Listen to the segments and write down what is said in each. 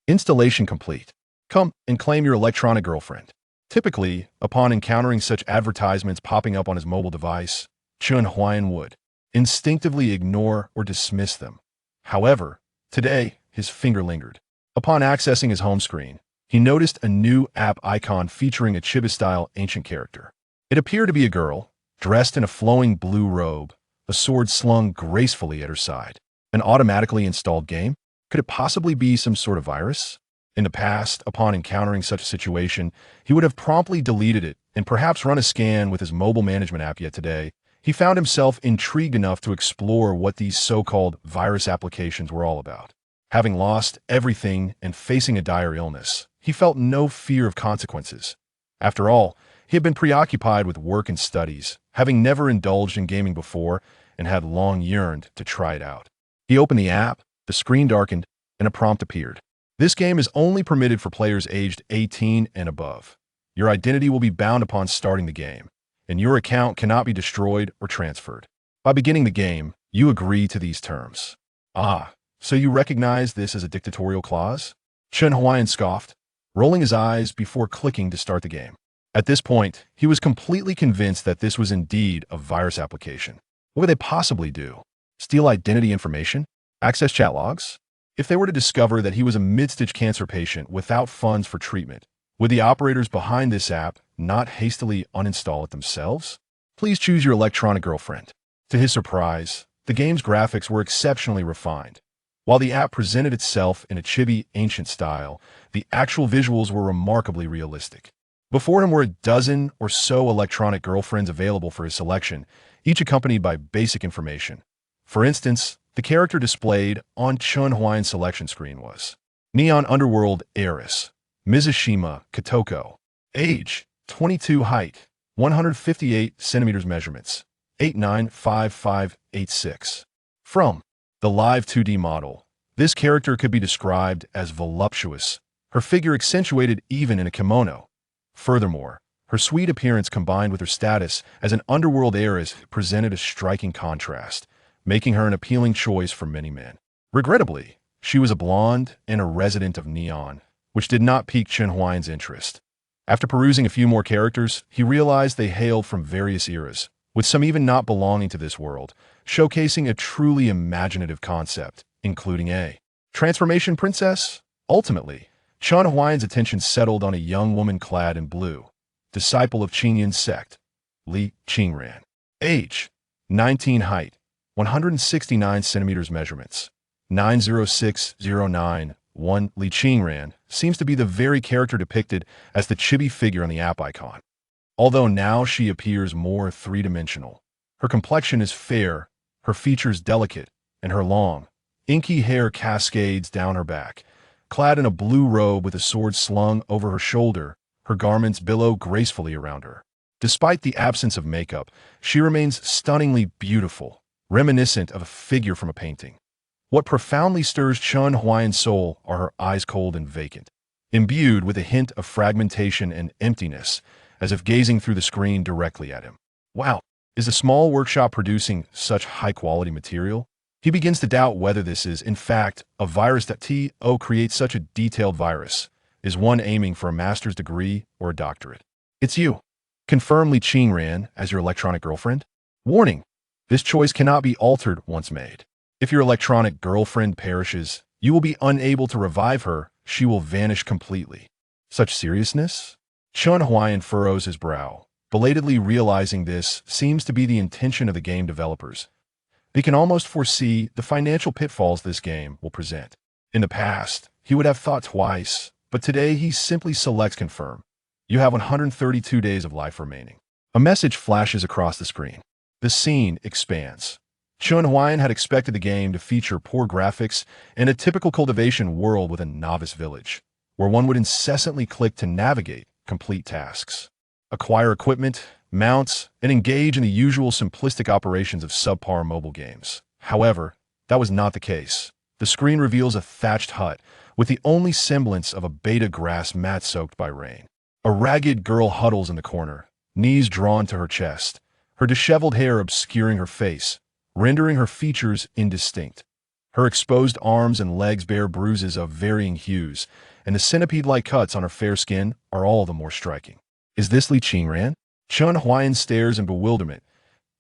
Installation complete. Come and claim your electronic girlfriend. Typically, upon encountering such advertisements popping up on his mobile device, Chun Huayan would instinctively ignore or dismiss them. However, today, his finger lingered. Upon accessing his home screen, he noticed a new app icon featuring a Chiba-style ancient character. It appeared to be a girl, dressed in a flowing blue robe, a sword slung gracefully at her side. An automatically installed game? Could it possibly be some sort of virus? In the past, upon encountering such a situation, he would have promptly deleted it and perhaps run a scan with his mobile management app. Yet today, he found himself intrigued enough to explore what these so-called virus applications were all about. Having lost everything and facing a dire illness, he felt no fear of consequences. After all, he had been preoccupied with work and studies, having never indulged in gaming before and had long yearned to try it out. He opened the app, the screen darkened, and a prompt appeared. This game is only permitted for players aged 18 and above. Your identity will be bound upon starting the game, and your account cannot be destroyed or transferred. By beginning the game, you agree to these terms. Ah, so you recognize this as a dictatorial clause? Chun Huayan scoffed, rolling his eyes before clicking to start the game. At this point, he was completely convinced that this was indeed a virus application. What would they possibly do? Steal identity information? Access chat logs? If they were to discover that he was a mid-stage cancer patient without funds for treatment, would the operators behind this app not hastily uninstall it themselves? Please choose your electronic girlfriend. To his surprise, the game's graphics were exceptionally refined. While the app presented itself in a chibi ancient style, the actual visuals were remarkably realistic. Before him were a dozen or so electronic girlfriends available for his selection, each accompanied by basic information. For instance, the character displayed on Chun Huayan's selection screen was Neon Underworld Heiress, Mizushima Kotoko. Age, 22. Height, 158 centimeters measurements, 895586. From the live 2D model, this character could be described as voluptuous, her figure accentuated even in a kimono. Furthermore, her sweet appearance combined with her status as an underworld heiress presented a striking contrast, making her an appealing choice for many men. Regrettably, she was a blonde and a resident of Neon, which did not pique Chun Huayan's interest. After perusing a few more characters, he realized they hailed from various eras, with some even not belonging to this world, showcasing a truly imaginative concept, including a transformation princess. Ultimately, Chun Huayan's attention settled on a young woman clad in blue, disciple of Qingyan's sect, Li Qingran. Age, 19. Height, 169 centimeters measurements, 906091. Li Qingran seems to be the very character depicted as the chibi figure on the app icon. Although now she appears more three-dimensional. Her complexion is fair, her features delicate, and her long, inky hair cascades down her back. Clad in a blue robe with a sword slung over her shoulder, her garments billow gracefully around her. Despite the absence of makeup, she remains stunningly beautiful, reminiscent of a figure from a painting. What profoundly stirs Chun Huayan's soul are her eyes, cold and vacant, imbued with a hint of fragmentation and emptiness, as if gazing through the screen directly at him. Wow, is the small workshop producing such high-quality material? He begins to doubt whether this is, in fact, a virus that creates such a detailed virus. Is one aiming for a master's degree or a doctorate? It's you. Confirm Li Qingran as your electronic girlfriend? Warning, this choice cannot be altered once made. If your electronic girlfriend perishes, you will be unable to revive her. She will vanish completely. Such seriousness? Chun Huayan furrows his brow, belatedly realizing this seems to be the intention of the game developers. They can almost foresee the financial pitfalls this game will present. In the past, he would have thought twice, but today he simply selects confirm. You have 132 days of life remaining. A message flashes across the screen. The scene expands. Chun Huayan had expected the game to feature poor graphics and a typical cultivation world with a novice village, where one would incessantly click to navigate, complete tasks, acquire equipment, mounts, and engage in the usual simplistic operations of subpar mobile games. However, that was not the case. The screen reveals a thatched hut with the only semblance of a beta grass mat soaked by rain. A ragged girl huddles in the corner, knees drawn to her chest, her disheveled hair obscuring her face, rendering her features indistinct. Her exposed arms and legs bear bruises of varying hues, and the centipede-like cuts on her fair skin are all the more striking. Is this Li Qingran? Chun Huayan stares in bewilderment.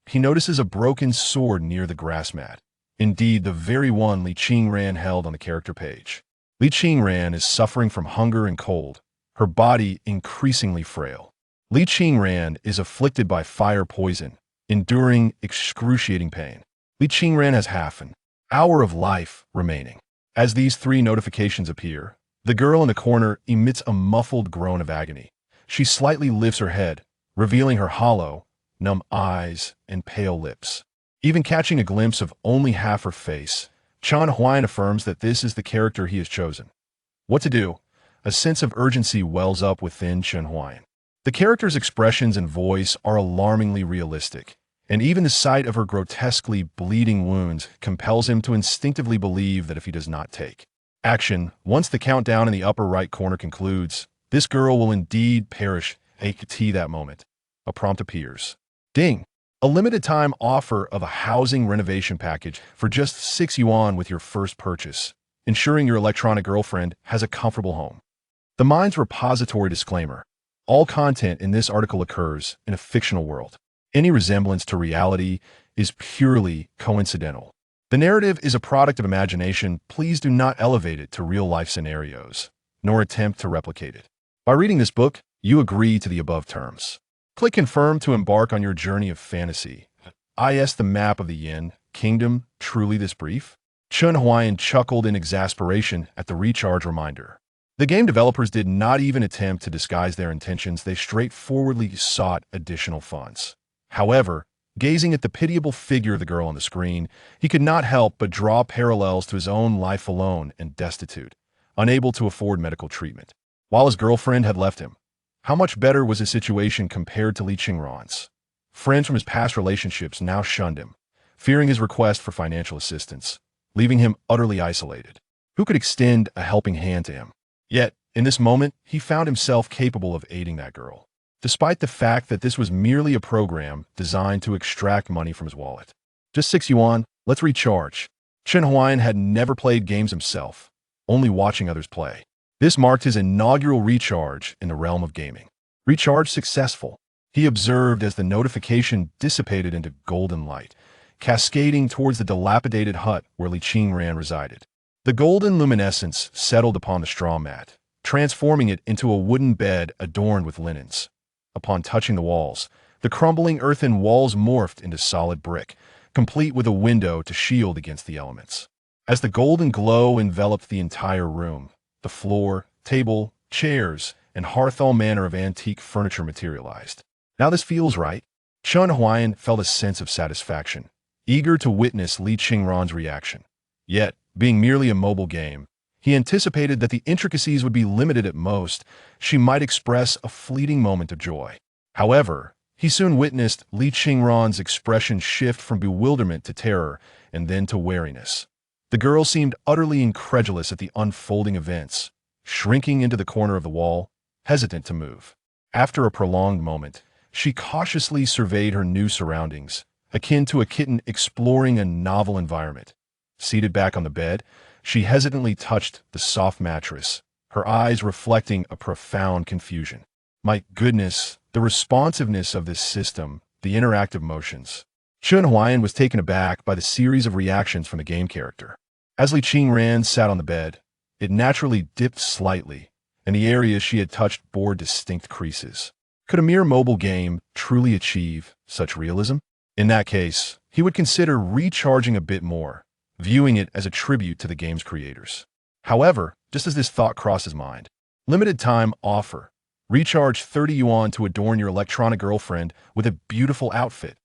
He notices a broken sword near the grass mat. Indeed, the very one Li Qingran held on the character page. Li Qingran is suffering from hunger and cold, her body increasingly frail. Li Qingran is afflicted by fire poison, enduring excruciating pain. Li Qingran has half an hour of life remaining. As these three notifications appear, the girl in the corner emits a muffled groan of agony. She slightly lifts her head, revealing her hollow, numb eyes and pale lips. Even catching a glimpse of only half her face, Chan Huayan affirms that this is the character he has chosen. What to do? A sense of urgency wells up within Chen Huayan. The character's expressions and voice are alarmingly realistic, and even the sight of her grotesquely bleeding wounds compels him to instinctively believe that if he does not take action, once the countdown in the upper right corner concludes, this girl will indeed perish at that moment. A prompt appears. Ding! A limited-time offer of a housing renovation package for just 6 yuan with your first purchase, ensuring your electronic girlfriend has a comfortable home. The Mind's repository disclaimer. All content in this article occurs in a fictional world. Any resemblance to reality is purely coincidental. The narrative is a product of imagination. Please do not elevate it to real-life scenarios, nor attempt to replicate it. By reading this book, you agree to the above terms. Click Confirm to embark on your journey of fantasy. Is the map of the Yin Kingdom truly this brief? Chun Huayan chuckled in exasperation at the recharge reminder. The game developers did not even attempt to disguise their intentions. They straightforwardly sought additional funds. However, gazing at the pitiable figure of the girl on the screen, he could not help but draw parallels to his own life alone and destitute, unable to afford medical treatment, while his girlfriend had left him. How much better was his situation compared to Li Qingran's? Friends from his past relationships now shunned him, fearing his request for financial assistance, leaving him utterly isolated. Who could extend a helping hand to him? Yet, in this moment, he found himself capable of aiding that girl, despite the fact that this was merely a program designed to extract money from his wallet. Just 6 yuan, let's recharge. Chen Huayan had never played games himself, only watching others play. This marked his inaugural recharge in the realm of gaming. Recharge successful, he observed as the notification dissipated into golden light, cascading towards the dilapidated hut where Li Qingran resided. The golden luminescence settled upon the straw mat, transforming it into a wooden bed adorned with linens. Upon touching the walls, the crumbling earthen walls morphed into solid brick, complete with a window to shield against the elements. As the golden glow enveloped the entire room, the floor, table, chairs, and hearth, all manner of antique furniture materialized. Now this feels right. Chun Huayan felt a sense of satisfaction, eager to witness Li Qingran's reaction. Yet, being merely a mobile game, he anticipated that the intricacies would be limited at most. She might express a fleeting moment of joy. However, he soon witnessed Li Qingran's expression shift from bewilderment to terror and then to wariness. The girl seemed utterly incredulous at the unfolding events, shrinking into the corner of the wall, hesitant to move. After a prolonged moment, she cautiously surveyed her new surroundings, akin to a kitten exploring a novel environment. Seated back on the bed, she hesitantly touched the soft mattress, her eyes reflecting a profound confusion. My goodness, the responsiveness of this system, the interactive motions. Chun Huayan was taken aback by the series of reactions from the game character. As Li Qingran sat on the bed, it naturally dipped slightly, and the areas she had touched bore distinct creases. Could a mere mobile game truly achieve such realism? In that case, he would consider recharging a bit more, viewing it as a tribute to the game's creators. However, just as this thought crossed his mind, limited time offer. Recharge 30 yuan to adorn your electronic girlfriend with a beautiful outfit.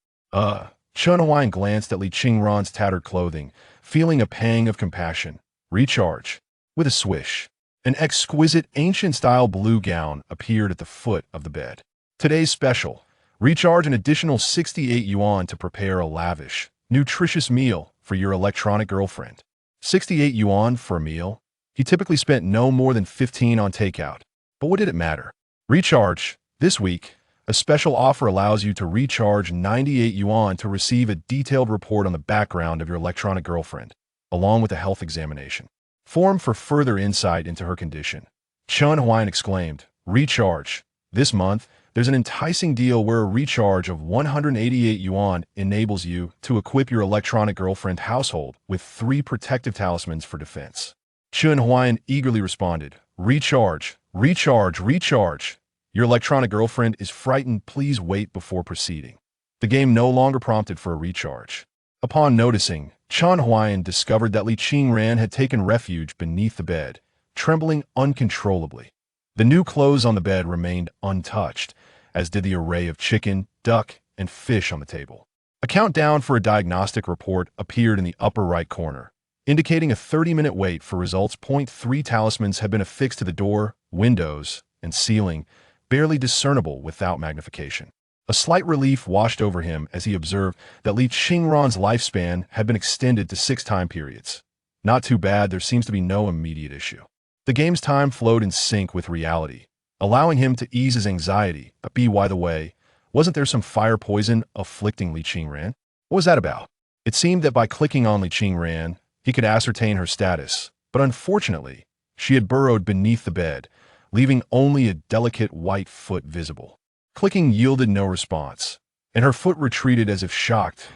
Chun Huayan glanced at Li Qingran's tattered clothing, feeling a pang of compassion. Recharge. With a swish, an exquisite ancient-style blue gown appeared at the foot of the bed. Today's special. Recharge an additional 68 yuan to prepare a lavish, nutritious meal for your electronic girlfriend. 68 yuan for a meal? He typically spent no more than 15 on takeout. But what did it matter? Recharge. This week, a special offer allows you to recharge 98 yuan to receive a detailed report on the background of your electronic girlfriend. along with a health examination, formed for further insight into her condition. Chun Huayan exclaimed, "Recharge. This month, there's an enticing deal where a recharge of 188 yuan enables you to equip your electronic girlfriend household with 3 protective talismans for defense." Chun Huayan eagerly responded, "Recharge, recharge, recharge. Your electronic girlfriend is frightened. Please wait before proceeding." The game no longer prompted for a recharge. Upon noticing, Chun Huayan discovered that Li Qingran had taken refuge beneath the bed, trembling uncontrollably. The new clothes on the bed remained untouched, as did the array of chicken, duck, and fish on the table. A countdown for a diagnostic report appeared in the upper right corner, indicating a 30-minute wait for results. 3 talismans had been affixed to the door, windows, and ceiling, barely discernible without magnification. A slight relief washed over him as he observed that Li Qingran's lifespan had been extended to 6 time periods. Not too bad, there seems to be no immediate issue. The game's time flowed in sync with reality, allowing him to ease his anxiety. But by the way, wasn't there some fire poison afflicting Li Qingran? What was that about? It seemed that by clicking on Li Qingran, he could ascertain her status, but unfortunately, she had burrowed beneath the bed, leaving only a delicate white foot visible. Clicking yielded no response, and her foot retreated as if shocked.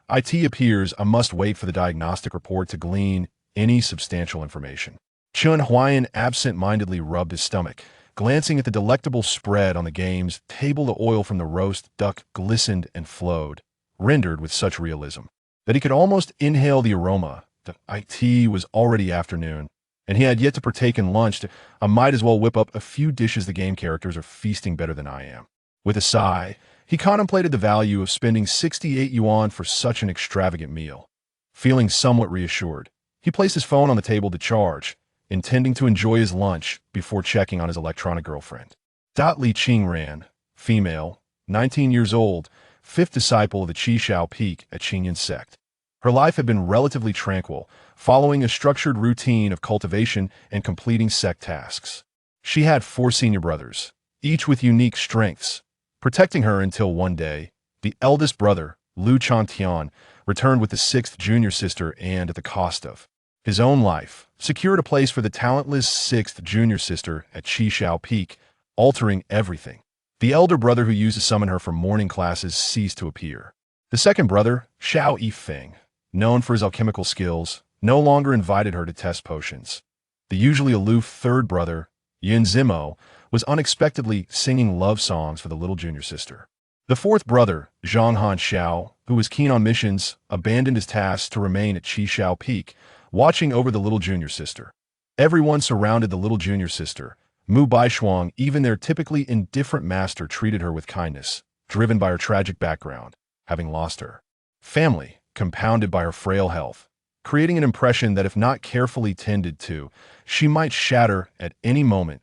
"It appears I must wait for the diagnostic report to glean any substantial information." Chun Huayan absent-mindedly rubbed his stomach. Glancing at the delectable spread on the game's table, the oil from the roast duck glistened and flowed, rendered with such realism that he could almost inhale the aroma. It was already afternoon, and he had yet to partake in lunch. I might as well whip up a few dishes. The game characters are feasting better than I am. With a sigh, he contemplated the value of spending 68 yuan for such an extravagant meal. Feeling somewhat reassured, he placed his phone on the table to charge, intending to enjoy his lunch before checking on his electronic girlfriend. Li Qingran, female, 19 years old, 5th disciple of the Qishao Peak at Qingyan sect. Her life had been relatively tranquil, following a structured routine of cultivation and completing sect tasks. She had 4 senior brothers, each with unique strengths, protecting her until one day, the eldest brother, Lu Chantian, returned with the 6th junior sister and, at the cost of his own life, secured a place for the talentless 6th junior sister at Qishao Peak, altering everything. The elder brother who used to summon her for morning classes ceased to appear. The second brother, Xiao Yifeng, known for his alchemical skills, no longer invited her to test potions. The usually aloof third brother, Yin Zimo, was unexpectedly singing love songs for the little junior sister. The fourth brother, Zhanghan Xiao, who was keen on missions, abandoned his tasks to remain at Qishao Peak, watching over the little junior sister. Everyone surrounded the little junior sister. Mu Baishuang, even their typically indifferent master, treated her with kindness, driven by her tragic background, having lost her family, compounded by her frail health, creating an impression that if not carefully tended to, she might shatter at any moment.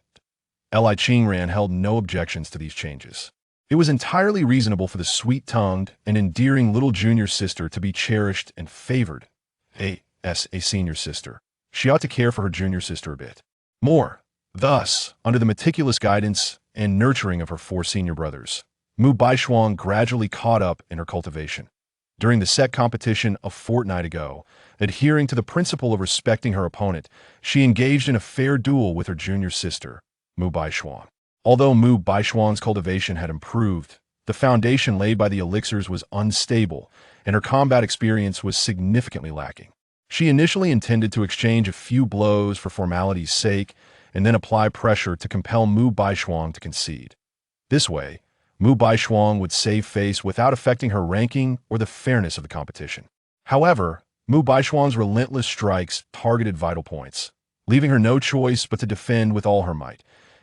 Li Qingran held no objections to these changes. It was entirely reasonable for the sweet-tongued and endearing little junior sister to be cherished and favored. As a senior sister, she ought to care for her junior sister a bit more. Thus, under the meticulous guidance and nurturing of her 4 senior brothers, Mu Baishuang gradually caught up in her cultivation. During the set competition a fortnight ago, adhering to the principle of respecting her opponent, she engaged in a fair duel with her junior sister, Mu Baishuang. Although Mu Baishuang's cultivation had improved, the foundation laid by the elixirs was unstable, and her combat experience was significantly lacking. She initially intended to exchange a few blows for formality's sake, and then apply pressure to compel Mu Baishuang to concede. This way, Mu Baishuang would save face without affecting her ranking or the fairness of the competition. However, Mu Baishuang's relentless strikes targeted vital points, leaving her no choice but to defend with all her might.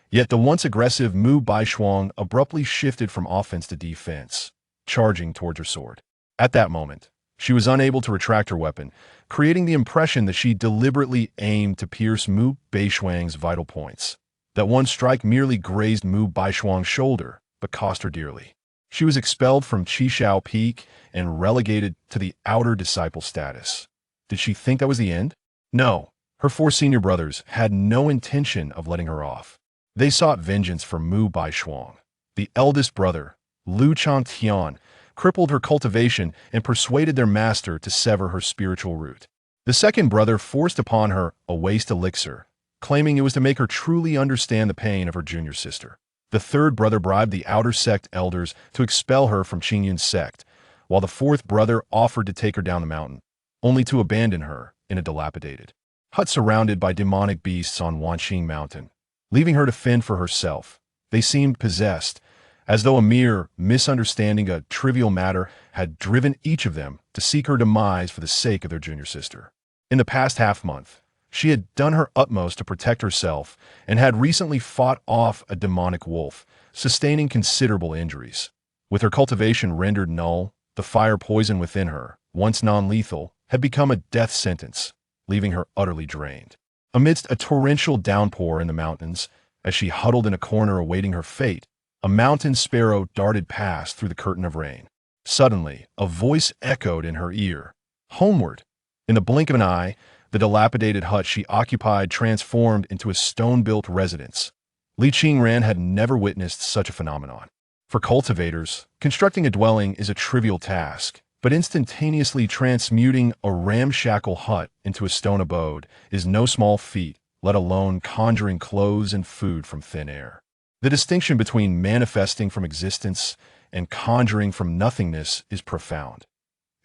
Yet the once aggressive Mu Baishuang abruptly shifted from offense to defense, charging towards her sword. At that moment, she was unable to retract her weapon, creating the impression that she deliberately aimed to pierce Mu Baishuang's vital points. That one strike merely grazed Mu Baishuang's shoulder, but cost her dearly. She was expelled from Qishao Peak and relegated to the outer disciple status. Did she think that was the end? No. Her 4 senior brothers had no intention of letting her off. They sought vengeance for Mu Baishuang. The eldest brother, Lu Chantian, crippled her cultivation and persuaded their master to sever her spiritual root. The second brother forced upon her a waste elixir, claiming it was to make her truly understand the pain of her junior sister. The third brother bribed the outer sect elders to expel her from Qingyun's sect, while the fourth brother offered to take her down the mountain, only to abandon her in a dilapidated hut surrounded by demonic beasts on Wanqing Mountain, leaving her to fend for herself. They seemed possessed, as though a mere misunderstanding, a trivial matter, had driven each of them to seek her demise for the sake of their junior sister. In the past half-month, she had done her utmost to protect herself and had recently fought off a demonic wolf, sustaining considerable injuries. With her cultivation rendered null, the fire poison within her, once non-lethal, had become a death sentence, leaving her utterly drained. Amidst a torrential downpour in the mountains, as she huddled in a corner awaiting her fate, a mountain sparrow darted past through the curtain of rain. Suddenly, a voice echoed in her ear. Homeward! In the blink of an eye, the dilapidated hut she occupied transformed into a stone-built residence. Li Qingran had never witnessed such a phenomenon. For cultivators, constructing a dwelling is a trivial task, but instantaneously transmuting a ramshackle hut into a stone abode is no small feat, let alone conjuring clothes and food from thin air. The distinction between manifesting from existence and conjuring from nothingness is profound.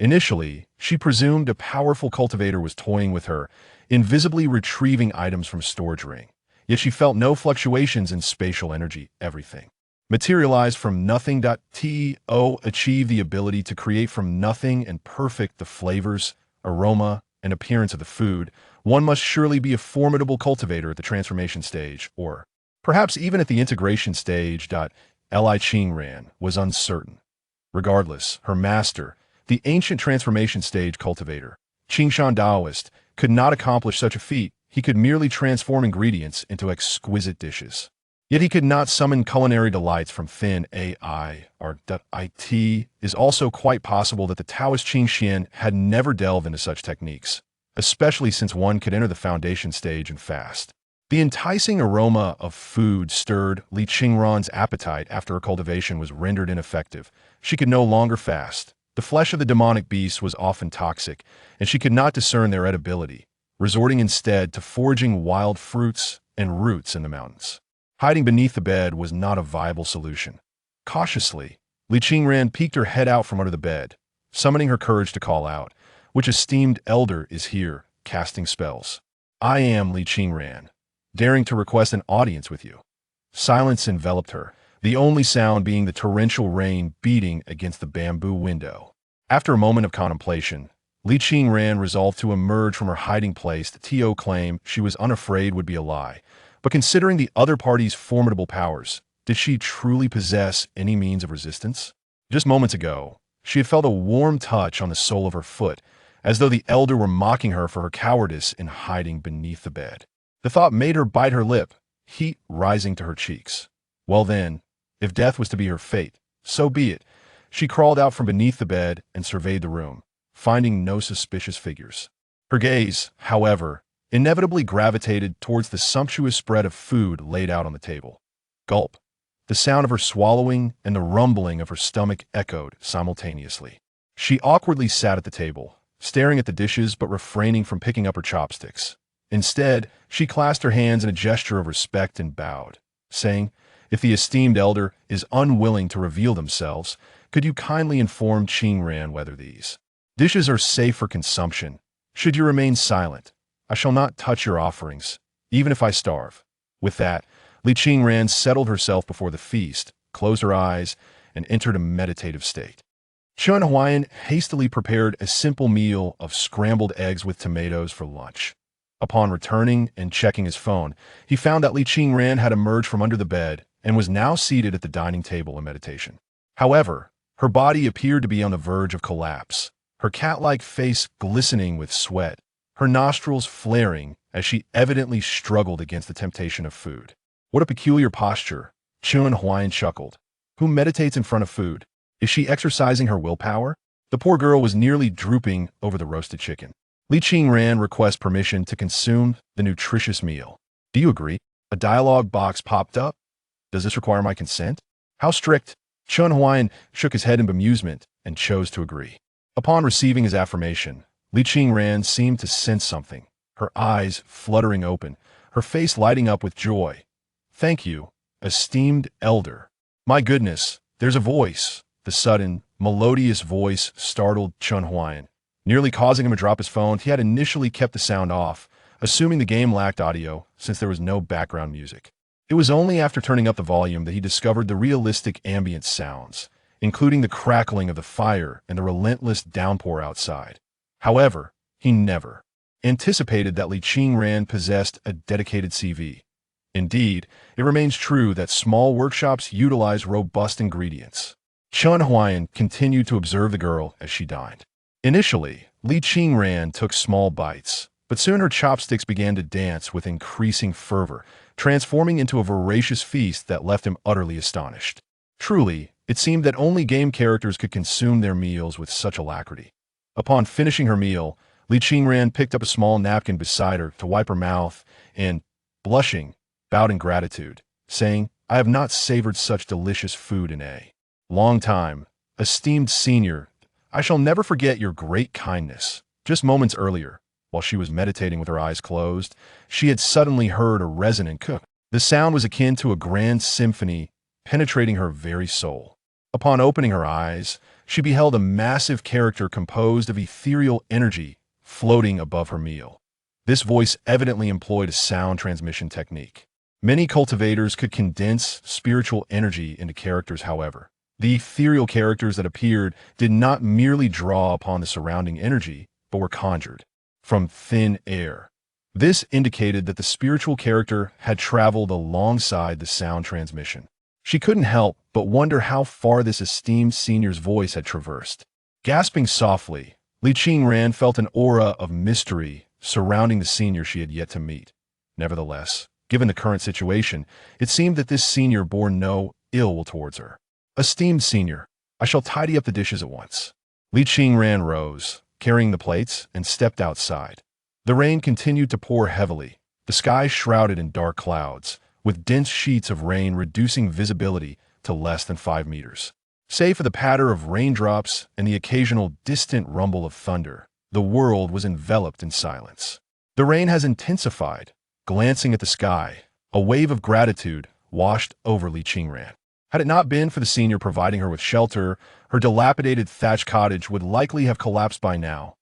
Initially, she presumed a powerful cultivator was toying with her, invisibly retrieving items from a storage ring. Yet she felt no fluctuations in spatial energy. Everything materialized from nothing. To achieve the ability to create from nothing and perfect the flavors, aroma, and appearance of the food, one must surely be a formidable cultivator at the transformation stage, or perhaps even at the integration stage. Li Qingran was uncertain. Regardless, her master, the ancient transformation stage cultivator, Qingshan Daoist, could not accomplish such a feat. He could merely transform ingredients into exquisite dishes. Yet he could not summon culinary delights from thin AI or it is also quite possible that the Taoist Qingxian had never delved into such techniques, especially since one could enter the foundation stage and fast. The enticing aroma of food stirred Li Qingran's appetite after her cultivation was rendered ineffective. She could no longer fast. The flesh of the demonic beasts was often toxic, and she could not discern their edibility, resorting instead to foraging wild fruits and roots in the mountains. Hiding beneath the bed was not a viable solution. Cautiously, Li Qingran peeked her head out from under the bed, summoning her courage to call out, "Which esteemed elder is here, casting spells?" "I am Li Qingran, daring to request an audience with you." Silence enveloped her, the only sound being the torrential rain beating against the bamboo window. After a moment of contemplation, Li Qingran resolved to emerge from her hiding place. The To claim she was unafraid would be a lie, but considering the other party's formidable powers, did she truly possess any means of resistance? Just moments ago, she had felt a warm touch on the sole of her foot, as though the elder were mocking her for her cowardice in hiding beneath the bed. The thought made her bite her lip, heat rising to her cheeks. Well then, if death was to be her fate, so be it. She crawled out from beneath the bed and surveyed the room, finding no suspicious figures. Her gaze, however, inevitably gravitated towards the sumptuous spread of food laid out on the table. Gulp. The sound of her swallowing and the rumbling of her stomach echoed simultaneously. She awkwardly sat at the table, staring at the dishes but refraining from picking up her chopsticks. Instead, she clasped her hands in a gesture of respect and bowed, saying, "If the esteemed elder is unwilling to reveal themselves, could you kindly inform Qingran whether these dishes are safe for consumption? Should you remain silent, I shall not touch your offerings, even if I starve." With that, Li Qingran settled herself before the feast, closed her eyes, and entered a meditative state. Chun Huayan hastily prepared a simple meal of scrambled eggs with tomatoes for lunch. Upon returning and checking his phone, he found that Li Qingran had emerged from under the bed and was now seated at the dining table in meditation. However, her body appeared to be on the verge of collapse, her cat-like face glistening with sweat, her nostrils flaring as she evidently struggled against the temptation of food. "What a peculiar posture," Chun Huayan chuckled. "Who meditates in front of food? Is she exercising her willpower?" The poor girl was nearly drooping over the roasted chicken. Li Qingran requests permission to consume the nutritious meal. "Do you agree?" A dialogue box popped up. "Does this require my consent?" "How strict?" Chun Huayan shook his head in bemusement and chose to agree. Upon receiving his affirmation, Li Qingran seemed to sense something, her eyes fluttering open, her face lighting up with joy. "Thank you, esteemed elder." "My goodness, there's a voice." The sudden, melodious voice startled Chun Huayan, nearly causing him to drop his phone. He had initially kept the sound off, assuming the game lacked audio since there was no background music. It was only after turning up the volume that he discovered the realistic ambient sounds, including the crackling of the fire and the relentless downpour outside. However, he never anticipated that Li Qingran possessed a dedicated CV. Indeed, it remains true that small workshops utilize robust ingredients. Chun Huayan continued to observe the girl as she dined. Initially, Li Qingran took small bites, but soon her chopsticks began to dance with increasing fervor, transforming into a voracious feast that left him utterly astonished. Truly, it seemed that only game characters could consume their meals with such alacrity. Upon finishing her meal, Li Qingran picked up a small napkin beside her to wipe her mouth and, blushing, bowed in gratitude, saying, "I have not savored such delicious food in a long time. Esteemed senior, I shall never forget your great kindness." Just moments earlier, while she was meditating with her eyes closed, she had suddenly heard a resonant cook. The sound was akin to a grand symphony, penetrating her very soul. Upon opening her eyes, she beheld a massive character composed of ethereal energy floating above her meal. This voice evidently employed a sound transmission technique. Many cultivators could condense spiritual energy into characters, however. The ethereal characters that appeared did not merely draw upon the surrounding energy, but were conjured from thin air. This indicated that the spiritual character had traveled alongside the sound transmission. She couldn't help but wonder how far this esteemed senior's voice had traversed. Gasping softly, Li Qingran felt an aura of mystery surrounding the senior she had yet to meet. Nevertheless, given the current situation, it seemed that this senior bore no ill will towards her. "Esteemed senior, I shall tidy up the dishes at once." Li Qingran rose, carrying the plates, and stepped outside. The rain continued to pour heavily, the sky shrouded in dark clouds, with dense sheets of rain reducing visibility to less than 5 meters. Save for the patter of raindrops and the occasional distant rumble of thunder, the world was enveloped in silence. The rain has intensified. Glancing at the sky, a wave of gratitude washed over Li Qingran. Had it not been for the senior providing her with shelter, her dilapidated thatched cottage would likely have collapsed by now.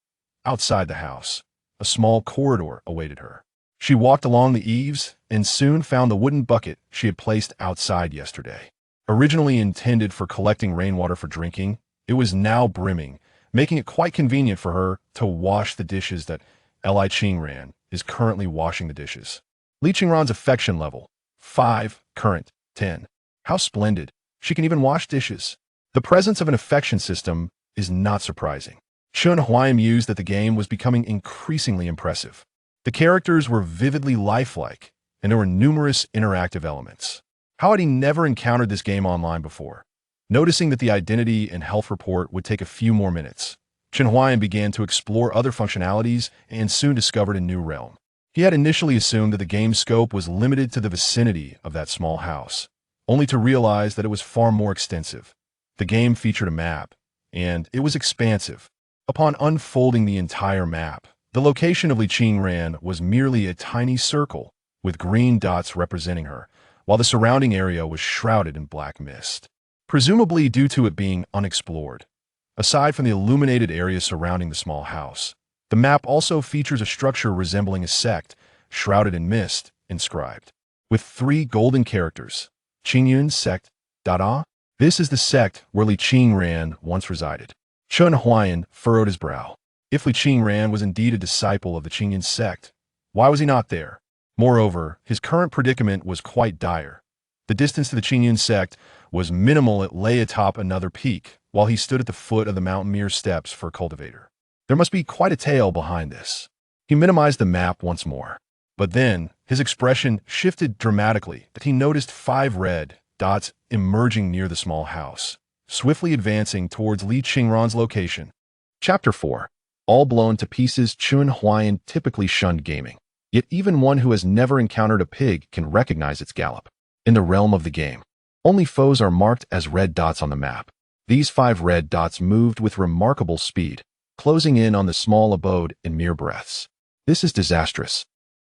Outside the house, a small corridor awaited her. She walked along the eaves and soon found the wooden bucket she had placed outside yesterday. Originally intended for collecting rainwater for drinking, it was now brimming, making it quite convenient for her to wash the dishes that Li Qingran is currently washing the dishes. Li Qingran's affection level, 5, current, 10. How splendid. She can even wash dishes. The presence of an affection system is not surprising. Chun Huayan mused that the game was becoming increasingly impressive. The characters were vividly lifelike, and there were numerous interactive elements. How had he never encountered this game online before? Noticing that the identity and health report would take a few more minutes, Chun Huayan began to explore other functionalities and soon discovered a new realm. He had initially assumed that the game's scope was limited to the vicinity of that small house, only to realize that it was far more extensive. The game featured a map, and it was expansive. Upon unfolding the entire map, the location of Li Qingran was merely a tiny circle, with green dots representing her, while the surrounding area was shrouded in black mist, presumably due to it being unexplored. Aside from the illuminated area surrounding the small house, the map also features a structure resembling a sect, shrouded in mist, inscribed with 3 golden characters. Qingyun Sect. Da. This is the sect where Li Qingran once resided. Chun Huayan furrowed his brow. If Li Qingran was indeed a disciple of the Qingyun sect, why was he not there? Moreover, his current predicament was quite dire. The distance to the Qingyun sect was minimal. It lay atop another peak, while he stood at the foot of the Mount Mere steps for a cultivator. There must be quite a tale behind this. He minimized the map once more. But then, his expression shifted dramatically as he noticed 5 red dots emerging near the small house, swiftly advancing towards Li Qingran's location. Chapter 4. All blown to pieces. Chun Huayan typically shunned gaming. Yet even one who has never encountered a pig can recognize its gallop. In the realm of the game, only foes are marked as red dots on the map. These 5 red dots moved with remarkable speed, closing in on the small abode in mere breaths. This is disastrous.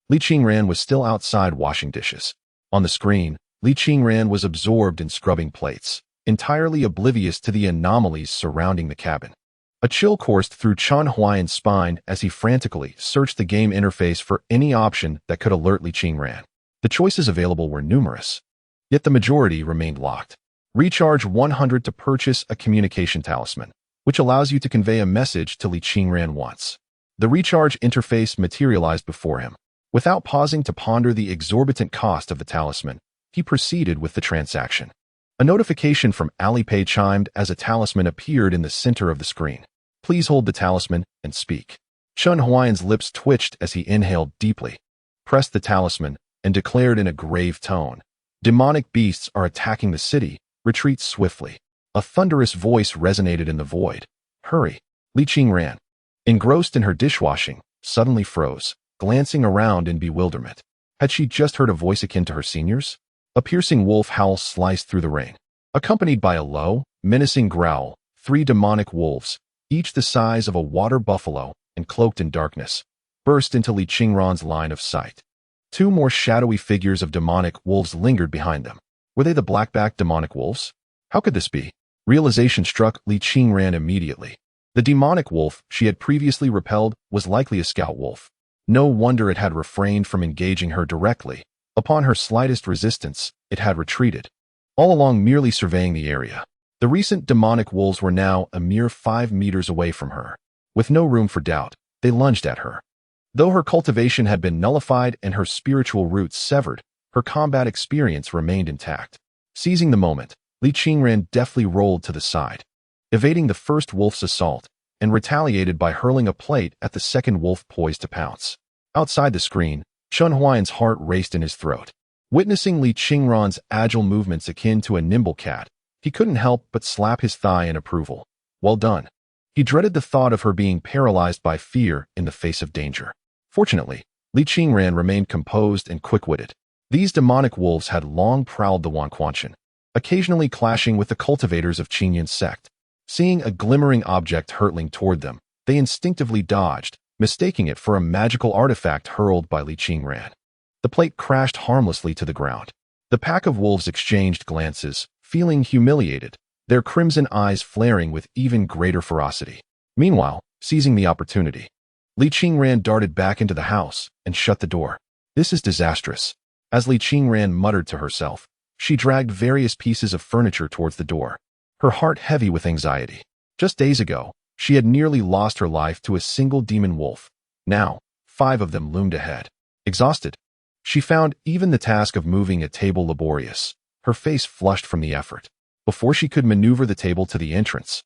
Li Qingran was still outside washing dishes. On the screen, Li Qingran was absorbed in scrubbing plates, entirely oblivious to the anomalies surrounding the cabin. A chill coursed through Chen Huayan's spine as he frantically searched the game interface for any option that could alert Li Qingran. The choices available were numerous, yet the majority remained locked. Recharge 100 to purchase a communication talisman, which allows you to convey a message to Li Qingran once. The recharge interface materialized before him. Without pausing to ponder the exorbitant cost of the talisman, he proceeded with the transaction. A notification from Alipay chimed as a talisman appeared in the center of the screen. Please hold the talisman and speak. Chen Huayan's lips twitched as he inhaled deeply, pressed the talisman, and declared in a grave tone, "Demonic beasts are attacking the city. Retreat swiftly." A thunderous voice resonated in the void. "Hurry." Li Qingran, engrossed in her dishwashing, suddenly froze, glancing around in bewilderment. Had she just heard a voice akin to her senior's? A piercing wolf howl sliced through the rain. Accompanied by a low, menacing growl, 3 demonic wolves, each the size of a water buffalo and cloaked in darkness, burst into Li Qingran's line of sight. 2 more shadowy figures of demonic wolves lingered behind them. Were they the black-backed demonic wolves? How could this be? Realization struck Li Qingran immediately. The demonic wolf she had previously repelled was likely a scout wolf. No wonder it had refrained from engaging her directly. Upon her slightest resistance, it had retreated, all along merely surveying the area. The recent demonic wolves were now a mere 5 meters away from her. With no room for doubt, they lunged at her. Though her cultivation had been nullified and her spiritual roots severed, her combat experience remained intact. Seizing the moment, Li Qingran deftly rolled to the side, evading the first wolf's assault, and retaliated by hurling a plate at the second wolf poised to pounce. Outside the screen, Chen Huayan's heart raced in his throat. Witnessing Li Qingran's agile movements akin to a nimble cat, he couldn't help but slap his thigh in approval. Well done. He dreaded the thought of her being paralyzed by fear in the face of danger. Fortunately, Li Qingran remained composed and quick-witted. These demonic wolves had long prowled the Wanquanshan, occasionally clashing with the cultivators of Qinyan's sect. Seeing a glimmering object hurtling toward them, they instinctively dodged, mistaking it for a magical artifact hurled by Li Qingran. The plate crashed harmlessly to the ground. The pack of wolves exchanged glances, feeling humiliated, their crimson eyes flaring with even greater ferocity. Meanwhile, seizing the opportunity, Li Qingran darted back into the house and shut the door. This is disastrous. As Li Qingran muttered to herself, she dragged various pieces of furniture towards the door, her heart heavy with anxiety. Just days ago, she had nearly lost her life to a single demon wolf. Now, 5 of them loomed ahead. Exhausted, she found even the task of moving a table laborious, her face flushed from the effort. Before she could maneuver the table to the entrance,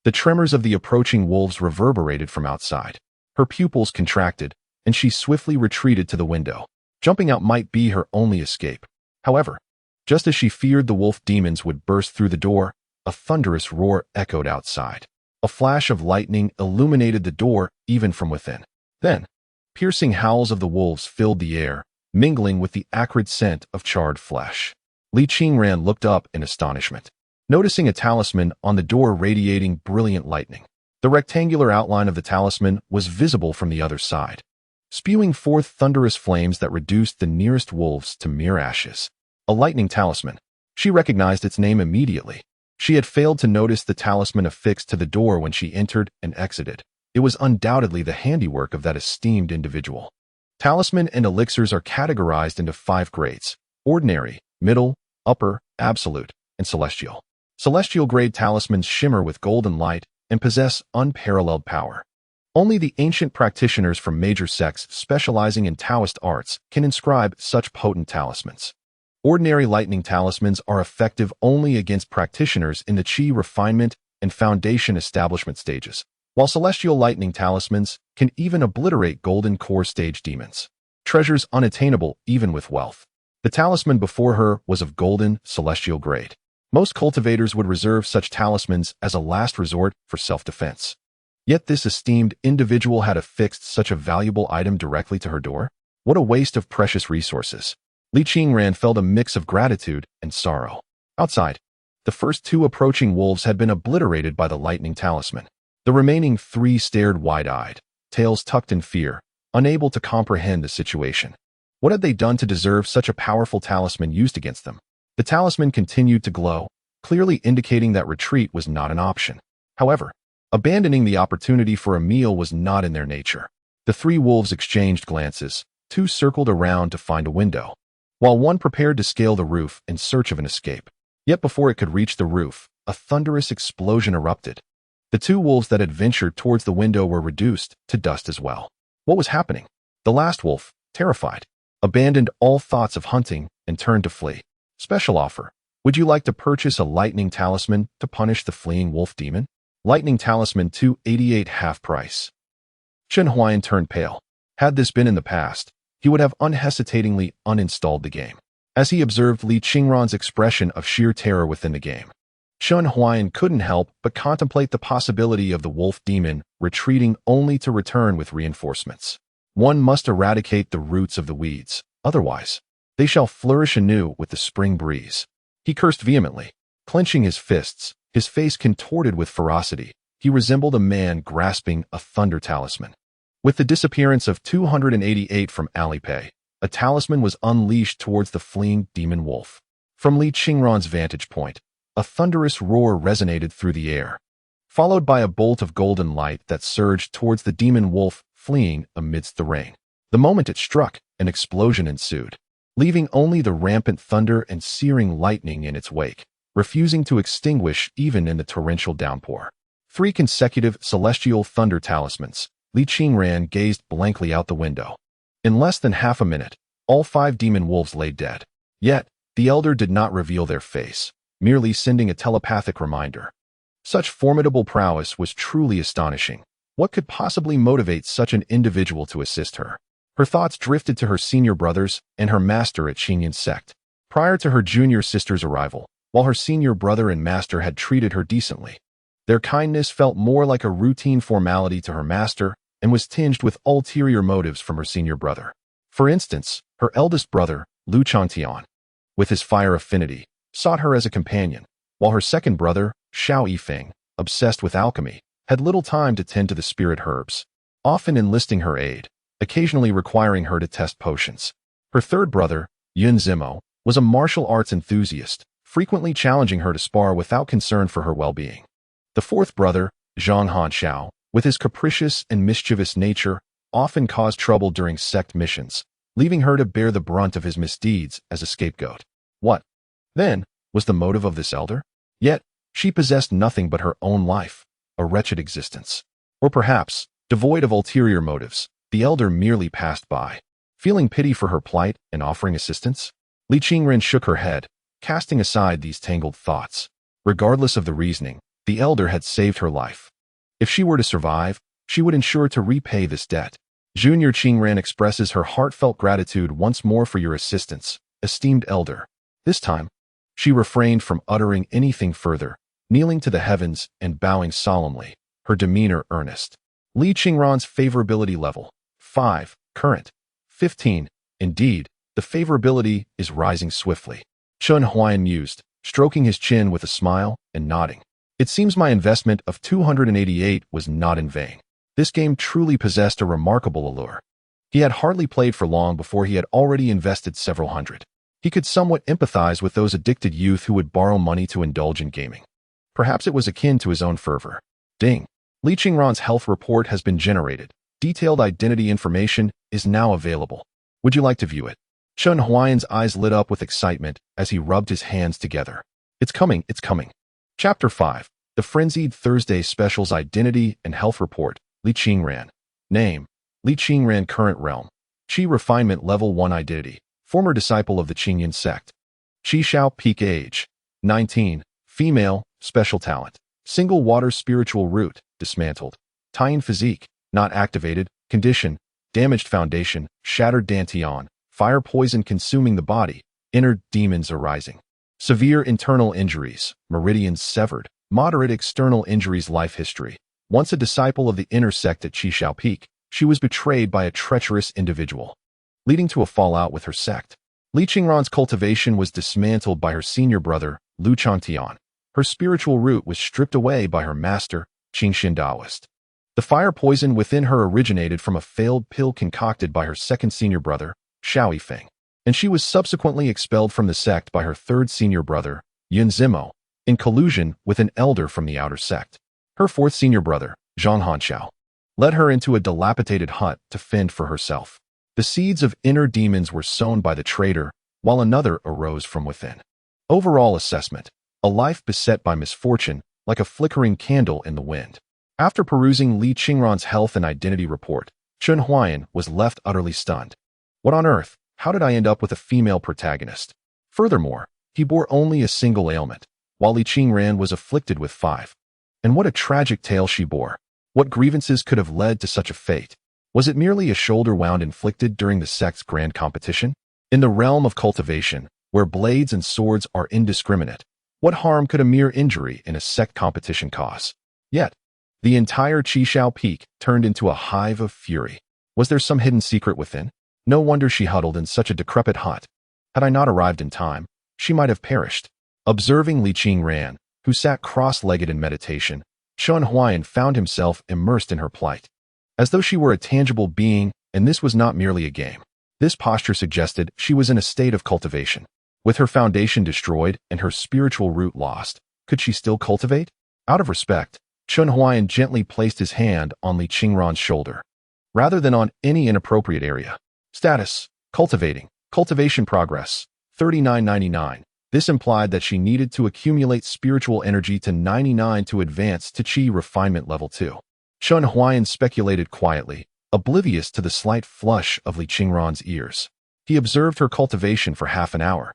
the tremors of the approaching wolves reverberated from outside. Her pupils contracted, and she swiftly retreated to the window. Jumping out might be her only escape. However, just as she feared the wolf demons would burst through the door, a thunderous roar echoed outside. A flash of lightning illuminated the door even from within. Then, piercing howls of the wolves filled the air, mingling with the acrid scent of charred flesh. Li Qingran looked up in astonishment, noticing a talisman on the door radiating brilliant lightning. The rectangular outline of the talisman was visible from the other side, spewing forth thunderous flames that reduced the nearest wolves to mere ashes. A lightning talisman. She recognized its name immediately. She had failed to notice the talisman affixed to the door when she entered and exited. It was undoubtedly the handiwork of that esteemed individual. Talisman and elixirs are categorized into 5 grades: ordinary, middle, upper, absolute, and celestial. Celestial grade talismans shimmer with golden light and possess unparalleled power. Only the ancient practitioners from major sects specializing in Taoist arts can inscribe such potent talismans. Ordinary lightning talismans are effective only against practitioners in the Qi refinement and foundation establishment stages, while celestial lightning talismans can even obliterate golden core stage demons, treasures unattainable even with wealth. The talisman before her was of golden, celestial grade. Most cultivators would reserve such talismans as a last resort for self-defense. Yet this esteemed individual had affixed such a valuable item directly to her door? What a waste of precious resources. Li Qingran felt a mix of gratitude and sorrow. Outside, the first 2 approaching wolves had been obliterated by the lightning talisman. The remaining three stared wide-eyed, tails tucked in fear, unable to comprehend the situation. What had they done to deserve such a powerful talisman used against them? The talisman continued to glow, clearly indicating that retreat was not an option. However, abandoning the opportunity for a meal was not in their nature. The three wolves exchanged glances, two circled around to find a window, while one prepared to scale the roof in search of an escape. Yet before it could reach the roof, a thunderous explosion erupted. The two wolves that had ventured towards the window were reduced to dust as well. What was happening? The last wolf, terrified, abandoned all thoughts of hunting and turned to flee. Special offer. Would you like to purchase a lightning talisman to punish the fleeing wolf demon? Lightning talisman 288 half price. Chen Huayan turned pale. Had this been in the past, he would have unhesitatingly uninstalled the game. As he observed Li Qingran's expression of sheer terror within the game, Chen Huayan couldn't help but contemplate the possibility of the wolf demon retreating only to return with reinforcements. One must eradicate the roots of the weeds, otherwise, they shall flourish anew with the spring breeze. He cursed vehemently, clenching his fists, his face contorted with ferocity. He resembled a man grasping a thunder talisman. With the disappearance of 288 from Alipay, a talisman was unleashed towards the fleeing demon wolf. From Li Qingran's vantage point, a thunderous roar resonated through the air, followed by a bolt of golden light that surged towards the demon wolf fleeing amidst the rain. The moment it struck, an explosion ensued, leaving only the rampant thunder and searing lightning in its wake, refusing to extinguish even in the torrential downpour. 3 consecutive celestial thunder talismans. Li Qingran gazed blankly out the window. In less than half a minute, all 5 demon wolves lay dead. Yet, the elder did not reveal their face, merely sending a telepathic reminder. Such formidable prowess was truly astonishing. What could possibly motivate such an individual to assist her? Her thoughts drifted to her senior brothers and her master at Qingyan's sect. Prior to her junior sister's arrival, while her senior brother and master had treated her decently, their kindness felt more like a routine formality to her master and was tinged with ulterior motives from her senior brother. For instance, her eldest brother, Lu Changtian, with his fire affinity, sought her as a companion, while her second brother, Xiao Yifeng, obsessed with alchemy, had little time to tend to the spirit herbs, often enlisting her aid, occasionally requiring her to test potions. Her third brother, Yun Zimo, was a martial arts enthusiast, frequently challenging her to spar without concern for her well-being. The fourth brother, Zhang Hanxiao, with his capricious and mischievous nature, often caused trouble during sect missions, leaving her to bear the brunt of his misdeeds as a scapegoat. What, then, was the motive of this elder? Yet, she possessed nothing but her own life, a wretched existence. Or perhaps, devoid of ulterior motives, the elder merely passed by, feeling pity for her plight and offering assistance. Li Qingran shook her head, casting aside these tangled thoughts. Regardless of the reasoning, the elder had saved her life. If she were to survive, she would ensure to repay this debt. Junior Qingran expresses her heartfelt gratitude once more for your assistance, esteemed elder. This time, she refrained from uttering anything further, kneeling to the heavens and bowing solemnly, her demeanor earnest. Li Qingran's favorability level, 5, current, 15. Indeed, the favorability is rising swiftly. Chen Huayan mused, stroking his chin with a smile and nodding. It seems my investment of 288 was not in vain. This game truly possessed a remarkable allure. He had hardly played for long before he had already invested several hundred. He could somewhat empathize with those addicted youth who would borrow money to indulge in gaming. Perhaps it was akin to his own fervor. Ding. Li Qingran's health report has been generated. Detailed identity information is now available. Would you like to view it? Chen Huayan's eyes lit up with excitement as he rubbed his hands together. It's coming, it's coming. Chapter 5. The Frenzied Thursday Specials Identity and Health Report. Li Qingran. Name: Li Qingran. Current realm: Qi Refinement Level 1 Identity. Former disciple of the Qingyan sect. Qi Xiao. Peak age: 19. Female. Special talent: Single water spiritual root. Dismantled. Taiyin physique. Not activated. Condition: Damaged foundation. Shattered dantian. Fire poison consuming the body. Inner demons arising. Severe internal injuries. Meridians severed. Moderate external injuries. Life history: Once a disciple of the inner sect at Qishao Peak, she was betrayed by a treacherous individual, leading to a fallout with her sect. Li Qingran's cultivation was dismantled by her senior brother, Lu Changtian. Her spiritual root was stripped away by her master, Qingxin Daoist. The fire poison within her originated from a failed pill concocted by her second senior brother, Xiao Yifeng, and she was subsequently expelled from the sect by her third senior brother, Yun Zimo, in collusion with an elder from the outer sect. Her fourth senior brother, Zhang Hanxiao, led her into a dilapidated hut to fend for herself. The seeds of inner demons were sown by the traitor, while another arose from within. Overall assessment: a life beset by misfortune, like a flickering candle in the wind. After perusing Li Qingran's health and identity report, Chun Huayan was left utterly stunned. What on earth? How did I end up with a female protagonist? Furthermore, he bore only a single ailment, while Li Qingran was afflicted with 5. And what a tragic tale she bore. What grievances could have led to such a fate? Was it merely a shoulder wound inflicted during the sect's grand competition? In the realm of cultivation, where blades and swords are indiscriminate, what harm could a mere injury in a sect competition cause? Yet, the entire Qishao Peak turned into a hive of fury. Was there some hidden secret within? No wonder she huddled in such a decrepit hut. Had I not arrived in time, she might have perished. Observing Li Qingran, who sat cross-legged in meditation, Chun Huayan found himself immersed in her plight, as though she were a tangible being, and this was not merely a game. This posture suggested she was in a state of cultivation. With her foundation destroyed and her spiritual root lost, could she still cultivate? Out of respect, Chun Huayan gently placed his hand on Li Qingran's shoulder, rather than on any inappropriate area. Status: cultivating. Cultivation progress: 3999. This implied that she needed to accumulate spiritual energy to 99 to advance to Qi refinement level 2. Chun Huayan speculated quietly, oblivious to the slight flush of Li Qingran's ears. He observed her cultivation for half an hour.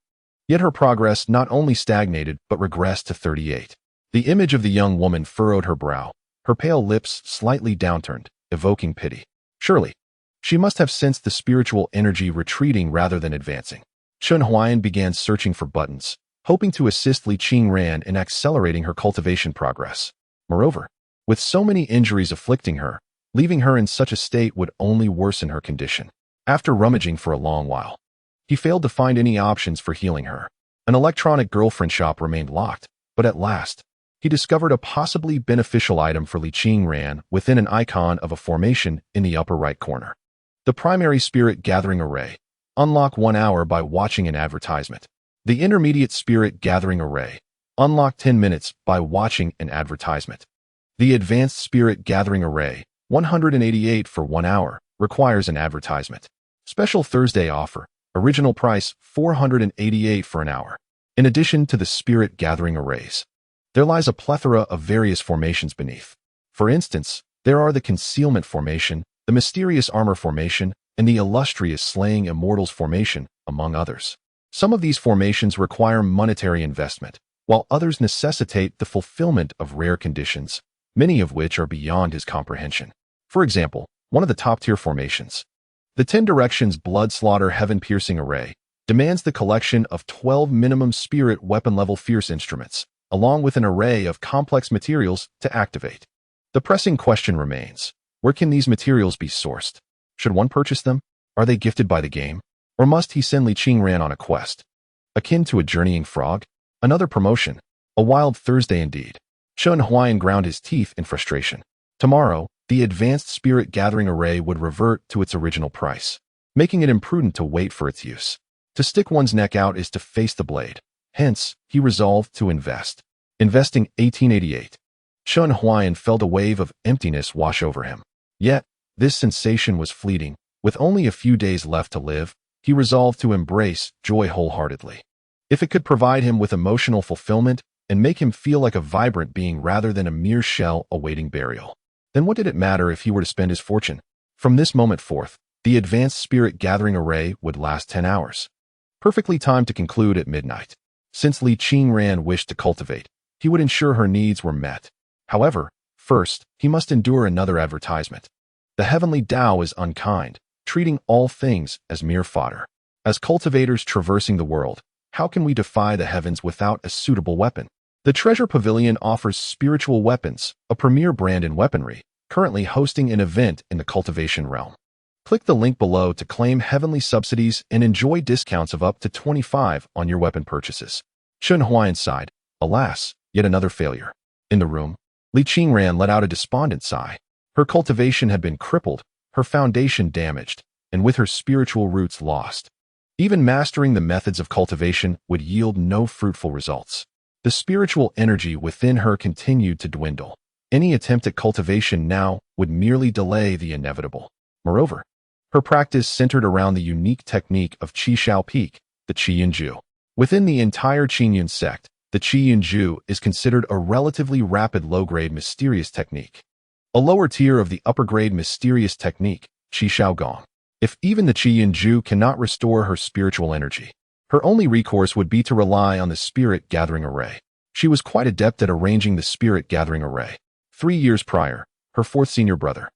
Yet her progress not only stagnated but regressed to 38. The image of the young woman furrowed her brow, her pale lips slightly downturned, evoking pity. Surely, she must have sensed the spiritual energy retreating rather than advancing. Chun Huayan began searching for buttons, hoping to assist Li Qingran in accelerating her cultivation progress. Moreover, with so many injuries afflicting her, leaving her in such a state would only worsen her condition. After rummaging for a long while, he failed to find any options for healing her. An electronic girlfriend shop remained locked, but at last, he discovered a possibly beneficial item for Li Qingran within an icon of a formation in the upper right corner. The primary spirit gathering array. Unlock 1 hour by watching an advertisement. The intermediate spirit gathering array. Unlock 10 minutes by watching an advertisement. The advanced spirit gathering array, 188 for 1 hour, requires an advertisement. Special Thursday offer. Original price, 488 for an hour. In addition to the spirit gathering arrays, there lies a plethora of various formations beneath. For instance, there are the Concealment Formation, the Mysterious Armor Formation, and the illustrious Slaying Immortals Formation, among others. Some of these formations require monetary investment, while others necessitate the fulfillment of rare conditions, many of which are beyond his comprehension. For example, one of the top-tier formations, the 10 Directions Blood Slaughter Heaven-Piercing Array, demands the collection of 12 minimum spirit weapon-level fierce instruments, along with an array of complex materials to activate. The pressing question remains, where can these materials be sourced? Should one purchase them? Are they gifted by the game? Or must he send Li Qingran on a quest? Akin to a journeying frog? Another promotion. A wild Thursday indeed. Chun Huayan ground his teeth in frustration. Tomorrow, the Advanced Spirit Gathering Array would revert to its original price, making it imprudent to wait for its use. To stick one's neck out is to face the blade. Hence, he resolved to invest. Investing 1888. Chun Huayan felt a wave of emptiness wash over him. Yet, this sensation was fleeting. With only a few days left to live, he resolved to embrace joy wholeheartedly. If it could provide him with emotional fulfillment and make him feel like a vibrant being rather than a mere shell awaiting burial, then what did it matter if he were to spend his fortune? From this moment forth, the Advanced Spirit Gathering Array would last 10 hours. Perfectly timed to conclude at midnight. Since Li Qingran wished to cultivate, he would ensure her needs were met. However, first, he must endure another advertisement. The heavenly Tao is unkind, treating all things as mere fodder. As cultivators traversing the world, how can we defy the heavens without a suitable weapon? The Treasure Pavilion offers Spiritual Weapons, a premier brand in weaponry, currently hosting an event in the cultivation realm. Click the link below to claim heavenly subsidies and enjoy discounts of up to 25% on your weapon purchases. Chun Huayan sighed. Alas, yet another failure. In the room, Li Qingran let out a despondent sigh. Her cultivation had been crippled, her foundation damaged, and with her spiritual roots lost. Even mastering the methods of cultivation would yield no fruitful results. The spiritual energy within her continued to dwindle. Any attempt at cultivation now would merely delay the inevitable. Moreover, her practice centered around the unique technique of Qi Shao Peak, the Qi Yunju. Within the entire Qingyun sect, the Qi Yunju is considered a relatively rapid low-grade mysterious technique. A lower tier of the upper-grade mysterious technique, Qi Shao Gong. If even the Qi Yunju cannot restore her spiritual energy, her only recourse would be to rely on the spirit gathering array. She was quite adept at arranging the spirit gathering array. 3 years prior, her fourth senior brother,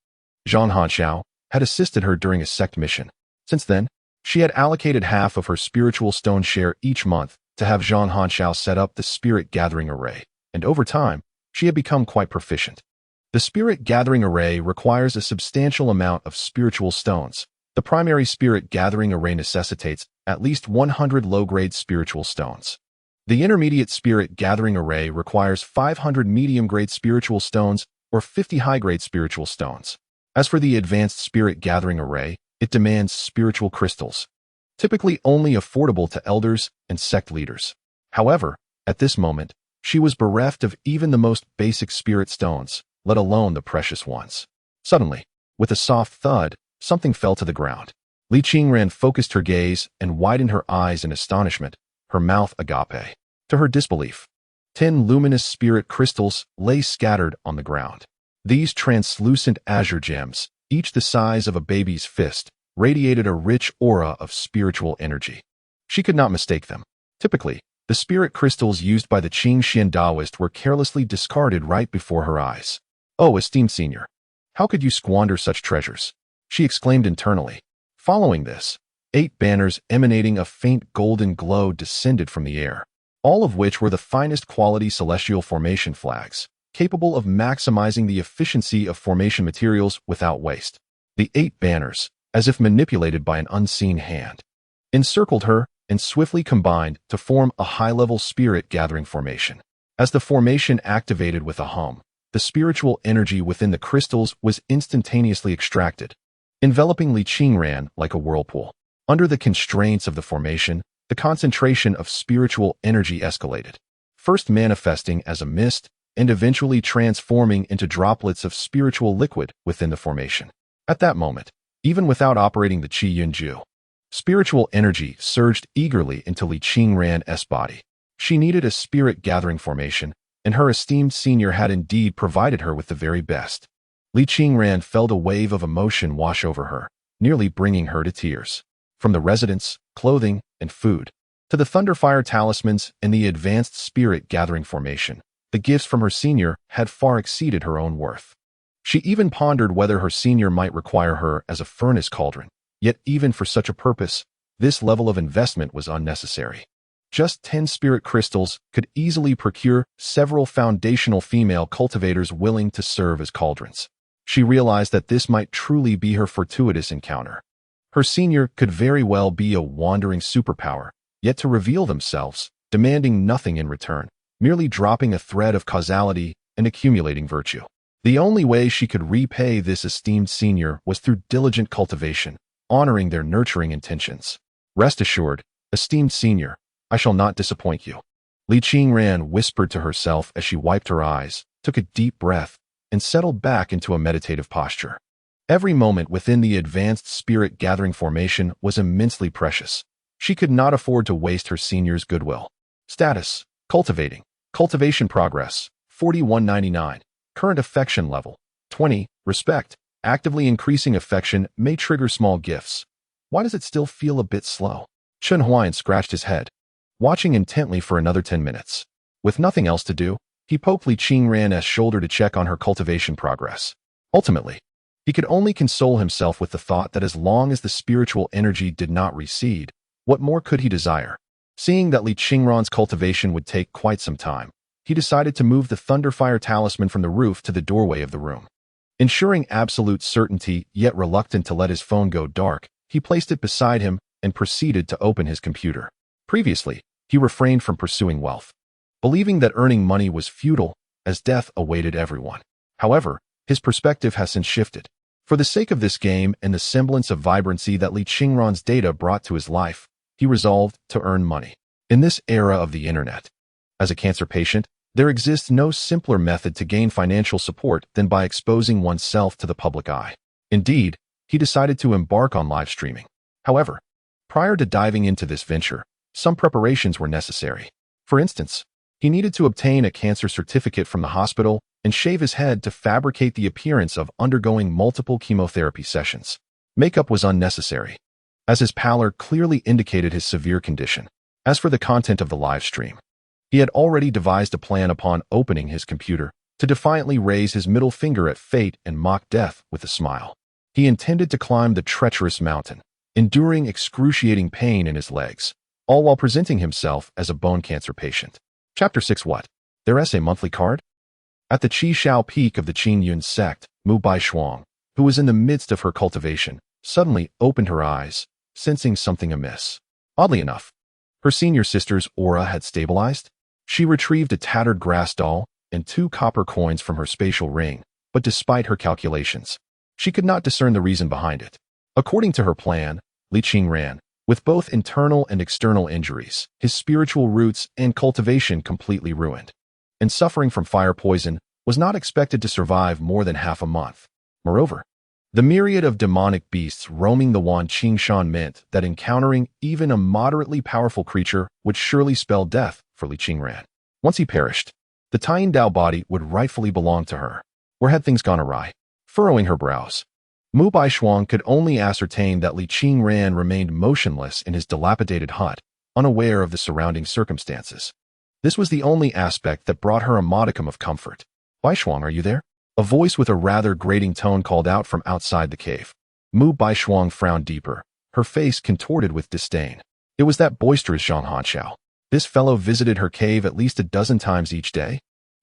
Zhang Hanxiao, had assisted her during a sect mission. Since then, she had allocated half of her spiritual stone share each month to have Zhang Hanxiao set up the spirit gathering array, and over time, she had become quite proficient. The spirit gathering array requires a substantial amount of spiritual stones. The primary spirit gathering array necessitates at least 100 low-grade spiritual stones. The intermediate spirit gathering array requires 500 medium-grade spiritual stones or 50 high-grade spiritual stones. As for the advanced spirit gathering array, it demands spiritual crystals, typically only affordable to elders and sect leaders. However, at this moment, she was bereft of even the most basic spirit stones, let alone the precious ones. Suddenly, with a soft thud, something fell to the ground. Li Qingran focused her gaze and widened her eyes in astonishment, her mouth agape. To her disbelief, 10 luminous spirit crystals lay scattered on the ground. These translucent azure gems, each the size of a baby's fist, radiated a rich aura of spiritual energy. She could not mistake them. Typically, the spirit crystals used by the Qing Xian Taoist were carelessly discarded right before her eyes. "Oh, esteemed senior, how could you squander such treasures?" she exclaimed internally. Following this, 8 banners emanating a faint golden glow descended from the air, all of which were the finest quality celestial formation flags, capable of maximizing the efficiency of formation materials without waste. The 8 banners, as if manipulated by an unseen hand, encircled her and swiftly combined to form a high-level spirit gathering formation. As the formation activated with a hum, the spiritual energy within the crystals was instantaneously extracted, enveloping Li Qingran like a whirlpool. Under the constraints of the formation, the concentration of spiritual energy escalated, first manifesting as a mist and eventually transforming into droplets of spiritual liquid within the formation. At that moment, even without operating the Qi Yunju, spiritual energy surged eagerly into Li Qingran's body. She needed a spirit gathering formation, and her esteemed senior had indeed provided her with the very best. Li Qingran felt a wave of emotion wash over her, nearly bringing her to tears. From the residence, clothing, and food, to the Thunderfire talismans and the advanced spirit gathering formation, the gifts from her senior had far exceeded her own worth. She even pondered whether her senior might require her as a furnace cauldron, yet even for such a purpose, this level of investment was unnecessary. Just 10 spirit crystals could easily procure several foundational female cultivators willing to serve as cauldrons. She realized that this might truly be her fortuitous encounter. Her senior could very well be a wandering superpower, yet to reveal themselves, demanding nothing in return, merely dropping a thread of causality and accumulating virtue. The only way she could repay this esteemed senior was through diligent cultivation, honoring their nurturing intentions. Rest assured, esteemed senior, I shall not disappoint you. Li Qingran whispered to herself as she wiped her eyes, took a deep breath, and settled back into a meditative posture. Every moment within the advanced spirit gathering formation was immensely precious. She could not afford to waste her senior's goodwill. Status: cultivating. Cultivation progress: 4199. Current affection level: 20. Respect: actively increasing affection may trigger small gifts. Why does it still feel a bit slow? Chen Huayan scratched his head, watching intently for another 10 minutes. With nothing else to do, he poked Li Qingran's shoulder to check on her cultivation progress. Ultimately, he could only console himself with the thought that as long as the spiritual energy did not recede, what more could he desire? Seeing that Li Qingran's cultivation would take quite some time, he decided to move the Thunderfire talisman from the roof to the doorway of the room. Ensuring absolute certainty, yet reluctant to let his phone go dark, he placed it beside him and proceeded to open his computer. Previously, he refrained from pursuing wealth. Believing that earning money was futile, as death awaited everyone. However, his perspective has since shifted. For the sake of this game and the semblance of vibrancy that Li Qingran's data brought to his life, he resolved to earn money. In this era of the internet, as a cancer patient, there exists no simpler method to gain financial support than by exposing oneself to the public eye. Indeed, he decided to embark on live streaming. However, prior to diving into this venture, some preparations were necessary. For instance, he needed to obtain a cancer certificate from the hospital and shave his head to fabricate the appearance of undergoing multiple chemotherapy sessions. Makeup was unnecessary, as his pallor clearly indicated his severe condition. As for the content of the live stream, he had already devised a plan upon opening his computer to defiantly raise his middle finger at fate and mock death with a smile. He intended to climb the treacherous mountain, enduring excruciating pain in his legs, all while presenting himself as a bone cancer patient. Chapter 6. What? There's a monthly card? At the Qi Shao peak of the Qingyun sect, Mu Baishuang, who was in the midst of her cultivation, suddenly opened her eyes, sensing something amiss. Oddly enough, her senior sister's aura had stabilized. She retrieved a tattered grass doll and 2 copper coins from her spatial ring, but despite her calculations, she could not discern the reason behind it. According to her plan, Li Qingran, with both internal and external injuries, his spiritual roots and cultivation completely ruined, and suffering from fire poison, was not expected to survive more than half a month. Moreover, the myriad of demonic beasts roaming the Wan Qingshan meant that encountering even a moderately powerful creature would surely spell death for Li Qingran. Once he perished, the Taiyin Dao body would rightfully belong to her. Or had things gone awry? Furrowing her brows, Mu Baishuang could only ascertain that Li Qingran remained motionless in his dilapidated hut, unaware of the surrounding circumstances. This was the only aspect that brought her a modicum of comfort. Baishuang, are you there? A voice with a rather grating tone called out from outside the cave. Mu Baishuang frowned deeper, her face contorted with disdain. It was that boisterous Zhang Hanxiao. This fellow visited her cave at least a dozen times each day.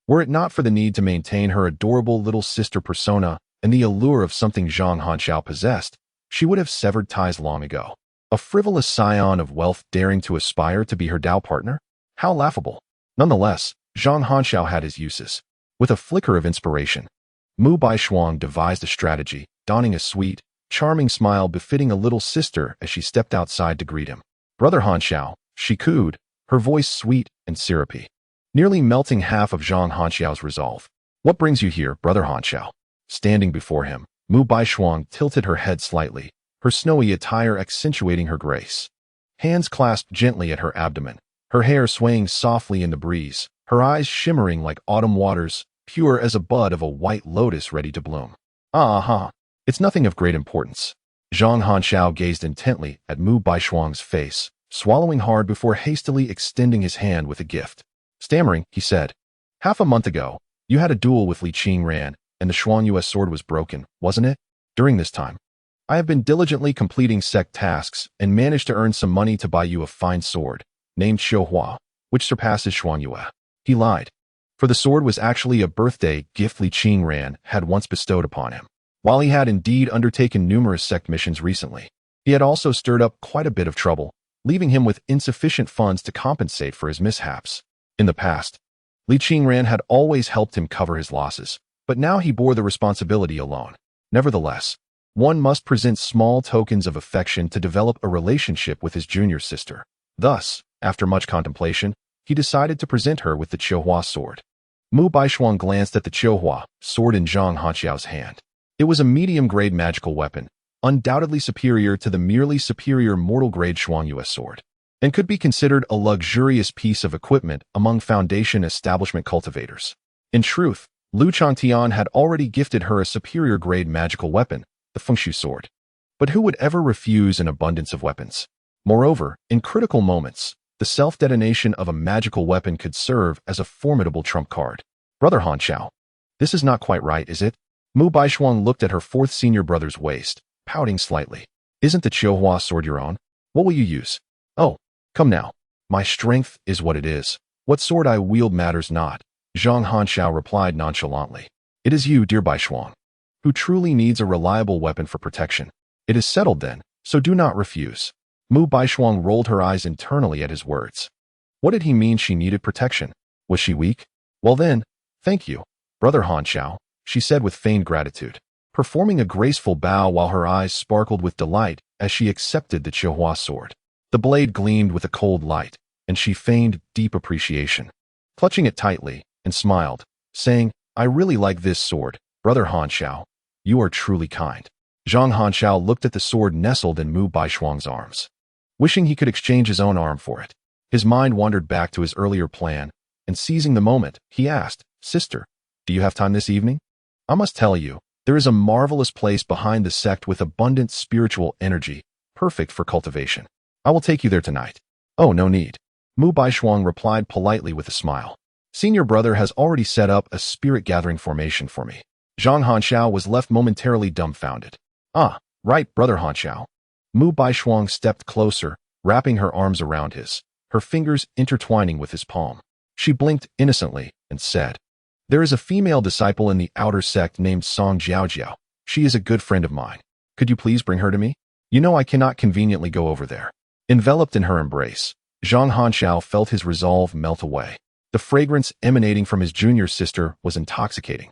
Were it not for the need to maintain her adorable little sister persona and the allure of something Zhang Hanxiao possessed, she would have severed ties long ago. A frivolous scion of wealth daring to aspire to be her Dao partner? How laughable. Nonetheless, Zhang Hanxiao had his uses. With a flicker of inspiration, Mu Baishuang devised a strategy, donning a sweet, charming smile befitting a little sister as she stepped outside to greet him. Brother Hanxiao, she cooed, her voice sweet and syrupy, nearly melting half of Zhang Hanxiao's resolve. What brings you here, Brother Hanxiao? Standing before him, Mu Baishuang tilted her head slightly, her snowy attire accentuating her grace. Hands clasped gently at her abdomen, her hair swaying softly in the breeze, her eyes shimmering like autumn waters, pure as a bud of a white lotus ready to bloom. It's nothing of great importance. Zhang Hanxiao gazed intently at Mu Baishuang's face, swallowing hard before hastily extending his hand with a gift. Stammering, he said, "Half a month ago, you had a duel with Li Qingran, and the Shuangyue sword was broken, wasn't it? During this time, I have been diligently completing sect tasks and managed to earn some money to buy you a fine sword, named Xiuhua, which surpasses Shuangyue." He lied, for the sword was actually a birthday gift Li Qingran had once bestowed upon him. While he had indeed undertaken numerous sect missions recently, he had also stirred up quite a bit of trouble, leaving him with insufficient funds to compensate for his mishaps. In the past, Li Qingran had always helped him cover his losses, but now he bore the responsibility alone. Nevertheless, one must present small tokens of affection to develop a relationship with his junior sister. Thus, after much contemplation, he decided to present her with the Qiuhua sword. Mu Baishuang glanced at the Qiuhua sword in Zhang Hanxiao's hand. It was a medium-grade magical weapon, undoubtedly superior to the merely superior mortal-grade Shuangyue sword, and could be considered a luxurious piece of equipment among Foundation establishment cultivators. In truth, Lu Changtian had already gifted her a superior-grade magical weapon, the Fengshu sword. But who would ever refuse an abundance of weapons? Moreover, in critical moments, the self-detonation of a magical weapon could serve as a formidable trump card. Brother Hanxiao, this is not quite right, is it? Mu Baishuang looked at her fourth senior brother's waist, pouting slightly. Isn't the Qiuhua sword your own? What will you use? Oh, come now. My strength is what it is. What sword I wield matters not. Zhang Hanxiao replied nonchalantly. It is you, dear Baishuang, who truly needs a reliable weapon for protection. It is settled then, so do not refuse. Mu Baishuang rolled her eyes internally at his words. What did he mean she needed protection? Was she weak? Well then, Thank you, Brother Han Xiao, she said with feigned gratitude, performing a graceful bow while her eyes sparkled with delight as she accepted the Chihua sword. The blade gleamed with a cold light, and she feigned deep appreciation, clutching it tightly, and smiled, saying, I really like this sword, Brother Han Xiao. You are truly kind. Zhang Han Xiao looked at the sword nestled in Mu Baishuang's arms, wishing he could exchange his own arm for it. His mind wandered back to his earlier plan, and seizing the moment, he asked, Sister, do you have time this evening? I must tell you, there is a marvelous place behind the sect with abundant spiritual energy, perfect for cultivation. I will take you there tonight. Oh, no need. Mu Baishuang replied politely with a smile. Senior brother has already set up a spirit-gathering formation for me. Zhang Hanxiao was left momentarily dumbfounded. Ah, right, Brother Hanxiao. Mu Baishuang stepped closer, wrapping her arms around his, her fingers intertwining with his palm. She blinked innocently and said, There is a female disciple in the outer sect named Song Jiaojiao. She is a good friend of mine. Could you please bring her to me? You know I cannot conveniently go over there. Enveloped in her embrace, Zhang Hanxiao felt his resolve melt away. The fragrance emanating from his junior sister was intoxicating,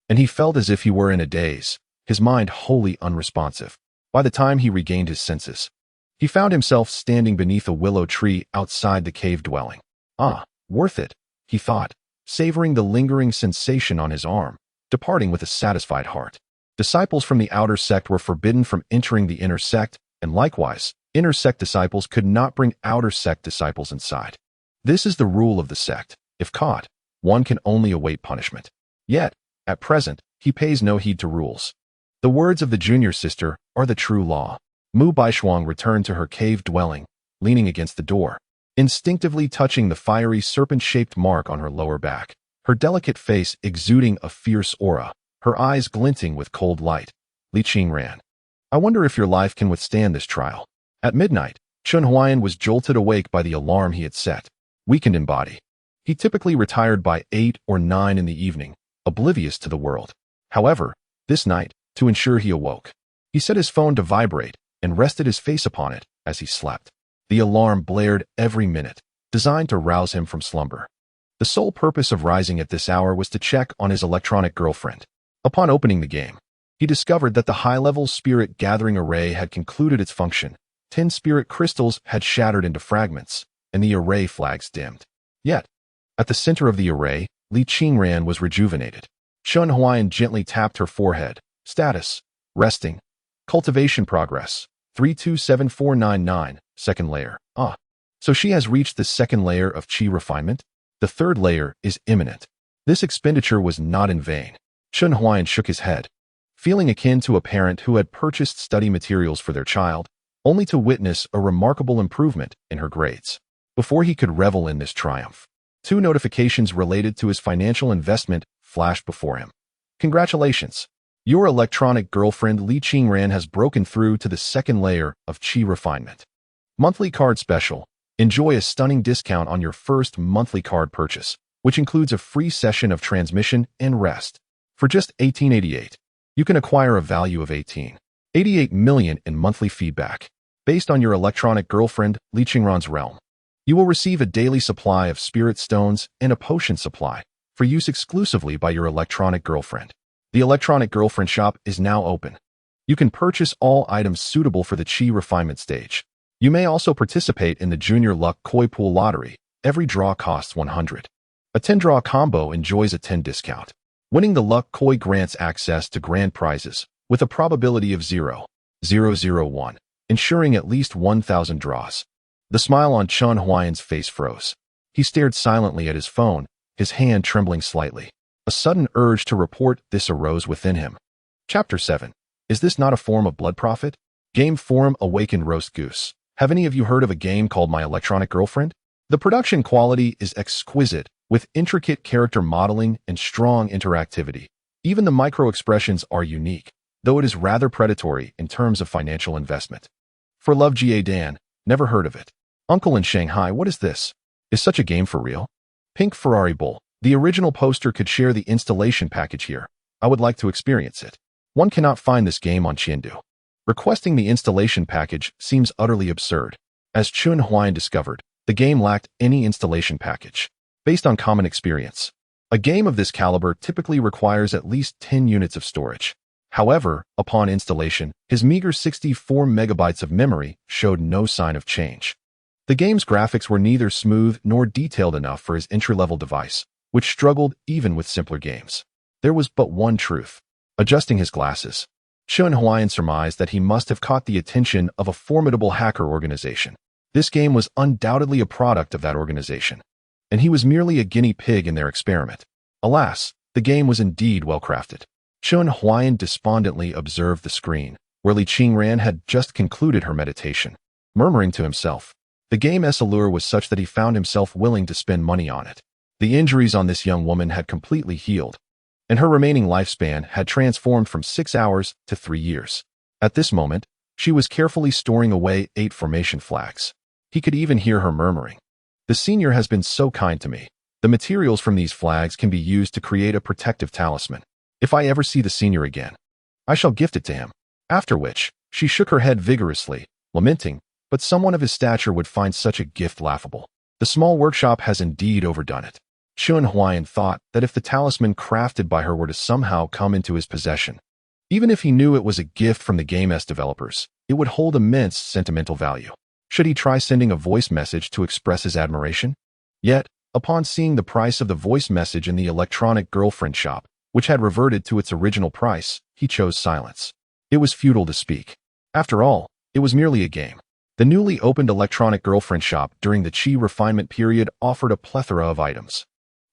and he felt as if he were in a daze, his mind wholly unresponsive. By the time he regained his senses, he found himself standing beneath a willow tree outside the cave dwelling. Ah, worth it, he thought, savoring the lingering sensation on his arm, departing with a satisfied heart. Disciples from the outer sect were forbidden from entering the inner sect, and likewise, inner sect disciples could not bring outer sect disciples inside. This is the rule of the sect. If caught, one can only await punishment. Yet, at present, he pays no heed to rules. The words of the junior sister are the true law. Mu Baishuang returned to her cave dwelling, leaning against the door, instinctively touching the fiery serpent-shaped mark on her lower back, her delicate face exuding a fierce aura, her eyes glinting with cold light. Li Qing ran. I wonder if your life can withstand this trial. At midnight, Chun Huayan was jolted awake by the alarm he had set, weakened in body. He typically retired by 8 or 9 in the evening, oblivious to the world. However, this night, to ensure he awoke, he set his phone to vibrate and rested his face upon it as he slept. The alarm blared every minute, designed to rouse him from slumber. The sole purpose of rising at this hour was to check on his electronic girlfriend. Upon opening the game, he discovered that the high-level spirit gathering array had concluded its function. 10 spirit crystals had shattered into fragments, and the array flags dimmed. Yet, at the center of the array, Li Qingran was rejuvenated. Chun Huayan gently tapped her forehead. Status: resting. Cultivation progress: 327499, second layer. Ah, so she has reached the second layer of Qi refinement? The third layer is imminent. This expenditure was not in vain. Chun Huayan shook his head, feeling akin to a parent who had purchased study materials for their child, only to witness a remarkable improvement in her grades. Before he could revel in this triumph, 2 notifications related to his financial investment flashed before him. Congratulations! Your electronic girlfriend Li Qingran has broken through to the second layer of Qi refinement. Monthly card special. Enjoy a stunning discount on your first monthly card purchase, which includes a free session of transmission and rest. For just $18.88, you can acquire a value of $18.88 million in monthly feedback. Based on your electronic girlfriend Li Qingran's realm, you will receive a daily supply of spirit stones and a potion supply for use exclusively by your electronic girlfriend. The electronic girlfriend shop is now open. You can purchase all items suitable for the Qi refinement stage. You may also participate in the Junior Luck Koi Pool Lottery. Every draw costs 100. A 10-draw combo enjoys a 10 discount. Winning the Luck Koi grants access to grand prizes with a probability of 0.001, ensuring at least 1,000 draws. The smile on Chun Huayan's face froze. He stared silently at his phone, his hand trembling slightly. A sudden urge to report this arose within him. Chapter 7. Is this not a form of blood profit? Game Forum Awakened Roast Goose. Have any of you heard of a game called My Electronic Girlfriend? The production quality is exquisite, with intricate character modeling and strong interactivity. Even the micro-expressions are unique, though it is rather predatory in terms of financial investment. For Love Ga Dan, never heard of it. Uncle in Shanghai, what is this? Is such a game for real? Pink Ferrari Bull. The original poster could share the installation package here. I would like to experience it. One cannot find this game on Qiandu. Requesting the installation package seems utterly absurd. As Chun Huayan discovered, the game lacked any installation package. Based on common experience, A game of this caliber typically requires at least 10 units of storage. However, upon installation, his meager 64 megabytes of memory showed no sign of change. The game's graphics were neither smooth nor detailed enough for his entry-level device, which struggled even with simpler games. There was but one truth. Adjusting his glasses, Chun Huayan surmised that he must have caught the attention of a formidable hacker organization. This game was undoubtedly a product of that organization, and he was merely a guinea pig in their experiment. Alas, the game was indeed well-crafted. Chun Huayan despondently observed the screen, where Li Qingran had just concluded her meditation, murmuring to himself. The game's allure was such that he found himself willing to spend money on it. The injuries on this young woman had completely healed, and her remaining lifespan had transformed from 6 hours to 3 years. At this moment, she was carefully storing away 8 formation flags. He could even hear her murmuring. The senior has been so kind to me. The materials from these flags can be used to create a protective talisman. If I ever see the senior again, I shall gift it to him. After which, she shook her head vigorously, lamenting, but someone of his stature would find such a gift laughable. The small workshop has indeed overdone it. Chun Huayan thought that if the talisman crafted by her were to somehow come into his possession, even if he knew it was a gift from the game's developers, it would hold immense sentimental value. Should he try sending a voice message to express his admiration? Yet, upon seeing the price of the voice message in the electronic girlfriend shop, which had reverted to its original price, he chose silence. It was futile to speak. After all, it was merely a game. The newly opened electronic girlfriend shop during the Qi refinement period offered a plethora of items.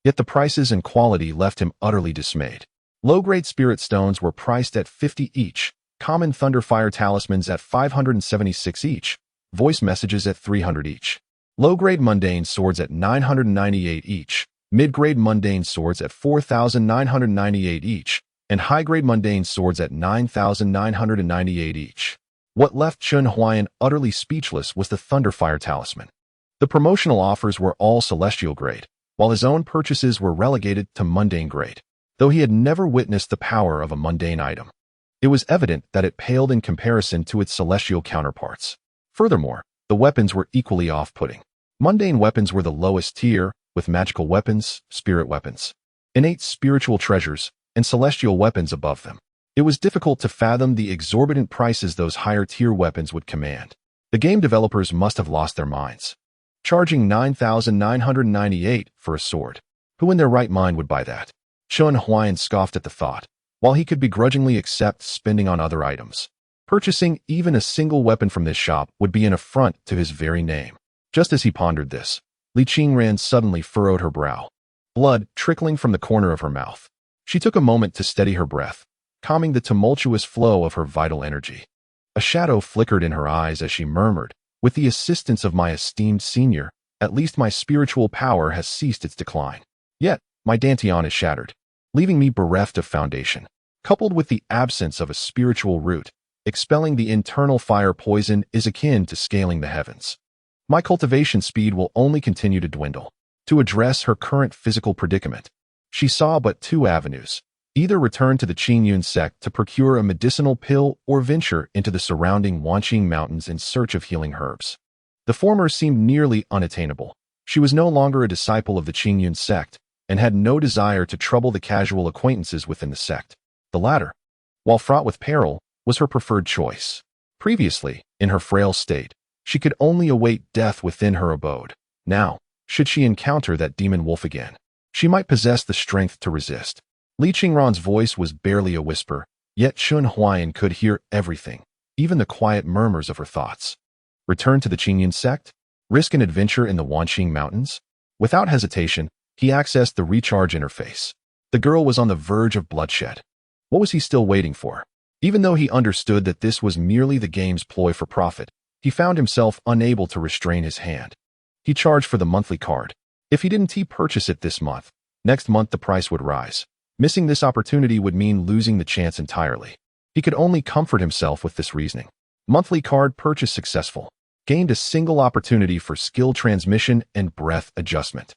Yet the prices and quality left him utterly dismayed. Low-grade spirit stones were priced at 50 each, common Thunderfire talismans at 576 each, voice messages at 300 each, low-grade mundane swords at 998 each, mid-grade mundane swords at 4,998 each, and high-grade mundane swords at 9,998 each. What left Chun Huayan utterly speechless was the Thunderfire talisman. The promotional offers were all celestial grade, while his own purchases were relegated to mundane grade. Though he had never witnessed the power of a mundane item, it was evident that it paled in comparison to its celestial counterparts. Furthermore, the weapons were equally off-putting. Mundane weapons were the lowest tier, with magical weapons, spirit weapons, innate spiritual treasures, and celestial weapons above them. It was difficult to fathom the exorbitant prices those higher-tier weapons would command. The game developers must have lost their minds, charging 9,998 for a sword. Who in their right mind would buy that? Chun Huayan scoffed at the thought, while he could begrudgingly accept spending on other items. Purchasing even a single weapon from this shop would be an affront to his very name. Just as he pondered this, Li Qingran suddenly furrowed her brow, blood trickling from the corner of her mouth. She took a moment to steady her breath, calming the tumultuous flow of her vital energy. A shadow flickered in her eyes as she murmured, "With the assistance of my esteemed senior, at least my spiritual power has ceased its decline. Yet, my dantian is shattered, leaving me bereft of foundation. Coupled with the absence of a spiritual root, expelling the internal fire poison is akin to scaling the heavens. My cultivation speed will only continue to dwindle." To address her current physical predicament, she saw but 2 avenues: either return to the Qingyun sect to procure a medicinal pill or venture into the surrounding Wanqing Mountains in search of healing herbs. The former seemed nearly unattainable. She was no longer a disciple of the Qingyun sect and had no desire to trouble the casual acquaintances within the sect. The latter, while fraught with peril, was her preferred choice. Previously, in her frail state, she could only await death within her abode. Now, should she encounter that demon wolf again, she might possess the strength to resist. Li Qingran's voice was barely a whisper, yet Chun Huayan could hear everything, even the quiet murmurs of her thoughts. Return to the Qingyun sect? Risk an adventure in the Wanqing Mountains? Without hesitation, he accessed the recharge interface. The girl was on the verge of bloodshed. What was he still waiting for? Even though he understood that this was merely the game's ploy for profit, he found himself unable to restrain his hand. He charged for the monthly card. If he didn't purchase it this month, next month the price would rise. Missing this opportunity would mean losing the chance entirely. He could only comfort himself with this reasoning. Monthly card purchase successful. Gained a single opportunity for skill transmission and breath adjustment.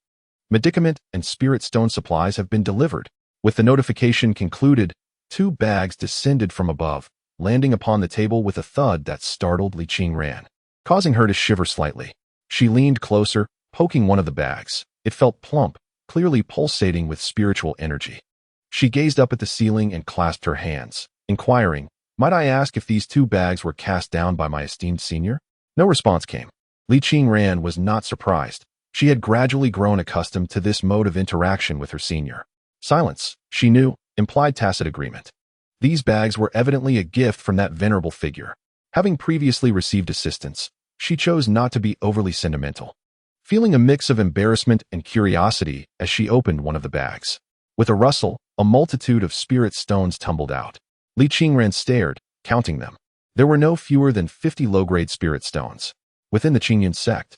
Medicament and spirit stone supplies have been delivered. With the notification concluded, 2 bags descended from above, landing upon the table with a thud that startled Li Qingran, causing her to shiver slightly. She leaned closer, poking one of the bags. It felt plump, clearly pulsating with spiritual energy. She gazed up at the ceiling and clasped her hands, inquiring, "Might I ask if these 2 bags were cast down by my esteemed senior?" No response came. Li Qingran was not surprised. She had gradually grown accustomed to this mode of interaction with her senior. Silence, she knew, implied tacit agreement. These bags were evidently a gift from that venerable figure. Having previously received assistance, she chose not to be overly sentimental, feeling a mix of embarrassment and curiosity as she opened one of the bags. With a rustle, a multitude of spirit stones tumbled out. Li Qingran stared, counting them. There were no fewer than 50 low-grade spirit stones. Within the Qingyun sect,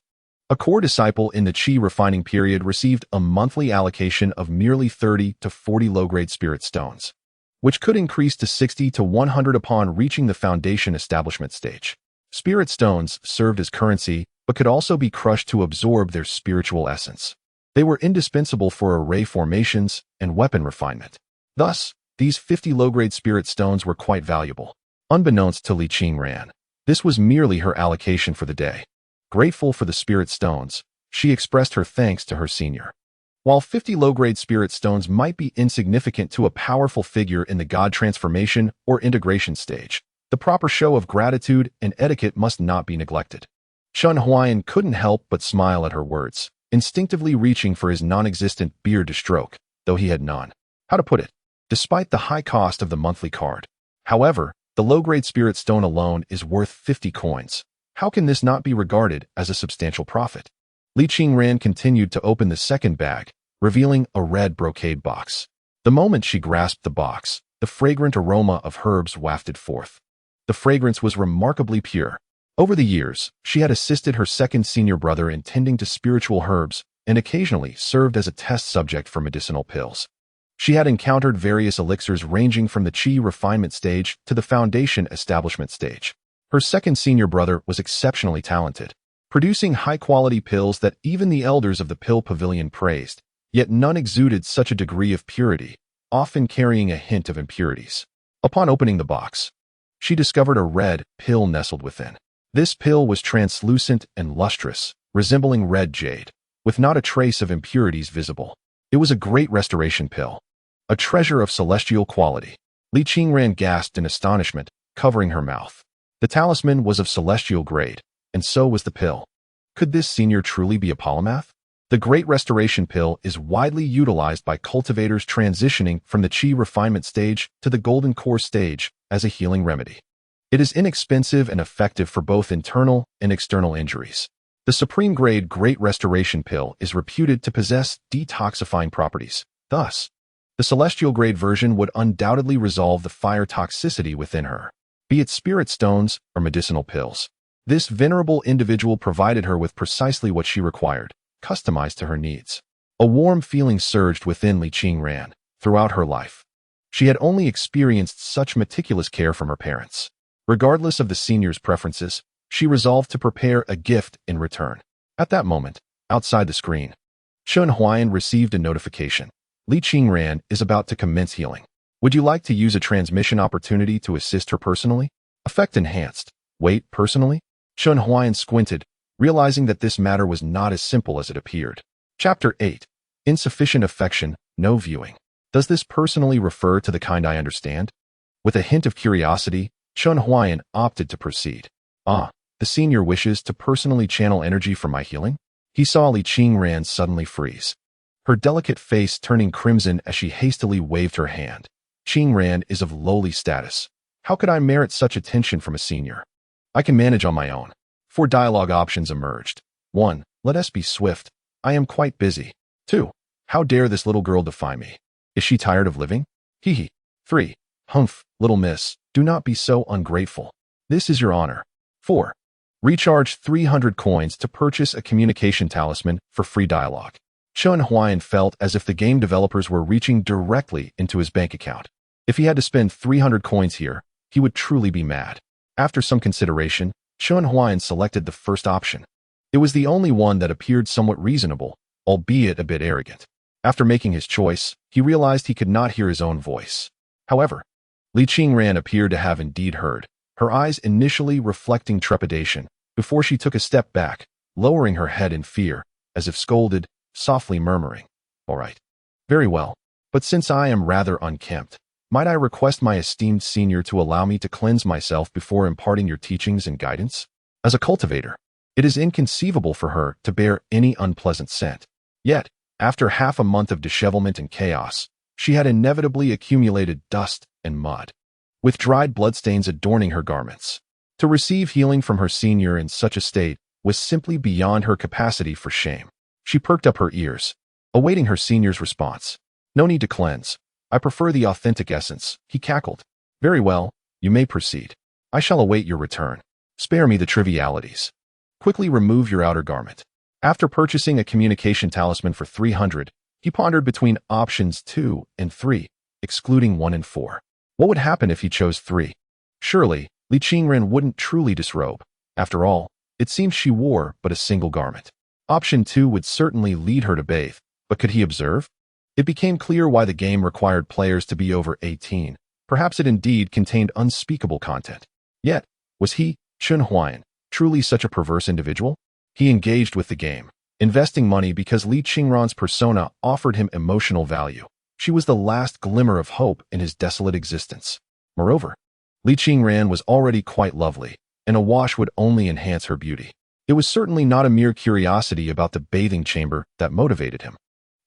a core disciple in the Qi refining period received a monthly allocation of merely 30 to 40 low-grade spirit stones, which could increase to 60 to 100 upon reaching the foundation establishment stage. Spirit stones served as currency, but could also be crushed to absorb their spiritual essence. They were indispensable for array formations and weapon refinement. Thus, these 50 low-grade spirit stones were quite valuable. Unbeknownst to Li Qingran, this was merely her allocation for the day. Grateful for the spirit stones, she expressed her thanks to her senior. While 50 low-grade spirit stones might be insignificant to a powerful figure in the god transformation or integration stage, the proper show of gratitude and etiquette must not be neglected. Chun Huayan couldn't help but smile at her words, instinctively reaching for his non-existent beard to stroke, though he had none. How to put it? Despite the high cost of the monthly card. However, the low-grade spirit stone alone is worth 50 coins. How can this not be regarded as a substantial profit? Li Qingran continued to open the second bag, revealing a red brocade box. The moment she grasped the box, the fragrant aroma of herbs wafted forth. The fragrance was remarkably pure. Over the years, she had assisted her second senior brother in tending to spiritual herbs and occasionally served as a test subject for medicinal pills. She had encountered various elixirs ranging from the Qi refinement stage to the foundation establishment stage. Her second senior brother was exceptionally talented, producing high-quality pills that even the elders of the pill pavilion praised, yet none exuded such a degree of purity, often carrying a hint of impurities. Upon opening the box, she discovered a red pill nestled within. This pill was translucent and lustrous, resembling red jade, with not a trace of impurities visible. It was a great restoration pill, a treasure of celestial quality. Li Qingran gasped in astonishment, covering her mouth. The talisman was of celestial grade, and so was the pill. Could this senior truly be a polymath? The Great Restoration Pill is widely utilized by cultivators transitioning from the Qi refinement stage to the Golden Core stage as a healing remedy. It is inexpensive and effective for both internal and external injuries. The Supreme Grade Great Restoration Pill is reputed to possess detoxifying properties. Thus, the Celestial Grade version would undoubtedly resolve the fire toxicity within her, be it spirit stones or medicinal pills. This venerable individual provided her with precisely what she required, customized to her needs. A warm feeling surged within Li Qingran. Throughout her life, she had only experienced such meticulous care from her parents. Regardless of the senior's preferences, she resolved to prepare a gift in return. At that moment, outside the screen, Chun Huayan received a notification. Li Qingran is about to commence healing. Would you like to use a transmission opportunity to assist her personally? Effect enhanced. Wait, personally? Chun Huayan squinted, realizing that this matter was not as simple as it appeared. Chapter 8. Insufficient affection, no viewing. Does this personally refer to the kind I understand? With a hint of curiosity, Chun Huayan opted to proceed. Ah, the senior wishes to personally channel energy for my healing? He saw Li Qingran suddenly freeze, her delicate face turning crimson as she hastily waved her hand. Qingran is of lowly status. How could I merit such attention from a senior? I can manage on my own. 4 dialogue options emerged. 1. Let us be swift. I am quite busy. 2. How dare this little girl defy me? Is she tired of living? Hee hee. 3. Humph, little miss, do not be so ungrateful. This is your honor. 4. Recharge 300 coins to purchase a communication talisman for free dialogue. Chun Huayan felt as if the game developers were reaching directly into his bank account. If he had to spend 300 coins here, he would truly be mad. After some consideration, Chun Huayan selected the first option. It was the only one that appeared somewhat reasonable, albeit a bit arrogant. After making his choice, he realized he could not hear his own voice. However, Li Qingran appeared to have indeed heard, her eyes initially reflecting trepidation, before she took a step back, lowering her head in fear, as if scolded, softly murmuring, All right. Very well. But since I am rather unkempt, might I request my esteemed senior to allow me to cleanse myself before imparting your teachings and guidance? As a cultivator, it is inconceivable for her to bear any unpleasant scent. Yet, after half a month of dishevelment and chaos, she had inevitably accumulated dust and mud, with dried bloodstains adorning her garments. To receive healing from her senior in such a state was simply beyond her capacity for shame. She perked up her ears, awaiting her senior's response. No need to cleanse. I prefer the authentic essence, he cackled. Very well, you may proceed. I shall await your return. Spare me the trivialities. Quickly remove your outer garment. After purchasing a communication talisman for 300, he pondered between options 2 and 3, excluding 1 and 4. What would happen if he chose 3? Surely, Li Qingren wouldn't truly disrobe. After all, it seems she wore but a single garment. Option 2 would certainly lead her to bathe, but could he observe? It became clear why the game required players to be over 18. Perhaps it indeed contained unspeakable content. Yet, was he, Chen Huayan, truly such a perverse individual? He engaged with the game, investing money because Li Qingran's persona offered him emotional value. She was the last glimmer of hope in his desolate existence. Moreover, Li Qingran was already quite lovely, and a wash would only enhance her beauty. It was certainly not a mere curiosity about the bathing chamber that motivated him.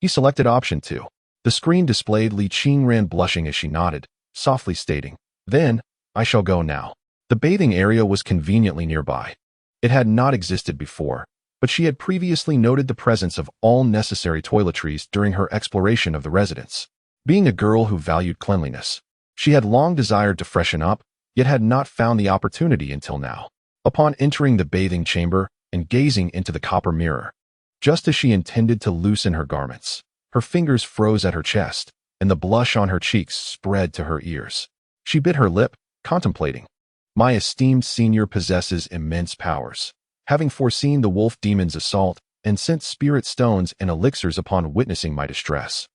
He selected option 2. The screen displayed Li Qingran blushing as she nodded, softly stating, "Then, I shall go now." The bathing area was conveniently nearby. It had not existed before, but she had previously noted the presence of all necessary toiletries during her exploration of the residence. Being a girl who valued cleanliness, she had long desired to freshen up, yet had not found the opportunity until now. Upon entering the bathing chamber and gazing into the copper mirror, just as she intended to loosen her garments, her fingers froze at her chest, and the blush on her cheeks spread to her ears. She bit her lip, contemplating. My esteemed senior possesses immense powers, having foreseen the wolf demon's assault and sent spirit stones and elixirs upon witnessing my distress.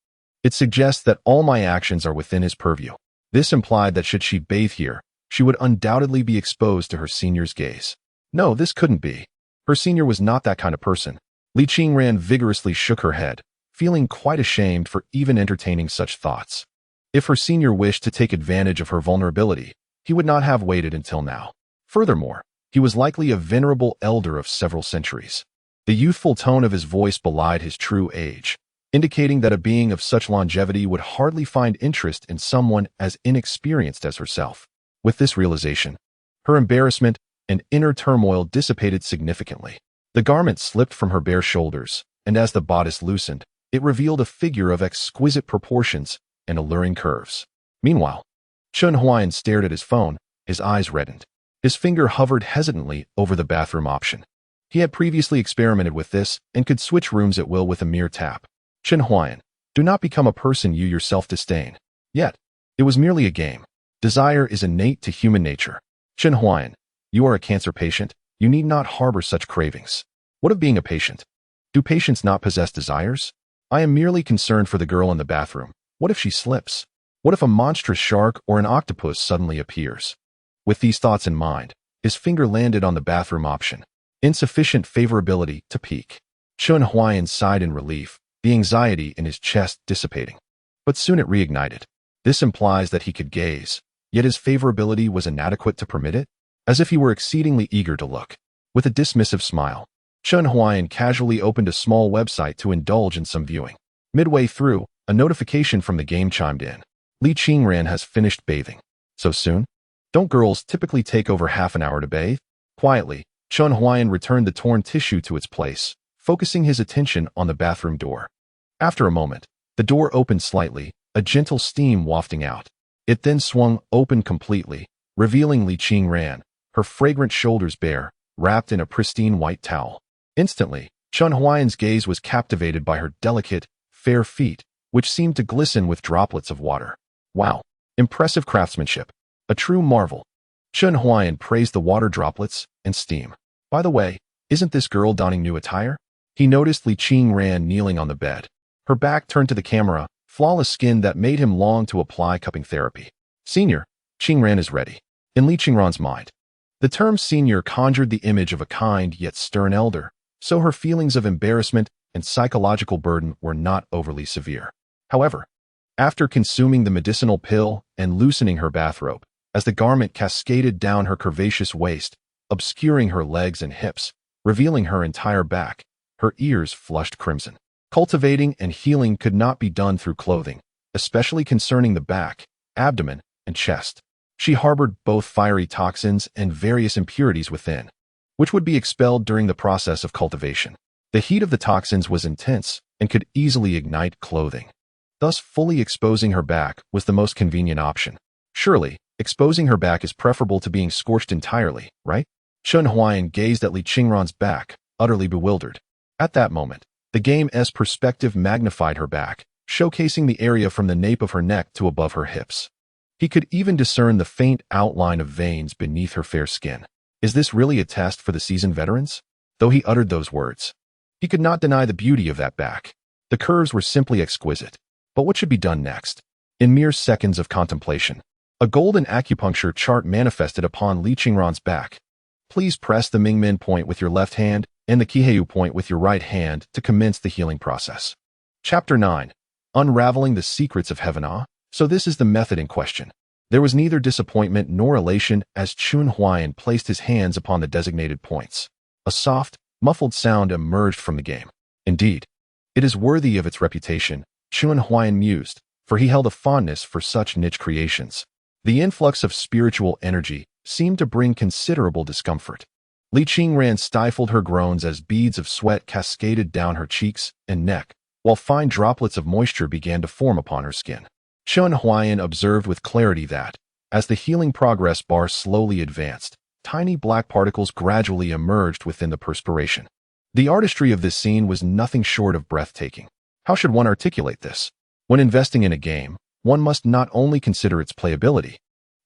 It suggests that all my actions are within his purview. This implied that should she bathe here, she would undoubtedly be exposed to her senior's gaze. No, this couldn't be. Her senior was not that kind of person. Li Qingran vigorously shook her head, feeling quite ashamed for even entertaining such thoughts. If her senior wished to take advantage of her vulnerability, he would not have waited until now. Furthermore, he was likely a venerable elder of several centuries. The youthful tone of his voice belied his true age, indicating that a being of such longevity would hardly find interest in someone as inexperienced as herself. With this realization, her embarrassment and inner turmoil dissipated significantly. The garment slipped from her bare shoulders, and as the bodice loosened, it revealed a figure of exquisite proportions and alluring curves. Meanwhile, Chen Huayan stared at his phone, his eyes reddened. His finger hovered hesitantly over the bathroom option. He had previously experimented with this and could switch rooms at will with a mere tap. Chen Huayan, do not become a person you yourself disdain. Yet, it was merely a game. Desire is innate to human nature. Chen Huayan, you are a cancer patient. You need not harbor such cravings. What of being a patient? Do patients not possess desires? I am merely concerned for the girl in the bathroom. What if she slips? What if a monstrous shark or an octopus suddenly appears? With these thoughts in mind, his finger landed on the bathroom option. Insufficient favorability to peek. Chen Huayan sighed in relief, the anxiety in his chest dissipating. But soon it reignited. This implies that he could gaze, yet his favorability was inadequate to permit it, as if he were exceedingly eager to look. With a dismissive smile, Chen Huayan casually opened a small website to indulge in some viewing. Midway through, a notification from the game chimed in. Li Qingran has finished bathing. So soon? Don't girls typically take over half an hour to bathe? Quietly, Chen Huayan returned the torn tissue to its place, focusing his attention on the bathroom door. After a moment, the door opened slightly, a gentle steam wafting out. It then swung open completely, revealing Li Qingran, her fragrant shoulders bare, wrapped in a pristine white towel. Instantly, Chen Huayan's gaze was captivated by her delicate, fair feet, which seemed to glisten with droplets of water. Wow, impressive craftsmanship. A true marvel. Chen Huayan praised the water droplets and steam. By the way, isn't this girl donning new attire? He noticed Li Qingran kneeling on the bed. Her back turned to the camera, flawless skin that made him long to apply cupping therapy. Senior, Qingran is ready. In Li Qingran's mind, the term senior conjured the image of a kind yet stern elder, so her feelings of embarrassment and psychological burden were not overly severe. However, after consuming the medicinal pill and loosening her bathrobe, as the garment cascaded down her curvaceous waist, obscuring her legs and hips, revealing her entire back, her ears flushed crimson. Cultivating and healing could not be done through clothing, especially concerning the back, abdomen, and chest. She harbored both fiery toxins and various impurities within, which would be expelled during the process of cultivation. The heat of the toxins was intense and could easily ignite clothing. Thus, fully exposing her back was the most convenient option. Surely, exposing her back is preferable to being scorched entirely, right? Chun Huayan gazed at Li Qingran's back, utterly bewildered. At that moment, the game's perspective magnified her back, showcasing the area from the nape of her neck to above her hips. He could even discern the faint outline of veins beneath her fair skin. Is this really a test for the seasoned veterans? Though he uttered those words, he could not deny the beauty of that back. The curves were simply exquisite. But what should be done next? In mere seconds of contemplation, a golden acupuncture chart manifested upon Li Qingran's back. Please press the Mingmen point with your left hand and the Qiheu point with your right hand to commence the healing process. Chapter 9. Unraveling the Secrets of Heaven. So this is the method in question. There was neither disappointment nor elation as Chun Huayan placed his hands upon the designated points. A soft, muffled sound emerged from the game. Indeed, it is worthy of its reputation, Chun Huayan mused, for he held a fondness for such niche creations. The influx of spiritual energy seemed to bring considerable discomfort. Li Qingran stifled her groans as beads of sweat cascaded down her cheeks and neck, while fine droplets of moisture began to form upon her skin. Chun Huayan observed with clarity that, as the healing progress bar slowly advanced, tiny black particles gradually emerged within the perspiration. The artistry of this scene was nothing short of breathtaking. How should one articulate this? When investing in a game, one must not only consider its playability,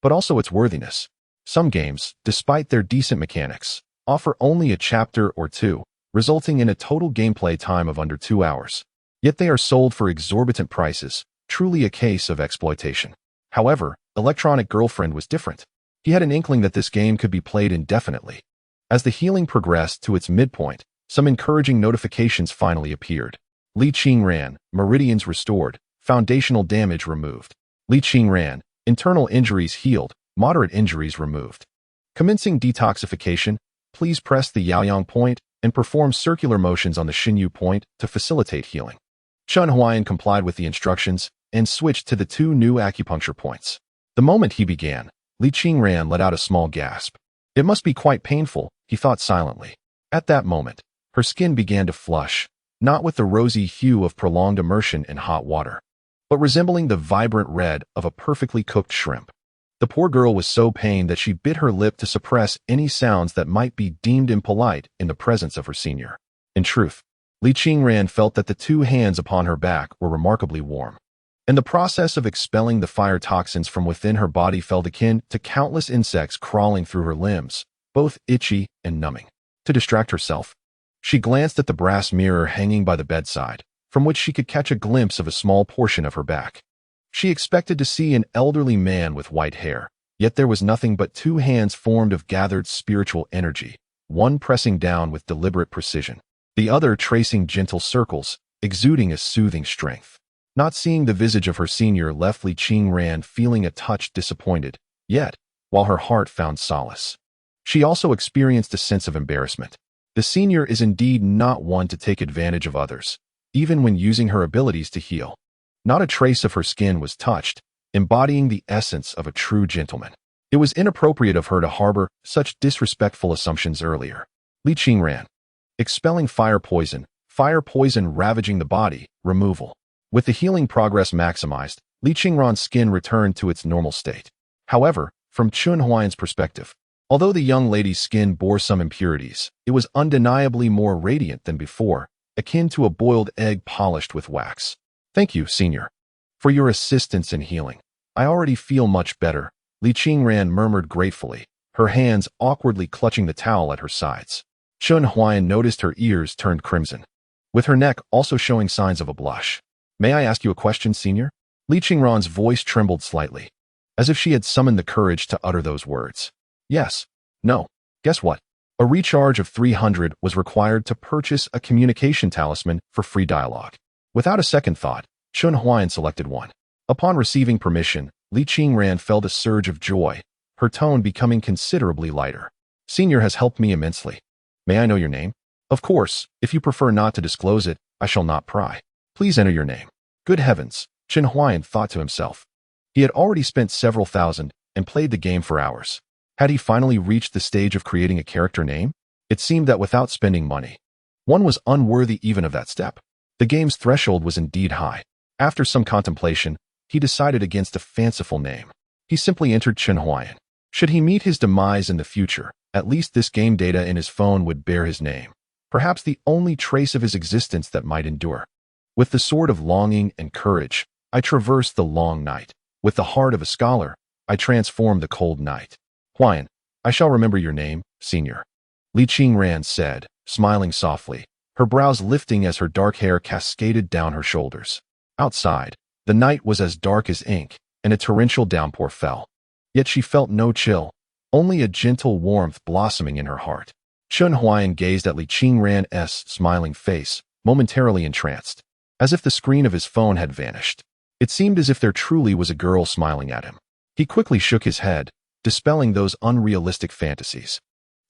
but also its worthiness. Some games, despite their decent mechanics, offer only a chapter or two, resulting in a total gameplay time of under 2 hours. Yet they are sold for exorbitant prices, truly a case of exploitation. However, Electronic Girlfriend was different. He had an inkling that this game could be played indefinitely. As the healing progressed to its midpoint, some encouraging notifications finally appeared. Li Qingran, meridians restored, foundational damage removed. Li Qingran, internal injuries healed, moderate injuries removed. Commencing detoxification, please press the Yaoyang point and perform circular motions on the Xinyu point to facilitate healing. Chun Huayan complied with the instructions and switched to the 2 new acupuncture points. The moment he began, Li Qingran let out a small gasp. It must be quite painful, he thought silently. At that moment, her skin began to flush, not with the rosy hue of prolonged immersion in hot water, but resembling the vibrant red of a perfectly cooked shrimp. The poor girl was so pained that she bit her lip to suppress any sounds that might be deemed impolite in the presence of her senior. In truth, Li Qingran felt that the 2 hands upon her back were remarkably warm, and the process of expelling the fire toxins from within her body felt akin to countless insects crawling through her limbs, both itchy and numbing. To distract herself, she glanced at the brass mirror hanging by the bedside, from which she could catch a glimpse of a small portion of her back. She expected to see an elderly man with white hair, yet there was nothing but 2 hands formed of gathered spiritual energy, one pressing down with deliberate precision, the other tracing gentle circles, exuding a soothing strength. Not seeing the visage of her senior left Li Qingran feeling a touch disappointed, yet, while her heart found solace, she also experienced a sense of embarrassment. The senior is indeed not one to take advantage of others, even when using her abilities to heal. Not a trace of her skin was touched, embodying the essence of a true gentleman. It was inappropriate of her to harbor such disrespectful assumptions earlier. Li Qingran. Expelling fire poison ravaging the body, removal. With the healing progress maximized, Li Qingran's skin returned to its normal state. However, from Chun Huayan's perspective, although the young lady's skin bore some impurities, it was undeniably more radiant than before, akin to a boiled egg polished with wax. Thank you, senior, for your assistance in healing. I already feel much better, Li Qingran murmured gratefully, her hands awkwardly clutching the towel at her sides. Chun Huayan noticed her ears turned crimson, with her neck also showing signs of a blush. May I ask you a question, senior? Li Qingran's voice trembled slightly, as if she had summoned the courage to utter those words. Yes. No. Guess what? A recharge of 300 was required to purchase a communication talisman for free dialogue. Without a second thought, Chun Huayan selected one. Upon receiving permission, Li Qingran felt a surge of joy, her tone becoming considerably lighter. Senior has helped me immensely. May I know your name? Of course, if you prefer not to disclose it, I shall not pry. Please enter your name. Good heavens, Chun Huayan thought to himself. He had already spent several thousand and played the game for hours. Had he finally reached the stage of creating a character name? It seemed that without spending money, one was unworthy even of that step. The game's threshold was indeed high. After some contemplation, he decided against a fanciful name. He simply entered Chun Huayan. Should he meet his demise in the future, at least this game data in his phone would bear his name, perhaps the only trace of his existence that might endure. With the sword of longing and courage, I traversed the long night. With the heart of a scholar, I transformed the cold night. Huayan, I shall remember your name, senior. Li Qingran said, smiling softly, her brows lifting as her dark hair cascaded down her shoulders. Outside, the night was as dark as ink, and a torrential downpour fell. Yet she felt no chill, only a gentle warmth blossoming in her heart. Chun Huayan gazed at Li Qingran's smiling face, momentarily entranced, as if the screen of his phone had vanished. It seemed as if there truly was a girl smiling at him. He quickly shook his head, dispelling those unrealistic fantasies.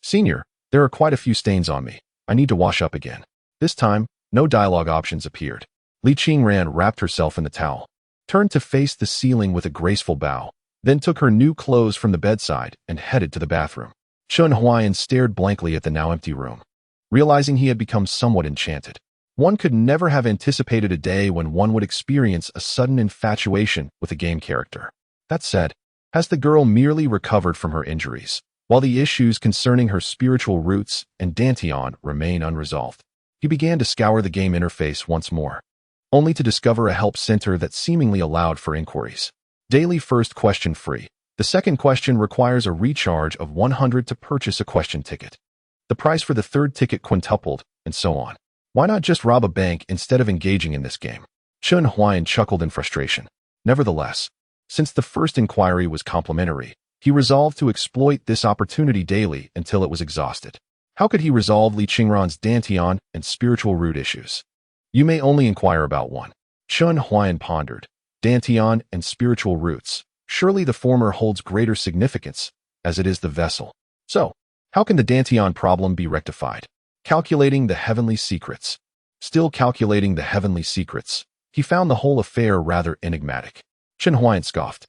Senior, there are quite a few stains on me. I need to wash up again. This time, no dialogue options appeared. Li Qingran wrapped herself in the towel, turned to face the ceiling with a graceful bow, then took her new clothes from the bedside and headed to the bathroom. Chun Huayan stared blankly at the now empty room, realizing he had become somewhat enchanted. One could never have anticipated a day when one would experience a sudden infatuation with a game character. That said, has the girl merely recovered from her injuries, while the issues concerning her spiritual roots and Dantian remain unresolved? He began to scour the game interface once more, only to discover a help center that seemingly allowed for inquiries. Daily first question free. The second question requires a recharge of 100 to purchase a question ticket. The price for the third ticket quintupled, and so on. Why not just rob a bank instead of engaging in this game? Chun Huayan chuckled in frustration. Nevertheless, since the first inquiry was complimentary, he resolved to exploit this opportunity daily until it was exhausted. How could he resolve Li Qingran's Dantian and spiritual root issues? You may only inquire about one. Chun Huayan pondered. Dantian and spiritual roots. Surely the former holds greater significance, as it is the vessel. So, how can the Dantian problem be rectified? Calculating the heavenly secrets. Still calculating the heavenly secrets, he found the whole affair rather enigmatic. Chun Huayan scoffed,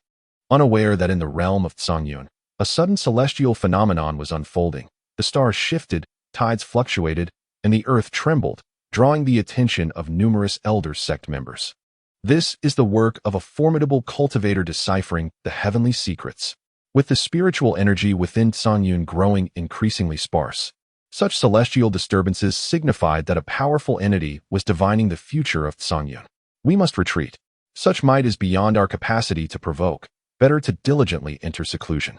unaware that in the realm of Tsangyun, a sudden celestial phenomenon was unfolding. The stars shifted, tides fluctuated, and the earth trembled, drawing the attention of numerous elder sect members. This is the work of a formidable cultivator deciphering the heavenly secrets. With the spiritual energy within Tsangyun growing increasingly sparse, such celestial disturbances signified that a powerful entity was divining the future of Tsangyun. We must retreat. Such might is beyond our capacity to provoke. Better to diligently enter seclusion.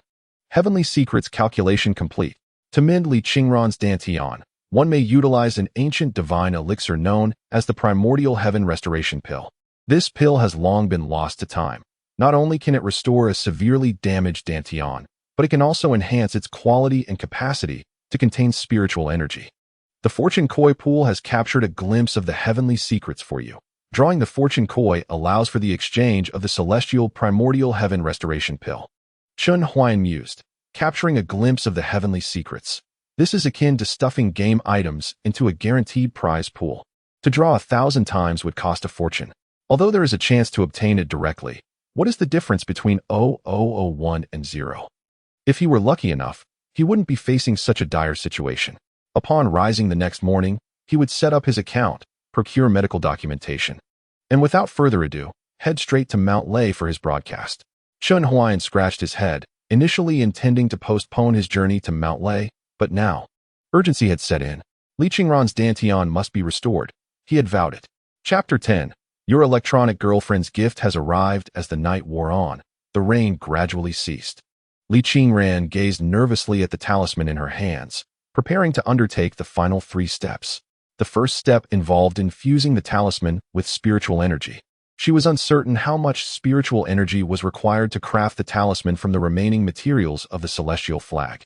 Heavenly secrets calculation complete. To mend Li Qingran's Dantian, one may utilize an ancient divine elixir known as the Primordial Heaven Restoration Pill. This pill has long been lost to time. Not only can it restore a severely damaged Dantian, but it can also enhance its quality and capacity to contain spiritual energy. The Fortune Koi pool has captured a glimpse of the heavenly secrets for you. Drawing the Fortune Koi allows for the exchange of the celestial Primordial Heaven Restoration Pill. Chun Huayan mused, capturing a glimpse of the heavenly secrets. This is akin to stuffing game items into a guaranteed prize pool. To draw 1,000 times would cost a fortune. Although there is a chance to obtain it directly, what is the difference between 0001 and 0? If he were lucky enough, he wouldn't be facing such a dire situation. Upon rising the next morning, he would set up his account, procure medical documentation, and without further ado, head straight to Mount Lei for his broadcast. Chun Huayan scratched his head, initially intending to postpone his journey to Mount Lei, but now, urgency had set in. Li Qingran's Dantian must be restored. He had vowed it. Chapter 10. Your electronic girlfriend's gift has arrived. As the night wore on, the rain gradually ceased. Li Qingran gazed nervously at the talisman in her hands, preparing to undertake the final 3 steps. The first step involved infusing the talisman with spiritual energy. She was uncertain how much spiritual energy was required to craft the talisman from the remaining materials of the celestial flag.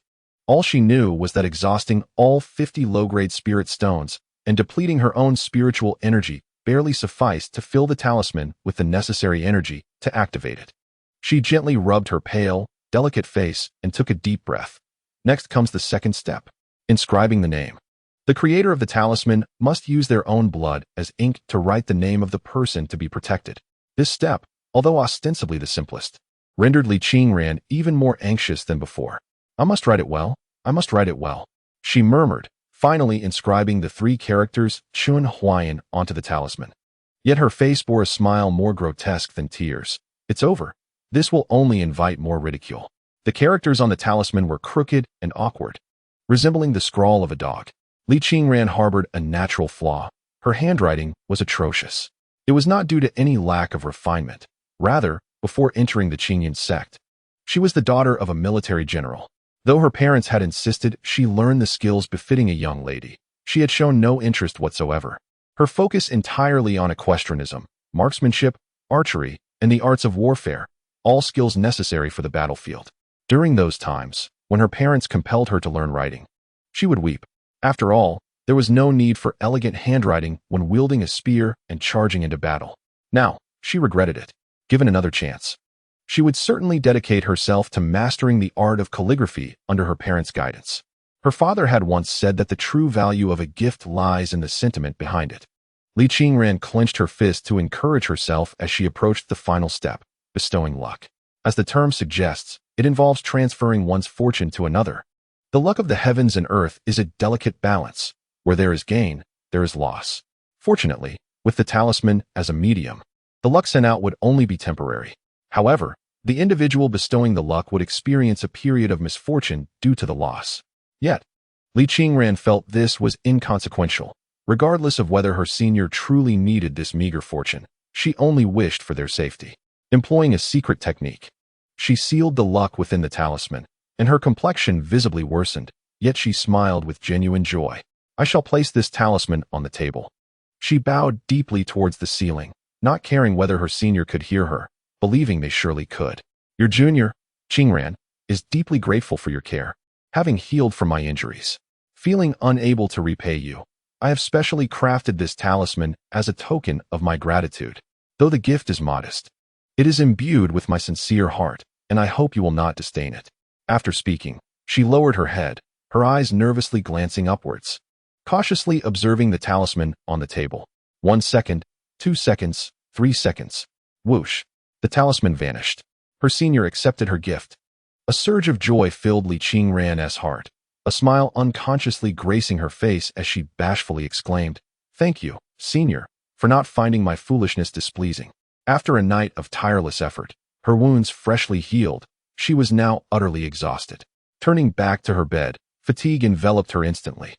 All she knew was that exhausting all 50 low-grade spirit stones and depleting her own spiritual energy barely sufficed to fill the talisman with the necessary energy to activate it. She gently rubbed her pale, delicate face and took a deep breath. Next comes the second step, inscribing the name. The creator of the talisman must use their own blood as ink to write the name of the person to be protected. This step, although ostensibly the simplest, rendered Li Qingran even more anxious than before. I must write it well. I must write it well, she murmured, finally inscribing the 3 characters Chun Huayan onto the talisman. Yet her face bore a smile more grotesque than tears. It's over. This will only invite more ridicule. The characters on the talisman were crooked and awkward, resembling the scrawl of a dog. Li Qingran harbored a natural flaw. Her handwriting was atrocious. It was not due to any lack of refinement. Rather, before entering the Qingyan sect, she was the daughter of a military general. Though her parents had insisted she learn the skills befitting a young lady, she had shown no interest whatsoever. Her focus entirely on equestrianism, marksmanship, archery, and the arts of warfare, all skills necessary for the battlefield. During those times, when her parents compelled her to learn writing, she would weep. After all, there was no need for elegant handwriting when wielding a spear and charging into battle. Now, she regretted it. Given another chance, she would certainly dedicate herself to mastering the art of calligraphy under her parents' guidance. Her father had once said that the true value of a gift lies in the sentiment behind it. Li Qingran clenched her fist to encourage herself as she approached the final step, bestowing luck. As the term suggests, it involves transferring one's fortune to another. The luck of the heavens and earth is a delicate balance. Where there is gain, there is loss. Fortunately, with the talisman as a medium, the luck sent out would only be temporary. However, the individual bestowing the luck would experience a period of misfortune due to the loss. Yet, Li Qingran felt this was inconsequential. Regardless of whether her senior truly needed this meager fortune, she only wished for their safety. Employing a secret technique, she sealed the luck within the talisman, and her complexion visibly worsened, yet she smiled with genuine joy. I shall place this talisman on the table. She bowed deeply towards the ceiling, not caring whether her senior could hear her, believing they surely could. Your junior, Qingran, is deeply grateful for your care. Having healed from my injuries, feeling unable to repay you, I have specially crafted this talisman as a token of my gratitude. Though the gift is modest, it is imbued with my sincere heart, and I hope you will not disdain it. After speaking, she lowered her head, her eyes nervously glancing upwards, cautiously observing the talisman on the table. 1 second, 2 seconds, 3 seconds. Whoosh. The talisman vanished. Her senior accepted her gift. A surge of joy filled Li Qingran's heart, a smile unconsciously gracing her face as she bashfully exclaimed, "Thank you, senior, for not finding my foolishness displeasing." After a night of tireless effort, her wounds freshly healed, she was now utterly exhausted. Turning back to her bed, fatigue enveloped her instantly.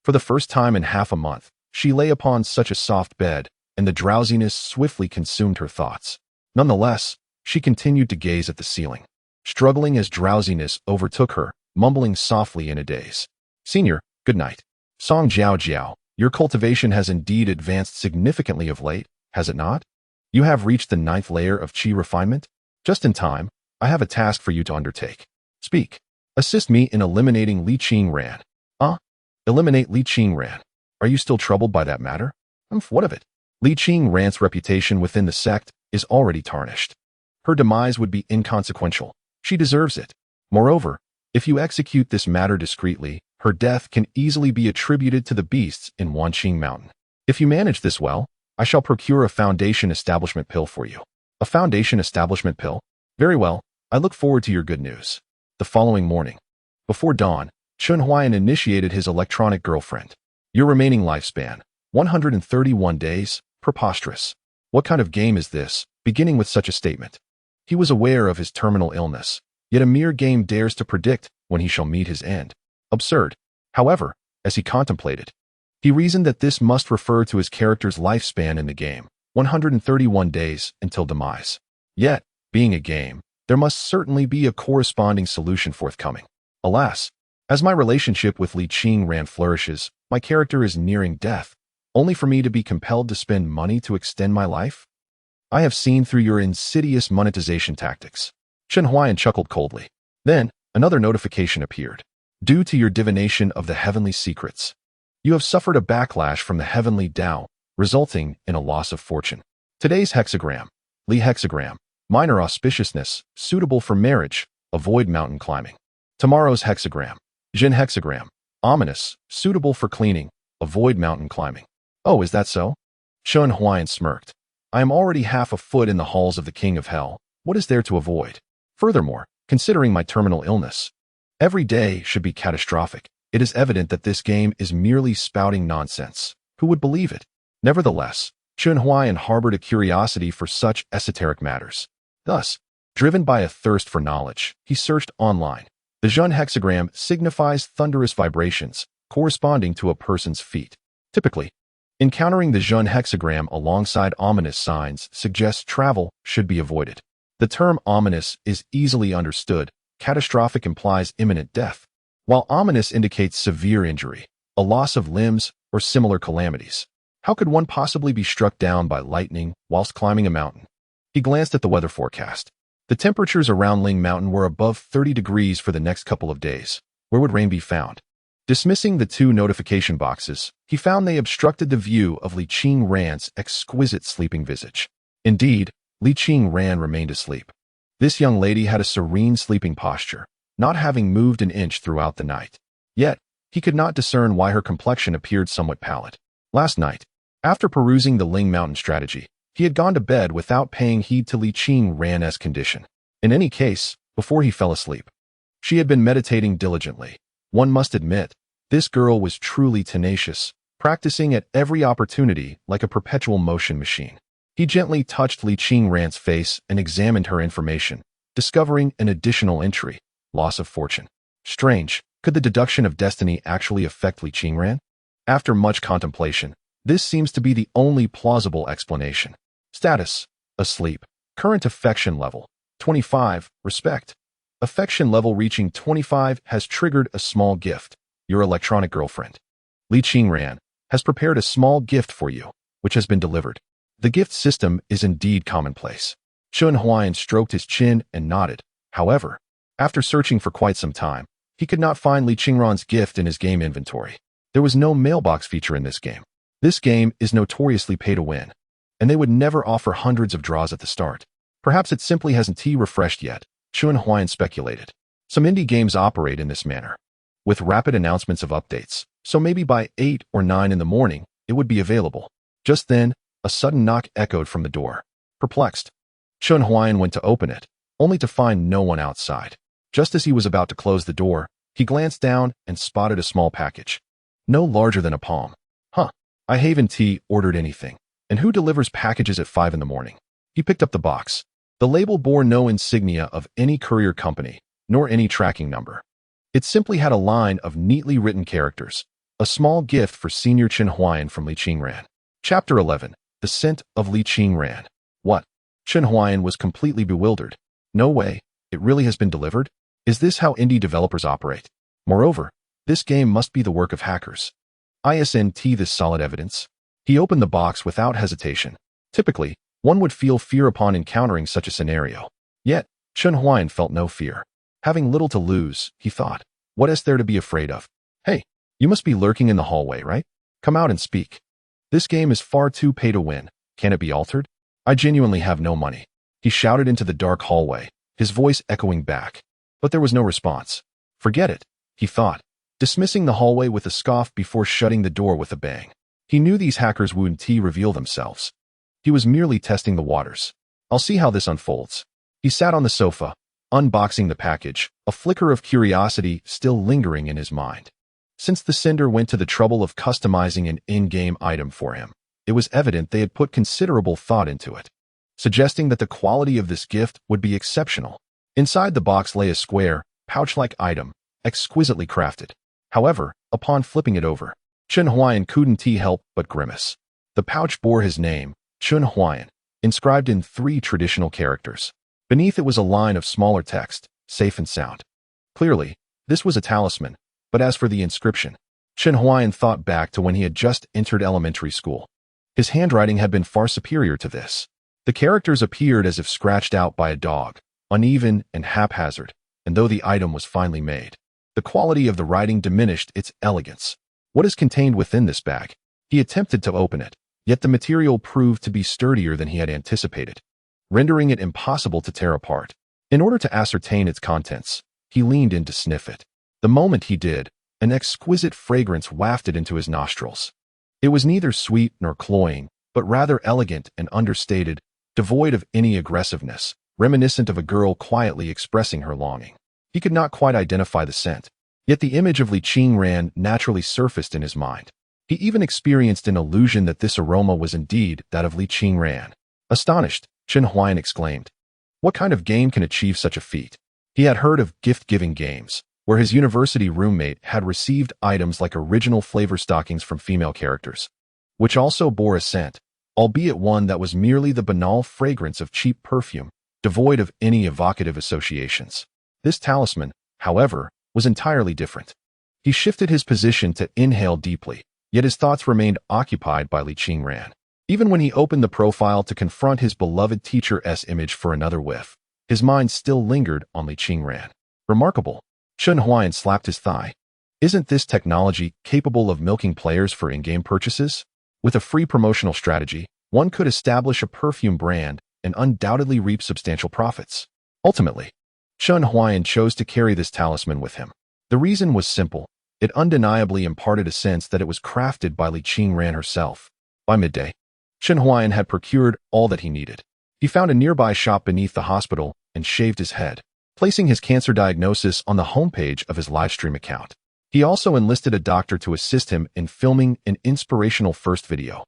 For the first time in half a month, she lay upon such a soft bed, and the drowsiness swiftly consumed her thoughts. Nonetheless, she continued to gaze at the ceiling, struggling as drowsiness overtook her, mumbling softly in a daze. "Senior, good night. Song Jiao Jiao, your cultivation has indeed advanced significantly of late, has it not? You have reached the 9th layer of Qi refinement? Just in time, I have a task for you to undertake. Speak. Assist me in eliminating Li Qingran." Eliminate Li Qingran. Are you still troubled by that matter? What of it? Li Qingran's reputation within the sect is already tarnished. Her demise would be inconsequential. She deserves it. Moreover, if you execute this matter discreetly, her death can easily be attributed to the beasts in Wanqing Mountain. If you manage this well, I shall procure a foundation establishment pill for you. A foundation establishment pill? Very well, I look forward to your good news. The following morning, before dawn, Chun Huayan initiated his electronic girlfriend. Your remaining lifespan, 131 days, preposterous. What kind of game is this, beginning with such a statement? He was aware of his terminal illness, yet a mere game dares to predict when he shall meet his end. Absurd. However, as he contemplated, he reasoned that this must refer to his character's lifespan in the game, 131 days until demise. Yet, being a game, there must certainly be a corresponding solution forthcoming. Alas, as my relationship with Li Qingran flourishes, my character is nearing death, only for me to be compelled to spend money to extend my life? I have seen through your insidious monetization tactics. Chun Huayan chuckled coldly. Then, another notification appeared. Due to your divination of the heavenly secrets, you have suffered a backlash from the heavenly Tao, resulting in a loss of fortune. Today's hexagram, Li hexagram, minor auspiciousness, suitable for marriage, avoid mountain climbing. Tomorrow's hexagram, Jin hexagram, ominous, suitable for cleaning, avoid mountain climbing. Oh, is that so? Chun Huayan smirked. I am already half a foot in the halls of the King of Hell. What is there to avoid? Furthermore, considering my terminal illness, every day should be catastrophic. It is evident that this game is merely spouting nonsense. Who would believe it? Nevertheless, Chun Huayan harbored a curiosity for such esoteric matters. Thus, driven by a thirst for knowledge, he searched online. The Jun hexagram signifies thunderous vibrations, corresponding to a person's feet. Typically, encountering the Jun hexagram alongside ominous signs suggests travel should be avoided. The term ominous is easily understood. Catastrophic implies imminent death, while ominous indicates severe injury, a loss of limbs, or similar calamities. How could one possibly be struck down by lightning whilst climbing a mountain? He glanced at the weather forecast. The temperatures around Ling Mountain were above 30 degrees for the next couple of days. Where would rain be found? Dismissing the two notification boxes, he found they obstructed the view of Li Qingran's exquisite sleeping visage. Indeed, Li Qingran remained asleep. This young lady had a serene sleeping posture, not having moved an inch throughout the night. Yet, he could not discern why her complexion appeared somewhat pallid. Last night, after perusing the Ling Mountain strategy, he had gone to bed without paying heed to Li Qingran's condition. In any case, before he fell asleep, she had been meditating diligently. One must admit, this girl was truly tenacious, practicing at every opportunity like a perpetual motion machine. He gently touched Li Qingran's face and examined her information, discovering an additional entry, loss of fortune. Strange, could the deduction of destiny actually affect Li Qingran? After much contemplation, this seems to be the only plausible explanation. Status: asleep. Current affection level: 25. Respect. Affection level reaching 25 has triggered a small gift. Your electronic girlfriend, Li Qingran, has prepared a small gift for you, which has been delivered. The gift system is indeed commonplace. Chun Huayan stroked his chin and nodded. However, after searching for quite some time, he could not find Li Qingran's gift in his game inventory. There was no mailbox feature in this game. This game is notoriously pay to win, and they would never offer hundreds of draws at the start. Perhaps it simply hasn't refreshed yet, Chun Huayan speculated. Some indie games operate in this manner, with rapid announcements of updates, so maybe by 8 or 9 in the morning, it would be available. Just then, a sudden knock echoed from the door. Perplexed, Chun Huayan went to open it, only to find no one outside. Just as he was about to close the door, he glanced down and spotted a small package. No larger than a palm. I haven't ordered anything. And who delivers packages at 5 in the morning? He picked up the box. The label bore no insignia of any courier company, nor any tracking number. It simply had a line of neatly written characters. A small gift for Senior Chun Huayan from Li Qingran. Chapter 11. The Scent of Li Qingran. What? Chun Huayan was completely bewildered. No way. It really has been delivered? Is this how indie developers operate? Moreover, this game must be the work of hackers. Isn't this solid evidence? He opened the box without hesitation. Typically, one would feel fear upon encountering such a scenario. Yet, Chun Huayan felt no fear. Having little to lose, he thought, what is there to be afraid of? Hey, you must be lurking in the hallway, right? Come out and speak. This game is far too pay to win. Can it be altered? I genuinely have no money. He shouted into the dark hallway, his voice echoing back. But there was no response. Forget it, he thought, dismissing the hallway with a scoff before shutting the door with a bang. He knew these hackers wouldn't reveal themselves. He was merely testing the waters. I'll see how this unfolds. He sat on the sofa, unboxing the package, a flicker of curiosity still lingering in his mind. Since the sender went to the trouble of customizing an in-game item for him, it was evident they had put considerable thought into it, suggesting that the quality of this gift would be exceptional. Inside the box lay a square, pouch-like item, exquisitely crafted. However, upon flipping it over, Chun Huayan couldn't help but grimace. The pouch bore his name, Chun Huayan, inscribed in 3 traditional characters. Beneath it was a line of smaller text, safe and sound. Clearly, this was a talisman, but as for the inscription, Chun Huayan thought back to when he had just entered elementary school. His handwriting had been far superior to this. The characters appeared as if scratched out by a dog, uneven and haphazard, and though the item was finely made, The quality of the writing diminished its elegance. What is contained within this bag? He attempted to open it, yet the material proved to be sturdier than he had anticipated, rendering it impossible to tear apart. In order to ascertain its contents, he leaned in to sniff it. The moment he did, an exquisite fragrance wafted into his nostrils. It was neither sweet nor cloying, but rather elegant and understated, devoid of any aggressiveness, reminiscent of a girl quietly expressing her longing. He could not quite identify the scent, yet the image of Li Qingran naturally surfaced in his mind. He even experienced an illusion that this aroma was indeed that of Li Qingran. Astonished, Chen Huayan exclaimed, "What kind of game can achieve such a feat?" He had heard of gift-giving games, where his university roommate had received items like original flavor stockings from female characters, which also bore a scent, albeit one that was merely the banal fragrance of cheap perfume, devoid of any evocative associations. This talisman, however, was entirely different. He shifted his position to inhale deeply, yet his thoughts remained occupied by Li Qingran. Even when he opened the profile to confront his beloved teacher's image for another whiff, his mind still lingered on Li Qingran. Remarkable. Chen Huayan slapped his thigh. Isn't this technology capable of milking players for in-game purchases? With a free promotional strategy, one could establish a perfume brand and undoubtedly reap substantial profits. Ultimately, Chen Huayan chose to carry this talisman with him. The reason was simple. It undeniably imparted a sense that it was crafted by Li Qingran herself. By midday, Chen Huayan had procured all that he needed. He found a nearby shop beneath the hospital and shaved his head, placing his cancer diagnosis on the homepage of his livestream account. He also enlisted a doctor to assist him in filming an inspirational first video,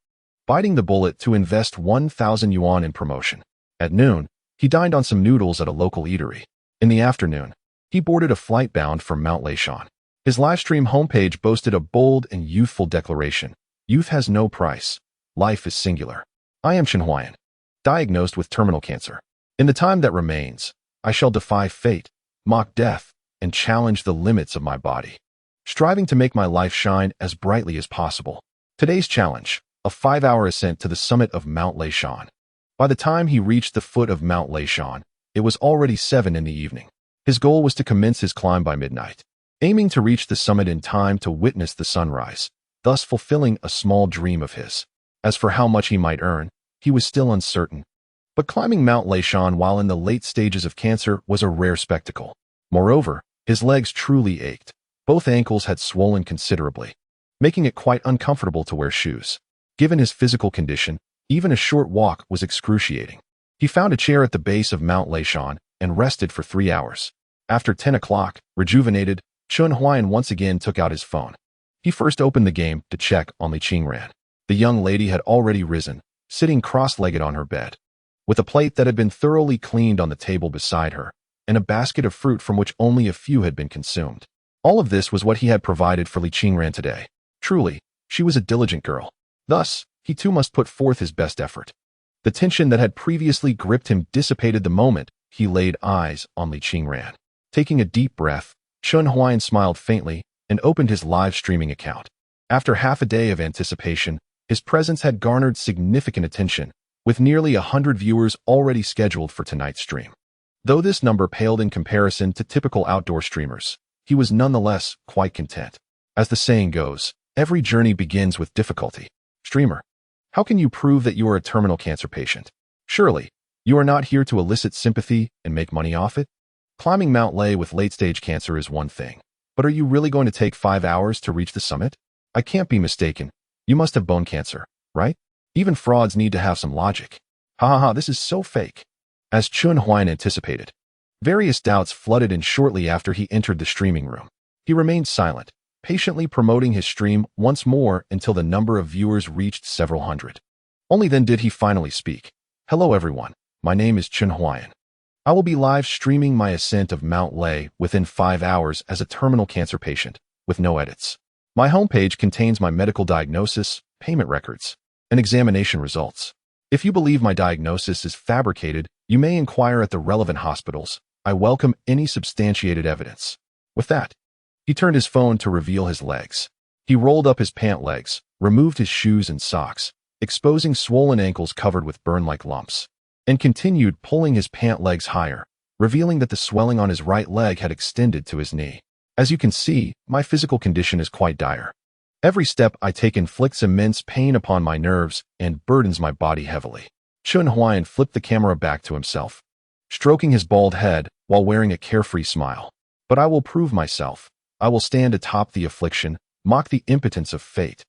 biting the bullet to invest 1,000 yuan in promotion. At noon, he dined on some noodles at a local eatery. In the afternoon, he boarded a flight bound for Mount Leishan. His livestream homepage boasted a bold and youthful declaration: "Youth has no price. Life is singular. I am Chen Huayan, diagnosed with terminal cancer. In the time that remains, I shall defy fate, mock death, and challenge the limits of my body, striving to make my life shine as brightly as possible." Today's challenge: a 5-hour ascent to the summit of Mount Leishan. By the time he reached the foot of Mount Leishan, it was already 7 in the evening. His goal was to commence his climb by midnight, aiming to reach the summit in time to witness the sunrise, thus fulfilling a small dream of his. As for how much he might earn, he was still uncertain. But climbing Mount Leishan while in the late stages of cancer was a rare spectacle. Moreover, his legs truly ached. Both ankles had swollen considerably, making it quite uncomfortable to wear shoes. Given his physical condition, even a short walk was excruciating. He found a chair at the base of Mount Leishan and rested for 3 hours. After 10 o'clock, rejuvenated, Chen Huayan once again took out his phone. He first opened the game to check on Li Qingran. The young lady had already risen, sitting cross-legged on her bed, with a plate that had been thoroughly cleaned on the table beside her, and a basket of fruit from which only a few had been consumed. All of this was what he had provided for Li Qingran today. Truly, she was a diligent girl. Thus, he too must put forth his best effort. The tension that had previously gripped him dissipated the moment he laid eyes on Li Qingran. Taking a deep breath, Chen Huayan smiled faintly and opened his live streaming account. After half a day of anticipation, his presence had garnered significant attention, with nearly 100 viewers already scheduled for tonight's stream. Though this number paled in comparison to typical outdoor streamers, he was nonetheless quite content. As the saying goes, every journey begins with difficulty. Streamer, how can you prove that you are a terminal cancer patient? Surely, you are not here to elicit sympathy and make money off it? Climbing Mount Lei with late-stage cancer is one thing, but are you really going to take 5 hours to reach the summit? I can't be mistaken. You must have bone cancer, right? Even frauds need to have some logic. Ha ha ha, this is so fake. As Chen Huayan anticipated, various doubts flooded in shortly after he entered the streaming room. He remained silent, patiently promoting his stream once more until the number of viewers reached several hundred. Only then did he finally speak. "Hello everyone, my name is Chen Huayan. I will be live streaming my ascent of Mount Lei within 5 hours as a terminal cancer patient, with no edits. My homepage contains my medical diagnosis, payment records, and examination results. If you believe my diagnosis is fabricated, you may inquire at the relevant hospitals. I welcome any substantiated evidence." With that, he turned his phone to reveal his legs. He rolled up his pant legs, removed his shoes and socks, exposing swollen ankles covered with burn-like lumps, and continued pulling his pant legs higher, revealing that the swelling on his right leg had extended to his knee. As you can see, my physical condition is quite dire. Every step I take inflicts immense pain upon my nerves and burdens my body heavily. Chun Huayan flipped the camera back to himself, stroking his bald head while wearing a carefree smile. But I will prove myself. I will stand atop the affliction, mock the impotence of fate,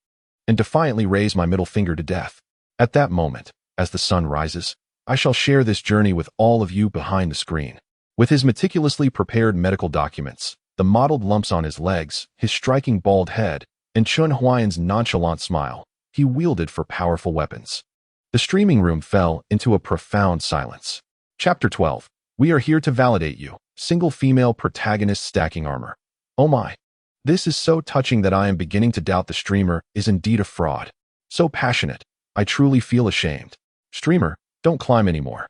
and defiantly raise my middle finger to death. At that moment, as the sun rises, I shall share this journey with all of you behind the screen. With his meticulously prepared medical documents, the mottled lumps on his legs, his striking bald head, and Chun Huayan's nonchalant smile, he wielded for powerful weapons. The streaming room fell into a profound silence. Chapter 12. We are here to validate you. Single female protagonist stacking armor. Oh my. This is so touching that I am beginning to doubt the streamer is indeed a fraud. So passionate. I truly feel ashamed. Streamer, don't climb anymore.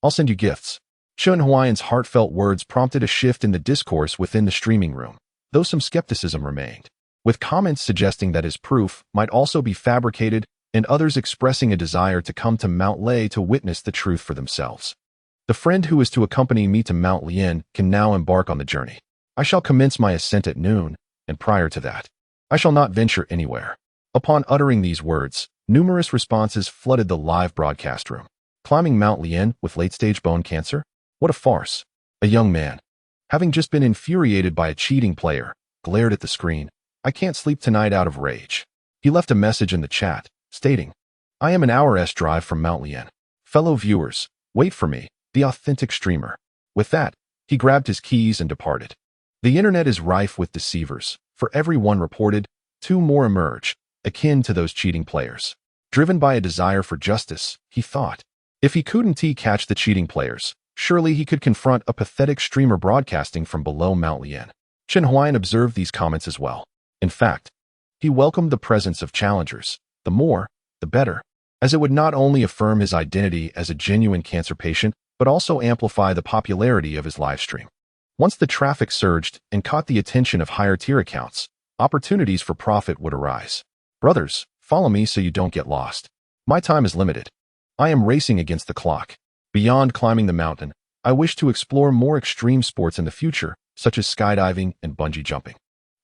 I'll send you gifts. Chun Huayan's heartfelt words prompted a shift in the discourse within the streaming room, though some skepticism remained, with comments suggesting that his proof might also be fabricated and others expressing a desire to come to Mount Lei to witness the truth for themselves. The friend who is to accompany me to Mount Lien can now embark on the journey. I shall commence my ascent at noon, and prior to that, I shall not venture anywhere. Upon uttering these words, numerous responses flooded the live broadcast room. Climbing Mount Lien with late-stage bone cancer? What a farce. A young man, having just been infuriated by a cheating player, glared at the screen. I can't sleep tonight out of rage. He left a message in the chat, stating, I am an hour's drive from Mount Lien. Fellow viewers, wait for me, the authentic streamer. With that, he grabbed his keys and departed. The internet is rife with deceivers. For every one reported, two more emerge, akin to those cheating players. Driven by a desire for justice, he thought, if he couldn't catch the cheating players, surely he could confront a pathetic streamer broadcasting from below Mount Lien. Chun Huayan observed these comments as well. In fact, he welcomed the presence of challengers. The more, the better, as it would not only affirm his identity as a genuine cancer patient, but also amplify the popularity of his livestream. Once the traffic surged and caught the attention of higher-tier accounts, opportunities for profit would arise. Brothers, follow me so you don't get lost. My time is limited. I am racing against the clock. Beyond climbing the mountain, I wish to explore more extreme sports in the future, such as skydiving and bungee jumping.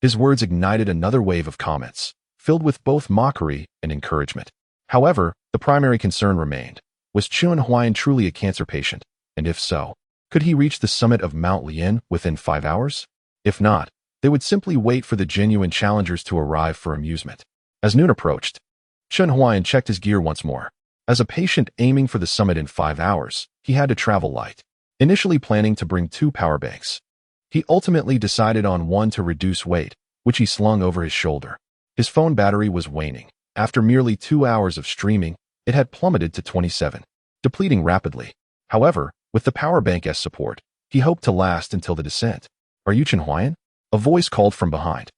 His words ignited another wave of comments, filled with both mockery and encouragement. However, the primary concern remained. Was Chun Huayan truly a cancer patient? And if so, could he reach the summit of Mount Lien within 5 hours? If not, they would simply wait for the genuine challengers to arrive for amusement. As noon approached, Chun Huayan checked his gear once more. As a patient aiming for the summit in 5 hours, he had to travel light, initially planning to bring 2 power banks. He ultimately decided on one to reduce weight, which he slung over his shoulder. His phone battery was waning. After merely 2 hours of streaming, it had plummeted to 27, depleting rapidly. However, with the power bank as support, he hoped to last until the descent. Are you Chun Huayan? A voice called from behind.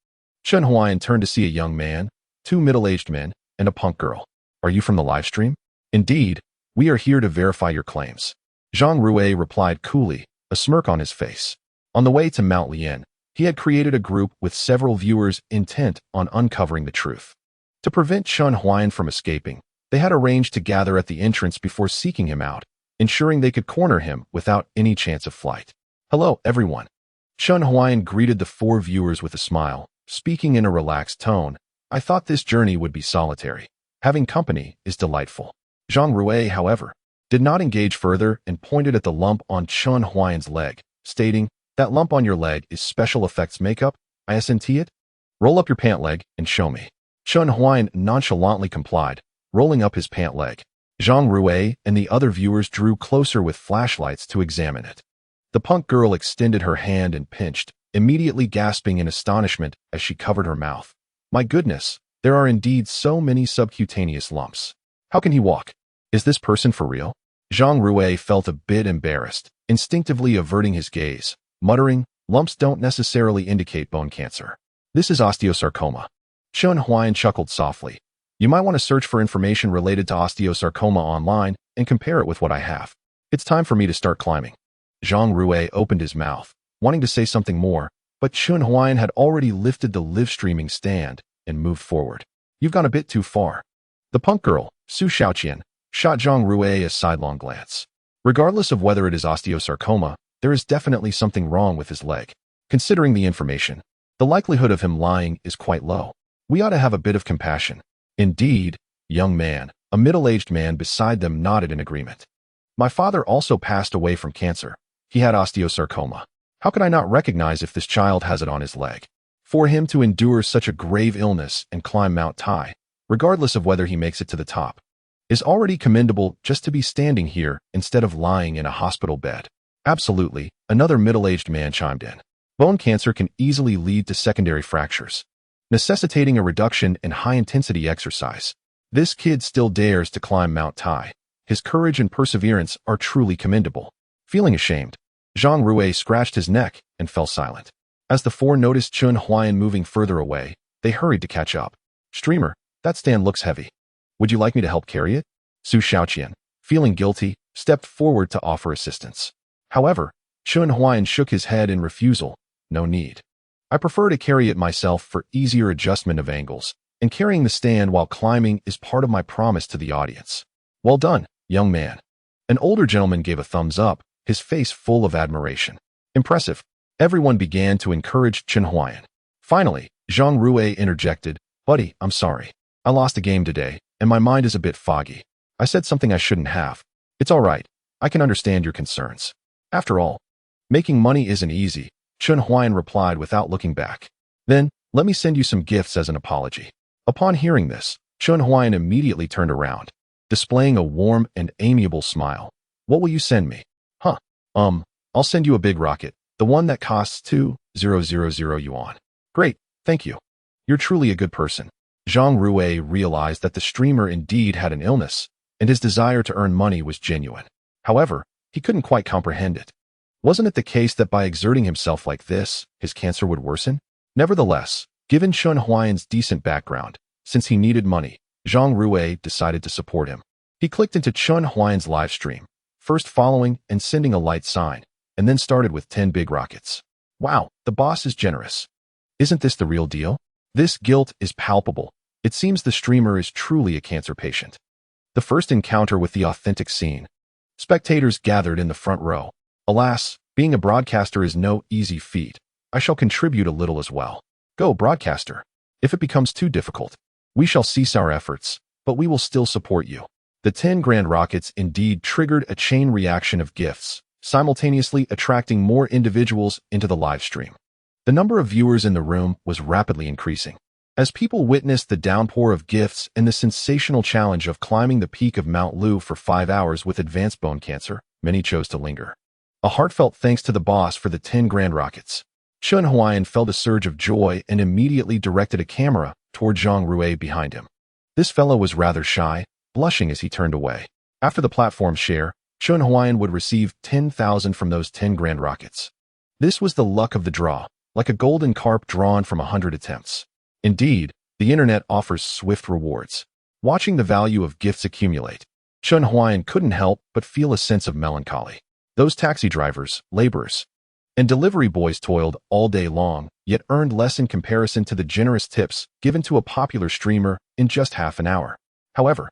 Chun Huayan turned to see a young man, 2 middle-aged men, and a punk girl. Are you from the livestream? Indeed, we are here to verify your claims. Zhang Rui replied coolly, a smirk on his face. On the way to Mount Lien, he had created a group with several viewers intent on uncovering the truth. To prevent Chun Huayan from escaping, they had arranged to gather at the entrance before seeking him out, ensuring they could corner him without any chance of flight. Hello, everyone. Chun Huayan greeted the 4 viewers with a smile, speaking in a relaxed tone. I thought this journey would be solitary. Having company is delightful. Zhang Rui, however, did not engage further and pointed at the lump on Chun Huayan's leg, stating, that lump on your leg is special effects makeup, isn't it? Roll up your pant leg and show me. Chun Huayan nonchalantly complied, rolling up his pant leg. Zhang Rui and the other viewers drew closer with flashlights to examine it. The punk girl extended her hand and pinched, immediately gasping in astonishment as she covered her mouth. My goodness, there are indeed so many subcutaneous lumps. How can he walk? Is this person for real? Zhang Rui felt a bit embarrassed, instinctively averting his gaze, muttering, lumps don't necessarily indicate bone cancer. This is osteosarcoma. Chun Huayan chuckled softly. You might want to search for information related to osteosarcoma online and compare it with what I have. It's time for me to start climbing. Zhang Rui opened his mouth, wanting to say something more, but Chun Huayan had already lifted the live streaming stand and moved forward. You've gone a bit too far. The punk girl, Su Xiaoqian, shot Zhang Rui a sidelong glance. Regardless of whether it is osteosarcoma, there is definitely something wrong with his leg. Considering the information, The likelihood of him lying is quite low. We ought to have a bit of compassion. Indeed, young man, a middle-aged man beside them nodded in agreement. My father also passed away from cancer. He had osteosarcoma. How could I not recognize if this child has it on his leg? For him to endure such a grave illness and climb Mount Tai, regardless of whether he makes it to the top, is already commendable just to be standing here instead of lying in a hospital bed. Absolutely, another middle-aged man chimed in. Bone cancer can easily lead to secondary fractures, necessitating a reduction in high-intensity exercise. This kid still dares to climb Mount Tai. His courage and perseverance are truly commendable. Feeling ashamed, Zhang Rui scratched his neck and fell silent. As the four noticed Chun Huayan moving further away, they hurried to catch up. Streamer, that stand looks heavy. Would you like me to help carry it? Su Xiaoqian, feeling guilty, stepped forward to offer assistance. However, Chun Huayan shook his head in refusal. No need. I prefer to carry it myself for easier adjustment of angles, and carrying the stand while climbing is part of my promise to the audience. Well done, young man. An older gentleman gave a thumbs up, his face full of admiration. Impressive. Everyone began to encourage Chun Huayan. Finally, Zhang Rui interjected, Buddy, I'm sorry. I lost a game today, and my mind is a bit foggy. I said something I shouldn't have. It's all right. I can understand your concerns. After all, making money isn't easy, Chun Huayan replied without looking back. Then, let me send you some gifts as an apology. Upon hearing this, Chun Huayan immediately turned around, displaying a warm and amiable smile. What will you send me? Huh. I'll send you a big rocket, the one that costs 2,000 yuan. Great, thank you. You're truly a good person. Zhang Rui realized that the streamer indeed had an illness, and his desire to earn money was genuine. However, he couldn't quite comprehend it. Wasn't it the case that by exerting himself like this, his cancer would worsen? Nevertheless, given Chun Huayan's decent background, since he needed money, Zhang Rui decided to support him. He clicked into Chun Huayan's live stream, first following and sending a light sign, and then started with 10 big rockets. Wow, the boss is generous. Isn't this the real deal? This guilt is palpable. It seems the streamer is truly a cancer patient. The first encounter with the authentic scene. Spectators gathered in the front row. Alas, being a broadcaster is no easy feat. I shall contribute a little as well. Go, broadcaster. If it becomes too difficult, we shall cease our efforts, but we will still support you. The 10 grand rockets indeed triggered a chain reaction of gifts, simultaneously attracting more individuals into the live stream. The number of viewers in the room was rapidly increasing. As people witnessed the downpour of gifts and the sensational challenge of climbing the peak of Mount Lu for 5 hours with advanced bone cancer, many chose to linger. A heartfelt thanks to the boss for the 10 grand rockets. Chun Huayan felt a surge of joy and immediately directed a camera toward Zhang Rui behind him. This fellow was rather shy, blushing as he turned away. After the platform share, Chun Huayan would receive 10,000 from those 10 grand rockets. This was the luck of the draw, like a golden carp drawn from 100 attempts. Indeed, the internet offers swift rewards. Watching the value of gifts accumulate, Chun Huayan couldn't help but feel a sense of melancholy. Those taxi drivers, laborers, and delivery boys toiled all day long, yet earned less in comparison to the generous tips given to a popular streamer in just half an hour. However,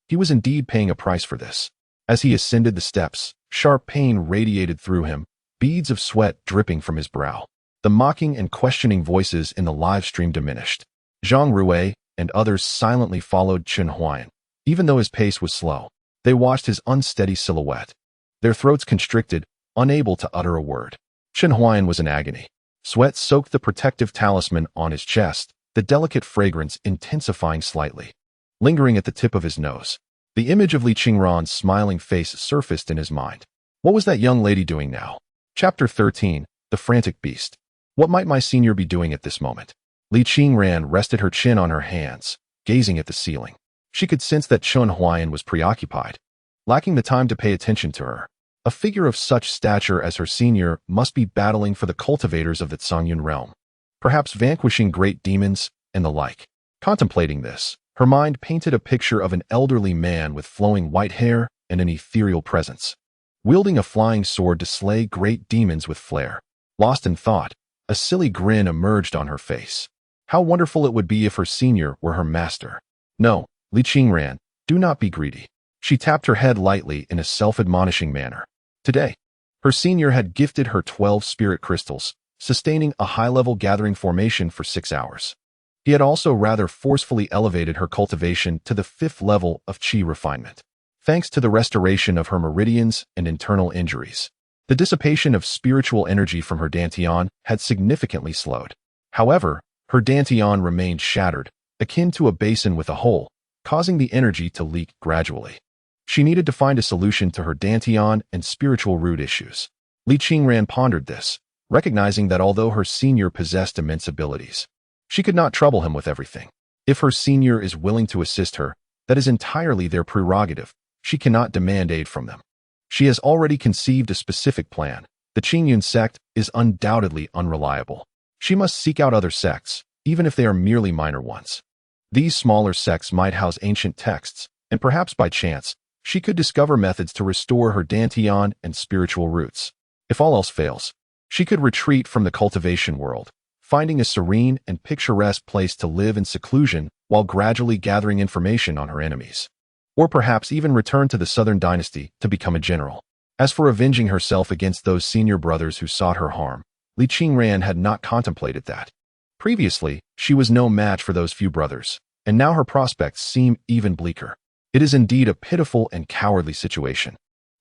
he was indeed paying a price for this. As he ascended the steps, sharp pain radiated through him, beads of sweat dripping from his brow. The mocking and questioning voices in the live stream diminished. Zhang Rui and others silently followed Chun Huayan. Even though his pace was slow, they watched his unsteady silhouette. Their throats constricted, unable to utter a word. Chun Huayan was in agony. Sweat soaked the protective talisman on his chest, the delicate fragrance intensifying slightly. Lingering at the tip of his nose, the image of Li Qingran's smiling face surfaced in his mind. What was that young lady doing now? Chapter 13, The Frantic Beast. What might my senior be doing at this moment? Li Qingran rested her chin on her hands, gazing at the ceiling. She could sense that Chun Huayan was preoccupied, lacking the time to pay attention to her. A figure of such stature as her senior must be battling for the cultivators of the Songyun realm, perhaps vanquishing great demons and the like. Contemplating this, her mind painted a picture of an elderly man with flowing white hair and an ethereal presence, wielding a flying sword to slay great demons with flair. Lost in thought, a silly grin emerged on her face. How wonderful it would be if her senior were her master. No, Li Qingran, do not be greedy. She tapped her head lightly in a self-admonishing manner. Today, her senior had gifted her 12 spirit crystals, sustaining a high-level gathering formation for 6 hours. He had also rather forcefully elevated her cultivation to the 5th level of qi refinement. Thanks to the restoration of her meridians and internal injuries, the dissipation of spiritual energy from her dantian had significantly slowed. However, her dantian remained shattered, akin to a basin with a hole, causing the energy to leak gradually. She needed to find a solution to her dantian and spiritual root issues. Li Qingran pondered this, recognizing that although her senior possessed immense abilities, she could not trouble him with everything. If her senior is willing to assist her, that is entirely their prerogative. She cannot demand aid from them. She has already conceived a specific plan. The Qingyun sect is undoubtedly unreliable. She must seek out other sects, even if they are merely minor ones. These smaller sects might house ancient texts, and perhaps by chance, she could discover methods to restore her dantian and spiritual roots. If all else fails, she could retreat from the cultivation world, finding a serene and picturesque place to live in seclusion while gradually gathering information on her enemies. Or perhaps even return to the Southern Dynasty to become a general. As for avenging herself against those senior brothers who sought her harm, Li Qingran had not contemplated that. Previously, she was no match for those few brothers, and now her prospects seem even bleaker. It is indeed a pitiful and cowardly situation.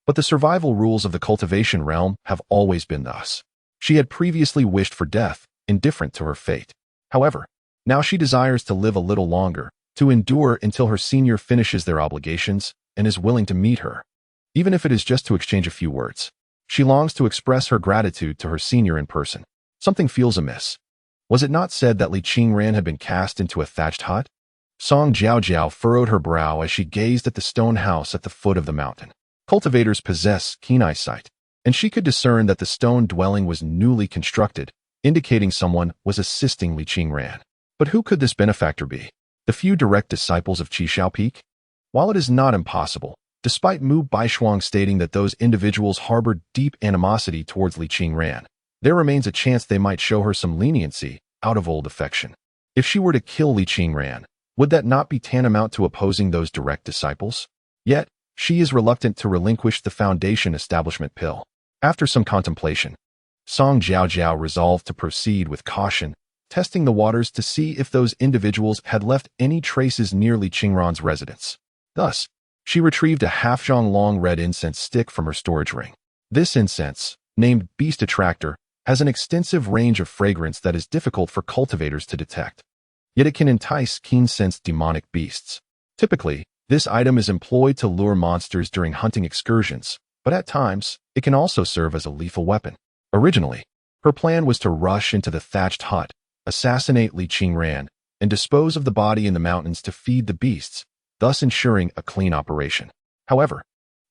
But the survival rules of the cultivation realm have always been thus. She had previously wished for death, indifferent to her fate. However, now she desires to live a little longer, to endure until her senior finishes their obligations and is willing to meet her. Even if it is just to exchange a few words. She longs to express her gratitude to her senior in person. Something feels amiss. Was it not said that Li Qingran had been cast into a thatched hut? Song Jiaojiao furrowed her brow as she gazed at the stone house at the foot of the mountain. Cultivators possess keen eyesight, and she could discern that the stone dwelling was newly constructed, indicating someone was assisting Li Qingran. But who could this benefactor be? The few direct disciples of Qishao Peak? While it is not impossible, despite Mu Baishuang stating that those individuals harbored deep animosity towards Li Qingran, there remains a chance they might show her some leniency out of old affection. If she were to kill Li Qingran, would that not be tantamount to opposing those direct disciples? Yet, she is reluctant to relinquish the Foundation establishment pill. After some contemplation, Song Jiaojiao resolved to proceed with caution, testing the waters to see if those individuals had left any traces near Li Qingran's residence. Thus, she retrieved a half-zhong-long red incense stick from her storage ring. This incense, named Beast Attractor, has an extensive range of fragrance that is difficult for cultivators to detect. Yet it can entice keen-sensed demonic beasts. Typically, this item is employed to lure monsters during hunting excursions, but at times, it can also serve as a lethal weapon. Originally, her plan was to rush into the thatched hut, assassinate Li Qingran, and dispose of the body in the mountains to feed the beasts, thus ensuring a clean operation. However,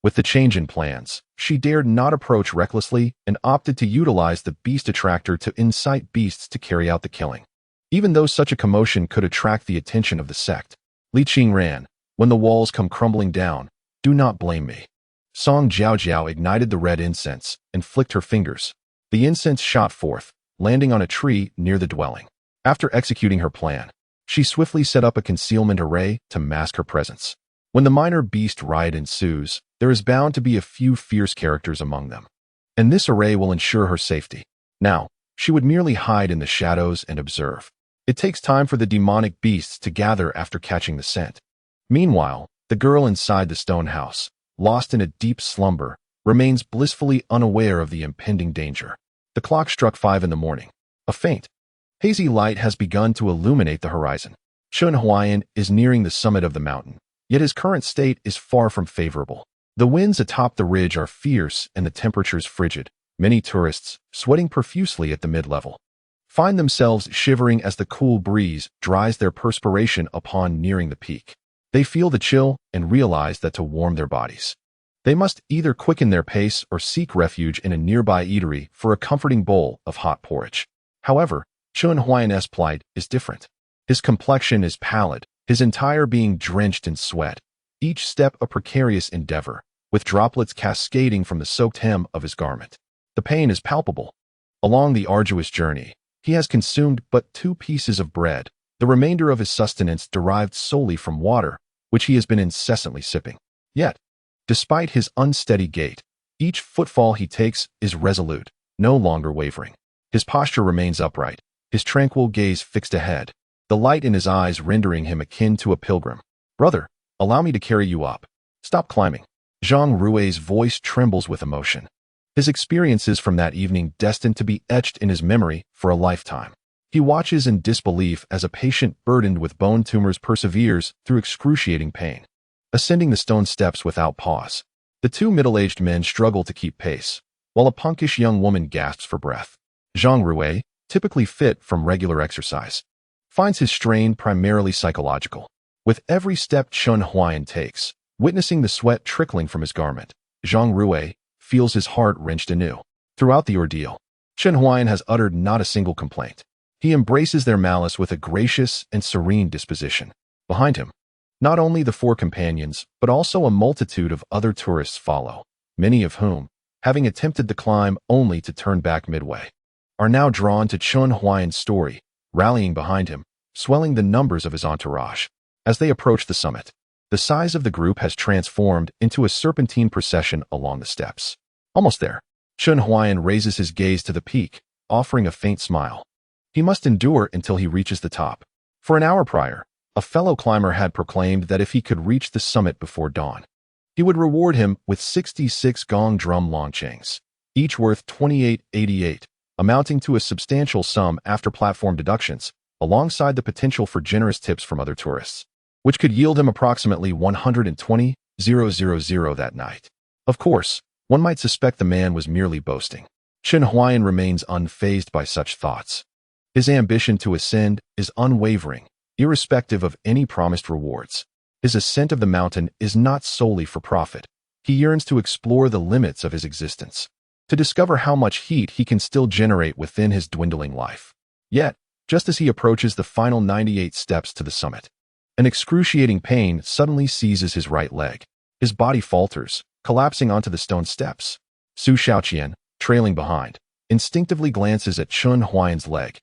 with the change in plans, she dared not approach recklessly and opted to utilize the Beast Attractor to incite beasts to carry out the killing. Even though such a commotion could attract the attention of the sect, Li Qingran, when the walls come crumbling down, do not blame me. Song Jiaojiao ignited the red incense and flicked her fingers. The incense shot forth, landing on a tree near the dwelling. After executing her plan, she swiftly set up a concealment array to mask her presence. When the minor beast riot ensues, there is bound to be a few fierce characters among them, and this array will ensure her safety. Now, she would merely hide in the shadows and observe. It takes time for the demonic beasts to gather after catching the scent. Meanwhile, the girl inside the stone house, lost in a deep slumber, remains blissfully unaware of the impending danger. The clock struck 5 in the morning. A faint, hazy light has begun to illuminate the horizon. Chun Huayan is nearing the summit of the mountain, yet his current state is far from favorable. The winds atop the ridge are fierce and the temperatures frigid. Many tourists, sweating profusely at the mid-level, find themselves shivering as the cool breeze dries their perspiration upon nearing the peak. They feel the chill and realize that to warm their bodies, they must either quicken their pace or seek refuge in a nearby eatery for a comforting bowl of hot porridge. However, Chun Huayan's plight is different. His complexion is pallid, his entire being drenched in sweat, each step a precarious endeavor, with droplets cascading from the soaked hem of his garment. The pain is palpable. Along the arduous journey, he has consumed but 2 pieces of bread, the remainder of his sustenance derived solely from water, which he has been incessantly sipping. Yet, despite his unsteady gait, each footfall he takes is resolute, no longer wavering. His posture remains upright, his tranquil gaze fixed ahead, the light in his eyes rendering him akin to a pilgrim. "Brother, allow me to carry you up. Stop climbing." Zhang Rui's voice trembles with emotion. His experiences from that evening destined to be etched in his memory for a lifetime. He watches in disbelief as a patient burdened with bone tumors perseveres through excruciating pain, ascending the stone steps without pause. The two middle-aged men struggle to keep pace, while a punkish young woman gasps for breath. Zhang Rui, typically fit from regular exercise, finds his strain primarily psychological. With every step Chun Huayan takes, witnessing the sweat trickling from his garment, Zhang Rui feels his heart wrenched anew. Throughout the ordeal, Chun Huayan has uttered not a single complaint. He embraces their malice with a gracious and serene disposition. Behind him, not only the four companions, but also a multitude of other tourists follow, many of whom, having attempted the climb only to turn back midway, are now drawn to Chun Huayan's story, rallying behind him, swelling the numbers of his entourage. As they approach the summit, the size of the group has transformed into a serpentine procession along the steps. Almost there, Chun Huayan raises his gaze to the peak, offering a faint smile. He must endure until he reaches the top. For an hour prior, a fellow climber had proclaimed that if he could reach the summit before dawn, he would reward him with 66 gong drum longchengs, each worth 28.88, amounting to a substantial sum after platform deductions, alongside the potential for generous tips from other tourists, which could yield him approximately 120,000 that night. Of course, one might suspect the man was merely boasting. Chun Huayan remains unfazed by such thoughts. His ambition to ascend is unwavering, irrespective of any promised rewards. His ascent of the mountain is not solely for profit. He yearns to explore the limits of his existence, to discover how much heat he can still generate within his dwindling life. Yet, just as he approaches the final 98 steps to the summit, an excruciating pain suddenly seizes his right leg. His body falters, collapsing onto the stone steps. Su Xiaoqian, trailing behind, instinctively glances at Chun Huayan's leg,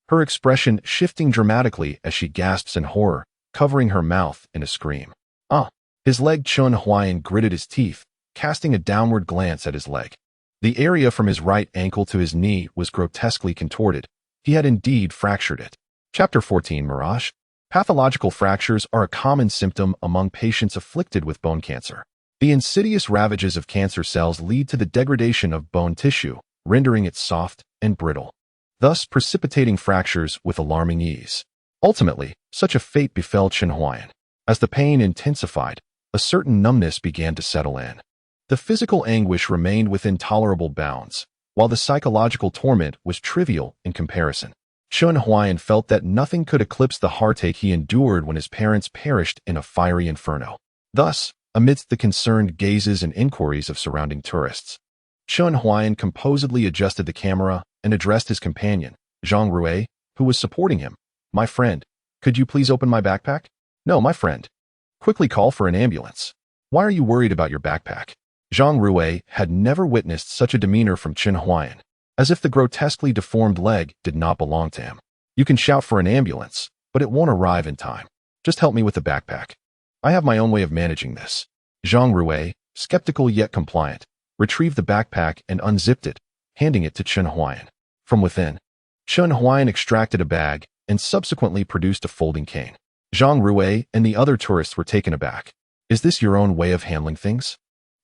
her expression shifting dramatically as she gasps in horror, covering her mouth in a scream. "Ah!" His leg. Chun Huayan gritted his teeth, casting a downward glance at his leg. The area from his right ankle to his knee was grotesquely contorted. He had indeed fractured it. Chapter 14. Mirage. Pathological fractures are a common symptom among patients afflicted with bone cancer. The insidious ravages of cancer cells lead to the degradation of bone tissue, rendering it soft and brittle, thus precipitating fractures with alarming ease. Ultimately, such a fate befell Chun Huayan. As the pain intensified, a certain numbness began to settle in. The physical anguish remained within tolerable bounds, while the psychological torment was trivial in comparison. Chun Huayan felt that nothing could eclipse the heartache he endured when his parents perished in a fiery inferno. Thus, amidst the concerned gazes and inquiries of surrounding tourists, Chun Huayan composedly adjusted the camera and addressed his companion, Zhang Rui, who was supporting him. "My friend, could you please open my backpack?" "No, my friend. Quickly call for an ambulance." "Why are you worried about your backpack?" Zhang Rui had never witnessed such a demeanor from Chun Huayan, as if the grotesquely deformed leg did not belong to him. "You can shout for an ambulance, but it won't arrive in time. Just help me with the backpack. I have my own way of managing this." Zhang Rui, skeptical yet compliant, retrieved the backpack and unzipped it, handing it to Chun Huayan. From within, Chun Huayan extracted a bag and subsequently produced a folding cane. Zhang Rui and the other tourists were taken aback. "Is this your own way of handling things?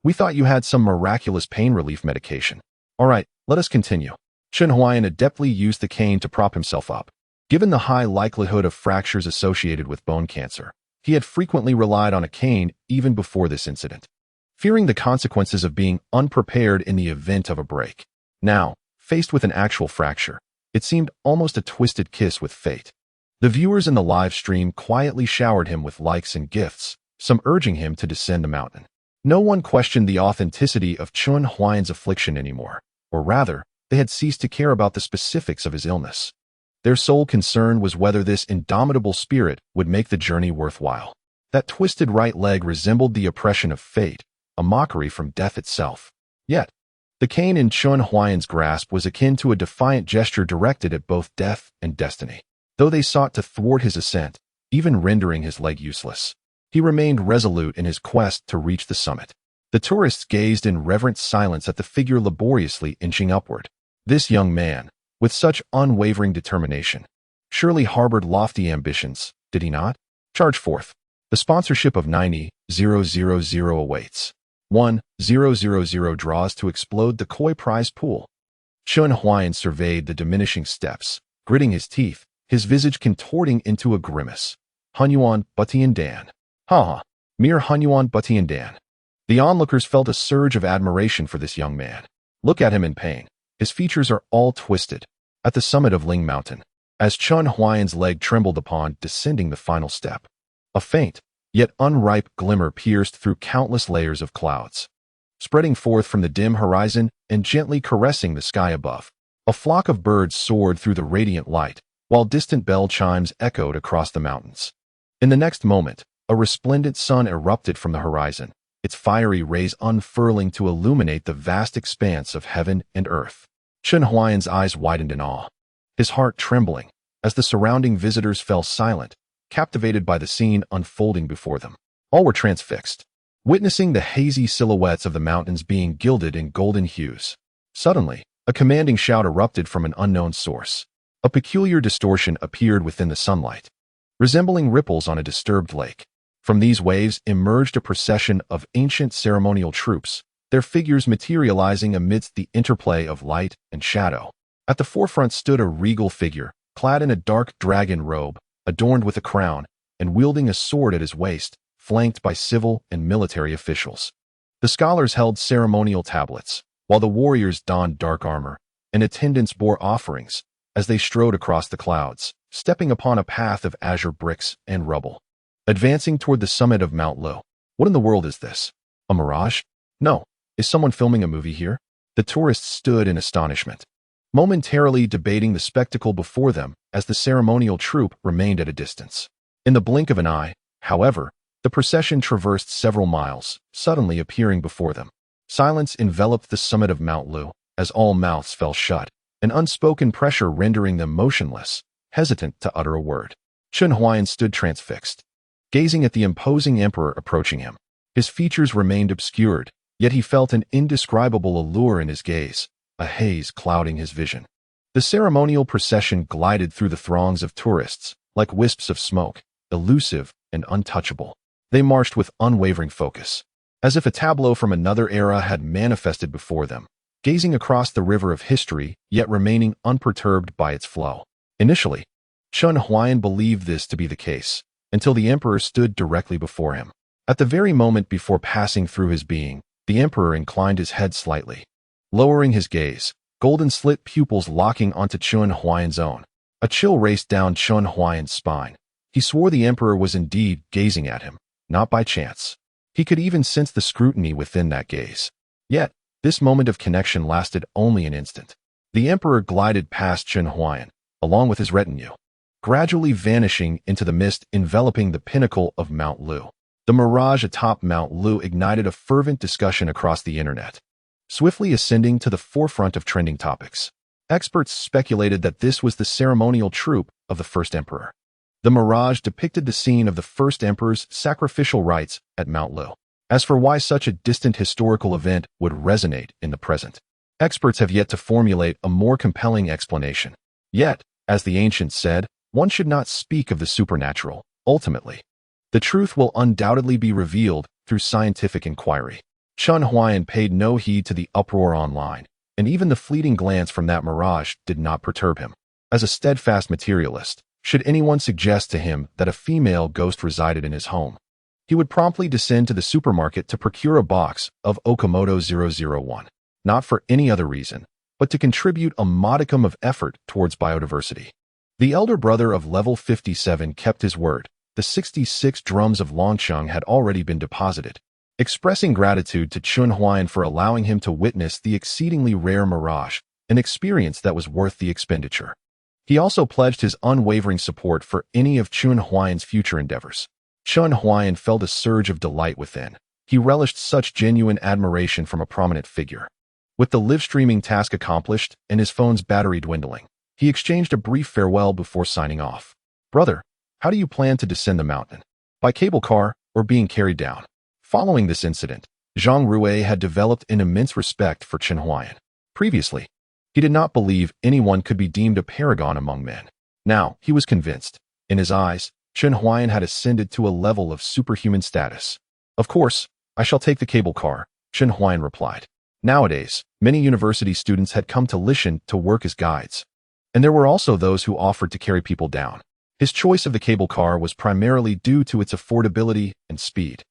We thought you had some miraculous pain relief medication." "All right, let us continue." Chun Huayan adeptly used the cane to prop himself up. Given the high likelihood of fractures associated with bone cancer, he had frequently relied on a cane even before this incident, fearing the consequences of being unprepared in the event of a break. Now, faced with an actual fracture, it seemed almost a twisted kiss with fate. The viewers in the live stream quietly showered him with likes and gifts, some urging him to descend the mountain. No one questioned the authenticity of Chun Huayan's affliction anymore, or rather, they had ceased to care about the specifics of his illness. Their sole concern was whether this indomitable spirit would make the journey worthwhile. That twisted right leg resembled the oppression of fate, a mockery from death itself. Yet, the cane in Chun Huayan's grasp was akin to a defiant gesture directed at both death and destiny. Though they sought to thwart his ascent, even rendering his leg useless, he remained resolute in his quest to reach the summit. The tourists gazed in reverent silence at the figure laboriously inching upward. This young man, with such unwavering determination. Surely harbored lofty ambitions, did he not? Charge forth. The sponsorship of 90,000 awaits. 1,000 draws to explode the koi prize pool. Chun Huayan surveyed the diminishing steps, gritting his teeth, his visage contorting into a grimace. Hunyuan Butian Dan. Ha! Mere Hunyuan Butian Dan. The onlookers felt a surge of admiration for this young man. Look at him in pain. His features are all twisted. At the summit of Ling Mountain, as Chun Huayan's leg trembled upon descending the final step, a faint, yet unripe glimmer pierced through countless layers of clouds. Spreading forth from the dim horizon and gently caressing the sky above, a flock of birds soared through the radiant light, while distant bell chimes echoed across the mountains. In the next moment, a resplendent sun erupted from the horizon, its fiery rays unfurling to illuminate the vast expanse of heaven and earth. Chun Huayan's eyes widened in awe, his heart trembling, as the surrounding visitors fell silent, captivated by the scene unfolding before them. All were transfixed, witnessing the hazy silhouettes of the mountains being gilded in golden hues. Suddenly, a commanding shout erupted from an unknown source. A peculiar distortion appeared within the sunlight, resembling ripples on a disturbed lake. From these waves emerged a procession of ancient ceremonial troops, their figures materializing amidst the interplay of light and shadow. At the forefront stood a regal figure, clad in a dark dragon robe, adorned with a crown, and wielding a sword at his waist, flanked by civil and military officials. The scholars held ceremonial tablets, while the warriors donned dark armor, and attendants bore offerings, as they strode across the clouds, stepping upon a path of azure bricks and rubble. Advancing toward the summit of Mount Lo. What in the world is this? A mirage? No. Is someone filming a movie here? The tourists stood in astonishment, momentarily debating the spectacle before them as the ceremonial troupe remained at a distance. In the blink of an eye, however, the procession traversed several miles, suddenly appearing before them. Silence enveloped the summit of Mount Lu, as all mouths fell shut, an unspoken pressure rendering them motionless, hesitant to utter a word. Chun Huayan stood transfixed, gazing at the imposing emperor approaching him. His features remained obscured, yet he felt an indescribable allure in his gaze, a haze clouding his vision. The ceremonial procession glided through the throngs of tourists, like wisps of smoke, elusive and untouchable. They marched with unwavering focus, as if a tableau from another era had manifested before them, gazing across the river of history, yet remaining unperturbed by its flow. Initially, Chun Huayan believed this to be the case, until the emperor stood directly before him. At the very moment before passing through his being, the emperor inclined his head slightly, lowering his gaze, golden slit pupils locking onto Chun Huayan's own. A chill raced down Chun Huayan's spine. He swore the emperor was indeed gazing at him, not by chance. He could even sense the scrutiny within that gaze. Yet, this moment of connection lasted only an instant. The emperor glided past Chun Huayan, along with his retinue, gradually vanishing into the mist enveloping the pinnacle of Mount Lu. The mirage atop Mount Lu ignited a fervent discussion across the internet, swiftly ascending to the forefront of trending topics. Experts speculated that this was the ceremonial troupe of the first emperor. The mirage depicted the scene of the first emperor's sacrificial rites at Mount Lu. As for why such a distant historical event would resonate in the present, experts have yet to formulate a more compelling explanation. Yet, as the ancients said, one should not speak of the supernatural. Ultimately, the truth will undoubtedly be revealed through scientific inquiry. Chun Huayan paid no heed to the uproar online, and even the fleeting glance from that mirage did not perturb him. As a steadfast materialist, should anyone suggest to him that a female ghost resided in his home, he would promptly descend to the supermarket to procure a box of Okamoto 001, not for any other reason, but to contribute a modicum of effort towards biodiversity. The elder brother of level 57 kept his word. The 66 drums of Longcheng had already been deposited, expressing gratitude to Chun Huayan for allowing him to witness the exceedingly rare mirage, an experience that was worth the expenditure. He also pledged his unwavering support for any of Chun Huayan's future endeavors. Chun Huayan felt a surge of delight within. He relished such genuine admiration from a prominent figure. With the live-streaming task accomplished and his phone's battery dwindling, he exchanged a brief farewell before signing off. Brother, how do you plan to descend the mountain? By cable car or being carried down? Following this incident, Zhang Rui had developed an immense respect for Chun Huayan. Previously, He did not believe anyone could be deemed a paragon among men. Now, he was convinced. In his eyes, Chen Huayan had ascended to a level of superhuman status. Of course, I shall take the cable car, Chen Huayan replied. Nowadays, many university students had come to Lishan to work as guides. And there were also those who offered to carry people down. His choice of the cable car was primarily due to its affordability and speed.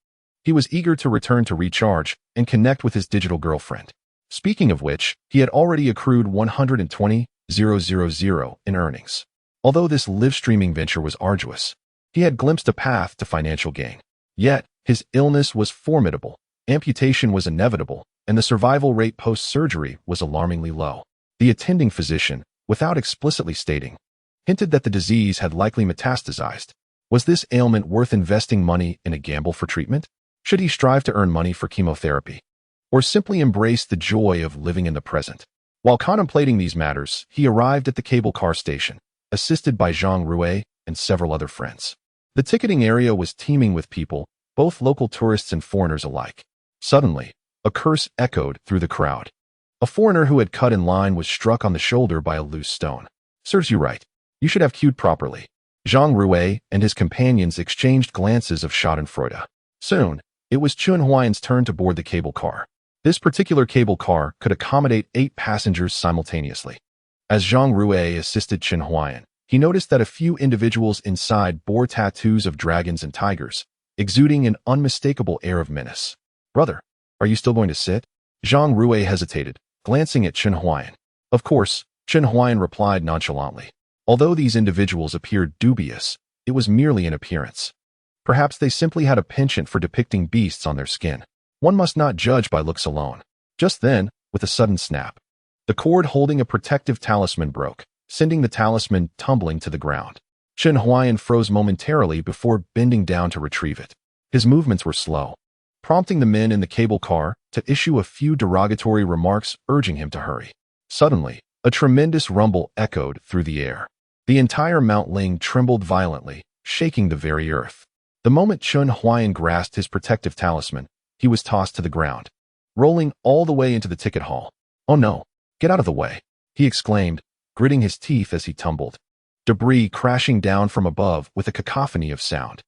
He was eager to return to recharge and connect with his digital girlfriend. Speaking of which, he had already accrued 120,000 in earnings. Although this live-streaming venture was arduous, he had glimpsed a path to financial gain. Yet, his illness was formidable, amputation was inevitable, and the survival rate post-surgery was alarmingly low. The attending physician, without explicitly stating, hinted that the disease had likely metastasized. Was this ailment worth investing money in a gamble for treatment? Should he strive to earn money for chemotherapy? Or simply embrace the joy of living in the present? While contemplating these matters, he arrived at the cable car station, assisted by Zhang Rui and several other friends. The ticketing area was teeming with people, both local tourists and foreigners alike. Suddenly, a curse echoed through the crowd. A foreigner who had cut in line was struck on the shoulder by a loose stone. Serves you right. You should have queued properly. Zhang Rui and his companions exchanged glances of schadenfreude. Soon, it was Chen Huayan's turn to board the cable car. This particular cable car could accommodate 8 passengers simultaneously. As Zhang Rui assisted Chen Huayan, he noticed that a few individuals inside bore tattoos of dragons and tigers, exuding an unmistakable air of menace. Brother, are you still going to sit? Zhang Rui hesitated, glancing at Chen Huayan. Of course, Chen Huayan replied nonchalantly. Although these individuals appeared dubious, it was merely an appearance. Perhaps they simply had a penchant for depicting beasts on their skin. One must not judge by looks alone. Just then, with a sudden snap, the cord holding a protective talisman broke, sending the talisman tumbling to the ground. Chen Huayan froze momentarily before bending down to retrieve it. His movements were slow, prompting the men in the cable car to issue a few derogatory remarks urging him to hurry. Suddenly, a tremendous rumble echoed through the air. The entire Mount Ling trembled violently, shaking the very earth. The moment Chen Huayan grasped his protective talisman, he was tossed to the ground, rolling all the way into the ticket hall. Oh no, get out of the way, he exclaimed, gritting his teeth as he tumbled. Debris crashing down from above with a cacophony of sound.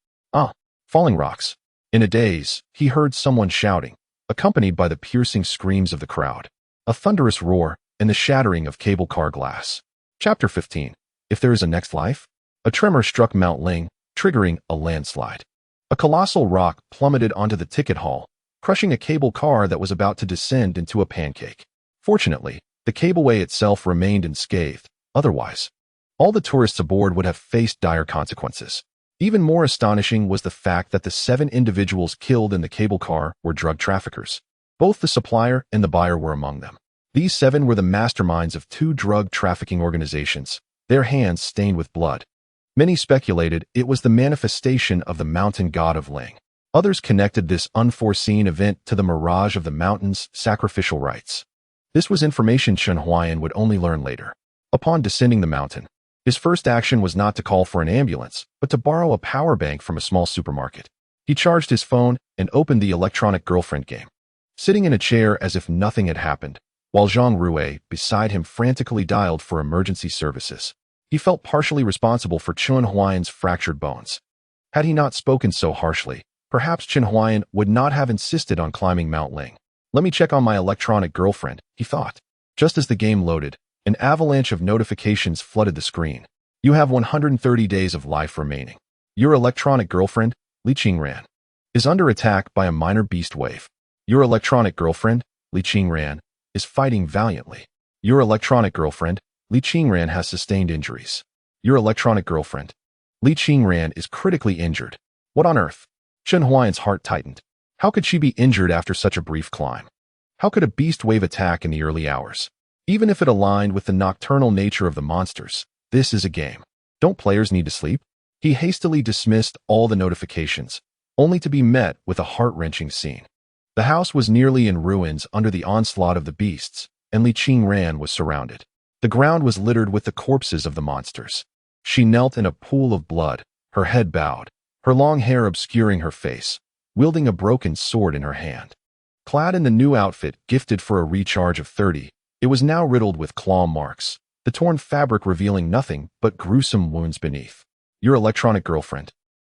Falling rocks. In a daze, he heard someone shouting, accompanied by the piercing screams of the crowd. A thunderous roar and the shattering of cable car glass. Chapter 15. If there is a next life? A tremor struck Mount Ling, triggering a landslide. A colossal rock plummeted onto the ticket hall, crushing a cable car that was about to descend into a pancake. Fortunately, the cableway itself remained unscathed. Otherwise, all the tourists aboard would have faced dire consequences. Even more astonishing was the fact that the 7 individuals killed in the cable car were drug traffickers. Both the supplier and the buyer were among them. These 7 were the masterminds of 2 drug trafficking organizations, their hands stained with blood. Many speculated it was the manifestation of the mountain god of Ling. Others connected this unforeseen event to the mirage of the mountain's sacrificial rites. This was information Chen Huayan would only learn later. Upon descending the mountain, his first action was not to call for an ambulance, but to borrow a power bank from a small supermarket. He charged his phone and opened the electronic girlfriend game. Sitting in a chair as if nothing had happened, while Zhang Rui beside him frantically dialed for emergency services. He felt partially responsible for Chen Huayan's fractured bones. Had he not spoken so harshly, perhaps Chen Huayan would not have insisted on climbing Mount Ling. Let me check on my electronic girlfriend, he thought. Just as the game loaded, an avalanche of notifications flooded the screen. You have 130 days of life remaining. Your electronic girlfriend, Li Qingran, is under attack by a minor beast wave. Your electronic girlfriend, Li Qingran, is fighting valiantly. Your electronic girlfriend, Li Qingran, has sustained injuries. Your electronic girlfriend, Li Qingran, is critically injured. What on earth? Chen Huayan's heart tightened. How could she be injured after such a brief climb? How could a beast wave attack in the early hours? Even if it aligned with the nocturnal nature of the monsters, this is a game. Don't players need to sleep? He hastily dismissed all the notifications, only to be met with a heart-wrenching scene. The house was nearly in ruins under the onslaught of the beasts, and Li Qingran was surrounded. The ground was littered with the corpses of the monsters. She knelt in a pool of blood, her head bowed, her long hair obscuring her face, wielding a broken sword in her hand. Clad in the new outfit gifted for a recharge of 30, It was now riddled with claw marks, the torn fabric revealing nothing but gruesome wounds beneath. Your electronic girlfriend,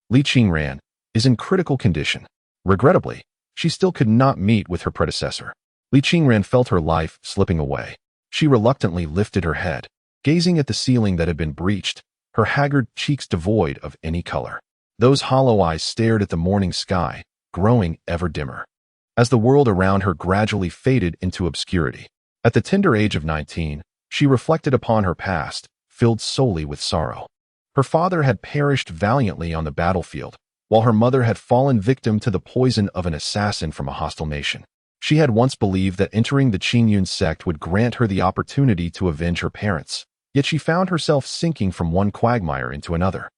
Li Qingran, is in critical condition. Regrettably, she still could not meet with her predecessor. Li Qingran felt her life slipping away. She reluctantly lifted her head, gazing at the ceiling that had been breached, her haggard cheeks devoid of any color. Those hollow eyes stared at the morning sky, growing ever dimmer, as the world around her gradually faded into obscurity. At the tender age of 19, she reflected upon her past, filled solely with sorrow. Her father had perished valiantly on the battlefield, while her mother had fallen victim to the poison of an assassin from a hostile nation. She had once believed that entering the Qingyun sect would grant her the opportunity to avenge her parents, yet she found herself sinking from one quagmire into another.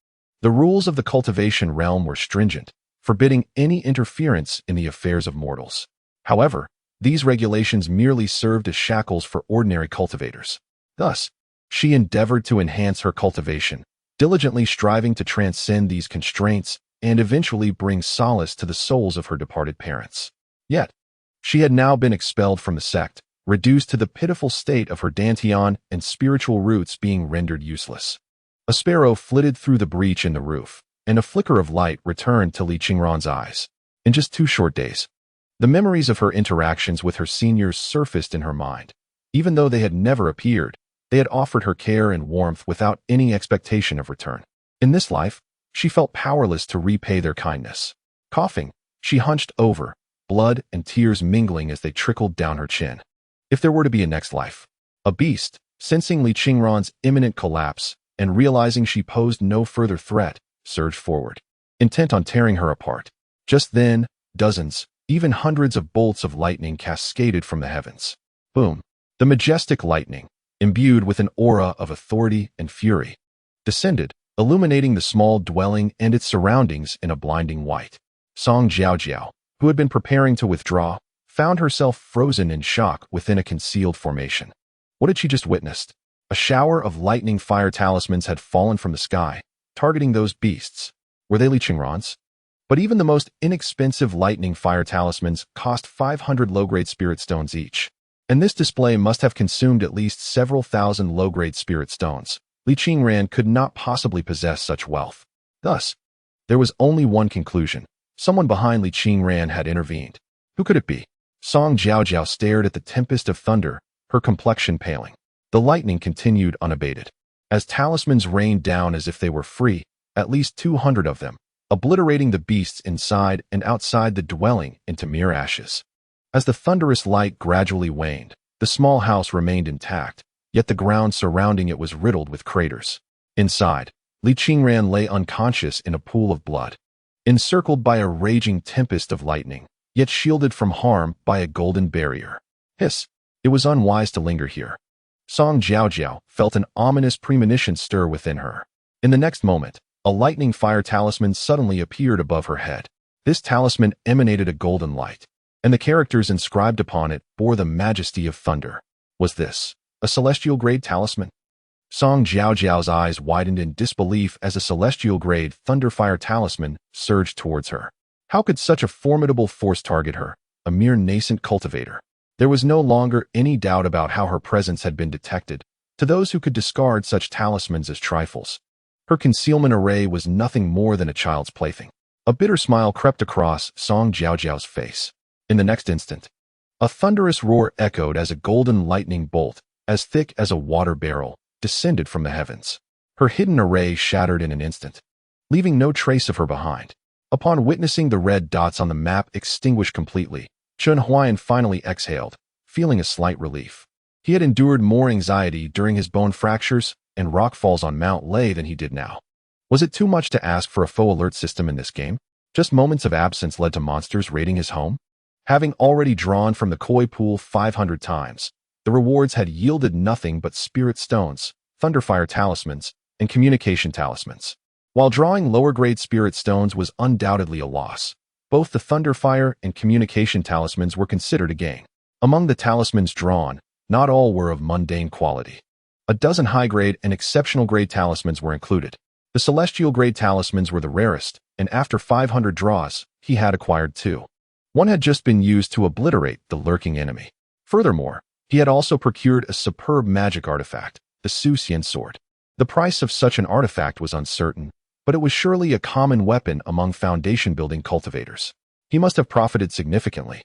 The rules of the cultivation realm were stringent, forbidding any interference in the affairs of mortals. However, these regulations merely served as shackles for ordinary cultivators. Thus, she endeavored to enhance her cultivation, diligently striving to transcend these constraints and eventually bring solace to the souls of her departed parents. Yet, she had now been expelled from the sect, reduced to the pitiful state of her dantian and spiritual roots being rendered useless. A sparrow flitted through the breach in the roof, and a flicker of light returned to Li Qingran's eyes. In just 2 short days, the memories of her interactions with her seniors surfaced in her mind. Even though they had never appeared, they had offered her care and warmth without any expectation of return. In this life, she felt powerless to repay their kindness. Coughing, she hunched over, blood and tears mingling as they trickled down her chin. If there were to be a next life, a beast, sensing Li Qingran's imminent collapse and realizing she posed no further threat, surged forward, intent on tearing her apart. Just then, dozens, even hundreds of bolts of lightning cascaded from the heavens. Boom! The majestic lightning, imbued with an aura of authority and fury, descended, illuminating the small dwelling and its surroundings in a blinding white. Song Jiaojiao, who had been preparing to withdraw, found herself frozen in shock within a concealed formation. What had she just witnessed? A shower of lightning fire talismans had fallen from the sky, targeting those beasts. Were they Li Qingran's? But even the most inexpensive lightning fire talismans cost 500 low-grade spirit stones each. And this display must have consumed at least several thousand low-grade spirit stones. Li Qingran could not possibly possess such wealth. Thus, there was only one conclusion. Someone behind Li Qingran had intervened. Who could it be? Song Jiaojiao stared at the tempest of thunder, her complexion paling. The lightning continued unabated. As talismans rained down as if they were free, at least 200 of them, obliterating the beasts inside and outside the dwelling into mere ashes. As the thunderous light gradually waned, the small house remained intact, yet the ground surrounding it was riddled with craters. Inside, Li Qingran lay unconscious in a pool of blood, encircled by a raging tempest of lightning, yet shielded from harm by a golden barrier. Hiss! It was unwise to linger here. Song Jiaojiao felt an ominous premonition stir within her. In the next moment, a lightning fire talisman suddenly appeared above her head. This talisman emanated a golden light, and the characters inscribed upon it bore the majesty of thunder. Was this a celestial-grade talisman? Song Jiaojiao's eyes widened in disbelief as a celestial-grade thunderfire talisman surged towards her. How could such a formidable force target her, a mere nascent cultivator? There was no longer any doubt about how her presence had been detected, to those who could discard such talismans as trifles. Her concealment array was nothing more than a child's plaything. A bitter smile crept across Song Jiaojiao's face. In the next instant, a thunderous roar echoed as a golden lightning bolt, as thick as a water barrel, descended from the heavens. Her hidden array shattered in an instant, leaving no trace of her behind. Upon witnessing the red dots on the map extinguish completely, Chun Huayan finally exhaled, feeling a slight relief. He had endured more anxiety during his bone fractures and rockfalls on Mount Lei than he did now. Was it too much to ask for a faux alert system in this game? Just moments of absence led to monsters raiding his home? Having already drawn from the koi pool 500 times, the rewards had yielded nothing but spirit stones, thunderfire talismans, and communication talismans. While drawing lower-grade spirit stones was undoubtedly a loss, both the thunderfire and communication talismans were considered a gain. Among the talismans drawn, not all were of mundane quality. A dozen high-grade and exceptional-grade talismans were included. The celestial-grade talismans were the rarest, and after 500 draws, he had acquired 2. One had just been used to obliterate the lurking enemy. Furthermore, He had also procured a superb magic artifact, the Suxian sword. The price of such an artifact was uncertain, but it was surely a common weapon among foundation-building cultivators. He must have profited significantly.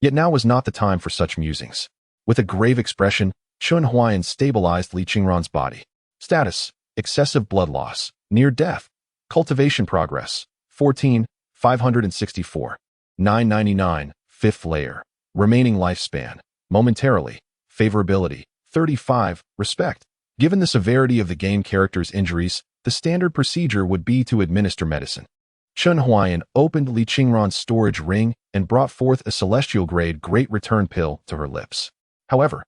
Yet now was not the time for such musings. With a grave expression, Chun Huayan stabilized Li Qingran's body. Status: excessive blood loss, near death. Cultivation progress: 14, 564. 999, 5th layer. Remaining lifespan: momentarily. Favorability: 35, respect. Given the severity of the game character's injuries, the standard procedure would be to administer medicine. Chun Huayan opened Li Qingran's storage ring and brought forth a celestial-grade Great Return pill to her lips. However,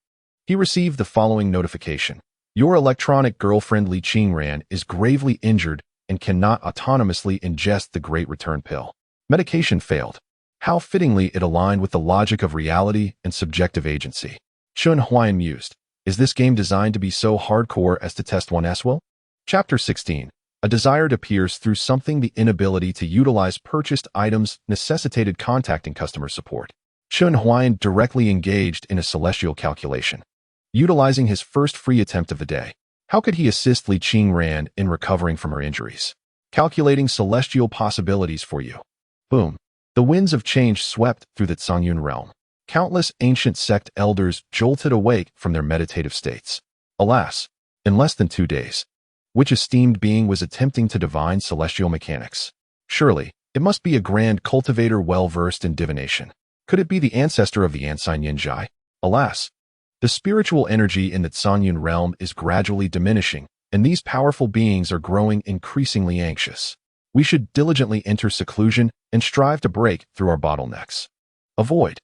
he received the following notification. Your electronic girlfriend Li Qingran is gravely injured and cannot autonomously ingest the Great Return pill. Medication failed. How fittingly it aligned with the logic of reality and subjective agency. Chun Huayan mused. Is this game designed to be so hardcore as to test one's will? Chapter 16. A desire to pierce through something. The inability to utilize purchased items necessitated contacting customer support. Chun Huayan directly engaged in a celestial calculation. Utilizing his first free attempt of the day, how could he assist Li Qingran in recovering from her injuries? Calculating celestial possibilities for you. Boom. The winds of change swept through the Zhongyun realm. Countless ancient sect elders jolted awake from their meditative states. Alas, in less than 2 days, which esteemed being was attempting to divine celestial mechanics? Surely, it must be a grand cultivator well-versed in divination. Could it be the ancestor of the Ansai Yinzhai? Alas, the spiritual energy in the Zhongyun realm is gradually diminishing, and these powerful beings are growing increasingly anxious. We should diligently enter seclusion and strive to break through our bottlenecks. Avoid.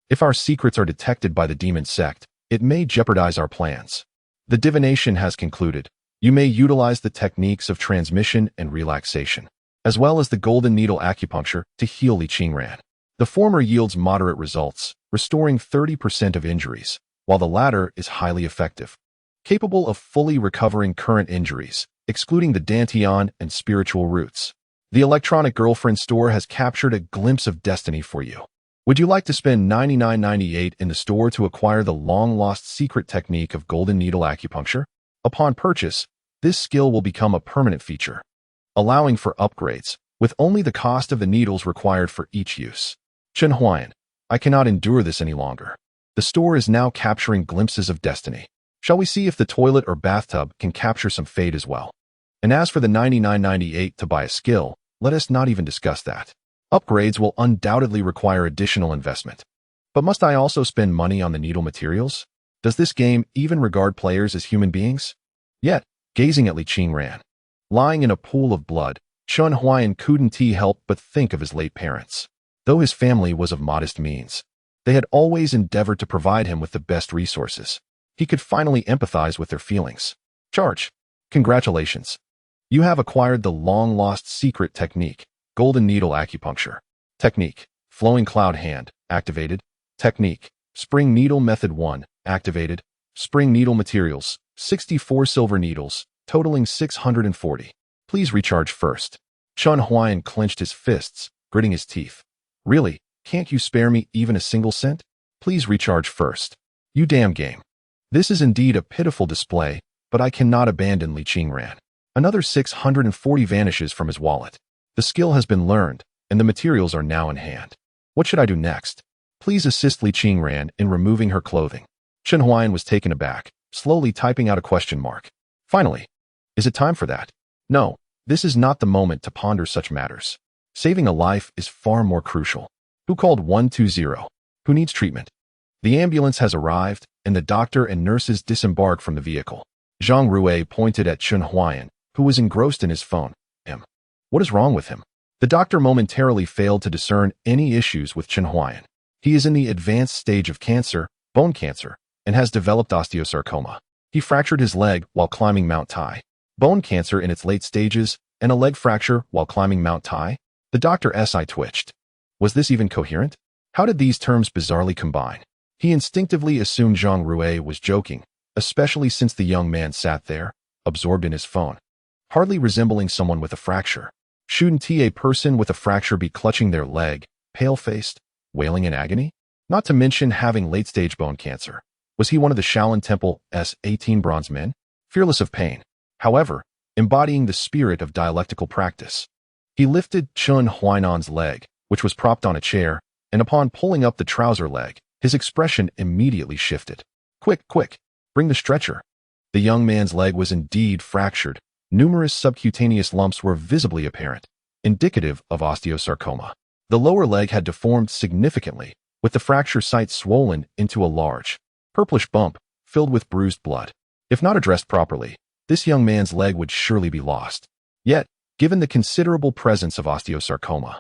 If our secrets are detected by the demon sect, it may jeopardize our plans. The divination has concluded. You may utilize the techniques of transmission and relaxation, as well as the golden needle acupuncture to heal Li Qingran. The former yields moderate results, restoring 30% of injuries, while the latter is highly effective, capable of fully recovering current injuries, excluding the dantian and spiritual roots. The electronic girlfriend store has captured a glimpse of destiny for you. Would you like to spend $99.98 in the store to acquire the long-lost secret technique of golden needle acupuncture? Upon purchase, this skill will become a permanent feature, allowing for upgrades, with only the cost of the needles required for each use. Chun Huayan, I cannot endure this any longer. The store is now capturing glimpses of destiny. Shall we see if the toilet or bathtub can capture some fate as well? And as for the $99.98 to buy a skill, let us not even discuss that. Upgrades will undoubtedly require additional investment. But must I also spend money on the needle materials? Does this game even regard players as human beings? Yet, gazing at Li Qingran, lying in a pool of blood, Chun Huayan couldn't help but think of his late parents. Though his family was of modest means, they had always endeavored to provide him with the best resources. He could finally empathize with their feelings. Charge. Congratulations. You have acquired the long-lost secret technique, golden needle acupuncture. Technique, flowing cloud hand, activated. Technique, spring needle method 1, activated. Spring needle materials, 64 silver needles, totaling 640. Please recharge first. Chun Huayan clenched his fists, gritting his teeth. Really, can't you spare me even a single cent? Please recharge first. You damn game. This is indeed a pitiful display, but I cannot abandon Li Qingran. Another 640 vanishes from his wallet. The skill has been learned, and the materials are now in hand. What should I do next? Please assist Li Qingran in removing her clothing. Chun Huayan was taken aback, slowly typing out a question mark. Finally, is it time for that? No, this is not the moment to ponder such matters. Saving a life is far more crucial. Who called 120? Who needs treatment? The ambulance has arrived, and the doctor and nurses disembark from the vehicle. Zhang Rui pointed at Chun Huayan, who was engrossed in his phone. What is wrong with him? The doctor momentarily failed to discern any issues with Chun Huayan. He is in the advanced stage of cancer, bone cancer, and has developed osteosarcoma. He fractured his leg while climbing Mount Tai. Bone cancer in its late stages, and a leg fracture while climbing Mount Tai? The doctor's eye twitched. Was this even coherent? How did these terms bizarrely combine? He instinctively assumed Zhang Rui was joking, especially since the young man sat there, absorbed in his phone, hardly resembling someone with a fracture. Shouldn't a person with a fracture be clutching their leg, pale-faced, wailing in agony? Not to mention having late-stage bone cancer. Was he one of the Shaolin Temple's 18 bronze men? Fearless of pain, however, embodying the spirit of dialectical practice. He lifted Chun Huainan's leg, which was propped on a chair, and upon pulling up the trouser leg, his expression immediately shifted. Quick, quick, bring the stretcher. The young man's leg was indeed fractured. Numerous subcutaneous lumps were visibly apparent, indicative of osteosarcoma. The lower leg had deformed significantly, with the fracture site swollen into a large, purplish bump filled with bruised blood. If not addressed properly, this young man's leg would surely be lost. Yet, given the considerable presence of osteosarcoma,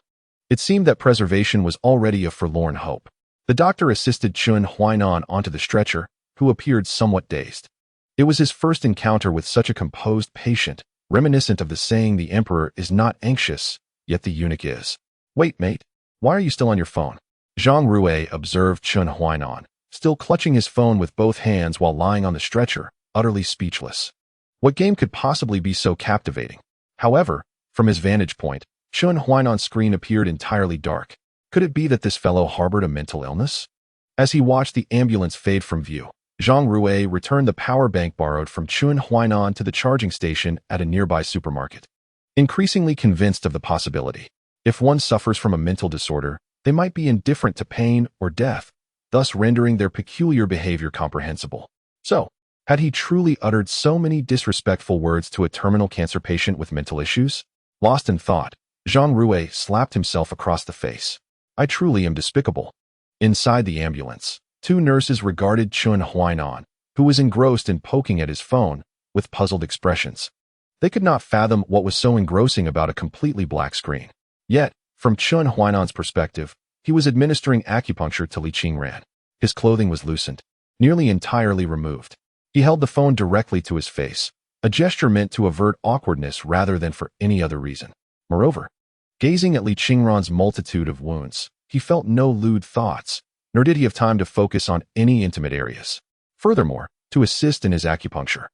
it seemed that preservation was already a forlorn hope. The doctor assisted Chun Huainan onto the stretcher, who appeared somewhat dazed. It was his first encounter with such a composed patient, reminiscent of the saying the emperor is not anxious, yet the eunuch is. Wait, mate, why are you still on your phone? Zhang Rui observed Chun Huainan, still clutching his phone with both hands while lying on the stretcher, utterly speechless. What game could possibly be so captivating? However, from his vantage point, Chun Huainan's screen appeared entirely dark. Could it be that this fellow harbored a mental illness? As he watched the ambulance fade from view, Zhang Rui returned the power bank borrowed from Chun Huainan to the charging station at a nearby supermarket. Increasingly convinced of the possibility, if one suffers from a mental disorder, they might be indifferent to pain or death, thus rendering their peculiar behavior comprehensible. So, had he truly uttered so many disrespectful words to a terminal cancer patient with mental issues? Lost in thought, Zhang Rui slapped himself across the face. I truly am despicable. Inside the ambulance, two nurses regarded Chun Huainan, who was engrossed in poking at his phone, with puzzled expressions. They could not fathom what was so engrossing about a completely black screen. Yet, from Chun Huainan's perspective, he was administering acupuncture to Li Qingran. His clothing was loosened, nearly entirely removed. He held the phone directly to his face, a gesture meant to avert awkwardness rather than for any other reason. Moreover, gazing at Li Qingran's multitude of wounds, he felt no lewd thoughts, nor did he have time to focus on any intimate areas. Furthermore, to assist in his acupuncture,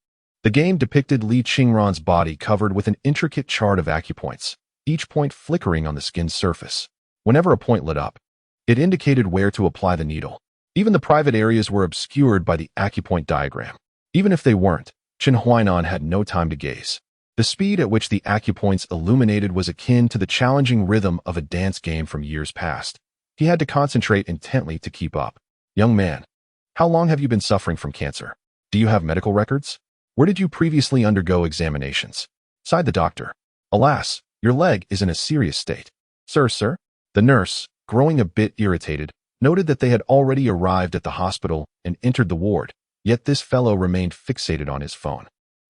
the game depicted Li Qingran's body covered with an intricate chart of acupoints, each point flickering on the skin's surface. Whenever a point lit up, it indicated where to apply the needle. Even the private areas were obscured by the acupoint diagram. Even if they weren't, Chun Huainan had no time to gaze. The speed at which the acupoints illuminated was akin to the challenging rhythm of a dance game from years past. He had to concentrate intently to keep up. Young man, how long have you been suffering from cancer? Do you have medical records? Where did you previously undergo examinations? Sighed the doctor. Alas, your leg is in a serious state. Sir. The nurse, growing a bit irritated, noted that they had already arrived at the hospital and entered the ward, yet this fellow remained fixated on his phone.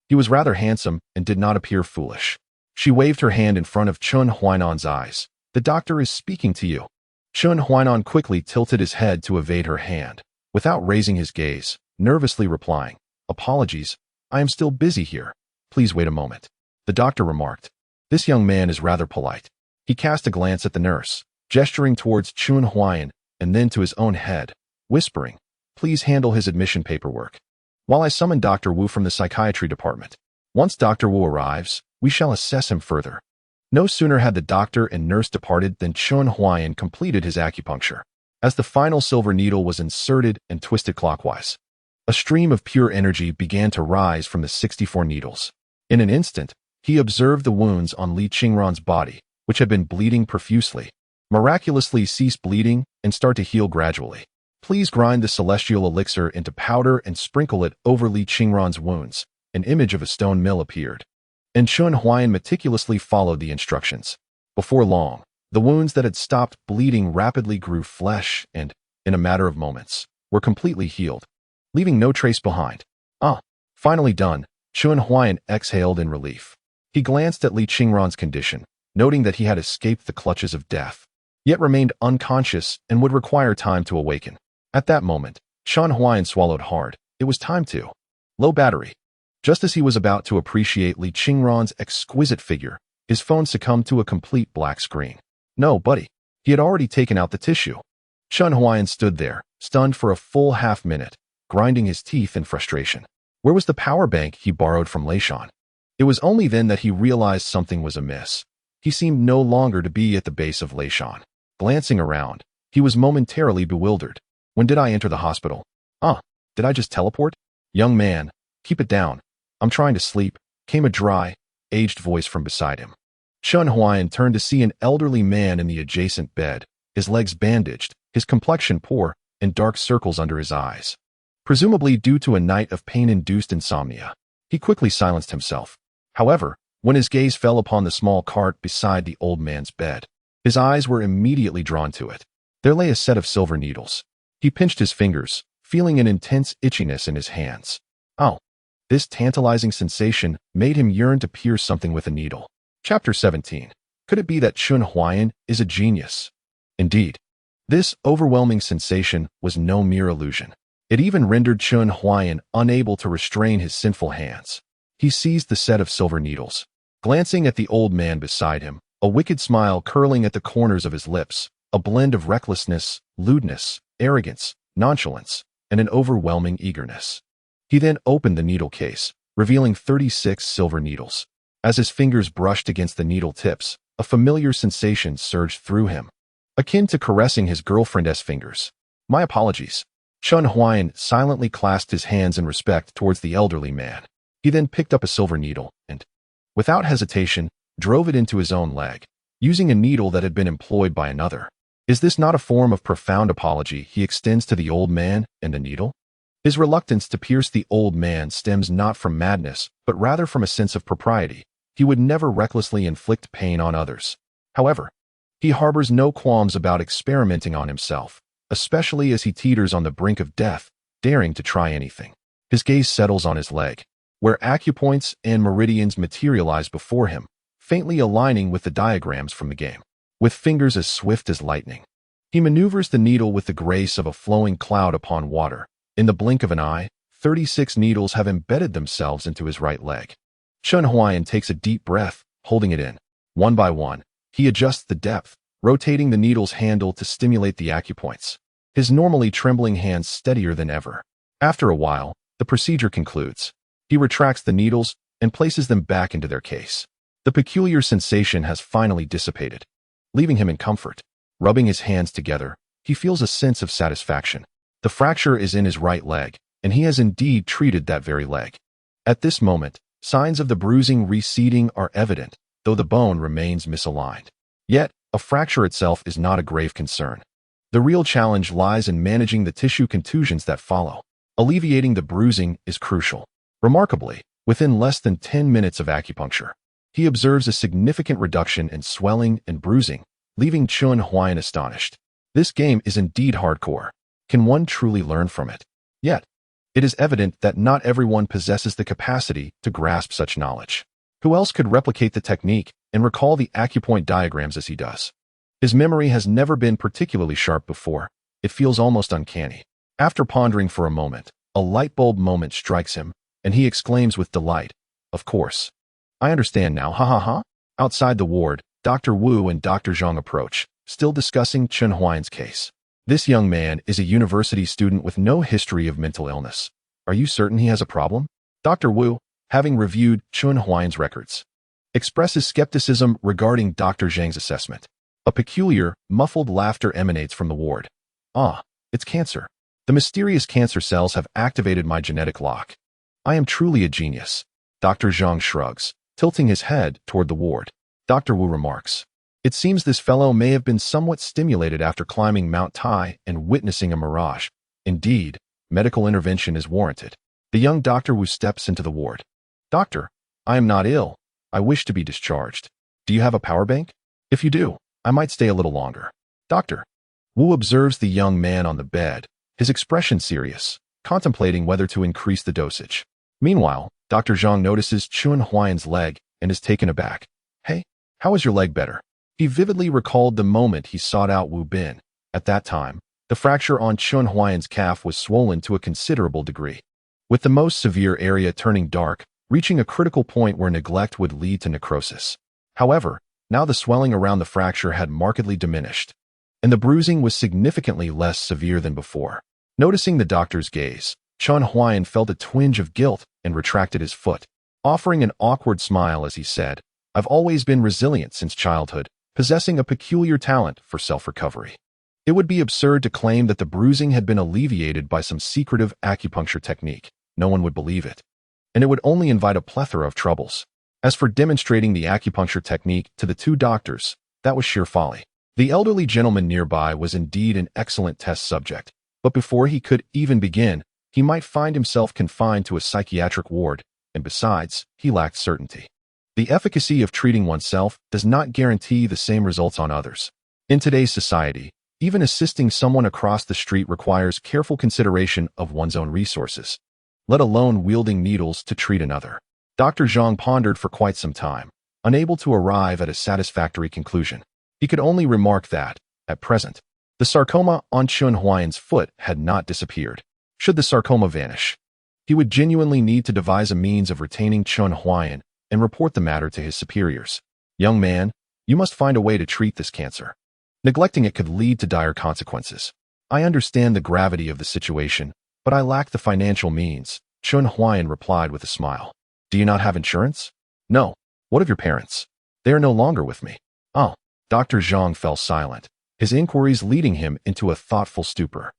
He was rather handsome and did not appear foolish. She waved her hand in front of Chun Huainan's eyes. The doctor is speaking to you. Chun Huainan quickly tilted his head to evade her hand, without raising his gaze, nervously replying, Apologies, I am still busy here. Please wait a moment. The doctor remarked. This young man is rather polite. He cast a glance at the nurse, gesturing towards Chun Huainan, and then to his own head, whispering, Please handle his admission paperwork, while I summon Dr. Wu from the psychiatry department. Once Dr. Wu arrives, we shall assess him further. No sooner had the doctor and nurse departed than Chun Huainan completed his acupuncture. As the final silver needle was inserted and twisted clockwise, a stream of pure energy began to rise from the 64 needles. In an instant, he observed the wounds on Li Qingran's body, which had been bleeding profusely, miraculously cease bleeding and start to heal gradually. Please grind the celestial elixir into powder and sprinkle it over Li Qingran's wounds. An image of a stone mill appeared, and Chun Huainan meticulously followed the instructions. Before long, the wounds that had stopped bleeding rapidly grew flesh and, in a matter of moments, were completely healed, leaving no trace behind. Finally done, Chun Huainan exhaled in relief. He glanced at Li Qingran's condition, noting that he had escaped the clutches of death, yet remained unconscious and would require time to awaken. At that moment, Chun Huainan swallowed hard. It was time to. Low battery. Just as he was about to appreciate Li Qingran's exquisite figure, his phone succumbed to a complete black screen. No, buddy. He had already taken out the tissue. Chun Huainan stood there, stunned for a full half-minute, grinding his teeth in frustration. Where was the power bank he borrowed from Leishan? It was only then that he realized something was amiss. He seemed no longer to be at the base of Leishan. Glancing around, he was momentarily bewildered. When did I enter the hospital? Did I just teleport? Young man, keep it down. I'm trying to sleep, came a dry, aged voice from beside him. Chun Huayan turned to see an elderly man in the adjacent bed, his legs bandaged, his complexion poor, and dark circles under his eyes. Presumably due to a night of pain-induced insomnia. He quickly silenced himself. However, when his gaze fell upon the small cart beside the old man's bed, his eyes were immediately drawn to it. There lay a set of silver needles. He pinched his fingers, feeling an intense itchiness in his hands. This tantalizing sensation made him yearn to pierce something with a needle. Chapter 17. Could it be that Chun Huayan is a genius? Indeed, this overwhelming sensation was no mere illusion. It even rendered Chun Huayan unable to restrain his sinful hands. He seized the set of silver needles. Glancing at the old man beside him, a wicked smile curling at the corners of his lips, a blend of recklessness, lewdness, arrogance, nonchalance, and an overwhelming eagerness. He then opened the needle case, revealing 36 silver needles. As his fingers brushed against the needle tips, a familiar sensation surged through him, akin to caressing his girlfriend's fingers. My apologies. Chun Huayan silently clasped his hands in respect towards the elderly man. He then picked up a silver needle and, without hesitation, drove it into his own leg, using a needle that had been employed by another. Is this not a form of profound apology he extends to the old man and the needle? His reluctance to pierce the old man stems not from madness, but rather from a sense of propriety. He would never recklessly inflict pain on others. However, he harbors no qualms about experimenting on himself, especially as he teeters on the brink of death, daring to try anything. His gaze settles on his leg, where acupoints and meridians materialize before him, faintly aligning with the diagrams from the game. With fingers as swift as lightning, he maneuvers the needle with the grace of a flowing cloud upon water. In the blink of an eye, 36 needles have embedded themselves into his right leg. Chun Huayan takes a deep breath, holding it in. One by one, he adjusts the depth, rotating the needle's handle to stimulate the acupoints, his normally trembling hands steadier than ever. After a while, the procedure concludes. He retracts the needles and places them back into their case. The peculiar sensation has finally dissipated, leaving him in comfort. Rubbing his hands together, he feels a sense of satisfaction. The fracture is in his right leg, and he has indeed treated that very leg. At this moment, signs of the bruising receding are evident, though the bone remains misaligned. Yet, a fracture itself is not a grave concern. The real challenge lies in managing the tissue contusions that follow. Alleviating the bruising is crucial. Remarkably, within less than 10 minutes of acupuncture, he observes a significant reduction in swelling and bruising, leaving Chun Huayan astonished. This game is indeed hardcore. Can one truly learn from it? Yet, it is evident that not everyone possesses the capacity to grasp such knowledge. Who else could replicate the technique and recall the acupoint diagrams as he does? His memory has never been particularly sharp before. It feels almost uncanny. After pondering for a moment, a light bulb moment strikes him, and he exclaims with delight, "Of course. I understand now, ha ha ha." Outside the ward, Dr. Wu and Dr. Zhang approach, still discussing Chun Huayan's case. This young man is a university student with no history of mental illness. Are you certain he has a problem? Dr. Wu, having reviewed Chun Huayan's records, expresses skepticism regarding Dr. Zhang's assessment. A peculiar, muffled laughter emanates from the ward. It's cancer. The mysterious cancer cells have activated my genetic lock. I am truly a genius. Dr. Zhang shrugs, tilting his head toward the ward. Dr. Wu remarks, "It seems this fellow may have been somewhat stimulated after climbing Mount Tai and witnessing a mirage. Indeed, medical intervention is warranted." The young Dr. Wu steps into the ward. "Doctor, I am not ill. I wish to be discharged. Do you have a power bank? If you do, I might stay a little longer." Dr. Wu observes the young man on the bed, his expression serious, contemplating whether to increase the dosage. Meanwhile, Dr. Zhang notices Chun Huayan's leg and is taken aback. "Hey, how is your leg better?" He vividly recalled the moment he sought out Wu Bin. At that time, the fracture on Chun Huayan's calf was swollen to a considerable degree, with the most severe area turning dark, reaching a critical point where neglect would lead to necrosis. However, now the swelling around the fracture had markedly diminished, and the bruising was significantly less severe than before. Noticing the doctor's gaze, Chun Huayan felt a twinge of guilt and retracted his foot, offering an awkward smile as he said, "I've always been resilient since childhood, possessing a peculiar talent for self-recovery." It would be absurd to claim that the bruising had been alleviated by some secretive acupuncture technique. No one would believe it. And it would only invite a plethora of troubles. As for demonstrating the acupuncture technique to the two doctors, that was sheer folly. The elderly gentleman nearby was indeed an excellent test subject, but before he could even begin, he might find himself confined to a psychiatric ward, and besides, he lacked certainty. The efficacy of treating oneself does not guarantee the same results on others. In today's society, even assisting someone across the street requires careful consideration of one's own resources, let alone wielding needles to treat another. Dr. Zhang pondered for quite some time, unable to arrive at a satisfactory conclusion. He could only remark that, at present, the sarcoma on Chun Huayan's foot had not disappeared. Should the sarcoma vanish, he would genuinely need to devise a means of retaining Chun Huayan and report the matter to his superiors. Young man, you must find a way to treat this cancer. Neglecting it could lead to dire consequences. I understand the gravity of the situation, but I lack the financial means, Chun Huayan replied with a smile. Do you not have insurance? No. What of your parents? They are no longer with me. Oh. Dr. Zhang fell silent, his inquiries leading him into a thoughtful stupor.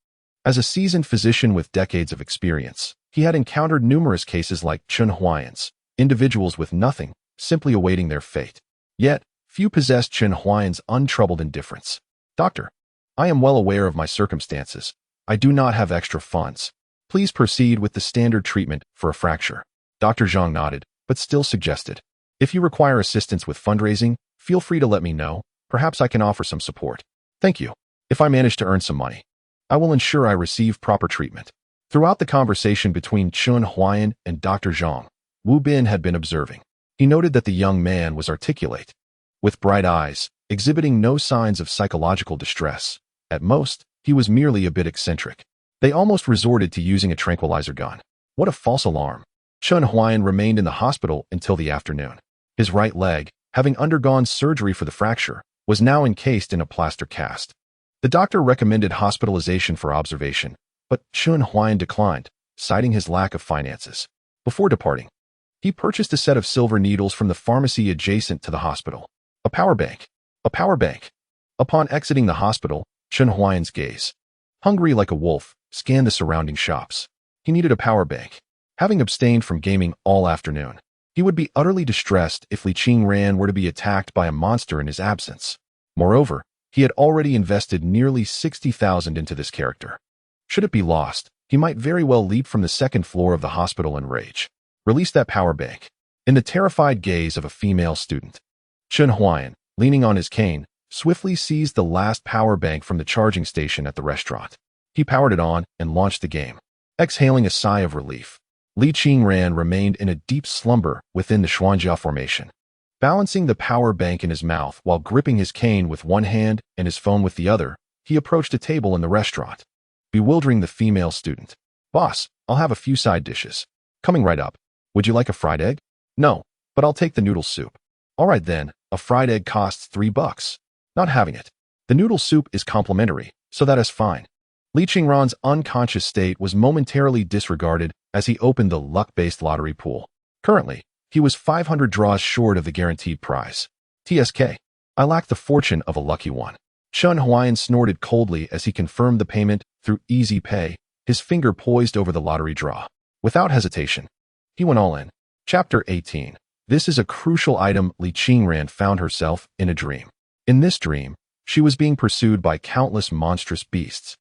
As a seasoned physician with decades of experience, he had encountered numerous cases like Chun Huayan's, individuals with nothing, simply awaiting their fate. Yet, few possessed Chun Huayan's untroubled indifference. Doctor, I am well aware of my circumstances. I do not have extra funds. Please proceed with the standard treatment for a fracture. Dr. Zhang nodded, but still suggested, if you require assistance with fundraising, feel free to let me know. Perhaps I can offer some support. Thank you. If I manage to earn some money, I will ensure I receive proper treatment. Throughout the conversation between Chun Huayan and Dr. Zhang, Wu Bin had been observing. He noted that the young man was articulate, with bright eyes, exhibiting no signs of psychological distress. At most, he was merely a bit eccentric. They almost resorted to using a tranquilizer gun. What a false alarm. Chun Huayan remained in the hospital until the afternoon. His right leg, having undergone surgery for the fracture, was now encased in a plaster cast. The doctor recommended hospitalization for observation, but Chun Huayan declined, citing his lack of finances. Before departing, he purchased a set of silver needles from the pharmacy adjacent to the hospital. A power bank. A power bank. Upon exiting the hospital, Chun Huayan's gaze, hungry like a wolf, scanned the surrounding shops. He needed a power bank. Having abstained from gaming all afternoon, he would be utterly distressed if Li Qingran were to be attacked by a monster in his absence. Moreover, he had already invested nearly 60,000 into this character. Should it be lost, he might very well leap from the second floor of the hospital in rage. Release that power bank. In the terrified gaze of a female student, Chun Huayan, leaning on his cane, swiftly seized the last power bank from the charging station at the restaurant. He powered it on and launched the game. Exhaling a sigh of relief, Li Qingran remained in a deep slumber within the Xuanjia formation. Balancing the power bank in his mouth while gripping his cane with one hand and his phone with the other, he approached a table in the restaurant, bewildering the female student. Boss, I'll have a few side dishes. Coming right up. Would you like a fried egg? No, but I'll take the noodle soup. All right then, a fried egg costs $3. Not having it. The noodle soup is complimentary, so that is fine. Li Qingran's unconscious state was momentarily disregarded as he opened the luck-based lottery pool. Currently, he was 500 draws short of the guaranteed prize. TSK. I lack the fortune of a lucky one. Chun Huayan snorted coldly as he confirmed the payment through Easy Pay, his finger poised over the lottery draw. Without hesitation, he went all in. Chapter 18. This is a crucial item. Li Qingran found herself in a dream. In this dream, she was being pursued by countless monstrous beasts.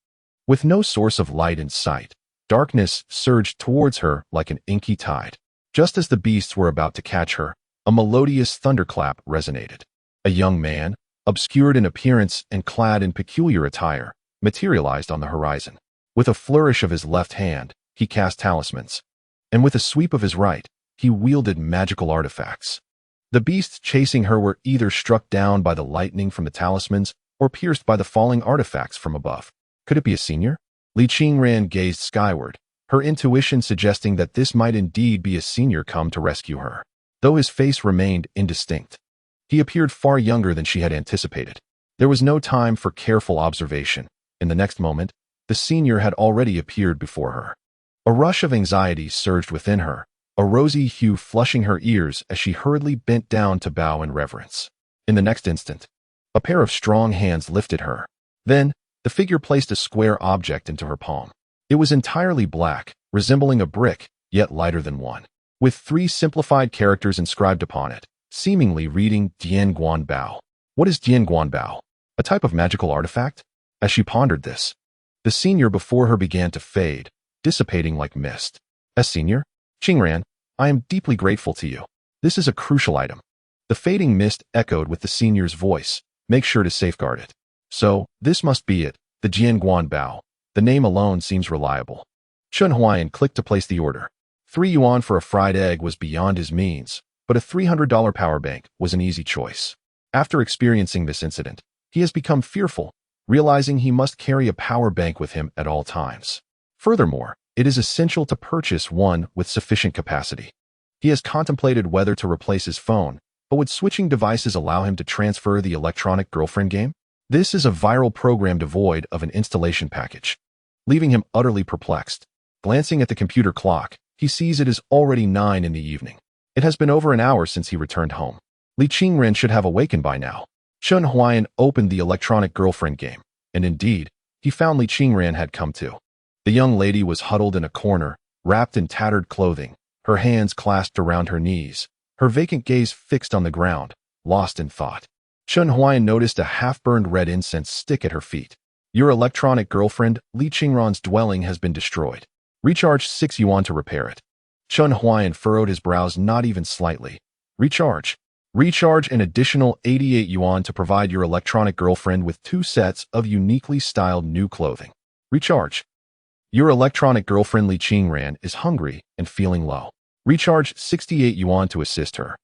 With no source of light in sight, darkness surged towards her like an inky tide. Just as the beasts were about to catch her, a melodious thunderclap resonated. A young man, obscured in appearance and clad in peculiar attire, materialized on the horizon. With a flourish of his left hand, he cast talismans, and with a sweep of his right, he wielded magical artifacts. The beasts chasing her were either struck down by the lightning from the talismans or pierced by the falling artifacts from above. Could it be a senior? Li Qingran gazed skyward, her intuition suggesting that this might indeed be a senior come to rescue her. Though his face remained indistinct, he appeared far younger than she had anticipated. There was no time for careful observation. In the next moment, the senior had already appeared before her. A rush of anxiety surged within her, a rosy hue flushing her ears as she hurriedly bent down to bow in reverence. In the next instant, a pair of strong hands lifted her. Then, The figure placed a square object into her palm. It was entirely black, resembling a brick, yet lighter than one, with 3 simplified characters inscribed upon it, seemingly reading Dian Guan Bao. What is Dian Guan Bao? A type of magical artifact? As she pondered this, the senior before her began to fade, dissipating like mist. As senior, Qingran, I am deeply grateful to you. This is a crucial item. The fading mist echoed with the senior's voice. Make sure to safeguard it. So, this must be it, the Jian Guan Bao. The name alone seems reliable. Chun Huayan clicked to place the order. 3 yuan for a fried egg was beyond his means, but a $300 power bank was an easy choice. After experiencing this incident, he has become fearful, realizing he must carry a power bank with him at all times. Furthermore, it is essential to purchase one with sufficient capacity. He has contemplated whether to replace his phone, but would switching devices allow him to transfer the electronic girlfriend game? This is a viral program devoid of an installation package, leaving him utterly perplexed. Glancing at the computer clock, he sees it is already 9 in the evening. It has been over an hour since he returned home. Li Qingren should have awakened by now. Chun Huayan opened the electronic girlfriend game, and indeed, he found Li Qingren had come to. The young lady was huddled in a corner, wrapped in tattered clothing, her hands clasped around her knees, her vacant gaze fixed on the ground, lost in thought. Chun Huayan noticed a half-burned red incense stick at her feet. Your electronic girlfriend, Li Qingran's dwelling has been destroyed. Recharge 6 yuan to repair it. Chun Huayan furrowed his brows not even slightly. Recharge. Recharge an additional 88 yuan to provide your electronic girlfriend with 2 sets of uniquely styled new clothing. Recharge. Your electronic girlfriend Li Qingran is hungry and feeling low. Recharge 68 yuan to assist her.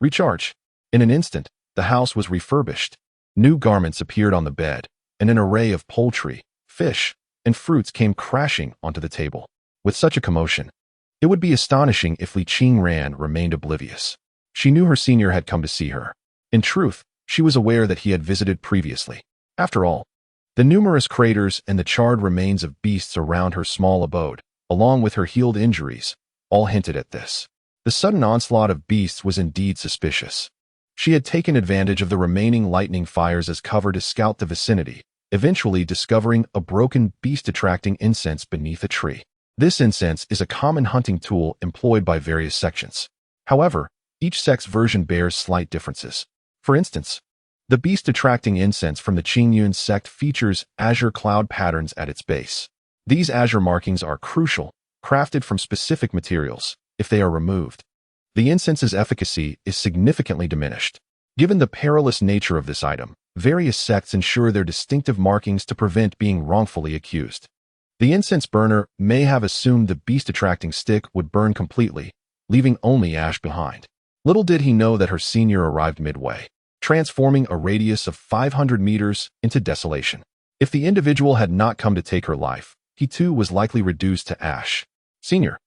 Recharge. In an instant, the house was refurbished. New garments appeared on the bed, and an array of poultry, fish, and fruits came crashing onto the table. With such a commotion, it would be astonishing if Li Qingran remained oblivious. She knew her senior had come to see her. In truth, she was aware that he had visited previously. After all, the numerous craters and the charred remains of beasts around her small abode, along with her healed injuries, all hinted at this. The sudden onslaught of beasts was indeed suspicious. She had taken advantage of the remaining lightning fires as cover to scout the vicinity, eventually discovering a broken beast-attracting incense beneath a tree. This incense is a common hunting tool employed by various sections. However, each sect's version bears slight differences. For instance, the beast-attracting incense from the Qingyun sect features azure cloud patterns at its base. These azure markings are crucial, crafted from specific materials. If they are removed, the incense's efficacy is significantly diminished. Given the perilous nature of this item, various sects ensure their distinctive markings to prevent being wrongfully accused. The incense burner may have assumed the beast-attracting stick would burn completely, leaving only ash behind. Little did he know that her senior arrived midway, transforming a radius of 500 meters into desolation. If the individual had not come to take her life, he too was likely reduced to ash. Senior.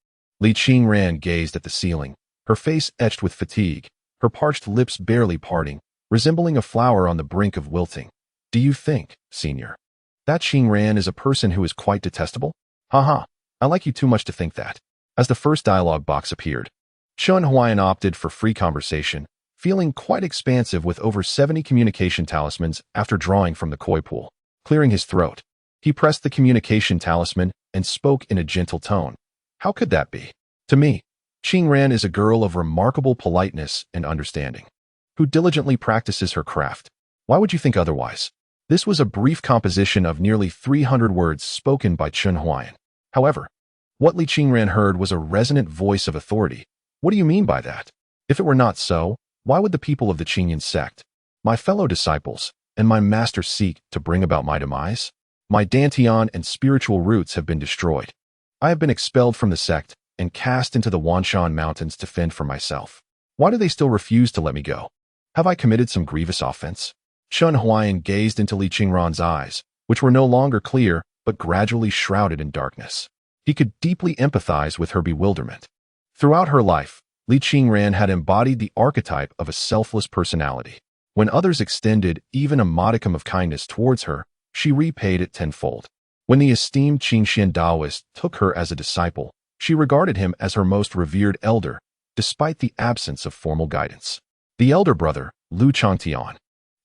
Li Qingran gazed at the ceiling, her face etched with fatigue, her parched lips barely parting, resembling a flower on the brink of wilting. Do you think, senior, that Qingran is a person who is quite detestable? Haha, I like you too much to think that. As the first dialogue box appeared, Chun Huayan opted for free conversation, feeling quite expansive with over 70 communication talismans after drawing from the koi pool. Clearing his throat, he pressed the communication talisman and spoke in a gentle tone. How could that be? To me, Qingran is a girl of remarkable politeness and understanding, who diligently practices her craft. Why would you think otherwise? This was a brief composition of nearly 300 words spoken by Chun Huayan. However, what Li Qingran heard was a resonant voice of authority. What do you mean by that? If it were not so, why would the people of the Qingyun sect, my fellow disciples, and my master seek to bring about my demise? My Dantian and spiritual roots have been destroyed. I have been expelled from the sect and cast into the Wanshan Mountains to fend for myself. Why do they still refuse to let me go? Have I committed some grievous offense? Chun Huayan gazed into Li Qingran's eyes, which were no longer clear, but gradually shrouded in darkness. He could deeply empathize with her bewilderment. Throughout her life, Li Qingran had embodied the archetype of a selfless personality. When others extended even a modicum of kindness towards her, she repaid it tenfold. When the esteemed Qingxian Taoist took her as a disciple, she regarded him as her most revered elder, despite the absence of formal guidance. The elder brother, Lu Changtian,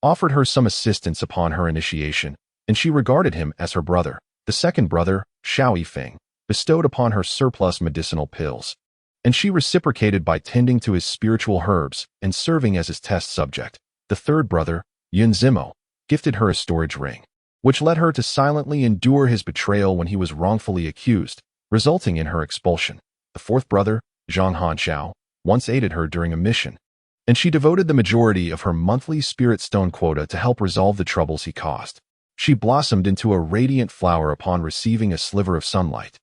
offered her some assistance upon her initiation, and she regarded him as her brother. The second brother, Xiao Yifeng, bestowed upon her surplus medicinal pills, and she reciprocated by tending to his spiritual herbs and serving as his test subject. The third brother, Yun Zimo, gifted her a storage ring, which led her to silently endure his betrayal when he was wrongfully accused, resulting in her expulsion. The fourth brother, Zhang Hanxiao, once aided her during a mission, and she devoted the majority of her monthly spirit stone quota to help resolve the troubles he caused. She blossomed into a radiant flower upon receiving a sliver of sunlight,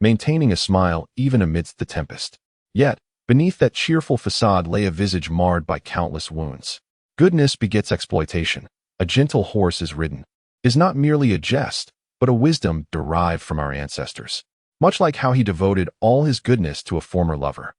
maintaining a smile even amidst the tempest. Yet, beneath that cheerful facade lay a visage marred by countless wounds. Goodness begets exploitation. A gentle horse is ridden is not merely a jest, but a wisdom derived from our ancestors. Much like how he devoted all his goodness to a former lover,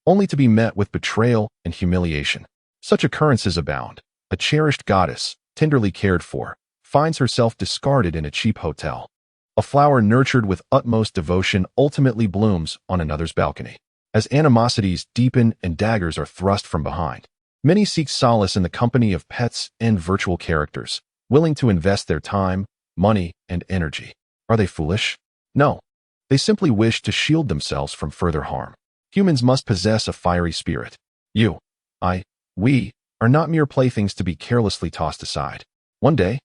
only to be met with betrayal and humiliation. Such occurrences abound. A cherished goddess, tenderly cared for, finds herself discarded in a cheap hotel. A flower nurtured with utmost devotion ultimately blooms on another's balcony. As animosities deepen and daggers are thrust from behind, many seek solace in the company of pets and virtual characters, willing to invest their time, money, and energy. Are they foolish? No. They simply wish to shield themselves from further harm. Humans must possess a fiery spirit. You, I, we, are not mere playthings to be carelessly tossed aside. One day,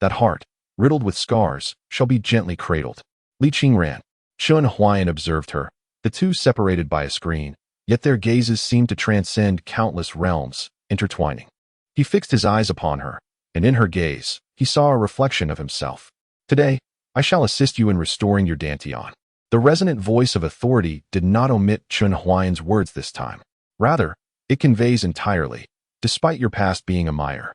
that heart, riddled with scars, shall be gently cradled. Li Qingran. Chun Huayan observed her, the two separated by a screen, yet their gazes seemed to transcend countless realms, intertwining. He fixed his eyes upon her, and in her gaze, he saw a reflection of himself. Today, I shall assist you in restoring your Dantian. The resonant voice of authority did not omit Chun Huayan's words this time. Rather, it conveys entirely, despite your past being a mire.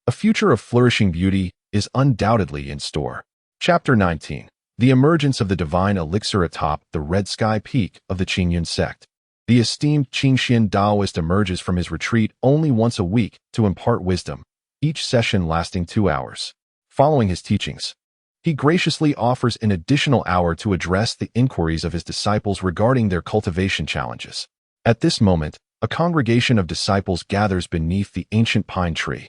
A future of flourishing beauty is undoubtedly in store. Chapter 19. The emergence of the divine elixir atop the red sky peak of the Qingyun sect. The esteemed Qingxian Taoist emerges from his retreat only once a week to impart wisdom, each session lasting 2 hours. Following his teachings, he graciously offers an additional hour to address the inquiries of his disciples regarding their cultivation challenges. At this moment, a congregation of disciples gathers beneath the ancient pine tree,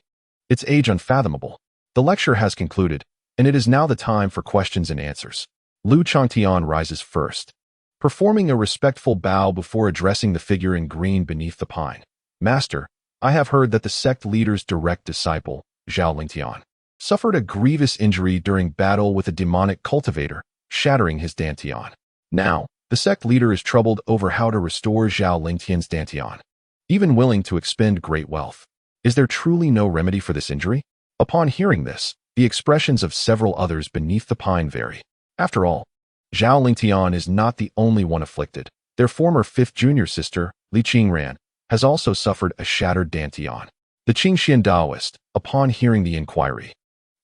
its age unfathomable. The lecture has concluded, and it is now the time for questions and answers. Lu Changtian rises first, performing a respectful bow before addressing the figure in green beneath the pine. Master, I have heard that the sect leader's direct disciple, Zhao Lingtian, suffered a grievous injury during battle with a demonic cultivator, shattering his Dantian. Now, the sect leader is troubled over how to restore Zhao Lingtian's Dantian, even willing to expend great wealth. Is there truly no remedy for this injury? Upon hearing this, the expressions of several others beneath the pine vary. After all, Zhao Lingtian is not the only one afflicted. Their former fifth junior sister, Li Qingran, has also suffered a shattered Dantian. The Qingxian Taoist, upon hearing the inquiry,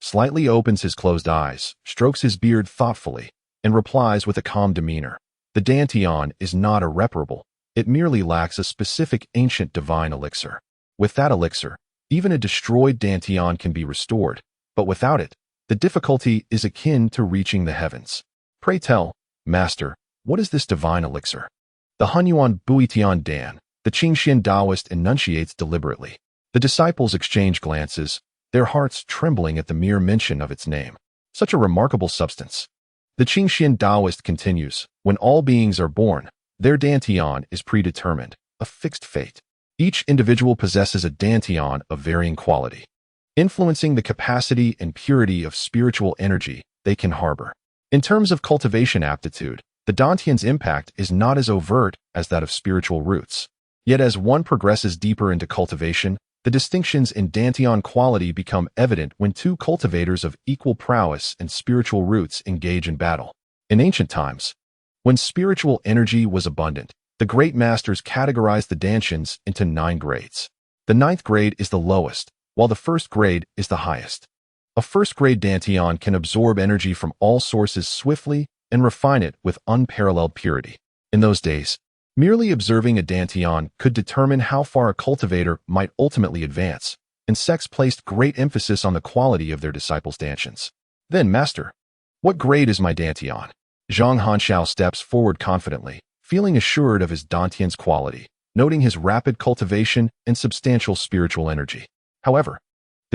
slightly opens his closed eyes, strokes his beard thoughtfully, and replies with a calm demeanor. The Dantian is not irreparable. It merely lacks a specific ancient divine elixir. With that elixir, even a destroyed Dantian can be restored, but without it, the difficulty is akin to reaching the heavens. Pray tell, Master, what is this divine elixir? The Hunyuan Buitian Dan, the Qingxian Taoist enunciates deliberately. The disciples exchange glances, their hearts trembling at the mere mention of its name. Such a remarkable substance. The Qingxian Taoist continues, when all beings are born, their Dantian is predetermined, a fixed fate. Each individual possesses a Dantian of varying quality, influencing the capacity and purity of spiritual energy they can harbor. In terms of cultivation aptitude, the Dantian's impact is not as overt as that of spiritual roots. Yet as one progresses deeper into cultivation, the distinctions in Dantian quality become evident when two cultivators of equal prowess and spiritual roots engage in battle. In ancient times, when spiritual energy was abundant, the great masters categorized the Dantians into 9 grades. The 9th grade is the lowest, while the 1st grade is the highest. A 1st grade Dantian can absorb energy from all sources swiftly and refine it with unparalleled purity. In those days, merely observing a Dantian could determine how far a cultivator might ultimately advance, and sects placed great emphasis on the quality of their disciples' Dantians. Then, Master, what grade is my Dantian? Zhang Hanxiao steps forward confidently, feeling assured of his Dantian's quality, noting his rapid cultivation and substantial spiritual energy. However,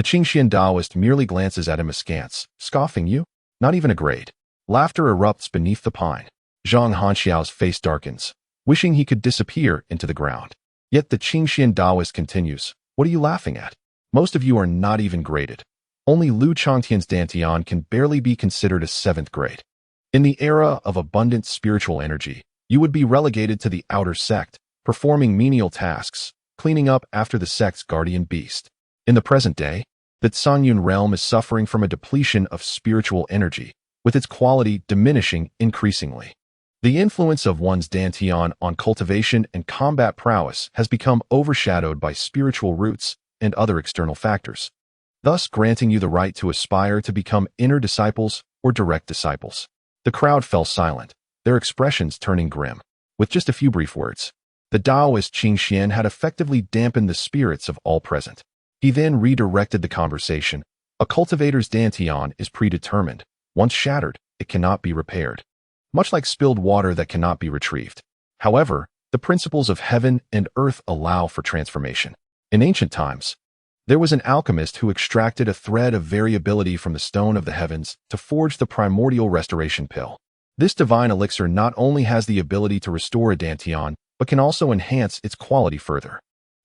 The Qingxian Taoist merely glances at him askance, scoffing, "You? Not even a grade." Laughter erupts beneath the pine. Zhang Hanxiao's face darkens, wishing he could disappear into the ground. Yet the Qingxian Taoist continues, "What are you laughing at? Most of you are not even graded. Only Lu Chongtian's Dantian can barely be considered a 7th grade. In the era of abundant spiritual energy, you would be relegated to the outer sect, performing menial tasks, cleaning up after the sect's guardian beast. In the present day, the Zhangyun realm is suffering from a depletion of spiritual energy, with its quality diminishing increasingly. The influence of one's Dantian on cultivation and combat prowess has become overshadowed by spiritual roots and other external factors, thus granting you the right to aspire to become inner disciples or direct disciples." The crowd fell silent, their expressions turning grim. With just a few brief words, the Taoist Qing Xian had effectively dampened the spirits of all present. He then redirected the conversation. "A cultivator's Dantian is predetermined. Once shattered, it cannot be repaired, much like spilled water that cannot be retrieved. However, the principles of heaven and earth allow for transformation. In ancient times, there was an alchemist who extracted a thread of variability from the stone of the heavens to forge the primordial restoration pill. This divine elixir not only has the ability to restore a Dantian, but can also enhance its quality further.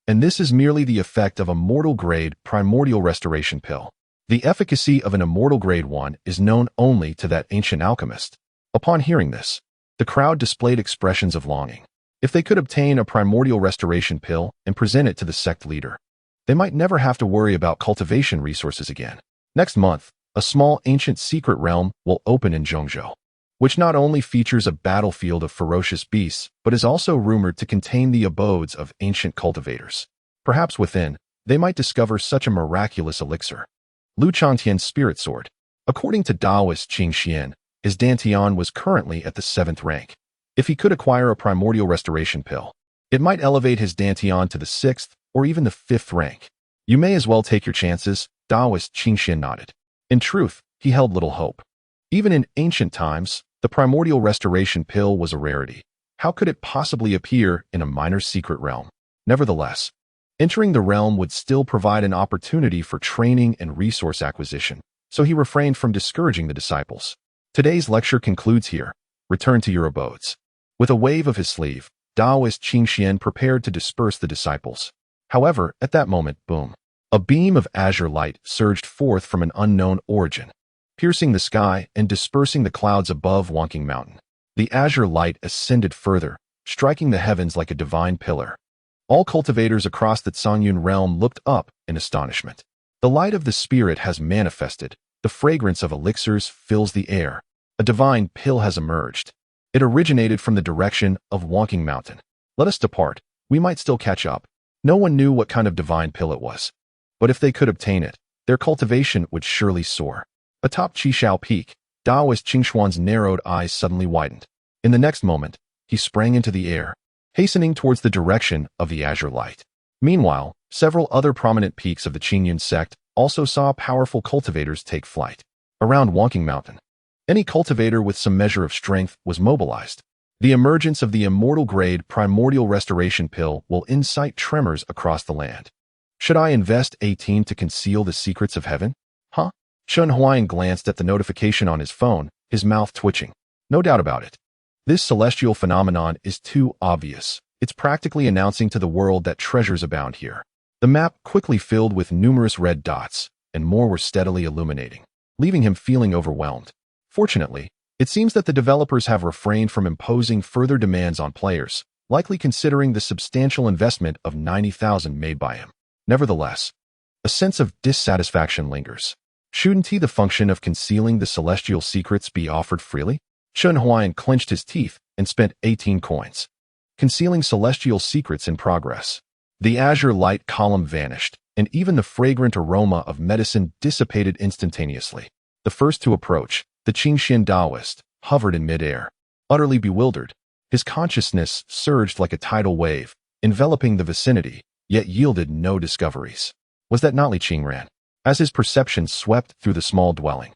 And this is merely the effect of a mortal-grade primordial restoration pill. The efficacy of an immortal grade 1 is known only to that ancient alchemist." Upon hearing this, the crowd displayed expressions of longing. If they could obtain a primordial restoration pill and present it to the sect leader, they might never have to worry about cultivation resources again. Next month, a small ancient secret realm will open in Zhongzhou, which not only features a battlefield of ferocious beasts, but is also rumored to contain the abodes of ancient cultivators. Perhaps within, they might discover such a miraculous elixir. Lu Chongtian's spirit sword. According to Taoist Qing Xian, his Dantian was currently at the 7th rank. If he could acquire a primordial restoration pill, it might elevate his Dantian to the 6th or even the 5th rank. "You may as well take your chances," Taoist Qing Xian nodded. In truth, he held little hope. Even in ancient times, the primordial restoration pill was a rarity. How could it possibly appear in a minor secret realm? Nevertheless, entering the realm would still provide an opportunity for training and resource acquisition, so he refrained from discouraging the disciples. Today's lecture concludes here. Return to your abodes. With a wave of his sleeve, Taoist Qing Xian prepared to disperse the disciples. However, at that moment, boom, a beam of azure light surged forth from an unknown origin, piercing the sky and dispersing the clouds above Wonking Mountain. The azure light ascended further, striking the heavens like a divine pillar. All cultivators across the Zhangyun realm looked up in astonishment. The light of the spirit has manifested. The fragrance of elixirs fills the air. A divine pill has emerged. It originated from the direction of Wonking Mountain. Let us depart. We might still catch up. No one knew what kind of divine pill it was, but if they could obtain it, their cultivation would surely soar. Atop Qishao Peak, Taoist Qingshuan's narrowed eyes suddenly widened. In the next moment, he sprang into the air, hastening towards the direction of the azure light. Meanwhile, several other prominent peaks of the Qingyun sect also saw powerful cultivators take flight. Around Wonking Mountain, any cultivator with some measure of strength was mobilized. The emergence of the immortal-grade primordial restoration pill will incite tremors across the land. Should I invest 18 to conceal the secrets of heaven? Huh? Chun Huayan glanced at the notification on his phone, his mouth twitching. No doubt about it. This celestial phenomenon is too obvious. It's practically announcing to the world that treasures abound here. The map quickly filled with numerous red dots, and more were steadily illuminating, leaving him feeling overwhelmed. Fortunately, it seems that the developers have refrained from imposing further demands on players, likely considering the substantial investment of 90,000 made by him. Nevertheless, a sense of dissatisfaction lingers. Shouldn't the function of concealing the celestial secrets be offered freely? Chun Huayan clenched his teeth and spent 18 coins. Concealing celestial secrets in progress. The azure light column vanished, and even the fragrant aroma of medicine dissipated instantaneously. The first to approach, the Qingxian Taoist, hovered in midair. Utterly bewildered, his consciousness surged like a tidal wave, enveloping the vicinity, yet yielded no discoveries. Was that not Li Qingran? As his perception swept through the small dwelling,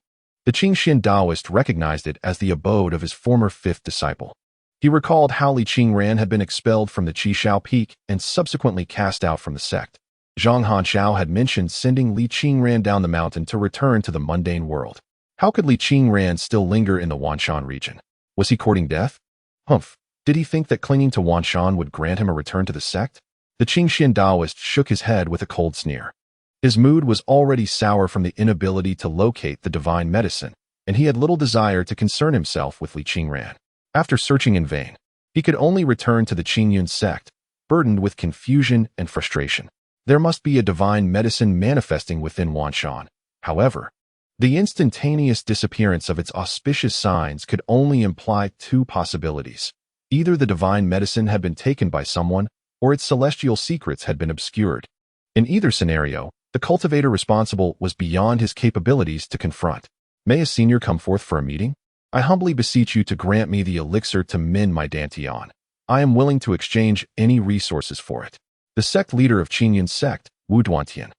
the Qingxian Taoist recognized it as the abode of his former 5th disciple. He recalled how Li Qingran had been expelled from the Qishao Peak and subsequently cast out from the sect. Zhang Hanxiao had mentioned sending Li Qingran down the mountain to return to the mundane world. How could Li Qingran still linger in the Wanshan region? Was he courting death? Humph. Did he think that clinging to Wanshan would grant him a return to the sect? The Qingxian Taoist shook his head with a cold sneer. His mood was already sour from the inability to locate the divine medicine, and he had little desire to concern himself with Li Qingran. After searching in vain, he could only return to the Qingyun sect, burdened with confusion and frustration. There must be a divine medicine manifesting within Wanshan. However, the instantaneous disappearance of its auspicious signs could only imply two possibilities. Either the divine medicine had been taken by someone, or its celestial secrets had been obscured. In either scenario, the cultivator responsible was beyond his capabilities to confront. May a senior come forth for a meeting? I humbly beseech you to grant me the elixir to mend my Dantian. I am willing to exchange any resources for it. The sect leader of Qingyun sect, Wu Duantian,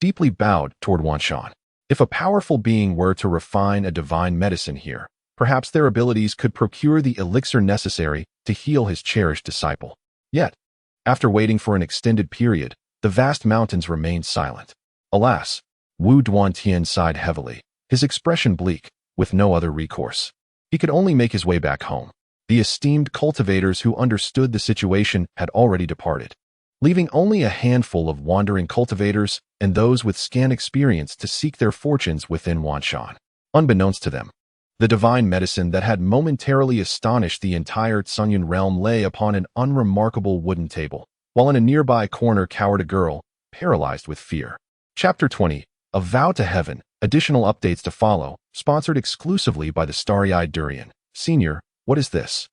deeply bowed toward Wanshan. If a powerful being were to refine a divine medicine here, perhaps their abilities could procure the elixir necessary to heal his cherished disciple. Yet, after waiting for an extended period, the vast mountains remained silent. Alas, Wu Duantian sighed heavily, his expression bleak, with no other recourse. He could only make his way back home. The esteemed cultivators who understood the situation had already departed, leaving only a handful of wandering cultivators and those with scant experience to seek their fortunes within Wanshan. Unbeknownst to them, the divine medicine that had momentarily astonished the entire Tsungyun realm lay upon an unremarkable wooden table, while in a nearby corner cowered a girl, paralyzed with fear. Chapter 20, A Vow to Heaven. Additional updates to follow, sponsored exclusively by the starry-eyed Durian. Senior, what is this?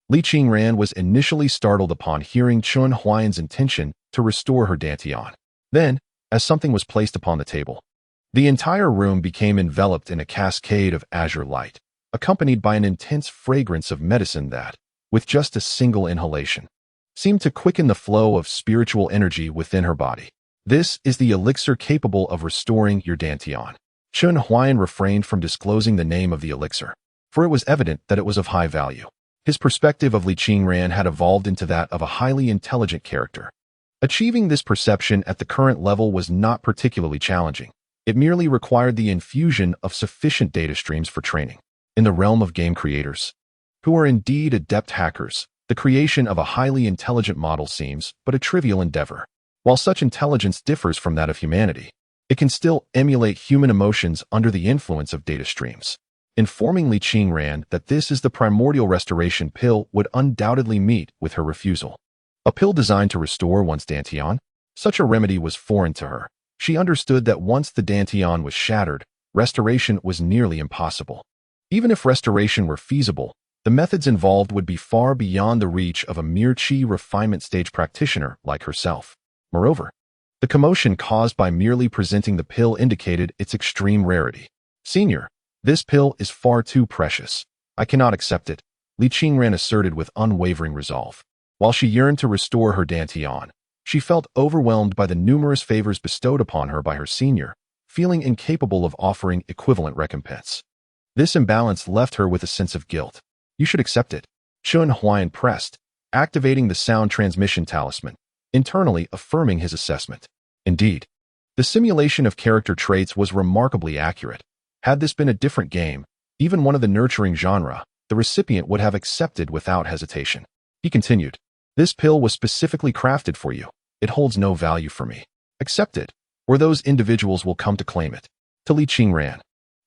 Li Qingran was initially startled upon hearing Chun Huayan's intention to restore her Dantian. Then, as something was placed upon the table, the entire room became enveloped in a cascade of azure light, accompanied by an intense fragrance of medicine that, with just a single inhalation, seemed to quicken the flow of spiritual energy within her body. This is the elixir capable of restoring your Dantian. Chun Huayan refrained from disclosing the name of the elixir, for it was evident that it was of high value. His perspective of Li Qingran had evolved into that of a highly intelligent character. Achieving this perception at the current level was not particularly challenging. It merely required the infusion of sufficient data streams for training. In the realm of game creators, who are indeed adept hackers, the creation of a highly intelligent model seems but a trivial endeavor. While such intelligence differs from that of humanity, it can still emulate human emotions under the influence of data streams. Informing Li Qingran that this is the primordial restoration pill would undoubtedly meet with her refusal. A pill designed to restore one's Dantian? Such a remedy was foreign to her. She understood that once the Dantian was shattered, restoration was nearly impossible. Even if restoration were feasible, the methods involved would be far beyond the reach of a mere qi refinement stage practitioner like herself. Moreover, the commotion caused by merely presenting the pill indicated its extreme rarity. Senior, this pill is far too precious. I cannot accept it, Li Qingran asserted with unwavering resolve. While she yearned to restore her Dantian, she felt overwhelmed by the numerous favors bestowed upon her by her senior, feeling incapable of offering equivalent recompense. This imbalance left her with a sense of guilt. You should accept it, Chun Huayan pressed, activating the sound transmission talisman, internally affirming his assessment. Indeed, the simulation of character traits was remarkably accurate. Had this been a different game, even one of the nurturing genre, the recipient would have accepted without hesitation. He continued, this pill was specifically crafted for you. It holds no value for me. Accept it, or those individuals will come to claim it. To Li Qingran,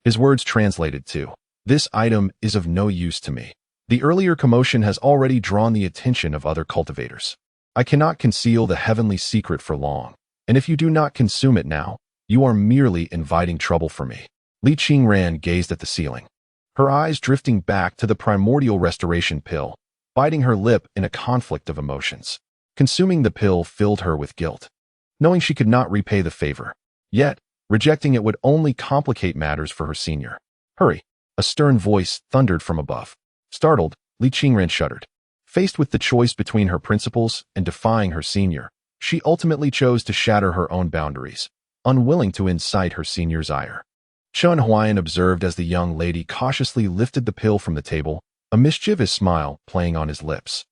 his words translated to, this item is of no use to me. The earlier commotion has already drawn the attention of other cultivators. I cannot conceal the heavenly secret for long, and if you do not consume it now, you are merely inviting trouble for me. Li Qingran gazed at the ceiling, her eyes drifting back to the primordial restoration pill, biting her lip in a conflict of emotions. Consuming the pill filled her with guilt, knowing she could not repay the favor. Yet, rejecting it would only complicate matters for her senior. Hurry, a stern voice thundered from above. Startled, Li Qingran shuddered. Faced with the choice between her principles and defying her senior, she ultimately chose to shatter her own boundaries, unwilling to incite her senior's ire. Chun Huayan observed as the young lady cautiously lifted the pill from the table, a mischievous smile playing on his lips.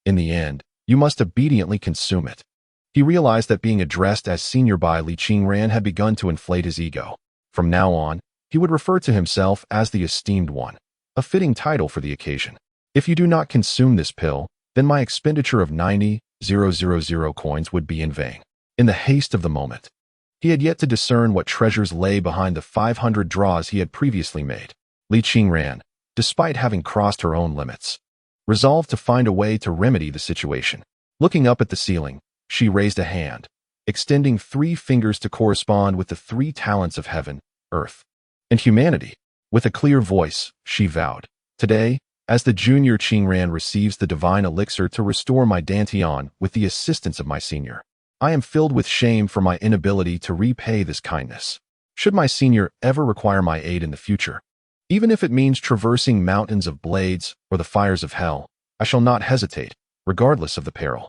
In the end, you must obediently consume it. He realized that being addressed as senior by Li Qingran had begun to inflate his ego. From now on, he would refer to himself as the esteemed one, a fitting title for the occasion. If you do not consume this pill, then my expenditure of 90,000 coins would be in vain. In the haste of the moment, he had yet to discern what treasures lay behind the 500 draws he had previously made. Li Qingran, despite having crossed her own limits, resolved to find a way to remedy the situation. Looking up at the ceiling, she raised a hand, extending 3 fingers to correspond with the 3 talents of heaven, earth, and humanity. With a clear voice, she vowed, "Today, as the junior Qingran receives the divine elixir to restore my Dantian with the assistance of my senior, I am filled with shame for my inability to repay this kindness. Should my senior ever require my aid in the future, even if it means traversing mountains of blades or the fires of hell, I shall not hesitate, regardless of the peril."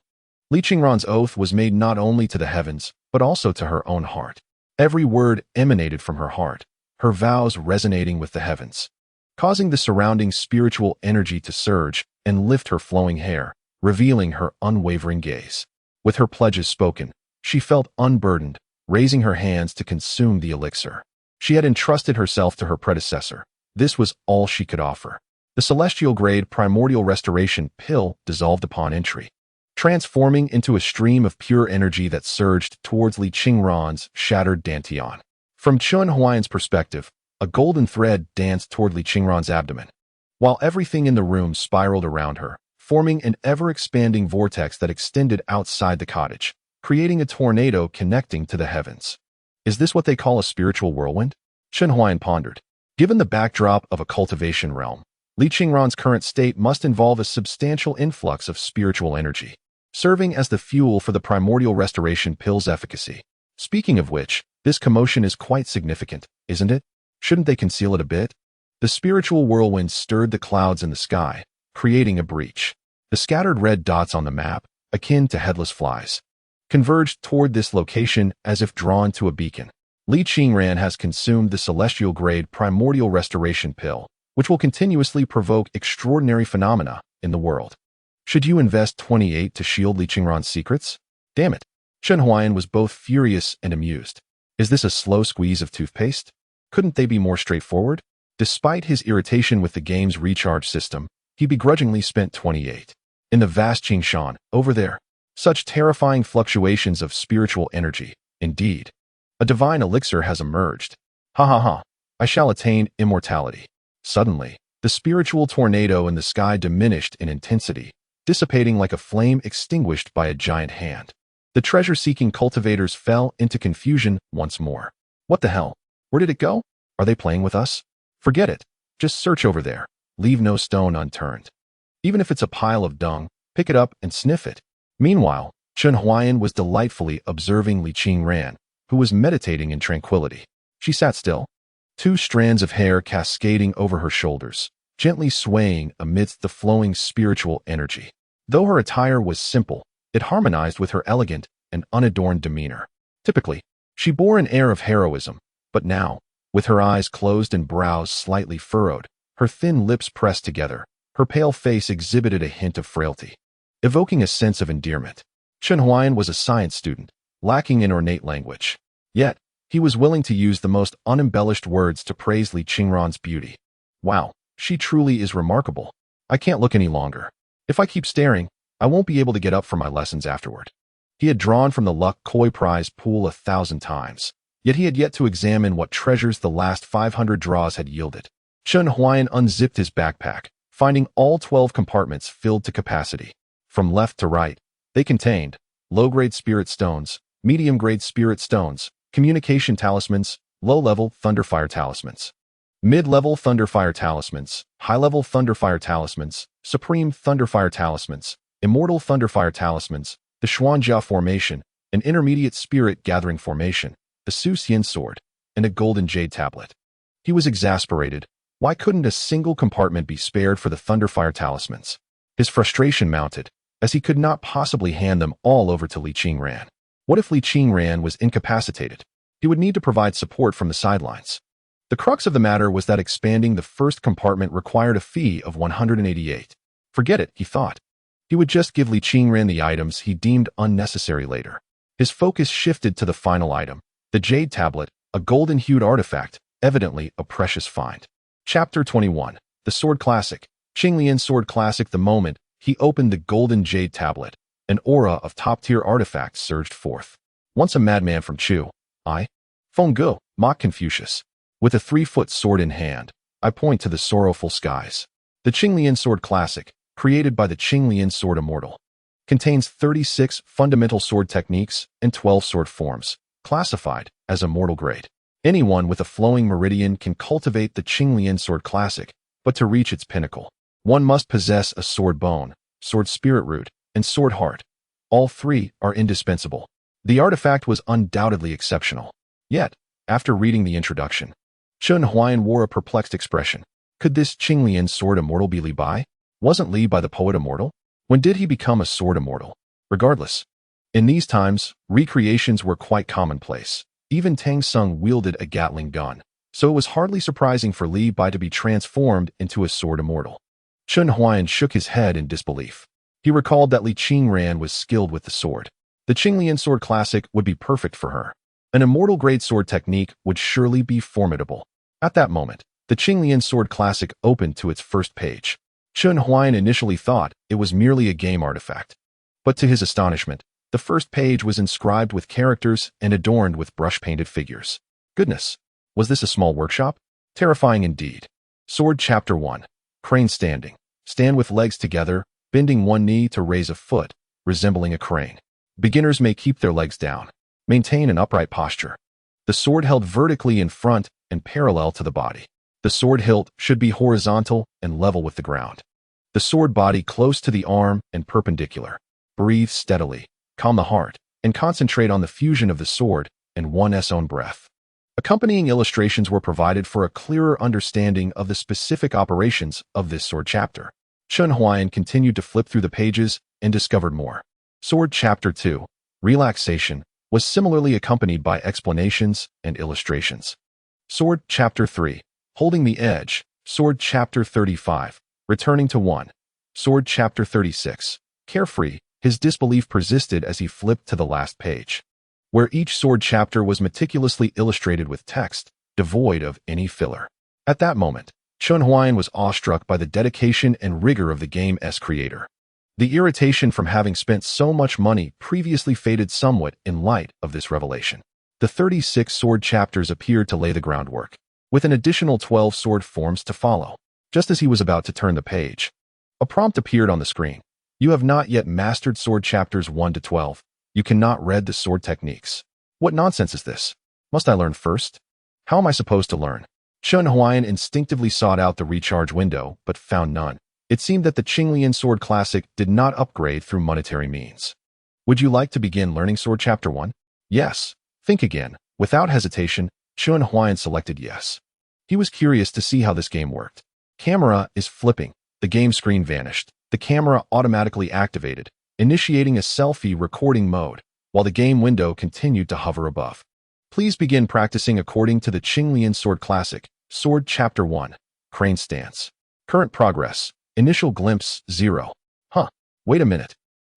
Li Qingran's oath was made not only to the heavens, but also to her own heart. Every word emanated from her heart, her vows resonating with the heavens, causing the surrounding spiritual energy to surge and lift her flowing hair, revealing her unwavering gaze. With her pledges spoken, she felt unburdened, raising her hands to consume the elixir. She had entrusted herself to her predecessor. This was all she could offer. The celestial-grade primordial restoration pill dissolved upon entry, transforming into a stream of pure energy that surged towards Li Qingran's shattered Dantian. From Chun Huayan's perspective, a golden thread danced toward Li Qingran's abdomen, while everything in the room spiraled around her, forming an ever-expanding vortex that extended outside the cottage, creating a tornado connecting to the heavens. Is this what they call a spiritual whirlwind? Chun Huayan pondered. Given the backdrop of a cultivation realm, Li Qingran's current state must involve a substantial influx of spiritual energy, serving as the fuel for the primordial restoration pill's efficacy. Speaking of which, this commotion is quite significant, isn't it? Shouldn't they conceal it a bit? The spiritual whirlwind stirred the clouds in the sky, creating a breach. The scattered red dots on the map, akin to headless flies, converged toward this location as if drawn to a beacon. Li Qingran has consumed the celestial-grade primordial restoration pill, which will continuously provoke extraordinary phenomena in the world. Should you invest 28 to shield Li Qingran's secrets? Damn it. Chun Huayan was both furious and amused. Is this a slow squeeze of toothpaste? Couldn't they be more straightforward? Despite his irritation with the game's recharge system, he begrudgingly spent 28. In the vast Qingshan, over there. Such terrifying fluctuations of spiritual energy, indeed. A divine elixir has emerged. Ha ha ha. I shall attain immortality. Suddenly, the spiritual tornado in the sky diminished in intensity, dissipating like a flame extinguished by a giant hand. The treasure-seeking cultivators fell into confusion once more. What the hell? Where did it go? Are they playing with us? Forget it. Just search over there. Leave no stone unturned. Even if it's a pile of dung, pick it up and sniff it. Meanwhile, Chun Huayan was delightfully observing Li Qingran, who was meditating in tranquility. She sat still, 2 strands of hair cascading over her shoulders, gently swaying amidst the flowing spiritual energy. Though her attire was simple, it harmonized with her elegant and unadorned demeanor. Typically, she bore an air of heroism, but now, with her eyes closed and brows slightly furrowed, her thin lips pressed together, her pale face exhibited a hint of frailty, evoking a sense of endearment. Chun Huayan was a science student, lacking in ornate language. Yet, he was willing to use the most unembellished words to praise Li Qingran's beauty. Wow, she truly is remarkable. I can't look any longer. If I keep staring, I won't be able to get up from my lessons afterward. He had drawn from the luck koi prize pool 1,000 times, yet he had yet to examine what treasures the last 500 draws had yielded. Chun Huayan unzipped his backpack, finding all 12 compartments filled to capacity. From left to right, they contained low-grade spirit stones, medium-grade spirit stones, communication talismans, low-level thunderfire talismans, mid-level thunderfire talismans, high-level thunderfire talismans, supreme thunderfire talismans, immortal thunderfire talismans, the Xuanjia formation, an intermediate spirit gathering formation, the Su Xian sword, and a golden jade tablet. He was exasperated. Why couldn't a single compartment be spared for the thunderfire talismans? His frustration mounted, as he could not possibly hand them all over to Li Qingran. What if Li Qingran was incapacitated? He would need to provide support from the sidelines. The crux of the matter was that expanding the first compartment required a fee of 188. Forget it, he thought. He would just give Li Qingran the items he deemed unnecessary later. His focus shifted to the final item, the Jade Tablet, a golden-hued artifact, evidently a precious find. Chapter 21. The Sword Classic. Qinglian's Sword Classic. The moment he opened the golden Jade Tablet, an aura of top-tier artifacts surged forth. Once a madman from Chu, I, Fenggu, mocked Confucius. With a 3-foot sword in hand, I point to the sorrowful skies. The Qinglian Sword Classic, created by the Qinglian Sword Immortal, contains 36 fundamental sword techniques and 12 sword forms, classified as Immortal grade. Anyone with a flowing meridian can cultivate the Qinglian Sword Classic, but to reach its pinnacle, one must possess a sword bone, sword spirit root, and sword heart. All three are indispensable. The artifact was undoubtedly exceptional. Yet, after reading the introduction, Chen Huayan wore a perplexed expression. Could this Qinglian Sword Immortal be Li Bai? Wasn't Li Bai the poet immortal? When did he become a sword immortal? Regardless, in these times, recreations were quite commonplace. Even Tang Sung wielded a Gatling gun, so it was hardly surprising for Li Bai to be transformed into a sword immortal. Chen Huayan shook his head in disbelief. He recalled that Li Qingran was skilled with the sword. The Qinglian Sword Classic would be perfect for her. An immortal-grade sword technique would surely be formidable. At that moment, the Qinglian Sword Classic opened to its first page. Chen Huayan initially thought it was merely a game artifact. But to his astonishment, the first page was inscribed with characters and adorned with brush-painted figures. Goodness, was this a small workshop? Terrifying indeed. Sword Chapter 1. Crane Standing. Stand with legs together, bending one knee to raise a foot, resembling a crane. Beginners may keep their legs down. Maintain an upright posture. The sword held vertically in front and parallel to the body. The sword hilt should be horizontal and level with the ground. The sword body close to the arm and perpendicular. Breathe steadily, calm the heart, and concentrate on the fusion of the sword and one's own breath. Accompanying illustrations were provided for a clearer understanding of the specific operations of this sword chapter. Chen Huayan continued to flip through the pages and discovered more. Sword Chapter 2, Relaxation, was similarly accompanied by explanations and illustrations. Sword Chapter 3, Holding the Edge. Sword Chapter 35, Returning to One. Sword Chapter 36, Carefree. His disbelief persisted as he flipped to the last page, where each sword chapter was meticulously illustrated with text, devoid of any filler. At that moment, Chen Huayan was awestruck by the dedication and rigor of the game's creator. The irritation from having spent so much money previously faded somewhat in light of this revelation. The 36 sword chapters appeared to lay the groundwork, with an additional 12 sword forms to follow. Just as he was about to turn the page, a prompt appeared on the screen. You have not yet mastered sword chapters 1 to 12. You cannot read the sword techniques. What nonsense is this? Must I learn first? How am I supposed to learn? Chen Huayan instinctively sought out the recharge window, but found none. It seemed that the Qinglian Sword Classic did not upgrade through monetary means. Would you like to begin learning Sword Chapter 1? Yes. Think again. Without hesitation, Chen Huayan selected yes. He was curious to see how this game worked. Camera is flipping. The game screen vanished. The camera automatically activated, initiating a selfie recording mode, while the game window continued to hover above. Please begin practicing according to the Qinglian Sword Classic. Sword Chapter 1. Crane Stance. Current progress. Initial glimpse, 0. Huh. Wait a minute.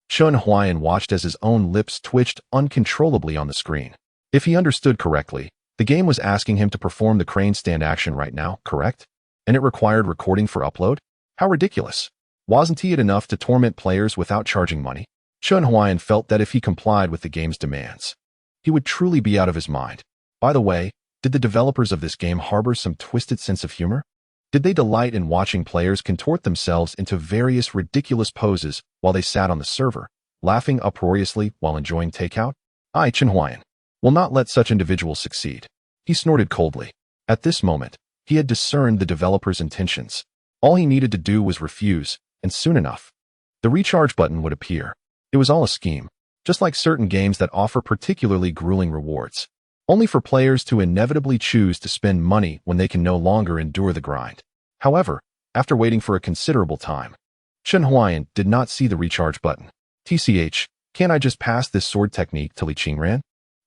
Chen Huayan watched as his own lips twitched uncontrollably on the screen. If he understood correctly, the game was asking him to perform the crane stand action right now, correct? And it required recording for upload? How ridiculous. Wasn't it enough to torment players without charging money? Chen Huayan felt that if he complied with the game's demands, he would truly be out of his mind. By the way, did the developers of this game harbor some twisted sense of humor? Did they delight in watching players contort themselves into various ridiculous poses while they sat on the server, laughing uproariously while enjoying takeout? I, Chen Huayan, will not let such individuals succeed. He snorted coldly. At this moment, he had discerned the developer's intentions. All he needed to do was refuse, and soon enough, the recharge button would appear. It was all a scheme, just like certain games that offer particularly grueling rewards, only for players to inevitably choose to spend money when they can no longer endure the grind. However, after waiting for a considerable time, Chen Huayan did not see the recharge button. TCH, can't I just pass this sword technique to Li Qingran?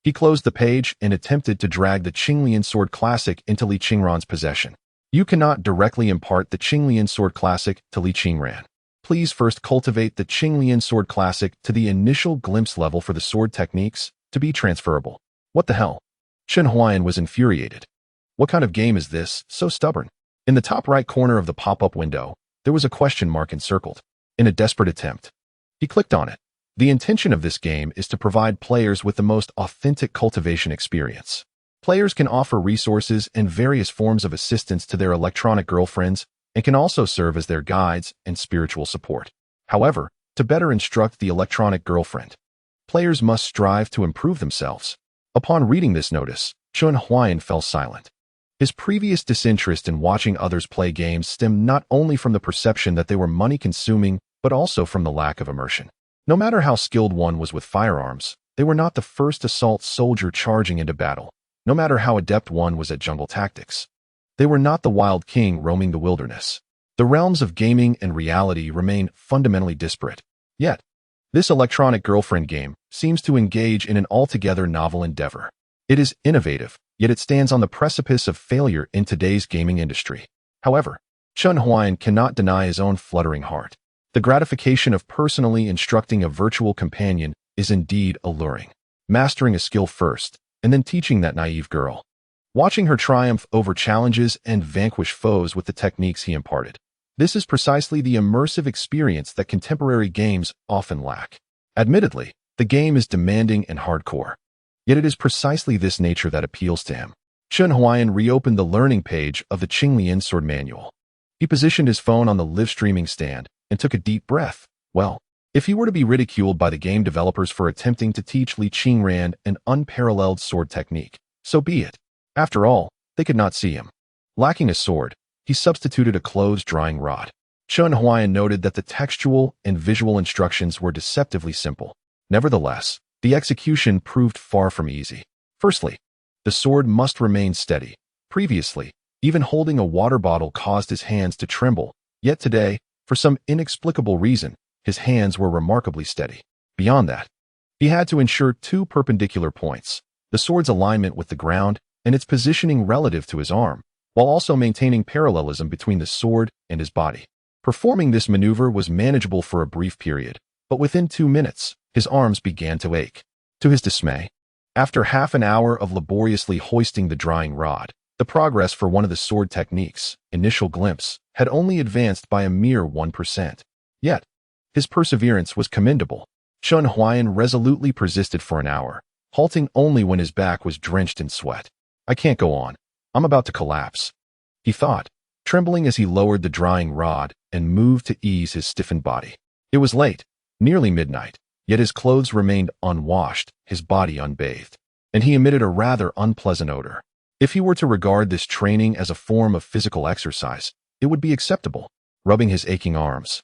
He closed the page and attempted to drag the Qinglian Sword Classic into Li Qingran's possession. You cannot directly impart the Qinglian Sword Classic to Li Qingran. Please first cultivate the Qinglian Sword Classic to the initial glimpse level for the sword techniques, to be transferable. What the hell? Chen Huayan was infuriated. What kind of game is this, so stubborn? In the top right corner of the pop-up window, there was a question mark encircled. In a desperate attempt, he clicked on it. The intention of this game is to provide players with the most authentic cultivation experience. Players can offer resources and various forms of assistance to their electronic girlfriends and can also serve as their guides and spiritual support. However, to better instruct the electronic girlfriend, players must strive to improve themselves. Upon reading this notice, Chen Huayan fell silent. His previous disinterest in watching others play games stemmed not only from the perception that they were money-consuming, but also from the lack of immersion. No matter how skilled one was with firearms, they were not the first assault soldier charging into battle. No matter how adept one was at jungle tactics, they were not the wild king roaming the wilderness. The realms of gaming and reality remain fundamentally disparate. Yet, this electronic girlfriend game seems to engage in an altogether novel endeavor. It is innovative, yet it stands on the precipice of failure in today's gaming industry. However, Chen Huayan cannot deny his own fluttering heart. The gratification of personally instructing a virtual companion is indeed alluring. Mastering a skill first, and then teaching that naive girl. Watching her triumph over challenges and vanquish foes with the techniques he imparted. This is precisely the immersive experience that contemporary games often lack. Admittedly, the game is demanding and hardcore. Yet it is precisely this nature that appeals to him. Chen Huayan reopened the learning page of the Qinglian sword manual. He positioned his phone on the live streaming stand and took a deep breath. Well, if he were to be ridiculed by the game developers for attempting to teach Li Qingran an unparalleled sword technique, so be it. After all, they could not see him. Lacking a sword, he substituted a clothes-drying rod. Chen Huayan noted that the textual and visual instructions were deceptively simple. Nevertheless, the execution proved far from easy. Firstly, the sword must remain steady. Previously, even holding a water bottle caused his hands to tremble, yet today, for some inexplicable reason, his hands were remarkably steady. Beyond that, he had to ensure two perpendicular points, the sword's alignment with the ground and its positioning relative to his arm, while also maintaining parallelism between the sword and his body. Performing this maneuver was manageable for a brief period, but within 2 minutes, his arms began to ache. To his dismay, after half an hour of laboriously hoisting the drying rod, the progress for one of the sword techniques, initial glimpse, had only advanced by a mere 1%. Yet, his perseverance was commendable. Chen Huayan resolutely persisted for an hour, halting only when his back was drenched in sweat. I can't go on. I'm about to collapse, he thought, trembling as he lowered the drying rod and moved to ease his stiffened body. It was late, nearly midnight, yet his clothes remained unwashed, his body unbathed, and he emitted a rather unpleasant odor. If he were to regard this training as a form of physical exercise, it would be acceptable. Rubbing his aching arms,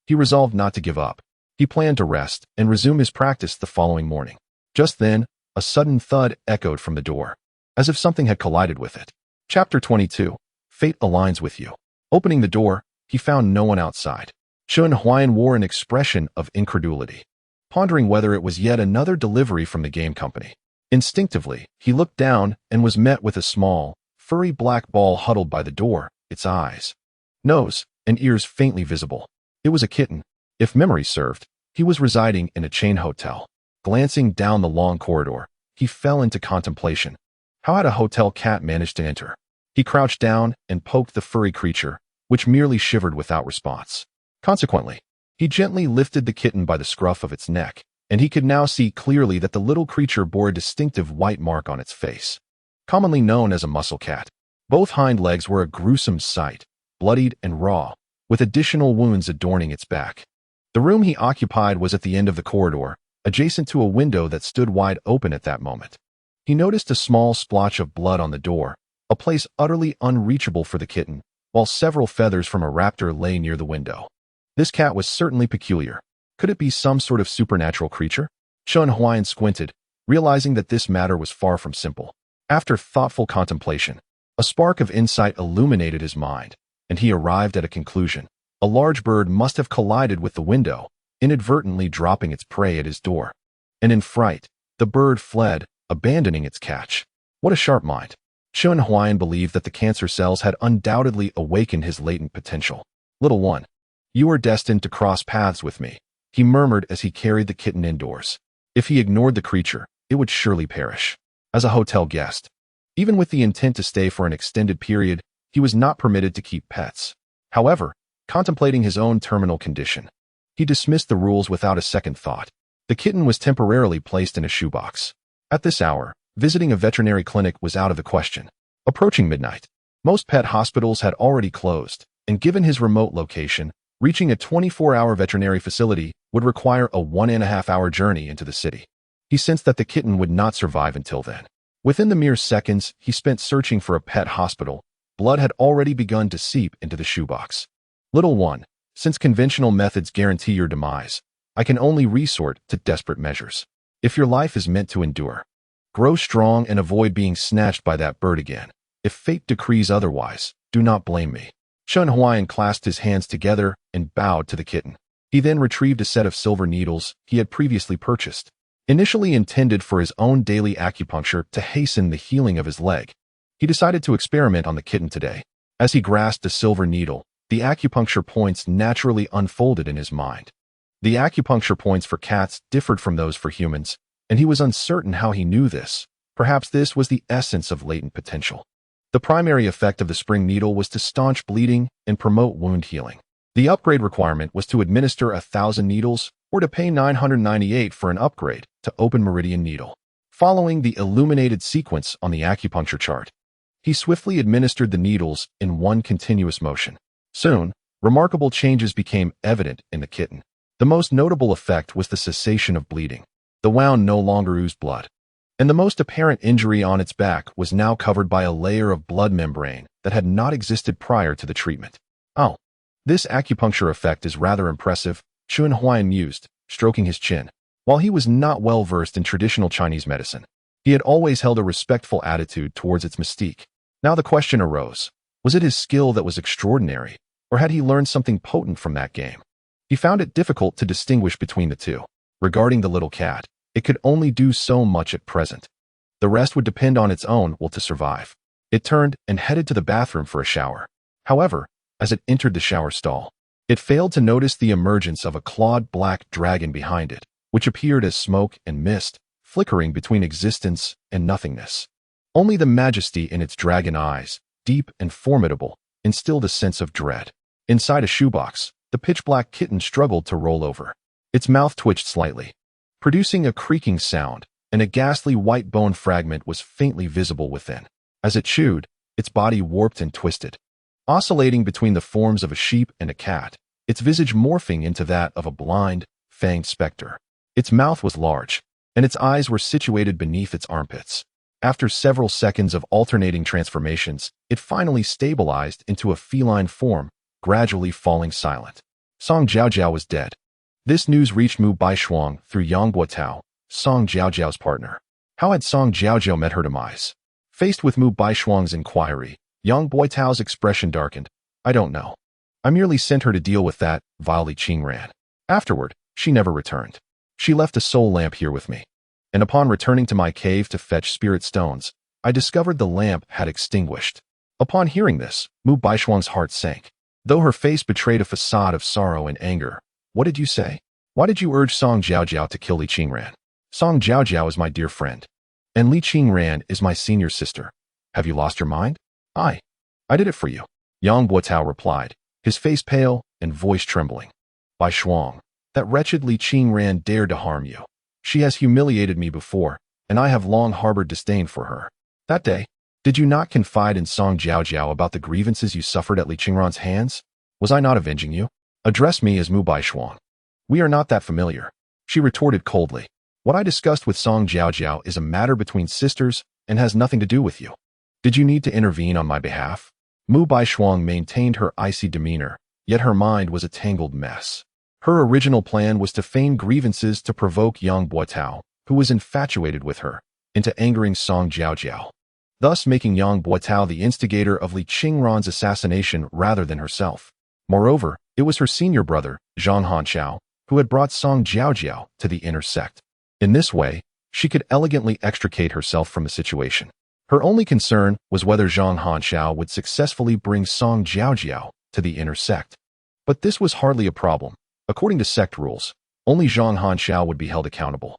he resolved not to give up. He planned to rest and resume his practice the following morning. Just then, a sudden thud echoed from the door, as if something had collided with it. Chapter 22. Fate aligns with you. Opening the door, he found no one outside. Chen Huayan wore an expression of incredulity, pondering whether it was yet another delivery from the game company. Instinctively, he looked down and was met with a small, furry black ball huddled by the door, its eyes, nose, and ears faintly visible. It was a kitten. If memory served, he was residing in a chain hotel. Glancing down the long corridor, he fell into contemplation. How had a hotel cat managed to enter? He crouched down and poked the furry creature, which merely shivered without response. Consequently, he gently lifted the kitten by the scruff of its neck, and he could now see clearly that the little creature bore a distinctive white mark on its face, commonly known as a muscle cat. Both hind legs were a gruesome sight, bloodied and raw, with additional wounds adorning its back. The room he occupied was at the end of the corridor, adjacent to a window that stood wide open at that moment. He noticed a small splotch of blood on the door, a place utterly unreachable for the kitten, while several feathers from a raptor lay near the window. This cat was certainly peculiar. Could it be some sort of supernatural creature? Chen Huayan squinted, realizing that this matter was far from simple. After thoughtful contemplation, a spark of insight illuminated his mind, and he arrived at a conclusion. A large bird must have collided with the window, inadvertently dropping its prey at his door. And in fright, the bird fled, abandoning its catch. What a sharp mind. Chen Huayan believed that the cancer cells had undoubtedly awakened his latent potential. Little one, you are destined to cross paths with me, he murmured as he carried the kitten indoors. If he ignored the creature, it would surely perish. As a hotel guest, even with the intent to stay for an extended period, he was not permitted to keep pets. However, contemplating his own terminal condition, he dismissed the rules without a second thought. The kitten was temporarily placed in a shoebox. At this hour, visiting a veterinary clinic was out of the question. Approaching midnight, most pet hospitals had already closed, and given his remote location, reaching a 24-hour veterinary facility would require a 1.5-hour journey into the city. He sensed that the kitten would not survive until then. Within the mere seconds he spent searching for a pet hospital, blood had already begun to seep into the shoebox. Little one, since conventional methods guarantee your demise, I can only resort to desperate measures. If your life is meant to endure, grow strong and avoid being snatched by that bird again. If fate decrees otherwise, do not blame me. Chun Huayan clasped his hands together and bowed to the kitten. He then retrieved a set of silver needles he had previously purchased, initially intended for his own daily acupuncture to hasten the healing of his leg. He decided to experiment on the kitten today. As he grasped the silver needle, the acupuncture points naturally unfolded in his mind. The acupuncture points for cats differed from those for humans, and he was uncertain how he knew this. Perhaps this was the essence of latent potential. The primary effect of the spring needle was to staunch bleeding and promote wound healing. The upgrade requirement was to administer 1,000 needles or to pay 998 for an upgrade to open meridian needle. Following the illuminated sequence on the acupuncture chart, he swiftly administered the needles in one continuous motion. Soon, remarkable changes became evident in the kitten. The most notable effect was the cessation of bleeding. The wound no longer oozed blood, and the most apparent injury on its back was now covered by a layer of blood membrane that had not existed prior to the treatment. Oh, this acupuncture effect is rather impressive, Chun Huayan mused, stroking his chin. While he was not well versed in traditional Chinese medicine, he had always held a respectful attitude towards its mystique. Now the question arose, was it his skill that was extraordinary, or had he learned something potent from that game? He found it difficult to distinguish between the two. Regarding the little cat, it could only do so much at present. The rest would depend on its own will to survive. It turned and headed to the bathroom for a shower. However, as it entered the shower stall, it failed to notice the emergence of a clawed black dragon behind it, which appeared as smoke and mist, flickering between existence and nothingness. Only the majesty in its dragon eyes, deep and formidable, instilled a sense of dread. Inside a shoebox, the pitch-black kitten struggled to roll over. Its mouth twitched slightly, producing a creaking sound, and a ghastly white bone fragment was faintly visible within. As it chewed, its body warped and twisted, oscillating between the forms of a sheep and a cat, its visage morphing into that of a blind, fanged specter. Its mouth was large, and its eyes were situated beneath its armpits. After several seconds of alternating transformations, it finally stabilized into a feline form, gradually falling silent. Song Jiaojiao was dead. This news reached Mu Baishuang through Yang Guotao, Song Jiaojiao's partner. How had Song Jiaojiao met her demise? Faced with Mu Baishuang's inquiry, Yang Guotao's expression darkened. I don't know. I merely sent her to deal with that, vile Li Qingran. Afterward, she never returned. She left a soul lamp here with me, and upon returning to my cave to fetch spirit stones, I discovered the lamp had extinguished. Upon hearing this, Mu Baishuang's heart sank. Though her face betrayed a facade of sorrow and anger. What did you say? Why did you urge Song Jiaojiao to kill Li Qingran? Song Jiaojiao is my dear friend, and Li Qingran is my senior sister. Have you lost your mind? I did it for you, Yang Guotao replied, his face pale and voice trembling. Baishuang, that wretched Li Qingran dared to harm you. She has humiliated me before, and I have long harbored disdain for her. That day, did you not confide in Song Jiaojiao about the grievances you suffered at Li Qingran's hands? Was I not avenging you? Address me as Mu Baishuang. We are not that familiar, she retorted coldly. What I discussed with Song Jiaojiao is a matter between sisters and has nothing to do with you. Did you need to intervene on my behalf? Mu Baishuang maintained her icy demeanor, yet her mind was a tangled mess. Her original plan was to feign grievances to provoke Yang Guotao, who was infatuated with her, into angering Song Jiaojiao, thus making Yang Guotao the instigator of Li Qingran's assassination rather than herself. Moreover, it was her senior brother, Zhang Hanqiao, who had brought Song Jiaojiao to the inner sect. In this way, she could elegantly extricate herself from the situation. Her only concern was whether Zhang Hanqiao would successfully bring Song Jiaojiao to the inner sect. But this was hardly a problem. According to sect rules, only Zhang Hanqiao would be held accountable.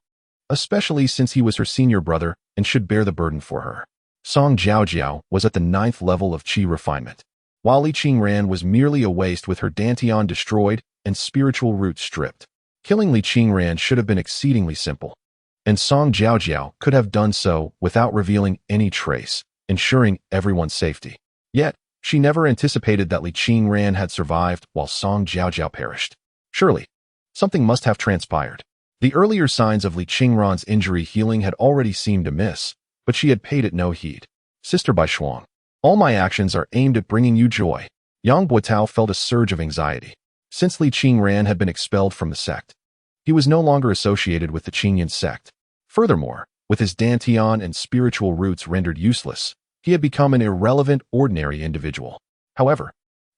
especially since he was her senior brother and should bear the burden for her. Song Jiaojiao was at the 9th level of qi refinement, while Li Qingran was merely a waste with her dantian destroyed and spiritual roots stripped. Killing Li Qingran should have been exceedingly simple, and Song Jiaojiao could have done so without revealing any trace, ensuring everyone's safety. Yet, she never anticipated that Li Qingran had survived while Song Jiaojiao perished. Surely, something must have transpired. The earlier signs of Li Qingran's injury healing had already seemed amiss, but she had paid it no heed. Sister Bai Shuang, all my actions are aimed at bringing you joy. Yang Buotao felt a surge of anxiety. Since Li Qingran had been expelled from the sect, he was no longer associated with the Qingyan sect. Furthermore, with his dantian and spiritual roots rendered useless, he had become an irrelevant, ordinary individual. However,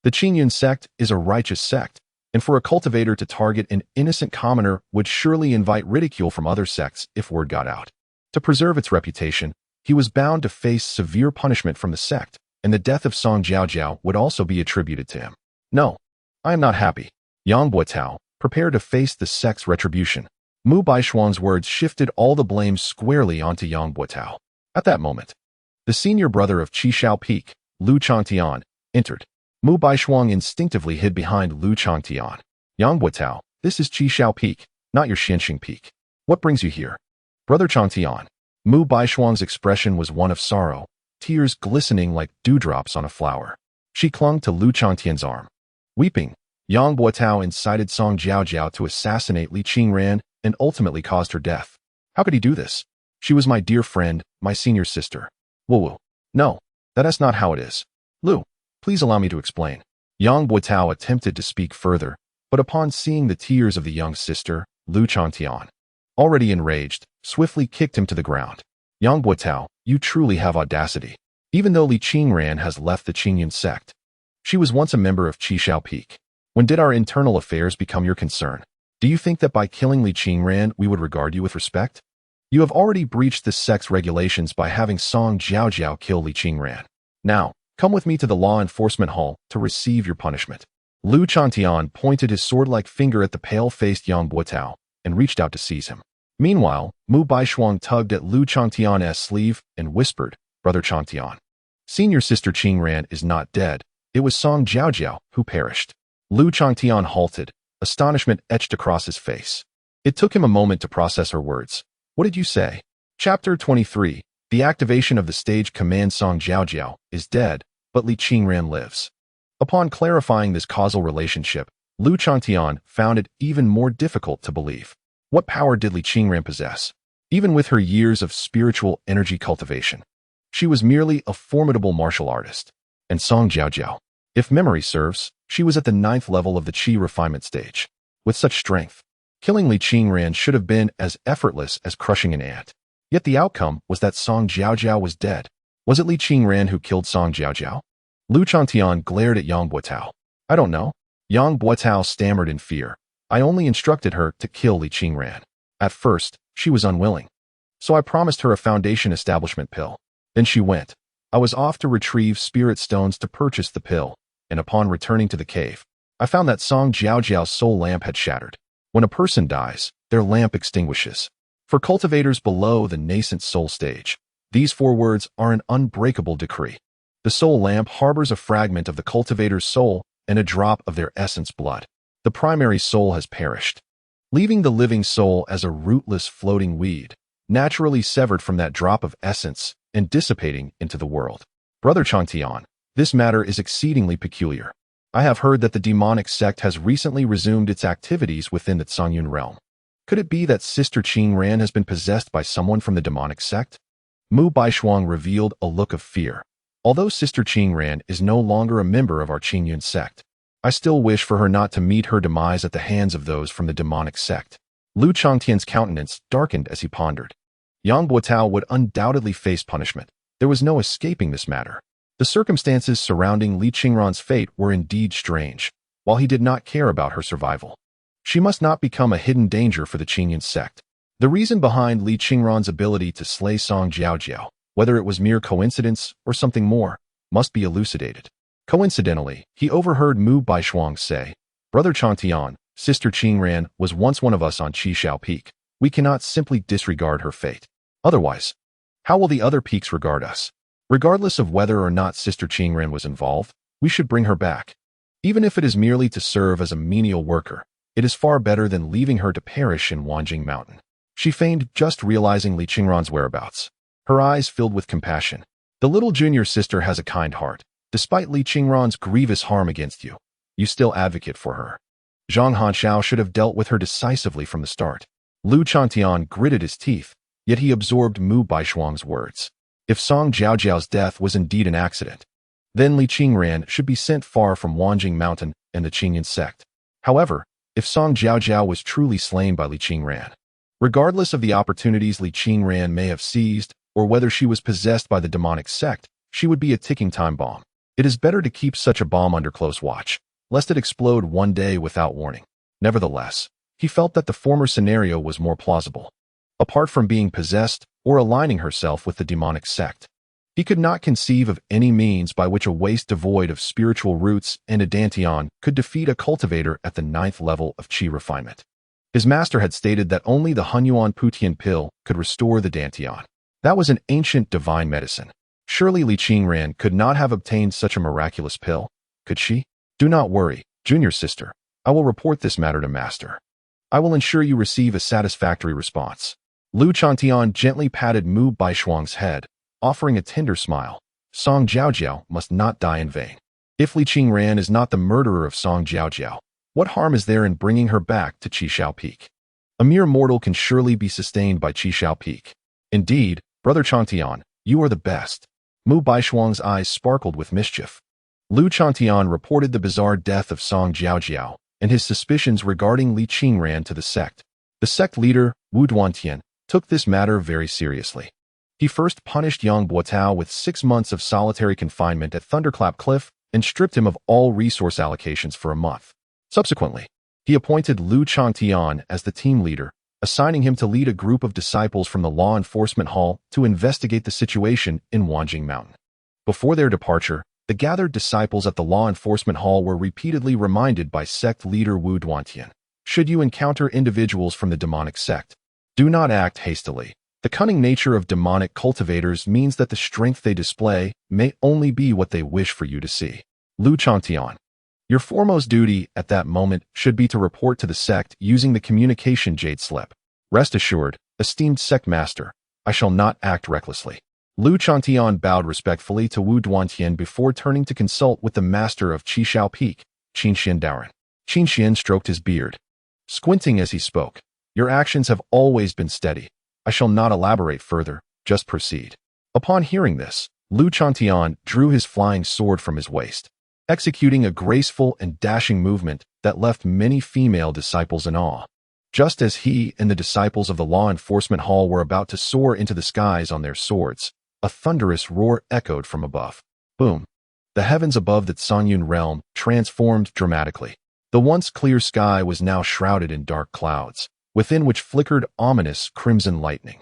the Qingyan sect is a righteous sect, and for a cultivator to target an innocent commoner would surely invite ridicule from other sects if word got out. To preserve its reputation, he was bound to face severe punishment from the sect, and the death of Song Jiaojiao would also be attributed to him. No, I am not happy. Yang Buotao, prepare to face the sect's retribution. Mu Baishuang's words shifted all the blame squarely onto Yang Buotao. At that moment, the senior brother of Qi Shao Peak, Lu Changtian, entered. Mu Baishuang instinctively hid behind Lu Changtian. Yang Buotao, this is Qi Shao Peak, not your Xianxing Peak. What brings you here? Brother Changtian. Mu Baishuang's expression was one of sorrow, tears glistening like dewdrops on a flower. She clung to Lu Changtian's arm. Weeping, Yang Buotao incited Song Jiaojiao to assassinate Li Qingran and ultimately caused her death. How could he do this? She was my dear friend, my senior sister. Woo. No, that is not how it is. Lu, please allow me to explain. Yang Buotao attempted to speak further, but upon seeing the tears of the young sister, Lu Changtian, already enraged, swiftly kicked him to the ground. Yang Buotao, you truly have audacity. Even though Li Qingran has left the Qingyan sect, she was once a member of Qi Shao Peak. When did our internal affairs become your concern? Do you think that by killing Li Qingran we would regard you with respect? You have already breached the sect's regulations by having Song Jiaojiao kill Li Qingran. Now, come with me to the law enforcement hall to receive your punishment. Lu Changtian pointed his sword-like finger at the pale-faced Yang Buotao and reached out to seize him. Meanwhile, Mu Baishuang tugged at Lu Changtian's sleeve and whispered, Brother Changtian, senior sister Qingran is not dead. It was Song Jiaojiao who perished. Lu Changtian halted, astonishment etched across his face. It took him a moment to process her words. What did you say? Chapter 23. The activation of the stage command Song Jiaojiao is dead, but Li Qingran lives. Upon clarifying this causal relationship, Lu Changtian found it even more difficult to believe. What power did Li Qingran possess? Even with her years of spiritual energy cultivation, she was merely a formidable martial artist. And Song Jiaojiao, if memory serves, she was at the 9th level of the qi refinement stage. With such strength, killing Li Qingran should have been as effortless as crushing an ant. Yet the outcome was that Song Jiaojiao was dead. Was it Li Qingran who killed Song Jiaojiao? Lu Changtian glared at Yang Buotao. I don't know. Yang Buotao stammered in fear. I only instructed her to kill Li Qingran. At first, she was unwilling. So I promised her a foundation establishment pill. Then she went. I was off to retrieve spirit stones to purchase the pill, and upon returning to the cave, I found that Song Jiaojiao's soul lamp had shattered. When a person dies, their lamp extinguishes. For cultivators below the nascent soul stage, these 4 words are an unbreakable decree. The soul lamp harbors a fragment of the cultivator's soul and a drop of their essence blood. The primary soul has perished, leaving the living soul as a rootless floating weed, naturally severed from that drop of essence and dissipating into the world. Brother Changtian, this matter is exceedingly peculiar. I have heard that the demonic sect has recently resumed its activities within the Songyun realm. Could it be that Sister Qingran has been possessed by someone from the demonic sect? Mu Baishuang revealed a look of fear. Although Sister Qingran is no longer a member of our Qingyun sect, I still wish for her not to meet her demise at the hands of those from the demonic sect. Lu Changtian's countenance darkened as he pondered. Yang Buotao would undoubtedly face punishment. There was no escaping this matter. The circumstances surrounding Li Qingran's fate were indeed strange, while he did not care about her survival. She must not become a hidden danger for the Qingyun sect. The reason behind Li Qingran's ability to slay Song Jiaojiao, whether it was mere coincidence or something more, must be elucidated. Coincidentally, he overheard Mu Baishuang say, Brother Changtian, Sister Qingran was once one of us on Qi Shao Peak. We cannot simply disregard her fate. Otherwise, how will the other peaks regard us? Regardless of whether or not Sister Qingran was involved, we should bring her back. Even if it is merely to serve as a menial worker, it is far better than leaving her to perish in Wanjing Mountain. She feigned just realizing Li Qingran's whereabouts. Her eyes filled with compassion. The little junior sister has a kind heart. Despite Li Qingran's grievous harm against you, you still advocate for her. Zhang Hanxiao should have dealt with her decisively from the start. Lu Chantian gritted his teeth, yet he absorbed Mu Baishuang's words. If Song Jiaojiao's death was indeed an accident, then Li Qingran should be sent far from Wanjing Mountain and the Qingyan sect. However, if Song Jiaojiao was truly slain by Li Qingran, regardless of the opportunities Li Qingran may have seized, or whether she was possessed by the demonic sect, she would be a ticking time bomb. It is better to keep such a bomb under close watch, lest it explode one day without warning. Nevertheless, he felt that the former scenario was more plausible. Apart from being possessed or aligning herself with the demonic sect, he could not conceive of any means by which a waste devoid of spiritual roots and a dantian could defeat a cultivator at the 9th level of qi refinement. His master had stated that only the Hunyuan Putian pill could restore the dantian. That was an ancient divine medicine. Surely Li Qingran could not have obtained such a miraculous pill, could she? Do not worry, junior sister. I will report this matter to master. I will ensure you receive a satisfactory response. Lu Chantian gently patted Mu Baishuang's head, offering a tender smile. Song Jiaojiao must not die in vain. If Li Qingran is not the murderer of Song Jiaojiao, what harm is there in bringing her back to Qishao Peak? A mere mortal can surely be sustained by Qishao Peak. Indeed, Brother Chantian, you are the best. Mu Baishuang's eyes sparkled with mischief. Lu Chantian reported the bizarre death of Song Jiaojiao and his suspicions regarding Li Qingran to the sect. The sect leader, Wu Duantian, took this matter very seriously. He first punished Yang Buotao with 6 months of solitary confinement at Thunderclap Cliff and stripped him of all resource allocations for a month. Subsequently, he appointed Lu Chantian as the team leader, assigning him to lead a group of disciples from the law enforcement hall to investigate the situation in Wanjing Mountain. Before their departure, the gathered disciples at the law enforcement hall were repeatedly reminded by sect leader Wu Duantian, should you encounter individuals from the demonic sect, do not act hastily. The cunning nature of demonic cultivators means that the strength they display may only be what they wish for you to see. Lu Chantian, your foremost duty at that moment should be to report to the sect using the communication jade slip. Rest assured, esteemed sect master, I shall not act recklessly. Lu Chantian bowed respectfully to Wu Duantian before turning to consult with the master of Qishao Peak, Qinxian Daoren. Qinxian stroked his beard, squinting as he spoke. Your actions have always been steady. I shall not elaborate further, just proceed. Upon hearing this, Lu Chantian drew his flying sword from his waist, executing a graceful and dashing movement that left many female disciples in awe. Just as he and the disciples of the law enforcement hall were about to soar into the skies on their swords, a thunderous roar echoed from above. Boom! The heavens above the Sanyun realm transformed dramatically. The once clear sky was now shrouded in dark clouds, within which flickered ominous crimson lightning.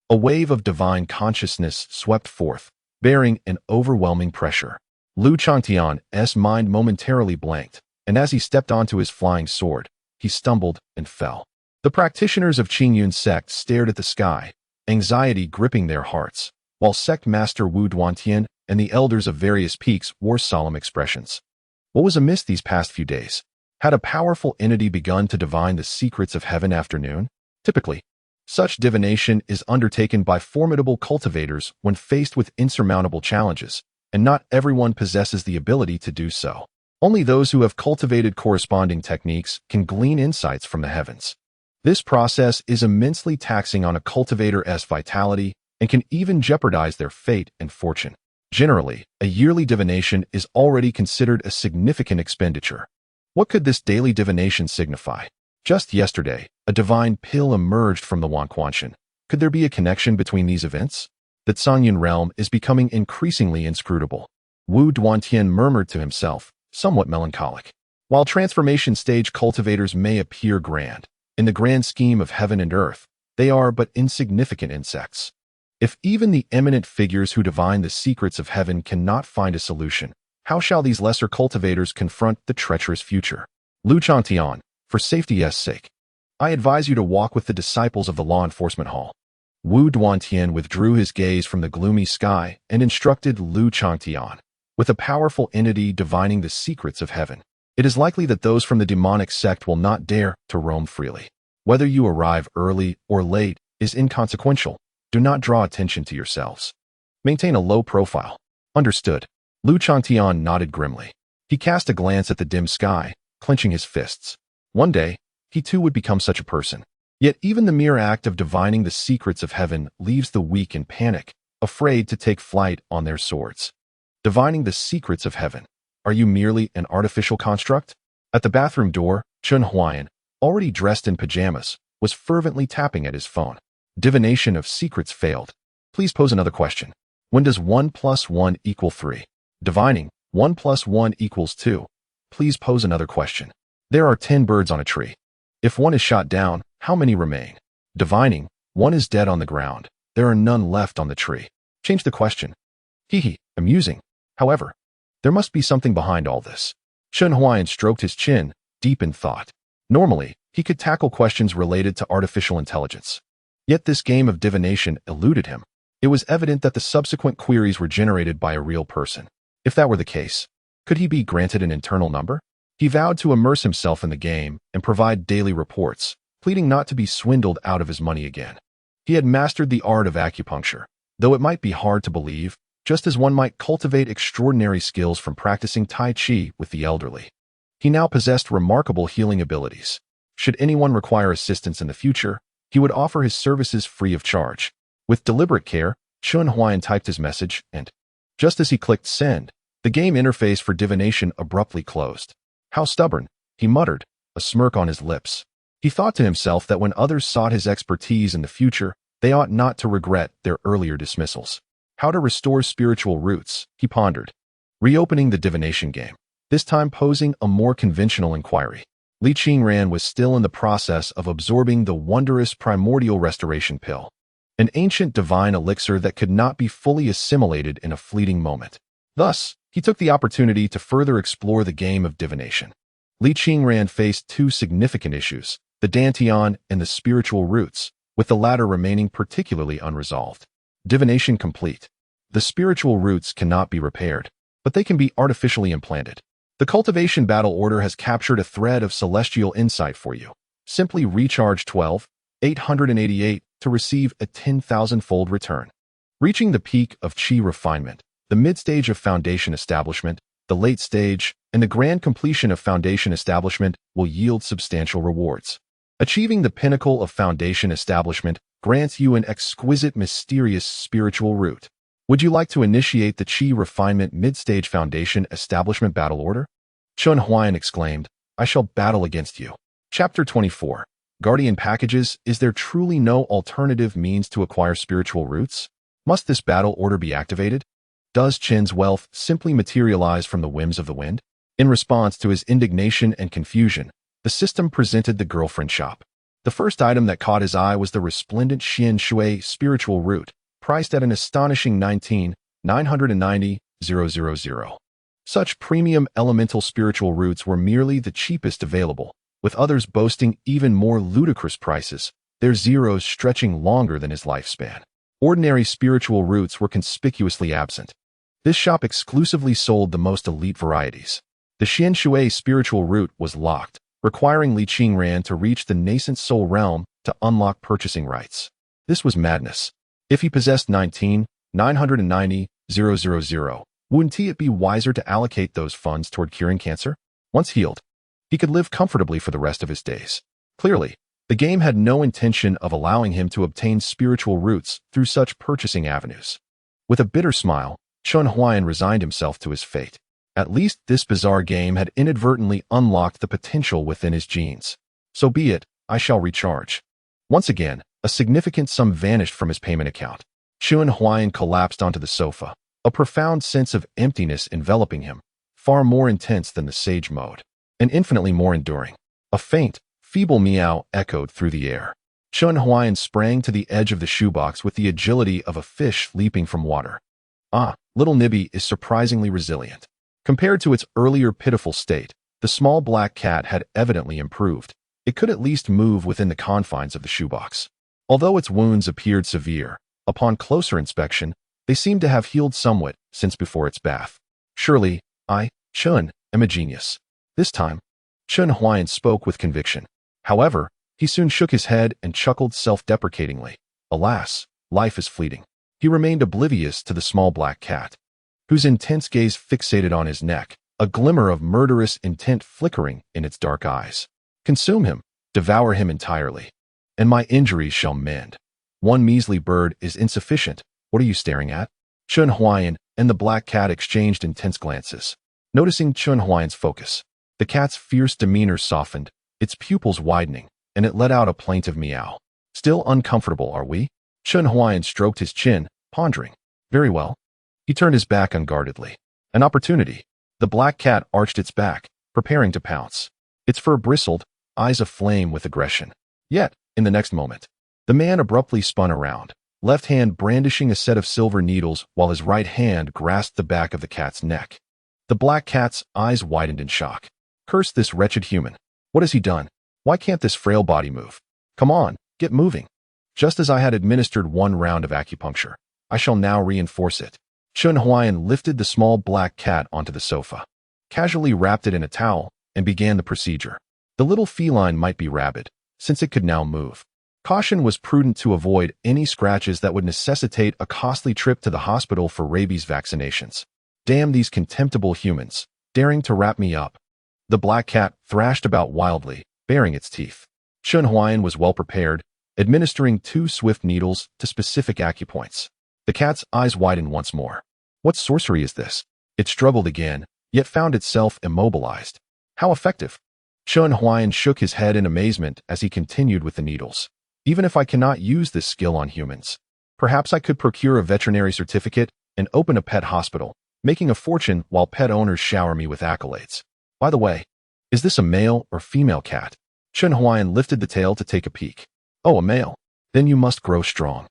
A wave of divine consciousness swept forth, bearing an overwhelming pressure. Lu Chantian's mind momentarily blanked, and as he stepped onto his flying sword, he stumbled and fell. The practitioners of Qingyun's sect stared at the sky, anxiety gripping their hearts, while sect master Wu Duantian and the elders of various peaks wore solemn expressions. What was amiss these past few days? Had a powerful entity begun to divine the secrets of heaven afternoon? Typically, such divination is undertaken by formidable cultivators when faced with insurmountable challenges, and not everyone possesses the ability to do so. Only those who have cultivated corresponding techniques can glean insights from the heavens. This process is immensely taxing on a cultivator's vitality and can even jeopardize their fate and fortune. Generally, a yearly divination is already considered a significant expenditure. What could this daily divination signify? Just yesterday, a divine pill emerged from the Wanquanshan. Could there be a connection between these events? The Sanyun realm is becoming increasingly inscrutable. Wu Duantian murmured to himself, somewhat melancholic. While transformation stage cultivators may appear grand, in the grand scheme of heaven and earth, they are but insignificant insects. If even the eminent figures who divine the secrets of heaven cannot find a solution, how shall these lesser cultivators confront the treacherous future? Lu Chantian, for safety's sake, I advise you to walk with the disciples of the law enforcement hall. Wu Duantian withdrew his gaze from the gloomy sky and instructed Lu Changtian. With a powerful entity divining the secrets of heaven, it is likely that those from the demonic sect will not dare to roam freely. Whether you arrive early or late is inconsequential. Do not draw attention to yourselves. Maintain a low profile. Understood. Lu Changtian nodded grimly. He cast a glance at the dim sky, clenching his fists. One day, he too would become such a person. Yet even the mere act of divining the secrets of heaven leaves the weak in panic, afraid to take flight on their swords. Divining the secrets of heaven. Are you merely an artificial construct? At the bathroom door, Chun Huayan, already dressed in pajamas, was fervently tapping at his phone. Divination of secrets failed. Please pose another question. When does 1 + 1 = 3? Divining, 1 + 1 = 2. Please pose another question. There are 10 birds on a tree. If one is shot down, how many remain? Divining, one is dead on the ground. There are none left on the tree. Change the question. Hee, amusing. However, there must be something behind all this. Chun Huayan stroked his chin, deep in thought. Normally, he could tackle questions related to artificial intelligence. Yet this game of divination eluded him. It was evident that the subsequent queries were generated by a real person. If that were the case, could he be granted an internal number? He vowed to immerse himself in the game and provide daily reports, pleading not to be swindled out of his money again. He had mastered the art of acupuncture, though it might be hard to believe, just as one might cultivate extraordinary skills from practicing Tai Chi with the elderly. He now possessed remarkable healing abilities. Should anyone require assistance in the future, he would offer his services free of charge. With deliberate care, Chun Huayan typed his message, and just as he clicked send, the game interface for divination abruptly closed. How stubborn, he muttered, a smirk on his lips. He thought to himself that when others sought his expertise in the future, they ought not to regret their earlier dismissals. How to restore spiritual roots, he pondered. Reopening the divination game, this time posing a more conventional inquiry. Li Qingran was still in the process of absorbing the wondrous primordial restoration pill, an ancient divine elixir that could not be fully assimilated in a fleeting moment. Thus, he took the opportunity to further explore the game of divination. Li Qingran faced two significant issues, the dantian and the spiritual roots, with the latter remaining particularly unresolved. Divination complete. The spiritual roots cannot be repaired, but they can be artificially implanted. The Cultivation battle order has captured a thread of celestial insight for you. Simply recharge 12,888 to receive a 10,000-fold return. Reaching the peak of Qi refinement, the mid-stage of Foundation establishment, the late stage, and the grand completion of Foundation establishment will yield substantial rewards. Achieving the pinnacle of Foundation establishment grants you an exquisite, mysterious spiritual root. Would you like to initiate the Qi refinement mid-stage Foundation establishment battle order? Chun Huayan exclaimed, I shall battle against you. Chapter 24. Guardian Packages. Is there truly no alternative means to acquire spiritual roots? Must this battle order be activated? Does Chen's wealth simply materialize from the whims of the wind? In response to his indignation and confusion, the system presented the girlfriend shop. The first item that caught his eye was the resplendent Xian Shui spiritual root, priced at an astonishing 19,990,000. Such premium elemental spiritual roots were merely the cheapest available, with others boasting even more ludicrous prices, their zeros stretching longer than his lifespan. Ordinary spiritual roots were conspicuously absent. This shop exclusively sold the most elite varieties. The Xian Shui spiritual root was locked, requiring Li Qingran to reach the nascent soul realm to unlock purchasing rights. This was madness. If he possessed 19,990,000, wouldn't it be wiser to allocate those funds toward curing cancer? Once healed, he could live comfortably for the rest of his days. Clearly, the game had no intention of allowing him to obtain spiritual roots through such purchasing avenues. With a bitter smile, Chun Huayan resigned himself to his fate. At least this bizarre game had inadvertently unlocked the potential within his genes. So be it, I shall recharge. Once again, a significant sum vanished from his payment account. Chun Huayan collapsed onto the sofa, a profound sense of emptiness enveloping him, far more intense than the sage mode, and infinitely more enduring. A faint, feeble meow echoed through the air. Chun Huayan sprang to the edge of the shoebox with the agility of a fish leaping from water. Ah, little Nibby is surprisingly resilient. Compared to its earlier pitiful state, the small black cat had evidently improved. it could at least move within the confines of the shoebox. Although its wounds appeared severe, upon closer inspection, they seemed to have healed somewhat since before its bath. Surely, I, Chun, am a genius. This time, Chun Huayan spoke with conviction. However, he soon shook his head and chuckled self-deprecatingly. Alas, life is fleeting. He remained oblivious to the small black cat, whose intense gaze fixated on his neck, a glimmer of murderous intent flickering in its dark eyes. Consume him, devour him entirely, and my injuries shall mend. One measly bird is insufficient. What are you staring at? Chun Huayan and the black cat exchanged intense glances. Noticing Chun Huayan's focus, the cat's fierce demeanor softened, its pupils widening, and it let out a plaintive meow. Still uncomfortable, are we? Chun Huayan stroked his chin, pondering. Very well. He turned his back unguardedly. An opportunity. The black cat arched its back, preparing to pounce. Its fur bristled, eyes aflame with aggression. Yet, in the next moment, the man abruptly spun around, left hand brandishing a set of silver needles while his right hand grasped the back of the cat's neck. The black cat's eyes widened in shock. Curse this wretched human. What has he done? Why can't this frail body move? Come on, get moving. Just as I had administered one round of acupuncture, I shall now reinforce it. Chun Huayan lifted the small black cat onto the sofa, casually wrapped it in a towel, and began the procedure. The little feline might be rabid, since it could now move. Caution was prudent to avoid any scratches that would necessitate a costly trip to the hospital for rabies vaccinations. Damn these contemptible humans, daring to wrap me up. The black cat thrashed about wildly, baring its teeth. Chun Huayan was well prepared, administering 2 swift needles to specific acupoints. The cat's eyes widened once more. What sorcery is this? It struggled again, yet found itself immobilized. How effective? Chun Huayan shook his head in amazement as he continued with the needles. Even if I cannot use this skill on humans, perhaps I could procure a veterinary certificate and open a pet hospital, making a fortune while pet owners shower me with accolades. By the way, is this a male or female cat? Chun Huayan lifted the tail to take a peek. Oh, a male. Then you must grow strong.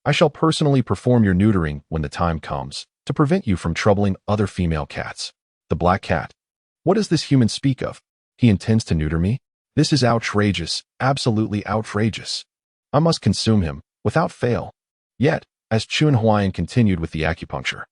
I shall personally perform your neutering when the time comes, to prevent you from troubling other female cats. The black cat. What does this human speak of? He intends to neuter me? This is outrageous, absolutely outrageous. I must consume him, without fail. Yet, as Chun Huayan continued with the acupuncture,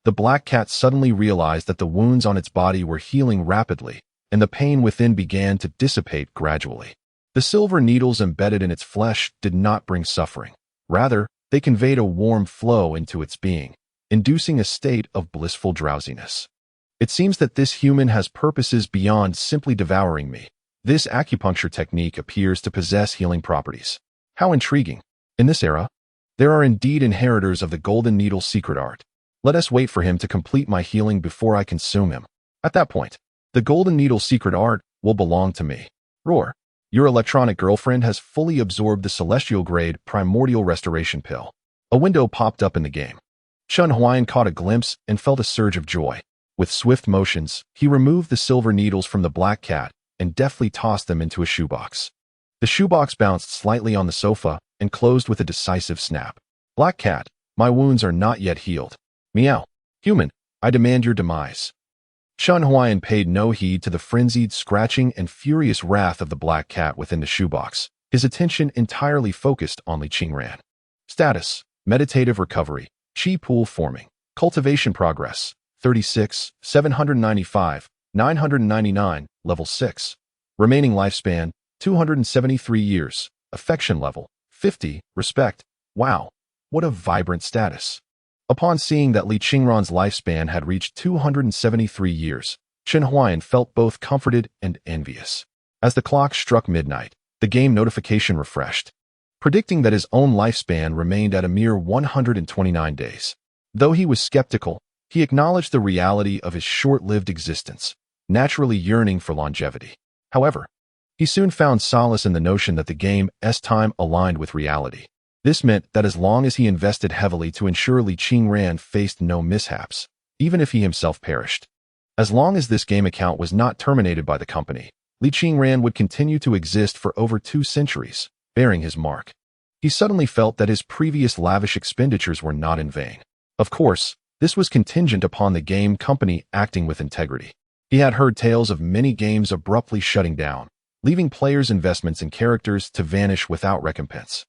the black cat suddenly realized that the wounds on its body were healing rapidly, and the pain within began to dissipate gradually. The silver needles embedded in its flesh did not bring suffering. Rather, they conveyed a warm flow into its being, inducing a state of blissful drowsiness. It seems that this human has purposes beyond simply devouring me. This acupuncture technique appears to possess healing properties. How intriguing. In this era, there are indeed inheritors of the golden needle's secret art. Let us wait for him to complete my healing before I consume him. At that point, the golden needle's secret art will belong to me. Roar. Your electronic girlfriend has fully absorbed the celestial-grade primordial restoration pill. A window popped up in the game. Chun Huayan caught a glimpse and felt a surge of joy. With swift motions, he removed the silver needles from the black cat and deftly tossed them into a shoebox. The shoebox bounced slightly on the sofa and closed with a decisive snap. Black cat, my wounds are not yet healed. Meow. Human, I demand your demise. Chun Huayan paid no heed to the frenzied scratching and furious wrath of the black cat within the shoebox, his attention entirely focused on Li Qingran. Status: Meditative recovery, Qi pool forming, Cultivation progress, 36, 795, 999, level 6. Remaining lifespan, 273 years, affection level, 50, respect. Wow, what a vibrant status. Upon seeing that Li Qingran's lifespan had reached 273 years, Chun Huayan felt both comforted and envious. As the clock struck midnight, the game notification refreshed, predicting that his own lifespan remained at a mere 129 days. Though he was skeptical, he acknowledged the reality of his short-lived existence, naturally yearning for longevity. However, he soon found solace in the notion that the game's time aligned with reality. This meant that as long as he invested heavily to ensure Li Qingran faced no mishaps, even if he himself perished. As long as this game account was not terminated by the company, Li Qingran would continue to exist for over 2 centuries, bearing his mark. He suddenly felt that his previous lavish expenditures were not in vain. Of course, this was contingent upon the game company acting with integrity. He had heard tales of many games abruptly shutting down, leaving players' investments in characters to vanish without recompense,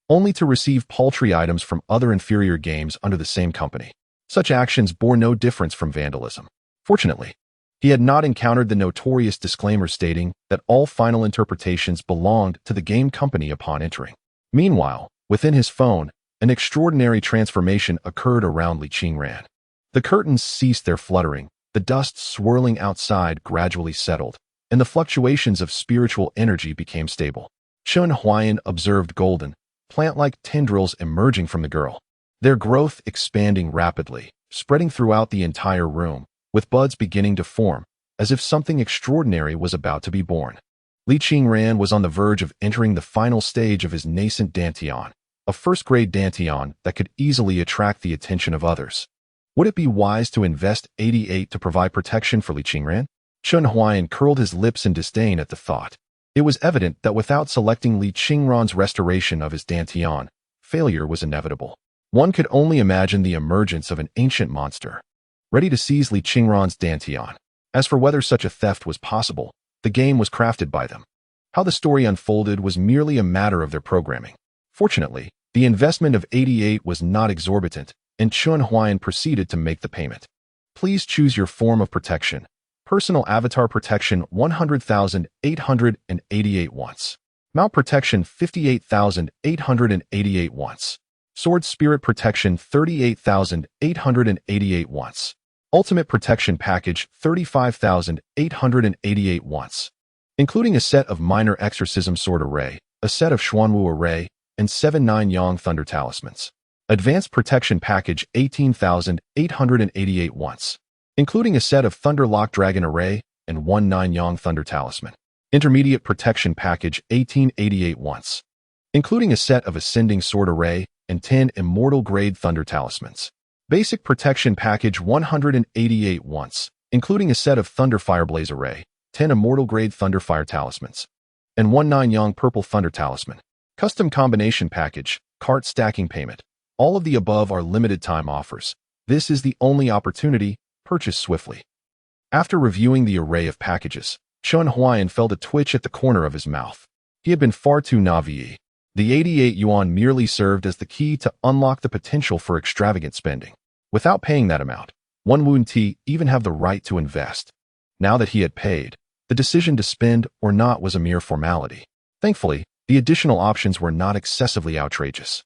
only to receive paltry items from other inferior games under the same company. Such actions bore no difference from vandalism. Fortunately, he had not encountered the notorious disclaimer stating that all final interpretations belonged to the game company upon entering. Meanwhile, within his phone, an extraordinary transformation occurred around Li Qingran. The curtains ceased their fluttering, the dust swirling outside gradually settled, and the fluctuations of spiritual energy became stable. Chun Huayan observed golden, plant-like tendrils emerging from the girl, their growth expanding rapidly, spreading throughout the entire room, with buds beginning to form, as if something extraordinary was about to be born. Li Qingran was on the verge of entering the final stage of his nascent dantian, a first-grade dantian that could easily attract the attention of others. Would it be wise to invest 88 to provide protection for Li Qingran? Chun Huayan curled his lips in disdain at the thought. It was evident that without selecting Li Qingran's restoration of his dantian, failure was inevitable. One could only imagine the emergence of an ancient monster, ready to seize Li Qingran's dantian. As for whether such a theft was possible, the game was crafted by them. How the story unfolded was merely a matter of their programming. Fortunately, the investment of 88 was not exorbitant, and Chun Huayan proceeded to make the payment. Please choose your form of protection. Personal Avatar Protection 100,888 once. Mount Protection 58,888 once. Sword Spirit Protection 38,888 once. Ultimate Protection Package 35,888 once. Including a set of Minor Exorcism Sword Array, a set of Xuanwu Array, and 7 9-Yang Thunder Talismans. Advanced Protection Package 18,888 once. Including a set of Thunder Lock Dragon Array and 1 9-Yang Thunder Talisman. Intermediate Protection Package 1888 once. Including a set of Ascending Sword Array and 10 Immortal Grade Thunder Talismans. Basic Protection Package 188 once, including a set of Thunder Fireblaze Array, 10 Immortal Grade Thunder Fire Talismans, and 1 9-Yang Purple Thunder Talisman. Custom Combination Package, Cart Stacking Payment. All of the above are limited time offers. This is the only opportunity. Purchase swiftly. After reviewing the array of packages, Chun Huayan felt a twitch at the corner of his mouth. He had been far too naive. The 88 yuan merely served as the key to unlock the potential for extravagant spending. Without paying that amount, one wouldn't even have the right to invest. Now that he had paid, the decision to spend or not was a mere formality. Thankfully, the additional options were not excessively outrageous.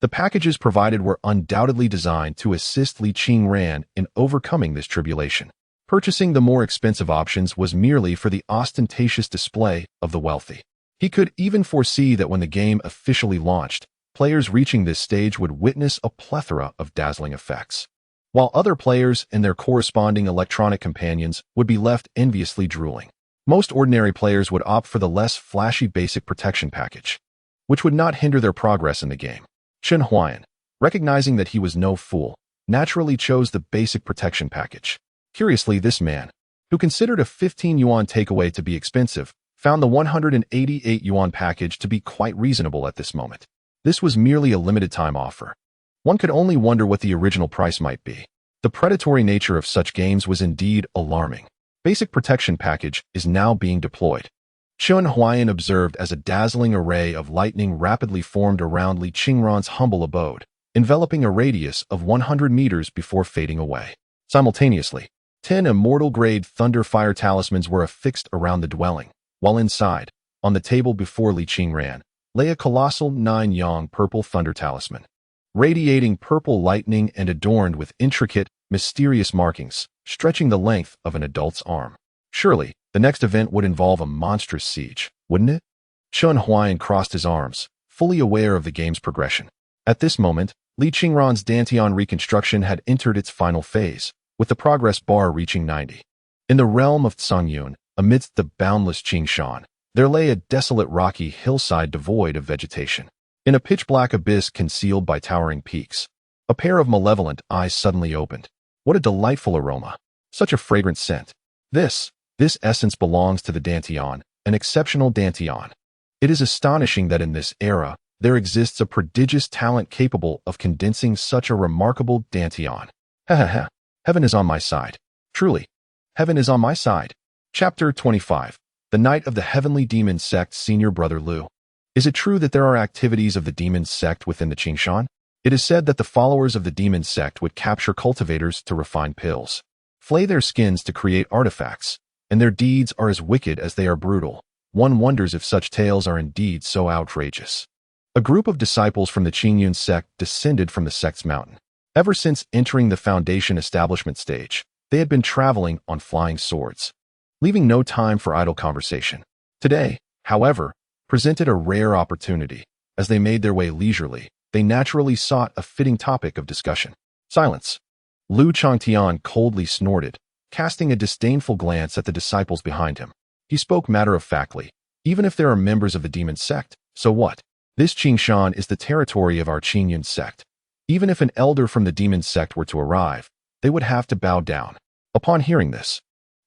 The packages provided were undoubtedly designed to assist Li Qingran in overcoming this tribulation. Purchasing the more expensive options was merely for the ostentatious display of the wealthy. He could even foresee that when the game officially launched, players reaching this stage would witness a plethora of dazzling effects, while other players and their corresponding electronic companions would be left enviously drooling. Most ordinary players would opt for the less flashy basic protection package, which would not hinder their progress in the game. Chun Huayan, recognizing that he was no fool, naturally chose the basic protection package. Curiously, this man, who considered a 15 yuan takeaway to be expensive, found the 188 yuan package to be quite reasonable at this moment. This was merely a limited time offer. One could only wonder what the original price might be. The predatory nature of such games was indeed alarming. Basic protection package is now being deployed. Chun Huayan observed as a dazzling array of lightning rapidly formed around Li Qingran's humble abode, enveloping a radius of 100 meters before fading away. Simultaneously, 10 immortal-grade thunder fire talismans were affixed around the dwelling, while inside, on the table before Li Qingran, lay a colossal 9-Yang purple thunder talisman, radiating purple lightning and adorned with intricate, mysterious markings, stretching the length of an adult's arm. Surely, the next event would involve a monstrous siege, wouldn't it? Chun Huayan crossed his arms, fully aware of the game's progression. At this moment, Li Qingran's dantian reconstruction had entered its final phase, with the progress bar reaching 90. In the realm of Tsangyun, amidst the boundless Qingshan, there lay a desolate rocky hillside devoid of vegetation. In a pitch-black abyss concealed by towering peaks, a pair of malevolent eyes suddenly opened. What a delightful aroma! Such a fragrant scent. This essence belongs to the dantian, an exceptional dantian. It is astonishing that in this era, there exists a prodigious talent capable of condensing such a remarkable dantian. Ha ha ha. Heaven is on my side. Truly, heaven is on my side. Chapter 25. The the Knight of the Heavenly Demon Sect, Senior Brother Lu. Is it true that there are activities of the demon sect within the Qingshan? It is said that the followers of the demon sect would capture cultivators to refine pills, flay their skins to create artifacts, and their deeds are as wicked as they are brutal. One wonders if such tales are indeed so outrageous. A group of disciples from the Qingyun sect descended from the sect's mountain. Ever since entering the Foundation establishment stage, they had been traveling on flying swords, leaving no time for idle conversation. Today, however, presented a rare opportunity. As they made their way leisurely, they naturally sought a fitting topic of discussion. Silence. Lu Changtian coldly snorted, casting a disdainful glance at the disciples behind him. He spoke matter-of-factly. Even if there are members of the demon sect, so what? This Qingshan is the territory of our Qingyun sect. Even if an elder from the demon sect were to arrive, they would have to bow down. Upon hearing this,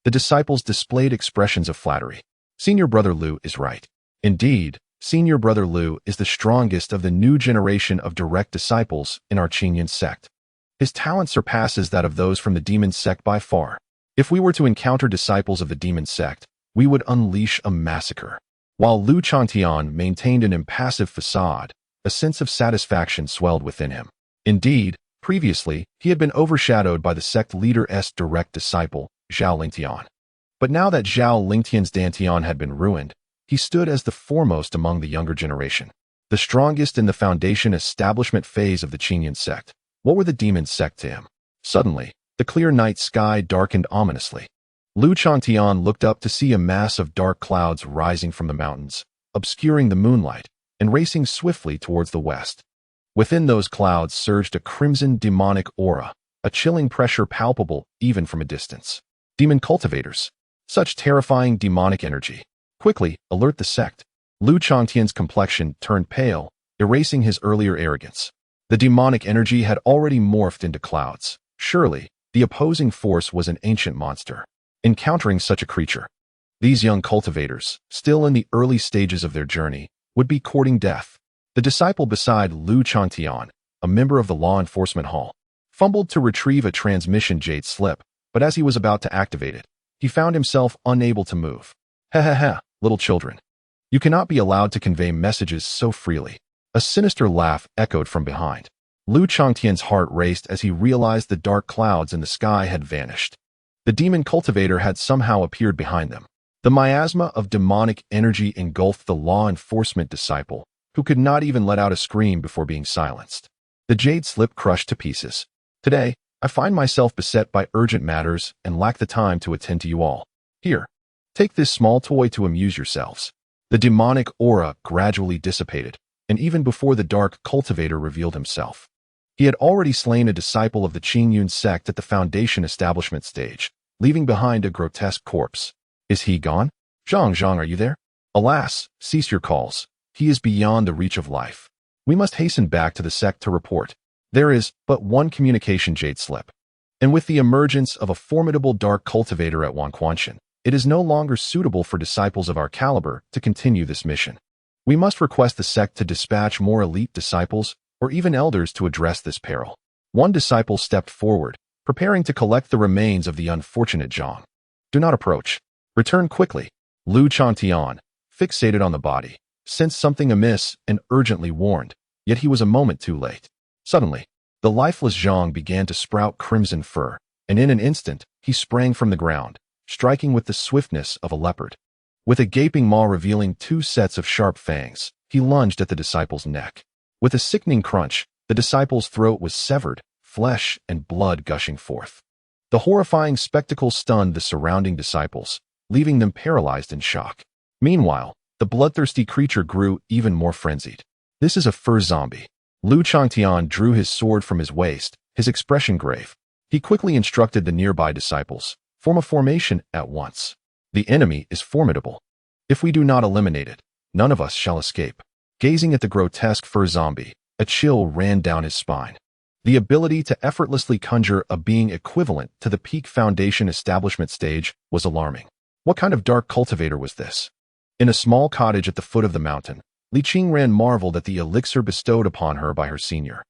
the disciples displayed expressions of flattery. Senior Brother Lu is right. Indeed, Senior Brother Lu is the strongest of the new generation of direct disciples in our Qingyun sect. His talent surpasses that of those from the demon sect by far. If we were to encounter disciples of the demon sect, we would unleash a massacre. While Lu Changtian maintained an impassive facade, a sense of satisfaction swelled within him. Indeed, previously, he had been overshadowed by the sect leader's direct disciple, Zhao Lingtian. But now that Zhao Lingtian's Dantian had been ruined, he stood as the foremost among the younger generation, the strongest in the Foundation establishment phase of the Qingyun sect. What were the demon sect to him? Suddenly, the clear night sky darkened ominously. Lu Changtian looked up to see a mass of dark clouds rising from the mountains, obscuring the moonlight, and racing swiftly towards the west. Within those clouds surged a crimson demonic aura, a chilling pressure palpable even from a distance. Demon cultivators. Such terrifying demonic energy. Quickly, alert the sect. Lu Changtian's complexion turned pale, erasing his earlier arrogance. The demonic energy had already morphed into clouds. Surely, the opposing force was an ancient monster. Encountering such a creature, these young cultivators, still in the early stages of their journey, would be courting death. The disciple beside Lu Changtian, a member of the law enforcement hall, fumbled to retrieve a transmission jade slip, but as he was about to activate it, he found himself unable to move. Ha, little children. You cannot be allowed to convey messages so freely. A sinister laugh echoed from behind. Lu Changtian's heart raced as he realized the dark clouds in the sky had vanished. The demon cultivator had somehow appeared behind them. The miasma of demonic energy engulfed the law enforcement disciple, who could not even let out a scream before being silenced. The jade slip crushed to pieces. Today, I find myself beset by urgent matters and lack the time to attend to you all. Here, take this small toy to amuse yourselves. The demonic aura gradually dissipated, and even before the dark cultivator revealed himself, he had already slain a disciple of the Qingyun sect at the Foundation establishment stage, leaving behind a grotesque corpse. Is he gone? Zhang, are you there? Alas, cease your calls. He is beyond the reach of life. We must hasten back to the sect to report. There is but one communication jade slip. And with the emergence of a formidable dark cultivator at Wanquanshan, it is no longer suitable for disciples of our caliber to continue this mission. We must request the sect to dispatch more elite disciples or even elders to address this peril. One disciple stepped forward, preparing to collect the remains of the unfortunate Zhang. Do not approach. Return quickly. Lu Changtian, fixated on the body, sensed something amiss and urgently warned, yet he was a moment too late. Suddenly, the lifeless Zhang began to sprout crimson fur, and in an instant, he sprang from the ground, striking with the swiftness of a leopard. With a gaping maw revealing two sets of sharp fangs, he lunged at the disciple's neck. With a sickening crunch, the disciple's throat was severed, flesh and blood gushing forth. The horrifying spectacle stunned the surrounding disciples, leaving them paralyzed in shock. Meanwhile, the bloodthirsty creature grew even more frenzied. This is a fur zombie. Lu Changtian drew his sword from his waist, his expression grave. He quickly instructed the nearby disciples, form a formation at once. The enemy is formidable. If we do not eliminate it, none of us shall escape. Gazing at the grotesque fur zombie, a chill ran down his spine. The ability to effortlessly conjure a being equivalent to the peak Foundation establishment stage was alarming. What kind of dark cultivator was this? In a small cottage at the foot of the mountain, Li Qingran marveled at the elixir bestowed upon her by her senior.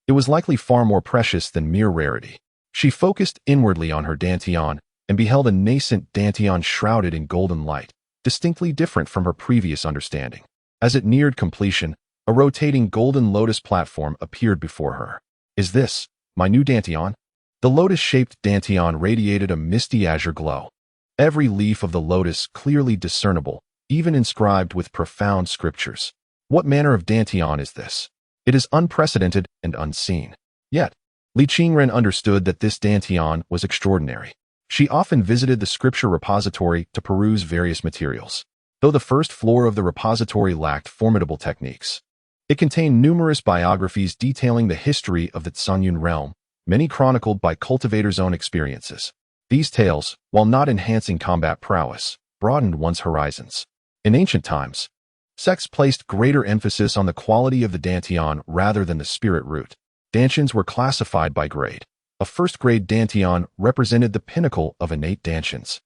It was likely far more precious than mere rarity. She focused inwardly on her Dantian and beheld a nascent Dantian shrouded in golden light, distinctly different from her previous understanding. As it neared completion, a rotating golden lotus platform appeared before her. "Is this my new Dantian?" The lotus-shaped Dantian radiated a misty azure glow. Every leaf of the lotus clearly discernible, even inscribed with profound scriptures. What manner of Dantian is this? It is unprecedented and unseen. Yet, Li Qingren understood that this Dantian was extraordinary. She often visited the scripture repository to peruse various materials. Though the first floor of the repository lacked formidable techniques, it contained numerous biographies detailing the history of the Tsunyun realm, many chronicled by cultivators' own experiences. These tales, while not enhancing combat prowess, broadened one's horizons. In ancient times, sects placed greater emphasis on the quality of the Dantian rather than the spirit root. Dantians were classified by grade. A first-grade Dantian represented the pinnacle of innate Dantians.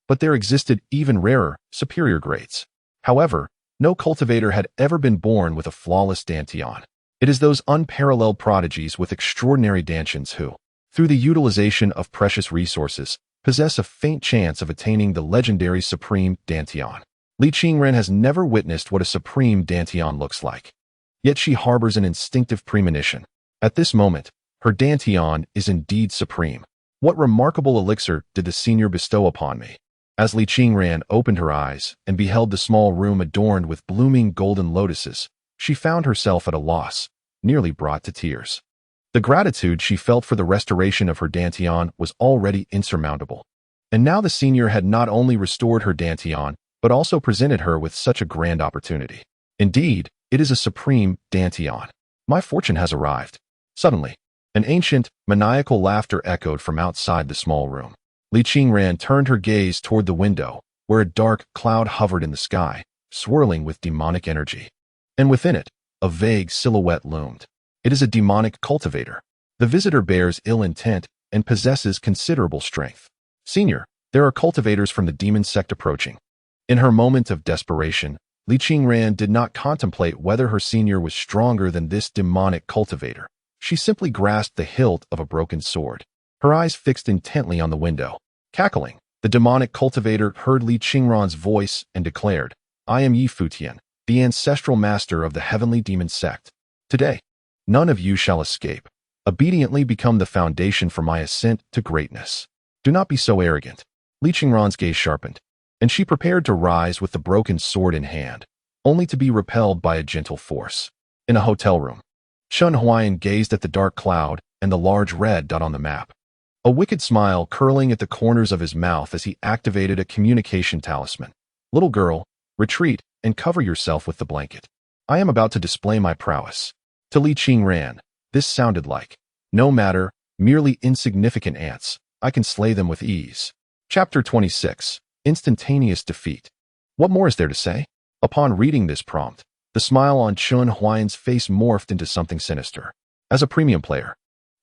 But there existed even rarer, superior grades. However, no cultivator had ever been born with a flawless Dantian. It is those unparalleled prodigies with extraordinary Dantians who, through the utilization of precious resources, possess a faint chance of attaining the legendary Supreme Dantian. Li Qingren has never witnessed what a Supreme Dantian looks like. Yet she harbors an instinctive premonition. At this moment, her Dantian is indeed supreme. What remarkable elixir did the senior bestow upon me? As Li Qingren opened her eyes and beheld the small room adorned with blooming golden lotuses, she found herself at a loss, nearly brought to tears. The gratitude she felt for the restoration of her Dantian was already insurmountable. And now the senior had not only restored her Dantian, but also presented her with such a grand opportunity. Indeed, it is a supreme Dantian. My fortune has arrived. Suddenly, an ancient, maniacal laughter echoed from outside the small room. Li Qingren turned her gaze toward the window, where a dark cloud hovered in the sky, swirling with demonic energy. And within it, a vague silhouette loomed. It is a demonic cultivator. The visitor bears ill intent and possesses considerable strength. "Senior, there are cultivators from the demon sect approaching." In her moment of desperation, Li Qingren did not contemplate whether her senior was stronger than this demonic cultivator. She simply grasped the hilt of a broken sword, her eyes fixed intently on the window. Cackling, the demonic cultivator heard Li Qingren's voice and declared, "I am Yi Futian, the ancestral master of the heavenly demon sect. Today, none of you shall escape. Obediently become the foundation for my ascent to greatness. Do not be so arrogant." Li Qingren's gaze sharpened, and she prepared to rise with the broken sword in hand, only to be repelled by a gentle force. In a hotel room, Chun Huayan gazed at the dark cloud and the large red dot on the map, a wicked smile curling at the corners of his mouth as he activated a communication talisman. "Little girl, retreat and cover yourself with the blanket. I am about to display my prowess." To Li Qingren, this sounded like, "No matter, merely insignificant ants, I can slay them with ease." Chapter 26. Instantaneous Defeat. What more is there to say? Upon reading this prompt, the smile on Chun Huayan's face morphed into something sinister. As a premium player,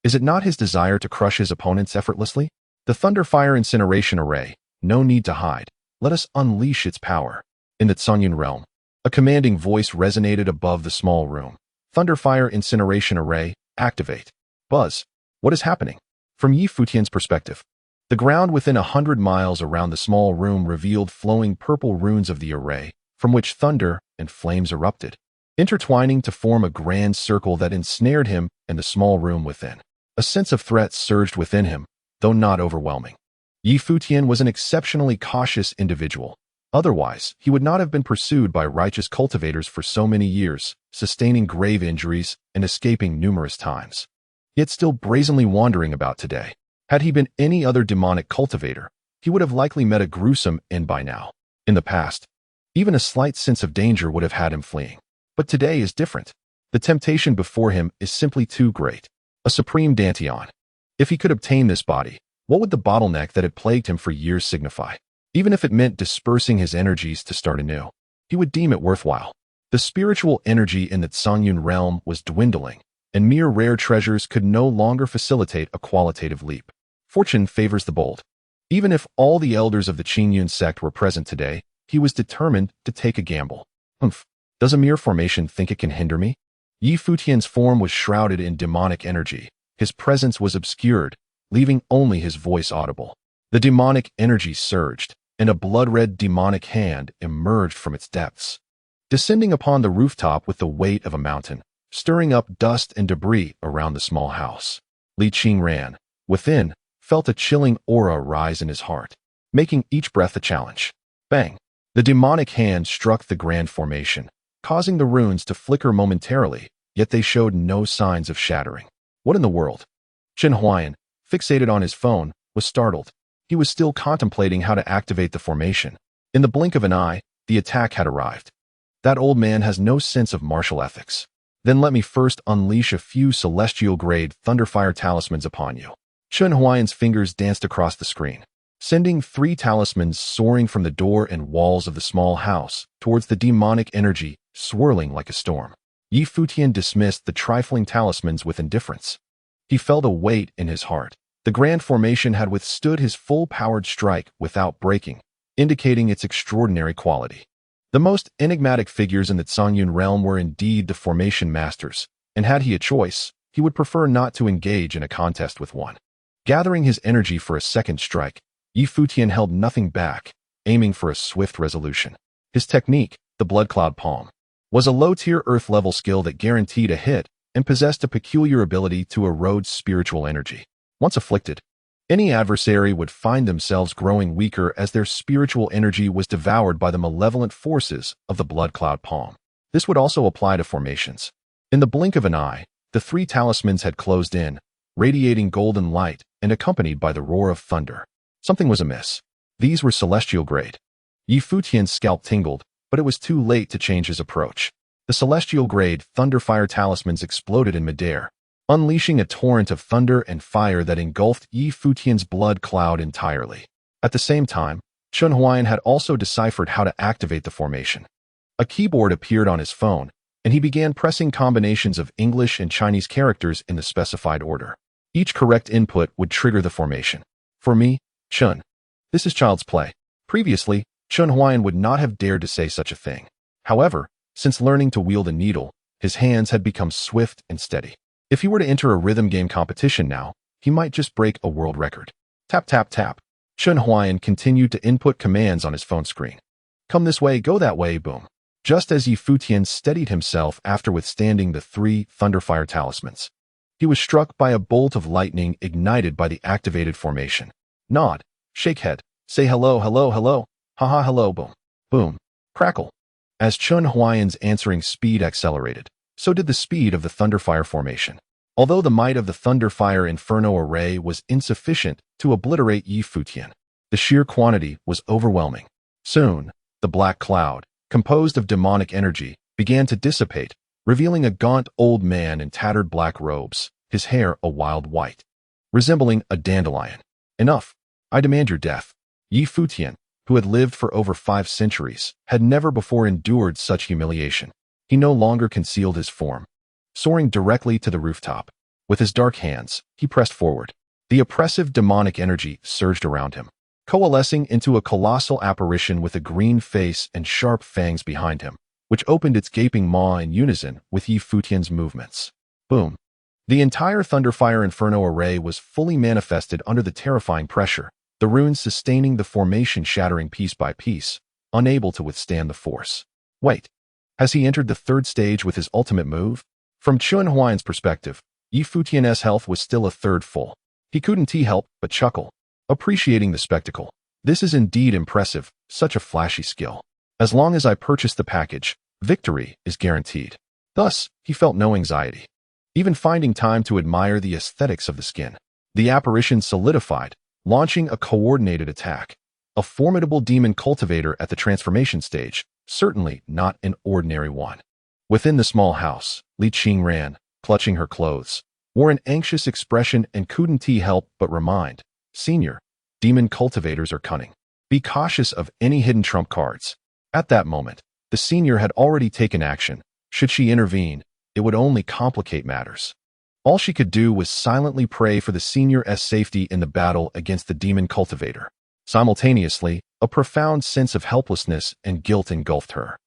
is it not his desire to crush his opponents effortlessly? The Thunderfire Incineration Array, no need to hide. Let us unleash its power. In the Tsunyun realm, a commanding voice resonated above the small room. Thunderfire Incineration Array, activate. Buzz. What is happening? From Yi Futian's perspective, the ground within 100 miles around the small room revealed flowing purple runes of the array, from which thunder and flames erupted, intertwining to form a grand circle that ensnared him and the small room within. A sense of threat surged within him, though not overwhelming. Yi Futian was an exceptionally cautious individual. Otherwise, he would not have been pursued by righteous cultivators for so many years, sustaining grave injuries and escaping numerous times. Yet still brazenly wandering about today. Had he been any other demonic cultivator, he would have likely met a gruesome end by now. In the past, even a slight sense of danger would have had him fleeing. But today is different. The temptation before him is simply too great. A supreme Dantian. If he could obtain this body, what would the bottleneck that had plagued him for years signify? Even if it meant dispersing his energies to start anew, he would deem it worthwhile. The spiritual energy in the Tsunyun realm was dwindling, and mere rare treasures could no longer facilitate a qualitative leap. Fortune favors the bold. Even if all the elders of the Qingyun sect were present today, he was determined to take a gamble. Does a mere formation think it can hinder me? Yi Futian's form was shrouded in demonic energy. His presence was obscured, leaving only his voice audible. The demonic energy surged, and a blood-red demonic hand emerged from its depths, descending upon the rooftop with the weight of a mountain, stirring up dust and debris around the small house. Li Qingran, within, felt a chilling aura rise in his heart, making each breath a challenge. Bang! The demonic hand struck the grand formation, causing the runes to flicker momentarily, yet they showed no signs of shattering. What in the world? Chen Huayan, fixated on his phone, was startled. He was still contemplating how to activate the formation. In the blink of an eye, the attack had arrived. That old man has no sense of martial ethics. Then let me first unleash a few celestial-grade Thunderfire talismans upon you. Chen Huayan's fingers danced across the screen, sending 3 talismans soaring from the door and walls of the small house towards the demonic energy swirling like a storm. Yi Futian dismissed the trifling talismans with indifference. He felt a weight in his heart. The grand formation had withstood his full-powered strike without breaking, indicating its extraordinary quality. The most enigmatic figures in the Songyun realm were indeed the formation masters, and had he a choice, he would prefer not to engage in a contest with one. Gathering his energy for a second strike, Yi Futian held nothing back, aiming for a swift resolution. His technique, the Blood Cloud Palm, was a low-tier Earth-level skill that guaranteed a hit and possessed a peculiar ability to erode spiritual energy. Once afflicted, any adversary would find themselves growing weaker as their spiritual energy was devoured by the malevolent forces of the Blood Cloud Palm. This would also apply to formations. In the blink of an eye, the 3 talismans had closed in, radiating golden light and accompanied by the roar of thunder. Something was amiss. These were celestial grade. Yi Futian's scalp tingled, but it was too late to change his approach. The celestial grade Thunderfire talismans exploded in midair, unleashing a torrent of thunder and fire that engulfed Yi Futian's blood cloud entirely. At the same time, Chen Huayan had also deciphered how to activate the formation. A keyboard appeared on his phone, and he began pressing combinations of English and Chinese characters in the specified order. Each correct input would trigger the formation. For me, Chen, this is child's play. Previously, Chen Huayan would not have dared to say such a thing. However, since learning to wield a needle, his hands had become swift and steady. If he were to enter a rhythm game competition now, he might just break a world record. Tap, tap, tap. Chen Huayan continued to input commands on his phone screen. Come this way, go that way, boom. Just as Yi Futian steadied himself after withstanding the 3 Thunderfire talismans, he was struck by a bolt of lightning ignited by the activated formation. Nod, shake head, say hello, hello, hello, haha, hello, boom, boom, crackle. As Chen Huayan's answering speed accelerated, so did the speed of the Thunderfire formation. Although the might of the Thunderfire Inferno array was insufficient to obliterate Yi Futian, the sheer quantity was overwhelming. Soon, the black cloud, composed of demonic energy, began to dissipate, revealing a gaunt old man in tattered black robes, his hair a wild white, resembling a dandelion. Enough. I demand your death. Yi Futian, who had lived for over 5 centuries, had never before endured such humiliation. He no longer concealed his form. Soaring directly to the rooftop, with his dark hands, he pressed forward. The oppressive demonic energy surged around him, coalescing into a colossal apparition with a green face and sharp fangs behind him, which opened its gaping maw in unison with Yi Futian's movements. Boom. The entire Thunderfire Inferno array was fully manifested under the terrifying pressure, the runes sustaining the formation shattering piece by piece, unable to withstand the force. Wait. Has he entered the 3rd stage with his ultimate move? From Chen Huayan's perspective, Yi Futian's health was still a third full. He couldn't help but chuckle, appreciating the spectacle. This is indeed impressive, such a flashy skill. As long as I purchase the package, victory is guaranteed. Thus, he felt no anxiety, even finding time to admire the aesthetics of the skin. The apparition solidified, launching a coordinated attack. A formidable demon cultivator at the transformation stage, certainly not an ordinary one. Within the small house, Li Qingran, clutching her clothes, wore an anxious expression and couldn't help but remind, Senior, demon cultivators are cunning. Be cautious of any hidden trump cards. At that moment, the senior had already taken action. Should she intervene, it would only complicate matters. All she could do was silently pray for the senior's safety in the battle against the demon cultivator. Simultaneously, a profound sense of helplessness and guilt engulfed her.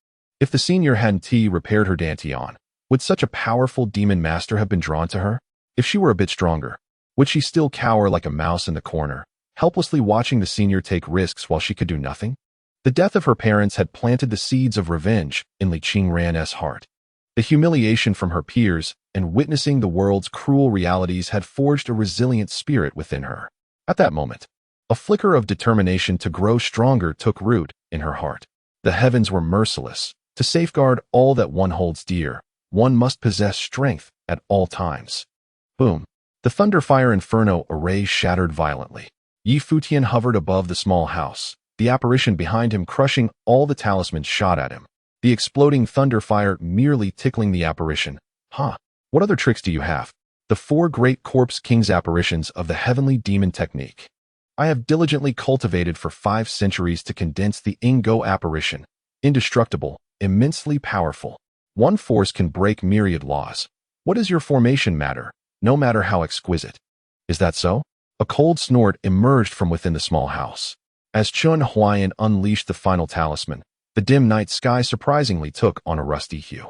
If the senior hadn't repaired her dantian, would such a powerful demon master have been drawn to her? If she were a bit stronger, would she still cower like a mouse in the corner, helplessly watching the senior take risks while she could do nothing? The death of her parents had planted the seeds of revenge in Li Qingran's heart. The humiliation from her peers and witnessing the world's cruel realities had forged a resilient spirit within her. At that moment, a flicker of determination to grow stronger took root in her heart. The heavens were merciless. To safeguard all that one holds dear, one must possess strength at all times. Boom. The Thunderfire Inferno array shattered violently. Yi Futian hovered above the small house, the apparition behind him crushing all the talismans shot at him. The exploding Thunderfire merely tickling the apparition. Huh. What other tricks do you have? The 4 great Corpse King's apparitions of the heavenly demon technique. I have diligently cultivated for 5 centuries to condense the Ingo apparition. Indestructible, immensely powerful. One force can break myriad laws. What does your formation matter, no matter how exquisite? Is that so? A cold snort emerged from within the small house. As Chun Huayan unleashed the final talisman, the dim night sky surprisingly took on a rusty hue.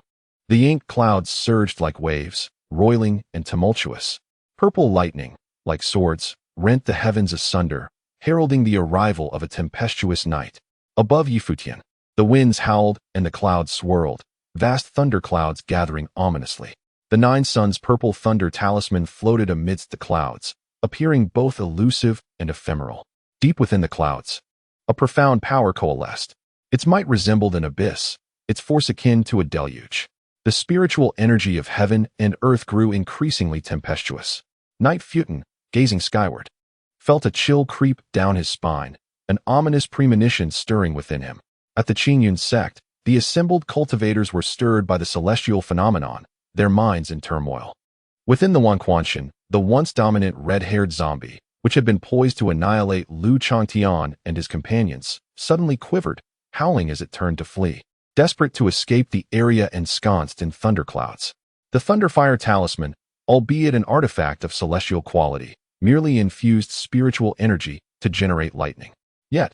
The ink clouds surged like waves, roiling and tumultuous. Purple lightning, like swords, rent the heavens asunder, heralding the arrival of a tempestuous night. Above Yifutian, the winds howled and the clouds swirled, vast thunderclouds gathering ominously. The 9 suns' purple thunder talisman floated amidst the clouds, appearing both elusive and ephemeral. Deep within the clouds, a profound power coalesced. Its might resembled an abyss, its force akin to a deluge. The spiritual energy of heaven and earth grew increasingly tempestuous. Knight Futin, gazing skyward, felt a chill creep down his spine, an ominous premonition stirring within him. At the Qingyun sect, the assembled cultivators were stirred by the celestial phenomenon, their minds in turmoil. Within the Wanquanshan, the once dominant red-haired zombie, which had been poised to annihilate Lu Changtian and his companions, suddenly quivered, howling as it turned to flee, desperate to escape the area ensconced in thunderclouds. The Thunderfire Talisman, albeit an artifact of celestial quality, merely infused spiritual energy to generate lightning. Yet,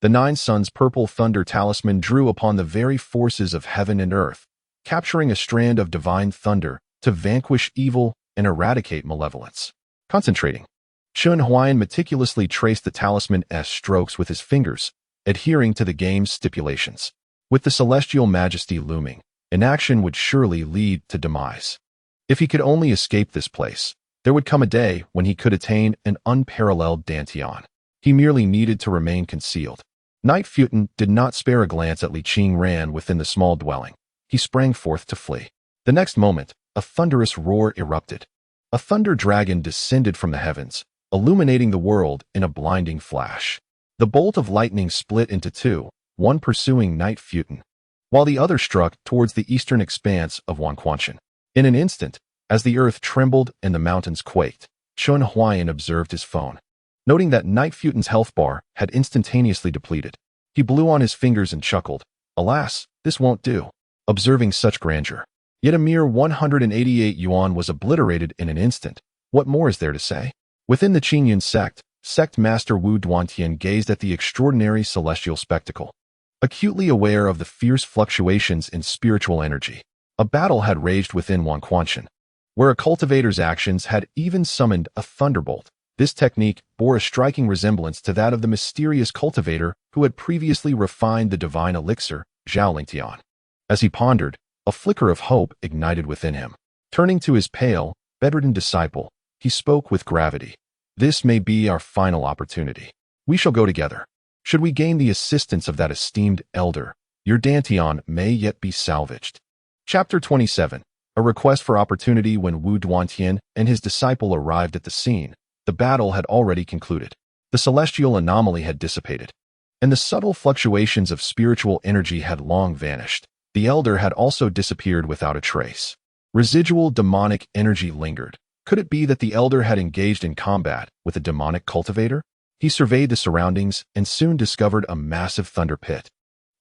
the 9 suns' purple thunder talisman drew upon the very forces of heaven and earth, capturing a strand of divine thunder to vanquish evil and eradicate malevolence. Concentrating, Chun Huayan meticulously traced the talisman's strokes with his fingers, adhering to the game's stipulations. With the celestial majesty looming, inaction would surely lead to demise. If he could only escape this place, there would come a day when he could attain an unparalleled dantian. He merely needed to remain concealed. Knight Futin did not spare a glance at Li Qingran within the small dwelling. He sprang forth to flee. The next moment, a thunderous roar erupted. A thunder dragon descended from the heavens, illuminating the world in a blinding flash. The bolt of lightning split into 2, one pursuing Knight Futin, while the other struck towards the eastern expanse of Wanquanshan. In an instant, as the earth trembled and the mountains quaked, Chun Huayan observed his phone. Noting that Knight Futin's health bar had instantaneously depleted, he blew on his fingers and chuckled. Alas, this won't do. Observing such grandeur, yet a mere 188 yuan was obliterated in an instant. What more is there to say? Within the Qingyun sect master Wu Duantian gazed at the extraordinary celestial spectacle, acutely aware of the fierce fluctuations in spiritual energy. A battle had raged within Wanquanshan, where a cultivator's actions had even summoned a thunderbolt. This technique bore a striking resemblance to that of the mysterious cultivator who had previously refined the divine elixir, Zhao Lingtian. As he pondered, a flicker of hope ignited within him. Turning to his pale, bedridden disciple, he spoke with gravity. This may be our final opportunity. We shall go together. Should we gain the assistance of that esteemed elder, your dantian may yet be salvaged. Chapter 27. A request for opportunity. When Wu Duantian and his disciple arrived at the scene, the battle had already concluded. The celestial anomaly had dissipated, and the subtle fluctuations of spiritual energy had long vanished. The elder had also disappeared without a trace. Residual demonic energy lingered. Could it be that the elder had engaged in combat with a demonic cultivator? He surveyed the surroundings and soon discovered a massive thunder pit,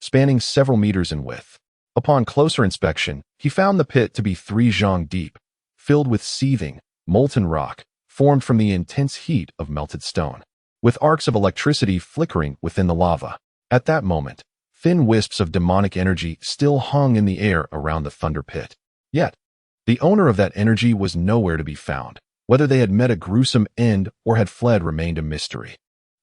spanning several meters in width. Upon closer inspection, he found the pit to be 3 zhang deep, filled with seething, molten rock, formed from the intense heat of melted stone, with arcs of electricity flickering within the lava. At that moment, thin wisps of demonic energy still hung in the air around the thunder pit. Yet, the owner of that energy was nowhere to be found. Whether they had met a gruesome end or had fled remained a mystery.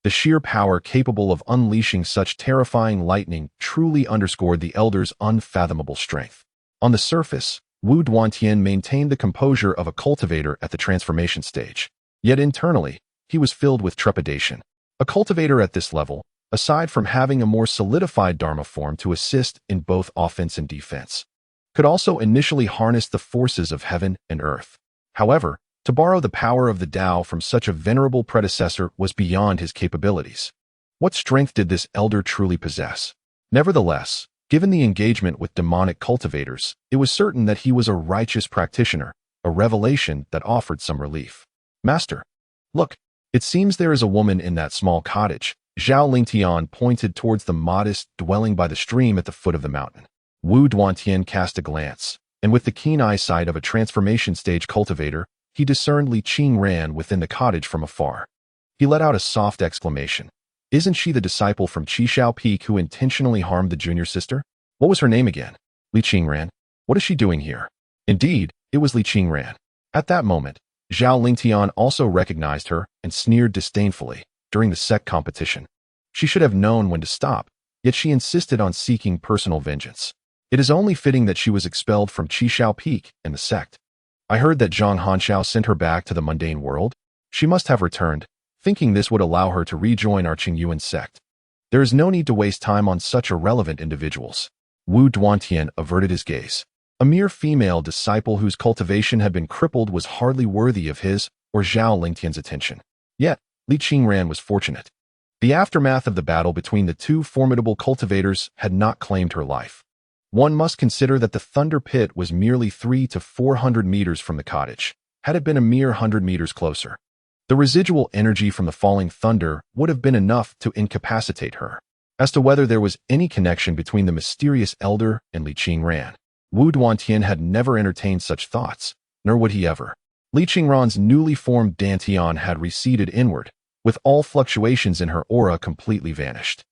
The sheer power capable of unleashing such terrifying lightning truly underscored the elder's unfathomable strength. On the surface, Wu Duantian maintained the composure of a cultivator at the transformation stage. Yet internally, he was filled with trepidation. A cultivator at this level, aside from having a more solidified Dharma form to assist in both offense and defense, could also initially harness the forces of heaven and earth. However, to borrow the power of the Tao from such a venerable predecessor was beyond his capabilities. What strength did this elder truly possess? Nevertheless, given the engagement with demonic cultivators, it was certain that he was a righteous practitioner, a revelation that offered some relief. Master, look, it seems there is a woman in that small cottage. Zhao Lingtian pointed towards the modest dwelling by the stream at the foot of the mountain. Wu Duantian cast a glance, and with the keen eyesight of a transformation stage cultivator, he discerned Li Qingran within the cottage from afar. He let out a soft exclamation. Isn't she the disciple from Qishao Peak who intentionally harmed the junior sister? What was her name again? Li Qingran. What is she doing here? Indeed, it was Li Qingran. At that moment, Zhao Lingtian also recognized her and sneered disdainfully during the sect competition. She should have known when to stop, yet she insisted on seeking personal vengeance. It is only fitting that she was expelled from Qishao Peak and the sect. I heard that Zhang Hanshao sent her back to the mundane world. She must have returned, thinking this would allow her to rejoin our Qingyuan sect. There is no need to waste time on such irrelevant individuals. Wu Duantian averted his gaze. A mere female disciple whose cultivation had been crippled was hardly worthy of his or Zhao Lingtian's attention. Yet, Li Qingran was fortunate. The aftermath of the battle between the two formidable cultivators had not claimed her life. One must consider that the thunder pit was merely 300 to 400 meters from the cottage, had it been a mere 100 meters closer. The residual energy from the falling thunder would have been enough to incapacitate her. As to whether there was any connection between the mysterious elder and Li Qingran, Wu Duantian had never entertained such thoughts, nor would he ever. Li Qingran's newly formed dantian had receded inward, with all fluctuations in her aura completely vanished.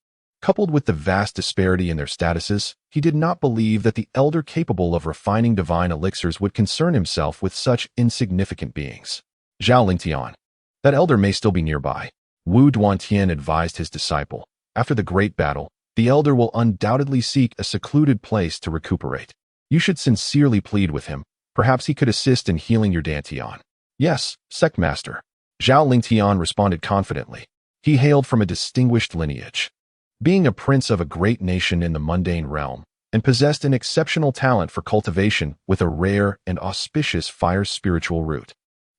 Coupled with the vast disparity in their statuses, he did not believe that the elder capable of refining divine elixirs would concern himself with such insignificant beings. Zhao Lingtian. That elder may still be nearby. Wu Duantian advised his disciple. After the great battle, the elder will undoubtedly seek a secluded place to recuperate. You should sincerely plead with him. Perhaps he could assist in healing your dantian. Yes, sect master. Zhao Lingtian responded confidently. He hailed from a distinguished lineage. Being a prince of a great nation in the mundane realm, and possessed an exceptional talent for cultivation with a rare and auspicious fire spiritual root.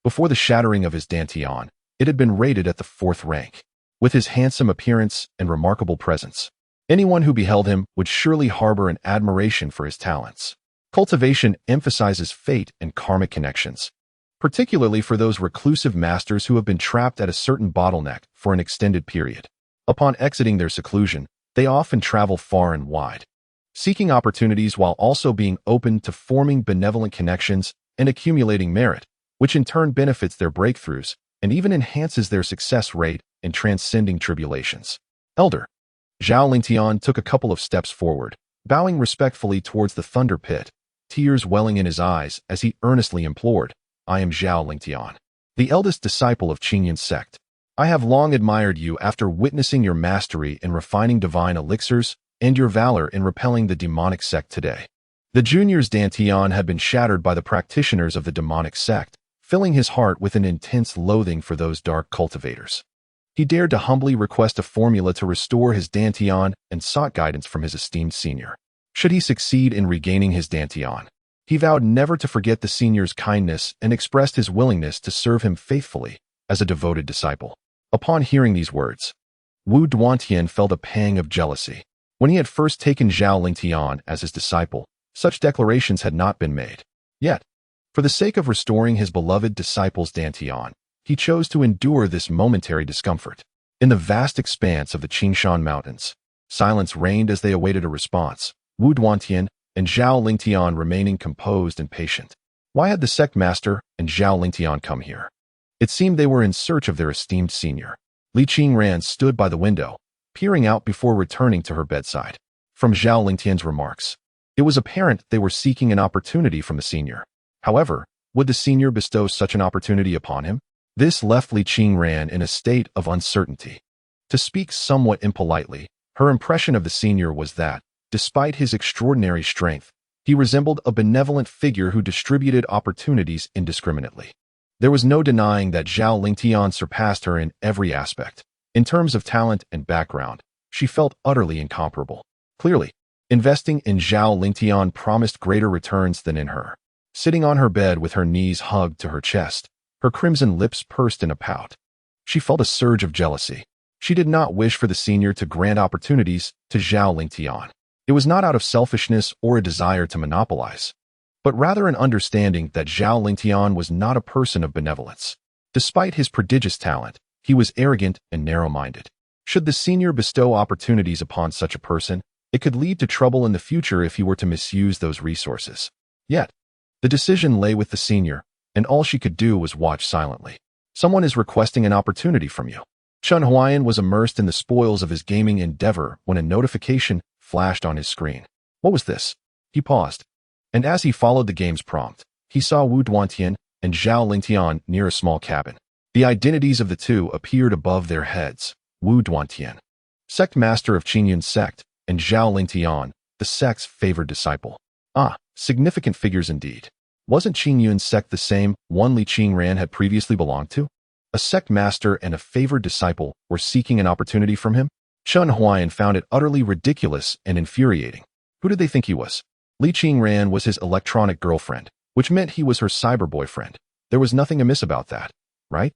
Before the shattering of his dantian, it had been rated at the 4th rank. With his handsome appearance and remarkable presence, anyone who beheld him would surely harbor an admiration for his talents. Cultivation emphasizes fate and karmic connections, particularly for those reclusive masters who have been trapped at a certain bottleneck for an extended period. Upon exiting their seclusion, they often travel far and wide, seeking opportunities while also being open to forming benevolent connections and accumulating merit, which in turn benefits their breakthroughs and even enhances their success rate in transcending tribulations. Elder. Zhao Lingtian took a couple of steps forward, bowing respectfully towards the thunder pit, tears welling in his eyes as he earnestly implored, I am Zhao Lingtian, the eldest disciple of Qingyuan sect. I have long admired you after witnessing your mastery in refining divine elixirs and your valor in repelling the demonic sect today. The junior's dantian had been shattered by the practitioners of the demonic sect, filling his heart with an intense loathing for those dark cultivators. He dared to humbly request a formula to restore his dantian and sought guidance from his esteemed senior. Should he succeed in regaining his dantian, he vowed never to forget the senior's kindness and expressed his willingness to serve him faithfully as a devoted disciple. Upon hearing these words, Wu Duantian felt a pang of jealousy. When he had first taken Zhao Lingtian as his disciple, such declarations had not been made. Yet, for the sake of restoring his beloved disciple's dantian, he chose to endure this momentary discomfort. In the vast expanse of the Qingshan Mountains, silence reigned as they awaited a response, Wu Duantian and Zhao Lingtian remaining composed and patient. Why had the sect master and Zhao Lingtian come here? It seemed they were in search of their esteemed senior. Li Qingran stood by the window, peering out before returning to her bedside. From Zhao Lingtian's remarks, it was apparent they were seeking an opportunity from the senior. However, would the senior bestow such an opportunity upon him? This left Li Qingran in a state of uncertainty. To speak somewhat impolitely, her impression of the senior was that, despite his extraordinary strength, he resembled a benevolent figure who distributed opportunities indiscriminately. There was no denying that Zhao Lingtian surpassed her in every aspect. In terms of talent and background, she felt utterly incomparable. Clearly, investing in Zhao Lingtian promised greater returns than in her. Sitting on her bed with her knees hugged to her chest, her crimson lips pursed in a pout, she felt a surge of jealousy. She did not wish for the senior to grant opportunities to Zhao Lingtian. It was not out of selfishness or a desire to monopolize, but rather an understanding that Zhao Lingtian was not a person of benevolence. Despite his prodigious talent, he was arrogant and narrow-minded. Should the senior bestow opportunities upon such a person, it could lead to trouble in the future if he were to misuse those resources. Yet, the decision lay with the senior, and all she could do was watch silently. Someone is requesting an opportunity from you. Chun Huayan was immersed in the spoils of his gaming endeavor when a notification flashed on his screen. What was this? He paused, and as he followed the game's prompt, he saw Wu Duantian and Zhao Lingtian near a small cabin. The identities of the two appeared above their heads. Wu Duantian, sect master of Qingyun's sect, and Zhao Lingtian, the sect's favored disciple. Ah, significant figures indeed. Wasn't Qingyun's sect the same one Li Qingran had previously belonged to? A sect master and a favored disciple were seeking an opportunity from him? Chun Huayan found it utterly ridiculous and infuriating. Who did they think he was? Li Qingran was his electronic girlfriend, which meant he was her cyber boyfriend. There was nothing amiss about that, right?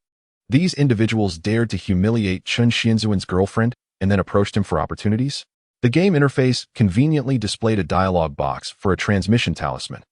These individuals dared to humiliate Chun Xianzuan's girlfriend and then approached him for opportunities? The game interface conveniently displayed a dialog box for a transmission talisman.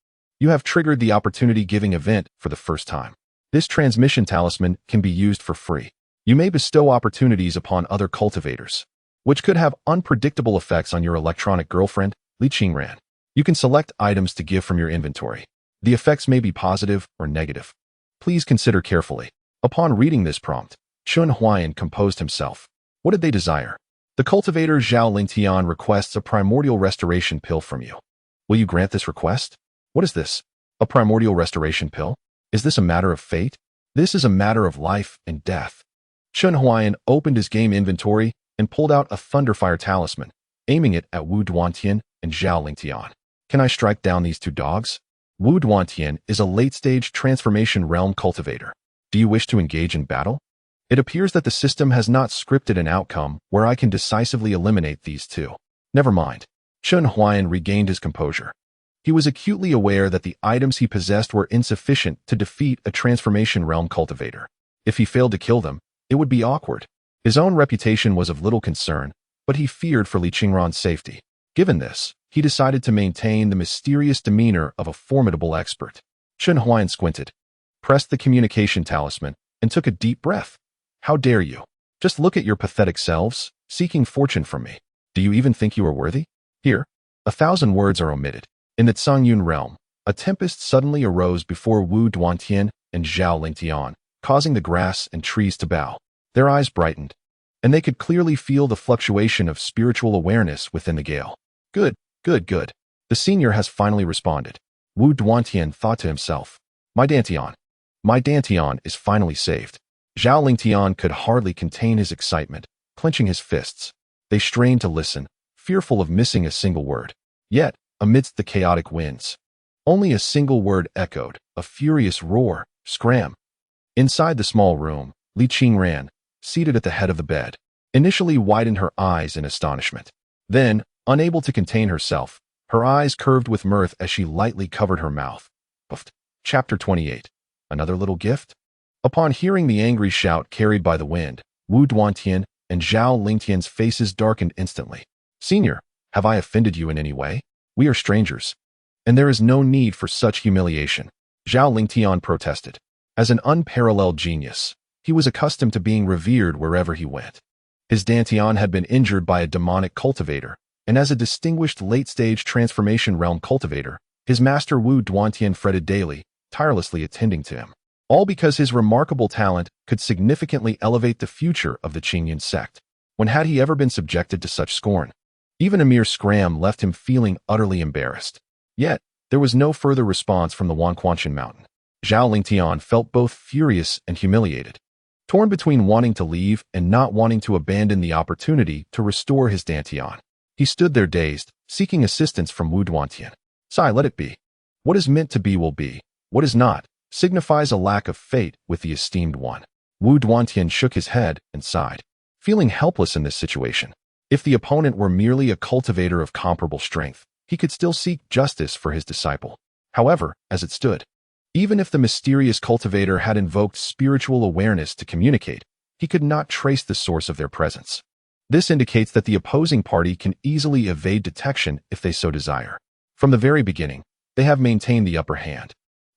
You have triggered the opportunity-giving event for the first time. This transmission talisman can be used for free. You may bestow opportunities upon other cultivators, which could have unpredictable effects on your electronic girlfriend, Li Qingran. You can select items to give from your inventory. The effects may be positive or negative. Please consider carefully. Upon reading this prompt, Chun Huayan composed himself. What did they desire? The cultivator Zhao Lingtian requests a primordial restoration pill from you. Will you grant this request? What is this? A primordial restoration pill? Is this a matter of fate? This is a matter of life and death. Chun Huayan opened his game inventory and pulled out a Thunderfire talisman, aiming it at Wu Duantian and Zhao Lingtian. Can I strike down these two dogs? Wu Duantian is a late-stage transformation realm cultivator. Do you wish to engage in battle? It appears that the system has not scripted an outcome where I can decisively eliminate these two. Never mind. Chun Huayan regained his composure. He was acutely aware that the items he possessed were insufficient to defeat a transformation realm cultivator. If he failed to kill them, it would be awkward. His own reputation was of little concern, but he feared for Li Qingran's safety. Given this, he decided to maintain the mysterious demeanor of a formidable expert. Chun Huayan squinted, pressed the communication talisman, and took a deep breath. How dare you? Just look at your pathetic selves, seeking fortune from me. Do you even think you are worthy? Here, 1,000 words are omitted. In the Cangyun realm, a tempest suddenly arose before Wu Duantian and Zhao Lingtian, causing the grass and trees to bow. Their eyes brightened, and they could clearly feel the fluctuation of spiritual awareness within the gale. Good, good, good. The senior has finally responded. Wu Duantian thought to himself. My Dantian is finally saved. Zhao Lingtian could hardly contain his excitement, clenching his fists. They strained to listen, fearful of missing a single word. Yet, amidst the chaotic winds, only a single word echoed, a furious roar, scram. Inside the small room, Li Qingran, seated at the head of the bed, initially widened her eyes in astonishment. Then, unable to contain herself, her eyes curved with mirth as she lightly covered her mouth. Puffed. Chapter 28. Another little gift? Upon hearing the angry shout carried by the wind, Wu Duantian and Zhao Lingtian's faces darkened instantly. Senior, have I offended you in any way? We are strangers, and there is no need for such humiliation. Zhao Lingtian protested. As an unparalleled genius, he was accustomed to being revered wherever he went. His Dantian had been injured by a demonic cultivator, and as a distinguished late-stage transformation realm cultivator, his master Wu Duantian fretted daily, tirelessly attending to him. All because his remarkable talent could significantly elevate the future of the Qingyun sect. When had he ever been subjected to such scorn? Even a mere scram left him feeling utterly embarrassed. Yet, there was no further response from the Wanquanshan mountain. Zhao Lingtian felt both furious and humiliated. torn between wanting to leave and not wanting to abandon the opportunity to restore his Dantian. He stood there dazed, seeking assistance from Wu Duantian. "Sigh, let it be. What is meant to be will be. What is not signifies a lack of fate with the esteemed one." Wu Duantian shook his head and sighed, feeling helpless in this situation. If the opponent were merely a cultivator of comparable strength, he could still seek justice for his disciple. However, as it stood, even if the mysterious cultivator had invoked spiritual awareness to communicate, he could not trace the source of their presence. This indicates that the opposing party can easily evade detection if they so desire. From the very beginning, they have maintained the upper hand,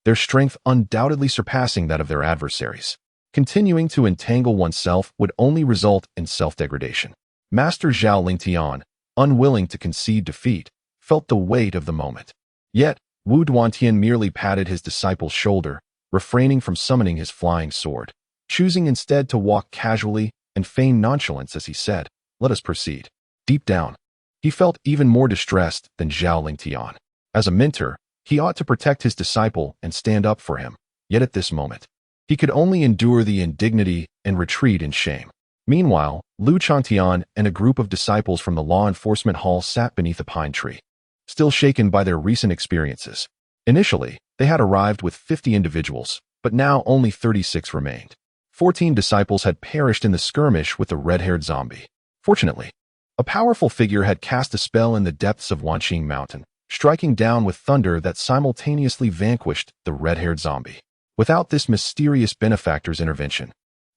their strength undoubtedly surpassing that of their adversaries. Continuing to entangle oneself would only result in self-degradation. Master Zhao Lingtian, unwilling to concede defeat, felt the weight of the moment. Yet, Wu Duantian merely patted his disciple's shoulder, refraining from summoning his flying sword, choosing instead to walk casually and feign nonchalance as he said, "Let us proceed." Deep down, he felt even more distressed than Zhao Lingtian. As a mentor, he ought to protect his disciple and stand up for him, yet at this moment, he could only endure the indignity and retreat in shame. Meanwhile, Lu Chantian and a group of disciples from the law enforcement hall sat beneath a pine tree, still shaken by their recent experiences. Initially, they had arrived with 50 individuals, but now only 36 remained. 14 disciples had perished in the skirmish with the red-haired zombie. Fortunately, a powerful figure had cast a spell in the depths of Wanqing Mountain, striking down with thunder that simultaneously vanquished the red-haired zombie. Without this mysterious benefactor's intervention,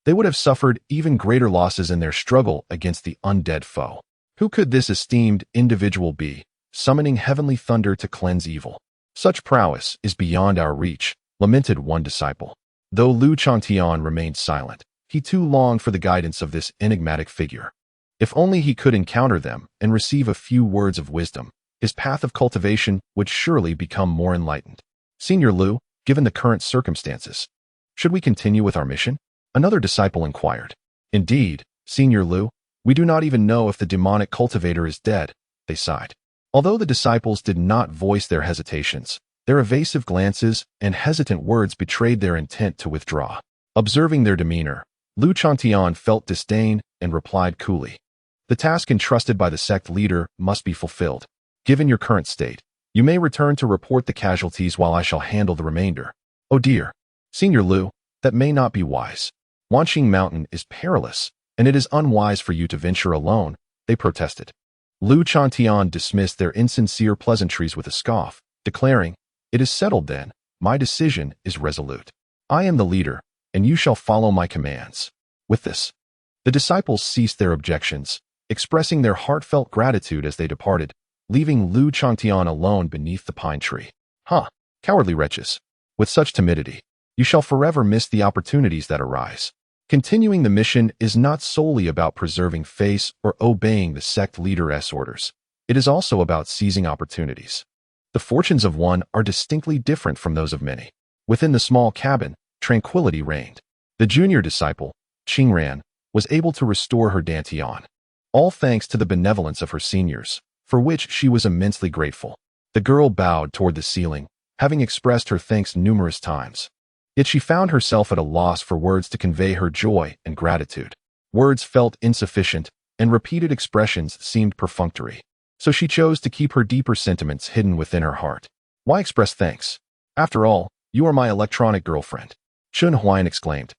they would have suffered even greater losses in their struggle against the undead foe. Who could this esteemed individual be, summoning heavenly thunder to cleanse evil? "Such prowess is beyond our reach," lamented one disciple. Though Lu Chantian remained silent, he too longed for the guidance of this enigmatic figure. If only he could encounter them and receive a few words of wisdom, his path of cultivation would surely become more enlightened. "Senior Lu, given the current circumstances, should we continue with our mission?" Another disciple inquired. "Indeed, Senior Lu, we do not even know if the demonic cultivator is dead," they sighed. Although the disciples did not voice their hesitations, their evasive glances and hesitant words betrayed their intent to withdraw. Observing their demeanor, Lu Chantian felt disdain and replied coolly, "The task entrusted by the sect leader must be fulfilled. Given your current state, you may return to report the casualties while I shall handle the remainder." "Oh dear, Senior Lu, that may not be wise. Wanqing Mountain is perilous, and it is unwise for you to venture alone," they protested. Lu Chantian dismissed their insincere pleasantries with a scoff, declaring, "It is settled then. My decision is resolute. I am the leader, and you shall follow my commands." With this, the disciples ceased their objections, expressing their heartfelt gratitude as they departed, leaving Lu Chantian alone beneath the pine tree. "Huh, cowardly wretches. With such timidity, you shall forever miss the opportunities that arise." Continuing the mission is not solely about preserving face or obeying the sect leader's orders. It is also about seizing opportunities. The fortunes of one are distinctly different from those of many. Within the small cabin, tranquility reigned. The junior disciple, Qingran, was able to restore her Dantian, all thanks to the benevolence of her seniors, for which she was immensely grateful. The girl bowed toward the ceiling, having expressed her thanks numerous times. Yet she found herself at a loss for words to convey her joy and gratitude. Words felt insufficient, and repeated expressions seemed perfunctory. So she chose to keep her deeper sentiments hidden within her heart. "Why express thanks? After all, you are my electronic girlfriend," Chun Huayan exclaimed,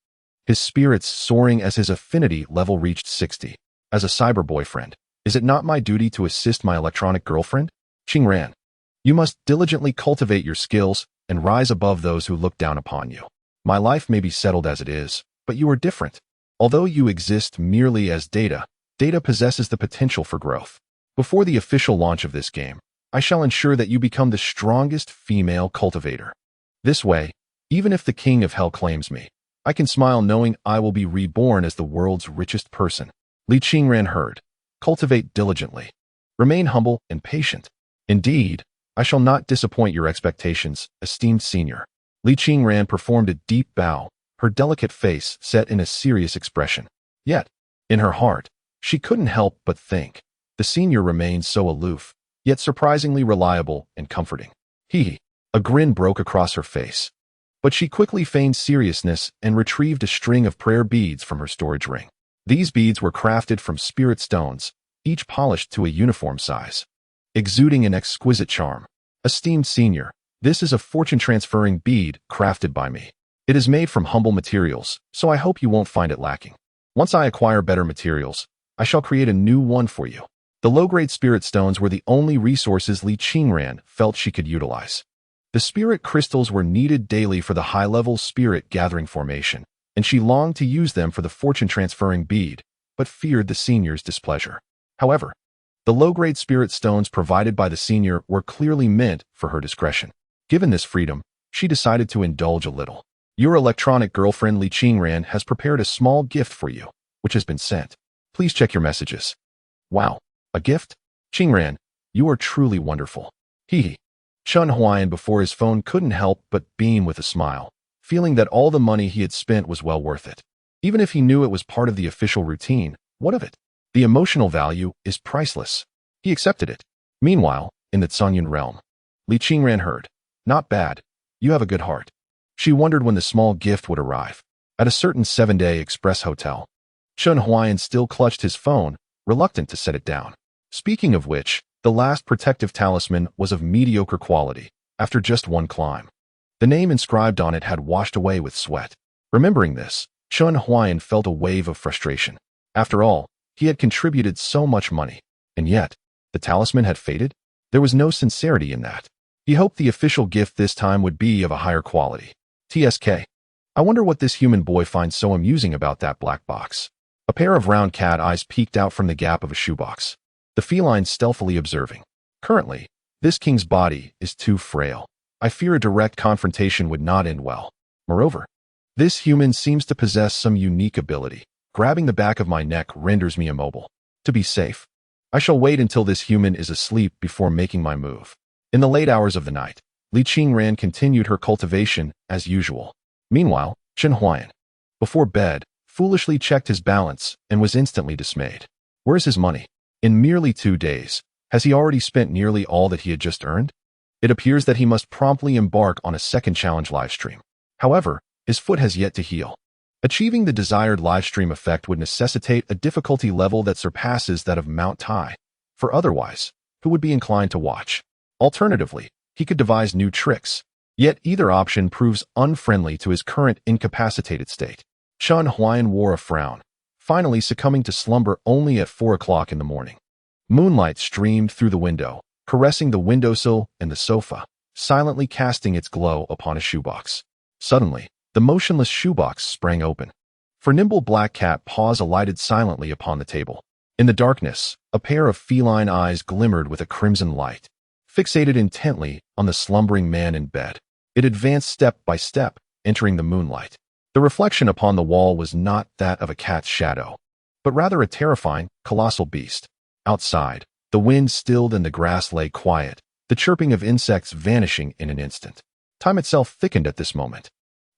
his spirits soaring as his affinity level reached 60. "As a cyber boyfriend, is it not my duty to assist my electronic girlfriend? Qingran, you must diligently cultivate your skills and rise above those who look down upon you. My life may be settled as it is, but you are different. Although you exist merely as data, data possesses the potential for growth. Before the official launch of this game, I shall ensure that you become the strongest female cultivator. This way, even if the King of Hell claims me, I can smile knowing I will be reborn as the world's richest person." Li Qingran heard. "Cultivate diligently. Remain humble and patient. Indeed, I shall not disappoint your expectations, esteemed senior." Li Qingran performed a deep bow, her delicate face set in a serious expression. Yet, in her heart, she couldn't help but think, the senior remained so aloof, yet surprisingly reliable and comforting. A grin broke across her face. But she quickly feigned seriousness and retrieved a string of prayer beads from her storage ring. These beads were crafted from spirit stones, each polished to a uniform size, exuding an exquisite charm. Esteemed senior, this is a fortune-transferring bead crafted by me. It is made from humble materials, so I hope you won't find it lacking. Once I acquire better materials, I shall create a new one for you. The low-grade spirit stones were the only resources Li Qingran felt she could utilize. The spirit crystals were needed daily for the high-level spirit gathering formation, and she longed to use them for the fortune-transferring bead, but feared the senior's displeasure. However, the low-grade spirit stones provided by the senior were clearly meant for her discretion. Given this freedom, she decided to indulge a little. Your electronic girlfriend Li Qingran has prepared a small gift for you, which has been sent. Please check your messages. Wow, a gift? Qingran, you are truly wonderful. Hee. Chun Huayan before his phone couldn't help but beam with a smile, feeling that all the money he had spent was well worth it. Even if he knew it was part of the official routine, what of it? The emotional value is priceless. He accepted it. Meanwhile, in the Tsunyun realm, Li Qingran heard, "Not bad. You have a good heart." She wondered when the small gift would arrive. At a certain 7-day express hotel, Chun Huayan still clutched his phone, reluctant to set it down. Speaking of which, the last protective talisman was of mediocre quality, after just one climb. The name inscribed on it had washed away with sweat. Remembering this, Chun Huayan felt a wave of frustration. After all, he had contributed so much money, and yet, the talisman had faded? There was no sincerity in that. He hoped the official gift this time would be of a higher quality. TSK. I wonder what this human boy finds so amusing about that black box. A pair of round cat eyes peeked out from the gap of a shoebox, the feline stealthily observing. Currently, this king's body is too frail. I fear a direct confrontation would not end well. Moreover, this human seems to possess some unique ability. Grabbing the back of my neck renders me immobile. To be safe, I shall wait until this human is asleep before making my move. In the late hours of the night, Li Qingran continued her cultivation as usual. Meanwhile, Chun Huayan, before bed, foolishly checked his balance and was instantly dismayed. Where's his money? In merely 2 days, has he already spent nearly all that he had just earned? It appears that he must promptly embark on a second challenge livestream. However, his foot has yet to heal. Achieving the desired livestream effect would necessitate a difficulty level that surpasses that of Mount Tai, for otherwise, who would be inclined to watch? Alternatively, he could devise new tricks, yet either option proves unfriendly to his current incapacitated state. Chun Huayan wore a frown, finally succumbing to slumber only at 4 o'clock in the morning. Moonlight streamed through the window, caressing the windowsill and the sofa, silently casting its glow upon a shoebox. Suddenly, the motionless shoebox sprang open. For nimble black cat paws alighted silently upon the table. In the darkness, a pair of feline eyes glimmered with a crimson light. Fixated intently on the slumbering man in bed, it advanced step by step, entering the moonlight. The reflection upon the wall was not that of a cat's shadow, but rather a terrifying, colossal beast. Outside, the wind stilled and the grass lay quiet, the chirping of insects vanishing in an instant. Time itself thickened at this moment.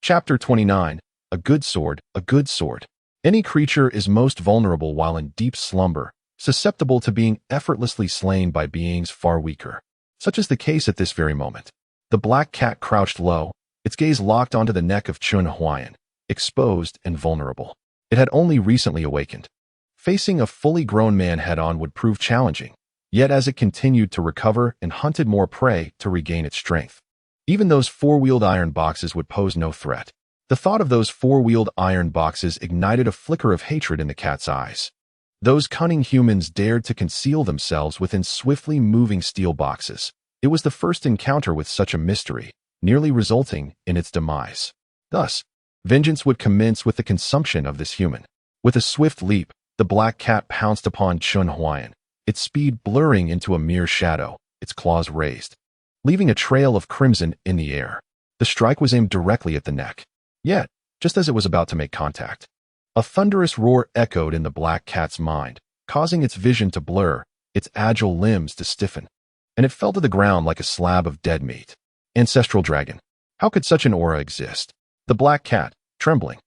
Chapter 29. A good sword, a good sword. Any creature is most vulnerable while in deep slumber, susceptible to being effortlessly slain by beings far weaker. Such is the case at this very moment. The black cat crouched low, its gaze locked onto the neck of Chun Huayan, exposed and vulnerable. It had only recently awakened. Facing a fully grown man head-on would prove challenging, yet as it continued to recover and hunted more prey to regain its strength. Even those 4-wheeled iron boxes would pose no threat. The thought of those 4-wheeled iron boxes ignited a flicker of hatred in the cat's eyes. Those cunning humans dared to conceal themselves within swiftly moving steel boxes. It was the first encounter with such a mystery, nearly resulting in its demise. Thus, vengeance would commence with the consumption of this human. With a swift leap, the black cat pounced upon Chun Huayan, its speed blurring into a mere shadow, its claws raised, leaving a trail of crimson in the air. The strike was aimed directly at the neck. Yet, just as it was about to make contact, a thunderous roar echoed in the black cat's mind, causing its vision to blur, its agile limbs to stiffen, and it fell to the ground like a slab of dead meat. Ancestral dragon. How could such an aura exist? The black cat, trembling,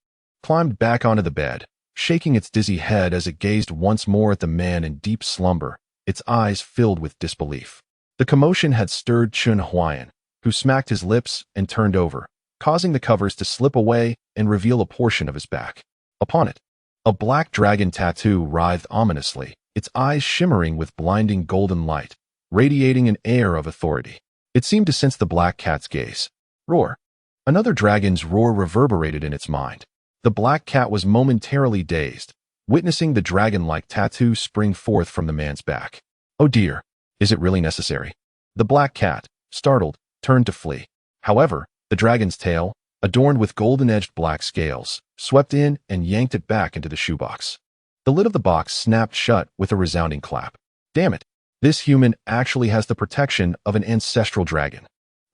climbed back onto the bed, shaking its dizzy head as it gazed once more at the man in deep slumber, its eyes filled with disbelief. The commotion had stirred Chun Huayan, who smacked his lips and turned over, causing the covers to slip away and reveal a portion of his back. Upon it, a black dragon tattoo writhed ominously, its eyes shimmering with blinding golden light, radiating an air of authority. It seemed to sense the black cat's gaze. Roar. Another dragon's roar reverberated in its mind. The black cat was momentarily dazed, witnessing the dragon-like tattoo spring forth from the man's back. Oh dear, is it really necessary? The black cat, startled, turned to flee. However, the dragon's tail, adorned with golden-edged black scales, swept in and yanked it back into the shoebox. The lid of the box snapped shut with a resounding clap. Damn it, this human actually has the protection of an ancestral dragon.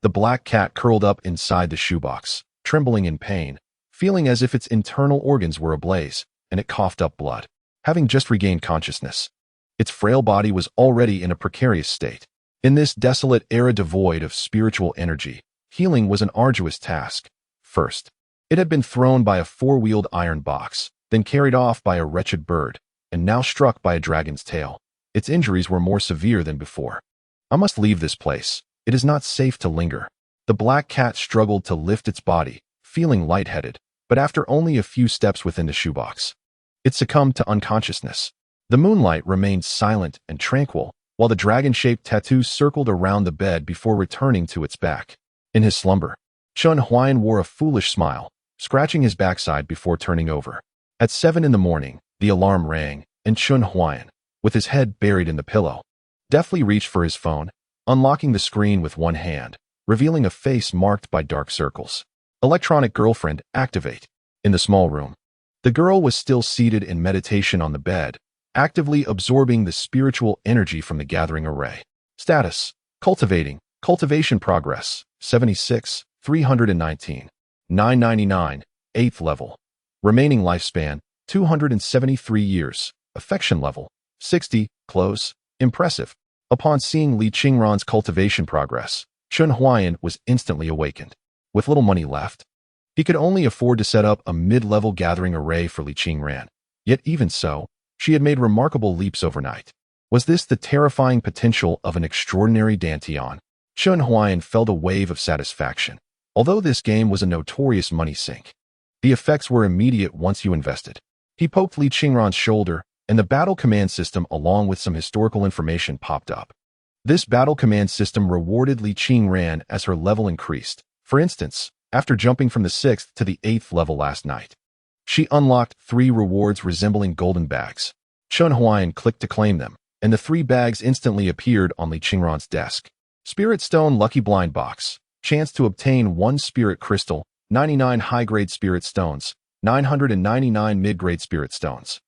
The black cat curled up inside the shoebox, trembling in pain, feeling as if its internal organs were ablaze, and it coughed up blood. Having just regained consciousness, its frail body was already in a precarious state. In this desolate era devoid of spiritual energy, healing was an arduous task. First, it had been thrown by a four-wheeled iron box, then carried off by a wretched bird, and now struck by a dragon's tail. Its injuries were more severe than before. I must leave this place. It is not safe to linger. The black cat struggled to lift its body, feeling lightheaded, but after only a few steps within the shoebox, it succumbed to unconsciousness. The moonlight remained silent and tranquil, while the dragon-shaped tattoo circled around the bed before returning to its back. In his slumber, Chun Huayan wore a foolish smile, scratching his backside before turning over. At 7 in the morning, the alarm rang, and Chun Huayan, with his head buried in the pillow, deftly reached for his phone, unlocking the screen with one hand, revealing a face marked by dark circles. Electronic girlfriend, activate. In the small room, the girl was still seated in meditation on the bed, actively absorbing the spiritual energy from the gathering array. Status: cultivating. Cultivation progress: 76, 319. 999, 8th level. Remaining lifespan: 273 years. Affection level: 60, close, impressive. Upon seeing Li Qingran's cultivation progress, Chun Huayan was instantly awakened. With little money left, he could only afford to set up a mid-level gathering array for Li Qingran. Yet even so, she had made remarkable leaps overnight. Was this the terrifying potential of an extraordinary Dantian? Chun Huayan felt a wave of satisfaction. Although this game was a notorious money sink, the effects were immediate once you invested. He poked Li Qingran's shoulder, and the battle command system along with some historical information popped up. This battle command system rewarded Li Qingran as her level increased. For instance, after jumping from the 6th to the 8th level last night, she unlocked 3 rewards resembling golden bags. Chun Huayan clicked to claim them, and the 3 bags instantly appeared on Li Qingran's desk. Spirit Stone Lucky Blind Box. Chance to obtain 1 Spirit Crystal, 99 high-grade Spirit Stones, 999 mid-grade Spirit Stones.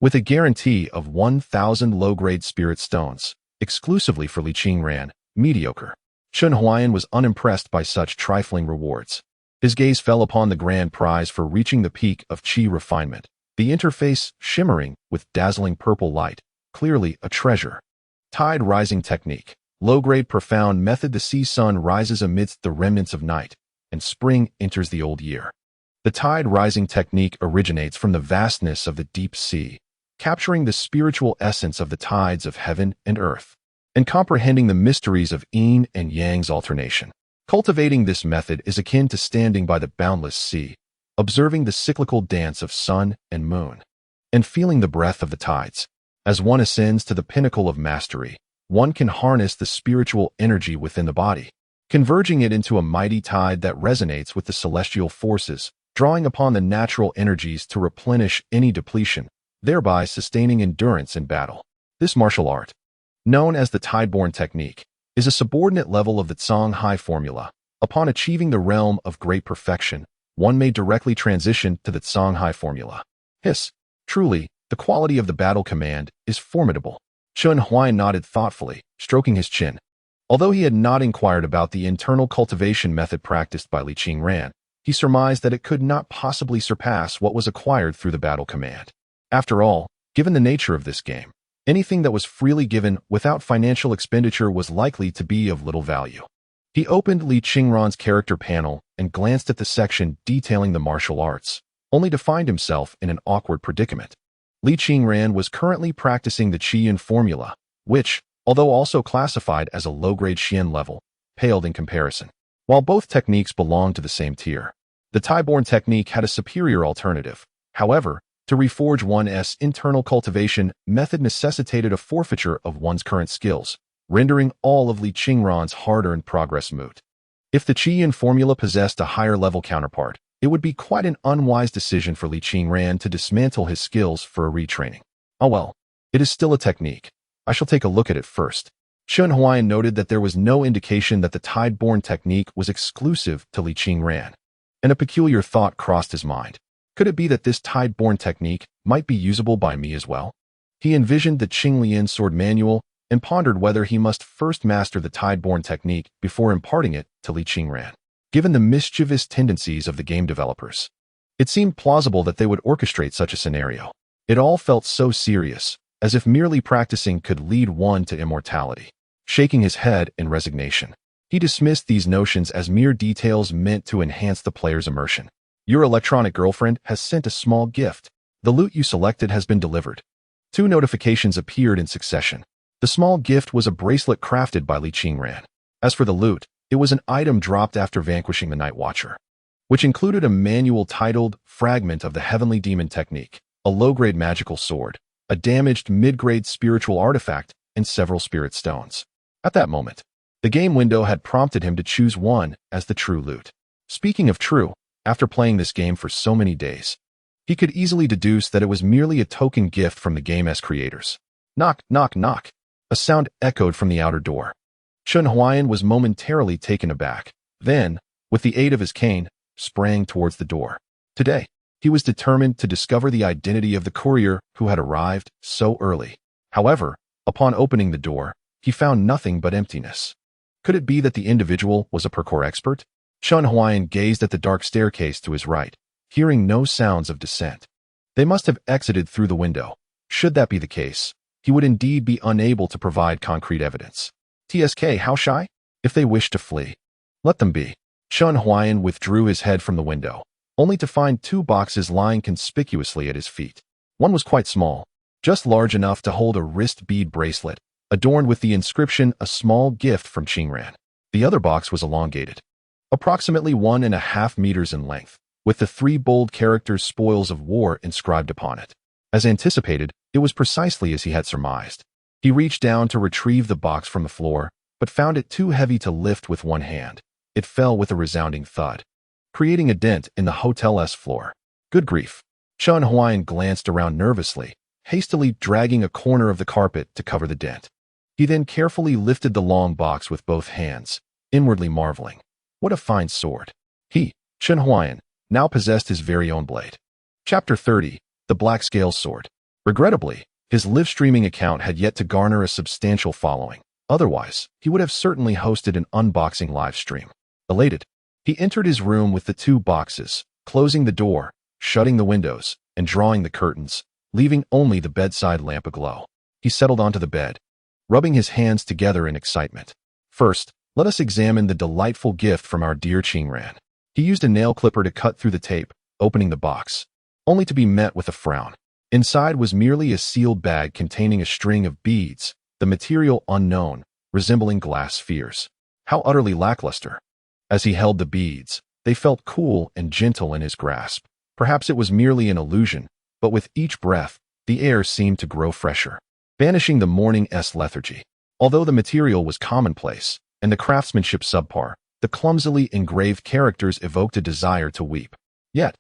With a guarantee of 1,000 low-grade Spirit Stones, exclusively for Li Qingran, mediocre. Chun Huayan was unimpressed by such trifling rewards. His gaze fell upon the grand prize for reaching the peak of Qi refinement, the interface shimmering with dazzling purple light, clearly a treasure. Tide Rising Technique. Low-grade profound method. The sea sun rises amidst the remnants of night, and spring enters the old year. The tide rising technique originates from the vastness of the deep sea, capturing the spiritual essence of the tides of heaven and earth, and comprehending the mysteries of yin and yang's alternation. Cultivating this method is akin to standing by the boundless sea, observing the cyclical dance of sun and moon, and feeling the breath of the tides. As one ascends to the pinnacle of mastery, one can harness the spiritual energy within the body, converging it into a mighty tide that resonates with the celestial forces, drawing upon the natural energies to replenish any depletion, thereby sustaining endurance in battle. This martial art, known as the Tideborne Technique, is a subordinate level of the Songhai formula. Upon achieving the realm of great perfection, one may directly transition to the Songhai formula. Hiss. Truly, the quality of the battle command is formidable. Chun Huayan nodded thoughtfully, stroking his chin. Although he had not inquired about the internal cultivation method practiced by Li Qingran, he surmised that it could not possibly surpass what was acquired through the battle command. After all, given the nature of this game, anything that was freely given without financial expenditure was likely to be of little value. He opened Li Qingran's character panel and glanced at the section detailing the martial arts, only to find himself in an awkward predicament. Li Qingran was currently practicing the Qian formula, which, although also classified as a low-grade Qian level, paled in comparison. While both techniques belonged to the same tier, the Taiborn technique had a superior alternative. However, to reforge one's internal cultivation method necessitated a forfeiture of one's current skills, rendering all of Li Qingran's hard-earned progress moot. If the Qiyin formula possessed a higher-level counterpart, it would be quite an unwise decision for Li Qingran to dismantle his skills for a retraining. Oh well, it is still a technique. I shall take a look at it first. Chun Huayan noted that there was no indication that the Tideborn technique was exclusive to Li Qingran, and a peculiar thought crossed his mind. Could it be that this Tideborn technique might be usable by me as well? He envisioned the Qinglian sword manual and pondered whether he must first master the Tideborn technique before imparting it to Li Qingran. Given the mischievous tendencies of the game developers, it seemed plausible that they would orchestrate such a scenario. It all felt so serious, as if merely practicing could lead one to immortality. Shaking his head in resignation, he dismissed these notions as mere details meant to enhance the player's immersion. Your electronic girlfriend has sent a small gift. The loot you selected has been delivered. 2 notifications appeared in succession. The small gift was a bracelet crafted by Li Qingran. As for the loot, it was an item dropped after vanquishing the Night Watcher, which included a manual titled Fragment of the Heavenly Demon Technique, a low-grade magical sword, a damaged mid-grade spiritual artifact, and several spirit stones. At that moment, the game window had prompted him to choose one as the true loot. Speaking of true, after playing this game for so many days, he could easily deduce that it was merely a token gift from the game's creators. Knock, knock, knock. A sound echoed from the outer door. Chun Huayan was momentarily taken aback, then, with the aid of his cane, sprang towards the door. Today, he was determined to discover the identity of the courier who had arrived so early. However, upon opening the door, he found nothing but emptiness. Could it be that the individual was a parkour expert? Chun Huayan gazed at the dark staircase to his right, hearing no sounds of descent. They must have exited through the window. Should that be the case, he would indeed be unable to provide concrete evidence. TSK, how shy? If they wish to flee, let them be. Chun Huayan withdrew his head from the window, only to find 2 boxes lying conspicuously at his feet. One was quite small, just large enough to hold a wrist bead bracelet, adorned with the inscription, "A small gift from Qingran." The other box was elongated, approximately 1.5 meters in length, with the 3 bold characters "Spoils of War" inscribed upon it. As anticipated, it was precisely as he had surmised. He reached down to retrieve the box from the floor, but found it too heavy to lift with one hand. It fell with a resounding thud, creating a dent in the hotel's floor. Good grief. Chun Huayan glanced around nervously, hastily dragging a corner of the carpet to cover the dent. He then carefully lifted the long box with both hands, inwardly marveling. What a fine sword. He, Chun Huayan, now possessed his very own blade. Chapter 30, The Black Scale Sword. Regrettably, his live-streaming account had yet to garner a substantial following. Otherwise, he would have certainly hosted an unboxing live stream. Elated, he entered his room with the 2 boxes, closing the door, shutting the windows, and drawing the curtains, leaving only the bedside lamp aglow. He settled onto the bed, rubbing his hands together in excitement. First, let us examine the delightful gift from our dear Qingran. He used a nail clipper to cut through the tape, opening the box, only to be met with a frown. Inside was merely a sealed bag containing a string of beads, the material unknown, resembling glass spheres. How utterly lackluster. As he held the beads, they felt cool and gentle in his grasp. Perhaps it was merely an illusion, but with each breath, the air seemed to grow fresher, banishing the morning's lethargy. Although the material was commonplace, and the craftsmanship subpar, the clumsily engraved characters evoked a desire to weep. Yet,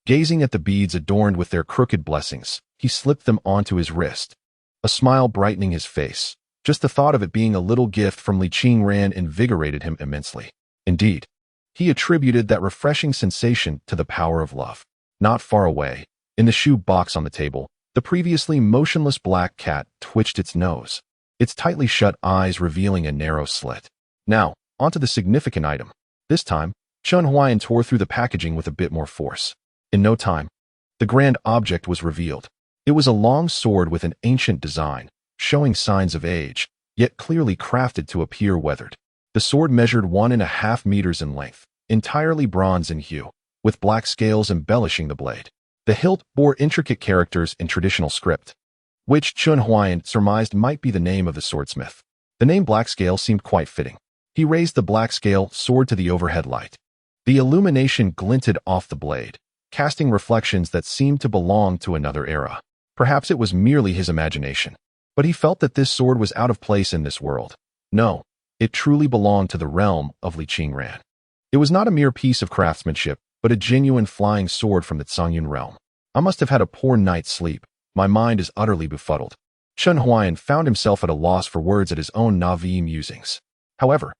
gazing at the beads adorned with their crooked blessings, he slipped them onto his wrist, a smile brightening his face. Just the thought of it being a little gift from Li Qingran invigorated him immensely. Indeed, he attributed that refreshing sensation to the power of love. Not far away, in the shoe box on the table, the previously motionless black cat twitched its nose, its tightly shut eyes revealing a narrow slit. Now, onto the significant item. This time, Chun Huayan tore through the packaging with a bit more force. In no time, the grand object was revealed. It was a long sword with an ancient design, showing signs of age, yet clearly crafted to appear weathered. The sword measured 1.5 meters in length, entirely bronze in hue, with black scales embellishing the blade. The hilt bore intricate characters in traditional script, which Chun Huayan surmised might be the name of the swordsmith. The name Black Scale seemed quite fitting. He raised the black scale sword to the overhead light. The illumination glinted off the blade, casting reflections that seemed to belong to another era. Perhaps it was merely his imagination, but he felt that this sword was out of place in this world. No, it truly belonged to the realm of Li Qingran. It was not a mere piece of craftsmanship, but a genuine flying sword from the Tsangyun realm. I must have had a poor night's sleep. My mind is utterly befuddled. Chen Huayan found himself at a loss for words at his own Na'vi musings. However,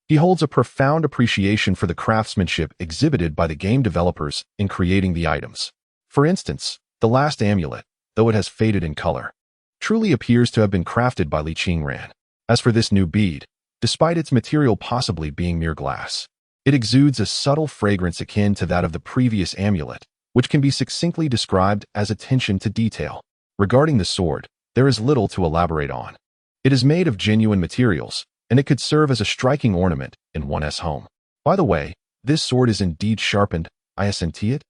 he holds a profound appreciation for the craftsmanship exhibited by the game developers in creating the items. For instance, the last amulet, though it has faded in color, truly appears to have been crafted by Li Qingran. As for this new bead, despite its material possibly being mere glass, it exudes a subtle fragrance akin to that of the previous amulet, which can be succinctly described as attention to detail. Regarding the sword, there is little to elaborate on. It is made of genuine materials, and it could serve as a striking ornament in one's home. By the way, this sword is indeed sharpened, I assent it?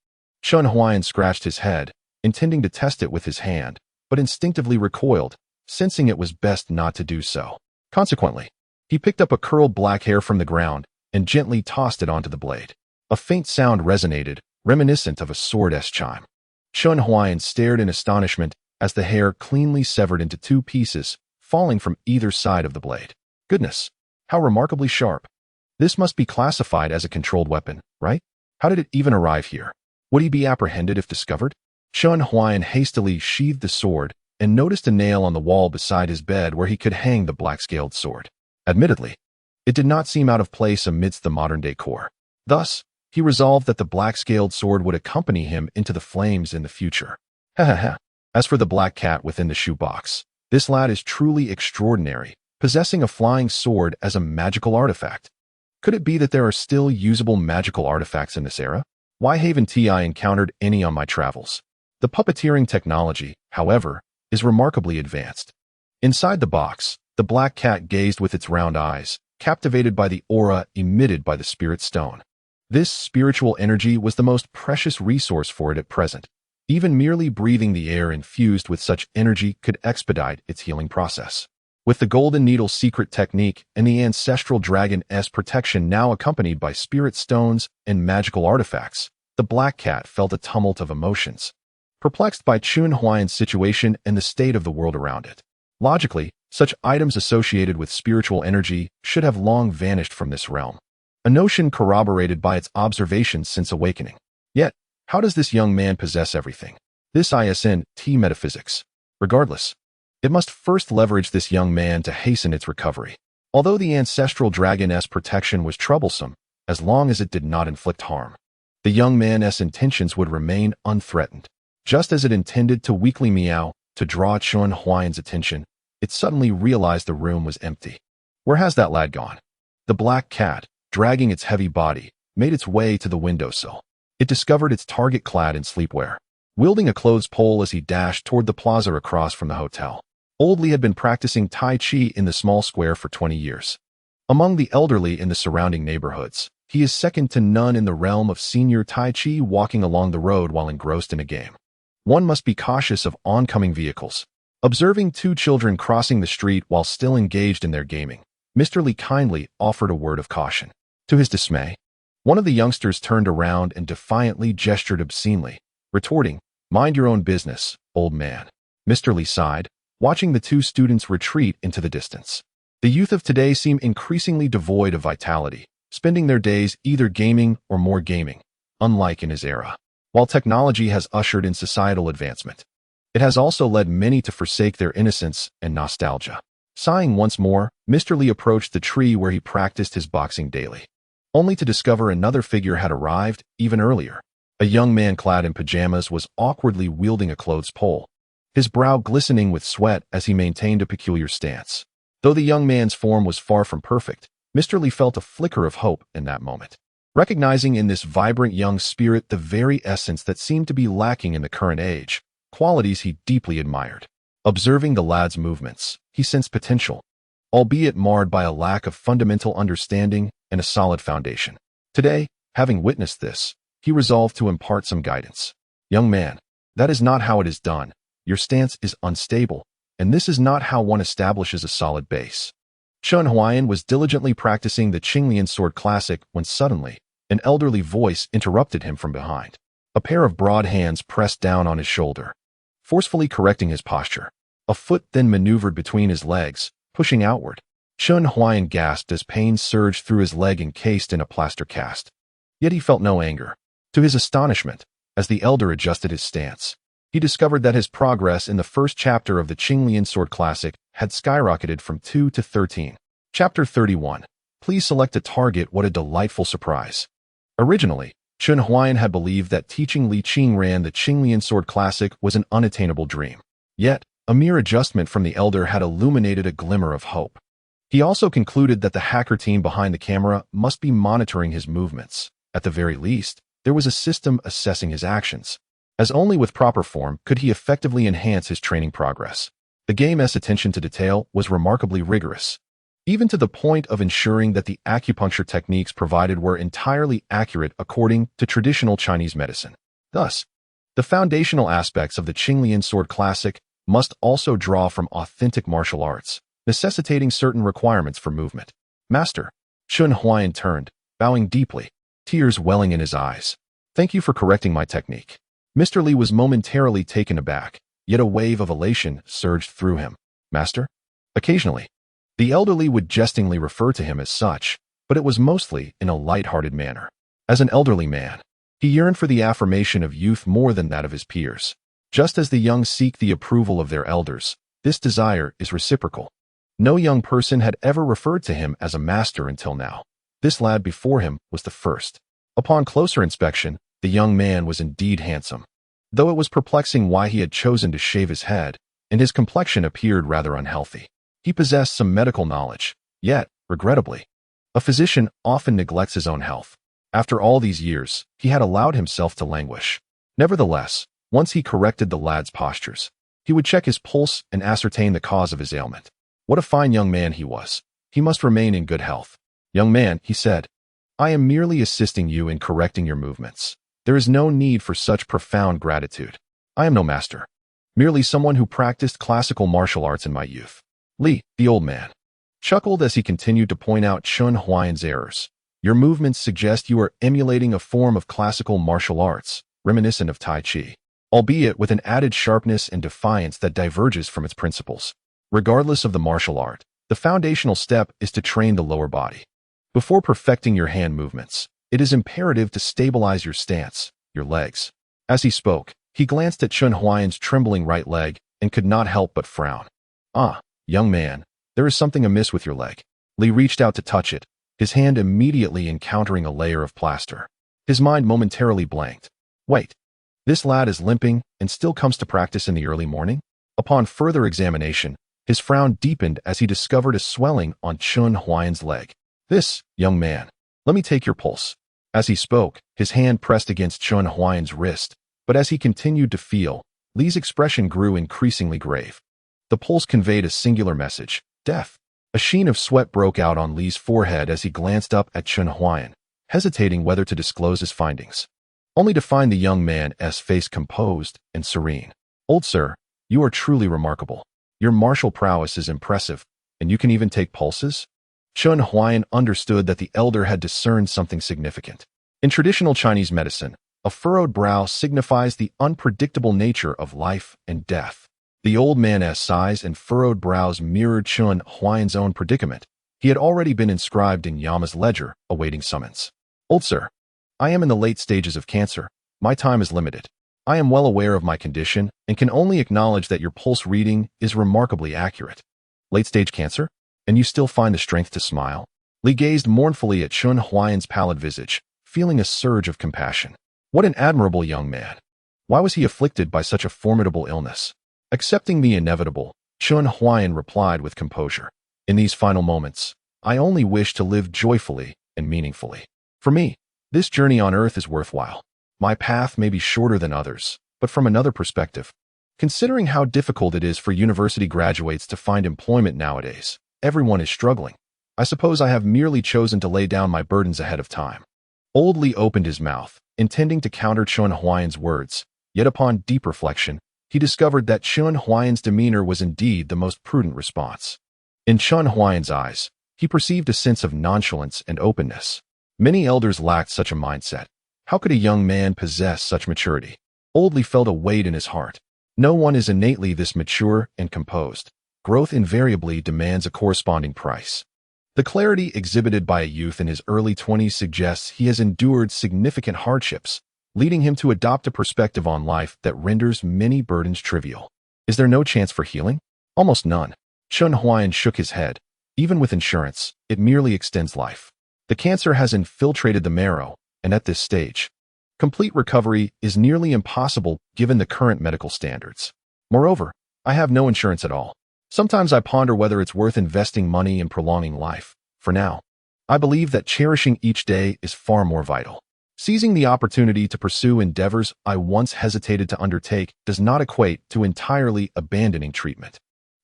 Chen Huayan scratched his head, intending to test it with his hand, but instinctively recoiled, sensing it was best not to do so. Consequently, he picked up a curled black hair from the ground and gently tossed it onto the blade. A faint sound resonated, reminiscent of a sword's chime. Chen Huayan stared in astonishment as the hair cleanly severed into two pieces, falling from either side of the blade. Goodness, how remarkably sharp. This must be classified as a controlled weapon, right? How did it even arrive here? Would he be apprehended if discovered? Chen Huayan hastily sheathed the sword and noticed a nail on the wall beside his bed where he could hang the black-scaled sword. Admittedly, it did not seem out of place amidst the modern decor. Thus, he resolved that the black-scaled sword would accompany him into the flames in the future. As for the black cat within the shoebox, this lad is truly extraordinary, possessing a flying sword as a magical artifact. Could it be that there are still usable magical artifacts in this era? Why haven't I encountered any on my travels? The puppeteering technology, however, is remarkably advanced. Inside the box, the black cat gazed with its round eyes, captivated by the aura emitted by the spirit stone. This spiritual energy was the most precious resource for it at present. Even merely breathing the air infused with such energy could expedite its healing process. With the Golden Needle's secret technique and the ancestral dragon's protection now accompanied by spirit stones and magical artifacts, the black cat felt a tumult of emotions, perplexed by Chen Huayan's situation and the state of the world around it. Logically, such items associated with spiritual energy should have long vanished from this realm, a notion corroborated by its observations since awakening. Yet, how does this young man possess everything? This isn't metaphysics. Regardless, it must first leverage this young man to hasten its recovery. Although the ancestral dragon's protection was troublesome, as long as it did not inflict harm, the young man's intentions would remain unthreatened. Just as it intended to weakly meow to draw Chen Huayan's attention, it suddenly realized the room was empty. Where has that lad gone? The black cat, dragging its heavy body, made its way to the windowsill. It discovered its target clad in sleepwear, wielding a clothes pole as he dashed toward the plaza across from the hotel. Old Li had been practicing Tai Chi in the small square for 20 years. Among the elderly in the surrounding neighborhoods, he is second to none in the realm of senior Tai Chi walking along the road while engrossed in a game. One must be cautious of oncoming vehicles. Observing two children crossing the street while still engaged in their gaming, Mr. Li kindly offered a word of caution. To his dismay, one of the youngsters turned around and defiantly gestured obscenely, retorting, "Mind your own business, old man." Mr. Li sighed, watching the two students retreat into the distance. The youth of today seem increasingly devoid of vitality, spending their days either gaming or more gaming, unlike in his era. While technology has ushered in societal advancement, it has also led many to forsake their innocence and nostalgia. Sighing once more, Mr. Li approached the tree where he practiced his boxing daily, only to discover another figure had arrived even earlier. A young man clad in pajamas was awkwardly wielding a clothes pole, his brow glistening with sweat as he maintained a peculiar stance. Though the young man's form was far from perfect, Mr. Li felt a flicker of hope in that moment, recognizing in this vibrant young spirit the very essence that seemed to be lacking in the current age, qualities he deeply admired. Observing the lad's movements, he sensed potential, albeit marred by a lack of fundamental understanding and a solid foundation. Today, having witnessed this, he resolved to impart some guidance. "Young man, that is not how it is done. Your stance is unstable, and this is not how one establishes a solid base." Chun Huayan was diligently practicing the Qinglian sword classic when suddenly, an elderly voice interrupted him from behind. A pair of broad hands pressed down on his shoulder, forcefully correcting his posture. A foot then maneuvered between his legs, pushing outward. Chun Huayan gasped as pain surged through his leg encased in a plaster cast. Yet he felt no anger. To his astonishment, as the elder adjusted his stance, he discovered that his progress in the first chapter of the Qinglian Sword Classic had skyrocketed from 2 to 13. Chapter 31. Please select a target. What a delightful surprise. Originally, Chun Huayan had believed that teaching Li Qingran the Qinglian Sword Classic was an unattainable dream. Yet, a mere adjustment from the elder had illuminated a glimmer of hope. He also concluded that the hacker team behind the camera must be monitoring his movements. At the very least, there was a system assessing his actions, as only with proper form could he effectively enhance his training progress. The game's attention to detail was remarkably rigorous, even to the point of ensuring that the acupuncture techniques provided were entirely accurate according to traditional Chinese medicine. Thus, the foundational aspects of the Qinglian Sword Classic must also draw from authentic martial arts, necessitating certain requirements for movement. Master, Chun Huayan turned, bowing deeply, tears welling in his eyes. Thank you for correcting my technique. Mr. Li was momentarily taken aback, yet a wave of elation surged through him. Master? Occasionally, the elderly would jestingly refer to him as such, but it was mostly in a light-hearted manner. As an elderly man, he yearned for the affirmation of youth more than that of his peers. Just as the young seek the approval of their elders, this desire is reciprocal. No young person had ever referred to him as a master until now. This lad before him was the first. Upon closer inspection, the young man was indeed handsome, though it was perplexing why he had chosen to shave his head, and his complexion appeared rather unhealthy. He possessed some medical knowledge, yet, regrettably, a physician often neglects his own health. After all these years, he had allowed himself to languish. Nevertheless, once he corrected the lad's postures, he would check his pulse and ascertain the cause of his ailment. What a fine young man he was. He must remain in good health. Young man, he said, I am merely assisting you in correcting your movements. There is no need for such profound gratitude. I am no master, merely someone who practiced classical martial arts in my youth. Li, the old man, chuckled as he continued to point out Chun Huayan's errors. Your movements suggest you are emulating a form of classical martial arts, reminiscent of Tai Chi, albeit with an added sharpness and defiance that diverges from its principles. Regardless of the martial art, the foundational step is to train the lower body. Before perfecting your hand movements, it is imperative to stabilize your stance, your legs. As he spoke, he glanced at Chun Huayan's trembling right leg and could not help but frown. Ah, young man, there is something amiss with your leg. Li reached out to touch it, his hand immediately encountering a layer of plaster. His mind momentarily blanked. Wait, this lad is limping and still comes to practice in the early morning? Upon further examination, his frown deepened as he discovered a swelling on Chun Huayan's leg. This, young man, let me take your pulse. As he spoke, his hand pressed against Chun Huayan's wrist, but as he continued to feel, Li's expression grew increasingly grave. The pulse conveyed a singular message, death. A sheen of sweat broke out on Li's forehead as he glanced up at Chun Huayan, hesitating whether to disclose his findings, only to find the young man's face composed and serene. Old sir, you are truly remarkable. Your martial prowess is impressive, and you can even take pulses? Chun Huayan understood that the elder had discerned something significant. In traditional Chinese medicine, a furrowed brow signifies the unpredictable nature of life and death. The old man's size and furrowed brows mirrored Chun Huayan's own predicament. He had already been inscribed in Yama's ledger, awaiting summons. Old sir, I am in the late stages of cancer. My time is limited. I am well aware of my condition and can only acknowledge that your pulse reading is remarkably accurate. Late-stage cancer? And you still find the strength to smile? Li gazed mournfully at Chun Huayan's pallid visage, feeling a surge of compassion. What an admirable young man. Why was he afflicted by such a formidable illness? Accepting the inevitable, Chun Huayan replied with composure. In these final moments, I only wish to live joyfully and meaningfully. For me, this journey on earth is worthwhile. My path may be shorter than others, but from another perspective, considering how difficult it is for university graduates to find employment nowadays, everyone is struggling. I suppose I have merely chosen to lay down my burdens ahead of time. Old Li opened his mouth, intending to counter Chun Huayan's words, yet upon deep reflection, he discovered that Chun Huayan's demeanor was indeed the most prudent response. In Chun Huayan's eyes, He perceived a sense of nonchalance and openness. Many elders lacked such a mindset. How could a young man possess such maturity? Oldly felt a weight in his heart. No one is innately this mature and composed. Growth invariably demands a corresponding price. The clarity exhibited by a youth in his early 20s suggests he has endured significant hardships, leading him to adopt a perspective on life that renders many burdens trivial. Is there no chance for healing? Almost none. Chun Huayan shook his head. Even with insurance, it merely extends life. The cancer has infiltrated the marrow, and at this stage, complete recovery is nearly impossible given the current medical standards. Moreover, I have no insurance at all. Sometimes I ponder whether it's worth investing money in prolonging life. For now, I believe that cherishing each day is far more vital. Seizing the opportunity to pursue endeavors I once hesitated to undertake does not equate to entirely abandoning treatment.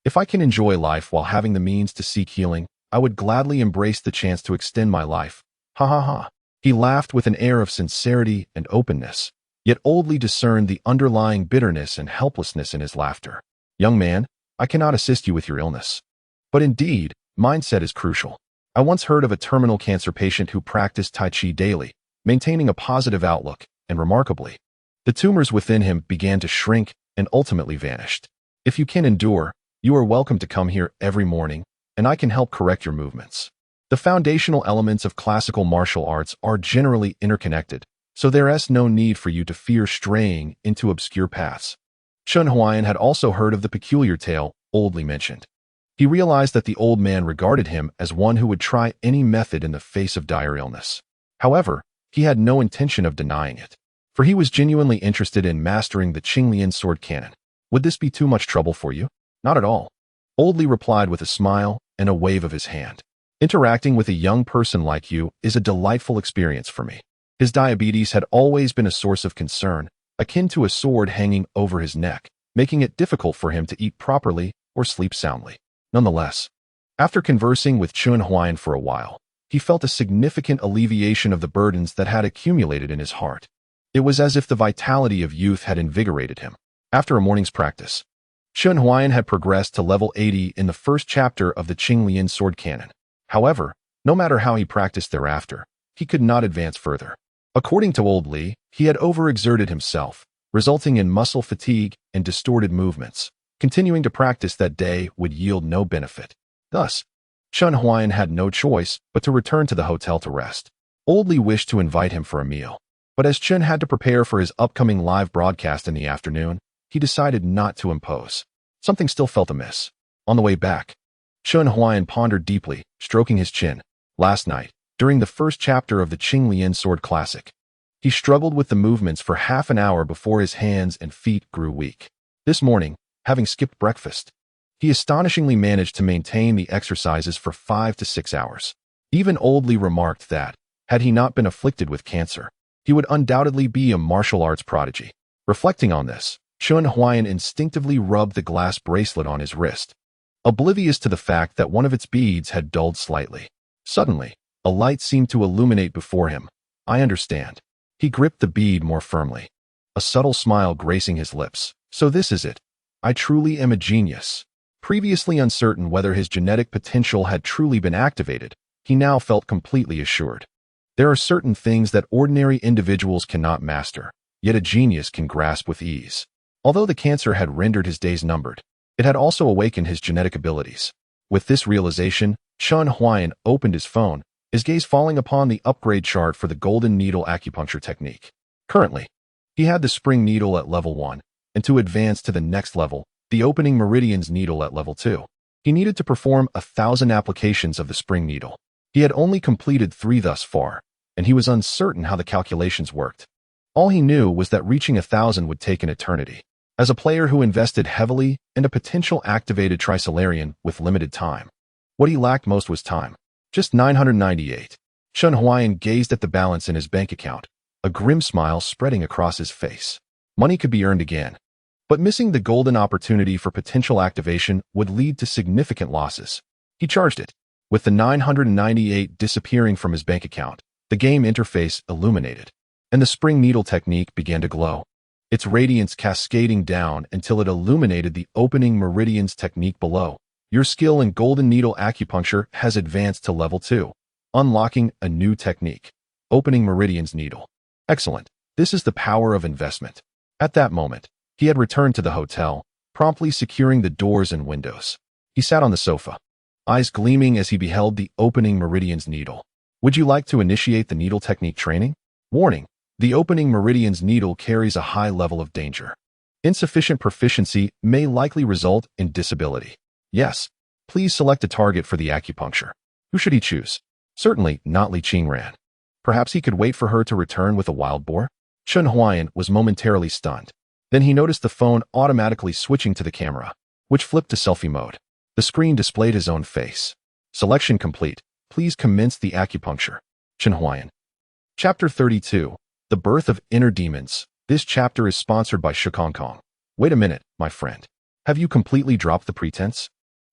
If I can enjoy life while having the means to seek healing, I would gladly embrace the chance to extend my life. Ha ha ha. He laughed with an air of sincerity and openness, yet Oldly discerned the underlying bitterness and helplessness in his laughter. Young man, I cannot assist you with your illness. But indeed, mindset is crucial. I once heard of a terminal cancer patient who practiced Tai Chi daily, maintaining a positive outlook, and remarkably, the tumors within him began to shrink and ultimately vanished. If you can endure, you are welcome to come here every morning, and I can help correct your movements. The foundational elements of classical martial arts are generally interconnected, so there is no need for you to fear straying into obscure paths. Chun Huayan had also heard of the peculiar tale Oldly mentioned. He realized that the old man regarded him as one who would try any method in the face of dire illness. However, he had no intention of denying it, for he was genuinely interested in mastering the Qinglian sword cannon. Would this be too much trouble for you? Not at all. Oldly replied with a smile and a wave of his hand. Interacting with a young person like you is a delightful experience for me. His diabetes had always been a source of concern, akin to a sword hanging over his neck, making it difficult for him to eat properly or sleep soundly. Nonetheless, after conversing with Chun Huayan for a while, he felt a significant alleviation of the burdens that had accumulated in his heart. It was as if the vitality of youth had invigorated him. After a morning's practice, Chun Huayan had progressed to level 80 in the first chapter of the Qinglian sword cannon. However, no matter how he practiced thereafter, he could not advance further. According to Oldly, he had overexerted himself, resulting in muscle fatigue and distorted movements. Continuing to practice that day would yield no benefit. Thus, Chun Huayan had no choice but to return to the hotel to rest. Oldly wished to invite him for a meal, but as Chun had to prepare for his upcoming live broadcast in the afternoon, he decided not to impose. Something still felt amiss. On the way back, Chun Huayan pondered deeply, stroking his chin. Last night, during the first chapter of the Qinglian Sword Classic, he struggled with the movements for half an hour before his hands and feet grew weak. This morning, having skipped breakfast, he astonishingly managed to maintain the exercises for 5 to 6 hours. Even Oldly remarked that, had he not been afflicted with cancer, he would undoubtedly be a martial arts prodigy. Reflecting on this, Chun Huayan instinctively rubbed the glass bracelet on his wrist, oblivious to the fact that one of its beads had dulled slightly. Suddenly, a light seemed to illuminate before him. I understand. He gripped the bead more firmly, a subtle smile gracing his lips. So this is it. I truly am a genius. Previously uncertain whether his genetic potential had truly been activated, he now felt completely assured. There are certain things that ordinary individuals cannot master, yet a genius can grasp with ease. Although the cancer had rendered his days numbered, it had also awakened his genetic abilities. With this realization, Chun Huayan opened his phone, his gaze falling upon the upgrade chart for the golden needle acupuncture technique. Currently, he had the spring needle at level 1, and to advance to the next level, the opening meridian's needle at level 2. He needed to perform 1,000 applications of the spring needle. He had only completed 3 thus far, and he was uncertain how the calculations worked. All he knew was that reaching 1,000 would take an eternity. As a player who invested heavily in a potential activated Trisolarian with limited time, what he lacked most was time. Just 998. Chun Huayan gazed at the balance in his bank account, a grim smile spreading across his face. Money could be earned again, but missing the golden opportunity for potential activation would lead to significant losses. He charged it. With the 998 disappearing from his bank account, the game interface illuminated, and the spring needle technique began to glow, its radiance cascading down until it illuminated the opening meridian's technique below. Your skill in golden needle acupuncture has advanced to level 2, unlocking a new technique. Opening Meridian's needle. Excellent. This is the power of investment. At that moment, he had returned to the hotel, promptly securing the doors and windows. He sat on the sofa, eyes gleaming as he beheld the opening Meridian's needle. Would you like to initiate the needle technique training? Warning: the opening Meridian's needle carries a high level of danger. Insufficient proficiency may likely result in disability. Yes. Please select a target for the acupuncture. Who should he choose? Certainly not Li Qingran. Perhaps he could wait for her to return with a wild boar? Chun Huayan was momentarily stunned. Then he noticed the phone automatically switching to the camera, which flipped to selfie mode. The screen displayed his own face. Selection complete. Please commence the acupuncture. Chun Huayan. Chapter 32. The Birth of Inner Demons. This chapter is sponsored by Shukongkong. Wait a minute, my friend. Have you completely dropped the pretense?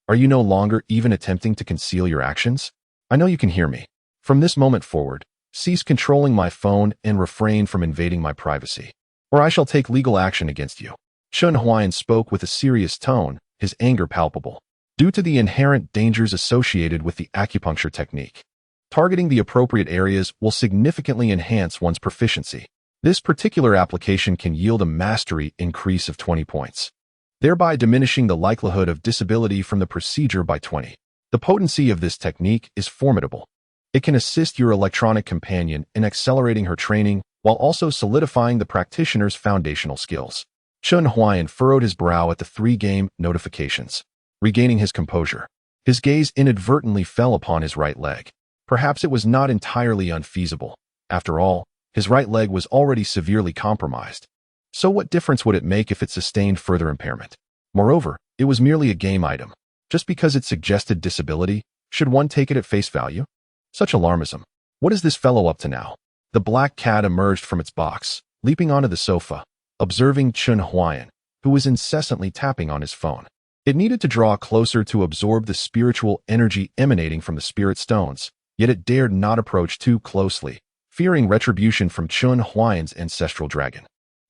Are you no longer even attempting to conceal your actions? I know you can hear me. From this moment forward, cease controlling my phone and refrain from invading my privacy, or I shall take legal action against you. Chun Huayan spoke with a serious tone, his anger palpable. Due to the inherent dangers associated with the acupuncture technique, targeting the appropriate areas will significantly enhance one's proficiency. This particular application can yield a mastery increase of 20 points, thereby diminishing the likelihood of disability from the procedure by 20. The potency of this technique is formidable. It can assist your electronic companion in accelerating her training while also solidifying the practitioner's foundational skills. Chun Huayan furrowed his brow at the 3-game notifications. Regaining his composure, his gaze inadvertently fell upon his right leg. Perhaps it was not entirely unfeasible. After all, his right leg was already severely compromised. So what difference would it make if it sustained further impairment? Moreover, it was merely a game item. Just because it suggested disability, should one take it at face value? Such alarmism. What is this fellow up to now? The black cat emerged from its box, leaping onto the sofa, observing Chun Huayan, who was incessantly tapping on his phone. It needed to draw closer to absorb the spiritual energy emanating from the spirit stones, yet it dared not approach too closely, fearing retribution from Chun Huayan's ancestral dragon.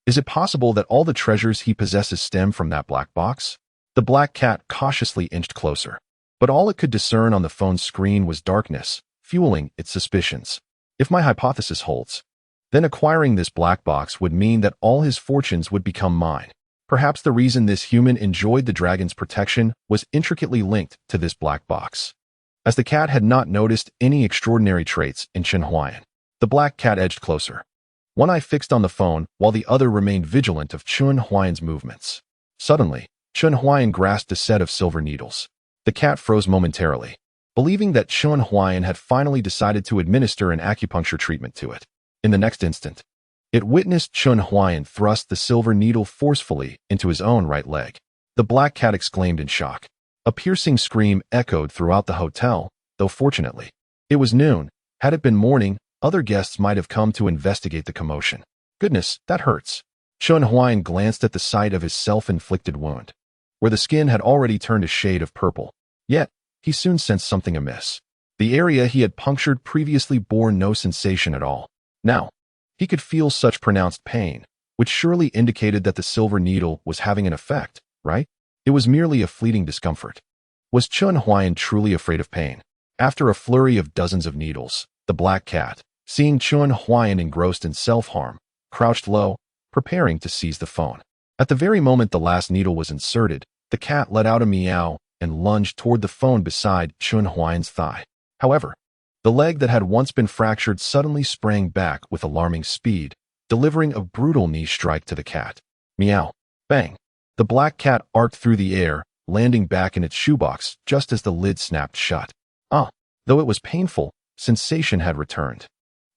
Is it possible that all the treasures he possesses stem from that black box? The black cat cautiously inched closer, but all it could discern on the phone's screen was darkness, fueling its suspicions. If my hypothesis holds, then acquiring this black box would mean that all his fortunes would become mine. Perhaps the reason this human enjoyed the dragon's protection was intricately linked to this black box. As the cat had not noticed any extraordinary traits in Chun Huayan, the black cat edged closer, one eye fixed on the phone while the other remained vigilant of Chun Huayan's movements. Suddenly, Chun Huayan grasped a set of silver needles. The cat froze momentarily, believing that Chun Huayan had finally decided to administer an acupuncture treatment to it. In the next instant, it witnessed Chun Huayan thrust the silver needle forcefully into his own right leg. The black cat exclaimed in shock. A piercing scream echoed throughout the hotel, though fortunately, it was noon. Had it been morning, other guests might have come to investigate the commotion. Goodness, that hurts. Chun Huayan glanced at the site of his self-inflicted wound, where the skin had already turned a shade of purple. Yet, he soon sensed something amiss. The area he had punctured previously bore no sensation at all. Now, he could feel such pronounced pain, which surely indicated that the silver needle was having an effect, right? It was merely a fleeting discomfort. Was Chun Huayan truly afraid of pain? After a flurry of dozens of needles, the black cat, seeing Chun Huayan engrossed in self-harm, crouched low, preparing to seize the phone. At the very moment the last needle was inserted, the cat let out a meow and lunged toward the phone beside Chun Huayan's thigh. However, the leg that had once been fractured suddenly sprang back with alarming speed, delivering a brutal knee strike to the cat. Meow. Bang. The black cat arced through the air, landing back in its shoebox just as the lid snapped shut. Though it was painful, sensation had returned.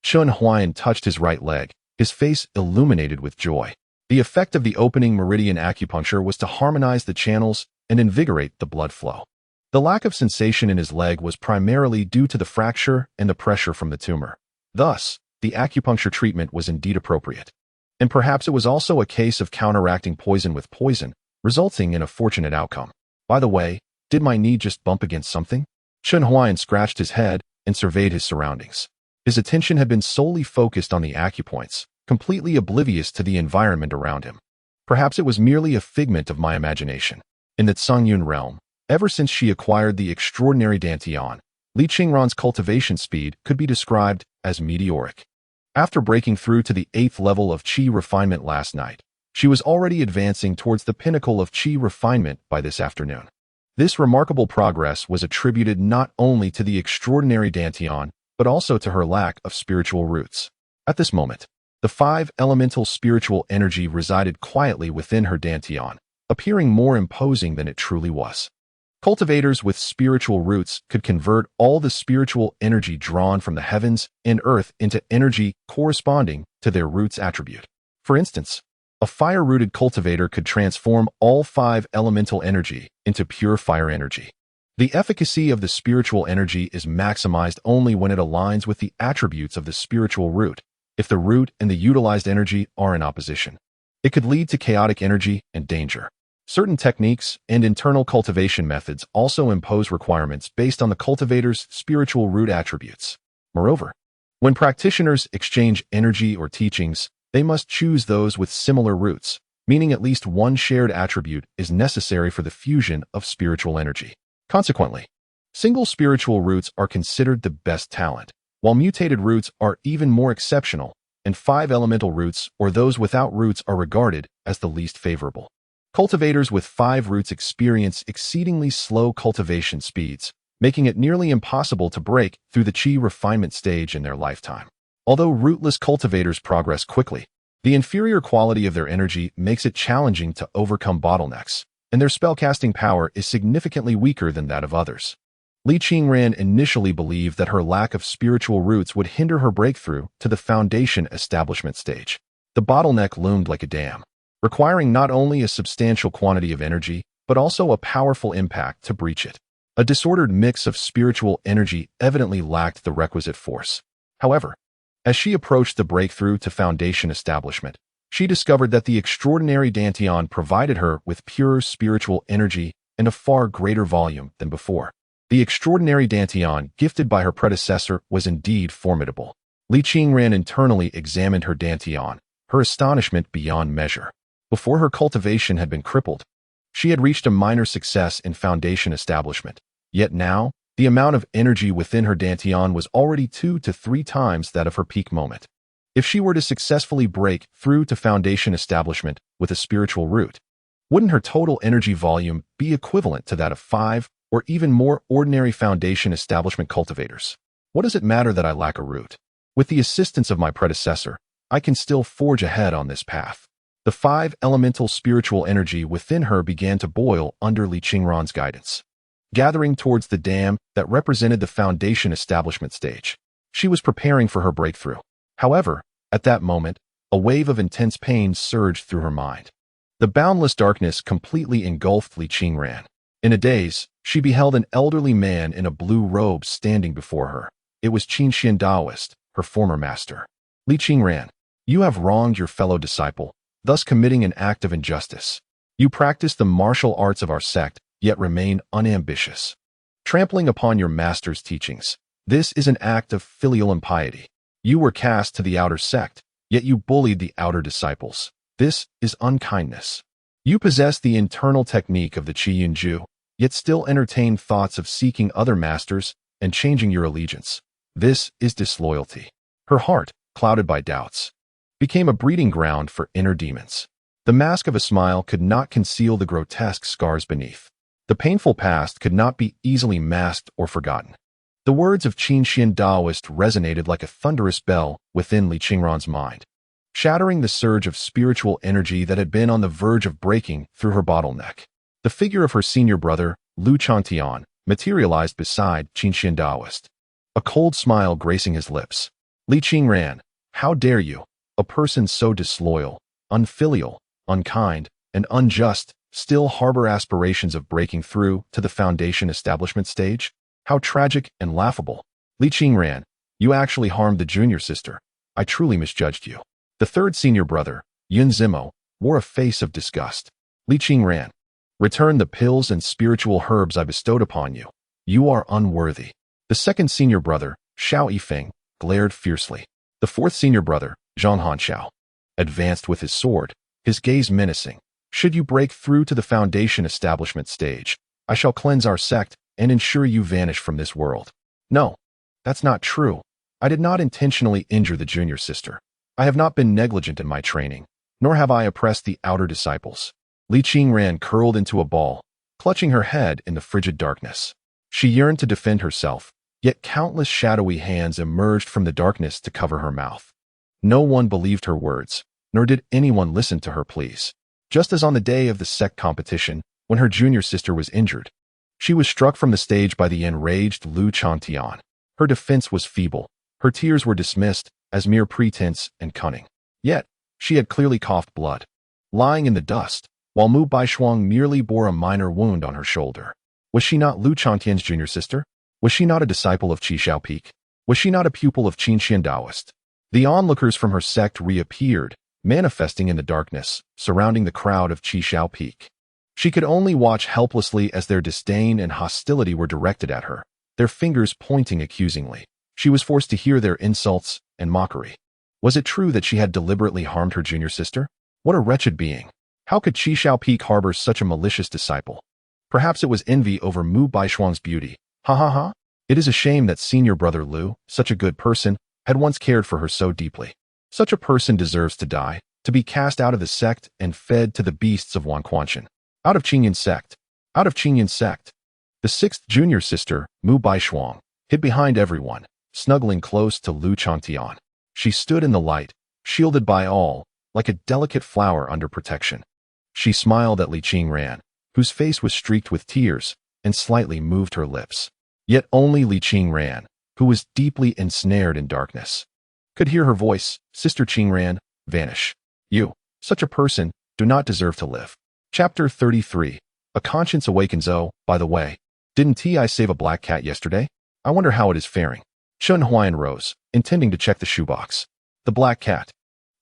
Chun Huayan touched his right leg, his face illuminated with joy. The effect of the opening meridian acupuncture was to harmonize the channels and invigorate the blood flow. The lack of sensation in his leg was primarily due to the fracture and the pressure from the tumor. Thus, the acupuncture treatment was indeed appropriate. And perhaps it was also a case of counteracting poison with poison, resulting in a fortunate outcome. By the way, did my knee just bump against something? Chun Huayan scratched his head and surveyed his surroundings. His attention had been solely focused on the acupoints, completely oblivious to the environment around him. Perhaps it was merely a figment of my imagination. In the Tsungyun realm, Ever since she acquired the extraordinary Dantian, Li Qingran's cultivation speed could be described as meteoric. After breaking through to the 8th level of Qi refinement last night, she was already advancing towards the pinnacle of Qi refinement by this afternoon. This remarkable progress was attributed not only to the extraordinary Dantian, but also to her lack of spiritual roots. At this moment, the 5 elemental spiritual energy resided quietly within her Dantian, appearing more imposing than it truly was. Cultivators with spiritual roots could convert all the spiritual energy drawn from the heavens and earth into energy corresponding to their roots attribute. For instance, a fire-rooted cultivator could transform all 5 elemental energy into pure fire energy. The efficacy of the spiritual energy is maximized only when it aligns with the attributes of the spiritual root. If the root and the utilized energy are in opposition, it could lead to chaotic energy and danger. Certain techniques and internal cultivation methods also impose requirements based on the cultivator's spiritual root attributes. Moreover, when practitioners exchange energy or teachings, they must choose those with similar roots, meaning at least one shared attribute is necessary for the fusion of spiritual energy. Consequently, single spiritual roots are considered the best talent, while mutated roots are even more exceptional, and 5 elemental roots or those without roots are regarded as the least favorable. Cultivators with 5 roots experience exceedingly slow cultivation speeds, making it nearly impossible to break through the Qi refinement stage in their lifetime. Although rootless cultivators progress quickly, the inferior quality of their energy makes it challenging to overcome bottlenecks, and their spellcasting power is significantly weaker than that of others. Li Qingran initially believed that her lack of spiritual roots would hinder her breakthrough to the foundation establishment stage. The bottleneck loomed like a dam, requiring not only a substantial quantity of energy, but also a powerful impact to breach it. A disordered mix of spiritual energy evidently lacked the requisite force. However, as she approached the breakthrough to foundation establishment, she discovered that the extraordinary Dantian provided her with pure spiritual energy and a far greater volume than before. The extraordinary Dantian gifted by her predecessor was indeed formidable. Li Qingran internally examined her Dantian, her astonishment beyond measure. Before her cultivation had been crippled, she had reached a minor success in foundation establishment. Yet now, the amount of energy within her Dantian was already 2 to 3 times that of her peak moment. If she were to successfully break through to foundation establishment with a spiritual root, wouldn't her total energy volume be equivalent to that of 5 or even more ordinary foundation establishment cultivators? What does it matter that I lack a root? With the assistance of my predecessor, I can still forge ahead on this path. The 5 elemental spiritual energy within her began to boil under Li Qingran's guidance, gathering towards the dam that represented the foundation establishment stage. She was preparing for her breakthrough. However, at that moment, a wave of intense pain surged through her mind. The boundless darkness completely engulfed Li Qingran. In a daze, she beheld an elderly man in a blue robe standing before her. It was Qinxian Daoist, her former master. Li Qingran, you have wronged your fellow disciple, thus committing an act of injustice. You practice the martial arts of our sect, yet remain unambitious, trampling upon your master's teachings. This is an act of filial impiety. You were cast to the outer sect, yet you bullied the outer disciples. This is unkindness. You possess the internal technique of the Qi Yunju, yet still entertain thoughts of seeking other masters and changing your allegiance. This is disloyalty. Her heart, clouded by doubts, became a breeding ground for inner demons. The mask of a smile could not conceal the grotesque scars beneath. The painful past could not be easily masked or forgotten. The words of Qinxian Daoist resonated like a thunderous bell within Li Qingran's mind, shattering the surge of spiritual energy that had been on the verge of breaking through her bottleneck. The figure of her senior brother, Lu Chantian, materialized beside Qinxian Daoist, a cold smile gracing his lips. Li Qingran, how dare you, a person so disloyal, unfilial, unkind, and unjust, still harbor aspirations of breaking through to the foundation establishment stage? How tragic and laughable. Li Qingran, you actually harmed the junior sister. I truly misjudged you. The third senior brother, Yun Zimo, wore a face of disgust. Li Qingran, return the pills and spiritual herbs I bestowed upon you. You are unworthy. The second senior brother, Xiao Yifeng, glared fiercely. The fourth senior brother, Zhang Hanxiao, advanced with his sword, his gaze menacing. Should you break through to the foundation establishment stage, I shall cleanse our sect and ensure you vanish from this world. No, that's not true. I did not intentionally injure the junior sister. I have not been negligent in my training, nor have I oppressed the outer disciples. Li Qingran curled into a ball, clutching her head in the frigid darkness. She yearned to defend herself, yet countless shadowy hands emerged from the darkness to cover her mouth. No one believed her words, nor did anyone listen to her pleas. Just as on the day of the sect competition, when her junior sister was injured, she was struck from the stage by the enraged Lu Chantian. Her defense was feeble. Her tears were dismissed as mere pretense and cunning. Yet, she had clearly coughed blood, lying in the dust, while Mu Baishuang merely bore a minor wound on her shoulder. Was she not Lu Chantian's junior sister? Was she not a disciple of Qi Xiaopik? Was she not a pupil of Qin Xian Taoist? The onlookers from her sect reappeared, manifesting in the darkness, surrounding the crowd of Qi Xiaopik. She could only watch helplessly as their disdain and hostility were directed at her, their fingers pointing accusingly. She was forced to hear their insults and mockery. Was it true that she had deliberately harmed her junior sister? What a wretched being! How could Qi Xiaopik harbor such a malicious disciple? Perhaps it was envy over Mu Baishuang's beauty. Ha ha ha! It is a shame that senior brother Lu, such a good person, had once cared for her so deeply. Such a person deserves to die, to be cast out of the sect and fed to the beasts of Wanquanshan. Out of Qingyun sect. Out of Qingyun sect. The sixth junior sister, Mu Baishuang, hid behind everyone, snuggling close to Lu Chantian. She stood in the light, shielded by all, like a delicate flower under protection. She smiled at Li Qingran, whose face was streaked with tears, and slightly moved her lips. Yet only Li Qingran, who was deeply ensnared in darkness, could hear her voice, Sister Qingran, vanish. You, such a person, do not deserve to live. Chapter 33. A Conscience Awakens. Oh, by the way, didn't I save a black cat yesterday? I wonder how it is faring. Chun Huayan rose, intending to check the shoebox. The black cat,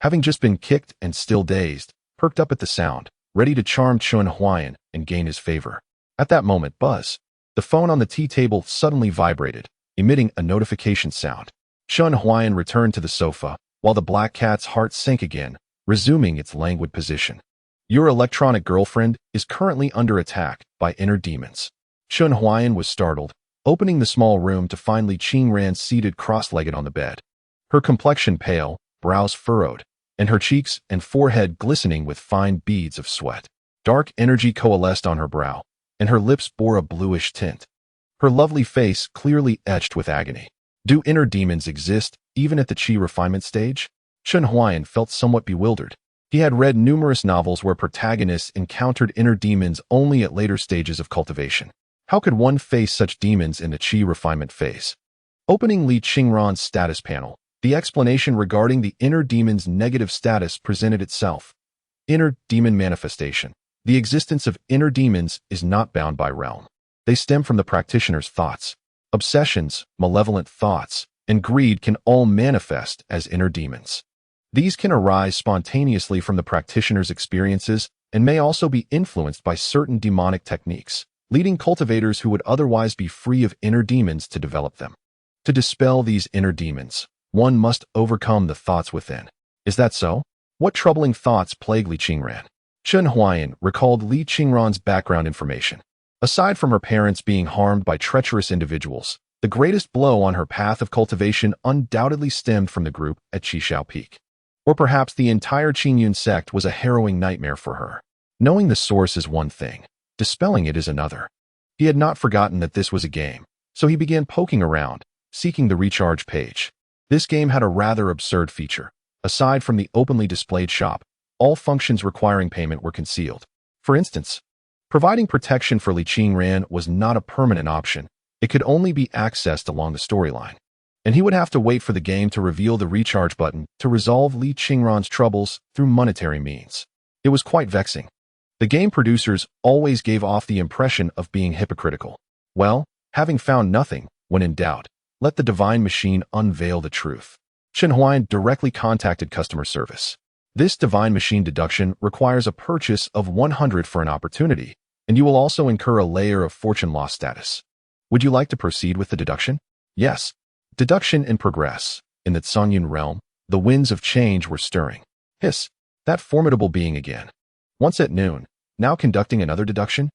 having just been kicked and still dazed, perked up at the sound, ready to charm Chun Huayan and gain his favor. At that moment, buzz. The phone on the tea table suddenly vibrated, emitting a notification sound. Chun Huayan returned to the sofa, while the black cat's heart sank again, resuming its languid position. Your electronic girlfriend is currently under attack by inner demons. Chun Huayan was startled, opening the small room to find Li Qingran seated cross-legged on the bed. Her complexion pale, brows furrowed, and her cheeks and forehead glistening with fine beads of sweat. Dark energy coalesced on her brow, and her lips bore a bluish tint. Her lovely face clearly etched with agony. Do inner demons exist, even at the Qi refinement stage? Chun Huayan felt somewhat bewildered. He had read numerous novels where protagonists encountered inner demons only at later stages of cultivation. How could one face such demons in the Qi refinement phase? Opening Li Qingran's status panel, the explanation regarding the inner demon's negative status presented itself. Inner demon manifestation. The existence of inner demons is not bound by realm. They stem from the practitioner's thoughts. Obsessions, malevolent thoughts, and greed can all manifest as inner demons. These can arise spontaneously from the practitioner's experiences and may also be influenced by certain demonic techniques, leading cultivators who would otherwise be free of inner demons to develop them. To dispel these inner demons, one must overcome the thoughts within. Is that so? What troubling thoughts plague Li Qingran? Chun Huayan recalled Li Qingran's background information. Aside from her parents being harmed by treacherous individuals, the greatest blow on her path of cultivation undoubtedly stemmed from the group at Qi Xiaopik. Or perhaps the entire Qingyun sect was a harrowing nightmare for her. Knowing the source is one thing, dispelling it is another. He had not forgotten that this was a game, so he began poking around, seeking the recharge page. This game had a rather absurd feature. Aside from the openly displayed shop, all functions requiring payment were concealed. For instance, providing protection for Li Qingran was not a permanent option. It could only be accessed along the storyline, and he would have to wait for the game to reveal the recharge button to resolve Li Qingran's troubles through monetary means. It was quite vexing. The game producers always gave off the impression of being hypocritical. Well, having found nothing, when in doubt, let the divine machine unveil the truth. Chun Huayan directly contacted customer service. This divine machine deduction requires a purchase of 100 for an opportunity, and you will also incur a layer of fortune loss status. Would you like to proceed with the deduction? Yes. Deduction in progress. In the Songyun realm, the winds of change were stirring. Hiss, that formidable being again. Once at noon, now conducting another deduction?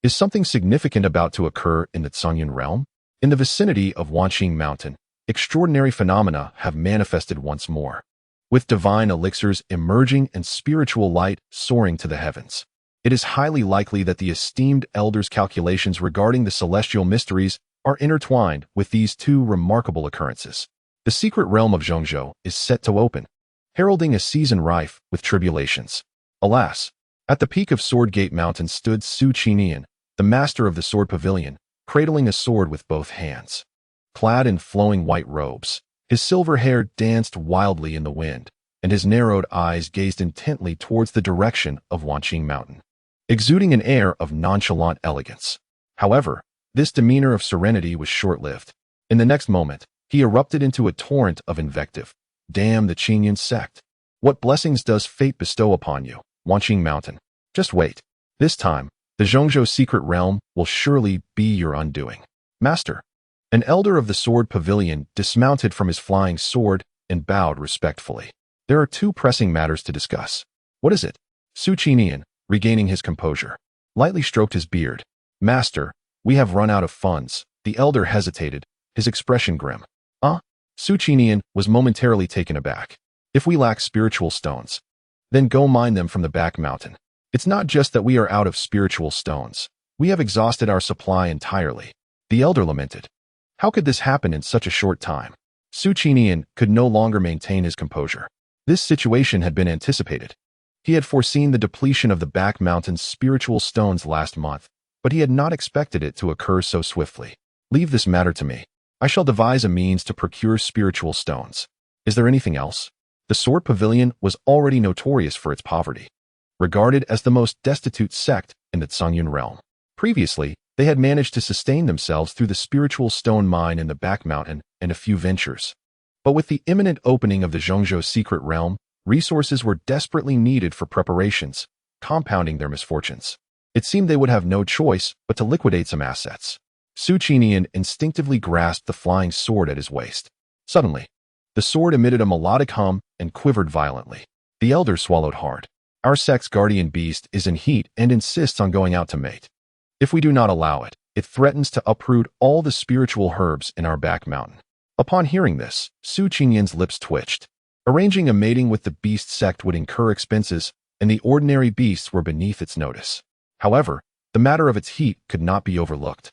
Is something significant about to occur in the Tsungyun realm? In the vicinity of Wanqing Mountain, extraordinary phenomena have manifested once more, with divine elixirs emerging and spiritual light soaring to the heavens. It is highly likely that the esteemed elder's calculations regarding the celestial mysteries are intertwined with these two remarkable occurrences. The secret realm of Zhongzhou is set to open, heralding a season rife with tribulations. Alas, at the peak of Swordgate Mountain stood Su Qinian, the master of the sword pavilion, cradling a sword with both hands. Clad in flowing white robes, his silver hair danced wildly in the wind, and his narrowed eyes gazed intently towards the direction of Wanqing Mountain, exuding an air of nonchalant elegance. However, this demeanor of serenity was short-lived. In the next moment, he erupted into a torrent of invective. Damn the Qinian sect. What blessings does fate bestow upon you, Wanqing Mountain? Just wait. This time, the Zhongzhou secret realm will surely be your undoing. Master. An elder of the sword pavilion dismounted from his flying sword and bowed respectfully. There are two pressing matters to discuss. What is it? Su Qinian, regaining his composure, lightly stroked his beard. Master, we have run out of funds. The elder hesitated, his expression grim. Su Qinian was momentarily taken aback. If we lack spiritual stones, then go mine them from the back mountain. It's not just that we are out of spiritual stones. We have exhausted our supply entirely. The elder lamented. How could this happen in such a short time? Su Qinian could no longer maintain his composure. This situation had been anticipated. He had foreseen the depletion of the back mountain's spiritual stones last month, but he had not expected it to occur so swiftly. Leave this matter to me. I shall devise a means to procure spiritual stones. Is there anything else? The sword pavilion was already notorious for its poverty, regarded as the most destitute sect in the Tsungyun realm. Previously, they had managed to sustain themselves through the spiritual stone mine in the back mountain and a few ventures. But with the imminent opening of the Zhongzhou secret realm, resources were desperately needed for preparations, compounding their misfortunes. It seemed they would have no choice but to liquidate some assets. Su Qinian instinctively grasped the flying sword at his waist. Suddenly, the sword emitted a melodic hum and quivered violently. The elder swallowed hard. Our sect's guardian beast is in heat and insists on going out to mate. If we do not allow it, it threatens to uproot all the spiritual herbs in our back mountain. Upon hearing this, Su Qinian's lips twitched. Arranging a mating with the beast sect would incur expenses, and the ordinary beasts were beneath its notice. However, the matter of its heat could not be overlooked,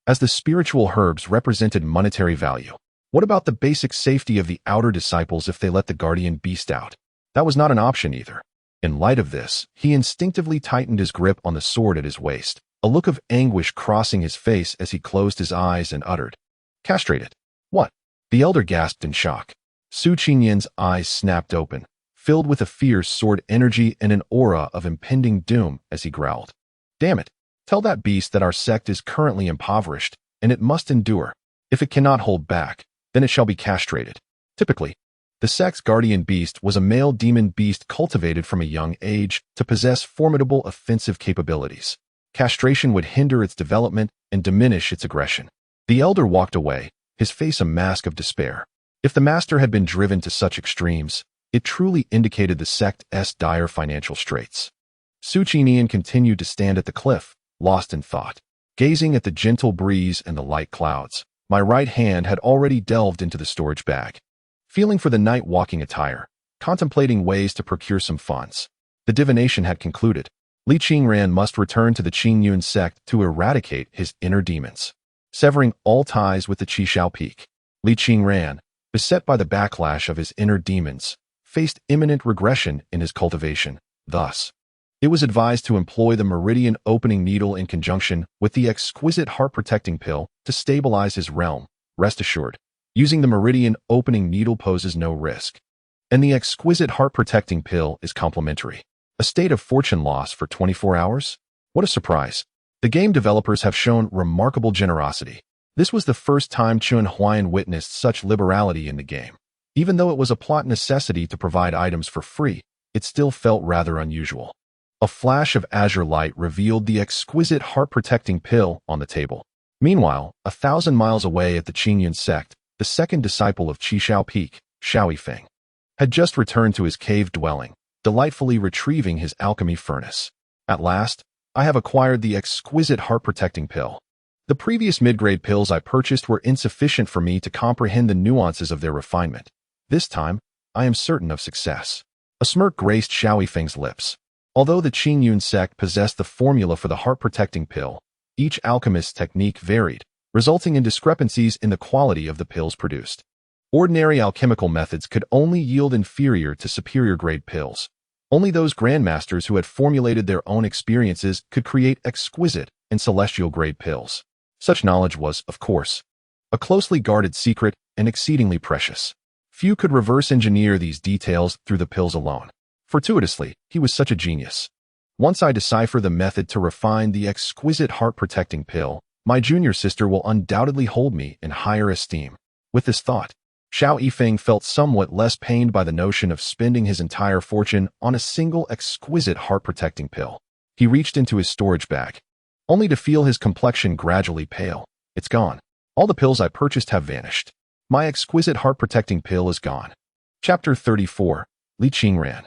as the spiritual herbs represented monetary value. What about the basic safety of the outer disciples if they let the guardian beast out? That was not an option either. In light of this, he instinctively tightened his grip on the sword at his waist, a look of anguish crossing his face as he closed his eyes and uttered, "Castrated." What? The elder gasped in shock. Su Qinian's eyes snapped open, filled with a fierce sword energy and an aura of impending doom as he growled, "Damn it. Tell that beast that our sect is currently impoverished, and it must endure. If it cannot hold back, then it shall be castrated." Typically, the sect's guardian beast was a male demon beast cultivated from a young age to possess formidable offensive capabilities. Castration would hinder its development and diminish its aggression. The elder walked away, his face a mask of despair. If the master had been driven to such extremes, it truly indicated the sect's dire financial straits. Su Qinian continued to stand at the cliff, lost in thought, gazing at the gentle breeze and the light clouds. My right hand had already delved into the storage bag, feeling for the night walking attire, contemplating ways to procure some funds. The divination had concluded. Li Qingran must return to the Qingyun sect to eradicate his inner demons, severing all ties with the Qishao Peak. Li Qingran, beset by the backlash of his inner demons, faced imminent regression in his cultivation. Thus, it was advised to employ the meridian opening needle in conjunction with the exquisite heart-protecting pill to stabilize his realm. Rest assured, using the meridian opening needle poses no risk, and the exquisite heart-protecting pill is complimentary. A state of fortune loss for 24 hours? What a surprise. The game developers have shown remarkable generosity. This was the first time Chun Huayan witnessed such liberality in the game. Even though it was a plot necessity to provide items for free, it still felt rather unusual. A flash of azure light revealed the exquisite heart-protecting pill on the table. Meanwhile, 1,000 miles away at the Qingyun sect, the second disciple of Qishao Peak, Xiao Yifeng, had just returned to his cave dwelling, delightfully retrieving his alchemy furnace. At last, I have acquired the exquisite heart-protecting pill. The previous mid-grade pills I purchased were insufficient for me to comprehend the nuances of their refinement. This time, I am certain of success. A smirk graced Xiao Yifeng's lips. Although the Qingyun sect possessed the formula for the heart-protecting pill, each alchemist's technique varied, resulting in discrepancies in the quality of the pills produced. Ordinary alchemical methods could only yield inferior to superior-grade pills. Only those grandmasters who had formulated their own experiences could create exquisite and celestial-grade pills. Such knowledge was, of course, a closely guarded secret and exceedingly precious. Few could reverse engineer these details through the pills alone. Fortuitously, he was such a genius. Once I decipher the method to refine the exquisite heart-protecting pill, my junior sister will undoubtedly hold me in higher esteem. With this thought, Xiao Yifeng felt somewhat less pained by the notion of spending his entire fortune on a single exquisite heart-protecting pill. He reached into his storage bag, only to feel his complexion gradually pale. It's gone. All the pills I purchased have vanished. My exquisite heart-protecting pill is gone. Chapter 34. Li Qingran.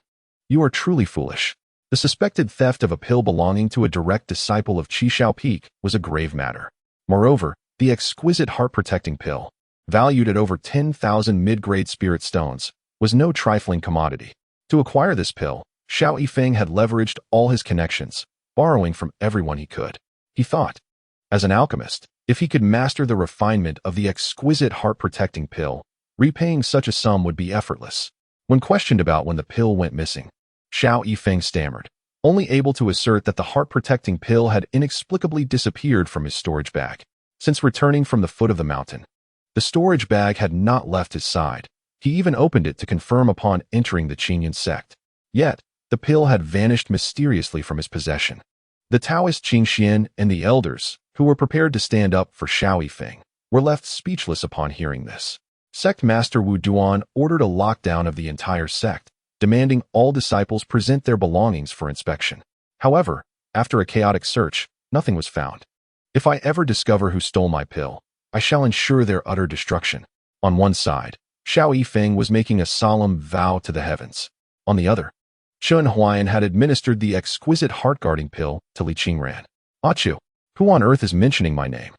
You are truly foolish. The suspected theft of a pill belonging to a direct disciple of Qi Xiaopeak was a grave matter. Moreover, the exquisite heart-protecting pill, valued at over 10,000 mid-grade spirit stones, was no trifling commodity. To acquire this pill, Xiao Yifeng had leveraged all his connections, borrowing from everyone he could. He thought, as an alchemist, if he could master the refinement of the exquisite heart-protecting pill, repaying such a sum would be effortless. When questioned about when the pill went missing, Xiao Yifeng stammered, only able to assert that the heart-protecting pill had inexplicably disappeared from his storage bag. Since returning from the foot of the mountain, the storage bag had not left his side. He even opened it to confirm upon entering the Qingyun sect. Yet, the pill had vanished mysteriously from his possession. The Taoist Qingxian and the elders, who were prepared to stand up for Xiao Yifeng, were left speechless upon hearing this. Sect Master Wu Duan ordered a lockdown of the entire sect, demanding all disciples present their belongings for inspection. However, after a chaotic search, nothing was found. If I ever discover who stole my pill, I shall ensure their utter destruction. On one side, Xiao Yifeng was making a solemn vow to the heavens. On the other, Chun Huayan had administered the exquisite heart-guarding pill to Li Qingran. Achu, who on earth is mentioning my name?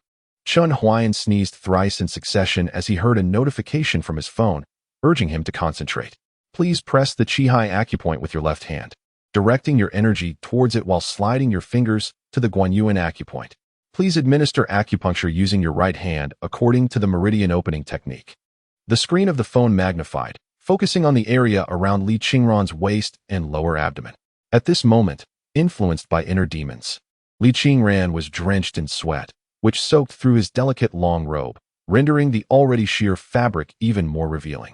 Chun Huayan sneezed thrice in succession as he heard a notification from his phone, urging him to concentrate. Please press the Qihai acupoint with your left hand, directing your energy towards it while sliding your fingers to the Guanyuan acupoint. Please administer acupuncture using your right hand according to the meridian opening technique. The screen of the phone magnified, focusing on the area around Li Qingran's waist and lower abdomen. At this moment, influenced by inner demons, Li Qingran was drenched in sweat, which soaked through his delicate long robe, rendering the already sheer fabric even more revealing.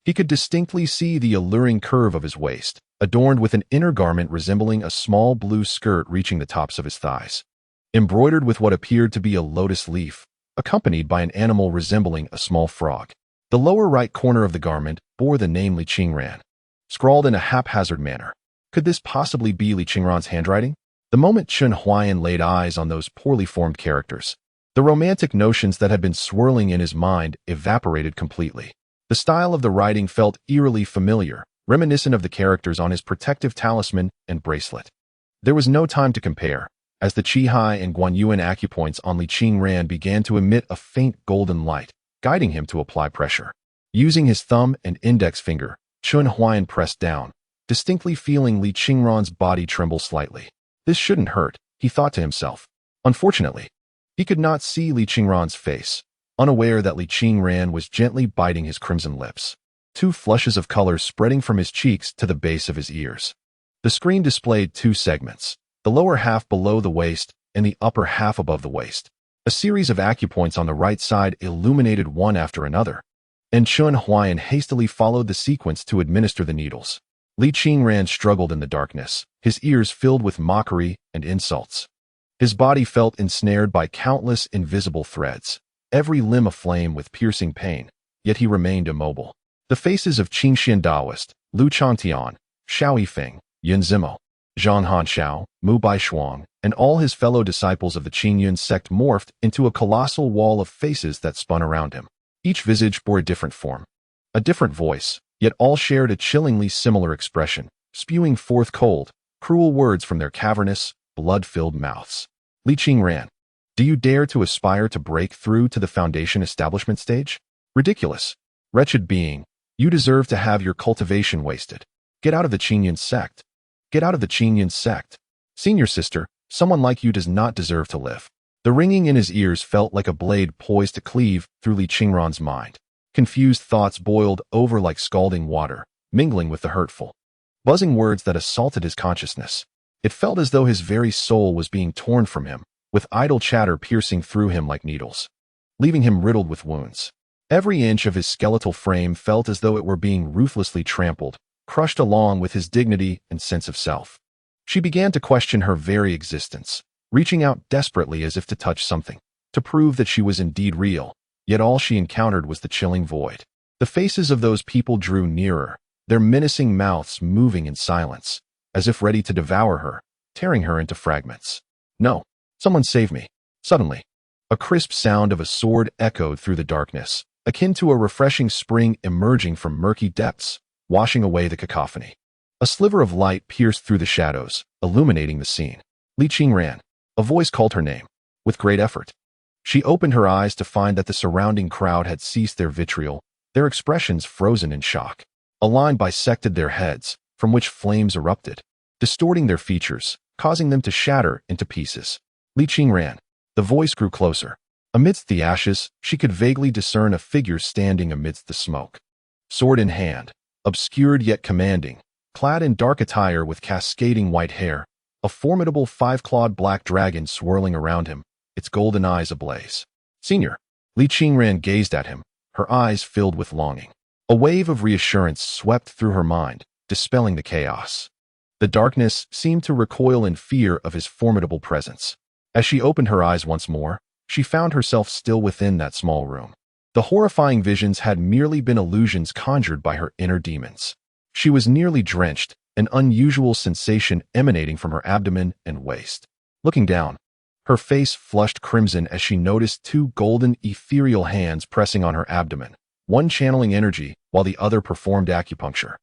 He could distinctly see the alluring curve of his waist, adorned with an inner garment resembling a small blue skirt reaching the tops of his thighs, embroidered with what appeared to be a lotus leaf, accompanied by an animal resembling a small frog. The lower right corner of the garment bore the name Li Qingran, scrawled in a haphazard manner. Could this possibly be Li Qingran's handwriting? The moment Chun Huayan laid eyes on those poorly formed characters, the romantic notions that had been swirling in his mind evaporated completely. The style of the writing felt eerily familiar, reminiscent of the characters on his protective talisman and bracelet. There was no time to compare, as the Qihai and Guanyuan acupoints on Li Qingran began to emit a faint golden light, guiding him to apply pressure. Using his thumb and index finger, Chun Huayan pressed down, distinctly feeling Li Qingran's body tremble slightly. This shouldn't hurt, he thought to himself. Unfortunately, he could not see Li Qingran's face, unaware that Li Qingran was gently biting his crimson lips, two flushes of color spreading from his cheeks to the base of his ears. The screen displayed two segments, the lower half below the waist and the upper half above the waist. A series of acupoints on the right side illuminated one after another, and Chun Huayan hastily followed the sequence to administer the needles. Li Qingran struggled in the darkness, his ears filled with mockery and insults. His body felt ensnared by countless invisible threads, every limb aflame with piercing pain, yet he remained immobile. The faces of Qingxian Daoist, Lu Changtian, Xiao Yifeng, Yun Zimo, Zhang Hanxiao, Mu Baishuang, and all his fellow disciples of the Qingyun sect morphed into a colossal wall of faces that spun around him. Each visage bore a different form, a different voice, yet all shared a chillingly similar expression, spewing forth cold, cruel words from their cavernous, blood-filled mouths. Li Qingran, do you dare to aspire to break through to the Foundation establishment stage? Ridiculous. Wretched being, you deserve to have your cultivation wasted. Get out of the Qingyun sect. Get out of the Qingyun sect. Senior sister, someone like you does not deserve to live. The ringing in his ears felt like a blade poised to cleave through Li Qingran's mind. Confused thoughts boiled over like scalding water, mingling with the hurtful, buzzing words that assaulted his consciousness. It felt as though his very soul was being torn from him, with idle chatter piercing through him like needles, leaving him riddled with wounds. Every inch of his skeletal frame felt as though it were being ruthlessly trampled, crushed along with his dignity and sense of self. She began to question her very existence, reaching out desperately as if to touch something, to prove that she was indeed real, yet all she encountered was the chilling void. The faces of those people drew nearer, their menacing mouths moving in silence, as if ready to devour her, tearing her into fragments. No, someone save me. Suddenly, a crisp sound of a sword echoed through the darkness, akin to a refreshing spring emerging from murky depths, washing away the cacophony. A sliver of light pierced through the shadows, illuminating the scene. Li Qingran. A voice called her name. With great effort, she opened her eyes to find that the surrounding crowd had ceased their vitriol, their expressions frozen in shock. A line bisected their heads, from which flames erupted, distorting their features, causing them to shatter into pieces. Li Qingran. The voice grew closer. Amidst the ashes, she could vaguely discern a figure standing amidst the smoke. Sword in hand, obscured yet commanding, clad in dark attire with cascading white hair, a formidable five-clawed black dragon swirling around him, its golden eyes ablaze. Senior. Li Qingran gazed at him, her eyes filled with longing. A wave of reassurance swept through her mind, dispelling the chaos. The darkness seemed to recoil in fear of his formidable presence. As she opened her eyes once more, she found herself still within that small room. The horrifying visions had merely been illusions conjured by her inner demons. She was nearly drenched, an unusual sensation emanating from her abdomen and waist. Looking down, her face flushed crimson as she noticed two golden, ethereal hands pressing on her abdomen, one channeling energy while the other performed acupuncture,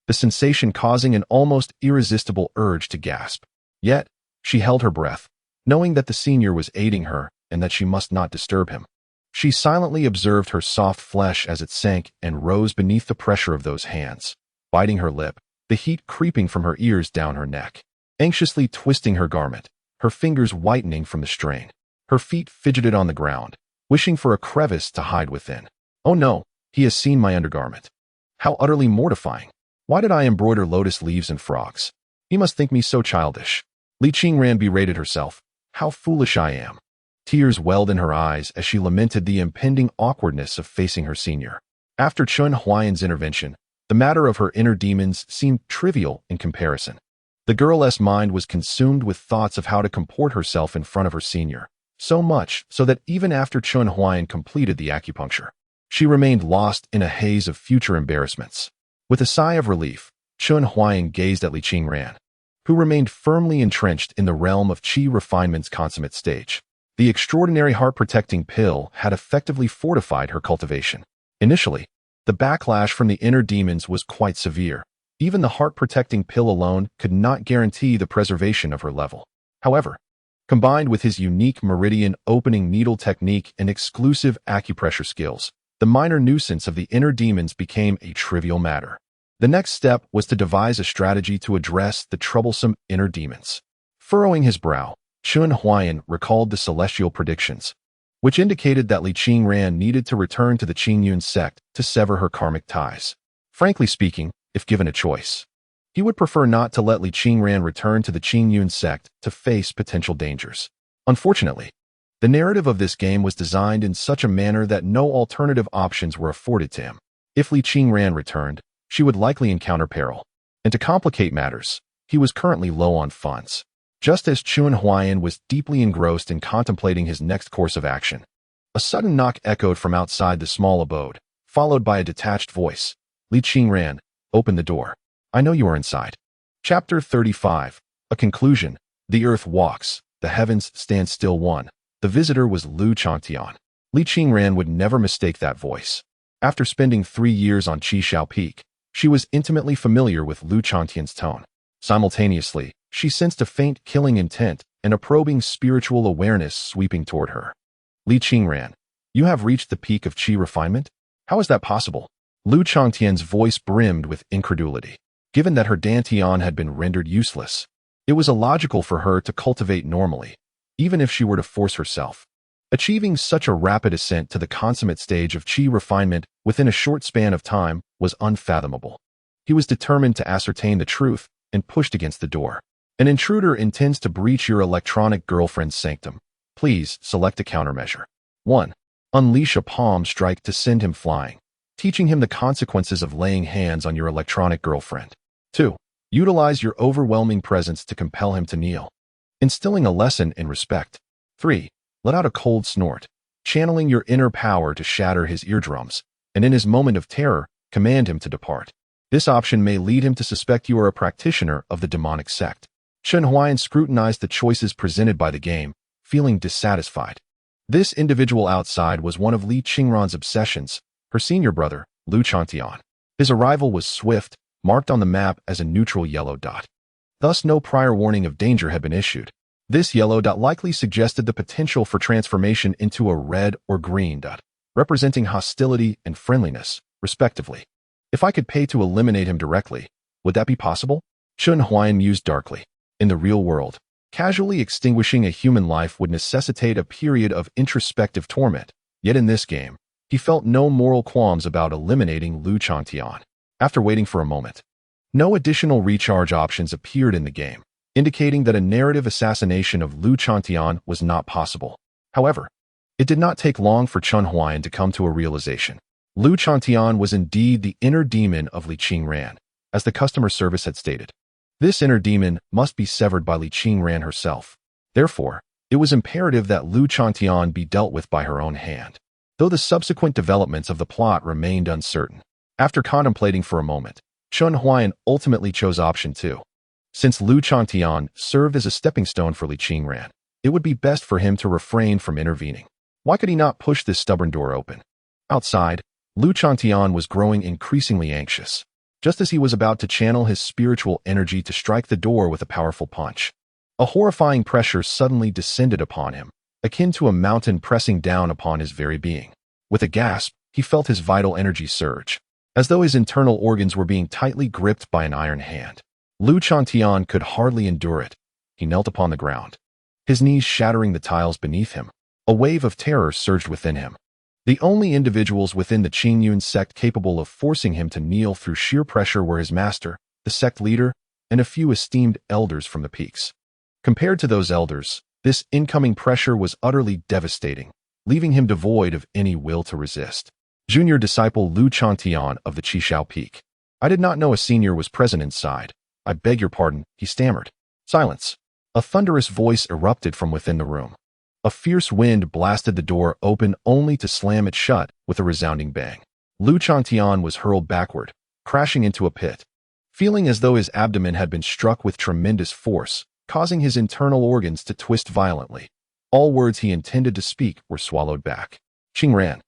the sensation causing an almost irresistible urge to gasp. Yet, she held her breath, knowing that the senior was aiding her and that she must not disturb him. She silently observed her soft flesh as it sank and rose beneath the pressure of those hands, biting her lip, the heat creeping from her ears down her neck, anxiously twisting her garment, her fingers whitening from the strain. Her feet fidgeted on the ground, wishing for a crevice to hide within. Oh no, he has seen my undergarment. How utterly mortifying. Why did I embroider lotus leaves and frogs? He must think me so childish. Li Qingran berated herself. How foolish I am. Tears welled in her eyes as she lamented the impending awkwardness of facing her senior. After Chun Huayan's intervention, the matter of her inner demons seemed trivial in comparison. The girl's mind was consumed with thoughts of how to comport herself in front of her senior, so much so that even after Chun Huayan completed the acupuncture, she remained lost in a haze of future embarrassments. With a sigh of relief, Chun Huayan gazed at Li Qingran, who remained firmly entrenched in the realm of qi refinement's consummate stage. The extraordinary heart-protecting pill had effectively fortified her cultivation. Initially, the backlash from the inner demons was quite severe. Even the heart-protecting pill alone could not guarantee the preservation of her level. However, combined with his unique meridian opening needle technique and exclusive acupressure skills, the minor nuisance of the inner demons became a trivial matter. The next step was to devise a strategy to address the troublesome inner demons. Furrowing his brow, Chun Huayan recalled the celestial predictions, which indicated that Li Qingran needed to return to the Qingyun sect to sever her karmic ties. Frankly speaking, if given a choice, he would prefer not to let Li Qingran return to the Qingyun sect to face potential dangers. Unfortunately, the narrative of this game was designed in such a manner that no alternative options were afforded to him. If Li Qingran returned, she would likely encounter peril. And to complicate matters, he was currently low on funds. Just as Chun Huayan was deeply engrossed in contemplating his next course of action, a sudden knock echoed from outside the small abode, followed by a detached voice. Li Qingran, open the door. I know you are inside. Chapter 35. A conclusion. The earth walks, the heavens stand still. 1. The visitor was Lu Changtian. Li Qingran would never mistake that voice. After spending 3 years on Qishao Peak, she was intimately familiar with Lu Changtian's tone. Simultaneously, She sensed a faint killing intent and a probing spiritual awareness sweeping toward her. Li Qingran, you have reached the peak of qi refinement? How is that possible? Lu Changtian's voice brimmed with incredulity. Given that her dantian had been rendered useless, it was illogical for her to cultivate normally, even if she were to force herself. Achieving such a rapid ascent to the consummate stage of qi refinement within a short span of time was unfathomable. He was determined to ascertain the truth and pushed against the door. An intruder intends to breach your electronic girlfriend's sanctum. Please select a countermeasure. 1. Unleash a palm strike to send him flying, teaching him the consequences of laying hands on your electronic girlfriend. 2. Utilize your overwhelming presence to compel him to kneel, instilling a lesson in respect. 3. Let out a cold snort, channeling your inner power to shatter his eardrums, and in his moment of terror, command him to depart. This option may lead him to suspect you are a practitioner of the demonic sect. Chen Huayan scrutinized the choices presented by the game, feeling dissatisfied. This individual outside was one of Li Qingran's obsessions, her senior brother, Lu Changtian. His arrival was swift, marked on the map as a neutral yellow dot. Thus, no prior warning of danger had been issued. This yellow dot likely suggested the potential for transformation into a red or green dot, representing hostility and friendliness, respectively. If I could pay to eliminate him directly, would that be possible? Chen Huayan mused darkly. In the real world, casually extinguishing a human life would necessitate a period of introspective torment, yet in this game, he felt no moral qualms about eliminating Lu Changtian. After waiting for a moment, no additional recharge options appeared in the game, indicating that a narrative assassination of Lu Changtian was not possible. However, it did not take long for Chen Huayan to come to a realization. Lu Changtian was indeed the inner demon of Li Qingran, as the customer service had stated. This inner demon must be severed by Li Qingran herself. Therefore, it was imperative that Lu Changtian be dealt with by her own hand, though the subsequent developments of the plot remained uncertain. After contemplating for a moment, Chen Huayan ultimately chose option 2. Since Lu Changtian served as a stepping stone for Li Qingran, it would be best for him to refrain from intervening. Why could he not push this stubborn door open? Outside, Lu Changtian was growing increasingly anxious, just as he was about to channel his spiritual energy to strike the door with a powerful punch. A horrifying pressure suddenly descended upon him, akin to a mountain pressing down upon his very being. With a gasp, he felt his vital energy surge, as though his internal organs were being tightly gripped by an iron hand. Lu Changtian could hardly endure it. He knelt upon the ground, his knees shattering the tiles beneath him. A wave of terror surged within him. The only individuals within the Qingyun sect capable of forcing him to kneel through sheer pressure were his master, the sect leader, and a few esteemed elders from the peaks. Compared to those elders, this incoming pressure was utterly devastating, leaving him devoid of any will to resist. Junior disciple Lu Changtian of the Qishao Peak. I did not know a senior was present inside. I beg your pardon, he stammered. Silence. A thunderous voice erupted from within the room. A fierce wind blasted the door open only to slam it shut with a resounding bang. Lu Changtian was hurled backward, crashing into a pit, feeling as though his abdomen had been struck with tremendous force, causing his internal organs to twist violently. All words he intended to speak were swallowed back. Qingran,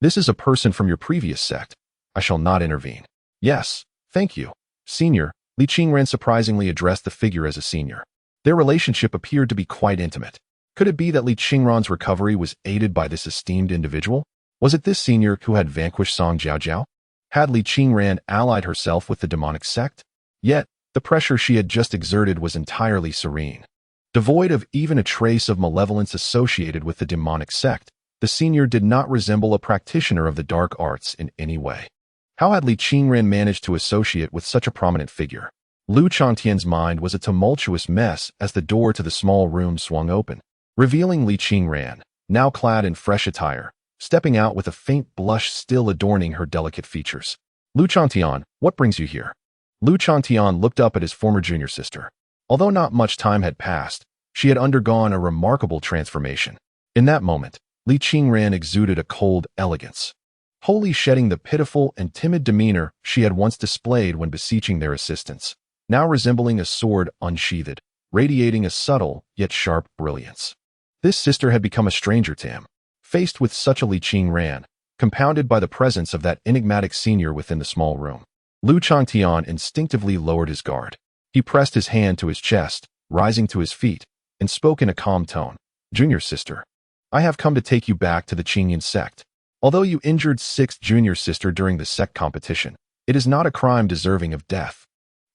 this is a person from your previous sect. I shall not intervene. Yes, thank you, senior. Li Qingran surprisingly addressed the figure as a senior. Their relationship appeared to be quite intimate. Could it be that Li Qingran's recovery was aided by this esteemed individual? Was it this senior who had vanquished Song Jiaojiao? Had Li Qingran allied herself with the demonic sect? Yet, the pressure she had just exerted was entirely serene. Devoid of even a trace of malevolence associated with the demonic sect, the senior did not resemble a practitioner of the dark arts in any way. How had Li Qingran managed to associate with such a prominent figure? Lu Changtian's mind was a tumultuous mess as the door to the small room swung open, revealing Li Qingran, now clad in fresh attire, stepping out with a faint blush still adorning her delicate features. Lu Changtian, what brings you here? Lu Changtian looked up at his former junior sister. Although not much time had passed, she had undergone a remarkable transformation. In that moment, Li Qingran exuded a cold elegance, wholly shedding the pitiful and timid demeanor she had once displayed when beseeching their assistance, now resembling a sword unsheathed, radiating a subtle yet sharp brilliance. This sister had become a stranger to him, faced with such a Li Qingran, compounded by the presence of that enigmatic senior within the small room. Lu Changtian instinctively lowered his guard. He pressed his hand to his chest, rising to his feet, and spoke in a calm tone. Junior sister, I have come to take you back to the Qingyan sect. Although you injured 6th junior sister during the sect competition, it is not a crime deserving of death.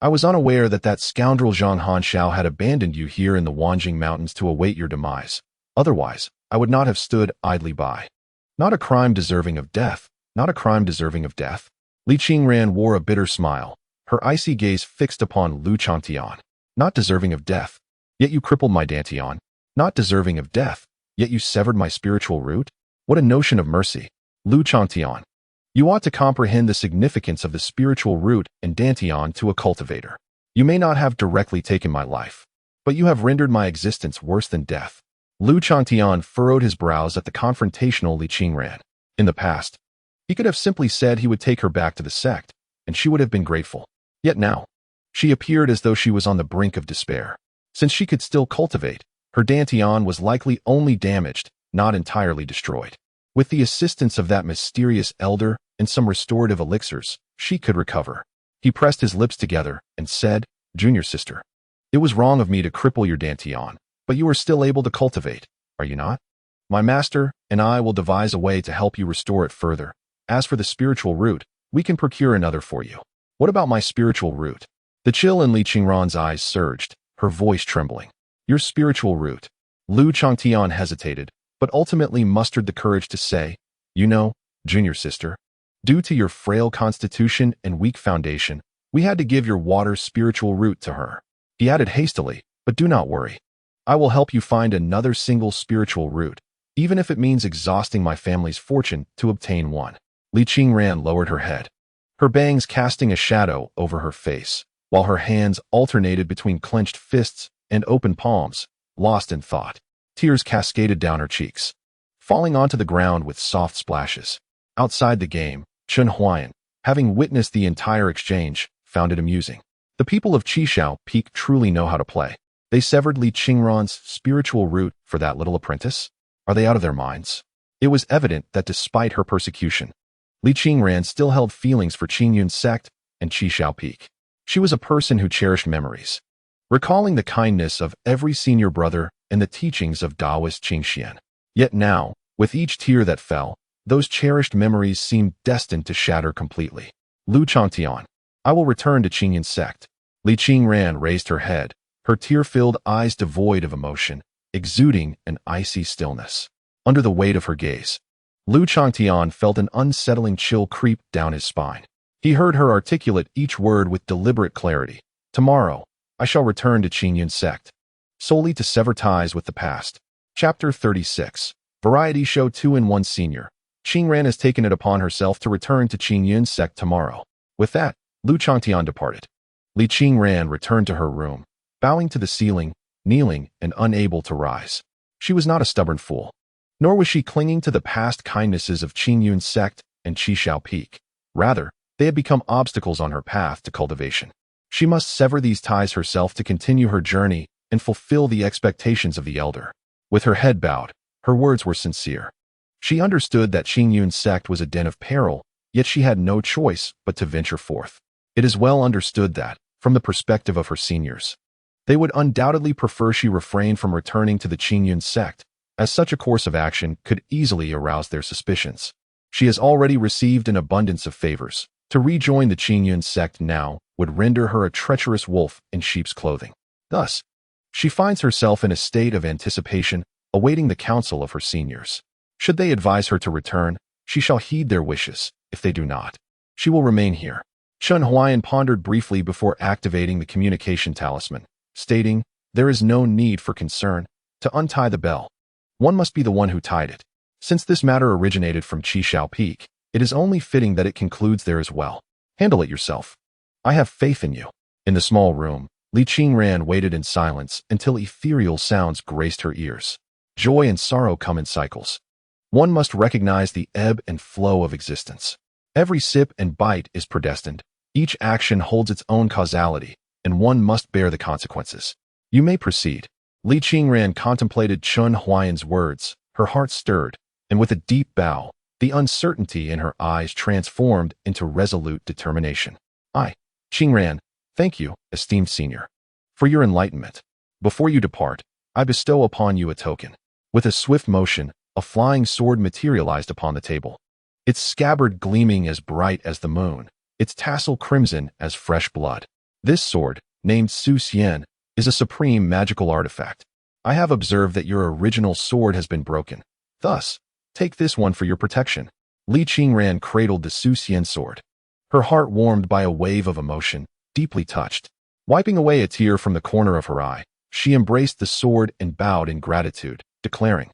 I was unaware that scoundrel Zhang Hanshao had abandoned you here in the Wanjing Mountains to await your demise. Otherwise, I would not have stood idly by. Not a crime deserving of death. Not a crime deserving of death. Li Qingran wore a bitter smile, her icy gaze fixed upon Lu Changtian. Not deserving of death, yet you crippled my Dantian. Not deserving of death, yet you severed my spiritual root? What a notion of mercy. Lu Changtian. You ought to comprehend the significance of the spiritual root and Dantian to a cultivator. You may not have directly taken my life, but you have rendered my existence worse than death. Lu Changtian furrowed his brows at the confrontational Li Qingran. In the past, he could have simply said he would take her back to the sect, and she would have been grateful. Yet now, she appeared as though she was on the brink of despair. Since she could still cultivate, her Dantian was likely only damaged, not entirely destroyed. With the assistance of that mysterious elder and some restorative elixirs, she could recover. He pressed his lips together and said, Junior sister, it was wrong of me to cripple your Dantian, but you are still able to cultivate, are you not? My master and I will devise a way to help you restore it further. As for the spiritual root, we can procure another for you. What about my spiritual root? The chill in Li Qingran's eyes surged, her voice trembling. Your spiritual root. Lu Changtian hesitated, but ultimately mustered the courage to say, you know, junior sister, due to your frail constitution and weak foundation, we had to give your water's spiritual root to her. He added hastily, but do not worry. I will help you find another single spiritual root, even if it means exhausting my family's fortune to obtain one. Li Qingran lowered her head, her bangs casting a shadow over her face, while her hands alternated between clenched fists and open palms, lost in thought. Tears cascaded down her cheeks, falling onto the ground with soft splashes. Outside the game, Chen Huayan, having witnessed the entire exchange, found it amusing. The people of Qishao Peak truly know how to play. They severed Li Qingran's spiritual root for that little apprentice? Are they out of their minds? It was evident that despite her persecution, Li Qingran still held feelings for Qingyun's sect and Qishao Peak. She was a person who cherished memories, recalling the kindness of every senior brother and the teachings of Taoist Qingxian. Yet now, with each tear that fell, those cherished memories seemed destined to shatter completely. Lu Changtian, I will return to Qingyun's sect. Li Qingran raised her head, her tear-filled eyes devoid of emotion, exuding an icy stillness. Under the weight of her gaze, Lu Changtian felt an unsettling chill creep down his spine. He heard her articulate each word with deliberate clarity. Tomorrow, I shall return to Qingyun's sect, solely to sever ties with the past. Chapter 36. Variety Show 2-in-1 Senior. Qingran has taken it upon herself to return to Qingyun's sect tomorrow. With that, Lu Changtian departed. Li Qingran returned to her room, bowing to the ceiling, kneeling and unable to rise. She was not a stubborn fool, nor was she clinging to the past kindnesses of Qingyun's sect and Qishao Peak. Rather, they had become obstacles on her path to cultivation. She must sever these ties herself to continue her journey and fulfill the expectations of the elder. With her head bowed, her words were sincere. She understood that Qingyun's sect was a den of peril, yet she had no choice but to venture forth. It is well understood that, from the perspective of her seniors, they would undoubtedly prefer she refrain from returning to the Qingyun sect, as such a course of action could easily arouse their suspicions. She has already received an abundance of favors. To rejoin the Qingyun sect now would render her a treacherous wolf in sheep's clothing. Thus, she finds herself in a state of anticipation, awaiting the counsel of her seniors. Should they advise her to return, she shall heed their wishes. If they do not, she will remain here. Chen Huayan pondered briefly before activating the communication talisman, stating, there is no need for concern. To untie the bell, one must be the one who tied it. Since this matter originated from Qishao Peak, it is only fitting that it concludes there as well. Handle it yourself. I have faith in you. In the small room, Li Qingran waited in silence until ethereal sounds graced her ears. Joy and sorrow come in cycles. One must recognize the ebb and flow of existence. Every sip and bite is predestined. Each action holds its own causality, and one must bear the consequences. You may proceed. Li Qingran contemplated Chen Huayan's words, her heart stirred, and with a deep bow, the uncertainty in her eyes transformed into resolute determination. Qingran, thank you, esteemed senior, for your enlightenment. Before you depart, I bestow upon you a token. With a swift motion, a flying sword materialized upon the table. Its scabbard gleaming as bright as the moon, its tassel crimson as fresh blood. This sword, named Su Xian, is a supreme magical artifact. I have observed that your original sword has been broken. Thus, take this one for your protection. Li Qingran cradled the Su Xian sword. Her heart warmed by a wave of emotion, deeply touched. Wiping away a tear from the corner of her eye, she embraced the sword and bowed in gratitude, declaring,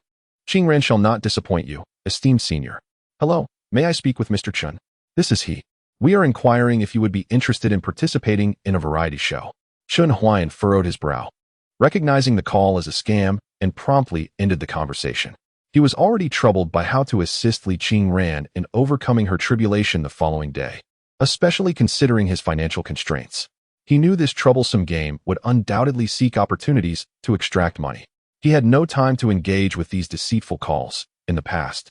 Qingran shall not disappoint you, esteemed senior. Hello, may I speak with Mr. Chen? This is he. We are inquiring if you would be interested in participating in a variety show. Chen Huayan furrowed his brow, recognizing the call as a scam, and promptly ended the conversation. He was already troubled by how to assist Li Qingran in overcoming her tribulation the following day, especially considering his financial constraints. He knew this troublesome game would undoubtedly seek opportunities to extract money. He had no time to engage with these deceitful calls. In the past,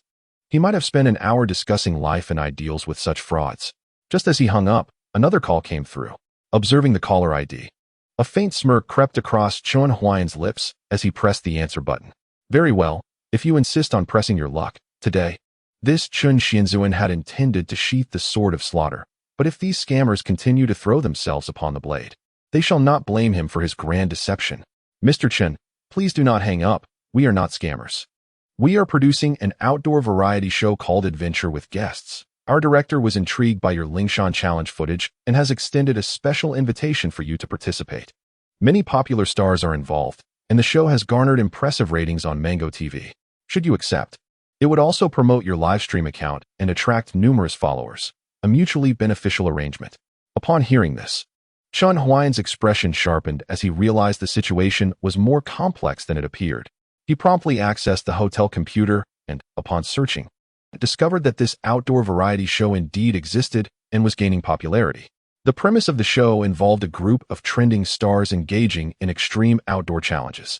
he might have spent an hour discussing life and ideals with such frauds. Just as he hung up, another call came through. Observing the caller ID, a faint smirk crept across Chen Huayan's lips as he pressed the answer button. Very well, if you insist on pressing your luck, today. This Chen Xianzuan had intended to sheath the sword of slaughter, but if these scammers continue to throw themselves upon the blade, they shall not blame him for his grand deception. Mr. Chen, please do not hang up, we are not scammers. We are producing an outdoor variety show called Adventure with Guests. Our director was intrigued by your Lingshan Challenge footage and has extended a special invitation for you to participate. Many popular stars are involved, and the show has garnered impressive ratings on Mango TV. Should you accept, it would also promote your live stream account and attract numerous followers, a mutually beneficial arrangement. Upon hearing this, Chen Huayan's expression sharpened as he realized the situation was more complex than it appeared. He promptly accessed the hotel computer and, upon searching, discovered that this outdoor variety show indeed existed and was gaining popularity. The premise of the show involved a group of trending stars engaging in extreme outdoor challenges,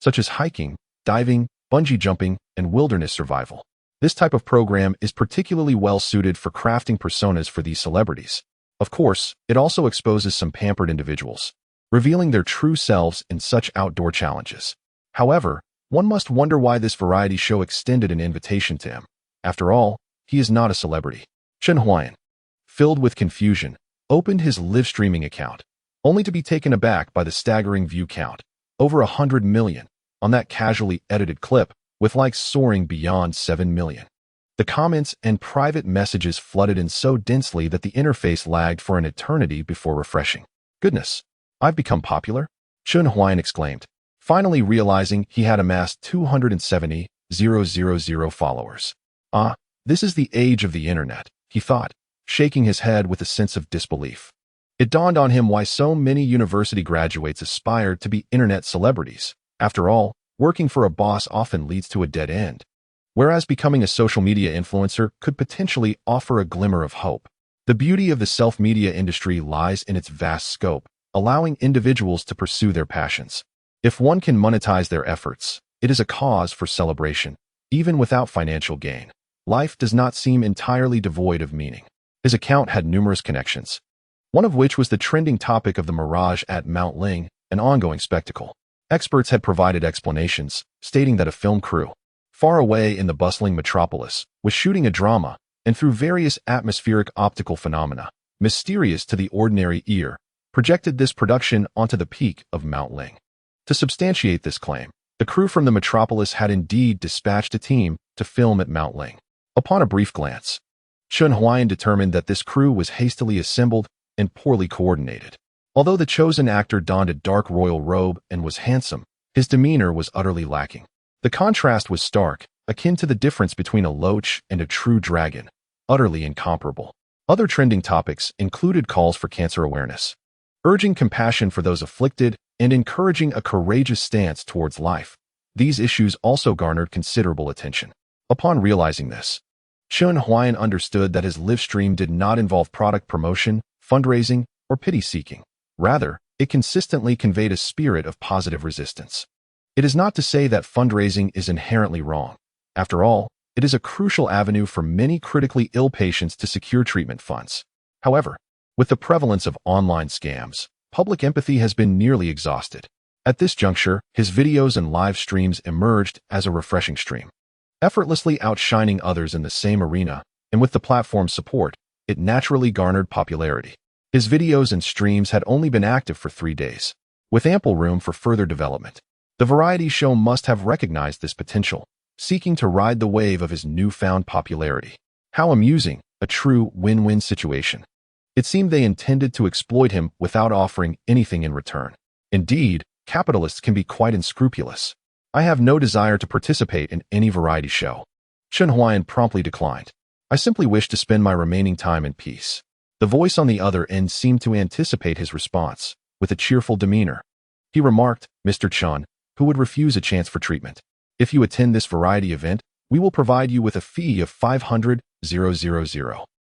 such as hiking, diving, bungee jumping, and wilderness survival. This type of program is particularly well suited for crafting personas for these celebrities. Of course, it also exposes some pampered individuals, revealing their true selves in such outdoor challenges. However, one must wonder why this variety show extended an invitation to him. After all, he is not a celebrity. Chen Huayan, filled with confusion, opened his live streaming account, only to be taken aback by the staggering view count, over 100 million, on that casually edited clip, with likes soaring beyond 7 million. The comments and private messages flooded in so densely that the interface lagged for an eternity before refreshing. Goodness, I've become popular? Chen Huayan exclaimed, finally realizing he had amassed 270,000 followers. Ah, this is the age of the internet, he thought, shaking his head with a sense of disbelief. It dawned on him why so many university graduates aspired to be internet celebrities. After all, working for a boss often leads to a dead end, whereas becoming a social media influencer could potentially offer a glimmer of hope. The beauty of the self-media industry lies in its vast scope, allowing individuals to pursue their passions. If one can monetize their efforts, it is a cause for celebration, even without financial gain. Life does not seem entirely devoid of meaning. His account had numerous connections, one of which was the trending topic of the mirage at Mount Ling, an ongoing spectacle. Experts had provided explanations, stating that a film crew, far away in the bustling metropolis, was shooting a drama, and through various atmospheric optical phenomena, mysterious to the ordinary ear, projected this production onto the peak of Mount Ling. To substantiate this claim, the crew from the metropolis had indeed dispatched a team to film at Mount Ling. Upon a brief glance, Chen Huayan determined that this crew was hastily assembled and poorly coordinated. Although the chosen actor donned a dark royal robe and was handsome, his demeanor was utterly lacking. The contrast was stark, akin to the difference between a loach and a true dragon, utterly incomparable. Other trending topics included calls for cancer awareness, urging compassion for those afflicted, and encouraging a courageous stance towards life. These issues also garnered considerable attention. Upon realizing this, Chen Huayan understood that his live stream did not involve product promotion, fundraising, or pity-seeking. Rather, it consistently conveyed a spirit of positive resistance. It is not to say that fundraising is inherently wrong. After all, it is a crucial avenue for many critically ill patients to secure treatment funds. However, with the prevalence of online scams, public empathy has been nearly exhausted. At this juncture, his videos and live streams emerged as a refreshing stream, effortlessly outshining others in the same arena, and with the platform's support, it naturally garnered popularity. His videos and streams had only been active for 3 days, with ample room for further development. The variety show must have recognized this potential, seeking to ride the wave of his newfound popularity. How amusing, a true win-win situation. It seemed they intended to exploit him without offering anything in return. Indeed, capitalists can be quite unscrupulous. I have no desire to participate in any variety show. Chen Huayan promptly declined. I simply wish to spend my remaining time in peace. The voice on the other end seemed to anticipate his response, with a cheerful demeanor. He remarked, Mr. Chen, who would refuse a chance for treatment. If you attend this variety event, we will provide you with a fee of 500,000.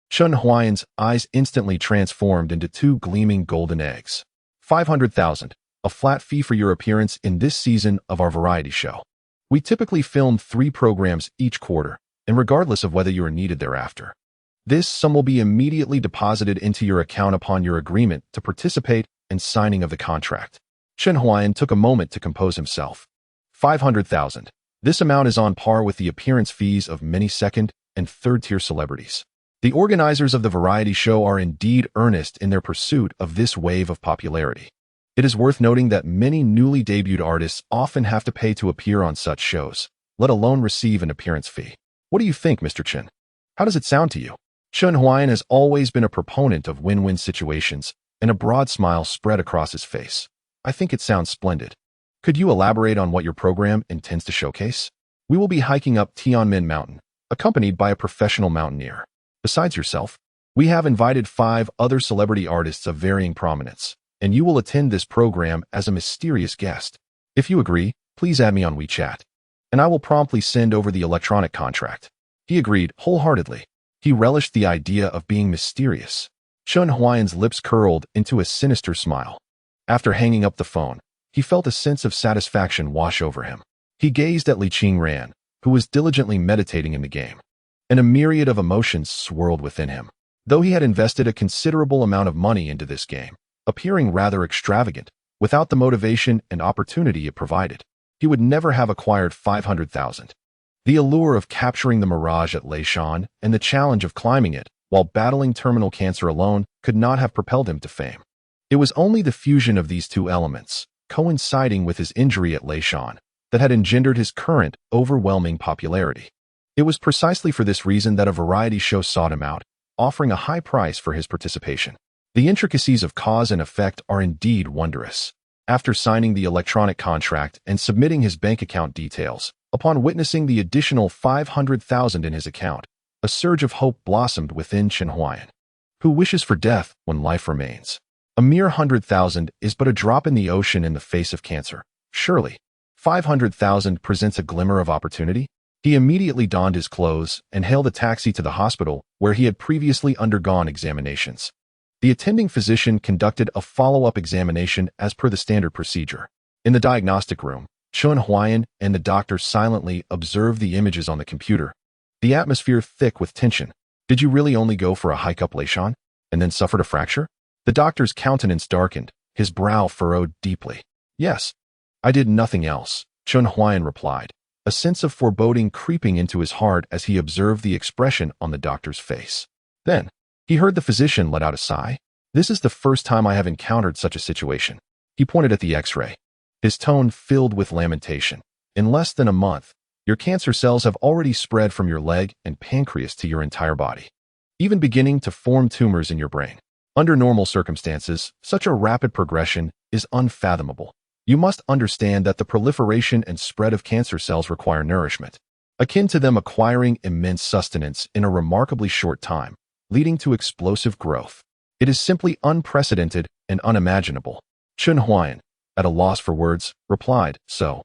Chen Huayan's eyes instantly transformed into 2 gleaming golden eggs. 500,000, a flat fee for your appearance in this season of our variety show. We typically film 3 programs each quarter, and regardless of whether you are needed thereafter. This sum will be immediately deposited into your account upon your agreement to participate and signing of the contract. Chen Huayan took a moment to compose himself. 500,000. This amount is on par with the appearance fees of many second and third-tier celebrities. The organizers of the variety show are indeed earnest in their pursuit of this wave of popularity. It is worth noting that many newly debuted artists often have to pay to appear on such shows, let alone receive an appearance fee. What do you think, Mr. Chen? How does it sound to you? Chen Huayan has always been a proponent of win-win situations, and a broad smile spread across his face. I think it sounds splendid. Could you elaborate on what your program intends to showcase? We will be hiking up Tianmen Mountain, accompanied by a professional mountaineer. Besides yourself, we have invited 5 other celebrity artists of varying prominence, and you will attend this program as a mysterious guest. If you agree, please add me on WeChat, and I will promptly send over the electronic contract. He agreed wholeheartedly. He relished the idea of being mysterious. Chen Huayan's lips curled into a sinister smile. After hanging up the phone, he felt a sense of satisfaction wash over him. He gazed at Li Qingran, who was diligently meditating in the game, and a myriad of emotions swirled within him. Though he had invested a considerable amount of money into this game, appearing rather extravagant, without the motivation and opportunity it provided, he would never have acquired 500,000. The allure of capturing the mirage at Leishan and the challenge of climbing it while battling terminal cancer alone could not have propelled him to fame. It was only the fusion of these 2 elements, coinciding with his injury at Leishan, that had engendered his current, overwhelming popularity. It was precisely for this reason that a variety show sought him out, offering a high price for his participation. The intricacies of cause and effect are indeed wondrous. After signing the electronic contract and submitting his bank account details, upon witnessing the additional 500,000 in his account, a surge of hope blossomed within Chen Huayan. Who wishes for death when life remains? A mere 100,000 is but a drop in the ocean in the face of cancer. Surely, 500,000 presents a glimmer of opportunity? He immediately donned his clothes and hailed a taxi to the hospital where he had previously undergone examinations. The attending physician conducted a follow-up examination as per the standard procedure. In the diagnostic room, Chen Huayan and the doctor silently observed the images on the computer, the atmosphere thick with tension. Did you really only go for a hike up Leishan, and then suffered a fracture? The doctor's countenance darkened, his brow furrowed deeply. Yes, I did nothing else, Chen Huayan replied, a sense of foreboding creeping into his heart as he observed the expression on the doctor's face. Then, he heard the physician let out a sigh. This is the first time I have encountered such a situation. He pointed at the X-ray, his tone filled with lamentation. In less than a month, your cancer cells have already spread from your leg and pancreas to your entire body, even beginning to form tumors in your brain. Under normal circumstances, such a rapid progression is unfathomable. You must understand that the proliferation and spread of cancer cells require nourishment, akin to them acquiring immense sustenance in a remarkably short time, leading to explosive growth. It is simply unprecedented and unimaginable. Chen Huayan, at a loss for words, replied, So,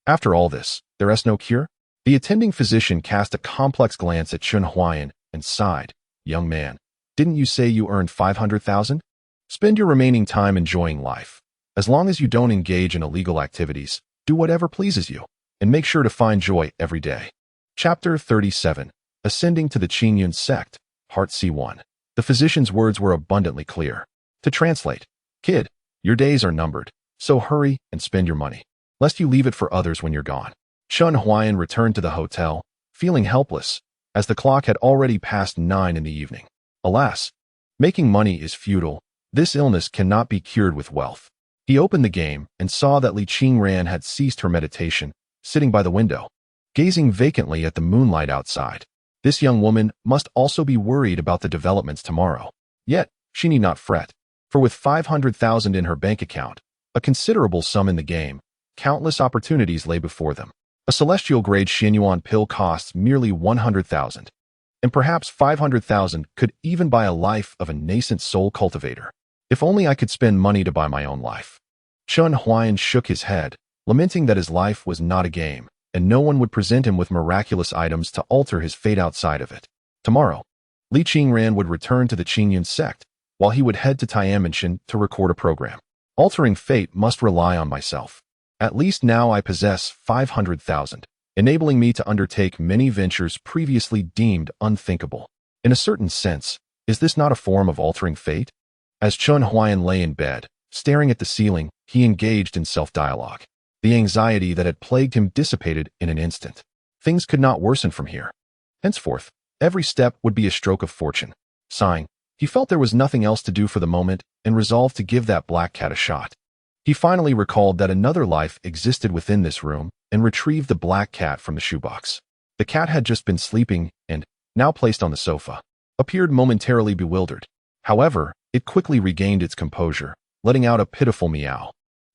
after all this, there is no cure? The attending physician cast a complex glance at Chen Huayan and sighed. Young man, didn't you say you earned 500,000? Spend your remaining time enjoying life. As long as you don't engage in illegal activities, do whatever pleases you, and make sure to find joy every day. Chapter 37. Ascending to the Qingyun sect, Part C1. The physician's words were abundantly clear. To translate, Kid, your days are numbered. So hurry and spend your money, lest you leave it for others when you're gone. Chun Huayan returned to the hotel, feeling helpless, as the clock had already passed 9 in the evening. Alas, making money is futile. This illness cannot be cured with wealth. He opened the game and saw that Li Qingran had ceased her meditation, sitting by the window, gazing vacantly at the moonlight outside. This young woman must also be worried about the developments tomorrow. Yet, she need not fret, for with 500,000 in her bank account, a considerable sum in the game, countless opportunities lay before them. A celestial-grade Xinyuan pill costs merely 100,000, and perhaps 500,000 could even buy a life of a nascent soul cultivator. If only I could spend money to buy my own life. Chun Huayan shook his head, lamenting that his life was not a game, and no one would present him with miraculous items to alter his fate outside of it. Tomorrow, Li Qingran would return to the Qingyun sect, while he would head to Tianmention to record a program. Altering fate must rely on myself. At least now I possess 500,000, enabling me to undertake many ventures previously deemed unthinkable. In a certain sense, is this not a form of altering fate? As Chun Huayan lay in bed, staring at the ceiling, he engaged in self-dialogue. The anxiety that had plagued him dissipated in an instant. Things could not worsen from here. Henceforth, every step would be a stroke of fortune. Sighing, he felt there was nothing else to do for the moment and resolved to give that black cat a shot. He finally recalled that another life existed within this room and retrieved the black cat from the shoebox. The cat had just been sleeping and, now placed on the sofa, appeared momentarily bewildered. However, it quickly regained its composure, letting out a pitiful meow,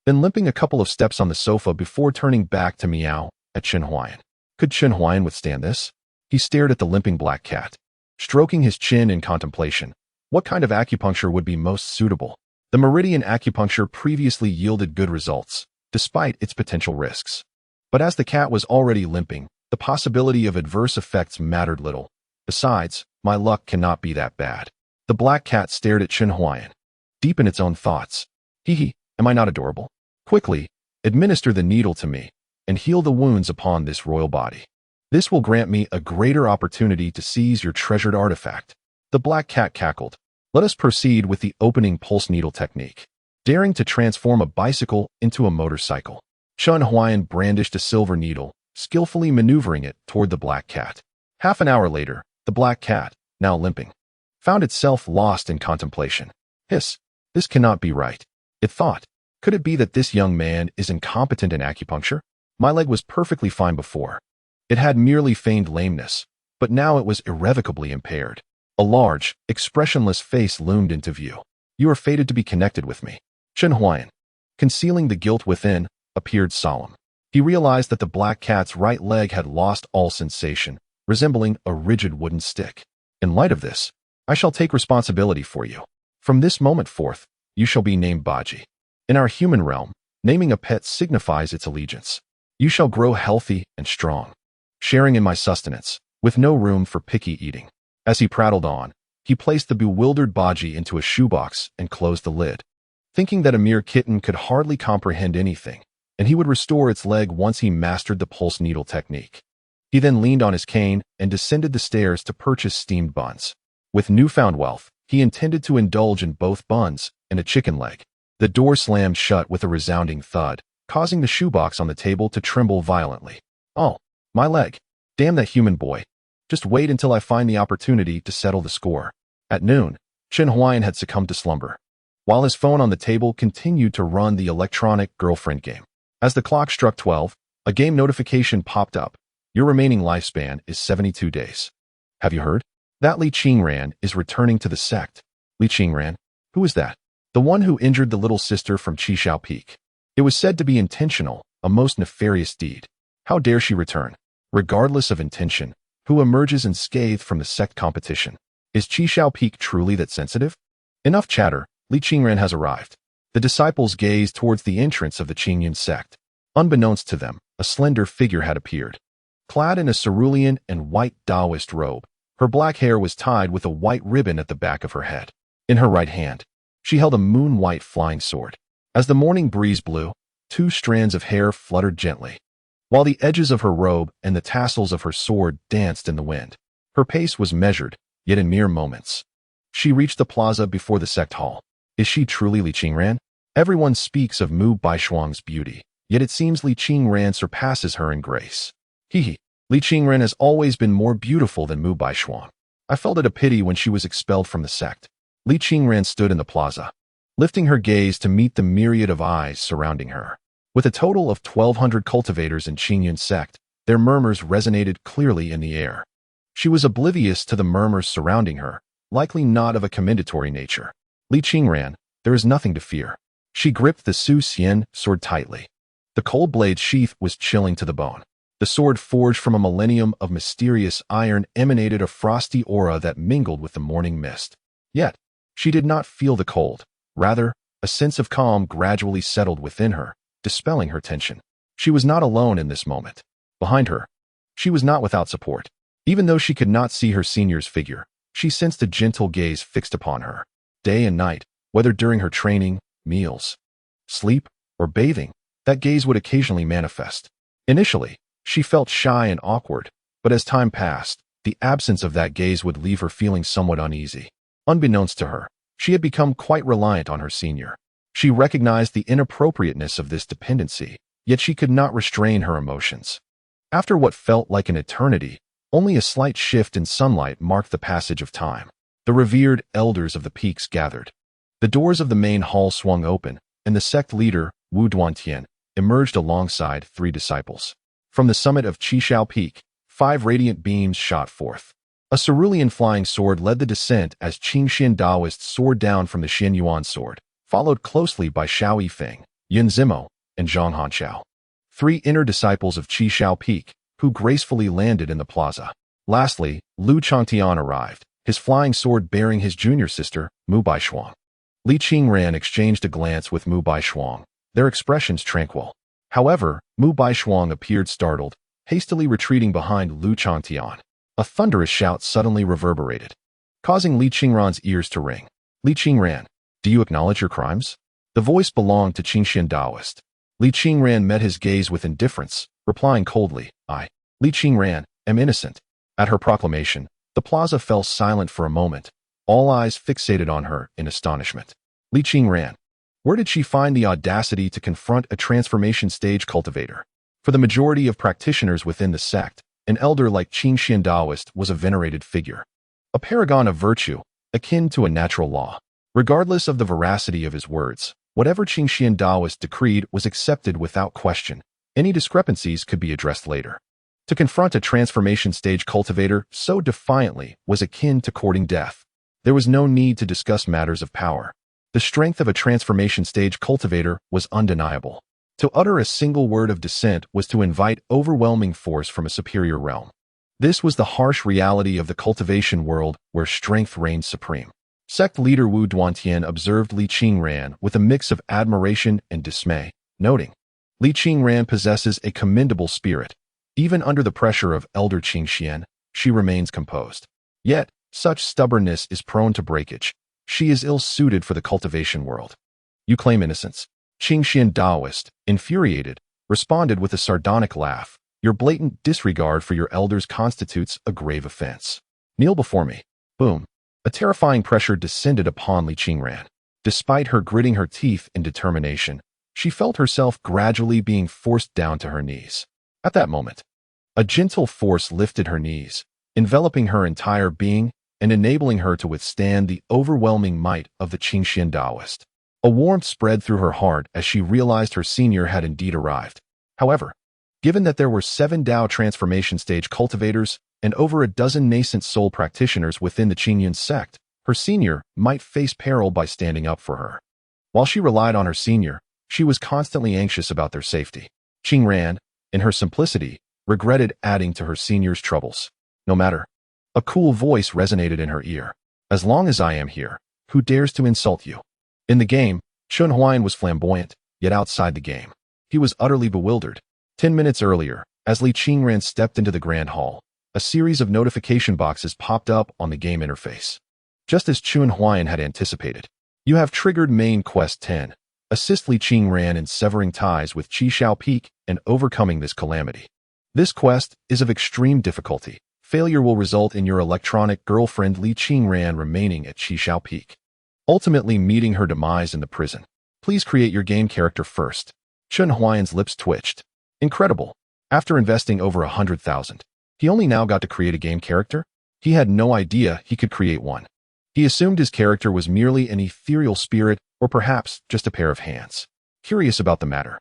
then limping a couple of steps on the sofa before turning back to meow at Chun Huayan. Could Chun Huayan withstand this? He stared at the limping black cat, stroking his chin in contemplation. What kind of acupuncture would be most suitable? The meridian acupuncture previously yielded good results, despite its potential risks. But as the cat was already limping, the possibility of adverse effects mattered little. Besides, my luck cannot be that bad. The black cat stared at Chun Huayan, deep in its own thoughts. Hee, am I not adorable? Quickly, administer the needle to me, and heal the wounds upon this royal body. This will grant me a greater opportunity to seize your treasured artifact. The black cat cackled. Let us proceed with the opening pulse needle technique. Daring to transform a bicycle into a motorcycle, Chun Huayan brandished a silver needle, skillfully maneuvering it toward the black cat. Half an hour later, the black cat, now limping, found itself lost in contemplation. Hiss, this cannot be right. It thought, could it be that this young man is incompetent in acupuncture? My leg was perfectly fine before. It had merely feigned lameness, but now it was irrevocably impaired. A large, expressionless face loomed into view. You are fated to be connected with me. Chun Huayan, concealing the guilt within, appeared solemn. He realized that the black cat's right leg had lost all sensation, resembling a rigid wooden stick. In light of this, I shall take responsibility for you. From this moment forth, you shall be named Baji. In our human realm, naming a pet signifies its allegiance. You shall grow healthy and strong, sharing in my sustenance, with no room for picky eating. As he prattled on, he placed the bewildered Baji into a shoebox and closed the lid, thinking that a mere kitten could hardly comprehend anything, and he would restore its leg once he mastered the pulse needle technique. He then leaned on his cane and descended the stairs to purchase steamed buns. With newfound wealth, he intended to indulge in both buns and a chicken leg. The door slammed shut with a resounding thud, causing the shoebox on the table to tremble violently. Oh, my leg. Damn that human boy. Just wait until I find the opportunity to settle the score. At noon, Chun Huayan had succumbed to slumber, while his phone on the table continued to run the electronic girlfriend game. As the clock struck 12, a game notification popped up. Your remaining lifespan is 72 days. Have you heard? That Li Qingran is returning to the sect. Li Qingran? Who is that? The one who injured the little sister from Qishao Peak. It was said to be intentional, a most nefarious deed. How dare she return? Regardless of intention, who emerges unscathed from the sect competition? Is Qishao Peak truly that sensitive? Enough chatter, Li Qingran has arrived. The disciples gazed towards the entrance of the Qingyun sect. Unbeknownst to them, a slender figure had appeared. Clad in a cerulean and white Taoist robe, her black hair was tied with a white ribbon at the back of her head. In her right hand, she held a moon-white flying sword. As the morning breeze blew, 2 strands of hair fluttered gently, while the edges of her robe and the tassels of her sword danced in the wind. Her pace was measured, yet in mere moments. She reached the plaza before the sect hall. Is she truly Li Qingran? Everyone speaks of Mu Baishuang's beauty, yet it seems Li Qingran surpasses her in grace. Hee. Li Qingran has always been more beautiful than Mu Baishuang. I felt it a pity when she was expelled from the sect. Li Qingran stood in the plaza, lifting her gaze to meet the myriad of eyes surrounding her. With a total of 1,200 cultivators in Qingyun sect, their murmurs resonated clearly in the air. She was oblivious to the murmurs surrounding her, likely not of a commendatory nature. Li Qingran, there is nothing to fear. She gripped the Su Xian sword tightly. The cold blade sheath was chilling to the bone. The sword, forged from a millennium of mysterious iron, emanated a frosty aura that mingled with the morning mist. Yet, she did not feel the cold. Rather, a sense of calm gradually settled within her, dispelling her tension. She was not alone in this moment. Behind her, she was not without support. Even though she could not see her senior's figure, she sensed a gentle gaze fixed upon her. Day and night, whether during her training, meals, sleep, or bathing, that gaze would occasionally manifest. Initially, she felt shy and awkward, but as time passed, the absence of that gaze would leave her feeling somewhat uneasy. Unbeknownst to her, she had become quite reliant on her senior. She recognized the inappropriateness of this dependency, yet she could not restrain her emotions. After what felt like an eternity, only a slight shift in sunlight marked the passage of time. The revered elders of the peaks gathered. The doors of the main hall swung open, and the sect leader, Wu Duantian, emerged alongside 3 disciples. From the summit of Qishao Peak, 5 radiant beams shot forth. A cerulean flying sword led the descent as Qingxian Daoists soared down from the Xin Yuan sword, followed closely by Xiao Yifeng, Yun Zimo, and Zhang Hanqiao. 3 inner disciples of Qishao Peak, who gracefully landed in the plaza. Lastly, Lu Changtian arrived, his flying sword bearing his junior sister, Mu Baishuang. Li Qingran exchanged a glance with Mu Baishuang, their expressions tranquil. However, Mu Baishuang appeared startled, hastily retreating behind Lu Changtian. A thunderous shout suddenly reverberated, causing Li Qingran's ears to ring. Li Qingran, do you acknowledge your crimes? The voice belonged to Qingxian Daoist. Li Qingran met his gaze with indifference, replying coldly, I, Li Qingran, am innocent. At her proclamation, the plaza fell silent for a moment, all eyes fixated on her in astonishment. Li Qingran. Where did she find the audacity to confront a transformation stage cultivator? For the majority of practitioners within the sect, an elder like Qingxian Daoist was a venerated figure, a paragon of virtue, akin to a natural law. Regardless of the veracity of his words, whatever Qingxian Daoist decreed was accepted without question. Any discrepancies could be addressed later. To confront a transformation stage cultivator so defiantly was akin to courting death. There was no need to discuss matters of power. The strength of a transformation stage cultivator was undeniable. To utter a single word of dissent was to invite overwhelming force from a superior realm. This was the harsh reality of the cultivation world where strength reigned supreme. Sect leader Wu Duantian observed Li Qingran with a mix of admiration and dismay, noting, Li Qingran possesses a commendable spirit. Even under the pressure of Elder Qingxian, she remains composed. Yet, such stubbornness is prone to breakage. She is ill-suited for the cultivation world. You claim innocence. Qingxian Daoist, infuriated, responded with a sardonic laugh. Your blatant disregard for your elders constitutes a grave offense. Kneel before me. Boom. A terrifying pressure descended upon Li Qingran. Despite her gritting her teeth in determination, she felt herself gradually being forced down to her knees. At that moment, a gentle force lifted her knees, enveloping her entire being and enabling her to withstand the overwhelming might of the Qingxian Daoist. A warmth spread through her heart as she realized her senior had indeed arrived. However, given that there were 7 Dao transformation stage cultivators and over a dozen nascent soul practitioners within the Qingyun sect, her senior might face peril by standing up for her. While she relied on her senior, she was constantly anxious about their safety. Qingran, in her simplicity, regretted adding to her senior's troubles. No matter. A cool voice resonated in her ear. As long as I am here, who dares to insult you? In the game, Chun Huayan was flamboyant, yet outside the game, he was utterly bewildered. 10 minutes earlier, as Li Qingran stepped into the grand hall, a series of notification boxes popped up on the game interface. Just as Chun Huayan had anticipated, you have triggered main quest 10. Assist Li Qingran in severing ties with Qishao Peak and overcoming this calamity. This quest is of extreme difficulty. Failure will result in your electronic girlfriend Li Qingran remaining at Qishao Peak, ultimately meeting her demise in the prison. Please create your game character first. Chun Huayan's lips twitched. Incredible. After investing over 100,000, he only now got to create a game character? He had no idea he could create one. He assumed his character was merely an ethereal spirit or perhaps just a pair of hands. Curious about the matter,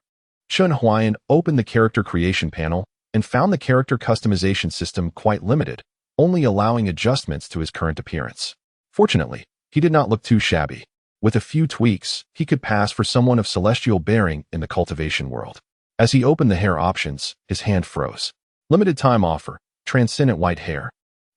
Chun Huayan opened the character creation panel and found the character customization system quite limited, only allowing adjustments to his current appearance. Fortunately, he did not look too shabby. With a few tweaks, he could pass for someone of celestial bearing in the cultivation world. As he opened the hair options, his hand froze. Limited time offer, transcendent white hair.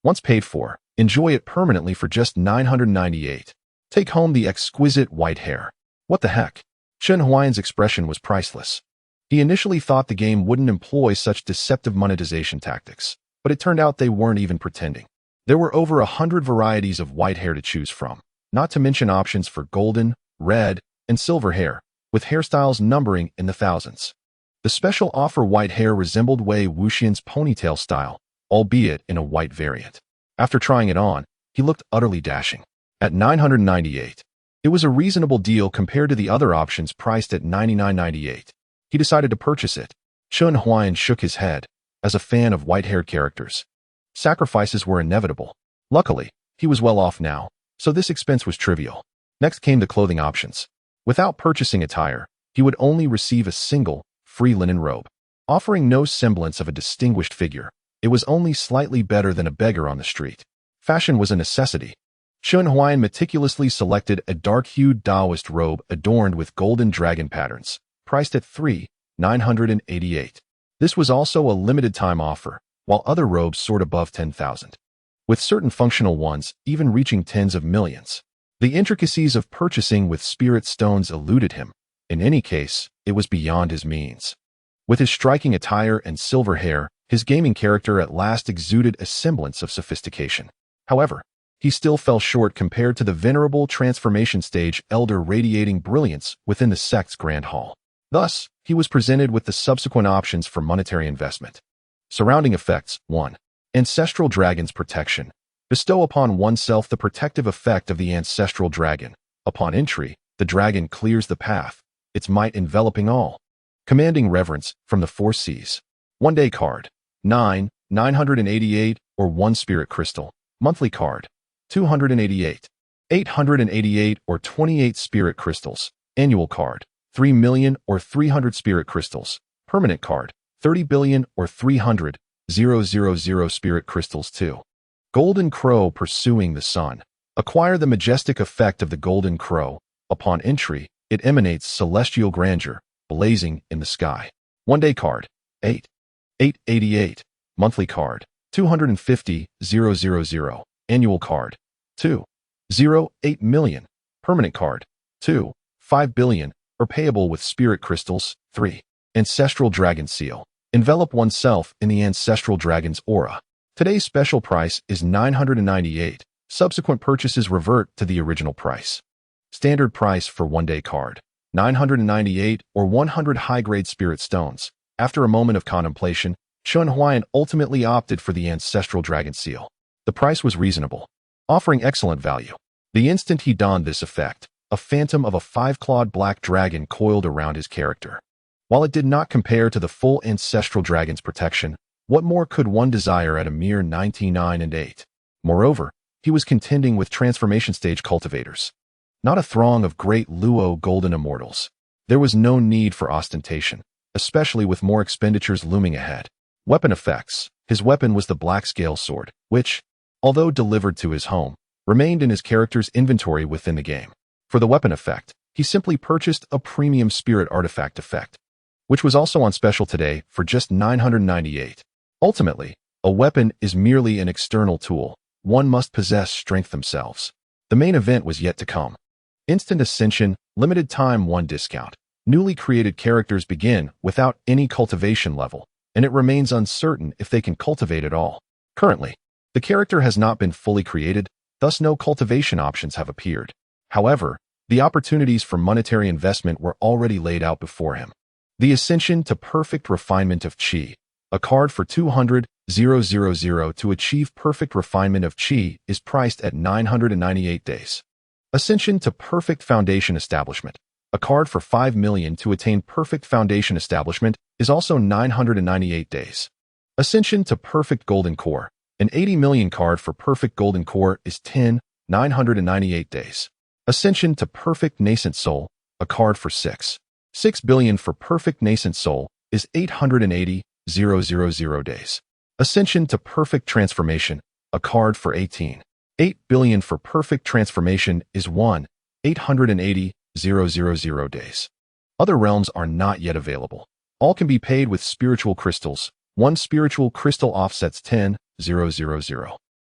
Once paid for, enjoy it permanently for just 998. Take home the exquisite white hair. What the heck? Chun Huayan's expression was priceless. He initially thought the game wouldn't employ such deceptive monetization tactics, but it turned out they weren't even pretending. There were over 100 varieties of white hair to choose from, not to mention options for golden, red, and silver hair, with hairstyles numbering in the thousands. The special offer white hair resembled Wei Wuxian's ponytail style, albeit in a white variant. After trying it on, he looked utterly dashing. At 998, it was a reasonable deal compared to the other options priced at 99.98. He decided to purchase it. Chun Huayan shook his head. As a fan of white-haired characters, sacrifices were inevitable. Luckily, he was well off now, so this expense was trivial. Next came the clothing options. Without purchasing attire, he would only receive a single, free linen robe. Offering no semblance of a distinguished figure, it was only slightly better than a beggar on the street. Fashion was a necessity. Chun Huayan meticulously selected a dark-hued Taoist robe adorned with golden dragon patterns, priced at 3,988. This was also a limited-time offer, while other robes soared above 10,000, with certain functional ones even reaching tens of millions. The intricacies of purchasing with spirit stones eluded him. In any case, it was beyond his means. With his striking attire and silver hair, his gaming character at last exuded a semblance of sophistication. However, he still fell short compared to the venerable transformation stage elder radiating brilliance within the sect's grand hall. Thus, he was presented with the subsequent options for monetary investment. Surrounding effects. 1. Ancestral Dragon's Protection. Bestow upon oneself the protective effect of the Ancestral Dragon. Upon entry, the dragon clears the path, its might enveloping all. Commanding Reverence from the Four Seas. One-day card. 988 or 1 Spirit Crystal. Monthly card. 288. 888 or 28 Spirit Crystals. Annual card. 3 million or 300 Spirit Crystals. Permanent card. 30 billion or 300,000 Spirit Crystals 2. Golden Crow Pursuing the Sun. Acquire the majestic effect of the Golden Crow. Upon entry, it emanates celestial grandeur, blazing in the sky. One-day card. 888. Monthly card. 250,000. Annual card. 208 million. Permanent card. 5 billion. Or payable with Spirit Crystals. 3. Ancestral Dragon Seal. Envelop oneself in the Ancestral Dragon's aura. Today's special price is 998. Subsequent purchases revert to the original price. Standard price for one-day card. 998 or 100 high-grade spirit stones. After a moment of contemplation, Chun Huayan ultimately opted for the Ancestral Dragon Seal. The price was reasonable, offering excellent value. The instant he donned this effect, a phantom of a 5-clawed black dragon coiled around his character. While it did not compare to the full Ancestral Dragon's protection, what more could one desire at a mere 99.8? Moreover, he was contending with transformation stage cultivators, not a throng of great Luo golden immortals. There was no need for ostentation, especially with more expenditures looming ahead. Weapon effects. His weapon was the Black Scale Sword, which, although delivered to his home, remained in his character's inventory within the game. For the weapon effect, he simply purchased a premium spirit artifact effect, which was also on special today for just 998. Ultimately, a weapon is merely an external tool. One must possess strength themselves. The main event was yet to come. Instant Ascension, limited time 1 discount. Newly created characters begin without any cultivation level, and it remains uncertain if they can cultivate at all. Currently, the character has not been fully created, thus no cultivation options have appeared. However, the opportunities for monetary investment were already laid out before him. The Ascension to Perfect Refinement of Qi. A card for 200,000 to achieve perfect refinement of Qi is priced at 998 days. Ascension to Perfect Foundation Establishment. a card for 5 million to attain perfect foundation establishment, is also 998 days. Ascension to perfect golden core, an 80 million card for perfect golden core is 998 days. Ascension to perfect nascent soul, a card for 6 billion for perfect nascent soul is 880,000 days. Ascension to perfect transformation, a card for 8 billion for perfect transformation is 880,000 days. Other realms are not yet available. All can be paid with spiritual crystals. One spiritual crystal offsets 10,000.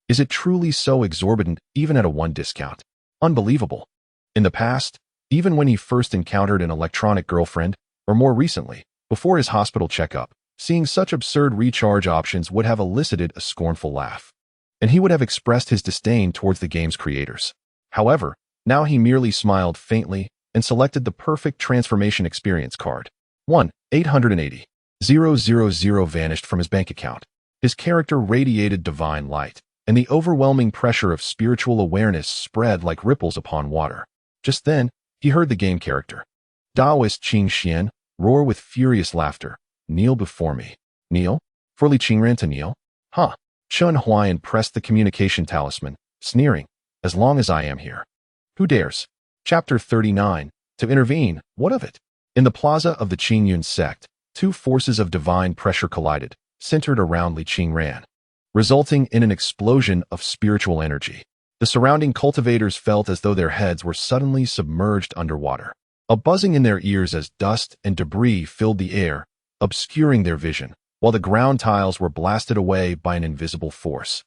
Is it truly so exorbitant even at a 1 discount? Unbelievable. In the past, even when he first encountered an electronic girlfriend, or more recently, before his hospital checkup, seeing such absurd recharge options would have elicited a scornful laugh, and he would have expressed his disdain towards the game's creators. However, now he merely smiled faintly and selected the perfect transformation experience card. 880,000 vanished from his bank account. His character radiated divine light, and the overwhelming pressure of spiritual awareness spread like ripples upon water. Just then, he heard the game character, Daoist Qing Xian, roar with furious laughter. Kneel before me. Kneel? For Li Qingran to kneel? Huh. Chun Huayan pressed the communication talisman, sneering, as long as I am here. Who dares? Chapter 39. To intervene, what of it? In the plaza of the Qingyun sect, two forces of divine pressure collided, centered around Li Qingran, resulting in an explosion of spiritual energy. The surrounding cultivators felt as though their heads were suddenly submerged underwater, a buzzing in their ears as dust and debris filled the air, obscuring their vision, while the ground tiles were blasted away by an invisible force,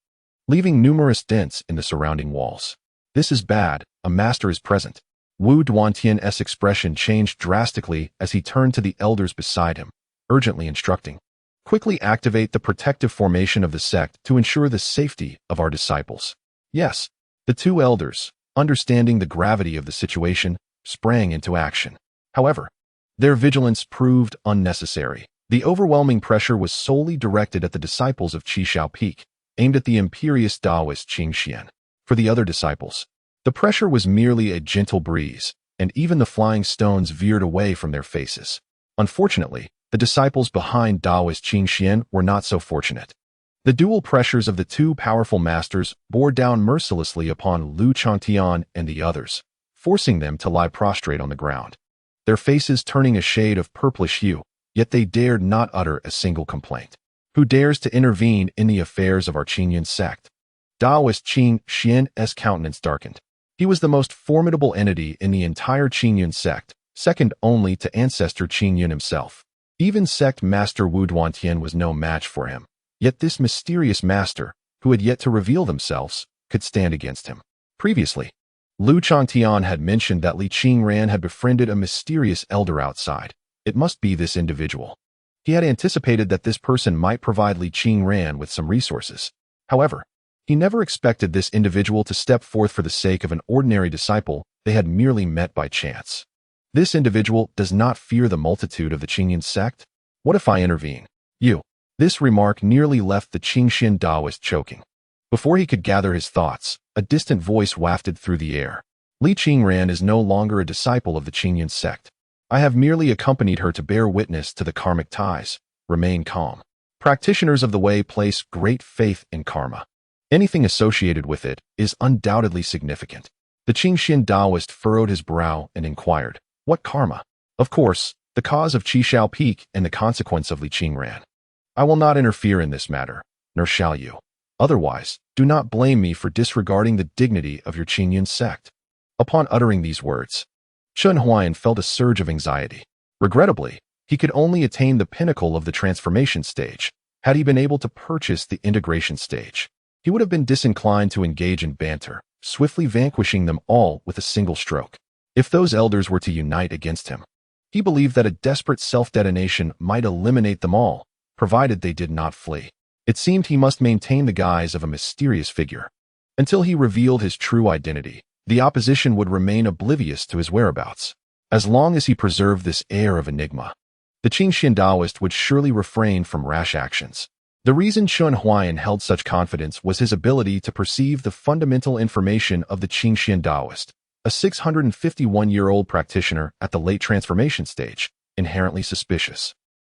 leaving numerous dents in the surrounding walls. This is bad, a master is present. Wu Duantian's expression changed drastically as he turned to the elders beside him, urgently instructing, quickly activate the protective formation of the sect to ensure the safety of our disciples. Yes, the two elders, understanding the gravity of the situation, sprang into action. However, their vigilance proved unnecessary. The overwhelming pressure was solely directed at the disciples of Qishao Peak, aimed at the imperious Taoist Qing Xian. For the other disciples, the pressure was merely a gentle breeze, and even the flying stones veered away from their faces. Unfortunately, the disciples behind Taoist Qing Xian were not so fortunate. The dual pressures of the two powerful masters bore down mercilessly upon Lu Changtian and the others, forcing them to lie prostrate on the ground, their faces turning a shade of purplish hue, yet they dared not utter a single complaint. Who dares to intervene in the affairs of our Qingyun sect? Taoist Qing Xian's countenance darkened. He was the most formidable entity in the entire Qingyun sect, second only to ancestor Qingyun himself. Even sect master Wu Duantian was no match for him. Yet this mysterious master, who had yet to reveal themselves, could stand against him. Previously, Lu Changtian had mentioned that Li Qingran had befriended a mysterious elder outside. It must be this individual. He had anticipated that this person might provide Li Qingran with some resources. However, he never expected this individual to step forth for the sake of an ordinary disciple they had merely met by chance. This individual does not fear the multitude of the Qingyun sect? What if I intervene? You. This remark nearly left the Qingxian Taoist choking. Before he could gather his thoughts, a distant voice wafted through the air. Li Qingran is no longer a disciple of the Qingyun sect. I have merely accompanied her to bear witness to the karmic ties. Remain calm. Practitioners of the way place great faith in karma. Anything associated with it is undoubtedly significant. The Qingxian Taoist furrowed his brow and inquired, what karma? Of course, the cause of Qishao Peak and the consequence of Li Qingran. I will not interfere in this matter, nor shall you. Otherwise, do not blame me for disregarding the dignity of your Qingyun sect. Upon uttering these words, Chun Huayan felt a surge of anxiety. Regrettably, he could only attain the pinnacle of the transformation stage. Had he been able to purchase the integration stage, he would have been disinclined to engage in banter, swiftly vanquishing them all with a single stroke. If those elders were to unite against him, he believed that a desperate self-detonation might eliminate them all, provided they did not flee. It seemed he must maintain the guise of a mysterious figure. Until he revealed his true identity, the opposition would remain oblivious to his whereabouts. As long as he preserved this air of enigma, the Qingxian Taoist would surely refrain from rash actions. The reason Chun Huayan held such confidence was his ability to perceive the fundamental information of the Qingxian Taoist. a 651-year-old practitioner at the late transformation stage, inherently suspicious,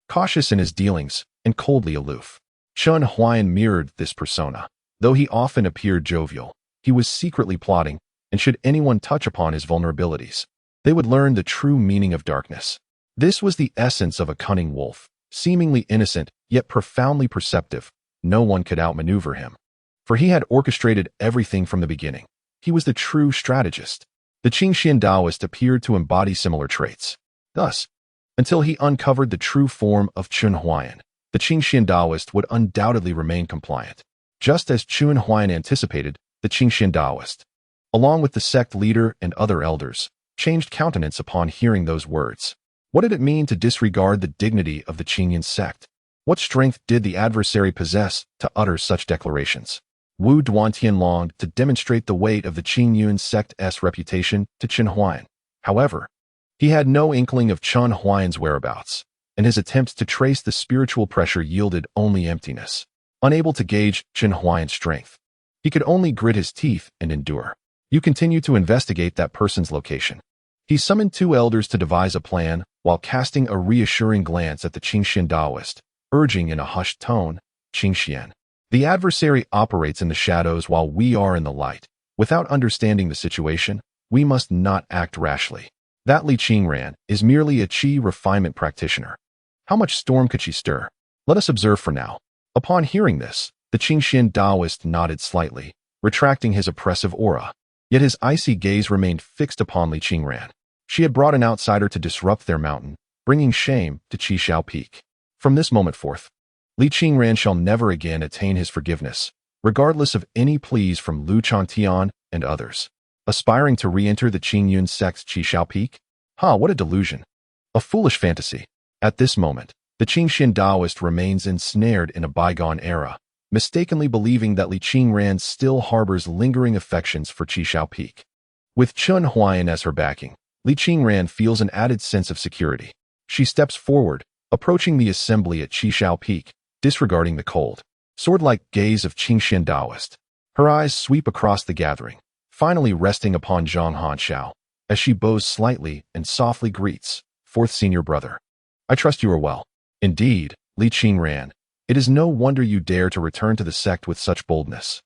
cautious in his dealings, and coldly aloof. Chun Huayan mirrored this persona. Though he often appeared jovial, he was secretly plotting, and should anyone touch upon his vulnerabilities, they would learn the true meaning of darkness. This was the essence of a cunning wolf, seemingly innocent, yet profoundly perceptive. No one could outmaneuver him, for he had orchestrated everything from the beginning. He was the true strategist. The Qingxian Taoist appeared to embody similar traits. Thus, until he uncovered the true form of Chun Huayan, the Qingxian Taoist would undoubtedly remain compliant. Just as Chun Huayan anticipated, the Qingxian Taoist, along with the sect leader and other elders, changed countenance upon hearing those words. What did it mean to disregard the dignity of the Qingyan sect? What strength did the adversary possess to utter such declarations? Wu Duantian longed to demonstrate the weight of the Qingyun sect's reputation to Chun Huayan. However, he had no inkling of Chun Huayan's whereabouts, and his attempts to trace the spiritual pressure yielded only emptiness. Unable to gauge Chun Huayan's strength, he could only grit his teeth and endure. You continue to investigate that person's location. He summoned two elders to devise a plan, while casting a reassuring glance at the Qingxian Taoist, urging in a hushed tone, Qingxian. The adversary operates in the shadows while we are in the light. Without understanding the situation, we must not act rashly. That Li Qingran is merely a qi refinement practitioner. How much storm could she stir? Let us observe for now. Upon hearing this, the Qingxian Taoist nodded slightly, retracting his oppressive aura. Yet his icy gaze remained fixed upon Li Qingran. She had brought an outsider to disrupt their mountain, bringing shame to Qishao Peak. From this moment forth, Li Qingran shall never again attain his forgiveness, regardless of any pleas from Lu Chantian and others. Aspiring to re-enter the Qingyun sect's Qishao Peak? What a delusion. A foolish fantasy. At this moment, the Qingxian Taoist remains ensnared in a bygone era, mistakenly believing that Li Qingran still harbors lingering affections for Qishao Peak. With Chun Huayan as her backing, Li Qingran feels an added sense of security. She steps forward, approaching the assembly at Qishao Peak, disregarding the cold, sword-like gaze of Qingxian Taoist. Her eyes sweep across the gathering, finally resting upon Zhang Hanxiao, as she bows slightly and softly greets, "Fourth senior brother. I trust you are well." "Indeed, Li Qingran. It is no wonder you dare to return to the sect with such boldness.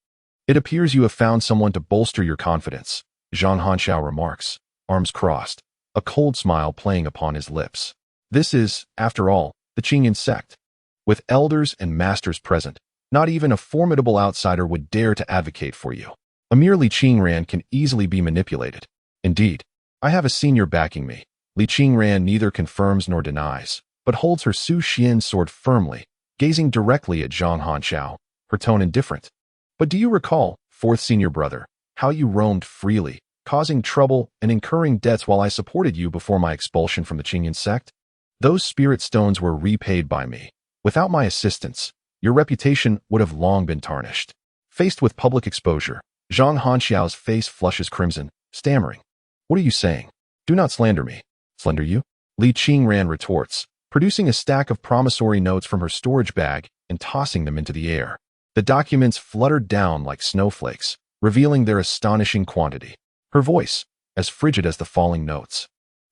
It appears you have found someone to bolster your confidence," Zhang Hanxiao remarks, arms crossed, a cold smile playing upon his lips. This is, after all, the Qingyan sect. With elders and masters present, not even a formidable outsider would dare to advocate for you. A mere Li Qingran can easily be manipulated. "Indeed, I have a senior backing me." Li Qingran neither confirms nor denies, but holds her Su Xian sword firmly, gazing directly at Zhang Hanxiao, her tone indifferent. "But do you recall, fourth senior brother, how you roamed freely, causing trouble and incurring debts while I supported you before my expulsion from the Qingyan sect? Those spirit stones were repaid by me. Without my assistance, your reputation would have long been tarnished." Faced with public exposure, Zhang Hanxiao's face flushes crimson, stammering, "What are you saying? Do not slander me." "Slander you?" Li Qingran retorts, producing a stack of promissory notes from her storage bag and tossing them into the air. The documents fluttered down like snowflakes, revealing their astonishing quantity. Her voice, as frigid as the falling notes,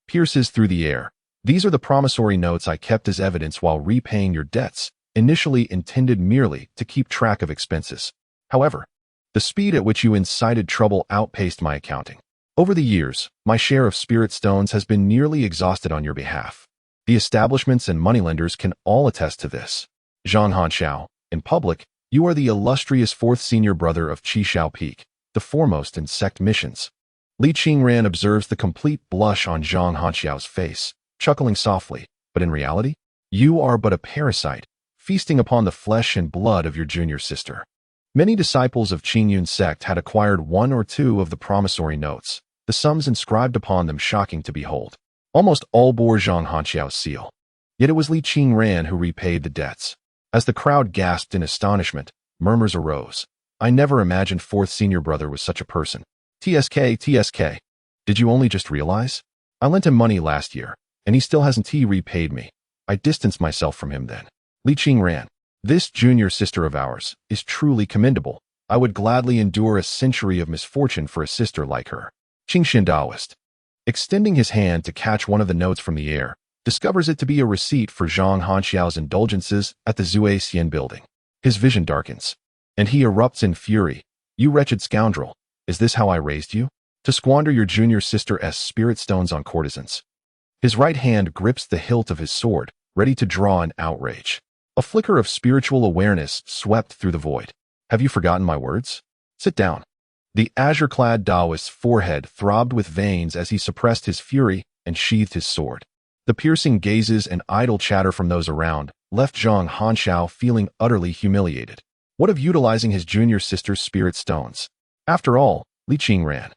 pierces through the air. "These are the promissory notes I kept as evidence while repaying your debts, initially intended merely to keep track of expenses. However, the speed at which you incited trouble outpaced my accounting. Over the years, my share of spirit stones has been nearly exhausted on your behalf. The establishments and moneylenders can all attest to this. Zhang Hanxiao, in public, you are the illustrious fourth senior brother of Qishao Peak, the foremost in sect missions." Li Qingran observes the complete blush on Zhang Hanxiao's face, chuckling softly, "But in reality, you are but a parasite, feasting upon the flesh and blood of your junior sister." Many disciples of Qingyun sect had acquired one or two of the promissory notes, the sums inscribed upon them shocking to behold. Almost all bore Zhang Hanxiao's seal. Yet it was Li Qingran who repaid the debts. As the crowd gasped in astonishment, murmurs arose. "I never imagined fourth senior brother was such a person. TSK. Did you only just realize? I lent him money last year, and he still hasn't repaid me. I distanced myself from him then." Li Qingran, this junior sister of ours is truly commendable. I would gladly endure a century of misfortune for a sister like her. Qingxian Daoist. Extending his hand to catch one of the notes from the air, discovers it to be a receipt for Zhang Hanxiao's indulgences at the Zue Xian building. His vision darkens, and he erupts in fury. You wretched scoundrel, is this how I raised you? To squander your junior sister's spirit stones on courtesans. His right hand grips the hilt of his sword, ready to draw in outrage. A flicker of spiritual awareness swept through the void. Have you forgotten my words? Sit down. The azure-clad Taoist's forehead throbbed with veins as he suppressed his fury and sheathed his sword. The piercing gazes and idle chatter from those around left Zhang Hanxiao feeling utterly humiliated. What of utilizing his junior sister's spirit stones? After all, Li Qingran,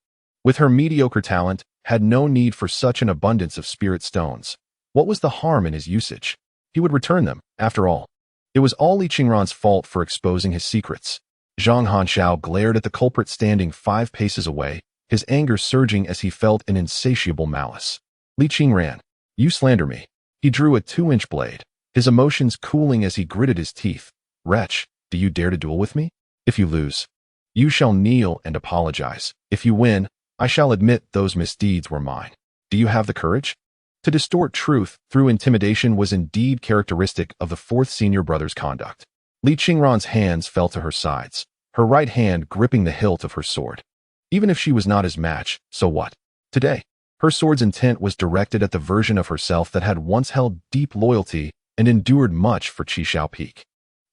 with her mediocre talent, had no need for such an abundance of spirit stones. What was the harm in his usage? He would return them, after all. It was all Li Qingran's fault for exposing his secrets. Zhang Hanxiao glared at the culprit standing 5 paces away, his anger surging as he felt an insatiable malice. Li Qingran, you slander me. He drew a 2-inch blade, his emotions cooling as he gritted his teeth. Wretch, do you dare to duel with me? If you lose, you shall kneel and apologize. If you win, I shall admit those misdeeds were mine. Do you have the courage? To distort truth through intimidation was indeed characteristic of the 4th senior brother's conduct. Li Qingran's hands fell to her sides, her right hand gripping the hilt of her sword. Even if she was not his match, so what? Today, her sword's intent was directed at the version of herself that had once held deep loyalty and endured much for Qishao Peak.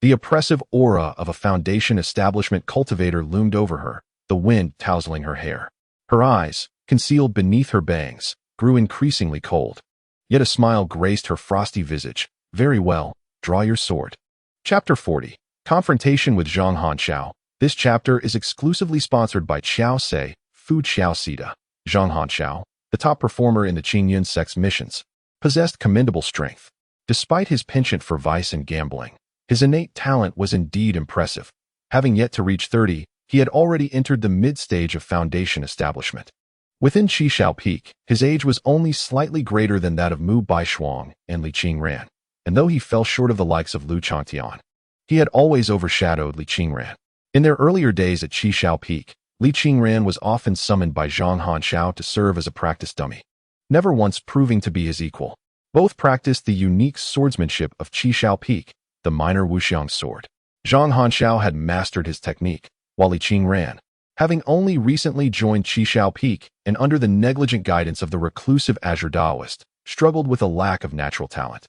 The oppressive aura of a Foundation establishment cultivator loomed over her, the wind tousling her hair. Her eyes, concealed beneath her bangs, grew increasingly cold. Yet a smile graced her frosty visage. Very well, draw your sword. Chapter 40. Confrontation with Zhang Hanxiao. This chapter is exclusively sponsored by Qiao Se, Fu Qiao Sida. Zhang Hanxiao, the top performer in the Qingyun sex missions, possessed commendable strength. Despite his penchant for vice and gambling, his innate talent was indeed impressive. Having yet to reach 30, he had already entered the mid-stage of Foundation establishment. Within Qishao Peak, his age was only slightly greater than that of Mu Baishuang and Li Qingran, and though he fell short of the likes of Lu Changtian, he had always overshadowed Li Qingran. In their earlier days at Qishao Peak, Li Qingran was often summoned by Zhang Hanxiao to serve as a practice dummy, never once proving to be his equal. Both practiced the unique swordsmanship of Qishao Peak, the minor Wuxiang sword. Zhang Hanxiao had mastered his technique, while Li Qingran, having only recently joined Qishao Peak and under the negligent guidance of the reclusive Azure Daoist, struggled with a lack of natural talent,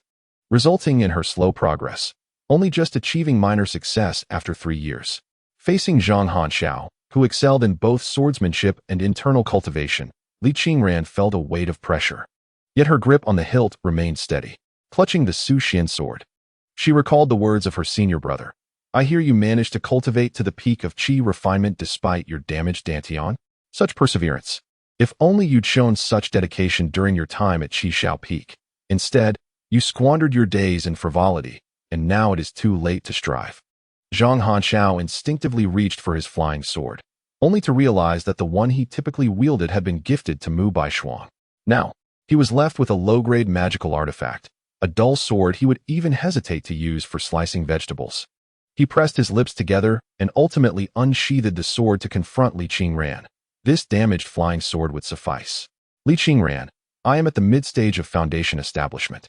resulting in her slow progress, only just achieving minor success after 3 years. Facing Zhang Hanxiao, who excelled in both swordsmanship and internal cultivation, Li Qingran felt a weight of pressure. Yet her grip on the hilt remained steady, clutching the Su Xian sword. She recalled the words of her senior brother. I hear you managed to cultivate to the peak of Qi refinement despite your damaged Dantian. Such perseverance. If only you'd shown such dedication during your time at Qishao Peak. Instead, you squandered your days in frivolity, and now it is too late to strive. Zhang Hanxiao instinctively reached for his flying sword, only to realize that the one he typically wielded had been gifted to Mu Baishuang. Now, he was left with a low-grade magical artifact, a dull sword he would even hesitate to use for slicing vegetables. He pressed his lips together and ultimately unsheathed the sword to confront Li Qingran. This damaged flying sword would suffice. Li Qingran, I am at the mid-stage of Foundation establishment.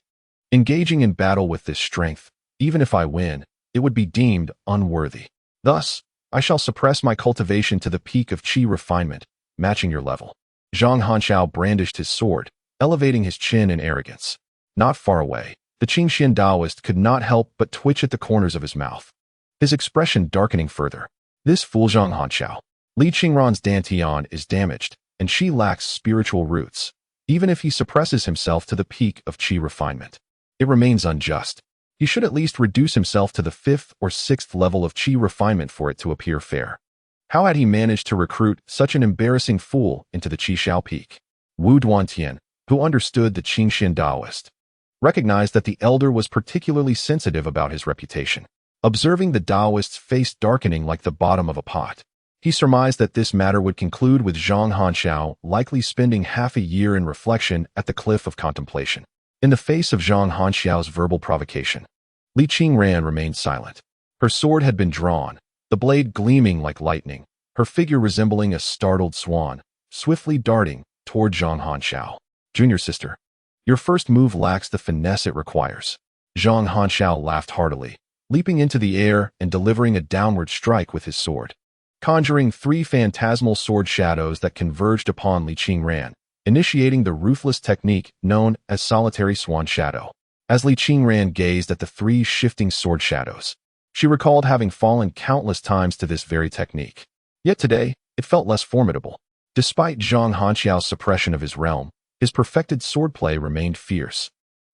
Engaging in battle with this strength, even if I win, it would be deemed unworthy. Thus, I shall suppress my cultivation to the peak of Qi refinement, matching your level. Zhang Hanxiao brandished his sword, elevating his chin in arrogance. Not far away, the Qingxian Daoist could not help but twitch at the corners of his mouth, his expression darkening further. This fool Zhang Hanxiao. Li Qingran's Dantian is damaged, and she lacks spiritual roots. Even if he suppresses himself to the peak of Qi refinement, it remains unjust. He should at least reduce himself to the 5th or 6th level of Qi refinement for it to appear fair. How had he managed to recruit such an embarrassing fool into the Qishao Peak? Wu Duantian, who understood the Qingxian Daoist, recognized that the elder was particularly sensitive about his reputation. Observing the Daoist's face darkening like the bottom of a pot, he surmised that this matter would conclude with Zhang Hanxiao likely spending half a year in reflection at the cliff of contemplation. In the face of Zhang Hanxiao's verbal provocation, Li Qingran remained silent. Her sword had been drawn, the blade gleaming like lightning, her figure resembling a startled swan, swiftly darting toward Zhang Hanxiao. Junior sister, your first move lacks the finesse it requires. Zhang Hanxiao laughed heartily, leaping into the air and delivering a downward strike with his sword, conjuring 3 phantasmal sword shadows that converged upon Li Qingran, initiating the ruthless technique known as solitary swan shadow. As Li Qingran gazed at the 3 shifting sword shadows, she recalled having fallen countless times to this very technique. Yet today, it felt less formidable. Despite Zhang Hanxiao's suppression of his realm, his perfected swordplay remained fierce.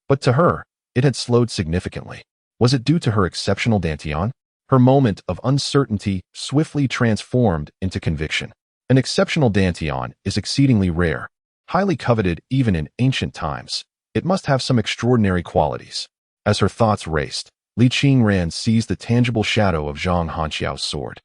But to her, it had slowed significantly. Was it due to her exceptional dantian? Her moment of uncertainty swiftly transformed into conviction. An exceptional dantian is exceedingly rare, highly coveted even in ancient times. It must have some extraordinary qualities. As her thoughts raced, Li Qingran seized the tangible shadow of Zhang Hanxiao's sword,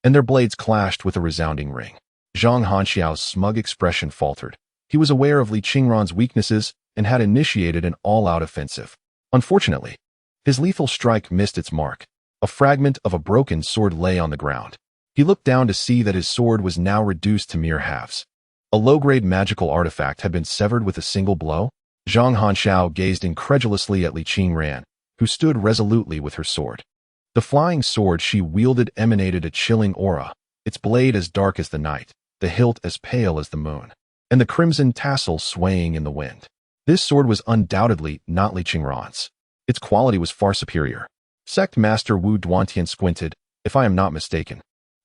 and their blades clashed with a resounding ring. Zhang Hanxiao's smug expression faltered. He was aware of Li Qingran's weaknesses and had initiated an all-out offensive. Unfortunately, his lethal strike missed its mark. A fragment of a broken sword lay on the ground. He looked down to see that his sword was now reduced to mere halves. A low-grade magical artifact had been severed with a single blow. Zhang Hanxiao gazed incredulously at Li Qingran, who stood resolutely with her sword. The flying sword she wielded emanated a chilling aura, its blade as dark as the night, the hilt as pale as the moon, and the crimson tassel swaying in the wind. This sword was undoubtedly not Li Qingran's. Its quality was far superior. Sect Master Wu Duantian squinted. If I am not mistaken,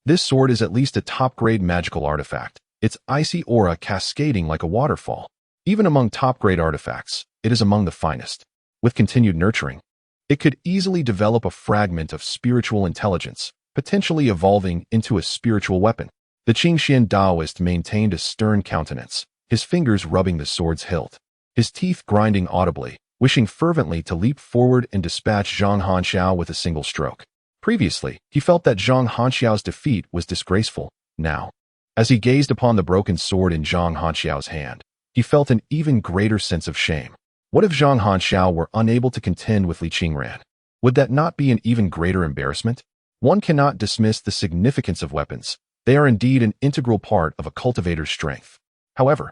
this sword is at least a top-grade magical artifact, its icy aura cascading like a waterfall. Even among top-grade artifacts, it is among the finest. With continued nurturing, it could easily develop a fragment of spiritual intelligence, potentially evolving into a spiritual weapon. The Qingxian Taoist maintained a stern countenance, his fingers rubbing the sword's hilt, his teeth grinding audibly, wishing fervently to leap forward and dispatch Zhang Hanxiao with a single stroke. Previously, he felt that Zhang Hanxiao's defeat was disgraceful. Now, as he gazed upon the broken sword in Zhang Hanxiao's hand, he felt an even greater sense of shame. What if Zhang Hanxiao were unable to contend with Li Qingran? Would that not be an even greater embarrassment? One cannot dismiss the significance of weapons. They are indeed an integral part of a cultivator's strength. However,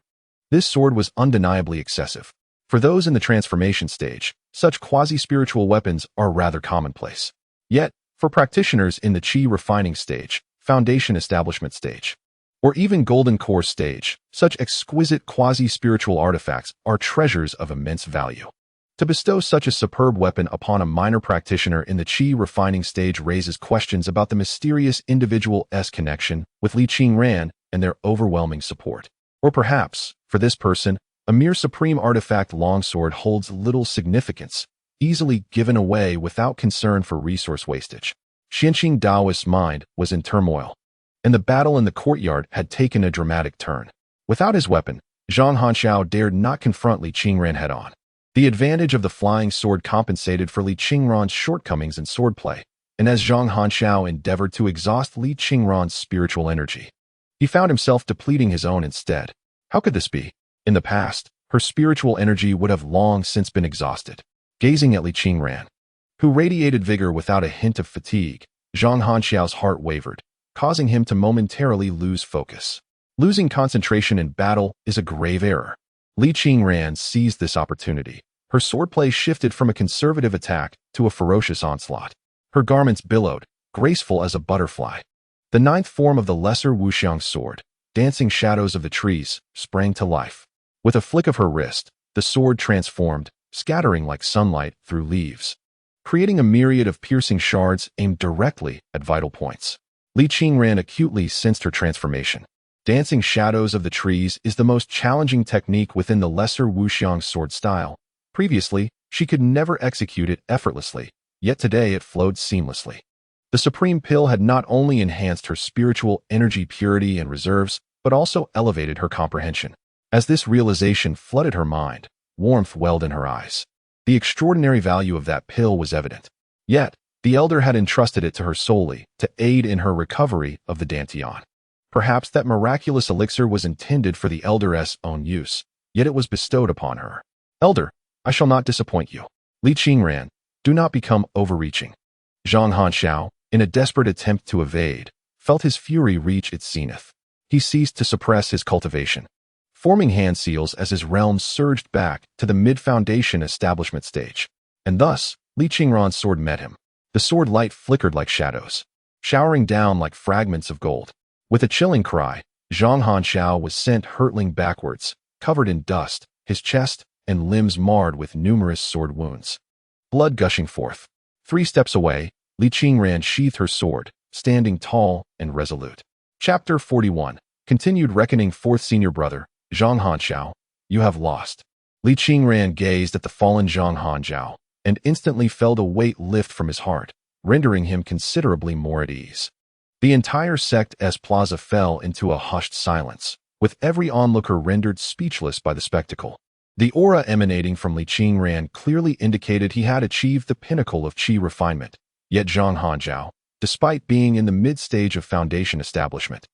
this sword was undeniably excessive. For those in the transformation stage, such quasi-spiritual weapons are rather commonplace. Yet, for practitioners in the Qi refining stage, foundation establishment stage, or even golden core stage, such exquisite quasi-spiritual artifacts are treasures of immense value. To bestow such a superb weapon upon a minor practitioner in the Qi refining stage raises questions about the mysterious individual's connection with Li Qingran and their overwhelming support. Or perhaps, for this person, a mere supreme artifact longsword holds little significance, easily given away without concern for resource wastage. Xianqing Daoist's mind was in turmoil, and the battle in the courtyard had taken a dramatic turn. Without his weapon, Zhang Hanxiao dared not confront Li Qingran head-on. The advantage of the flying sword compensated for Li Qingran's shortcomings in swordplay, and as Zhang Hanxiao endeavored to exhaust Li Qingran's spiritual energy, he found himself depleting his own instead. How could this be? In the past, her spiritual energy would have long since been exhausted. Gazing at Li Qingran, who radiated vigor without a hint of fatigue, Zhang Hanxiao's heart wavered, causing him to momentarily lose focus. Losing concentration in battle is a grave error. Li Qingran seized this opportunity. Her swordplay shifted from a conservative attack to a ferocious onslaught. Her garments billowed, graceful as a butterfly. The 9th form of the lesser wuxiang sword, dancing shadows of the trees, sprang to life. With a flick of her wrist, the sword transformed, scattering like sunlight through leaves, creating a myriad of piercing shards aimed directly at vital points. Li Qingran acutely sensed her transformation. Dancing shadows of the trees is the most challenging technique within the lesser wuxiang sword style. Previously, she could never execute it effortlessly, yet today it flowed seamlessly. The supreme pill had not only enhanced her spiritual energy purity and reserves, but also elevated her comprehension. As this realization flooded her mind, warmth welled in her eyes. The extraordinary value of that pill was evident. Yet, the elder had entrusted it to her solely to aid in her recovery of the dantian. Perhaps that miraculous elixir was intended for the elder's own use, yet it was bestowed upon her. Elder, I shall not disappoint you. Li Qingran, do not become overreaching. Zhang Hanxiao, in a desperate attempt to evade, felt his fury reach its zenith. He he ceased to suppress his cultivation, forming hand seals as his realm surged back to the mid-foundation establishment stage. And thus, Li Qingran's sword met him. The sword light flickered like shadows, showering down like fragments of gold. With a chilling cry, Zhang Hanxiao was sent hurtling backwards, covered in dust, his chest and limbs marred with numerous sword wounds. Blood gushing forth. 3 steps away, Li Qingran sheathed her sword, standing tall and resolute. Chapter 41. Continued Reckoning. Fourth Senior Brother, Zhang Hanxiao, you have lost. Li Qingran gazed at the fallen Zhang Hanxiao, and instantly felt a weight lift from his heart, rendering him considerably more at ease. The entire sect's plaza fell into a hushed silence, with every onlooker rendered speechless by the spectacle. The aura emanating from Li Qingran clearly indicated he had achieved the pinnacle of qi refinement, yet Zhang Hanxiao, despite being in the mid-stage of foundation establishment,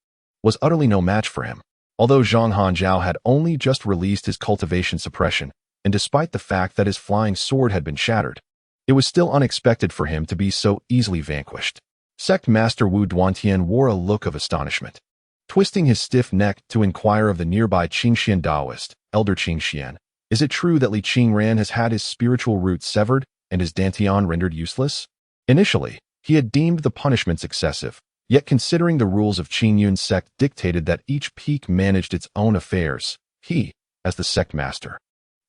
was utterly no match for him. Although Zhang Hanxiao had only just released his cultivation suppression, and despite the fact that his flying sword had been shattered, it was still unexpected for him to be so easily vanquished. Sect Master Wu Duantian wore a look of astonishment, twisting his stiff neck to inquire of the nearby Qingxian Taoist, Elder Qingxian, is it true that Li Qingran has had his spiritual roots severed and his dantian rendered useless? Initially, he had deemed the punishments excessive, yet considering the rules of Qingyun's sect dictated that each peak managed its own affairs, he, as the sect master,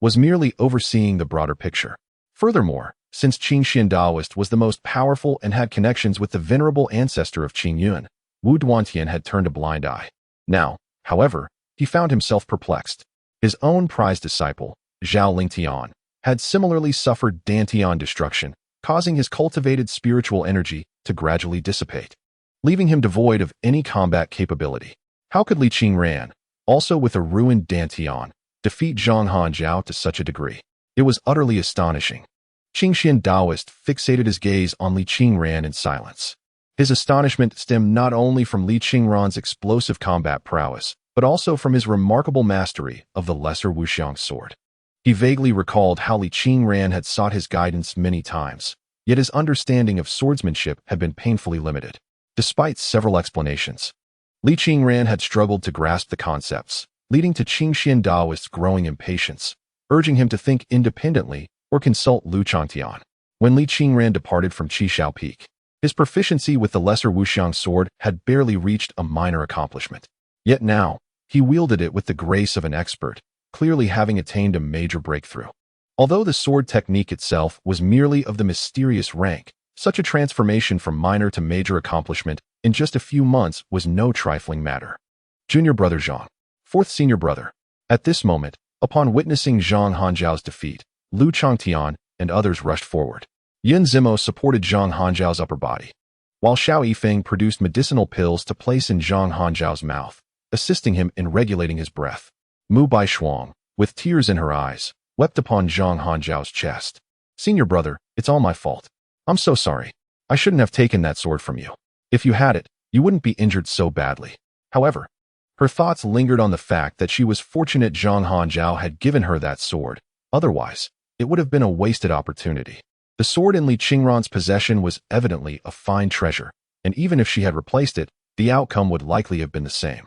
was merely overseeing the broader picture. Furthermore, since Qingxian Taoist was the most powerful and had connections with the venerable ancestor of Qingyun, Wu Duantian had turned a blind eye. Now, however, he found himself perplexed. His own prized disciple, Zhao Lingtian, had similarly suffered dantian destruction, causing his cultivated spiritual energy to gradually dissipate, leaving him devoid of any combat capability. How could Li Qingran, also with a ruined dantian, defeat Zhang Hanxiao to such a degree? It was utterly astonishing. Qingxian Taoist fixated his gaze on Li Qingran in silence. His astonishment stemmed not only from Li Qingran's explosive combat prowess, but also from his remarkable mastery of the lesser wuxiang sword. He vaguely recalled how Li Qingran had sought his guidance many times, yet his understanding of swordsmanship had been painfully limited. Despite several explanations, Li Qingran had struggled to grasp the concepts, leading to Qingxian Taoist's growing impatience, urging him to think independently or consult Lu Changtian. When Li Qingran departed from Qishao Peak, his proficiency with the lesser wuxiang sword had barely reached a minor accomplishment. Yet now, he wielded it with the grace of an expert, clearly having attained a major breakthrough. Although the sword technique itself was merely of the mysterious rank, such a transformation from minor to major accomplishment in just a few months was no trifling matter. Junior Brother Zhang, Fourth Senior Brother. At this moment, upon witnessing Zhang Hanjiao's defeat, Lu Changtian and others rushed forward. Yin Zimo supported Zhang Hanjiao's upper body, while Xiao Yifeng produced medicinal pills to place in Zhang Hanjiao's mouth, assisting him in regulating his breath. Mu Baishuang, with tears in her eyes, wept upon Zhang Hanjiao's chest. Senior brother, it's all my fault. I'm so sorry. I shouldn't have taken that sword from you. If you had it, you wouldn't be injured so badly. However, her thoughts lingered on the fact that she was fortunate Zhang Hanjiao had given her that sword. Otherwise, it would have been a wasted opportunity. The sword in Li Qingran's possession was evidently a fine treasure, and even if she had replaced it, the outcome would likely have been the same.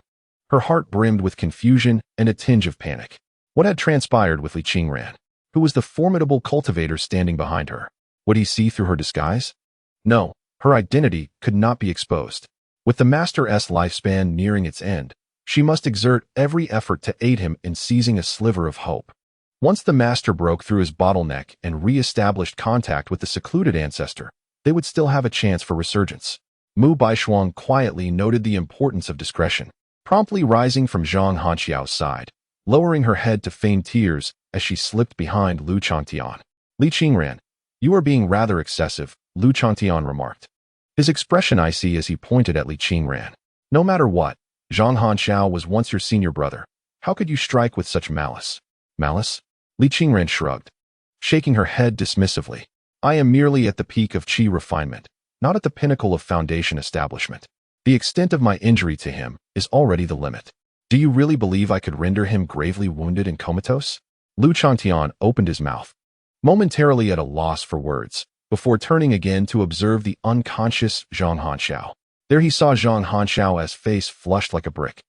Her heart brimmed with confusion and a tinge of panic. What had transpired with Li Qingran? Who was the formidable cultivator standing behind her? Would he see through her disguise? No, her identity could not be exposed. With the Master's lifespan nearing its end, she must exert every effort to aid him in seizing a sliver of hope. Once the Master broke through his bottleneck and re-established contact with the secluded ancestor, they would still have a chance for resurgence. Mu Baishuang quietly noted the importance of discretion, promptly rising from Zhang Hanxiao's side, lowering her head to feign tears as she slipped behind Lu Changtian. Li Qingran, you are being rather excessive, Lu Changtian remarked, his expression icy as he pointed at Li Qingran. No matter what, Zhang Hanxiao was once your senior brother. How could you strike with such malice? Malice? Li Qingran shrugged, shaking her head dismissively. I am merely at the peak of qi refinement, not at the pinnacle of foundation establishment. The extent of my injury to him is already the limit. Do you really believe I could render him gravely wounded and comatose? Lu Changtian opened his mouth, momentarily at a loss for words, before turning again to observe the unconscious Zhang Hanxiao. There he saw Zhang Hanxiao's face flushed like a brick,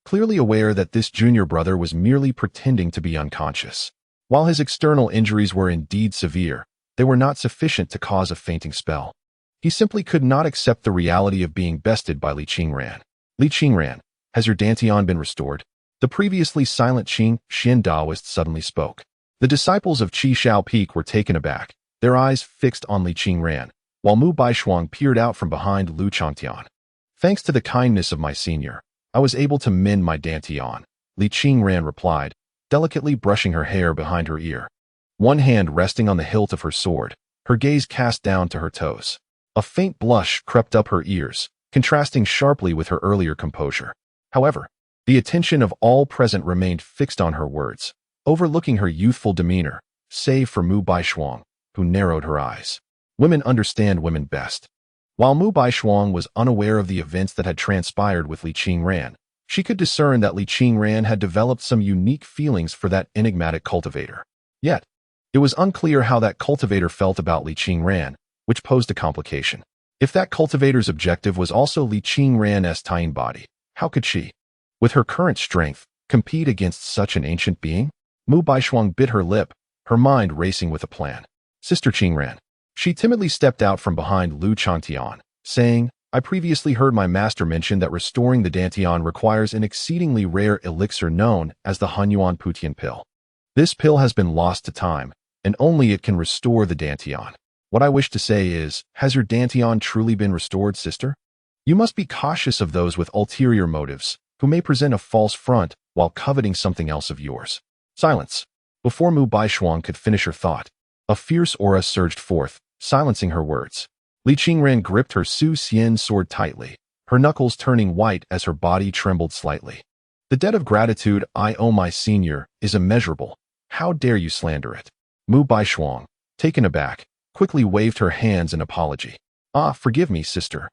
clearly aware that this junior brother was merely pretending to be unconscious. While his external injuries were indeed severe, they were not sufficient to cause a fainting spell. He simply could not accept the reality of being bested by Li Qingran. Li Qingran, has your Dantian been restored? The previously silent Qing Xin Daoist suddenly spoke. The disciples of Qi Shao Peak were taken aback, their eyes fixed on Li Qingran, while Mu Baishuang peered out from behind Lu Changtian. Thanks to the kindness of my senior, I was able to mend my Dantian, Li Qingran replied, delicately brushing her hair behind her ear. One hand resting on the hilt of her sword, her gaze cast down to her toes. A faint blush crept up her ears, contrasting sharply with her earlier composure. However, the attention of all present remained fixed on her words, overlooking her youthful demeanor, save for Mu Baishuang, who narrowed her eyes. Women understand women best. While Mu Baishuang was unaware of the events that had transpired with Li Qingran, she could discern that Li Qingran had developed some unique feelings for that enigmatic cultivator. Yet, it was unclear how that cultivator felt about Li Qingran, which posed a complication. If that cultivator's objective was also Li Qingran's Taiyin body, how could she, with her current strength, compete against such an ancient being? Mu Baishuang bit her lip, her mind racing with a plan. Sister Qingran. She timidly stepped out from behind Lu Changtian, saying, I previously heard my master mention that restoring the Dantian requires an exceedingly rare elixir known as the Hunyuan Putian pill. This pill has been lost to time, and only it can restore the Dantian. What I wish to say is, has your Dantian truly been restored, sister? You must be cautious of those with ulterior motives, who may present a false front while coveting something else of yours. Silence. Before Mu Baishuang could finish her thought, a fierce aura surged forth, silencing her words. Li Qingran gripped her Su Xian sword tightly, her knuckles turning white as her body trembled slightly. The debt of gratitude I owe my senior is immeasurable. How dare you slander it? Mu Baishuang, taken aback, quickly waved her hands in apology. Ah, forgive me, sister.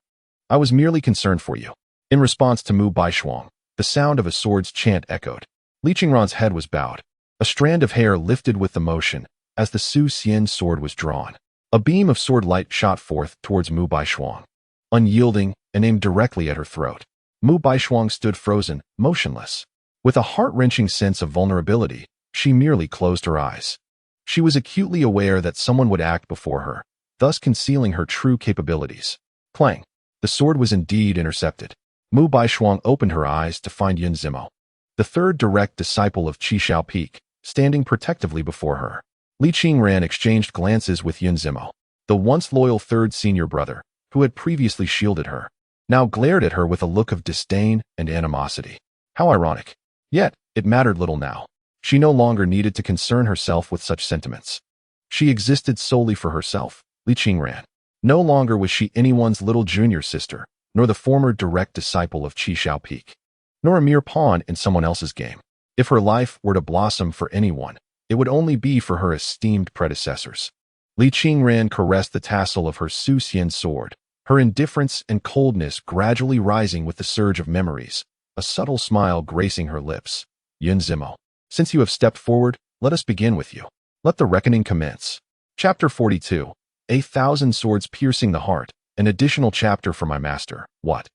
I was merely concerned for you. In response to Mu Baishuang, the sound of a sword's chant echoed. Li Qingran's head was bowed. A strand of hair lifted with the motion as the Su Xian sword was drawn. A beam of sword light shot forth towards Mu Baishuang, unyielding and aimed directly at her throat. Mu Baishuang stood frozen, motionless. With a heart-wrenching sense of vulnerability, she merely closed her eyes. She was acutely aware that someone would act before her, thus concealing her true capabilities. Clang. The sword was indeed intercepted. Mu Baishuang opened her eyes to find Yun Zimo, the third direct disciple of Qi Shao Peak, standing protectively before her. Li Qingran exchanged glances with Yun Zimo, the once loyal third senior brother, who had previously shielded her, now glared at her with a look of disdain and animosity. How ironic. Yet, it mattered little now. She no longer needed to concern herself with such sentiments. She existed solely for herself, Li Qingran. No longer was she anyone's little junior sister, nor the former direct disciple of Qi Shao Peak, nor a mere pawn in someone else's game. If her life were to blossom for anyone, it would only be for her esteemed predecessors. Li Qingran caressed the tassel of her Su Xian sword, her indifference and coldness gradually rising with the surge of memories, a subtle smile gracing her lips. Yun Zimo, since you have stepped forward, let us begin with you. Let the reckoning commence. Chapter 42. 1,000 swords piercing the heart, an additional chapter for my master. What?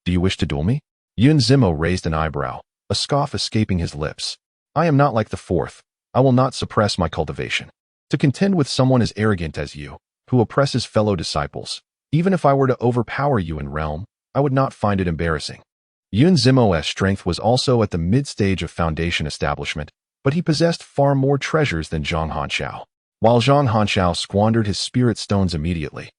Do you wish to duel me? Yun Zimo raised an eyebrow, a scoff escaping his lips. I am not like the fourth. I will not suppress my cultivation. To contend with someone as arrogant as you, who oppresses fellow disciples, even if I were to overpower you in realm, I would not find it embarrassing. Yun Zimo's strength was also at the mid-stage of foundation establishment, but he possessed far more treasures than Zhang Hanxiao. While Zhang Hanxiao squandered his spirit stones immediately,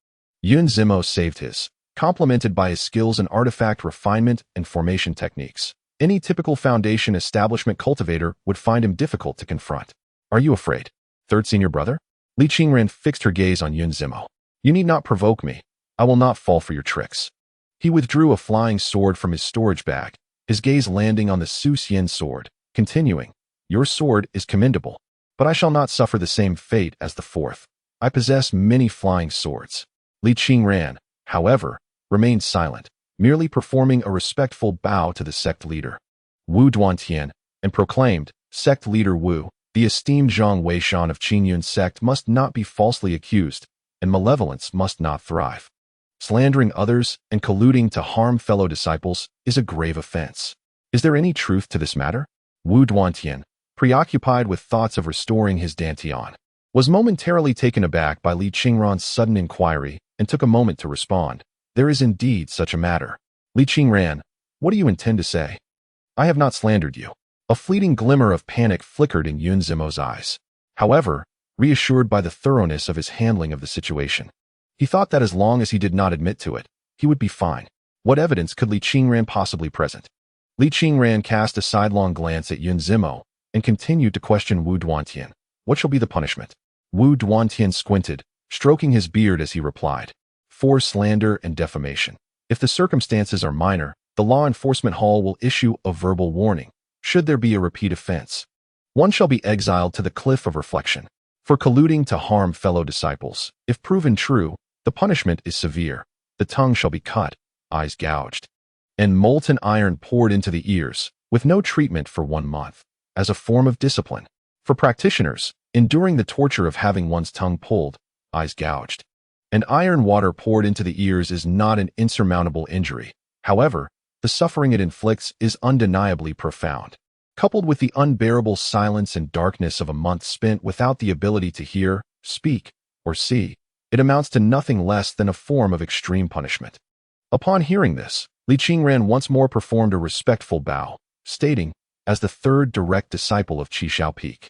Yun Zimo saved his, complemented by his skills in artifact refinement and formation techniques. Any typical foundation establishment cultivator would find him difficult to confront. Are you afraid? Third senior brother? Li Qingran fixed her gaze on Yun Zimo. You need not provoke me. I will not fall for your tricks. He withdrew a flying sword from his storage bag, his gaze landing on the Su Xian sword, continuing, Your sword is commendable, but I shall not suffer the same fate as the fourth. I possess many flying swords. Li Qingran, however, remained silent, merely performing a respectful bow to the sect leader, Wu Duantian, and proclaimed, Sect leader Wu, the esteemed Zhang Weishan of Qingyun's sect must not be falsely accused, and malevolence must not thrive. Slandering others and colluding to harm fellow disciples is a grave offense. Is there any truth to this matter? Wu Duantian, preoccupied with thoughts of restoring his dantian, was momentarily taken aback by Li Qingran's sudden inquiry and took a moment to respond. There is indeed such a matter. Li Qingran, what do you intend to say? I have not slandered you. A fleeting glimmer of panic flickered in Yun Zimo's eyes. However, reassured by the thoroughness of his handling of the situation, he thought that as long as he did not admit to it, he would be fine. What evidence could Li Qingran possibly present? Li Qingran cast a sidelong glance at Yun Zimo and continued to question Wu Duantian. What shall be the punishment? Wu Duantian squinted, stroking his beard as he replied. For slander and defamation. If the circumstances are minor, the law enforcement hall will issue a verbal warning. Should there be a repeat offense, one shall be exiled to the cliff of reflection. For colluding to harm fellow disciples, if proven true, the punishment is severe. The tongue shall be cut, eyes gouged, and molten iron poured into the ears, with no treatment for 1 month, as a form of discipline. For practitioners, enduring the torture of having one's tongue pulled, eyes gouged, and iron water poured into the ears is not an insurmountable injury. However, the suffering it inflicts is undeniably profound. Coupled with the unbearable silence and darkness of a month spent without the ability to hear, speak, or see, it amounts to nothing less than a form of extreme punishment. Upon hearing this, Li Qingran once more performed a respectful bow, stating, as the third direct disciple of Qi Xiaopeak,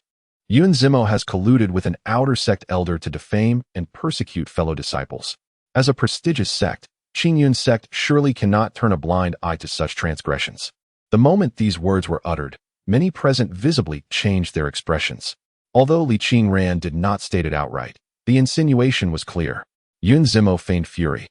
Yun Zimo has colluded with an outer sect elder to defame and persecute fellow disciples. As a prestigious sect, Qingyun's sect surely cannot turn a blind eye to such transgressions. The moment these words were uttered, many present visibly changed their expressions. Although Li Qingran did not state it outright, the insinuation was clear. Yun Zimo feigned fury.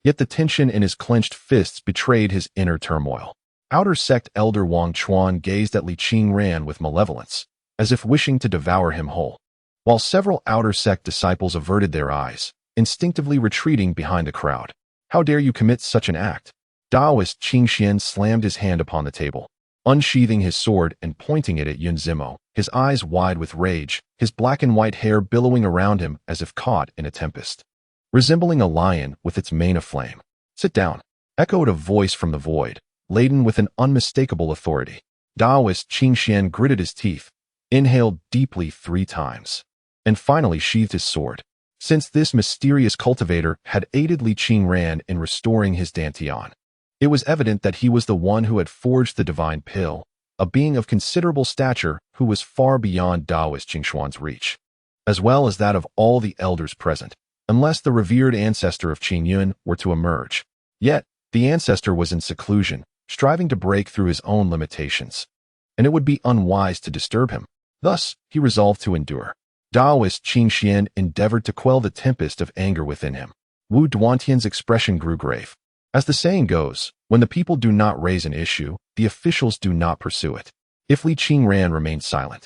Yet the tension in his clenched fists betrayed his inner turmoil. Outer sect elder Wang Chuan gazed at Li Qingran with malevolence, as if wishing to devour him whole, while several outer sect disciples averted their eyes, instinctively retreating behind the crowd. How dare you commit such an act? Daoist Qingxian slammed his hand upon the table, unsheathing his sword and pointing it at Yun Zimo, his eyes wide with rage, his black and white hair billowing around him as if caught in a tempest. Resembling a lion with its mane aflame. Sit down, echoed a voice from the void, laden with an unmistakable authority. Daoist Qingxian gritted his teeth, inhaled deeply 3 times, and finally sheathed his sword. Since this mysterious cultivator had aided Li Qingran in restoring his dantian, it was evident that he was the one who had forged the divine pill, a being of considerable stature who was far beyond Daoist Qingxuan's reach, as well as that of all the elders present, unless the revered ancestor of Qingyun were to emerge. Yet, the ancestor was in seclusion, striving to break through his own limitations, and it would be unwise to disturb him. Thus, he resolved to endure. Daoist Qingxian endeavored to quell the tempest of anger within him. Wu Duantian's expression grew grave. As the saying goes, when the people do not raise an issue, the officials do not pursue it. If Li Qingran remained silent,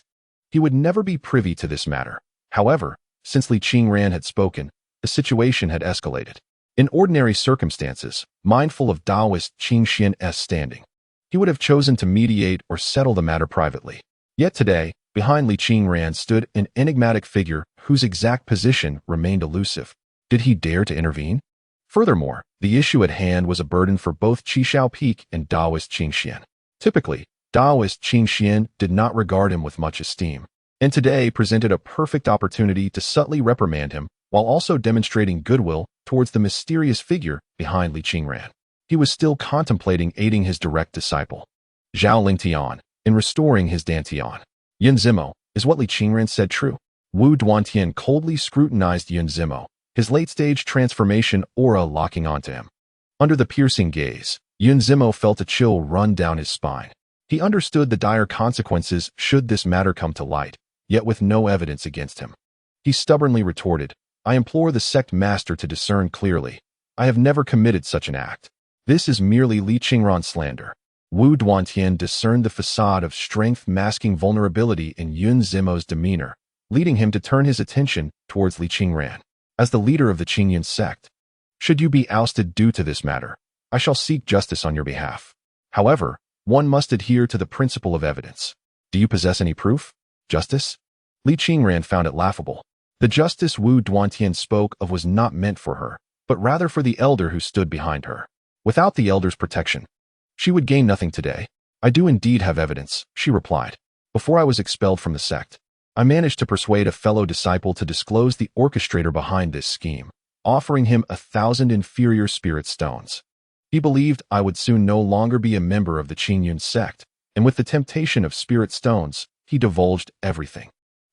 he would never be privy to this matter. However, since Li Qingran had spoken, the situation had escalated. In ordinary circumstances, mindful of Daoist Qingxian's standing, he would have chosen to mediate or settle the matter privately. Yet today, behind Li Qingran stood an enigmatic figure whose exact position remained elusive. Did he dare to intervene? Furthermore, the issue at hand was a burden for both Qi Xiaopeak and Daoist Qingxian. Typically, Daoist Qingxian did not regard him with much esteem, and today presented a perfect opportunity to subtly reprimand him while also demonstrating goodwill towards the mysterious figure behind Li Qingran. He was still contemplating aiding his direct disciple, Zhao Lingtian, in restoring his dantian. Yun Zimo, is what Li Qingran said true? Wu Duantian coldly scrutinized Yun Zimo, his late-stage transformation aura locking onto him. Under the piercing gaze, Yun Zimo felt a chill run down his spine. He understood the dire consequences should this matter come to light, yet with no evidence against him. He stubbornly retorted, I implore the sect master to discern clearly. I have never committed such an act. This is merely Li Qingran slander. Wu Duantian discerned the facade of strength masking vulnerability in Yun Zimo's demeanor, leading him to turn his attention towards Li Qingran. As the leader of the Qingyun sect, should you be ousted due to this matter, I shall seek justice on your behalf. However, one must adhere to the principle of evidence. Do you possess any proof? Justice? Li Qingran found it laughable. The justice Wu Duantian spoke of was not meant for her, but rather for the elder who stood behind her. Without the elder's protection, she would gain nothing today. I do indeed have evidence, she replied. Before I was expelled from the sect, I managed to persuade a fellow disciple to disclose the orchestrator behind this scheme, offering him 1,000 inferior spirit stones. He believed I would soon no longer be a member of the Qingyun sect, and with the temptation of spirit stones, he divulged everything.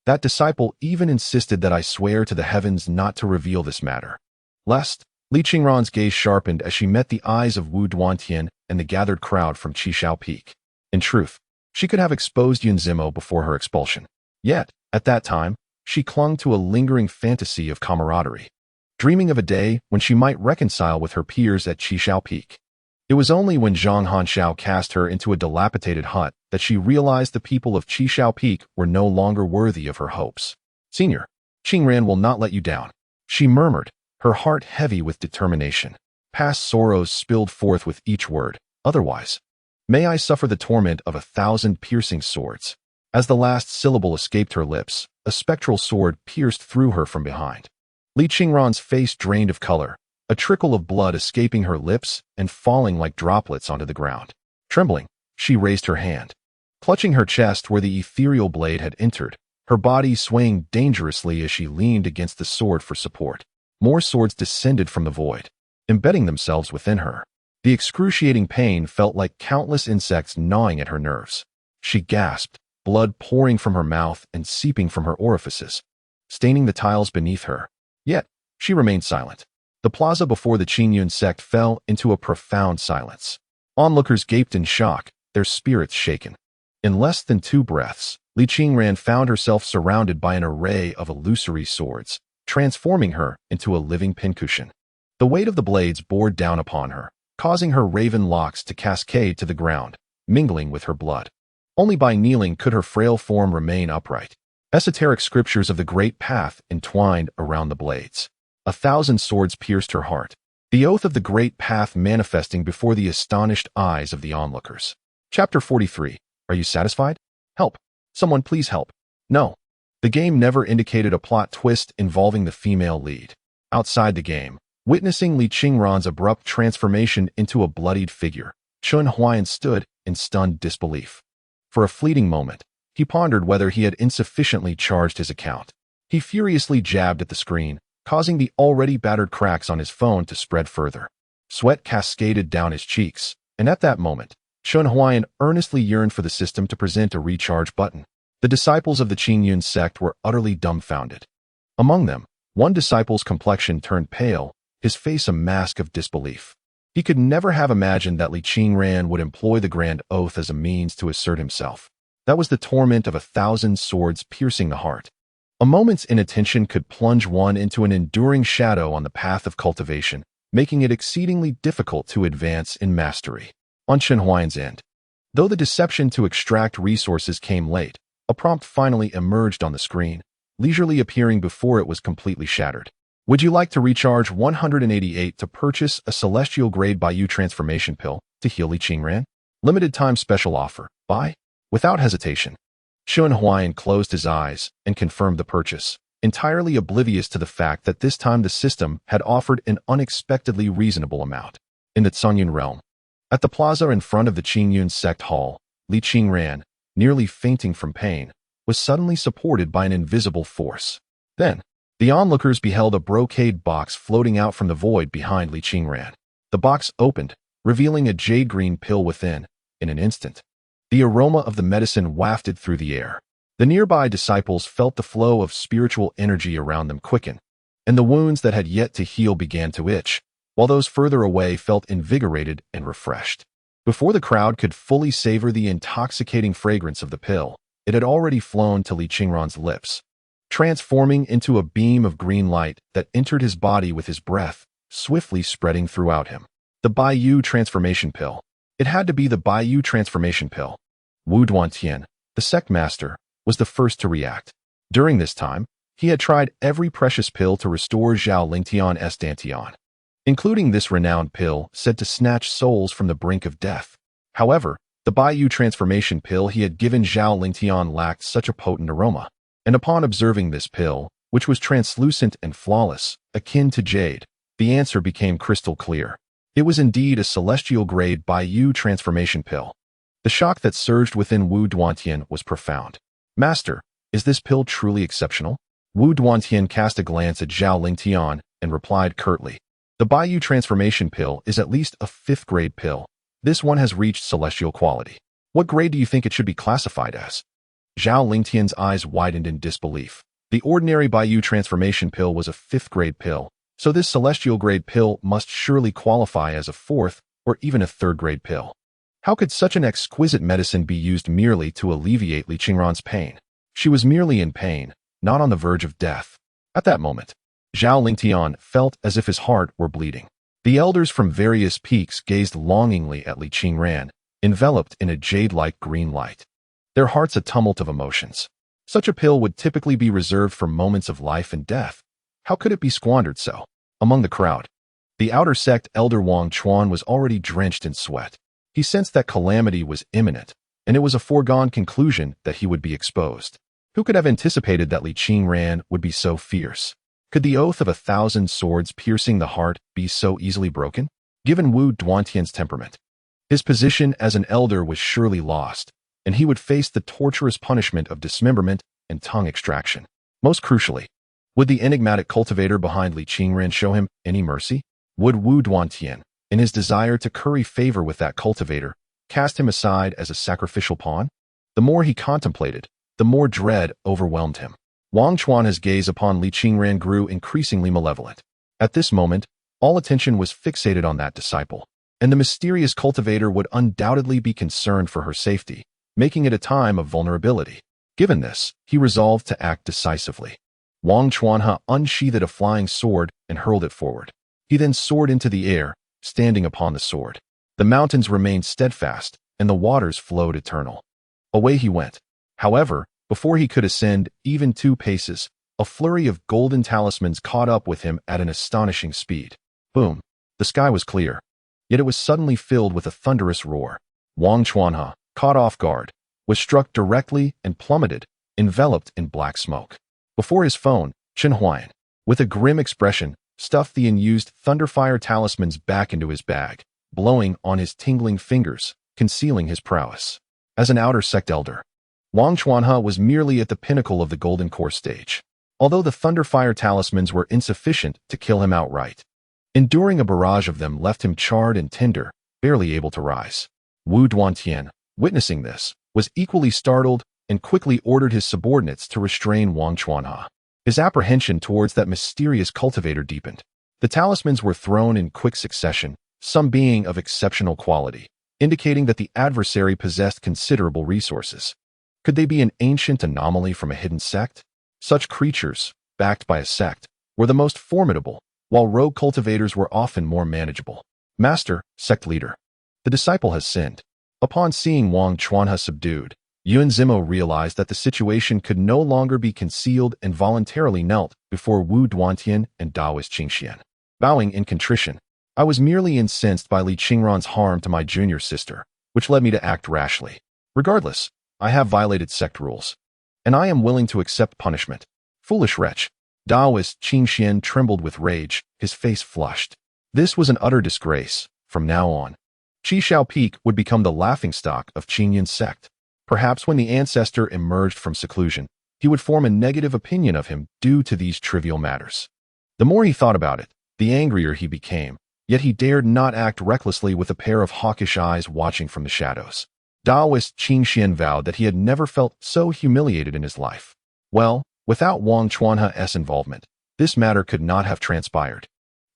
That disciple even insisted that I swear to the heavens not to reveal this matter. Lest, Li Qingran's gaze sharpened as she met the eyes of Wu Duantian and the gathered crowd from Qishao Peak. In truth, she could have exposed Yun Zimo before her expulsion. Yet, at that time, she clung to a lingering fantasy of camaraderie, dreaming of a day when she might reconcile with her peers at Qishao Peak. It was only when Zhang Hanshao cast her into a dilapidated hut that she realized the people of Qishao Peak were no longer worthy of her hopes. Senior, Qingran will not let you down, she murmured, her heart heavy with determination. Past sorrows spilled forth with each word. Otherwise, may I suffer the torment of 1,000 piercing swords. As the last syllable escaped her lips, a spectral sword pierced through her from behind. Li Qingran's face drained of color, a trickle of blood escaping her lips and falling like droplets onto the ground. Trembling, she raised her hand, clutching her chest where the ethereal blade had entered, her body swaying dangerously as she leaned against the sword for support. More swords descended from the void, embedding themselves within her. The excruciating pain felt like countless insects gnawing at her nerves. She gasped, blood pouring from her mouth and seeping from her orifices, staining the tiles beneath her. Yet, she remained silent. The plaza before the Qingyun sect fell into a profound silence. Onlookers gaped in shock, their spirits shaken. In less than 2 breaths, Li Qingran found herself surrounded by an array of illusory swords, transforming her into a living pincushion. The weight of the blades bore down upon her, causing her raven locks to cascade to the ground, mingling with her blood. Only by kneeling could her frail form remain upright. Esoteric scriptures of the Great Path entwined around the blades. 1,000 swords pierced her heart, the oath of the Great Path manifesting before the astonished eyes of the onlookers. Chapter 43. Are you satisfied? Help. Someone please help. No. The game never indicated a plot twist involving the female lead. Outside the game, witnessing Li Qingran's abrupt transformation into a bloodied figure, Chun Huayan stood in stunned disbelief. For a fleeting moment, he pondered whether he had insufficiently charged his account. He furiously jabbed at the screen, causing the already battered cracks on his phone to spread further. Sweat cascaded down his cheeks, and at that moment, Chun Huayan earnestly yearned for the system to present a recharge button. The disciples of the Qingyun sect were utterly dumbfounded. Among them, one disciple's complexion turned pale, his face a mask of disbelief. He could never have imagined that Li Qingran would employ the Grand Oath as a means to assert himself. That was the torment of 1,000 swords piercing the heart. A moment's inattention could plunge one into an enduring shadow on the path of cultivation, making it exceedingly difficult to advance in mastery. On Chun Huayan's end, though the deception to extract resources came late, a prompt finally emerged on the screen, leisurely appearing before it was completely shattered. Would you like to recharge 188 to purchase a celestial grade Baiyu transformation pill to heal Li Qingran? Limited time special offer. Buy? Without hesitation, Chun Huayan closed his eyes and confirmed the purchase, entirely oblivious to the fact that this time the system had offered an unexpectedly reasonable amount. In the Tsungyun realm, at the plaza in front of the Qingyun sect hall, Li Qingran, nearly fainting from pain, was suddenly supported by an invisible force. Then, the onlookers beheld a brocade box floating out from the void behind Li Qingran. The box opened, revealing a jade-green pill within. In an instant, the aroma of the medicine wafted through the air. The nearby disciples felt the flow of spiritual energy around them quicken, and the wounds that had yet to heal began to itch, while those further away felt invigorated and refreshed. Before the crowd could fully savor the intoxicating fragrance of the pill, it had already flown to Li Qingran's lips, transforming into a beam of green light that entered his body with his breath, swiftly spreading throughout him. The Baiyu transformation pill. It had to be the Baiyu transformation pill. Wu Duantian, the sect master, was the first to react. During this time, he had tried every precious pill to restore Zhao Lingtian's Dantian, including this renowned pill said to snatch souls from the brink of death. However, the Baiyu transformation pill he had given Zhao Lingtian lacked such a potent aroma, and upon observing this pill, which was translucent and flawless, akin to jade, the answer became crystal clear. It was indeed a celestial-grade Baiyu transformation pill. The shock that surged within Wu Duantian was profound. Master, is this pill truly exceptional? Wu Duantian cast a glance at Zhao Lingtian and replied curtly. The Baiyu transformation pill is at least a 5th grade pill. This one has reached celestial quality. What grade do you think it should be classified as? Zhao Lingtian's eyes widened in disbelief. The ordinary Baiyu transformation pill was a 5th grade pill, so this celestial grade pill must surely qualify as a 4th or even a 3rd grade pill. How could such an exquisite medicine be used merely to alleviate Li Qingran's pain? She was merely in pain, not on the verge of death. At that moment, Zhao Lingtian felt as if his heart were bleeding. The elders from various peaks gazed longingly at Li Qingran, enveloped in a jade-like green light. Their hearts a tumult of emotions. Such a pill would typically be reserved for moments of life and death. How could it be squandered so? Among the crowd, the outer sect elder Wang Chuan was already drenched in sweat. He sensed that calamity was imminent, and it was a foregone conclusion that he would be exposed. Who could have anticipated that Li Qingran would be so fierce? Could the oath of 1,000 swords piercing the heart be so easily broken? Given Wu Duantian's temperament, his position as an elder was surely lost, and he would face the torturous punishment of dismemberment and tongue extraction. Most crucially, would the enigmatic cultivator behind Li Qingran show him any mercy? Would Wu Duantian, in his desire to curry favor with that cultivator, cast him aside as a sacrificial pawn? The more he contemplated, the more dread overwhelmed him. Wang Chuan's gaze upon Li Qingran grew increasingly malevolent. At this moment, all attention was fixated on that disciple, and the mysterious cultivator would undoubtedly be concerned for her safety, making it a time of vulnerability. Given this, he resolved to act decisively. Wang Chuanha unsheathed a flying sword and hurled it forward. He then soared into the air, standing upon the sword. The mountains remained steadfast, and the waters flowed eternal. Away he went. However, before he could ascend even 2 paces, a flurry of golden talismans caught up with him at an astonishing speed. Boom! The sky was clear, yet it was suddenly filled with a thunderous roar. Wang Chuanha, caught off guard, was struck directly and plummeted, enveloped in black smoke. Before his phone, Chen Huayan, with a grim expression, stuffed the unused Thunderfire talismans back into his bag, blowing on his tingling fingers, concealing his prowess. As an outer sect elder, Wang Chuanha was merely at the pinnacle of the Golden Core stage. Although the Thunderfire talismans were insufficient to kill him outright, enduring a barrage of them left him charred and tender, barely able to rise. Wu Duantian, witnessing this, was equally startled and quickly ordered his subordinates to restrain Wang Chuanha. His apprehension towards that mysterious cultivator deepened. The talismans were thrown in quick succession, some being of exceptional quality, indicating that the adversary possessed considerable resources. Could they be an ancient anomaly from a hidden sect? Such creatures, backed by a sect, were the most formidable, while rogue cultivators were often more manageable. Master, sect leader. The disciple has sinned. Upon seeing Wang Chuanha subdued, Yuan Zimo realized that the situation could no longer be concealed and voluntarily knelt before Wu Duantian and Daoist Qingxian. Bowing in contrition, I was merely incensed by Li Qingran's harm to my junior sister, which led me to act rashly. Regardless, I have violated sect rules, and I am willing to accept punishment. Foolish wretch. Daoist Qingxian trembled with rage, his face flushed. This was an utter disgrace. From now on, Qishao Peak would become the laughingstock of Qingyun's sect. Perhaps when the ancestor emerged from seclusion, he would form a negative opinion of him due to these trivial matters. The more he thought about it, the angrier he became, yet he dared not act recklessly with a pair of hawkish eyes watching from the shadows. Daoist Qingxian vowed that he had never felt so humiliated in his life. Well, without Wang Chuanha's involvement, this matter could not have transpired.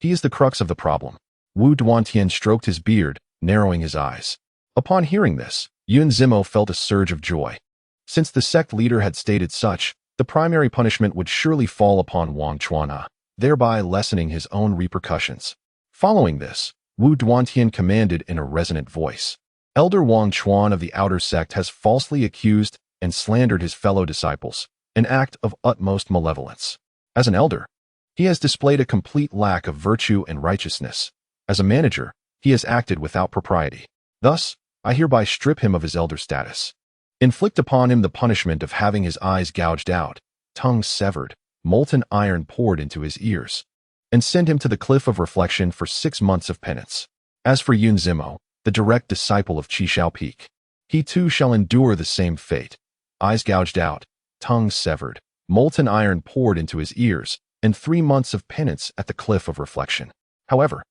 He is the crux of the problem. Wu Duantian stroked his beard, narrowing his eyes. Upon hearing this, Yuan Zimo felt a surge of joy. Since the sect leader had stated such, the primary punishment would surely fall upon Wang Chuanha, thereby lessening his own repercussions. Following this, Wu Duantian commanded in a resonant voice. Elder Wang Chuan of the outer sect has falsely accused and slandered his fellow disciples, an act of utmost malevolence. As an elder, he has displayed a complete lack of virtue and righteousness. As a manager, he has acted without propriety. Thus, I hereby strip him of his elder status. Inflict upon him the punishment of having his eyes gouged out, tongue severed, molten iron poured into his ears, and send him to the cliff of reflection for 6 months of penance. As for Yuan Zimo, the direct disciple of Qishao Peak, He too shall endure the same fate. Eyes gouged out, tongues severed, molten iron poured into his ears, and 3 months of penance at the cliff of reflection. However,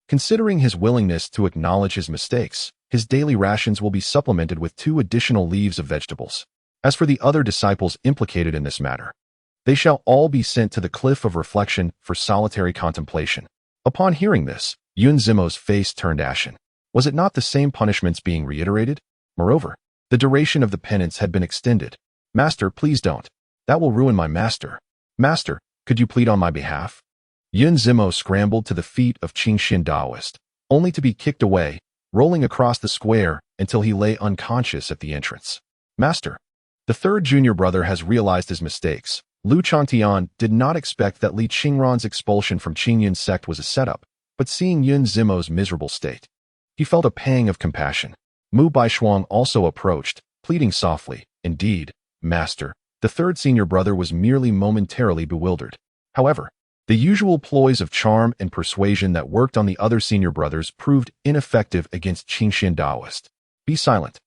considering his willingness to acknowledge his mistakes, his daily rations will be supplemented with 2 additional leaves of vegetables. As for the other disciples implicated in this matter, they shall all be sent to the cliff of reflection for solitary contemplation. Upon hearing this, Yun Zimo's face turned ashen. Was it not the same punishments being reiterated? Moreover, the duration of the penance had been extended. Master, please don't. That will ruin my master. Master, could you plead on my behalf? Yun Zimo scrambled to the feet of Qingxian Daoist, only to be kicked away, rolling across the square until he lay unconscious at the entrance. Master, the third junior brother has realized his mistakes. Lu Changtian did not expect that Li Qingran's expulsion from Qingyun's sect was a setup, but seeing Yun Zimo's miserable state, he felt a pang of compassion. Mu Baishuang also approached, pleading softly, "Indeed, master, the third senior brother was merely momentarily bewildered. However, the usual ploys of charm and persuasion that worked on the other senior brothers proved ineffective against Qingxian Daoist. Be silent."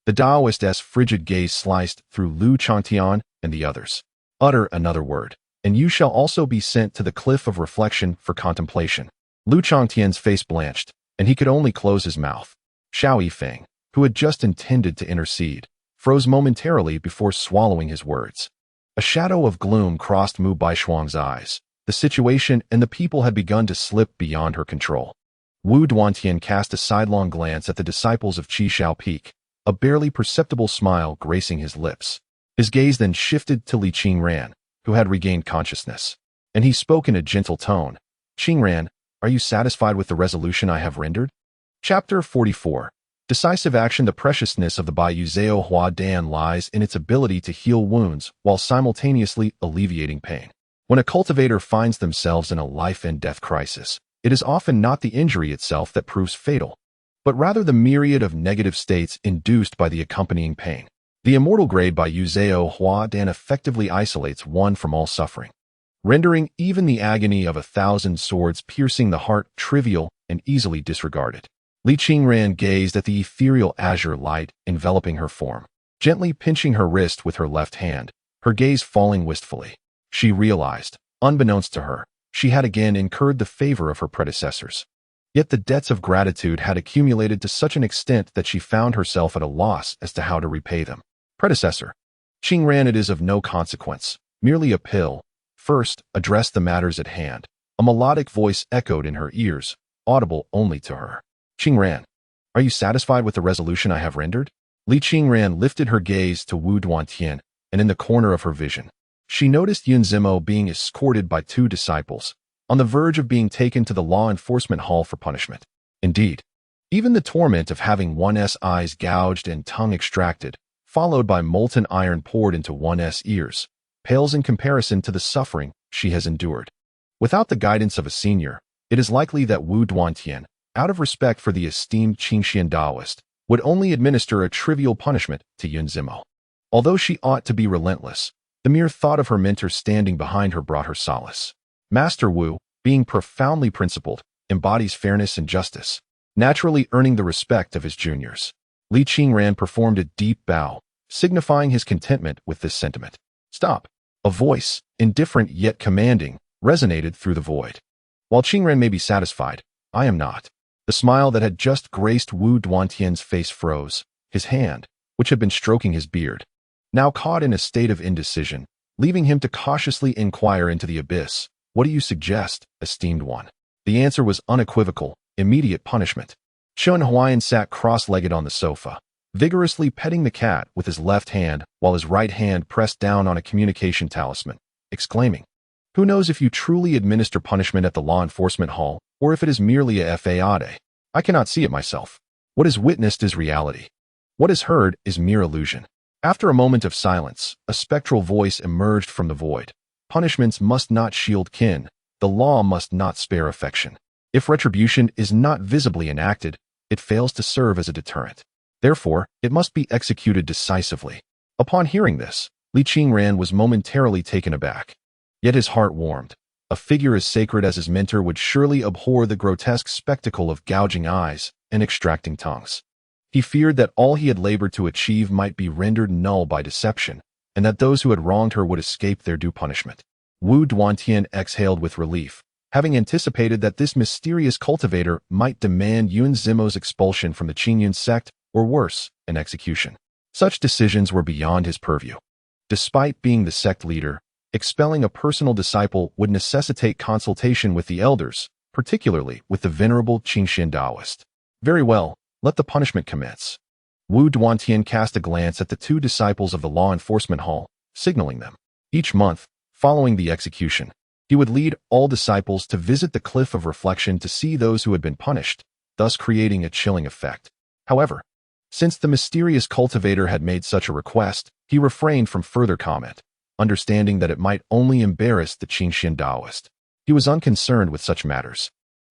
The Daoist's frigid gaze sliced through Lu Changtian and the others. "Utter another word, and you shall also be sent to the cliff of reflection for contemplation." Lu Changtian's face blanched, and he could only close his mouth. Xiao Yifeng, who had just intended to intercede, froze momentarily before swallowing his words. A shadow of gloom crossed Mu Baishuang's eyes. The situation and the people had begun to slip beyond her control. Wu Duantian cast a sidelong glance at the disciples of Qi Shao Peak, a barely perceptible smile gracing his lips. His gaze then shifted to Li Qingran, who had regained consciousness, and he spoke in a gentle tone. "Qingran, are you satisfied with the resolution I have rendered?" Chapter 44. Decisive action. The preciousness of the Baiyu Zhao Hua Dan lies in its ability to heal wounds while simultaneously alleviating pain. When a cultivator finds themselves in a life and death crisis, it is often not the injury itself that proves fatal, but rather the myriad of negative states induced by the accompanying pain. The Immortal grade by Yu Zhao Hua Dan effectively isolates one from all suffering, rendering even the agony of 1,000 swords piercing the heart trivial and easily disregarded. Li Qingran gazed at the ethereal azure light enveloping her form, gently pinching her wrist with her left hand, her gaze falling wistfully. She realized, unbeknownst to her, she had again incurred the favor of her predecessors. Yet the debts of gratitude had accumulated to such an extent that she found herself at a loss as to how to repay them. "Predecessor, Qingran, it is of no consequence, merely a pill. First, address the matters at hand." A melodic voice echoed in her ears, audible only to her. "Qingran, are you satisfied with the resolution I have rendered?" Li Qingran lifted her gaze to Wu Duantian, and in the corner of her vision, she noticed Yun Zimo being escorted by 2 disciples, on the verge of being taken to the law enforcement hall for punishment. Indeed, even the torment of having one's eyes gouged and tongue extracted, followed by molten iron poured into one's ears, pales in comparison to the suffering she has endured. Without the guidance of a senior, it is likely that Wu Duantian, out of respect for the esteemed Qingxian Daoist, would only administer a trivial punishment to Yun Zimo. Although she ought to be relentless, the mere thought of her mentor standing behind her brought her solace. Master Wu, being profoundly principled, embodies fairness and justice, naturally earning the respect of his juniors. Li Qingran performed a deep bow, signifying his contentment with this sentiment. "Stop." A voice, indifferent yet commanding, resonated through the void. "While Qingran may be satisfied, I am not." The smile that had just graced Wu Duantian's face froze. His hand, which had been stroking his beard, now caught in a state of indecision, leaving him to cautiously inquire into the abyss. "What do you suggest, esteemed one?" The answer was unequivocal: immediate punishment. Chun Huayan sat cross-legged on the sofa, vigorously petting the cat with his left hand while his right hand pressed down on a communication talisman, exclaiming, "Who knows if you truly administer punishment at the law enforcement hall, or if it is merely a fade? I cannot see it myself. What is witnessed is reality. What is heard is mere illusion." After a moment of silence, a spectral voice emerged from the void. "Punishments must not shield kin. The law must not spare affection. If retribution is not visibly enacted, it fails to serve as a deterrent. Therefore, it must be executed decisively." Upon hearing this, Li Qingran was momentarily taken aback. Yet his heart warmed. A figure as sacred as his mentor would surely abhor the grotesque spectacle of gouging eyes and extracting tongues. He feared that all he had labored to achieve might be rendered null by deception, and that those who had wronged her would escape their due punishment. Wu Duantian exhaled with relief, having anticipated that this mysterious cultivator might demand Yun Zimo's expulsion from the Qingyun sect, or worse, an execution. Such decisions were beyond his purview. Despite being the sect leader, expelling a personal disciple would necessitate consultation with the elders, particularly with the venerable Qingxian Taoist. Very well, let the punishment commence. Wu Duantian cast a glance at the two disciples of the law enforcement hall, signaling them. Each month, following the execution, he would lead all disciples to visit the cliff of reflection to see those who had been punished, thus creating a chilling effect. However, since the mysterious cultivator had made such a request, he refrained from further comment, understanding that it might only embarrass the Qingxian Taoist. He was unconcerned with such matters.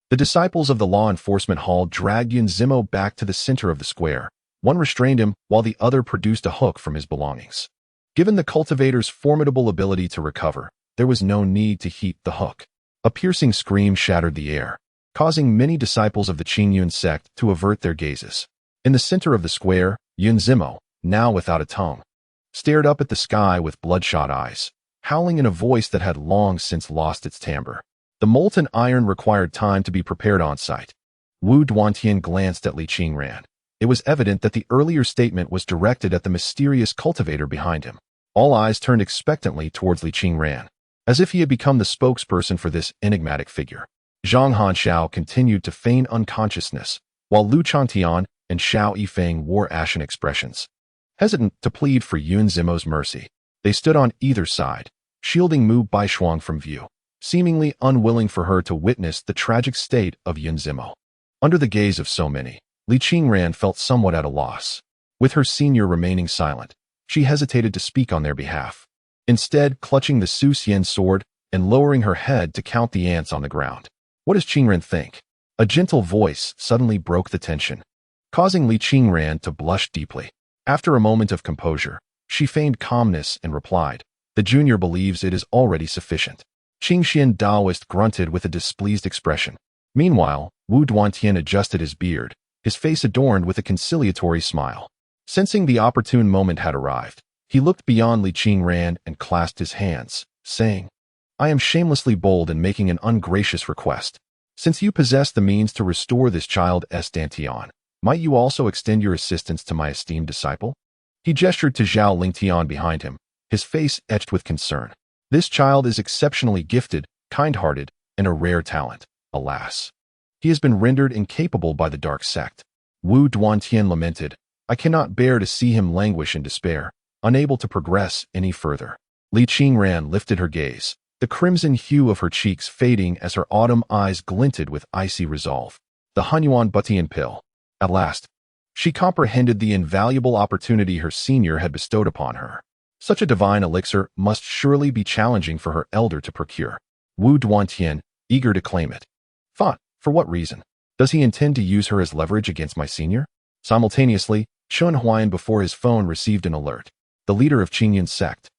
The disciples of the law enforcement hall dragged Yun Zimo back to the center of the square. One restrained him, while the other produced a hook from his belongings. Given the cultivator's formidable ability to recover, there was no need to heat the hook. A piercing scream shattered the air, causing many disciples of the Qingyun sect to avert their gazes. In the center of the square, Yun Zimo, now without a tongue, stared up at the sky with bloodshot eyes, howling in a voice that had long since lost its timbre. The molten iron required time to be prepared on site. Wu Duantian glanced at Li Qingran. It was evident that the earlier statement was directed at the mysterious cultivator behind him. All eyes turned expectantly towards Li Qingran, as if he had become the spokesperson for this enigmatic figure. Zhang Hanxiao continued to feign unconsciousness, while Lu Chantian and Xiao Yifeng wore ashen expressions. Hesitant to plead for Yun Zimo's mercy, they stood on either side, shielding Mu Baishuang from view, seemingly unwilling for her to witness the tragic state of Yun Zimo. Under the gaze of so many, Li Qingran felt somewhat at a loss. With her senior remaining silent, she hesitated to speak on their behalf, instead clutching the Su Xian sword and lowering her head to count the ants on the ground. What does Qingran think? A gentle voice suddenly broke the tension, causing Li Qingran to blush deeply. After a moment of composure, she feigned calmness and replied, "The junior believes it is already sufficient." Qingxian Taoist grunted with a displeased expression. Meanwhile, Wu Duantian adjusted his beard, his face adorned with a conciliatory smile. Sensing the opportune moment had arrived, he looked beyond Li Qingran and clasped his hands, saying, "I am shamelessly bold in making an ungracious request. Since you possess the means to restore this child Dantian, might you also extend your assistance to my esteemed disciple?" He gestured to Zhao Lingtian behind him, his face etched with concern. This child is exceptionally gifted, kind-hearted, and a rare talent. Alas, he has been rendered incapable by the dark sect. Wu Duantian lamented, "I cannot bear to see him languish in despair, unable to progress any further." Li Qingran lifted her gaze, the crimson hue of her cheeks fading as her autumn eyes glinted with icy resolve. The Hunyuan Butian pill. At last, she comprehended the invaluable opportunity her senior had bestowed upon her. Such a divine elixir must surely be challenging for her elder to procure. Wu Duantian, eager to claim it, thought, for what reason? Does he intend to use her as leverage against my senior? Simultaneously, Chun Huayan before his phone received an alert. The leader of Qingyun sect,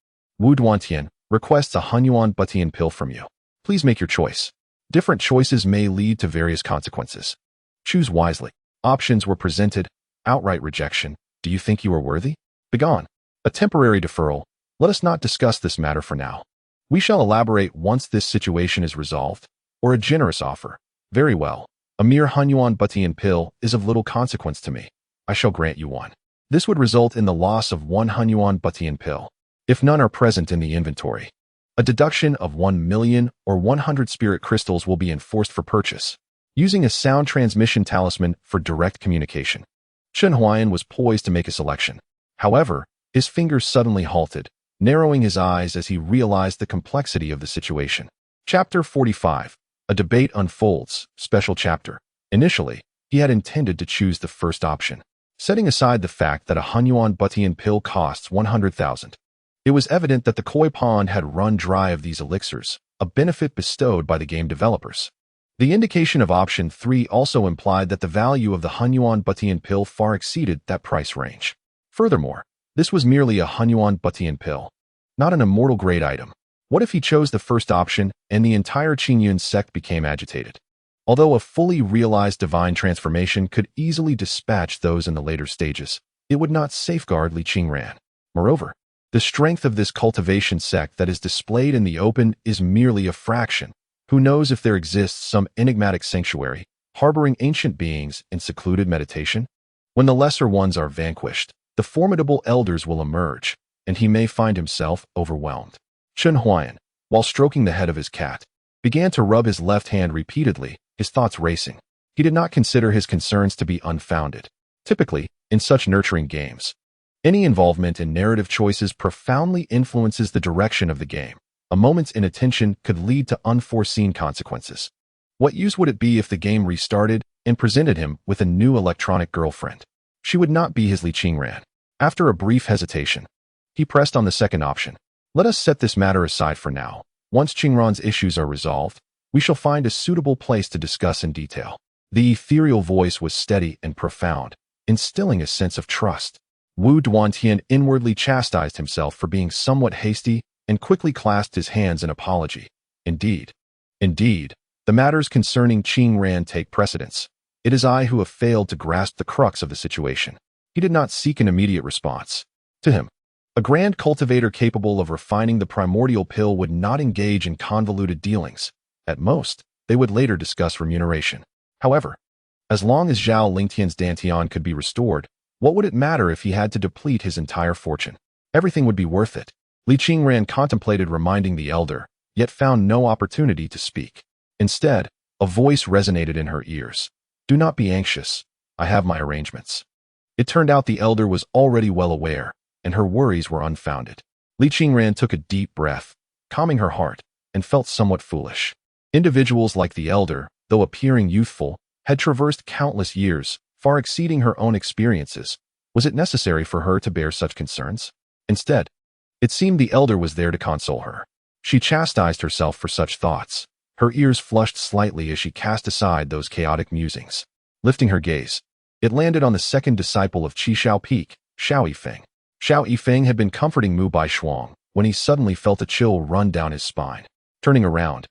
Wu Duantian, requests a Hunyuan Butian pill from you. Please make your choice. Different choices may lead to various consequences. Choose wisely. Options were presented. Outright rejection. Do you think you are worthy? Begone. A temporary deferral. Let us not discuss this matter for now. We shall elaborate once this situation is resolved. Or a generous offer. Very well. A mere Hunyuan Butian pill is of little consequence to me. I shall grant you one. This would result in the loss of one Hunyuan Butian pill, if none are present in the inventory. A deduction of 1 million or 100 spirit crystals will be enforced for purchase, using a sound transmission talisman for direct communication. Chun Huayan was poised to make a selection. However, his fingers suddenly halted, narrowing his eyes as he realized the complexity of the situation. Chapter 45. A debate unfolds. Special chapter. Initially, he had intended to choose the first option, setting aside the fact that a Hunyuan Butian pill costs 100,000. It was evident that the koi pond had run dry of these elixirs, a benefit bestowed by the game developers. The indication of option 3 also implied that the value of the Hunyuan Butian pill far exceeded that price range. Furthermore, this was merely a Hunyuan Butian pill, not an immortal grade item. What if he chose the first option and the entire Qingyun sect became agitated? Although a fully realized divine transformation could easily dispatch those in the later stages, it would not safeguard Li Qingran. Moreover, the strength of this cultivation sect that is displayed in the open is merely a fraction. Who knows if there exists some enigmatic sanctuary, harboring ancient beings in secluded meditation? When the lesser ones are vanquished, the formidable elders will emerge, and he may find himself overwhelmed. Chen Huayan, while stroking the head of his cat, began to rub his left hand repeatedly, his thoughts racing. He did not consider his concerns to be unfounded. Typically, in such nurturing games, any involvement in narrative choices profoundly influences the direction of the game. A moment's inattention could lead to unforeseen consequences. What use would it be if the game restarted and presented him with a new electronic girlfriend? She would not be his Li Qingran. After a brief hesitation, he pressed on the second option. Let us set this matter aside for now. Once Qingran's issues are resolved, we shall find a suitable place to discuss in detail. The ethereal voice was steady and profound, instilling a sense of trust. Wu Duantian inwardly chastised himself for being somewhat hasty and quickly clasped his hands in apology. Indeed, the matters concerning Qingran take precedence. It is I who have failed to grasp the crux of the situation. He did not seek an immediate response. To him, a grand cultivator capable of refining the primordial pill would not engage in convoluted dealings. At most, they would later discuss remuneration. However, as long as Zhao Lingtian's Dantian could be restored, what would it matter if he had to deplete his entire fortune? Everything would be worth it. Li Qingran contemplated reminding the elder, yet found no opportunity to speak. Instead, a voice resonated in her ears. Do not be anxious. I have my arrangements. It turned out the elder was already well aware, and her worries were unfounded. Li Qingran took a deep breath, calming her heart, and felt somewhat foolish. Individuals like the elder, though appearing youthful, had traversed countless years, far exceeding her own experiences. Was it necessary for her to bear such concerns? Instead, it seemed the elder was there to console her. She chastised herself for such thoughts. Her ears flushed slightly as she cast aside those chaotic musings. Lifting her gaze, it landed on the second disciple of Qi Shao Peak, Xiao Yifeng. Xiao Yifeng had been comforting Mu Baishuang when he suddenly felt a chill run down his spine. Turning around,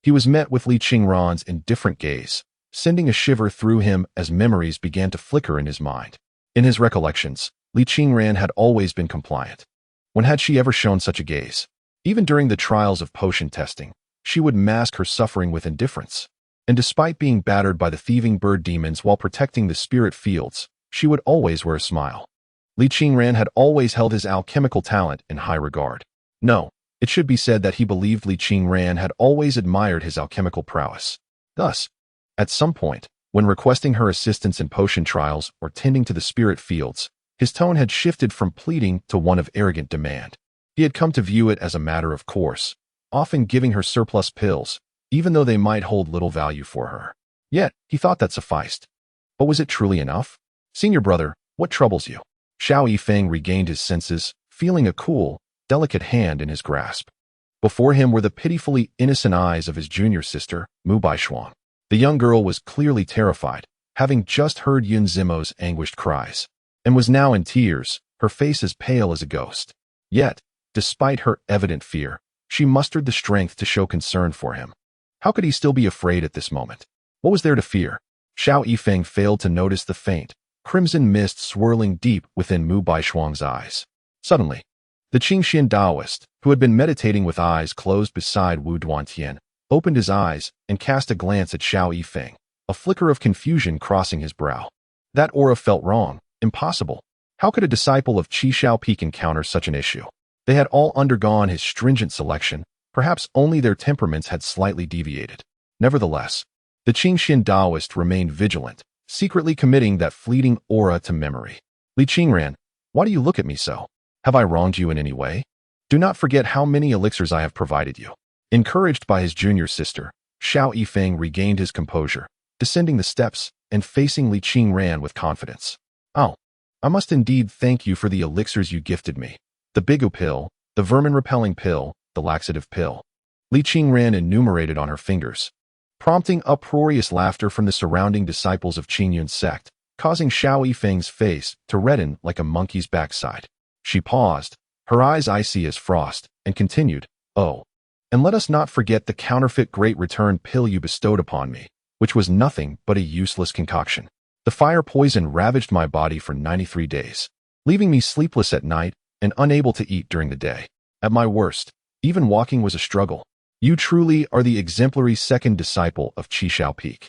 he was met with Li Qingran's indifferent gaze, sending a shiver through him as memories began to flicker in his mind. In his recollections, Li Qingran had always been compliant. When had she ever shown such a gaze? Even during the trials of potion testing, she would mask her suffering with indifference. And despite being battered by the thieving bird demons while protecting the spirit fields, she would always wear a smile. Li Qingran had always held his alchemical talent in high regard. No, it should be said that he believed Li Qingran had always admired his alchemical prowess. Thus, at some point, when requesting her assistance in potion trials or tending to the spirit fields, his tone had shifted from pleading to one of arrogant demand. He had come to view it as a matter of course, often giving her surplus pills, even though they might hold little value for her. Yet, he thought that sufficed. But was it truly enough? Senior brother, what troubles you? Xiao Yifeng regained his senses, feeling a cool, delicate hand in his grasp. Before him were the pitifully innocent eyes of his junior sister, Mu Baishuang. The young girl was clearly terrified, having just heard Yun Zimo's anguished cries, and was now in tears, her face as pale as a ghost. Yet, despite her evident fear, she mustered the strength to show concern for him. How could he still be afraid at this moment? What was there to fear? Xiao Yifeng failed to notice the faint, crimson mist swirling deep within Mu Baishuang's eyes. Suddenly, the Qingxian Taoist, who had been meditating with eyes closed beside Wu Duantian, opened his eyes and cast a glance at Xiao Yifeng, a flicker of confusion crossing his brow. That aura felt wrong, impossible. How could a disciple of Qi Shao Peak encounter such an issue? They had all undergone his stringent selection, perhaps only their temperaments had slightly deviated. Nevertheless, the Qingxian Taoist remained vigilant, secretly committing that fleeting aura to memory. Li Qingran, why do you look at me so? Have I wronged you in any way? Do not forget how many elixirs I have provided you. Encouraged by his junior sister, Xiao Yifeng regained his composure, descending the steps and facing Li Qingran with confidence. Oh, I must indeed thank you for the elixirs you gifted me. The Bigu pill, the vermin-repelling pill, the laxative pill. Li Qingran enumerated on her fingers, prompting uproarious laughter from the surrounding disciples of Qingyun's sect, causing Xiao Yifeng's face to redden like a monkey's backside. She paused, her eyes icy as frost, and continued, Oh, and let us not forget the counterfeit great return pill you bestowed upon me. which was nothing but a useless concoction. The fire poison ravaged my body for 93 days, leaving me sleepless at night and unable to eat during the day. At my worst, even walking was a struggle. You truly are the exemplary second disciple of Qi Shao Peak.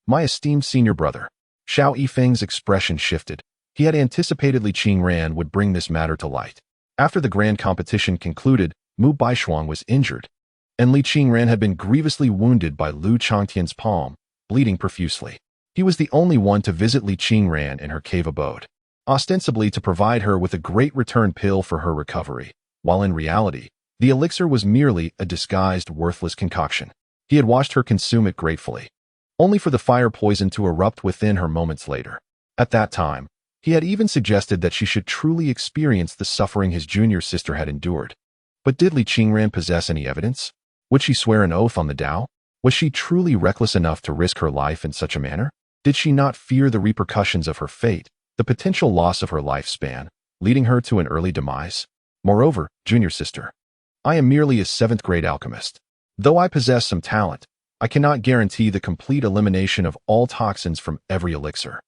My esteemed senior brother. Xiao Yifeng's expression shifted. He had anticipated Li Qingran would bring this matter to light. After the grand competition concluded, Mu Baishuang was injured, and Li Qingran had been grievously wounded by Lu Changtian's palm, bleeding profusely. He was the only one to visit Li Qingran in her cave abode, ostensibly to provide her with a great return pill for her recovery, while in reality, the elixir was merely a disguised, worthless concoction. He had watched her consume it gratefully, only for the fire poison to erupt within her moments later. At that time, he had even suggested that she should truly experience the suffering his junior sister had endured. But did Li Qingran possess any evidence? Would she swear an oath on the Tao? Was she truly reckless enough to risk her life in such a manner? Did she not fear the repercussions of her fate, the potential loss of her lifespan, leading her to an early demise? Moreover, junior sister, I am merely a 7th-grade alchemist. Though I possess some talent, I cannot guarantee the complete elimination of all toxins from every elixir.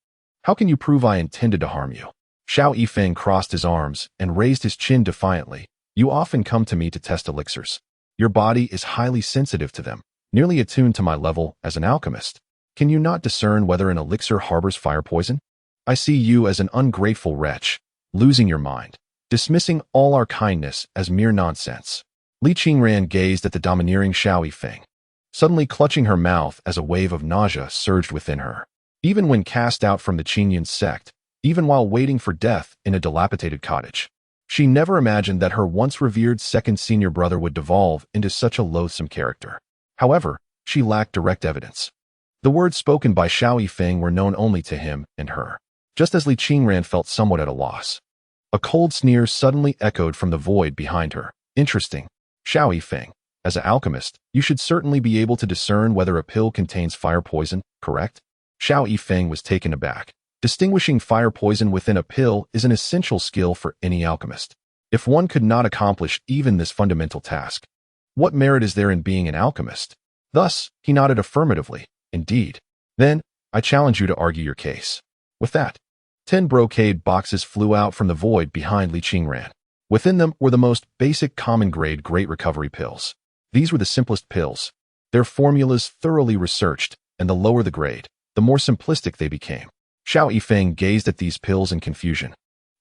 How can you prove I intended to harm you? Xiao Yifeng crossed his arms and raised his chin defiantly. You often come to me to test elixirs. Your body is highly sensitive to them, nearly attuned to my level as an alchemist. Can you not discern whether an elixir harbors fire poison? I see you as an ungrateful wretch, losing your mind, dismissing all our kindness as mere nonsense. Li Qingran gazed at the domineering Xiao Yifeng, suddenly clutching her mouth as a wave of nausea surged within her. Even when cast out from the Qingyan sect, even while waiting for death in a dilapidated cottage, she never imagined that her once revered second senior brother would devolve into such a loathsome character. However, she lacked direct evidence. The words spoken by Xiao Yifeng were known only to him and her, just as Li Qingran felt somewhat at a loss. A cold sneer suddenly echoed from the void behind her. Interesting. Xiao Yifeng, as an alchemist, you should certainly be able to discern whether a pill contains fire poison, correct? Xiao Yifeng was taken aback. Distinguishing fire poison within a pill is an essential skill for any alchemist. If one could not accomplish even this fundamental task, what merit is there in being an alchemist? Thus, he nodded affirmatively. Indeed. Then, I challenge you to argue your case. With that, 10 brocade boxes flew out from the void behind Li Qingran. Within them were the most basic common-grade Great Recovery pills. These were the simplest pills, their formulas thoroughly researched, and the lower the grade, the more simplistic they became. Xiao Yifeng gazed at these pills in confusion,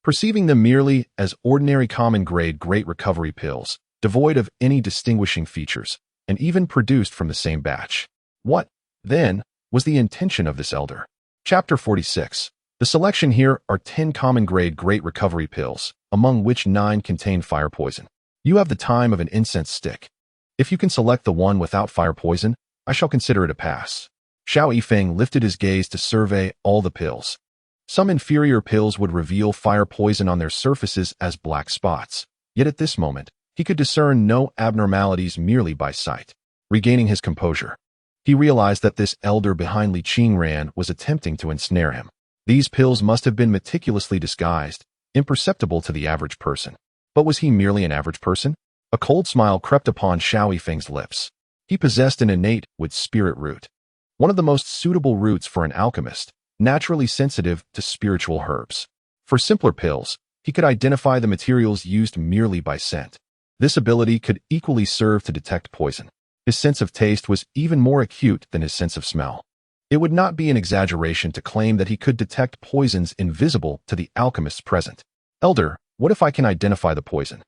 perceiving them merely as ordinary common-grade Great Recovery pills, devoid of any distinguishing features, and even produced from the same batch. What, then, was the intention of this elder? Chapter 46. The selection here are 10 common-grade Great Recovery pills, among which 9 contain fire poison. You have the time of an incense stick. If you can select the one without fire poison, I shall consider it a pass. Xiao Yifeng lifted his gaze to survey all the pills. Some inferior pills would reveal fire poison on their surfaces as black spots, yet at this moment, he could discern no abnormalities merely by sight. Regaining his composure, he realized that this elder behind Li Qingran was attempting to ensnare him. These pills must have been meticulously disguised, imperceptible to the average person. But was he merely an average person? A cold smile crept upon Xiao Yifeng's lips. He possessed an innate wood spirit root, one of the most suitable roots for an alchemist, naturally sensitive to spiritual herbs. For simpler pills, he could identify the materials used merely by scent. This ability could equally serve to detect poison. His sense of taste was even more acute than his sense of smell. It would not be an exaggeration to claim that he could detect poisons invisible to the alchemists present. Elder, what if I can identify the poison?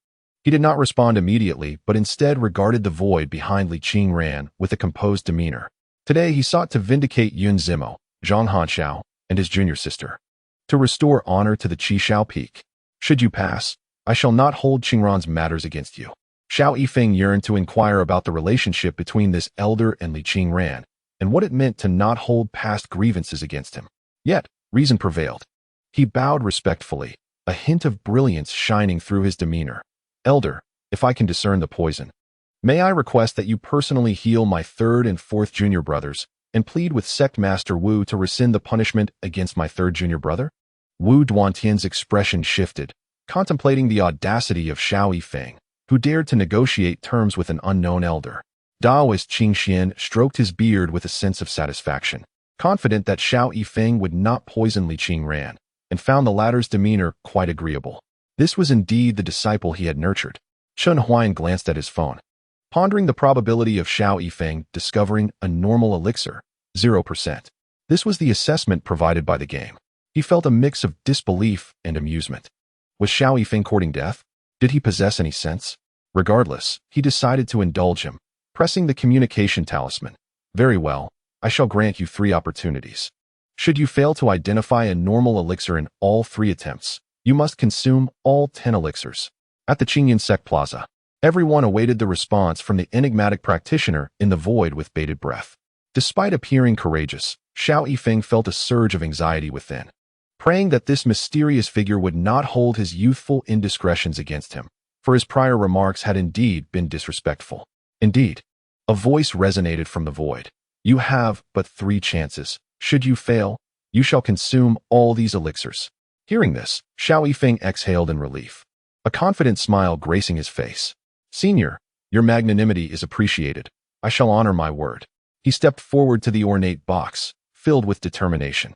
He did not respond immediately, but instead regarded the void behind Li Qingran with a composed demeanor. Today he sought to vindicate Yun Zimo, Zhang Hanxiao, and his junior sister, to restore honor to the Qi Shao Peak. Should you pass, I shall not hold Qingran's matters against you. Xiao Yifeng yearned to inquire about the relationship between this elder and Li Qingran, and what it meant to not hold past grievances against him. Yet, reason prevailed. He bowed respectfully, a hint of brilliance shining through his demeanor. Elder, if I can discern the poison, may I request that you personally heal my 3rd and 4th junior brothers, and plead with Sect Master Wu to rescind the punishment against my 3rd junior brother? Wu Duantian's expression shifted, contemplating the audacity of Xiao Yifeng, who dared to negotiate terms with an unknown elder. Taoist Qing Xian stroked his beard with a sense of satisfaction, confident that Xiao Yifeng would not poison Li Qingran, and found the latter's demeanor quite agreeable. This was indeed the disciple he had nurtured. Chen Huayan glanced at his phone, pondering the probability of Xiao Yifeng discovering a normal elixir, 0%. This was the assessment provided by the game. He felt a mix of disbelief and amusement. Was Xiao Yifeng courting death? Did he possess any sense? Regardless, he decided to indulge him, pressing the communication talisman. Very well, I shall grant you 3 opportunities. Should you fail to identify a normal elixir in all 3 attempts, you must consume all 10 elixirs. At the Qingyan Sect Plaza, everyone awaited the response from the enigmatic practitioner in the void with bated breath. Despite appearing courageous, Xiao Yifeng felt a surge of anxiety within, praying that this mysterious figure would not hold his youthful indiscretions against him, for his prior remarks had indeed been disrespectful. Indeed, a voice resonated from the void. You have but 3 chances. Should you fail, you shall consume all these elixirs. Hearing this, Xiao Yifeng exhaled in relief, a confident smile gracing his face. Senior, your magnanimity is appreciated. I shall honor my word. He stepped forward to the ornate box, filled with determination.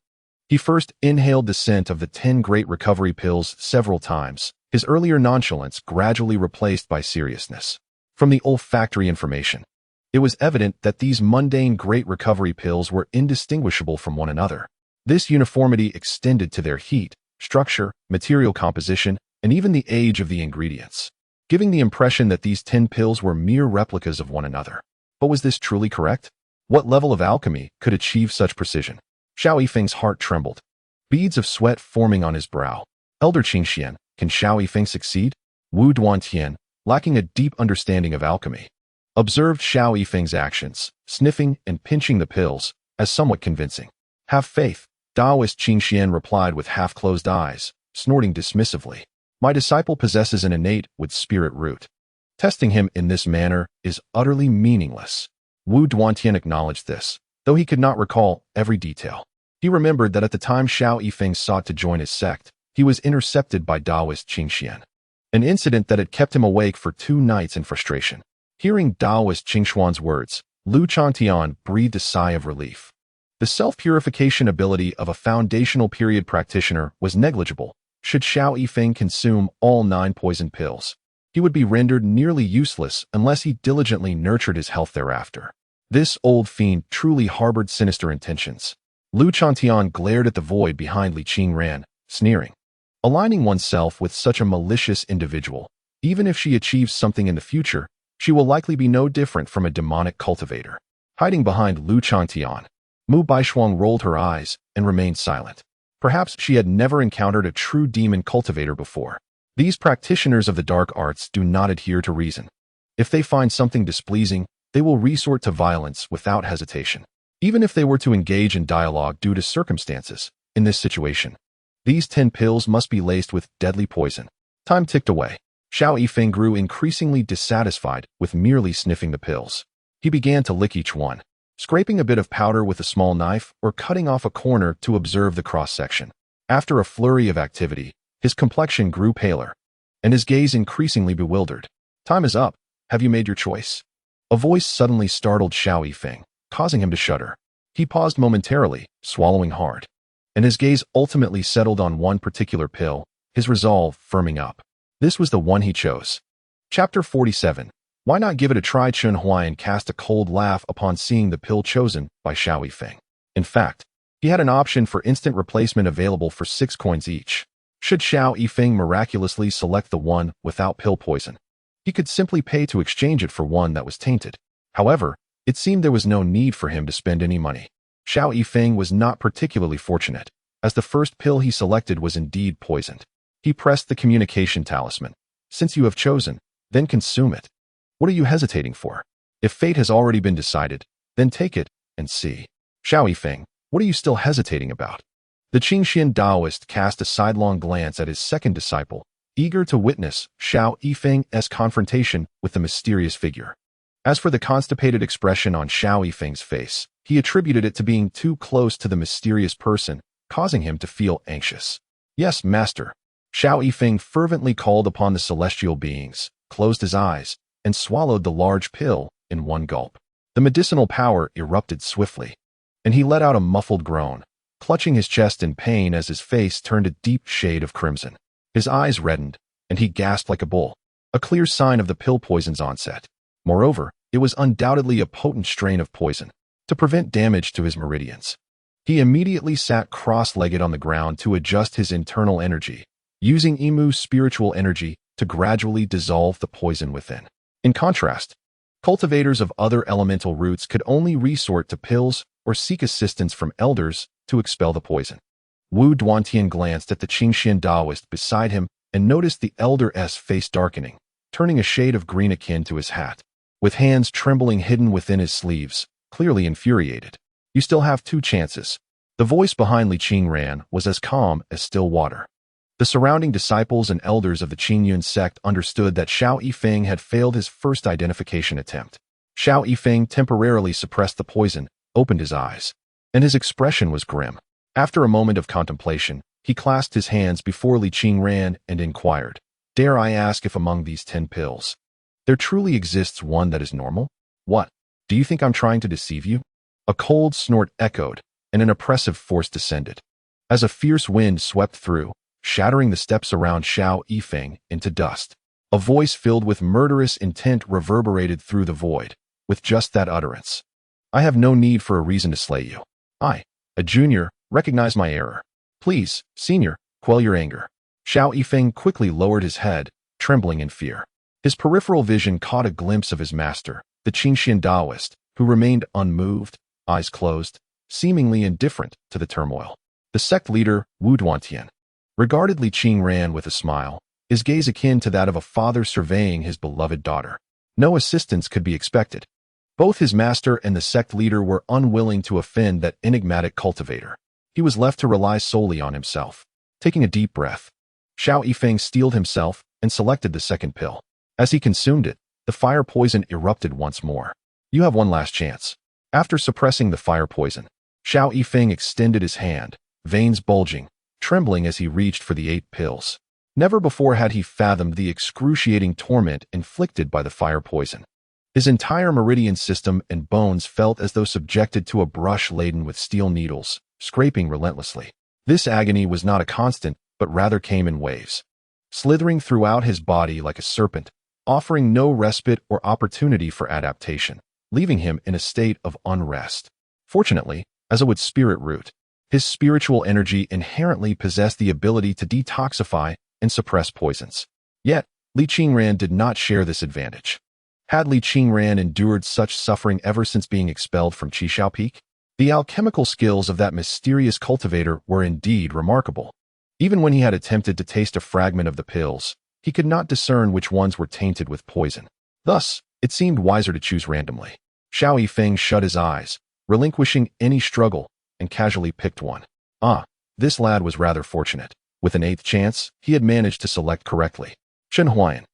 He first inhaled the scent of the 10 great recovery pills several times, his earlier nonchalance gradually replaced by seriousness. From the olfactory information, it was evident that these mundane great recovery pills were indistinguishable from one another. This uniformity extended to their heat, structure, material composition, and even the age of the ingredients, giving the impression that these 10 pills were mere replicas of one another. But was this truly correct? What level of alchemy could achieve such precision? Xiao Yifeng's heart trembled, beads of sweat forming on his brow. Elder Qingxian, can Xiao Yifeng succeed? Wu Duantian, lacking a deep understanding of alchemy, observed Xiao Yifeng's actions, sniffing and pinching the pills, as somewhat convincing. Have faith, Taoist Qingxian replied with half-closed eyes, snorting dismissively. My disciple possesses an innate wood spirit root. Testing him in this manner is utterly meaningless. Wu Duantian acknowledged this, though he could not recall every detail. He remembered that at the time Xiao Yifeng sought to join his sect, he was intercepted by Taoist Qingxian, an incident that had kept him awake for 2 nights in frustration. Hearing Taoist Qingxuan's words, Lu Changtian breathed a sigh of relief. The self-purification ability of a foundational period practitioner was negligible. Should Xiao Yifeng consume all 9 poison pills, he would be rendered nearly useless unless he diligently nurtured his health thereafter. This old fiend truly harbored sinister intentions. Lu Changtian glared at the void behind Li Qingran, sneering. Aligning oneself with such a malicious individual, even if she achieves something in the future, she will likely be no different from a demonic cultivator. Hiding behind Lu Changtian, Mu Baishuang rolled her eyes and remained silent. Perhaps she had never encountered a true demon cultivator before. These practitioners of the dark arts do not adhere to reason. If they find something displeasing, they will resort to violence without hesitation, even if they were to engage in dialogue due to circumstances. In this situation, these 10 pills must be laced with deadly poison. Time ticked away. Xiao Yifeng grew increasingly dissatisfied with merely sniffing the pills. He began to lick each one, scraping a bit of powder with a small knife or cutting off a corner to observe the cross-section. After a flurry of activity, his complexion grew paler, and his gaze increasingly bewildered. Time is up. Have you made your choice? A voice suddenly startled Xiao Yifeng, causing him to shudder. He paused momentarily, swallowing hard, and his gaze ultimately settled on one particular pill, his resolve firming up. This was the one he chose. Chapter 47. Why not give it a try? Chen Huayan cast a cold laugh upon seeing the pill chosen by Xiao Yifeng. In fact, he had an option for instant replacement available for 6 coins each. Should Xiao Yifeng miraculously select the one without pill poison, he could simply pay to exchange it for one that was tainted. However, it seemed there was no need for him to spend any money. Xiao Yifeng was not particularly fortunate, as the first pill he selected was indeed poisoned. He pressed the communication talisman. Since you have chosen, then consume it. What are you hesitating for? If fate has already been decided, then take it and see. Xiao Yifeng, what are you still hesitating about? The Qingxian Taoist cast a sidelong glance at his second disciple, eager to witness Xiao Yifeng's confrontation with the mysterious figure. As for the constipated expression on Xiao Yifeng's face, he attributed it to being too close to the mysterious person, causing him to feel anxious. Yes, master. Xiao Yifeng fervently called upon the celestial beings, closed his eyes, and swallowed the large pill, in one gulp. The medicinal power erupted swiftly, and he let out a muffled groan, clutching his chest in pain as his face turned a deep shade of crimson. His eyes reddened, and he gasped like a bull, a clear sign of the pill poison's onset. Moreover, it was undoubtedly a potent strain of poison, to prevent damage to his meridians. He immediately sat cross-legged on the ground to adjust his internal energy, using Imu's spiritual energy to gradually dissolve the poison within. In contrast, cultivators of other elemental roots could only resort to pills or seek assistance from elders to expel the poison. Wu Duantian glanced at the Qingxian Taoist beside him and noticed the elder's face darkening, turning a shade of green akin to his hat. With hands trembling hidden within his sleeves, clearly infuriated. You still have 2 chances. The voice behind Li Qingran was as calm as still water. The surrounding disciples and elders of the Qingyun sect understood that Xiao Yifeng had failed his first identification attempt. Xiao Yifeng temporarily suppressed the poison, opened his eyes, and his expression was grim. After a moment of contemplation, he clasped his hands before Li Qingran and inquired, "Dare I ask if among these 10 pills, there truly exists one that is normal? What? Do you think I'm trying to deceive you?" A cold snort echoed, and an oppressive force descended. As a fierce wind swept through, shattering the steps around Xiao Yifeng into dust, a voice filled with murderous intent reverberated through the void, with just that utterance. "I have no need for a reason to slay you. I, a junior, recognize my error. Please, senior, quell your anger." Xiao Yifeng quickly lowered his head, trembling in fear. His peripheral vision caught a glimpse of his master, the Qingxian Taoist, who remained unmoved, eyes closed, seemingly indifferent to the turmoil. The sect leader, Wu Duantian, regarded Li Qingran with a smile, his gaze akin to that of a father surveying his beloved daughter. No assistance could be expected. Both his master and the sect leader were unwilling to offend that enigmatic cultivator. He was left to rely solely on himself. Taking a deep breath, Xiao Yifeng steeled himself and selected the second pill. As he consumed it, the fire poison erupted once more. "You have one last chance." After suppressing the fire poison, Xiao Yifeng extended his hand, veins bulging, trembling as he reached for the 8 pills. Never before had he fathomed the excruciating torment inflicted by the fire poison. His entire meridian system and bones felt as though subjected to a brush laden with steel needles, scraping relentlessly. This agony was not a constant, but rather came in waves, slithering throughout his body like a serpent, offering no respite or opportunity for adaptation, leaving him in a state of unrest. Fortunately, as a wood spirit root, his spiritual energy inherently possessed the ability to detoxify and suppress poisons. Yet, Li Qingran did not share this advantage. Had Li Qingran endured such suffering ever since being expelled from Qishao Peak? The alchemical skills of that mysterious cultivator were indeed remarkable. Even when he had attempted to taste a fragment of the pills, he could not discern which ones were tainted with poison. Thus, it seemed wiser to choose randomly. Xiao Yifeng shut his eyes, relinquishing any struggle, and casually picked one. This lad was rather fortunate. With an 8th chance, he had managed to select correctly. Chen Huayan,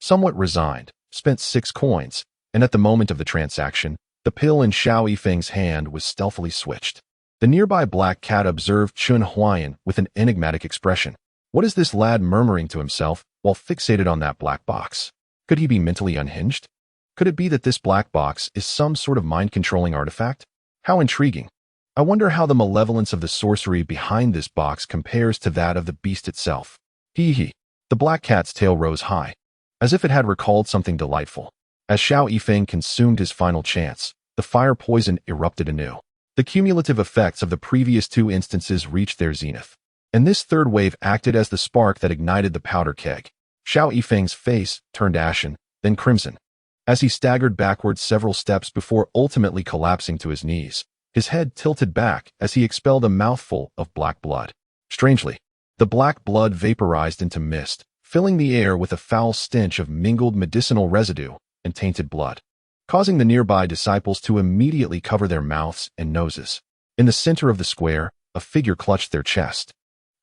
somewhat resigned, spent 6 coins, and at the moment of the transaction, the pill in Xiao Yifeng's hand was stealthily switched. The nearby black cat observed Chen Huayan with an enigmatic expression. What is this lad murmuring to himself while fixated on that black box? Could he be mentally unhinged? Could it be that this black box is some sort of mind-controlling artifact? How intriguing. I wonder how the malevolence of the sorcery behind this box compares to that of the beast itself. Hee. The black cat's tail rose high, as if it had recalled something delightful. As Xiao Yifeng consumed his final chance, the fire poison erupted anew. The cumulative effects of the previous 2 instances reached their zenith, and this third wave acted as the spark that ignited the powder keg. Xiao Yifeng's face turned ashen, then crimson, as he staggered backwards several steps before ultimately collapsing to his knees. His head tilted back as he expelled a mouthful of black blood. Strangely, the black blood vaporized into mist, filling the air with a foul stench of mingled medicinal residue and tainted blood, causing the nearby disciples to immediately cover their mouths and noses. In the center of the square, a figure clutched their chest,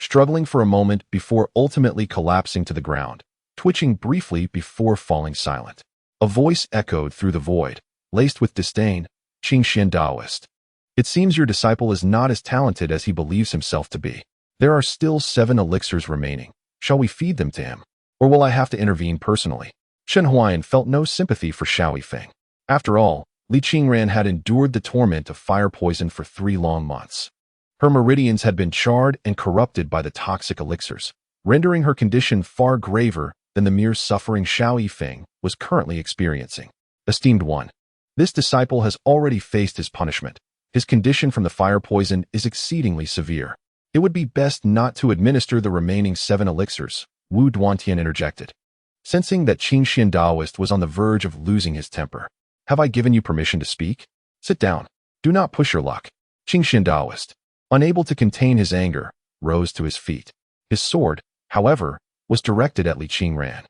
struggling for a moment before ultimately collapsing to the ground, twitching briefly before falling silent. A voice echoed through the void, laced with disdain, "Qingxian Taoist. It seems your disciple is not as talented as he believes himself to be. There are still 7 elixirs remaining. Shall we feed them to him? Or will I have to intervene personally?" Chen Huayan felt no sympathy for Xiao Yifeng. After all, Li Qingran had endured the torment of fire poison for 3 long months. Her meridians had been charred and corrupted by the toxic elixirs, rendering her condition far graver than the mere suffering Xiao Yifeng was currently experiencing. Esteemed one, this disciple has already faced his punishment. His condition from the fire poison is exceedingly severe. It would be best not to administer the remaining 7 elixirs, Wu Duantian interjected. Sensing that Qingxian Daoist was on the verge of losing his temper. Have I given you permission to speak? Sit down. Do not push your luck. Qingxian Daoist, unable to contain his anger, rose to his feet. His sword, however, was directed at Li Qingran.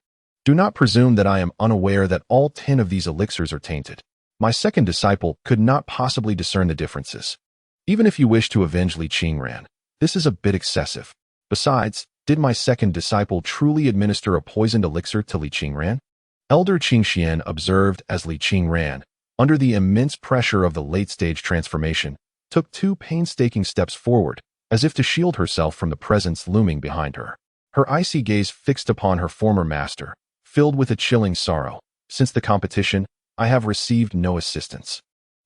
Do not presume that I am unaware that all 10 of these elixirs are tainted. My second disciple could not possibly discern the differences. Even if you wish to avenge Li Qingran, this is a bit excessive. Besides, did my second disciple truly administer a poisoned elixir to Li Qingran? Elder Qingxian observed as Li Qingran, under the immense pressure of the late-stage transformation, took 2 painstaking steps forward, as if to shield herself from the presence looming behind her. Her icy gaze fixed upon her former master, filled with a chilling sorrow. Since the competition, I have received no assistance.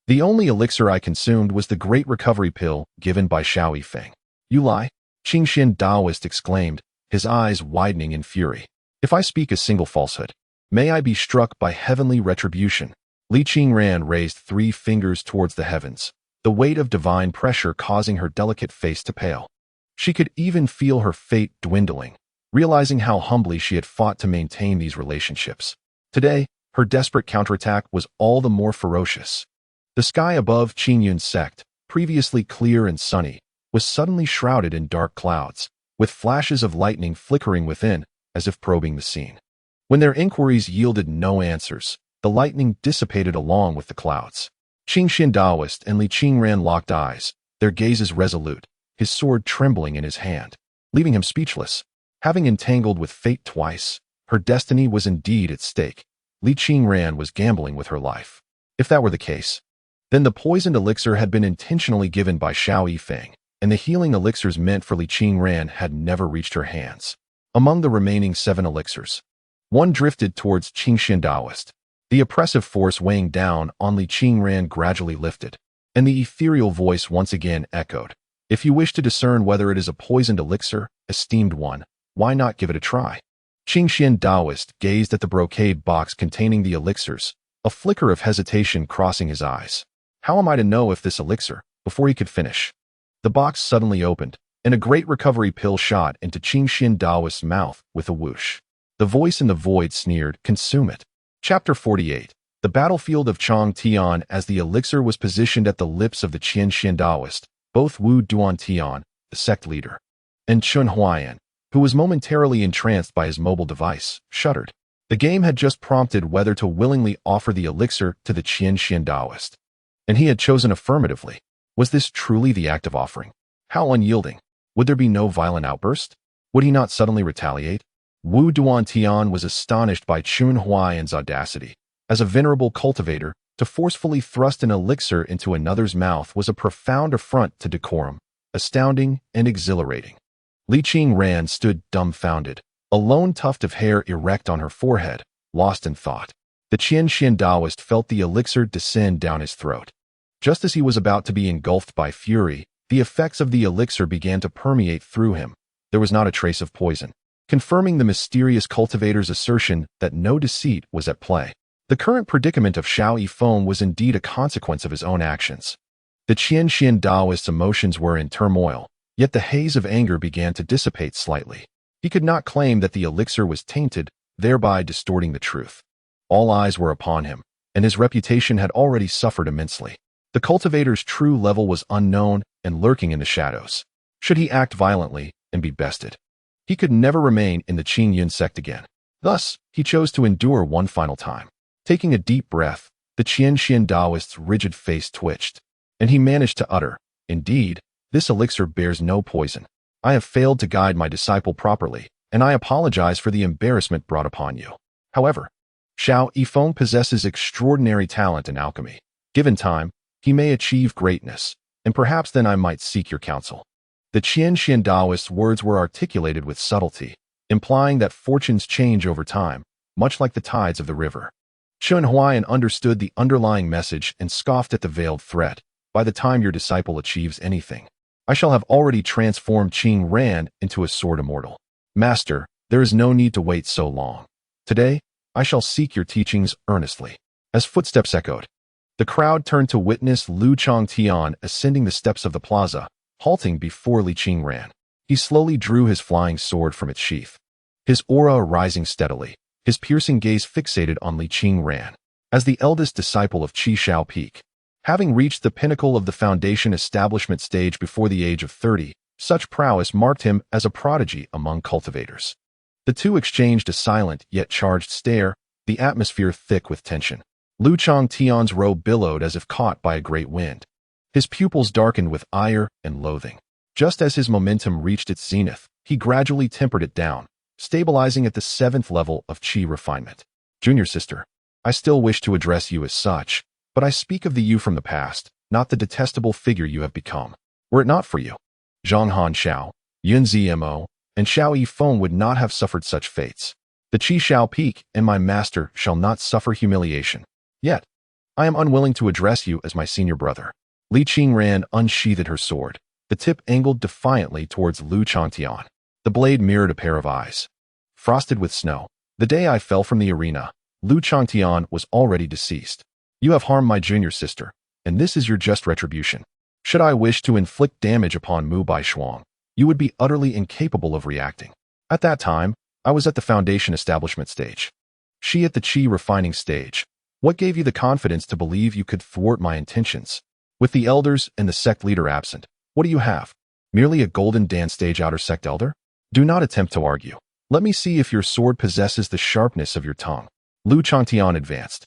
The only elixir I consumed was the great recovery pill given by Xiao Yifeng. You lie? Qingxian Daoist exclaimed, his eyes widening in fury. If I speak a single falsehood, may I be struck by heavenly retribution. Li Qingran raised 3 fingers towards the heavens, the weight of divine pressure causing her delicate face to pale. She could even feel her fate dwindling, realizing how humbly she had fought to maintain these relationships. Today, her desperate counterattack was all the more ferocious. The sky above Qingyun's sect, previously clear and sunny, was suddenly shrouded in dark clouds, with flashes of lightning flickering within, as if probing the scene. When their inquiries yielded no answers, the lightning dissipated along with the clouds. Qingxian Daoist and Li Qingran locked eyes, their gazes resolute, his sword trembling in his hand, leaving him speechless. Having entangled with fate twice, her destiny was indeed at stake. Li Qingran was gambling with her life. If that were the case, then the poisoned elixir had been intentionally given by Xiao Yifeng, and the healing elixirs meant for Li Qingran had never reached her hands. Among the remaining 7 elixirs, 1 drifted towards Qingxian Daoist. The oppressive force weighing down on Li Qingran gradually lifted, and the ethereal voice once again echoed. If you wish to discern whether it is a poisoned elixir, esteemed one, why not give it a try? Qingxian Daoist gazed at the brocade box containing the elixirs, a flicker of hesitation crossing his eyes. How am I to know if this elixir? Before he could finish, the box suddenly opened, and a great recovery pill shot into Qingxian Daoist's mouth with a whoosh. The voice in the void sneered, "Consume it." Chapter 48. The battlefield of Changtian. As the elixir was positioned at the lips of the Qianxian Daoist, both Wu Duantian, the sect leader, and Chun Huayan, who was momentarily entranced by his mobile device, shuddered. The game had just prompted whether to willingly offer the elixir to the Qianxian Daoist, and he had chosen affirmatively. Was this truly the act of offering? How unyielding! Would there be no violent outburst? Would he not suddenly retaliate? Wu Duantian was astonished by Chun Huayan's audacity. As a venerable cultivator, to forcefully thrust an elixir into another's mouth was a profound affront to decorum, astounding and exhilarating. Li Qingran stood dumbfounded, a lone tuft of hair erect on her forehead, lost in thought. The Qianxian Daoist felt the elixir descend down his throat. Just as he was about to be engulfed by fury, the effects of the elixir began to permeate through him. There was not a trace of poison, confirming the mysterious cultivator's assertion that no deceit was at play. The current predicament of Xiao Yifeng was indeed a consequence of his own actions. The Qianxian Daoist's emotions were in turmoil, yet the haze of anger began to dissipate slightly. He could not claim that the elixir was tainted, thereby distorting the truth. All eyes were upon him, and his reputation had already suffered immensely. The cultivator's true level was unknown and lurking in the shadows. Should he act violently and be bested, he could never remain in the Qingyun sect again. Thus, he chose to endure one final time. Taking a deep breath, the Qianxian Daoist's rigid face twitched, and he managed to utter, "Indeed, this elixir bears no poison. I have failed to guide my disciple properly, and I apologize for the embarrassment brought upon you. However, Xiao Yifeng possesses extraordinary talent in alchemy. Given time, he may achieve greatness, and perhaps then I might seek your counsel." The Qianxian Daoist's words were articulated with subtlety, implying that fortunes change over time, much like the tides of the river. Chun Huayan understood the underlying message and scoffed at the veiled threat. By the time your disciple achieves anything, I shall have already transformed Qing Ran into a sword immortal. Master, there is no need to wait so long. Today, I shall seek your teachings earnestly. As footsteps echoed, the crowd turned to witness Lu Changtian ascending the steps of the plaza, halting before Li Qingran. He slowly drew his flying sword from its sheath, his aura rising steadily, his piercing gaze fixated on Li Qingran. As the eldest disciple of Qi Shao Peak, having reached the pinnacle of the foundation establishment stage before the age of 30, such prowess marked him as a prodigy among cultivators. The two exchanged a silent yet charged stare, the atmosphere thick with tension. Lu Changtian's robe billowed as if caught by a great wind. His pupils darkened with ire and loathing. Just as his momentum reached its zenith, he gradually tempered it down, stabilizing at the 7th level of Qi refinement. Junior sister, I still wish to address you as such, but I speak of the you from the past, not the detestable figure you have become. Were it not for you, Zhang Han Xiao, Yun Zmo, and Xiao Yifeng would not have suffered such fates. The Qi Shao Peak and my master shall not suffer humiliation. Yet, I am unwilling to address you as my senior brother. Li Qingran unsheathed her sword, the tip angled defiantly towards Lu Changtian. The blade mirrored a pair of eyes. Frosted with snow, the day I fell from the arena, Lu Changtian was already deceased. You have harmed my junior sister, and this is your just retribution. Should I wish to inflict damage upon Mu Baishuang, you would be utterly incapable of reacting. At that time, I was at the foundation establishment stage. She at the Qi refining stage. What gave you the confidence to believe you could thwart my intentions? With the elders and the sect leader absent, what do you have? Merely a golden dance stage outer sect elder? Do not attempt to argue. Let me see if your sword possesses the sharpness of your tongue. Lu Changtian advanced,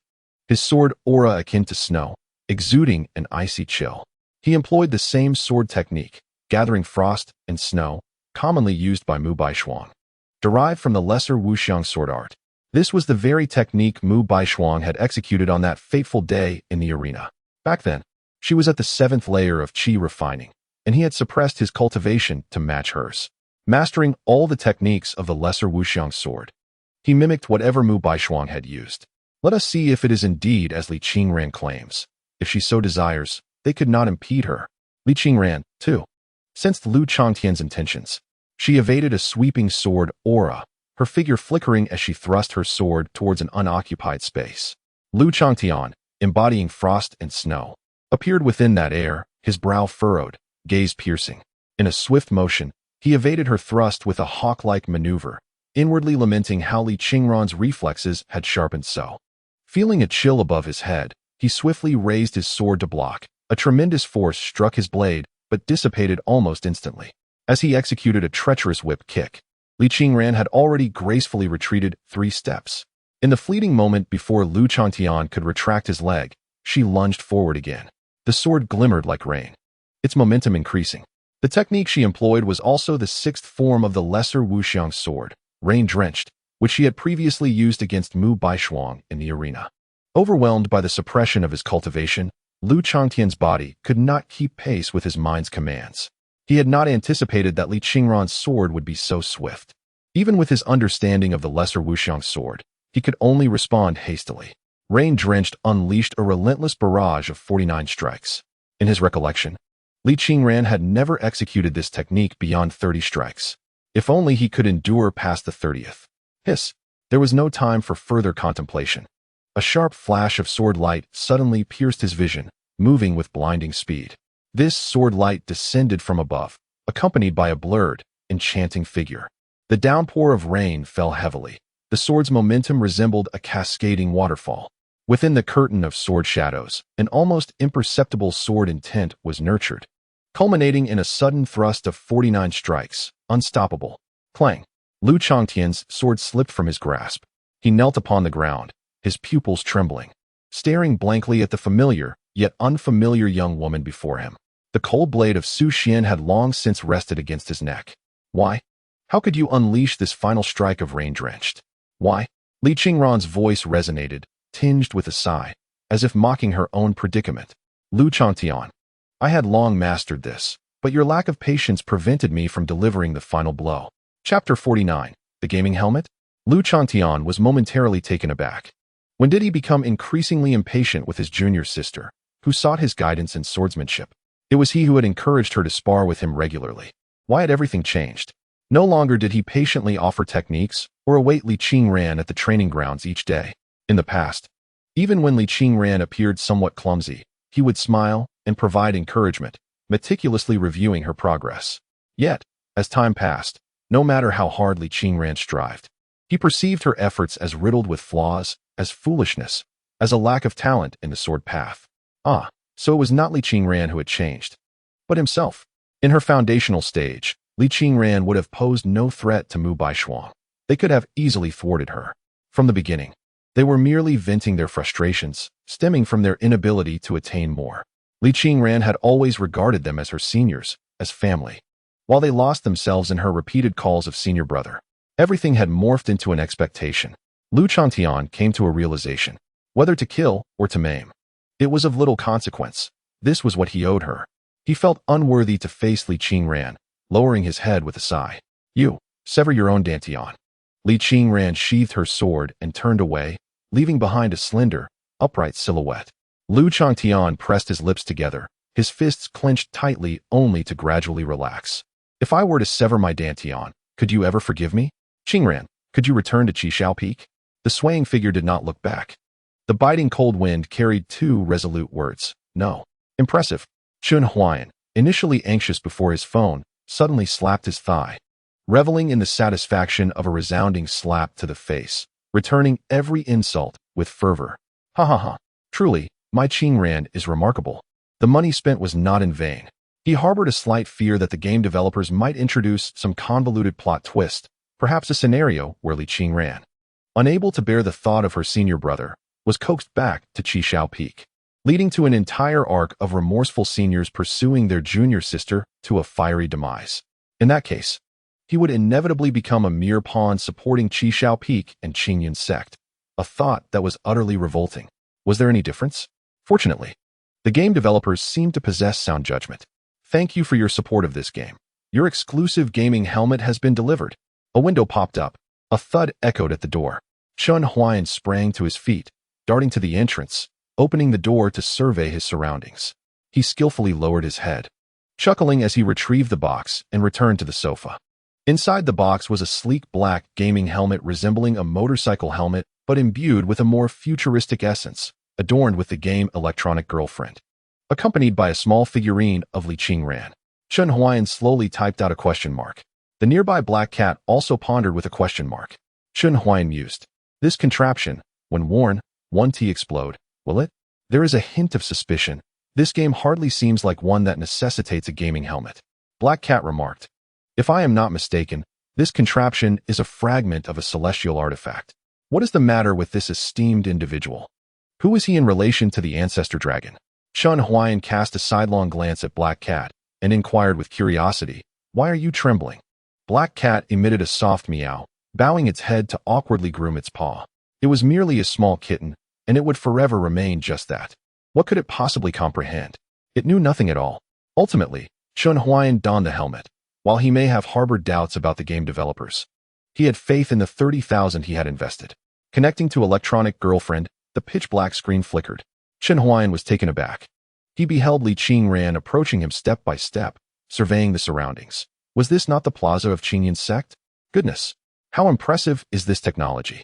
his sword aura akin to snow, exuding an icy chill. He employed the same sword technique, gathering frost and snow, commonly used by Mu Baishuang. Derived from the lesser wuxiang sword art, this was the very technique Mu Baishuang had executed on that fateful day in the arena. Back then, she was at the 7th layer of Qi refining, and he had suppressed his cultivation to match hers. Mastering all the techniques of the lesser wuxiang sword, he mimicked whatever Mu Baishuang had used. Let us see if it is indeed as Li Qingran claims. If she so desires, they could not impede her. Li Qingran, too, sensed Lu Changtian's intentions. She evaded a sweeping sword aura, her figure flickering as she thrust her sword towards an unoccupied space. Lu Changtian, embodying frost and snow, appeared within that air, his brow furrowed, gaze piercing. In a swift motion, he evaded her thrust with a hawk-like maneuver, inwardly lamenting how Li Qingran's reflexes had sharpened so. Feeling a chill above his head, he swiftly raised his sword to block. A tremendous force struck his blade, but dissipated almost instantly. As he executed a treacherous whip kick, Li Qingran had already gracefully retreated 3 steps. In the fleeting moment before Lu Changtian could retract his leg, she lunged forward again. The sword glimmered like rain, its momentum increasing. The technique she employed was also the 6th form of the lesser wuxiang sword, rain-drenched, which she had previously used against Mu Baishuang in the arena. Overwhelmed by the suppression of his cultivation, Lu Changtian's body could not keep pace with his mind's commands. He had not anticipated that Li Qingran's sword would be so swift. Even with his understanding of the lesser wuxiang sword, he could only respond hastily. Rain-drenched unleashed a relentless barrage of 49 strikes. In his recollection, Li Qingran had never executed this technique beyond 30 strikes. If only he could endure past the 30th. Hiss! There was no time for further contemplation. A sharp flash of sword light suddenly pierced his vision, moving with blinding speed. This sword light descended from above, accompanied by a blurred, enchanting figure. The downpour of rain fell heavily. The sword's momentum resembled a cascading waterfall. Within the curtain of sword shadows, an almost imperceptible sword intent was nurtured, culminating in a sudden thrust of 49 strikes, unstoppable. Clang! Lu Changtian's sword slipped from his grasp. He knelt upon the ground, his pupils trembling, staring blankly at the familiar, yet unfamiliar young woman before him. The cold blade of Su Xian had long since rested against his neck. Why? How could you unleash this final strike of rain-drenched? Why? Li Qingran's voice resonated, tinged with a sigh, as if mocking her own predicament. Lu Changtian, I had long mastered this, but your lack of patience prevented me from delivering the final blow. Chapter 49, The Gaming Helmet? Lu Changtian was momentarily taken aback. When did he become increasingly impatient with his junior sister, who sought his guidance in swordsmanship? It was he who had encouraged her to spar with him regularly. Why had everything changed? No longer did he patiently offer techniques or await Li Qingran at the training grounds each day. In the past, even when Li Qingran appeared somewhat clumsy, he would smile and provide encouragement, meticulously reviewing her progress. Yet, as time passed, no matter how hard Li Qingran strived, he perceived her efforts as riddled with flaws, as foolishness, as a lack of talent in the sword path. So it was not Li Qingran who had changed, but himself. In her foundational stage, Li Qingran would have posed no threat to Mu Baishuang. They could have easily thwarted her. From the beginning, they were merely venting their frustrations, stemming from their inability to attain more. Li Qingran had always regarded them as her seniors, as family. While they lost themselves in her repeated calls of senior brother, everything had morphed into an expectation. Lu Changtian came to a realization, whether to kill or to maim. It was of little consequence. This was what he owed her. He felt unworthy to face Li Qingran, lowering his head with a sigh. You, sever your own dantian. Li Qingran sheathed her sword and turned away, leaving behind a slender, upright silhouette. Lu Changtian pressed his lips together, his fists clenched tightly only to gradually relax. If I were to sever my dantian, could you ever forgive me? Qingran, could you return to Qishao Peak? The swaying figure did not look back. The biting cold wind carried two resolute words. No. Impressive. Chun Huayan, initially anxious before his phone, suddenly slapped his thigh, reveling in the satisfaction of a resounding slap to the face, returning every insult with fervor. Ha ha ha. Truly, my Qingran is remarkable. The money spent was not in vain. He harbored a slight fear that the game developers might introduce some convoluted plot twist, perhaps a scenario where Li Qingran, unable to bear the thought of her senior brother, was coaxed back to Qishao Peak, leading to an entire arc of remorseful seniors pursuing their junior sister to a fiery demise. In that case, he would inevitably become a mere pawn supporting Qishao Peak and Qingyun sect, a thought that was utterly revolting. Was there any difference? Fortunately, the game developers seemed to possess sound judgment. Thank you for your support of this game. Your exclusive gaming helmet has been delivered. A window popped up. A thud echoed at the door. Chun Huayan sprang to his feet, darting to the entrance, opening the door to survey his surroundings. He skillfully lowered his head, chuckling as he retrieved the box and returned to the sofa. Inside the box was a sleek black gaming helmet resembling a motorcycle helmet but imbued with a more futuristic essence, adorned with the game Electronic Girlfriend, accompanied by a small figurine of Li Qingran. Chun Huayan slowly typed out a question mark. The nearby black cat also pondered with a question mark. Chun Huayan mused. This contraption, when worn, won't explode, will it? There is a hint of suspicion. This game hardly seems like one that necessitates a gaming helmet. Black Cat remarked. If I am not mistaken, this contraption is a fragment of a celestial artifact. What is the matter with this esteemed individual? Who is he in relation to the ancestor dragon? Chun Huayan cast a sidelong glance at Black Cat and inquired with curiosity, why are you trembling? Black Cat emitted a soft meow, bowing its head to awkwardly groom its paw. It was merely a small kitten, and it would forever remain just that. What could it possibly comprehend? It knew nothing at all. Ultimately, Chun Huayan donned the helmet. While he may have harbored doubts about the game developers, he had faith in the 30,000 he had invested. Connecting to Electronic Girlfriend, the pitch-black screen flickered. Chun Huayan was taken aback. He beheld Li Qingran approaching him step by step, surveying the surroundings. Was this not the plaza of Qingyun sect? Goodness, how impressive is this technology?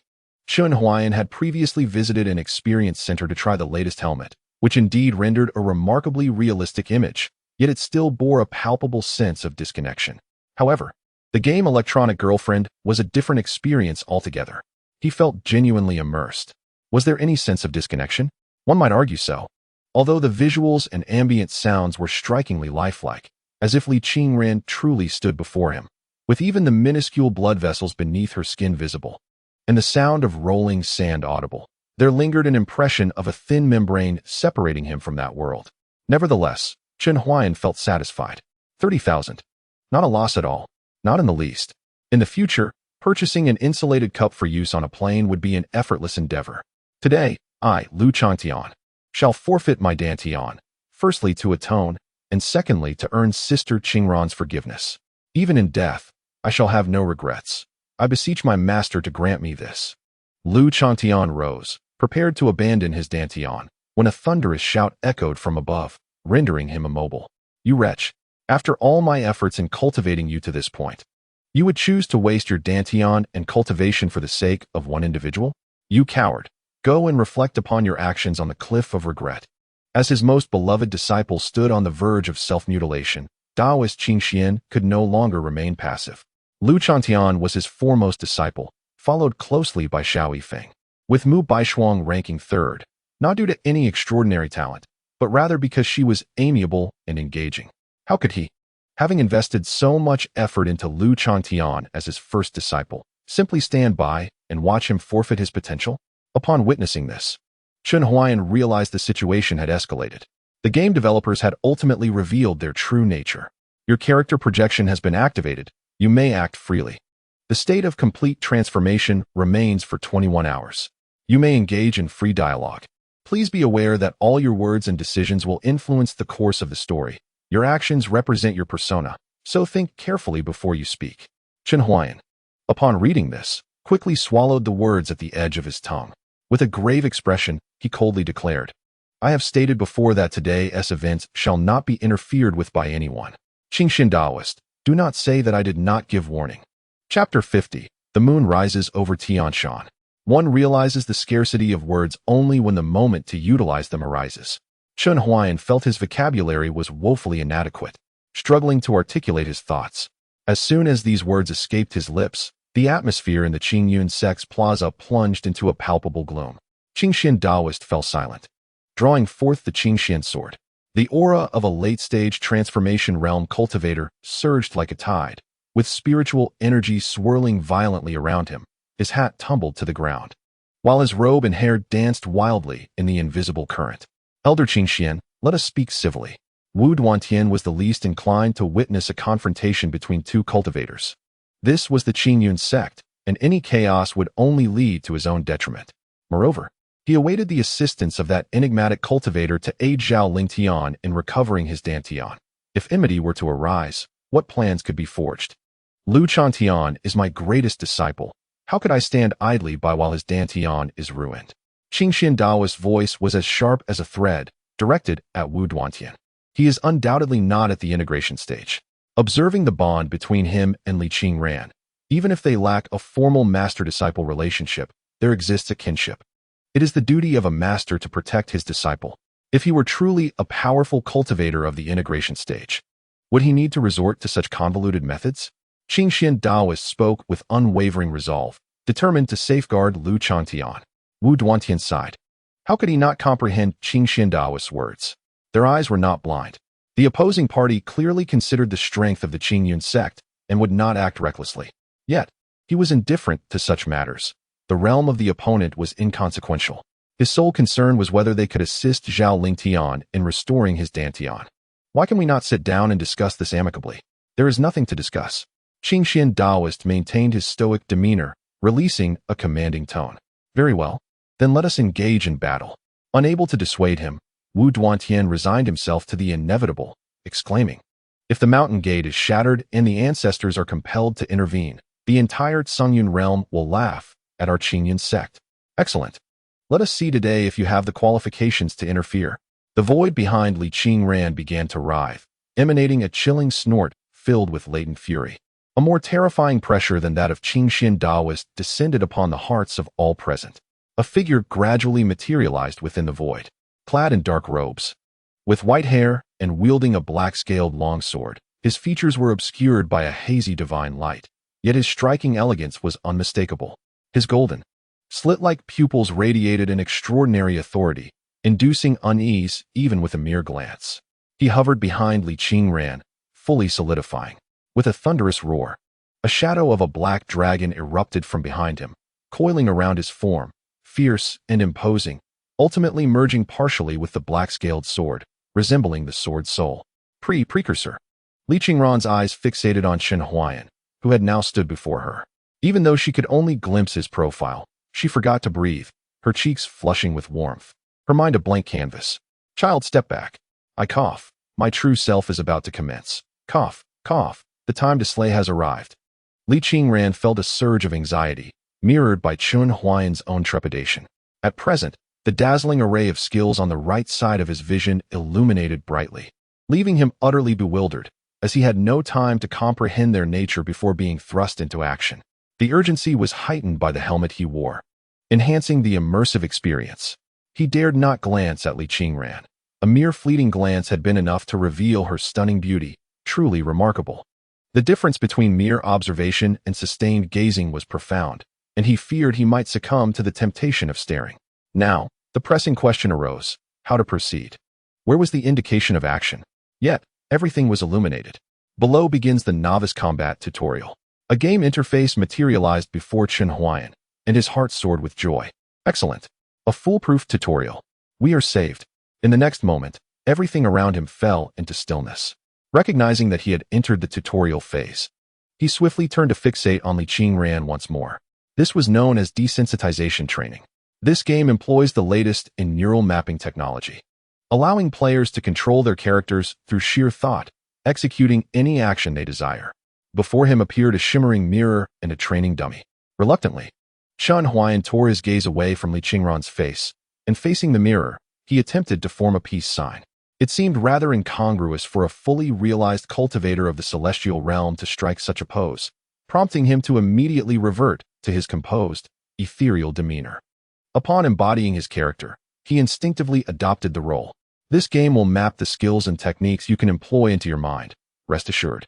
Chun Huayan had previously visited an experience center to try the latest helmet, which indeed rendered a remarkably realistic image, yet it still bore a palpable sense of disconnection. However, the game Electronic Girlfriend was a different experience altogether. He felt genuinely immersed. Was there any sense of disconnection? One might argue so. Although the visuals and ambient sounds were strikingly lifelike, as if Li Qingran truly stood before him, with even the minuscule blood vessels beneath her skin visible, and the sound of rolling sand audible, there lingered an impression of a thin membrane separating him from that world. Nevertheless, Chun Huayan felt satisfied. 30,000. Not a loss at all. Not in the least. In the future, purchasing an insulated cup for use on a plane would be an effortless endeavor. Today, I, Lu Changtian, shall forfeit my dantian, firstly to atone, and secondly to earn Sister Qingran's forgiveness. Even in death, I shall have no regrets. I beseech my master to grant me this. Lu Changtian rose, prepared to abandon his dantian, when a thunderous shout echoed from above, rendering him immobile. You wretch! After all my efforts in cultivating you to this point, you would choose to waste your dantian and cultivation for the sake of one individual? You coward! Go and reflect upon your actions on the cliff of regret. As his most beloved disciple stood on the verge of self-mutilation, Taoist Qin Xian could no longer remain passive. Lu Chantian was his foremost disciple, followed closely by Xiao Yifeng, with Mu Baishuang ranking third, not due to any extraordinary talent, but rather because she was amiable and engaging. How could he, having invested so much effort into Lu Chantian as his first disciple, simply stand by and watch him forfeit his potential? Upon witnessing this, Chen Huayan realized the situation had escalated. The game developers had ultimately revealed their true nature. Your character projection has been activated. You may act freely. The state of complete transformation remains for 21 hours. You may engage in free dialogue. Please be aware that all your words and decisions will influence the course of the story. Your actions represent your persona, so think carefully before you speak. Chen Huayan, upon reading this, quickly swallowed the words at the edge of his tongue. With a grave expression, he coldly declared, I have stated before that today's events shall not be interfered with by anyone. Qingxin Daoist, do not say that I did not give warning. Chapter 50. The moon rises over Tianshan. One realizes the scarcity of words only when the moment to utilize them arises. Chen Huayan felt his vocabulary was woefully inadequate, struggling to articulate his thoughts. As soon as these words escaped his lips, the atmosphere in the Qingyun Sect's plaza plunged into a palpable gloom. Qingxian Daoist fell silent, drawing forth the Qingxian sword. The aura of a late-stage transformation realm cultivator surged like a tide, with spiritual energy swirling violently around him. His hat tumbled to the ground, while his robe and hair danced wildly in the invisible current. Elder Qingxian, let us speak civilly. Wu Duantian was the least inclined to witness a confrontation between two cultivators. This was the Qingyun sect, and any chaos would only lead to his own detriment. Moreover, he awaited the assistance of that enigmatic cultivator to aid Zhao Lingtian in recovering his dantian. If enmity were to arise, what plans could be forged? Lu Chantian is my greatest disciple. How could I stand idly by while his dantian is ruined? Qingxian Daoist's voice was as sharp as a thread, directed at Wu Duantian. He is undoubtedly not at the integration stage. Observing the bond between him and Li Qingran, even if they lack a formal master-disciple relationship, there exists a kinship. It is the duty of a master to protect his disciple. If he were truly a powerful cultivator of the integration stage, would he need to resort to such convoluted methods? Qingxian Daoist spoke with unwavering resolve, determined to safeguard Lu Chantian. Wu Duantian sighed. How could he not comprehend Qingxian Daoist's words? Their eyes were not blind. The opposing party clearly considered the strength of the Qingyun sect and would not act recklessly. Yet, he was indifferent to such matters. The realm of the opponent was inconsequential. His sole concern was whether they could assist Zhao Lingtian in restoring his dantian. Why can we not sit down and discuss this amicably? There is nothing to discuss. Qingxian Daoist maintained his stoic demeanor, releasing a commanding tone. Very well, then let us engage in battle. Unable to dissuade him, Wu Duantian resigned himself to the inevitable, exclaiming, if the mountain gate is shattered and the ancestors are compelled to intervene, the entire Tsungyun realm will laugh at our Qingyun sect. Excellent. Let us see today if you have the qualifications to interfere. The void behind Li Qingran began to writhe, emanating a chilling snort filled with latent fury. A more terrifying pressure than that of Qingxian Daoist descended upon the hearts of all present. A figure gradually materialized within the void, clad in dark robes. With white hair and wielding a black-scaled longsword, his features were obscured by a hazy divine light, yet his striking elegance was unmistakable. His golden, slit-like pupils radiated an extraordinary authority, inducing unease even with a mere glance. He hovered behind Li Qingran, fully solidifying. With a thunderous roar, a shadow of a black dragon erupted from behind him, coiling around his form, fierce and imposing, ultimately merging partially with the black-scaled sword, resembling the sword's soul. Precursor. Li Qingran's eyes fixated on Chen Huayan, who had now stood before her. Even though she could only glimpse his profile, she forgot to breathe, her cheeks flushing with warmth, her mind a blank canvas. Child, step back. I cough. My true self is about to commence. Cough, cough. The time to slay has arrived. Li Qingran felt a surge of anxiety, mirrored by Chen Huayan's own trepidation. At present, the dazzling array of skills on the right side of his vision illuminated brightly, leaving him utterly bewildered, as he had no time to comprehend their nature before being thrust into action. The urgency was heightened by the helmet he wore, enhancing the immersive experience. He dared not glance at Li Qingran. A mere fleeting glance had been enough to reveal her stunning beauty, truly remarkable. The difference between mere observation and sustained gazing was profound, and he feared he might succumb to the temptation of staring. Now, the pressing question arose: how to proceed? Where was the indication of action? Yet, everything was illuminated. Below begins the novice combat tutorial. A game interface materialized before Chen Huayan, and his heart soared with joy. Excellent. A foolproof tutorial. We are saved. In the next moment, everything around him fell into stillness. Recognizing that he had entered the tutorial phase, he swiftly turned to fixate on Li Qingran once more. This was known as desensitization training. This game employs the latest in neural mapping technology, allowing players to control their characters through sheer thought, executing any action they desire. Before him appeared a shimmering mirror and a training dummy. Reluctantly, Chen Huayan tore his gaze away from Li Qingran's face, and facing the mirror, he attempted to form a peace sign. It seemed rather incongruous for a fully realized cultivator of the celestial realm to strike such a pose, prompting him to immediately revert to his composed, ethereal demeanor. Upon embodying his character, he instinctively adopted the role. This game will map the skills and techniques you can employ into your mind, rest assured.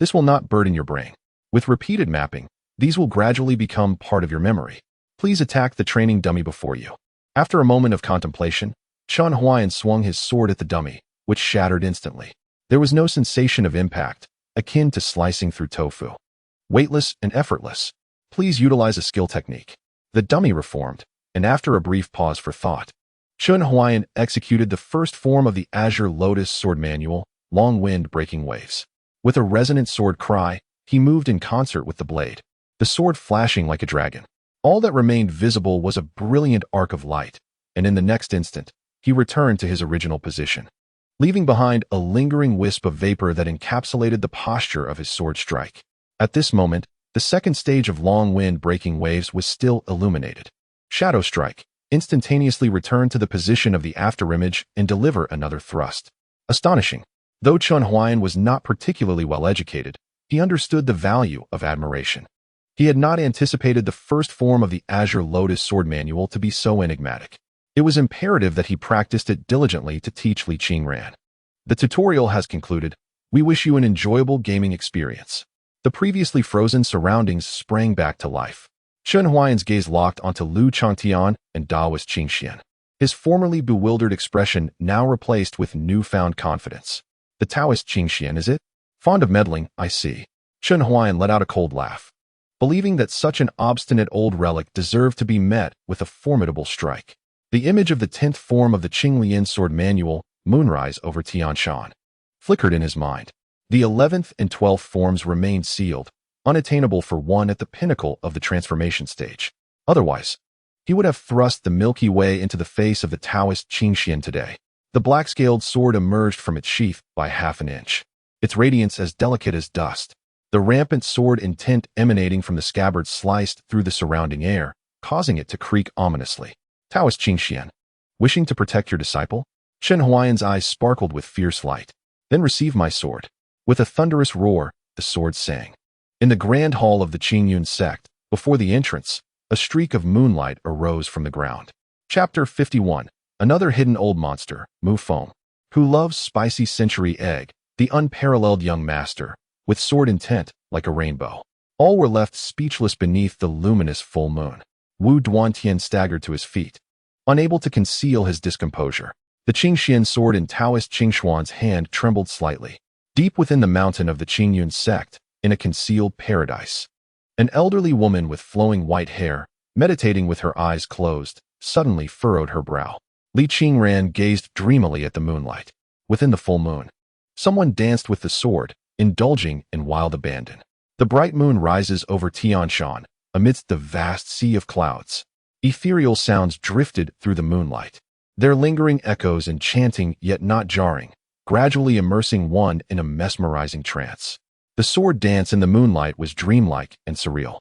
This will not burden your brain. With repeated mapping, these will gradually become part of your memory. Please attack the training dummy before you. After a moment of contemplation, Chen Huayan swung his sword at the dummy, which shattered instantly. There was no sensation of impact, akin to slicing through tofu. Weightless and effortless. Please utilize a skill technique. The dummy reformed, and after a brief pause for thought, Chen Huayan executed the first form of the Azure Lotus sword manual, Long Wind Breaking Waves. With a resonant sword cry, he moved in concert with the blade, the sword flashing like a dragon. All that remained visible was a brilliant arc of light, and in the next instant, he returned to his original position, leaving behind a lingering wisp of vapor that encapsulated the posture of his sword strike. At this moment, the second stage of Long Wind Breaking Waves was still illuminated. Shadow Strike instantaneously returned to the position of the afterimage and deliver another thrust. Astonishing. Though Chen Huayan was not particularly well educated, he understood the value of admiration. He had not anticipated the first form of the Azure Lotus sword manual to be so enigmatic. It was imperative that he practiced it diligently to teach Li Qingran. The tutorial has concluded. We wish you an enjoyable gaming experience. The previously frozen surroundings sprang back to life. Chen Huayan's gaze locked onto Lu Changtian and Daoist Qingxian. His formerly bewildered expression now replaced with newfound confidence. The Taoist Qingxian, is it? Fond of meddling, I see. Chen Huayan let out a cold laugh, believing that such an obstinate old relic deserved to be met with a formidable strike. The image of the 10th form of the Qinglian sword manual, Moonrise over Tianshan, flickered in his mind. The 11th and 12th forms remained sealed, unattainable for one at the pinnacle of the transformation stage. Otherwise, he would have thrust the Milky Way into the face of the Taoist Qingxian today. The black-scaled sword emerged from its sheath by half an inch, its radiance as delicate as dust. The rampant sword intent emanating from the scabbard sliced through the surrounding air, causing it to creak ominously. Taoist Qingxian, wishing to protect your disciple? Chen Huayan's eyes sparkled with fierce light. Then receive my sword. With a thunderous roar, the sword sang. In the grand hall of the Qingyun sect, before the entrance, a streak of moonlight arose from the ground. Chapter 51. Another hidden old monster, Mu Feng, who loves spicy century egg, the unparalleled young master, with sword intent like a rainbow. All were left speechless beneath the luminous full moon. Wu Duantian staggered to his feet, unable to conceal his discomposure. The Qingxian sword in Taoist Qingxuan's hand trembled slightly. Deep within the mountain of the Qingyun sect, in a concealed paradise, an elderly woman with flowing white hair, meditating with her eyes closed, suddenly furrowed her brow. Li Qingran gazed dreamily at the moonlight. Within the full moon, someone danced with the sword, indulging in wild abandon. The bright moon rises over Tianshan, amidst the vast sea of clouds. Ethereal sounds drifted through the moonlight, their lingering echoes enchanting yet not jarring, gradually immersing one in a mesmerizing trance. The sword dance in the moonlight was dreamlike and surreal,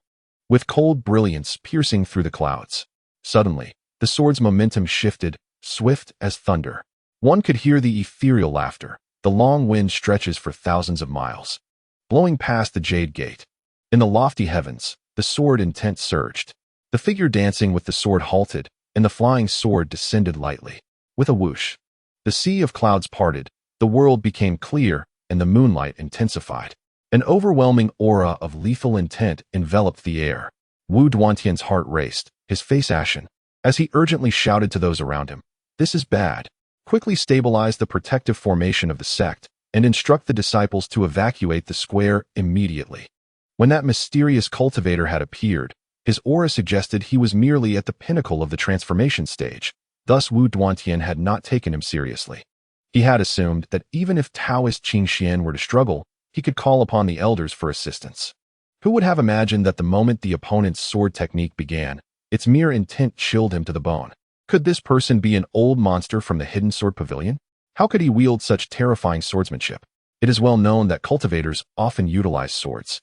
with cold brilliance piercing through the clouds. Suddenly, The sword's momentum shifted, swift as thunder. One could hear the ethereal laughter. The long wind stretches for thousands of miles, blowing past the Jade Gate. In the lofty heavens, the sword intent surged. The figure dancing with the sword halted, and the flying sword descended lightly. With a whoosh, the sea of clouds parted, the world became clear, and the moonlight intensified. An overwhelming aura of lethal intent enveloped the air. Wu Duantian's heart raced, his face ashen, as he urgently shouted to those around him, "This is bad. Quickly stabilize the protective formation of the sect, and instruct the disciples to evacuate the square immediately." When that mysterious cultivator had appeared, his aura suggested he was merely at the pinnacle of the transformation stage. Thus Wu Duantian had not taken him seriously. He had assumed that even if Taoist Qing Xian were to struggle, he could call upon the elders for assistance. Who would have imagined that the moment the opponent's sword technique began, its mere intent chilled him to the bone? Could this person be an old monster from the Hidden Sword Pavilion? How could he wield such terrifying swordsmanship? It is well known that cultivators often utilize swords.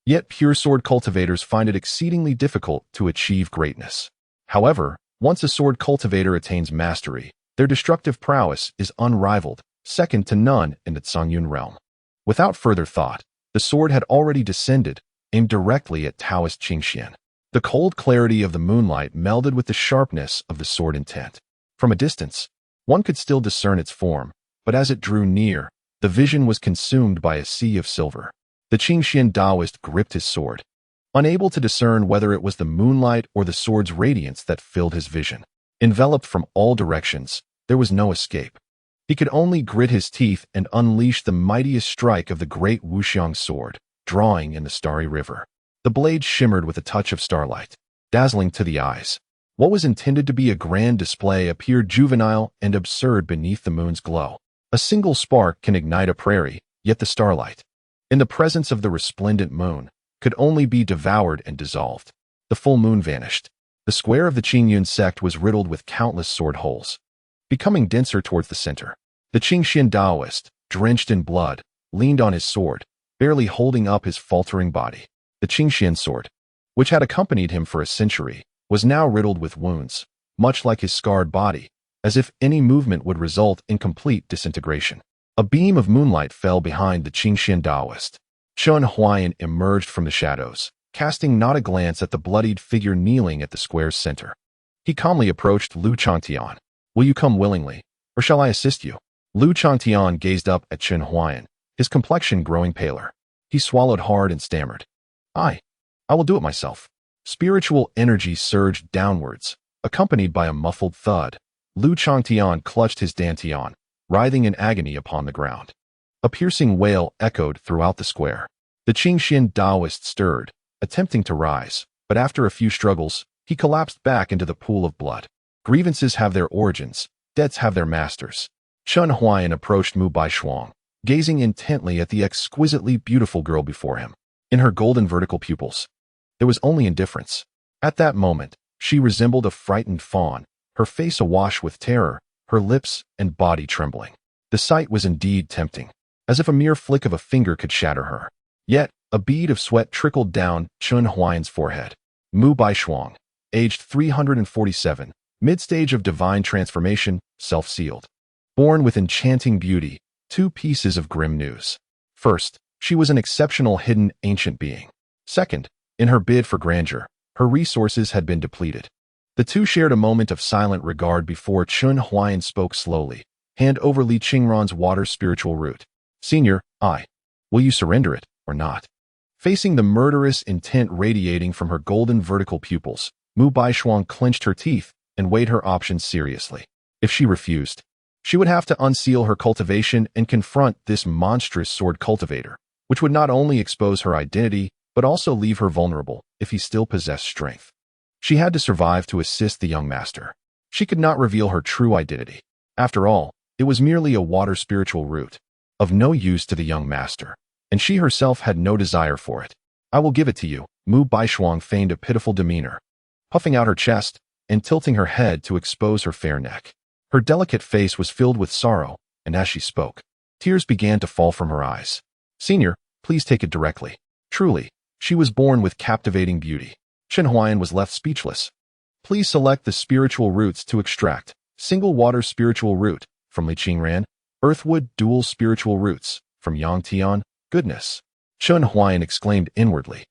Yet pure sword cultivators find it exceedingly difficult to achieve greatness. However, once a sword cultivator attains mastery, their destructive prowess is unrivaled, second to none in the Songyun realm. Without further thought, the sword had already descended, aimed directly at Taoist Qing Xian. The cold clarity of the moonlight melded with the sharpness of the sword intent. From a distance, one could still discern its form, but as it drew near, the vision was consumed by a sea of silver. The Qing Xian Taoist gripped his sword, unable to discern whether it was the moonlight or the sword's radiance that filled his vision. Enveloped from all directions, there was no escape. He could only grit his teeth and unleash the mightiest strike of the great Wuxiang sword, drawing in the starry river. The blade shimmered with a touch of starlight, dazzling to the eyes. What was intended to be a grand display appeared juvenile and absurd beneath the moon's glow. A single spark can ignite a prairie, yet the starlight, in the presence of the resplendent moon, could only be devoured and dissolved. The full moon vanished. The square of the Qingyun sect was riddled with countless sword holes, becoming denser towards the center. The Qingxian Taoist, drenched in blood, leaned on his sword, barely holding up his faltering body. The Qingxian sword, which had accompanied him for a century, was now riddled with wounds, much like his scarred body, as if any movement would result in complete disintegration. A beam of moonlight fell behind the Qingxian Taoist. Chun Huayan emerged from the shadows, casting not a glance at the bloodied figure kneeling at the square's center. He calmly approached Lu Changtian. "Will you come willingly, or shall I assist you?" Lu Changtian gazed up at Chun Huayan, his complexion growing paler. He swallowed hard and stammered, I will do it myself." Spiritual energy surged downwards, accompanied by a muffled thud. Lu Changtian clutched his dantian, writhing in agony upon the ground. A piercing wail echoed throughout the square. The Qingxian Taoist stirred, attempting to rise, but after a few struggles, he collapsed back into the pool of blood. Grievances have their origins, debts have their masters. Chun Huayan approached Mu Baishuang, gazing intently at the exquisitely beautiful girl before him. In her golden vertical pupils, there was only indifference. At that moment, she resembled a frightened fawn, her face awash with terror, her lips and body trembling. The sight was indeed tempting, as if a mere flick of a finger could shatter her. Yet, a bead of sweat trickled down Chun Huayan's forehead. Mu Baishuang, aged 347, mid-stage of divine transformation, self-sealed. Born with enchanting beauty, two pieces of grim news. First, she was an exceptional hidden ancient being. Second, in her bid for grandeur, her resources had been depleted. The two shared a moment of silent regard before Chun Huayan spoke slowly. "Hand over Li Qingran's water spiritual root. Senior, will you surrender it, or not?" Facing the murderous intent radiating from her golden vertical pupils, Mu Baishuang clenched her teeth and weighed her options seriously. If she refused, she would have to unseal her cultivation and confront this monstrous sword cultivator, which would not only expose her identity, but also leave her vulnerable if he still possessed strength. She had to survive to assist the young master. She could not reveal her true identity. After all, it was merely a water spiritual root, of no use to the young master, and she herself had no desire for it. "I will give it to you." Mu Baishuang feigned a pitiful demeanor, puffing out her chest and tilting her head to expose her fair neck. Her delicate face was filled with sorrow, and as she spoke, tears began to fall from her eyes. "Senior, please take it directly. Truly, she was born with captivating beauty." Chun Huayan was left speechless. Please select the spiritual roots to extract. Single water spiritual root from Li Qingran. Earthwood dual spiritual roots from Yang Tian. Goodness! Chun Huayan exclaimed inwardly.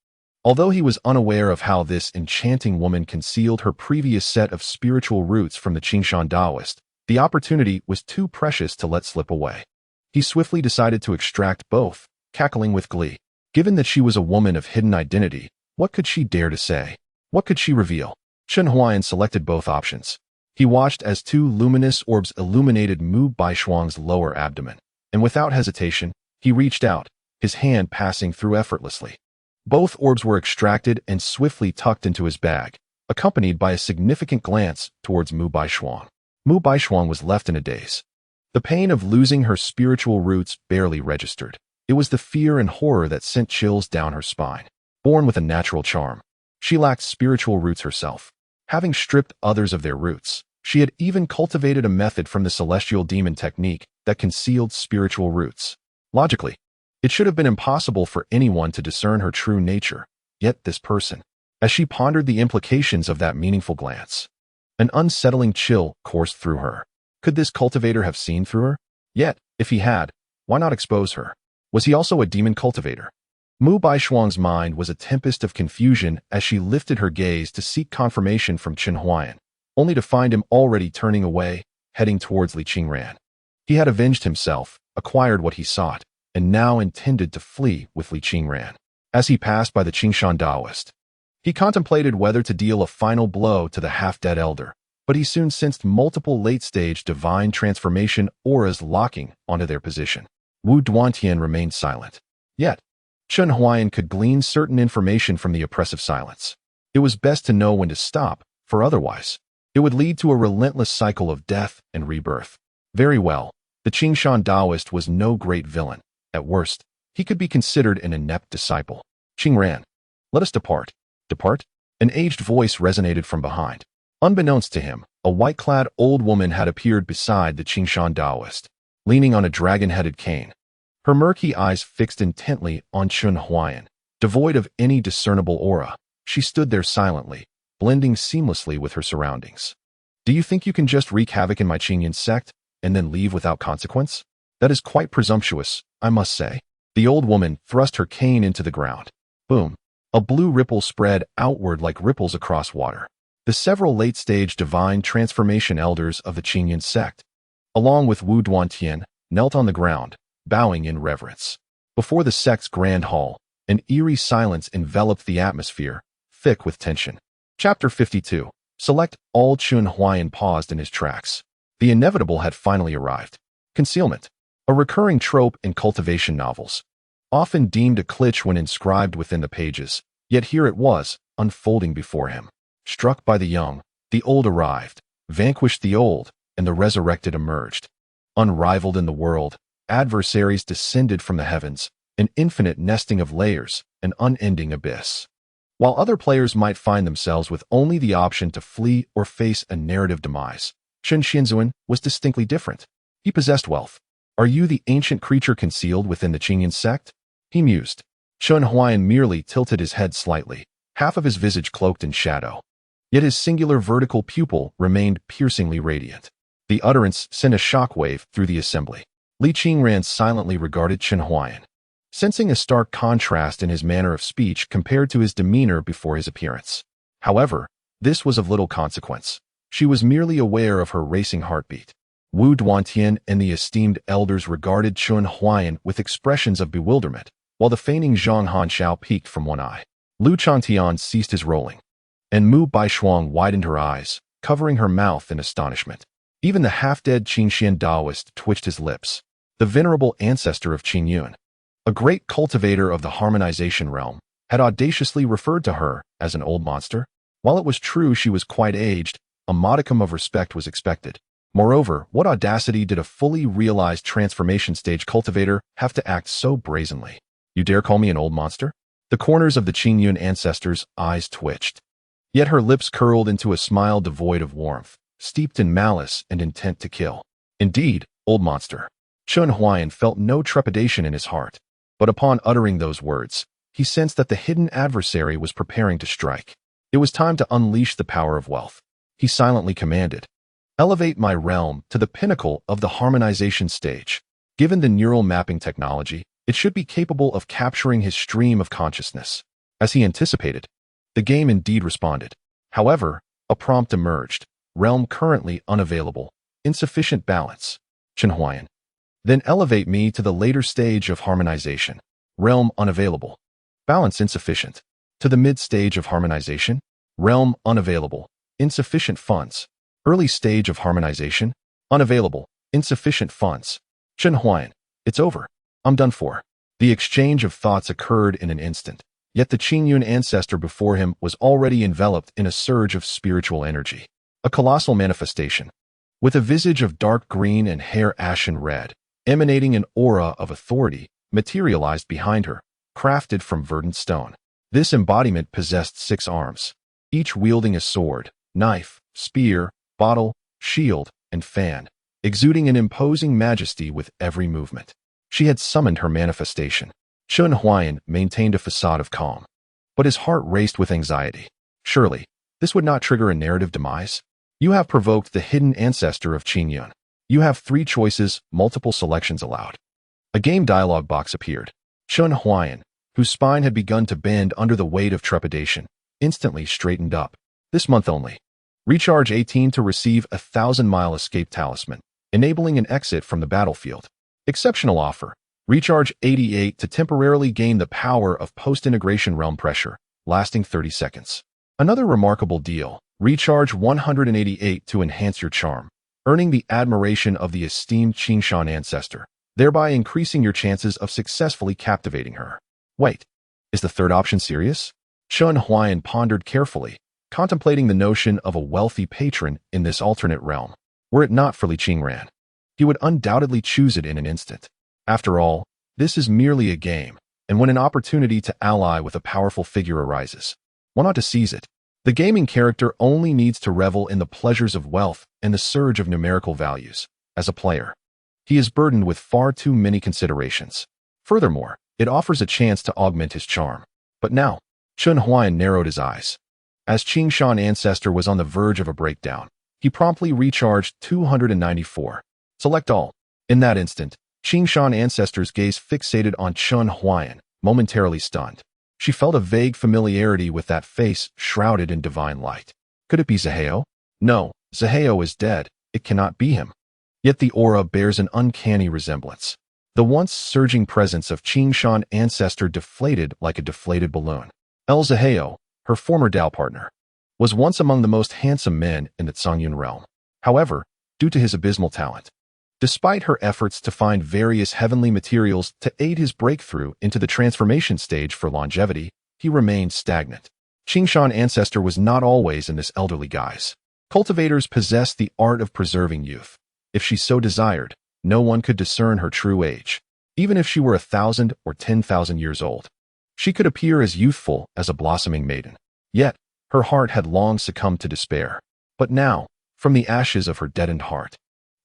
Although he was unaware of how this enchanting woman concealed her previous set of spiritual roots from the Qingshan Taoist, the opportunity was too precious to let slip away. He swiftly decided to extract both, cackling with glee. Given that she was a woman of hidden identity, what could she dare to say? What could she reveal? Chun Huayan selected both options. He watched as two luminous orbs illuminated Mu Baishuang's lower abdomen, and without hesitation, he reached out, his hand passing through effortlessly. Both orbs were extracted and swiftly tucked into his bag, accompanied by a significant glance towards Mu Baishuang. Mu Baishuang was left in a daze. The pain of losing her spiritual roots barely registered. It was the fear and horror that sent chills down her spine. Born with a natural charm, she lacked spiritual roots herself. Having stripped others of their roots, she had even cultivated a method from the celestial demon technique that concealed spiritual roots. Logically, it should have been impossible for anyone to discern her true nature, yet this person. As she pondered the implications of that meaningful glance, an unsettling chill coursed through her. Could this cultivator have seen through her? Yet, if he had, why not expose her? Was he also a demon cultivator? Mu Baishuang's mind was a tempest of confusion as she lifted her gaze to seek confirmation from Chun Huayan, only to find him already turning away, heading towards Li Qingran. He had avenged himself, acquired what he sought, and now intended to flee with Li Qingran. As he passed by the Qingshan Taoist, he contemplated whether to deal a final blow to the half-dead elder, but he soon sensed multiple late-stage divine transformation auras locking onto their position. Wu Duantian remained silent. Yet, Chun Huayan could glean certain information from the oppressive silence. It was best to know when to stop, for otherwise, it would lead to a relentless cycle of death and rebirth. Very well, the Qingshan Taoist was no great villain. At worst, he could be considered an inept disciple. Qingran, let us depart. Depart? An aged voice resonated from behind. Unbeknownst to him, a white-clad old woman had appeared beside the Qingshan Taoist, leaning on a dragon-headed cane. Her murky eyes fixed intently on Chun Huayan. Devoid of any discernible aura, she stood there silently, blending seamlessly with her surroundings. Do you think you can just wreak havoc in my Qingyan sect, and then leave without consequence? That is quite presumptuous, I must say. The old woman thrust her cane into the ground. Boom. A blue ripple spread outward like ripples across water. The several late-stage divine transformation elders of the Qingyan sect, along with Wu Duantian, knelt on the ground, bowing in reverence. Before the sect's grand hall, an eerie silence enveloped the atmosphere, thick with tension. Chapter 52. Select all. Chun Huayan paused in his tracks. The inevitable had finally arrived. Concealment. A recurring trope in cultivation novels. Often deemed a glitch when inscribed within the pages, yet here it was, unfolding before him. Struck by the young, the old arrived, vanquished the old, and the resurrected emerged. Unrivaled in the world, adversaries descended from the heavens, an infinite nesting of layers, an unending abyss. While other players might find themselves with only the option to flee or face a narrative demise, Chun Xianzuan was distinctly different. He possessed wealth. Are you the ancient creature concealed within the Qingyan sect? He mused. Chun Huayan merely tilted his head slightly, half of his visage cloaked in shadow. Yet his singular vertical pupil remained piercingly radiant. The utterance sent a shockwave through the assembly. Li Qingran silently regarded Chun Huayan, sensing a stark contrast in his manner of speech compared to his demeanor before his appearance. However, this was of little consequence. She was merely aware of her racing heartbeat. Wu Duantian and the esteemed elders regarded Chun Huayan with expressions of bewilderment, while the feigning Zhang Hanxiao peeked from one eye. Lu Changtian ceased his rolling, and Mu Baishuang widened her eyes, covering her mouth in astonishment. Even the half-dead Qingxian Taoist twitched his lips. The venerable ancestor of Qingyun, a great cultivator of the harmonization realm, had audaciously referred to her as an old monster. While it was true she was quite aged, a modicum of respect was expected. Moreover, what audacity did a fully realized transformation stage cultivator have to act so brazenly? You dare call me an old monster? The corners of the Qingyun ancestor's eyes twitched. Yet her lips curled into a smile devoid of warmth, steeped in malice and intent to kill. Indeed, old monster. Chun Huayan felt no trepidation in his heart. But upon uttering those words, he sensed that the hidden adversary was preparing to strike. It was time to unleash the power of wealth. he silently commanded. Elevate my realm to the pinnacle of the harmonization stage. Given the neural mapping technology, it should be capable of capturing his stream of consciousness. As he anticipated, the game indeed responded. However, a prompt emerged. Realm currently unavailable. Insufficient balance. Chenhuayan. Then elevate me to the later stage of harmonization. Realm unavailable. Balance insufficient. To the mid-stage of harmonization. Realm unavailable. Insufficient funds. Early stage of harmonization. Unavailable. Insufficient funds. Chenhuayan. It's over. I'm done for. The exchange of thoughts occurred in an instant. Yet the Qingyun ancestor before him was already enveloped in a surge of spiritual energy. A colossal manifestation. With a visage of dark green and hair ashen red, emanating an aura of authority, materialized behind her, crafted from verdant stone. This embodiment possessed 6 arms, each wielding a sword, knife, spear, bottle, shield, and fan, exuding an imposing majesty with every movement. She had summoned her manifestation. Chenhuayan maintained a facade of calm, but his heart raced with anxiety. Surely, this would not trigger a narrative demise? You have provoked the hidden ancestor of Qingyun. You have 3 choices, multiple selections allowed. A game dialog box appeared. Chenhuayan, whose spine had begun to bend under the weight of trepidation, instantly straightened up. This month only. Recharge 18 to receive a 1,000-mile escape talisman, enabling an exit from the battlefield. Exceptional offer. Recharge 88 to temporarily gain the power of post-integration realm pressure, lasting 30 seconds. Another remarkable deal. Recharge 188 to enhance your charm, earning the admiration of the esteemed Qingshan ancestor, thereby increasing your chances of successfully captivating her. Wait, is the third option serious? Chenhuayan pondered carefully, contemplating the notion of a wealthy patron in this alternate realm. Were it not for Li Qingran, he would undoubtedly choose it in an instant. After all, this is merely a game, and when an opportunity to ally with a powerful figure arises, why not to seize it? The gaming character only needs to revel in the pleasures of wealth and the surge of numerical values. As a player, he is burdened with far too many considerations. Furthermore, it offers a chance to augment his charm. But now, Chenhuayan narrowed his eyes. As Qingshan ancestor was on the verge of a breakdown, he promptly recharged 294. Select all. In that instant, Qingshan ancestor's gaze fixated on Chenhuayan, momentarily stunned. She felt a vague familiarity with that face shrouded in divine light. Could it be Zaheo? No, Zaheo is dead. It cannot be him. Yet the aura bears an uncanny resemblance. The once surging presence of Qingshan ancestor deflated like a deflated balloon. El Zaheo, her former Dao partner, was once among the most handsome men in the Zongyun realm. However, due to his abysmal talent, despite her efforts to find various heavenly materials to aid his breakthrough into the transformation stage for longevity, he remained stagnant. Qingshan ancestor was not always in this elderly guise. Cultivators possessed the art of preserving youth. If she so desired, no one could discern her true age. Even if she were 1,000 or 10,000 years old, she could appear as youthful as a blossoming maiden. Yet, her heart had long succumbed to despair. But now, from the ashes of her deadened heart,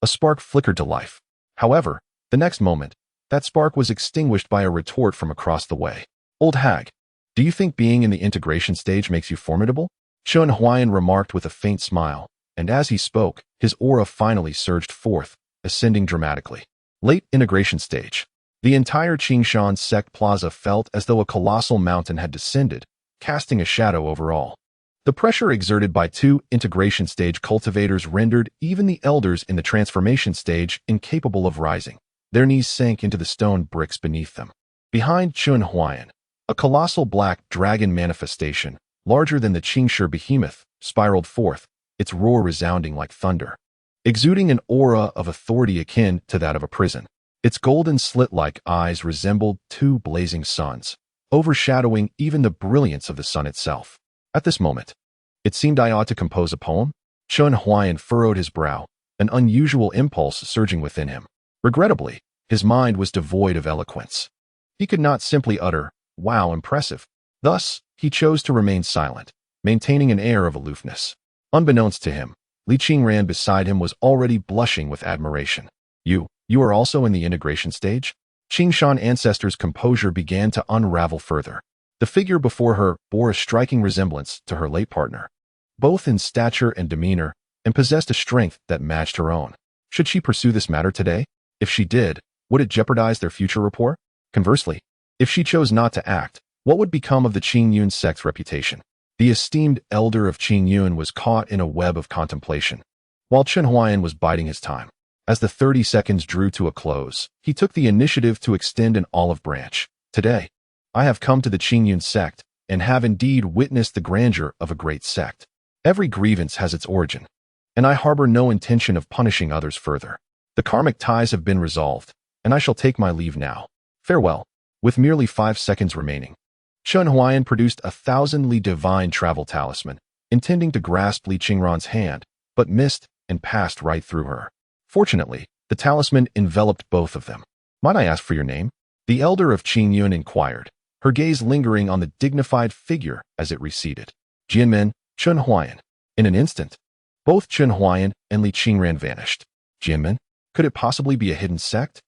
a spark flickered to life. However, the next moment, that spark was extinguished by a retort from across the way. Old hag, do you think being in the integration stage makes you formidable? Chenhuayan remarked with a faint smile, and as he spoke, his aura finally surged forth, ascending dramatically. Late integration stage. The entire Qingshan sect plaza felt as though a colossal mountain had descended, casting a shadow over all. The pressure exerted by 2 integration stage cultivators rendered even the elders in the transformation stage incapable of rising. Their knees sank into the stone bricks beneath them. Behind Chenhuayan, a colossal black dragon manifestation, larger than the Qingshi behemoth, spiraled forth, its roar resounding like thunder. Exuding an aura of authority akin to that of a prison, its golden slit-like eyes resembled 2 blazing suns, overshadowing even the brilliance of the sun itself. At this moment, it seemed I ought to compose a poem. Chenhuayan furrowed his brow, an unusual impulse surging within him. Regrettably, his mind was devoid of eloquence. He could not simply utter, "Wow, impressive." Thus, he chose to remain silent, maintaining an air of aloofness. Unbeknownst to him, Li Qingran beside him was already blushing with admiration. You are also in the integration stage? Qingshan ancestor's composure began to unravel further. The figure before her bore a striking resemblance to her late partner. both in stature and demeanor, and possessed a strength that matched her own. Should she pursue this matter today? If she did, would it jeopardize their future rapport? Conversely, if she chose not to act, what would become of the Qingyun sect's reputation? The esteemed elder of Qingyun was caught in a web of contemplation, while Chen Huayan was biding his time. As the 30 seconds drew to a close, he took the initiative to extend an olive branch. Today, I have come to the Qingyun sect, and have indeed witnessed the grandeur of a great sect. Every grievance has its origin, and I harbor no intention of punishing others further. The karmic ties have been resolved, and I shall take my leave now. Farewell. With merely 5 seconds remaining, Chen Huayan produced a 1,000-li divine travel talisman, intending to grasp Li Qingran's hand, but missed and passed right through her. Fortunately, the talisman enveloped both of them. Might I ask for your name? The elder of Qingyun inquired, her gaze lingering on the dignified figure as it receded. Jianmen, Chen Huayan. In an instant, both Chen Huayan and Li Qingran vanished. Jianmen? Could it possibly be a hidden sect?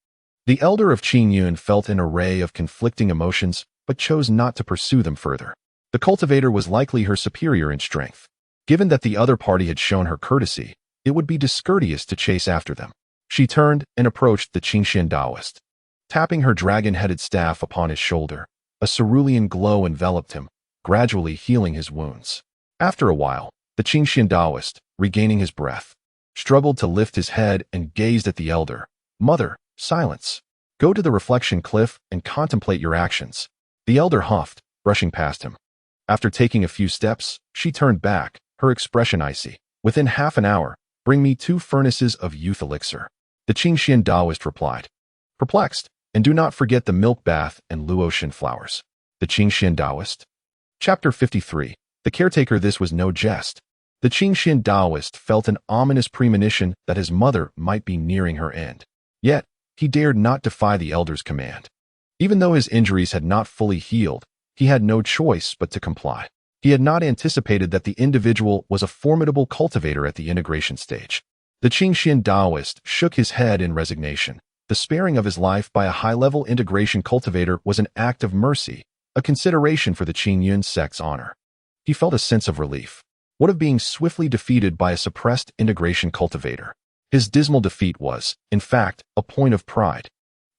The elder of Qingyun felt an array of conflicting emotions, but chose not to pursue them further. The cultivator was likely her superior in strength. Given that the other party had shown her courtesy, it would be discourteous to chase after them. She turned and approached the Qingxian Taoist. Tapping her dragon-headed staff upon his shoulder, a cerulean glow enveloped him, gradually healing his wounds. After a while, the Qingxian Taoist, regaining his breath, struggled to lift his head and gazed at the elder. Mother, silence. Go to the reflection cliff and contemplate your actions. The elder huffed, brushing past him. After taking a few steps, she turned back, her expression icy. Within half an hour, bring me 2 furnaces of youth elixir. The Qingxian Taoist replied, perplexed, and do not forget the milk bath and Luotian flowers. The Qingxian Taoist. Chapter 53. The caretaker. This was no jest. The Qingxian Taoist felt an ominous premonition that his mother might be nearing her end. Yet, he dared not defy the elder's command. Even though his injuries had not fully healed, he had no choice but to comply. He had not anticipated that the individual was a formidable cultivator at the integration stage. The Qingxian Taoist shook his head in resignation. The sparing of his life by a high-level integration cultivator was an act of mercy, a consideration for the Qingyun sect's honor. He felt a sense of relief. What of being swiftly defeated by a suppressed integration cultivator? His dismal defeat was, in fact, a point of pride.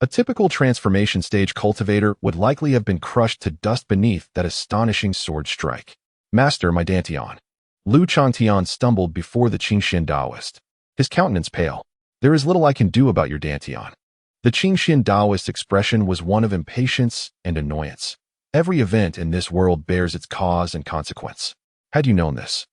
A typical transformation stage cultivator would likely have been crushed to dust beneath that astonishing sword strike. Master, my Dantian. Lu Changtian stumbled before the Qingxian Taoist, his countenance pale. There is little I can do about your Dantian. The Qingxian Taoist's expression was one of impatience and annoyance. Every event in this world bears its cause and consequence. Had you known this,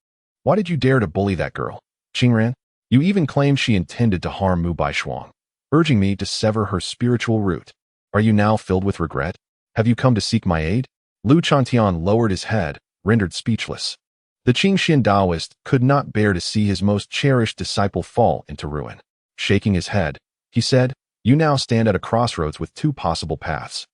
why did you dare to bully that girl? Qingran, you even claimed she intended to harm Mu Baishuang, urging me to sever her spiritual root. Are you now filled with regret? Have you come to seek my aid? Lu Changtian lowered his head, rendered speechless. The Qingxian Taoist could not bear to see his most cherished disciple fall into ruin. Shaking his head, he said, you now stand at a crossroads with 2 possible paths.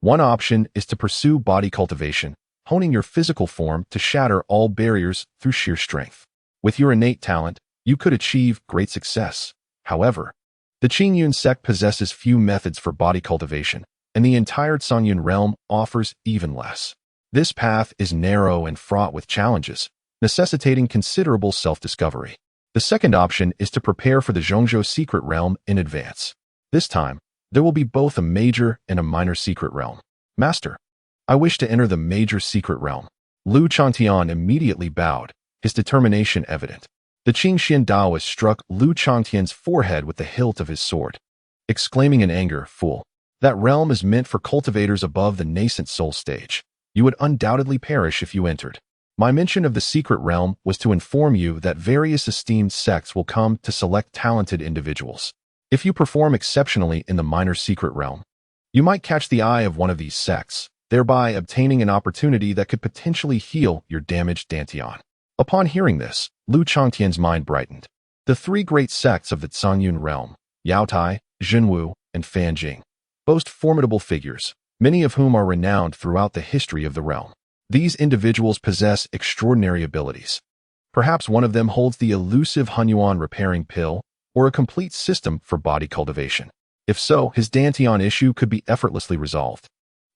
One option is to pursue body cultivation, honing your physical form to shatter all barriers through sheer strength. With your innate talent, you could achieve great success. However, the Qingyun sect possesses few methods for body cultivation, and the entire Songyun realm offers even less. This path is narrow and fraught with challenges, necessitating considerable self-discovery. The second option is to prepare for the Zhongzhou secret realm in advance. This time, there will be both a major and a minor secret realm. Master, I wish to enter the major secret realm. Lu Changtian immediately bowed, his determination evident. The Qingxian Taoist struck Lu Changtian's forehead with the hilt of his sword, exclaiming in anger, fool, that realm is meant for cultivators above the nascent soul stage. You would undoubtedly perish if you entered. My mention of the secret realm was to inform you that various esteemed sects will come to select talented individuals. If you perform exceptionally in the minor secret realm, you might catch the eye of one of these sects, thereby obtaining an opportunity that could potentially heal your damaged Dantian. Upon hearing this, Lu Changtian's mind brightened. The 3 great sects of the Songyun realm, Yaotai, Zhenwu, and Fanjing, boast formidable figures, many of whom are renowned throughout the history of the realm. These individuals possess extraordinary abilities. Perhaps one of them holds the elusive Hunyuan repairing pill, or a complete system for body cultivation. If so, his Dantian issue could be effortlessly resolved.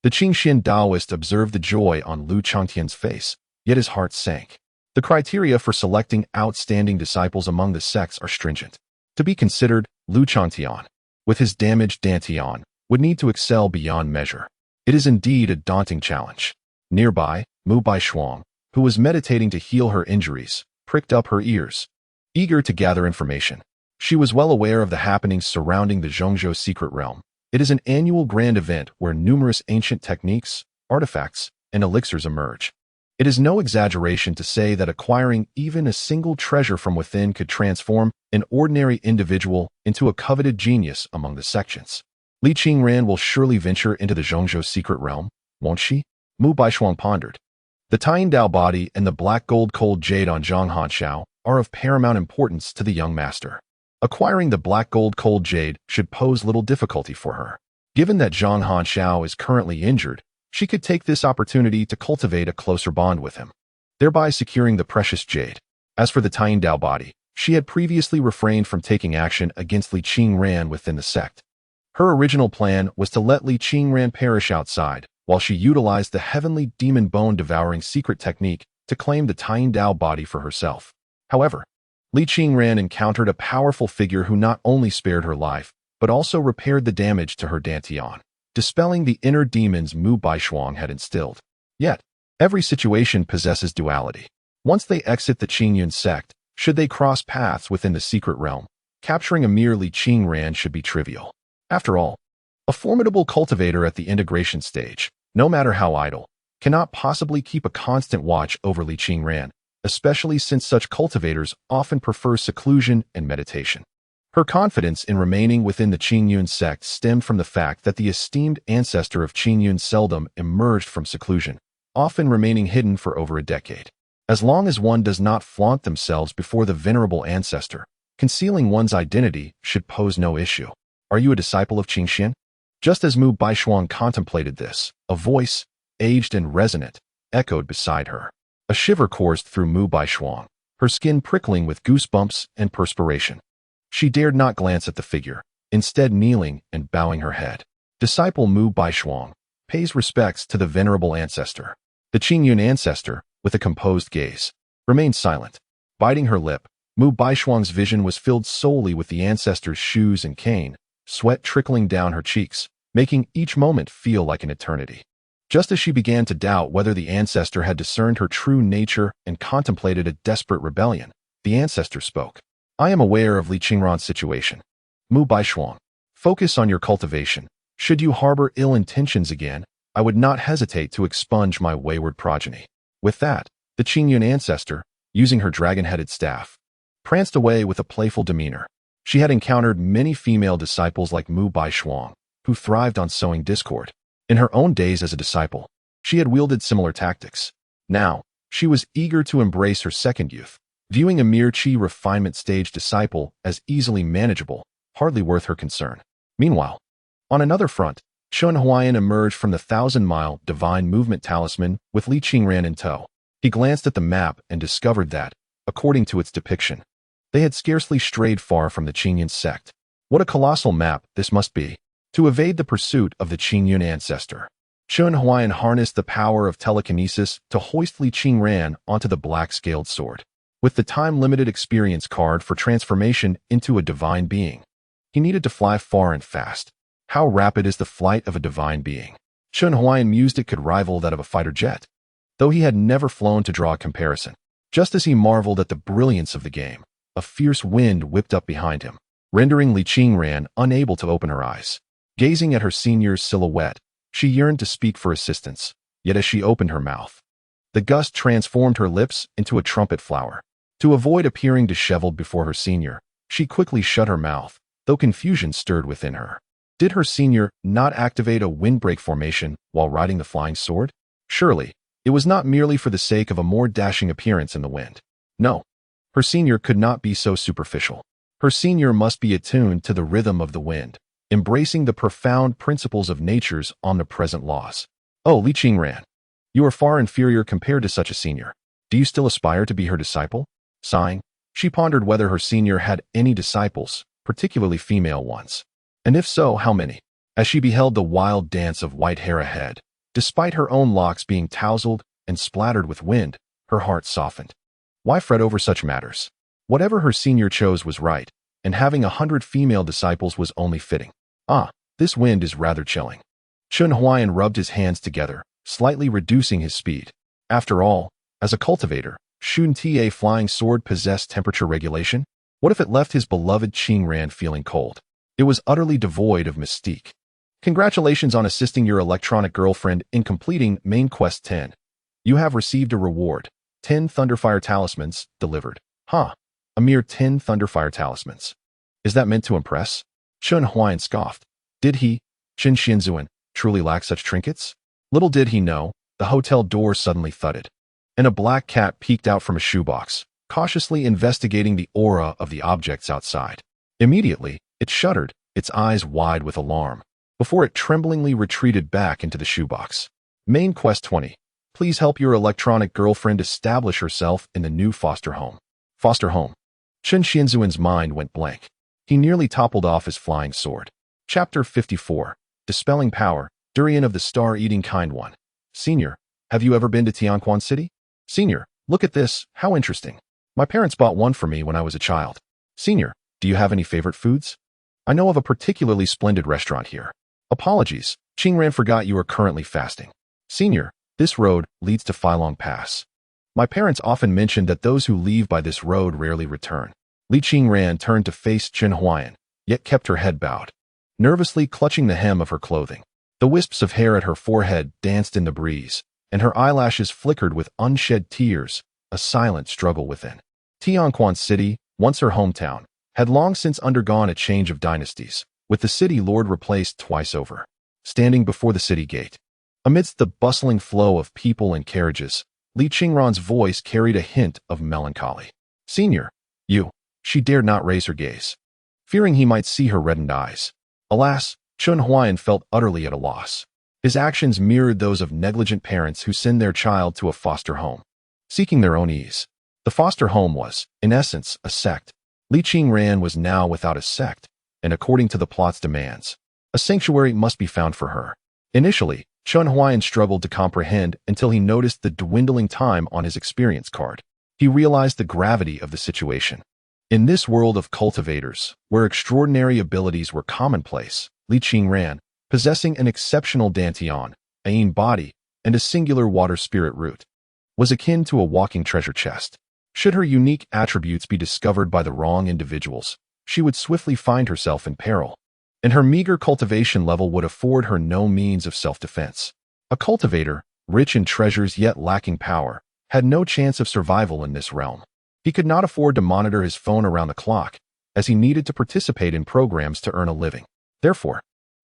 The Qingxian Taoist observed the joy on Lu Changtian's face, yet his heart sank. The criteria for selecting outstanding disciples among the sects are stringent. To be considered, Lu Chantian, with his damaged Dantian, would need to excel beyond measure. It is indeed a daunting challenge. Nearby, Mu Baishuang, who was meditating to heal her injuries, pricked up her ears, eager to gather information. She was well aware of the happenings surrounding the Zhongzhou secret realm. It is an annual grand event where numerous ancient techniques, artifacts, and elixirs emerge. It is no exaggeration to say that acquiring even a single treasure from within could transform an ordinary individual into a coveted genius among the sections. Li Qingran will surely venture into the Zhongzhou secret realm, won't she? Mu Baishuang pondered. The Tying Dao body and the black gold cold jade on Zhang Hanxiao are of paramount importance to the young master. Acquiring the black gold cold jade should pose little difficulty for her. Given that Zhang Hanxiao is currently injured, she could take this opportunity to cultivate a closer bond with him, thereby securing the precious jade. As for the Tying Dao body, she had previously refrained from taking action against Li Qingran within the sect. Her original plan was to let Li Qingran perish outside, while she utilized the heavenly demon bone-devouring secret technique to claim the Tying Dao body for herself. However, Li Qingran encountered a powerful figure who not only spared her life, but also repaired the damage to her Dantian, dispelling the inner demons Mu Baishuang had instilled. Yet, every situation possesses duality. Once they exit the Qingyun sect, should they cross paths within the secret realm, capturing a mere Li Qingran should be trivial. After all, a formidable cultivator at the integration stage, no matter how idle, cannot possibly keep a constant watch over Li Qingran, especially since such cultivators often prefer seclusion and meditation. Her confidence in remaining within the Qingyun sect stemmed from the fact that the esteemed ancestor of Qingyun seldom emerged from seclusion, often remaining hidden for over a decade. As long as one does not flaunt themselves before the venerable ancestor, concealing one's identity should pose no issue. Are you a disciple of Qingxian? Just as Mu Baishuang contemplated this, a voice, aged and resonant, echoed beside her. A shiver coursed through Mu Baishuang, her skin prickling with goosebumps and perspiration. She dared not glance at the figure, instead kneeling and bowing her head. Disciple Mu Baishuang pays respects to the venerable ancestor. The Qingyun ancestor, with a composed gaze, remained silent. Biting her lip, Mu Baishuang's vision was filled solely with the ancestor's shoes and cane, sweat trickling down her cheeks, making each moment feel like an eternity. Just as she began to doubt whether the ancestor had discerned her true nature and contemplated a desperate rebellion, the ancestor spoke. I am aware of Li Qingran's situation. Mu Baishuang, focus on your cultivation. Should you harbor ill intentions again, I would not hesitate to expunge my wayward progeny. With that, the Qingyun ancestor, using her dragon-headed staff, pranced away with a playful demeanor. She had encountered many female disciples like Mu Baishuang, who thrived on sowing discord. In her own days as a disciple, she had wielded similar tactics. Now, she was eager to embrace her second youth, viewing a mere qi refinement stage disciple as easily manageable, hardly worth her concern. Meanwhile, on another front, Chun Huayan emerged from the 1,000-mile divine movement talisman with Li Qingran in tow. He glanced at the map and discovered that, according to its depiction, they had scarcely strayed far from the Qingyun sect. What a colossal map this must be! To evade the pursuit of the Qingyun ancestor, Chun Huayan harnessed the power of telekinesis to hoist Li Qingran onto the black-scaled sword. With the time-limited experience card for transformation into a divine being, he needed to fly far and fast. How rapid is the flight of a divine being? Chun Huayan mused it could rival that of a fighter jet, though he had never flown to draw a comparison. Just as he marveled at the brilliance of the game, a fierce wind whipped up behind him, rendering Li Qingran unable to open her eyes. Gazing at her senior's silhouette, she yearned to speak for assistance, yet as she opened her mouth, the gust transformed her lips into a trumpet flower. To avoid appearing disheveled before her senior, she quickly shut her mouth, though confusion stirred within her. Did her senior not activate a windbreak formation while riding the flying sword? Surely, it was not merely for the sake of a more dashing appearance in the wind. No, her senior could not be so superficial. Her senior must be attuned to the rhythm of the wind, embracing the profound principles of nature's omnipresent laws. Oh, Li Qingran, you are far inferior compared to such a senior. Do you still aspire to be her disciple? Sighing, she pondered whether her senior had any disciples, particularly female ones. And if so, how many? As she beheld the wild dance of white hair ahead, despite her own locks being tousled and splattered with wind, her heart softened. Why fret over such matters? Whatever her senior chose was right, and having 100 female disciples was only fitting. Ah, this wind is rather chilling. Chun Huayan rubbed his hands together, slightly reducing his speed. After all, as a cultivator, shouldn't a flying sword possess temperature regulation? What if it left his beloved Qingran feeling cold? It was utterly devoid of mystique. Congratulations on assisting your electronic girlfriend in completing Main Quest 10. You have received a reward. 10 Thunderfire Talismans delivered. Huh. A mere 10 Thunderfire Talismans. Is that meant to impress? Chun Huayan scoffed. Did he, Qin Xianzuan, truly lack such trinkets? Little did he know, the hotel door suddenly thudded, and a black cat peeked out from a shoebox, cautiously investigating the aura of the objects outside. Immediately, it shuddered, its eyes wide with alarm, before it tremblingly retreated back into the shoebox. Main Quest 20. Please help your electronic girlfriend establish herself in the new foster home. Foster home. Qin Xianzuan's mind went blank. He nearly toppled off his flying sword. Chapter 54. Dispelling Power, Durian of the Star-Eating Kind One. Senior, have you ever been to Tianquan City? Senior, look at this, how interesting. My parents bought one for me when I was a child. Senior, do you have any favorite foods? I know of a particularly splendid restaurant here. Apologies, Qingran forgot you are currently fasting. Senior, this road leads to Filong Pass. My parents often mention that those who leave by this road rarely return. Li Qingran turned to face Qin Huayan, yet kept her head bowed, nervously clutching the hem of her clothing. The wisps of hair at her forehead danced in the breeze, and her eyelashes flickered with unshed tears, a silent struggle within. Tianquan City, once her hometown, had long since undergone a change of dynasties, with the city lord replaced twice over. Standing before the city gate, amidst the bustling flow of people and carriages, Li Qingran's voice carried a hint of melancholy. Senior, you. She dared not raise her gaze, fearing he might see her reddened eyes. Alas, Chun Huayan felt utterly at a loss. His actions mirrored those of negligent parents who send their child to a foster home, seeking their own ease. The foster home was, in essence, a sect. Li Qingran was now without a sect, and according to the plot's demands, a sanctuary must be found for her. Initially, Chun Huayan struggled to comprehend until he noticed the dwindling time on his experience card. He realized the gravity of the situation. In this world of cultivators, where extraordinary abilities were commonplace, Li Qingran, possessing an exceptional dantian, Ayin body, and a singular water spirit root, was akin to a walking treasure chest. Should her unique attributes be discovered by the wrong individuals, she would swiftly find herself in peril, and her meager cultivation level would afford her no means of self-defense. A cultivator, rich in treasures yet lacking power, had no chance of survival in this realm. He could not afford to monitor his phone around the clock, as he needed to participate in programs to earn a living. Therefore,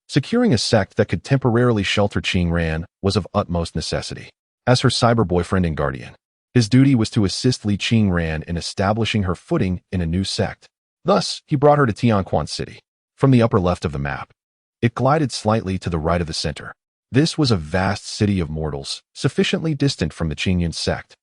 securing a sect that could temporarily shelter Qingran was of utmost necessity. As her cyber boyfriend and guardian, his duty was to assist Li Qingran in establishing her footing in a new sect. Thus, he brought her to Tianquan City. From the upper left of the map, it glided slightly to the right of the center. This was a vast city of mortals, sufficiently distant from the Qingyun sect,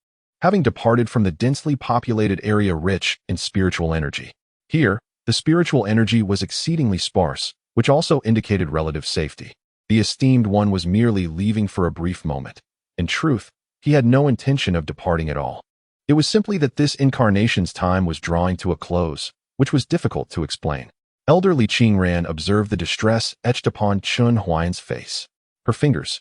having departed from the densely populated area rich in spiritual energy. Here, the spiritual energy was exceedingly sparse, which also indicated relative safety. The esteemed one was merely leaving for a brief moment. In truth, he had no intention of departing at all. It was simply that this incarnation's time was drawing to a close, which was difficult to explain. Elder Li Qingran observed the distress etched upon Chun Huayan's face. Her fingers,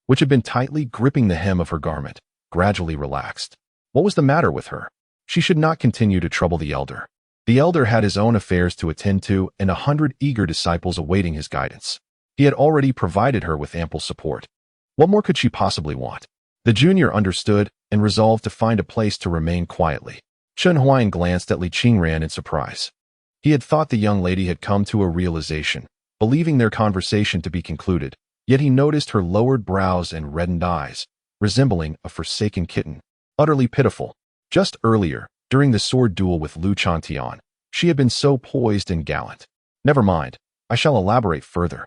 which had been tightly gripping the hem of her garment, gradually relaxed. What was the matter with her? She should not continue to trouble the elder. The elder had his own affairs to attend to and 100 eager disciples awaiting his guidance. He had already provided her with ample support. What more could she possibly want? The junior understood and resolved to find a place to remain quietly. Chun Huayan glanced at Li Qingran in surprise. He had thought the young lady had come to a realization, believing their conversation to be concluded, yet he noticed her lowered brows and reddened eyes, resembling a forsaken kitten. Utterly pitiful. Just earlier, during the sword duel with Lu Chantian, she had been so poised and gallant. Never mind, I shall elaborate further.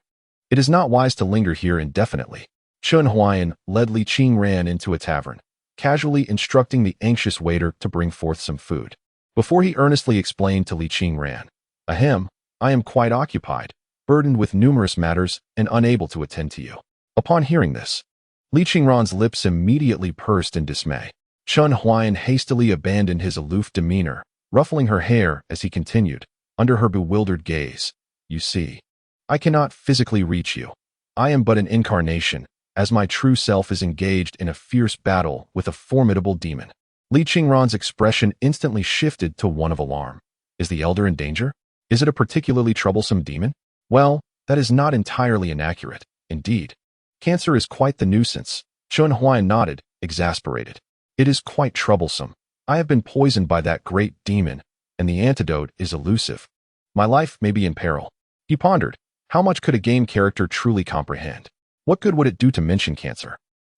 It is not wise to linger here indefinitely. Chun Huayan led Li Qingran into a tavern, casually instructing the anxious waiter to bring forth some food. Before he earnestly explained to Li Qingran, "Ahem, I am quite occupied, burdened with numerous matters and unable to attend to you." Upon hearing this, Li Qingran's lips immediately pursed in dismay. Chun Huayan hastily abandoned his aloof demeanor, ruffling her hair as he continued, under her bewildered gaze. You see, I cannot physically reach you. I am but an incarnation, as my true self is engaged in a fierce battle with a formidable demon. Li Qingran's expression instantly shifted to one of alarm. Is the elder in danger? Is it a particularly troublesome demon? Well, that is not entirely inaccurate. Indeed, cancer is quite the nuisance. Chun Huayan nodded, exasperated. It is quite troublesome. I have been poisoned by that great demon, and the antidote is elusive. My life may be in peril. He pondered. How much could a game character truly comprehend? What good would it do to mention cancer?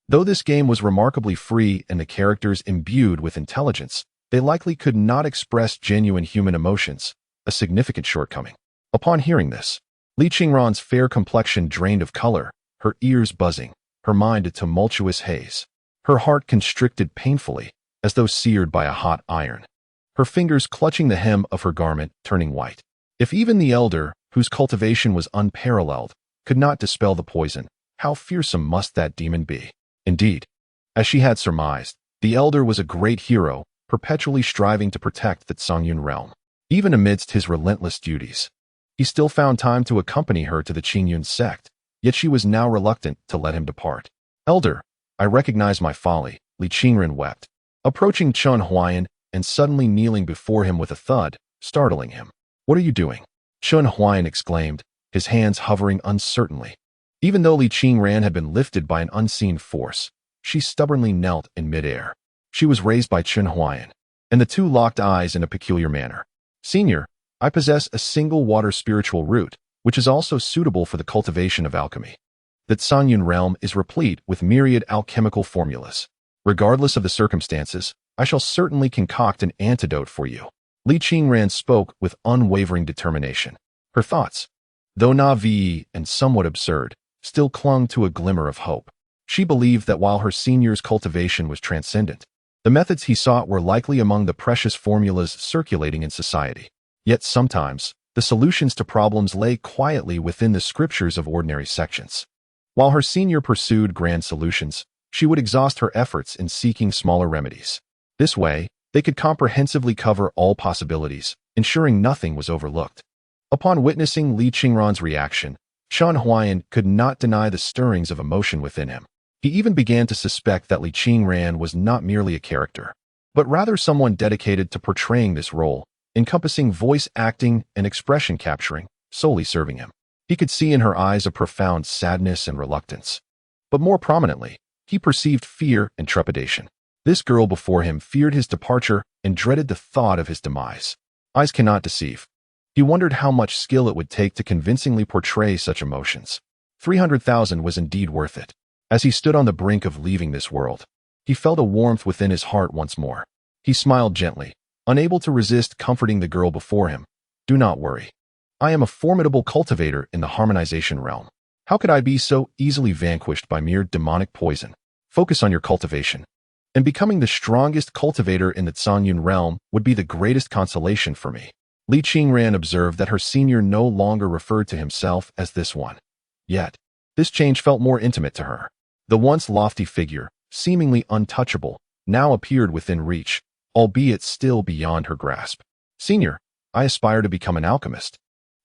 Though this game was remarkably free and the characters imbued with intelligence, they likely could not express genuine human emotions, a significant shortcoming. Upon hearing this, Li Qingran's fair complexion drained of color, her ears buzzing, her mind a tumultuous haze. Her heart constricted painfully, as though seared by a hot iron. Her fingers clutching the hem of her garment, turning white. If even the elder, whose cultivation was unparalleled, could not dispel the poison, how fearsome must that demon be? Indeed, as she had surmised, the elder was a great hero, perpetually striving to protect the Songyun realm. Even amidst his relentless duties, he still found time to accompany her to the Qingyun sect, yet she was now reluctant to let him depart. Elder, I recognize my folly, Li Qingran wept, approaching Chun Huayan and suddenly kneeling before him with a thud, startling him. What are you doing? Chun Huayan exclaimed, his hands hovering uncertainly. Even though Li Qingran had been lifted by an unseen force, she stubbornly knelt in midair. She was raised by Chun Huayan, and the two locked eyes in a peculiar manner. Senior, I possess a single water spiritual root, which is also suitable for the cultivation of alchemy. The Songyun realm is replete with myriad alchemical formulas. Regardless of the circumstances, I shall certainly concoct an antidote for you. Li Qingran spoke with unwavering determination. Her thoughts, though naive and somewhat absurd, still clung to a glimmer of hope. She believed that while her senior's cultivation was transcendent, the methods he sought were likely among the precious formulas circulating in society. Yet sometimes, the solutions to problems lay quietly within the scriptures of ordinary sections. While her senior pursued grand solutions, she would exhaust her efforts in seeking smaller remedies. This way, they could comprehensively cover all possibilities, ensuring nothing was overlooked. Upon witnessing Li Qingran's reaction, Chun Huayan could not deny the stirrings of emotion within him. He even began to suspect that Li Qingran was not merely a character, but rather someone dedicated to portraying this role, encompassing voice acting and expression capturing, solely serving him. He could see in her eyes a profound sadness and reluctance. But more prominently, he perceived fear and trepidation. This girl before him feared his departure and dreaded the thought of his demise. Eyes cannot deceive. He wondered how much skill it would take to convincingly portray such emotions. 300,000 was indeed worth it. As he stood on the brink of leaving this world, he felt a warmth within his heart once more. He smiled gently, unable to resist comforting the girl before him. Do not worry. I am a formidable cultivator in the harmonization realm. How could I be so easily vanquished by mere demonic poison? Focus on your cultivation. And becoming the strongest cultivator in the Songyun realm would be the greatest consolation for me. Li Qingran observed that her senior no longer referred to himself as this one. Yet, this change felt more intimate to her. The once lofty figure, seemingly untouchable, now appeared within reach, albeit still beyond her grasp. Senior, I aspire to become an alchemist.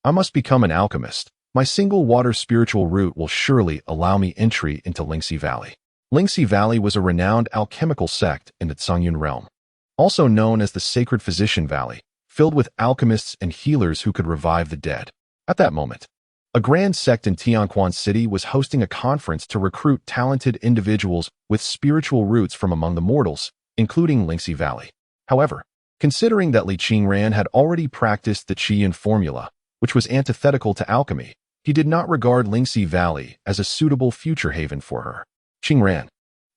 I must become an alchemist. My single water spiritual root will surely allow me entry into Lingxi Valley. Lingxi Valley was a renowned alchemical sect in the Songyun realm, also known as the Sacred Physician Valley, filled with alchemists and healers who could revive the dead. At that moment, a grand sect in Tianquan City was hosting a conference to recruit talented individuals with spiritual roots from among the mortals, including Lingxi Valley. However, considering that Li Qingran had already practiced the Qiyun formula, which was antithetical to alchemy, he did not regard Lingxi Valley as a suitable future haven for her. Qingran,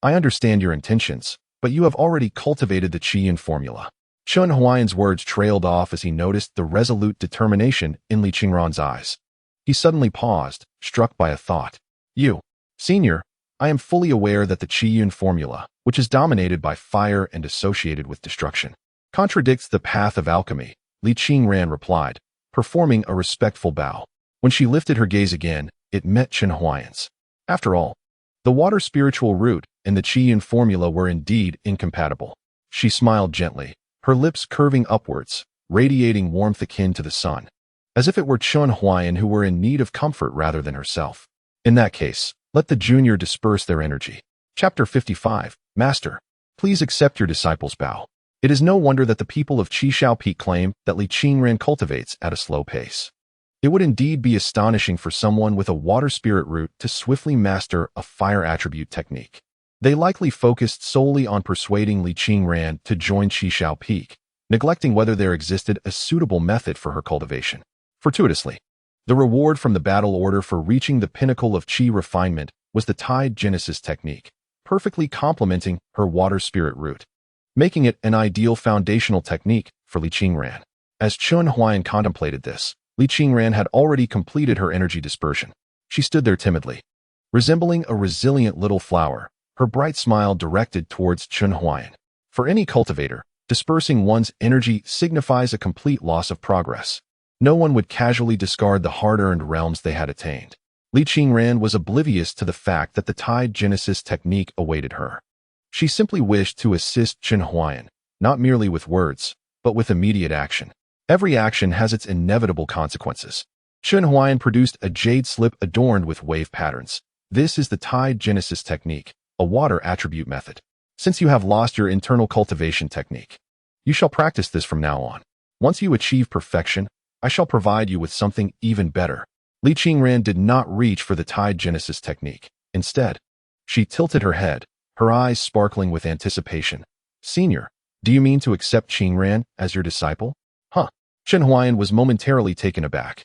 I understand your intentions, but you have already cultivated the Qiyun formula. Chun Huayan's words trailed off as he noticed the resolute determination in Li Qingran's eyes. He suddenly paused, struck by a thought. You, senior, I am fully aware that the Qiyun formula, which is dominated by fire and associated with destruction, contradicts the path of alchemy, Li Qingran replied, performing a respectful bow. When she lifted her gaze again, it met Chun Huayan's. After all, The water spiritual root and the Qi formula were indeed incompatible. She smiled gently, her lips curving upwards, radiating warmth akin to the sun, as if it were Chun Huayan who were in need of comfort rather than herself. In that case, let the junior disperse their energy. Chapter 55, Master, please accept your disciple's bow. It is no wonder that the people of Qishao Peak claim that Li Qingran cultivates at a slow pace. It would indeed be astonishing for someone with a water spirit root to swiftly master a fire attribute technique. They likely focused solely on persuading Li Qingran to join Qishao Peak, neglecting whether there existed a suitable method for her cultivation. Fortuitously, the reward from the battle order for reaching the pinnacle of Qi refinement was the Tide Genesis technique, perfectly complementing her water spirit root, making it an ideal foundational technique for Li Qingran. As Chun Huayan contemplated this, Li Qingran had already completed her energy dispersion. She stood there timidly, resembling a resilient little flower, her bright smile directed towards Chun Huayan. For any cultivator, dispersing one's energy signifies a complete loss of progress. No one would casually discard the hard-earned realms they had attained. Li Qingran was oblivious to the fact that the Tide Genesis technique awaited her. She simply wished to assist Chun Huayan, not merely with words, but with immediate action. Every action has its inevitable consequences. Chun Huayan produced a jade slip adorned with wave patterns. This is the Tide Genesis technique, a water attribute method. Since you have lost your internal cultivation technique, you shall practice this from now on. Once you achieve perfection, I shall provide you with something even better. Li Qingran did not reach for the Tide Genesis technique. Instead, she tilted her head, her eyes sparkling with anticipation. Senior, do you mean to accept Qingran as your disciple? Huh. Chun Huayan was momentarily taken aback.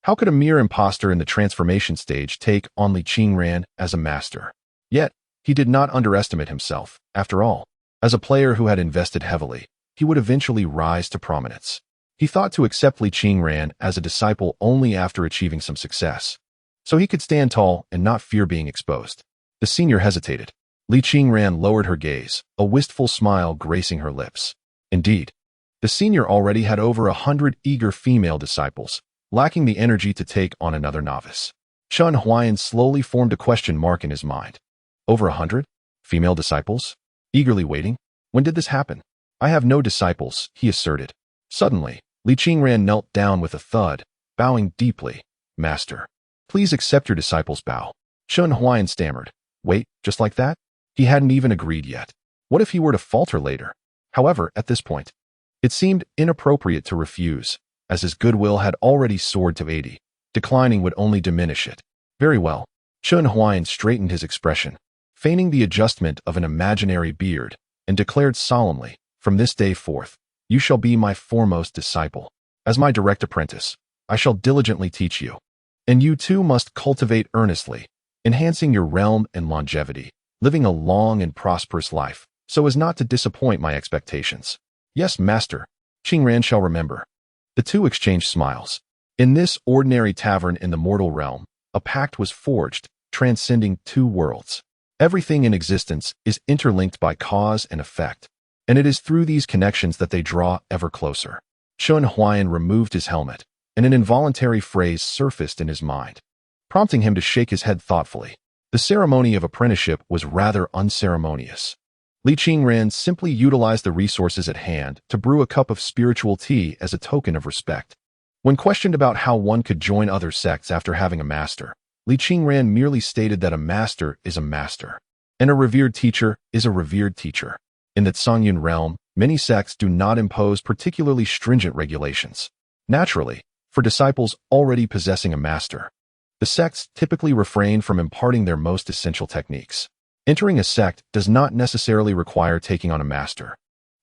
How could a mere impostor in the transformation stage take on Li Qingran as a master? Yet, he did not underestimate himself. After all, as a player who had invested heavily, he would eventually rise to prominence. He thought to accept Li Qingran as a disciple only after achieving some success, so he could stand tall and not fear being exposed. The senior hesitated. Li Qingran lowered her gaze, a wistful smile gracing her lips. Indeed, the senior already had over 100 eager female disciples, lacking the energy to take on another novice. Chun Huayan slowly formed a question mark in his mind. Over 100? Female disciples? Eagerly waiting? When did this happen? I have no disciples, he asserted. Suddenly, Li Qingran knelt down with a thud, bowing deeply. Master, please accept your disciple's bow. Chun Huayan stammered. Wait, just like that? He hadn't even agreed yet. What if he were to falter later? However, at this point, it seemed inappropriate to refuse, as his goodwill had already soared to 80. Declining would only diminish it. Very well. Chun Huayan straightened his expression, feigning the adjustment of an imaginary beard, and declared solemnly, from this day forth, you shall be my foremost disciple. As my direct apprentice, I shall diligently teach you. And you too must cultivate earnestly, enhancing your realm and longevity, living a long and prosperous life, so as not to disappoint my expectations. Yes, master, Qingran shall remember. The two exchanged smiles. In this ordinary tavern in the mortal realm, a pact was forged, transcending two worlds. Everything in existence is interlinked by cause and effect, and it is through these connections that they draw ever closer. Chun Huayan removed his helmet, and an involuntary phrase surfaced in his mind, prompting him to shake his head thoughtfully. The ceremony of apprenticeship was rather unceremonious. Li Qingran simply utilized the resources at hand to brew a cup of spiritual tea as a token of respect. When questioned about how one could join other sects after having a master, Li Qingran merely stated that a master is a master, and a revered teacher is a revered teacher. In the Songyun realm, many sects do not impose particularly stringent regulations. Naturally, for disciples already possessing a master, the sects typically refrain from imparting their most essential techniques. Entering a sect does not necessarily require taking on a master.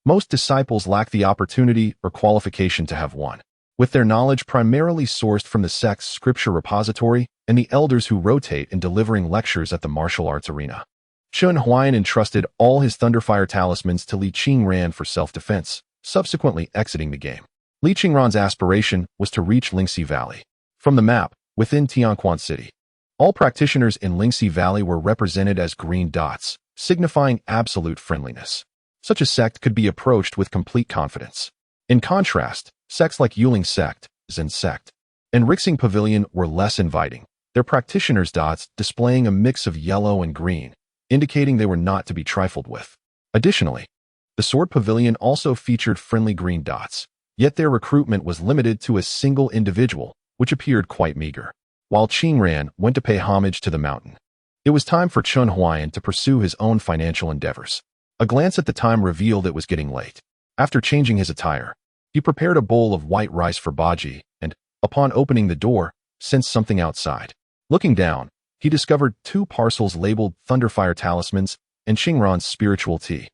Most disciples lack the opportunity or qualification to have one, with their knowledge primarily sourced from the sect's scripture repository and the elders who rotate in delivering lectures at the martial arts arena. Chun Huayan entrusted all his Thunderfire talismans to Li Qingran for self-defense, subsequently exiting the game. Li Qingran's aspiration was to reach Lingxi Valley. From the map, within Tianquan City, all practitioners in Lingxi Valley were represented as green dots, signifying absolute friendliness. Such a sect could be approached with complete confidence. In contrast, sects like Yuling Sect, Zen Sect, and Rixing Pavilion were less inviting. their practitioner's dots displaying a mix of yellow and green, indicating they were not to be trifled with. Additionally, the sword pavilion also featured friendly green dots, yet their recruitment was limited to a single individual, which appeared quite meager. While Qingran went to pay homage to the mountain, it was time for Chun Huayan to pursue his own financial endeavors. A glance at the time revealed it was getting late. After changing his attire, he prepared a bowl of white rice for Baji and, upon opening the door, sensed something outside. Looking down, he discovered 2 parcels labeled Thunderfire Talismans and Qingran's spiritual tea.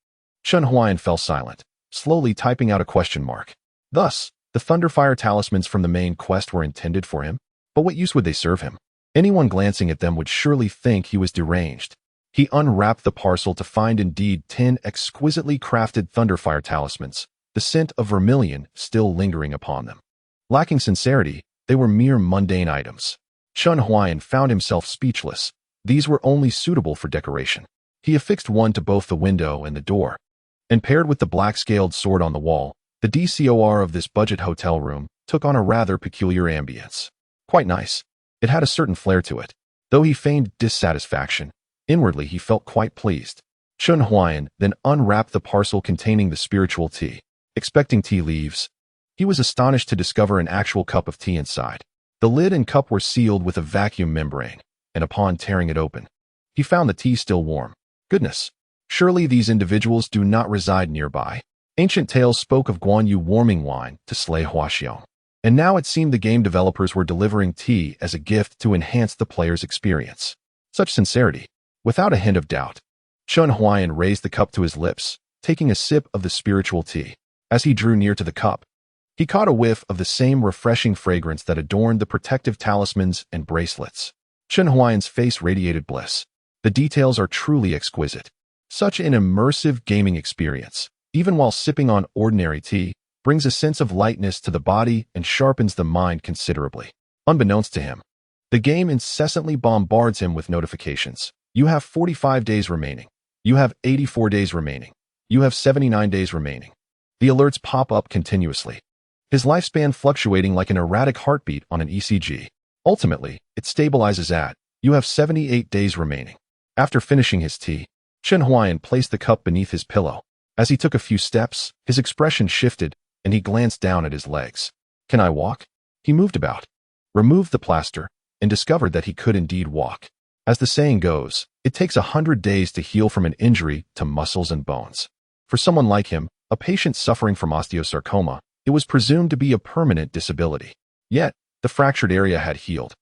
Chun Huayan fell silent, slowly typing out a question mark. Thus, the Thunderfire Talismans from the main quest were intended for him? But what use would they serve him? Anyone glancing at them would surely think he was deranged. He unwrapped the parcel to find indeed 10 exquisitely crafted Thunderfire Talismans, the scent of vermilion still lingering upon them. Lacking sincerity, they were mere mundane items. Chun Huayan found himself speechless. These were only suitable for decoration. He affixed one to both the window and the door, and paired with the black-scaled sword on the wall, the decor of this budget hotel room took on a rather peculiar ambience. Quite nice. It had a certain flair to it. Though he feigned dissatisfaction, inwardly he felt quite pleased. Chun Huayan then unwrapped the parcel containing the spiritual tea. Expecting tea leaves, he was astonished to discover an actual cup of tea inside. The lid and cup were sealed with a vacuum membrane, and upon tearing it open, he found the tea still warm. Goodness! Surely these individuals do not reside nearby. Ancient tales spoke of Guan Yu warming wine to slay Huaxiong. And now it seemed the game developers were delivering tea as a gift to enhance the player's experience. Such sincerity, without a hint of doubt. Chun Huayan raised the cup to his lips, taking a sip of the spiritual tea. As he drew near to the cup, he caught a whiff of the same refreshing fragrance that adorned the protective talismans and bracelets. Chun Huayan's face radiated bliss. The details are truly exquisite. Such an immersive gaming experience, even while sipping on ordinary tea, brings a sense of lightness to the body and sharpens the mind considerably. Unbeknownst to him, the game incessantly bombards him with notifications. You have 45 days remaining. You have 84 days remaining. You have 79 days remaining. The alerts pop up continuously, his lifespan fluctuating like an erratic heartbeat on an ECG. Ultimately, it stabilizes at, you have 78 days remaining. After finishing his tea, Chun Huayan placed the cup beneath his pillow. As he took a few steps, his expression shifted, and he glanced down at his legs. Can I walk? He moved about, removed the plaster, and discovered that he could indeed walk. As the saying goes, it takes 100 days to heal from an injury to muscles and bones. For someone like him, a patient suffering from osteosarcoma, it was presumed to be a permanent disability. Yet, the fractured area had healed,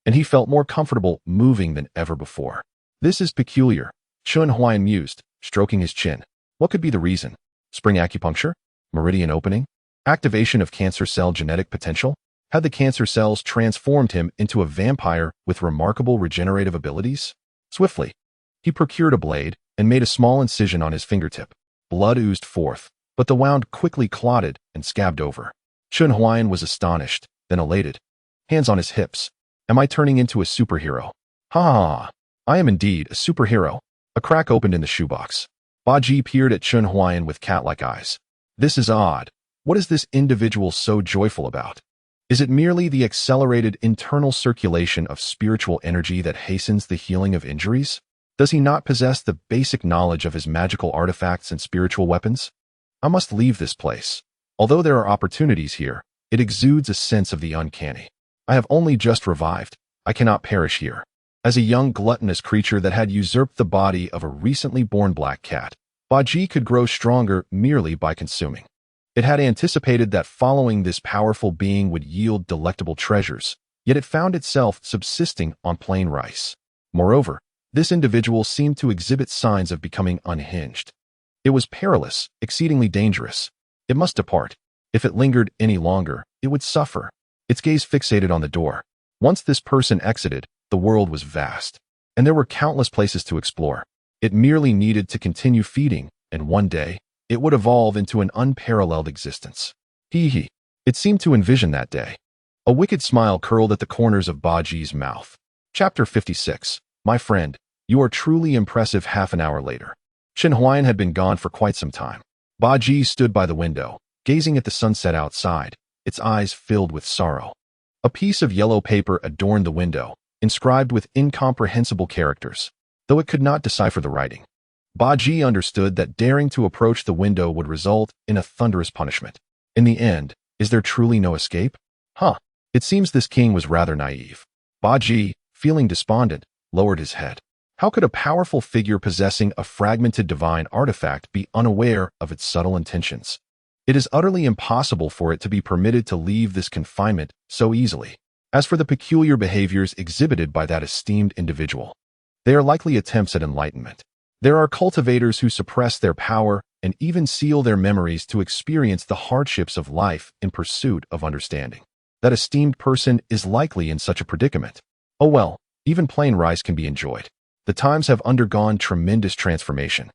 and he felt more comfortable moving than ever before. This is peculiar, Chun Huayan mused, stroking his chin. What could be the reason? Spring acupuncture? Meridian opening? Activation of cancer cell genetic potential? Had the cancer cells transformed him into a vampire with remarkable regenerative abilities? Swiftly, he procured a blade and made a small incision on his fingertip. Blood oozed forth, but the wound quickly clotted and scabbed over. Chun Huayan was astonished, then elated. Hands on his hips. Am I turning into a superhero? Ha ha ha. I am indeed a superhero. A crack opened in the shoebox. Baji peered at Chun Huayan with cat-like eyes. This is odd. What is this individual so joyful about? Is it merely the accelerated internal circulation of spiritual energy that hastens the healing of injuries? Does he not possess the basic knowledge of his magical artifacts and spiritual weapons? I must leave this place. Although there are opportunities here, it exudes a sense of the uncanny. I have only just revived. I cannot perish here. As a young gluttonous creature that had usurped the body of a recently born black cat, Baji could grow stronger merely by consuming. It had anticipated that following this powerful being would yield delectable treasures, yet it found itself subsisting on plain rice. Moreover, this individual seemed to exhibit signs of becoming unhinged. It was perilous, exceedingly dangerous. It must depart. If it lingered any longer, it would suffer. Its gaze fixated on the door. Once this person exited, the world was vast, and there were countless places to explore. It merely needed to continue feeding, and one day, it would evolve into an unparalleled existence. Hee. It seemed to envision that day. A wicked smile curled at the corners of Baji's mouth. Chapter 56. My friend, you are truly impressive. Half an hour later, Chun Huayan had been gone for quite some time. Baji stood by the window, gazing at the sunset outside, its eyes filled with sorrow. A piece of yellow paper adorned the window, inscribed with incomprehensible characters, though it could not decipher the writing. Baji understood that daring to approach the window would result in a thunderous punishment. In the end, is there truly no escape? Huh. It seems this king was rather naive. Baji, feeling despondent, lowered his head. How could a powerful figure possessing a fragmented divine artifact be unaware of its subtle intentions? It is utterly impossible for it to be permitted to leave this confinement so easily. As for the peculiar behaviors exhibited by that esteemed individual, they are likely attempts at enlightenment. There are cultivators who suppress their power and even seal their memories to experience the hardships of life in pursuit of understanding. That esteemed person is likely in such a predicament. Oh well, even plain rice can be enjoyed. The times have undergone tremendous transformation,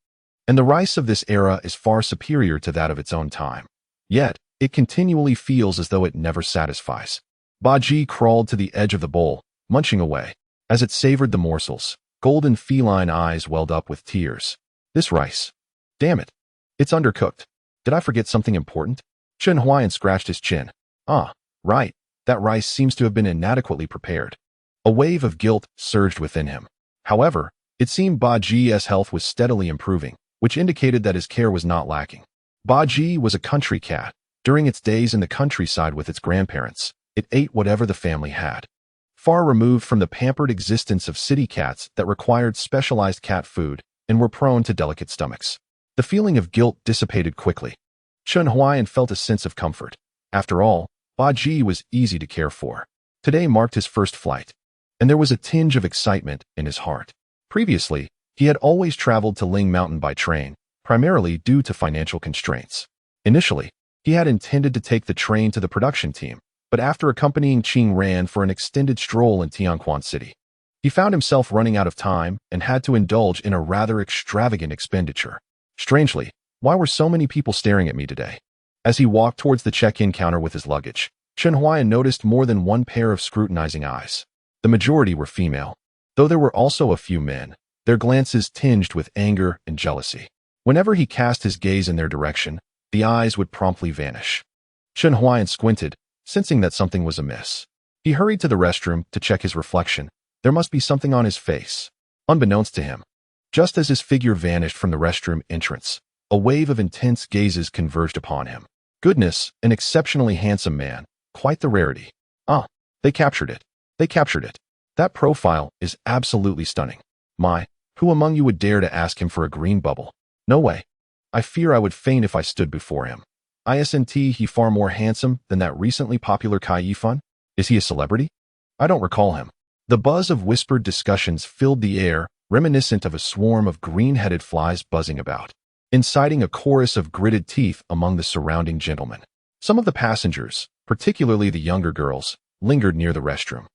and the rice of this era is far superior to that of its own time. Yet, it continually feels as though it never satisfies. Baji crawled to the edge of the bowl, munching away. As it savored the morsels, golden feline eyes welled up with tears. This rice. Damn it. It's undercooked. Did I forget something important? Chen Huayan scratched his chin. Ah, right. That rice seems to have been inadequately prepared. A wave of guilt surged within him. However, it seemed Baji's health was steadily improving, which indicated that his care was not lacking. Baji was a country cat. During its days in the countryside with its grandparents, it ate whatever the family had. Far removed from the pampered existence of city cats that required specialized cat food and were prone to delicate stomachs. The feeling of guilt dissipated quickly. Chen Huayan felt a sense of comfort. After all, Baji was easy to care for. Today marked his first flight, and there was a tinge of excitement in his heart. Previously, he had always traveled to Ling Mountain by train, primarily due to financial constraints. Initially, he had intended to take the train to the production team, but after accompanying Qing Ran for an extended stroll in Tianquan City, he found himself running out of time and had to indulge in a rather extravagant expenditure. Strangely, why were so many people staring at me today? As he walked towards the check-in counter with his luggage, Chen Huayan noticed more than one pair of scrutinizing eyes. The majority were female, though there were also a few men, their glances tinged with anger and jealousy. Whenever he cast his gaze in their direction, the eyes would promptly vanish. Chen Huayan squinted, sensing that something was amiss. He hurried to the restroom to check his reflection. There must be something on his face. Unbeknownst to him, just as his figure vanished from the restroom entrance, a wave of intense gazes converged upon him. Goodness, an exceptionally handsome man, quite the rarity. Ah, they captured it. They captured it. That profile is absolutely stunning. My, who among you would dare to ask him for a green bubble? No way. I fear I would faint if I stood before him. Isn't he far more handsome than that recently popular Kai Yifan? Is he a celebrity? I don't recall him. The buzz of whispered discussions filled the air, reminiscent of a swarm of green-headed flies buzzing about, inciting a chorus of gritted teeth among the surrounding gentlemen. Some of the passengers, particularly the younger girls, lingered near the restroom,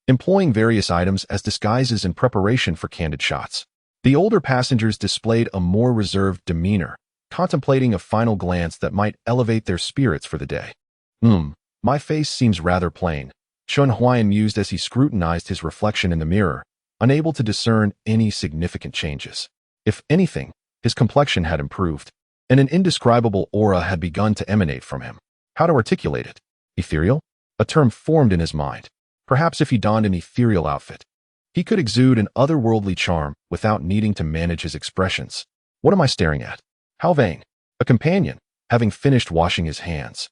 employing various items as disguises in preparation for candid shots. The older passengers displayed a more reserved demeanor, contemplating a final glance that might elevate their spirits for the day. My face seems rather plain, Chen Huayan mused as he scrutinized his reflection in the mirror, unable to discern any significant changes. If anything, his complexion had improved, and an indescribable aura had begun to emanate from him. How to articulate it? Ethereal? A term formed in his mind. Perhaps if he donned an ethereal outfit, he could exude an otherworldly charm without needing to manage his expressions. What am I staring at? How vain. A companion, having finished washing his hands,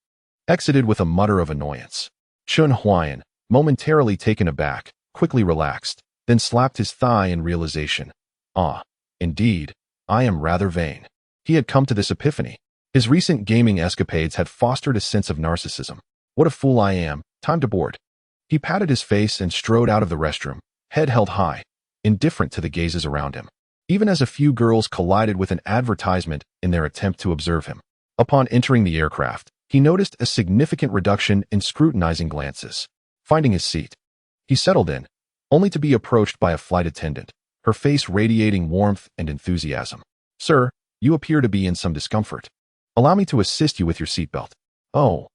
exited with a mutter of annoyance. Chen Huayan, momentarily taken aback, quickly relaxed, then slapped his thigh in realization. Ah, indeed, I am rather vain. He had come to this epiphany. His recent gaming escapades had fostered a sense of narcissism. What a fool I am, time to board. He patted his face and strode out of the restroom, head held high, indifferent to the gazes around him, even as a few girls collided with an advertisement in their attempt to observe him. Upon entering the aircraft, he noticed a significant reduction in scrutinizing glances. Finding his seat, he settled in, only to be approached by a flight attendant, her face radiating warmth and enthusiasm. Sir, you appear to be in some discomfort. Allow me to assist you with your seatbelt. Oh,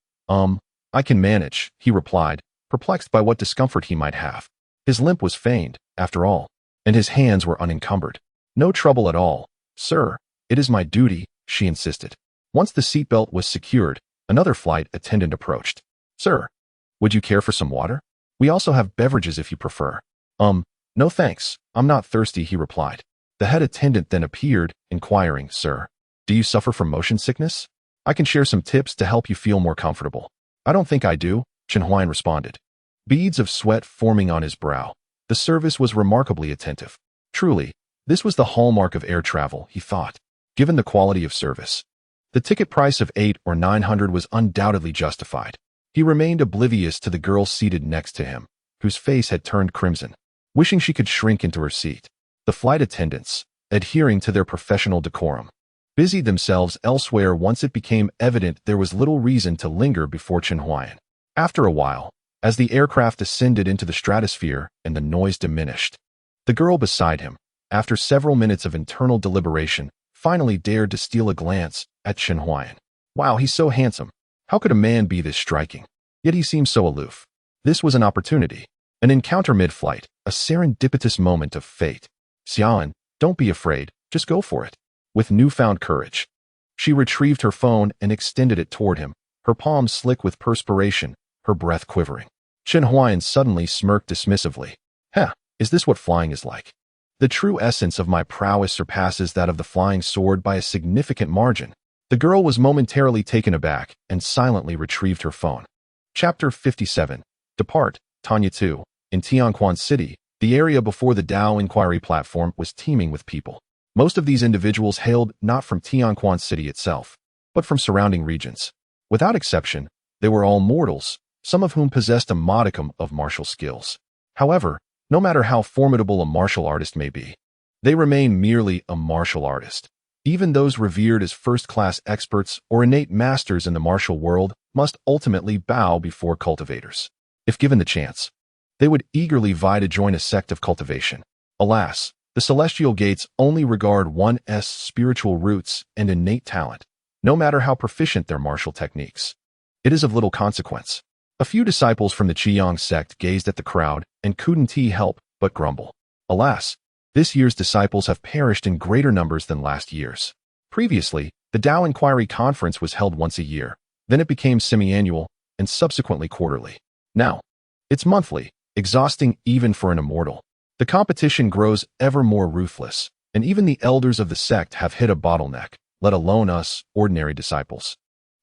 I can manage, he replied, perplexed by what discomfort he might have. His limp was feigned, after all, and his hands were unencumbered. No trouble at all, sir. It is my duty, she insisted. Once the seatbelt was secured, another flight attendant approached. Sir, would you care for some water? We also have beverages if you prefer. No thanks. I'm not thirsty, he replied. The head attendant then appeared, inquiring, Sir, do you suffer from motion sickness? I can share some tips to help you feel more comfortable. I don't think I do, Chen Huan responded. Beads of sweat forming on his brow. The service was remarkably attentive. Truly, this was the hallmark of air travel, he thought, given the quality of service. The ticket price of 800 or 900 was undoubtedly justified. He remained oblivious to the girl seated next to him, whose face had turned crimson, wishing she could shrink into her seat. The flight attendants, adhering to their professional decorum, busied themselves elsewhere once it became evident there was little reason to linger before Chen Huan. After a while, as the aircraft ascended into the stratosphere and the noise diminished, the girl beside him, after several minutes of internal deliberation, finally dared to steal a glance at Chen Huan. Wow, he's so handsome. How could a man be this striking? Yet he seems so aloof. This was an opportunity, an encounter mid-flight, a serendipitous moment of fate. Xian, don't be afraid, just go for it. With newfound courage, she retrieved her phone and extended it toward him, her palms slick with perspiration, her breath quivering. Chen Huan suddenly smirked dismissively. Is this what flying is like? The true essence of my prowess surpasses that of the flying sword by a significant margin. The girl was momentarily taken aback and silently retrieved her phone. Chapter 57. Depart, Tanya 2. In Tianquan City, the area before the Dao Inquiry platform was teeming with people. Most of these individuals hailed not from Tianquan City itself, but from surrounding regions. Without exception, they were all mortals, some of whom possessed a modicum of martial skills. However, no matter how formidable a martial artist may be, they remain merely a martial artist. Even those revered as first-class experts or innate masters in the martial world must ultimately bow before cultivators. If given the chance, they would eagerly vie to join a sect of cultivation. Alas, the celestial gates only regard one's spiritual roots and innate talent, no matter how proficient their martial techniques. It is of little consequence. A few disciples from the Qiyang sect gazed at the crowd and couldn't help but grumble. Alas, this year's disciples have perished in greater numbers than last year's. Previously, the Dao Inquiry Conference was held once a year, then it became semi-annual, and subsequently quarterly. Now, it's monthly, exhausting even for an immortal. The competition grows ever more ruthless, and even the elders of the sect have hit a bottleneck, let alone us, ordinary disciples.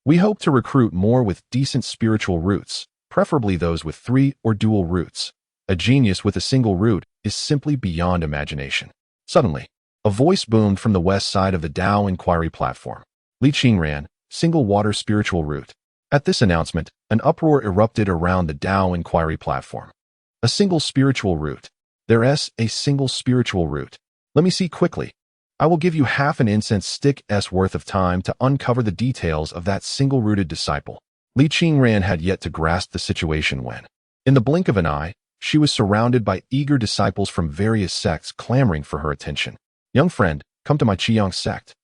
We hope to recruit more with decent spiritual roots, preferably those with 3 or dual roots. A genius with a single root is simply beyond imagination. Suddenly, a voice boomed from the west side of the Dao Inquiry platform. Li Qingran, single water spiritual root. At this announcement, an uproar erupted around the Dao Inquiry platform. A single spiritual root. There's a single spiritual root. Let me see quickly. I will give you half an incense stick's worth of time to uncover the details of that single-rooted disciple. Li Qingran had yet to grasp the situation when, in the blink of an eye, she was surrounded by eager disciples from various sects clamoring for her attention. Young friend, come to my Qiyang sect.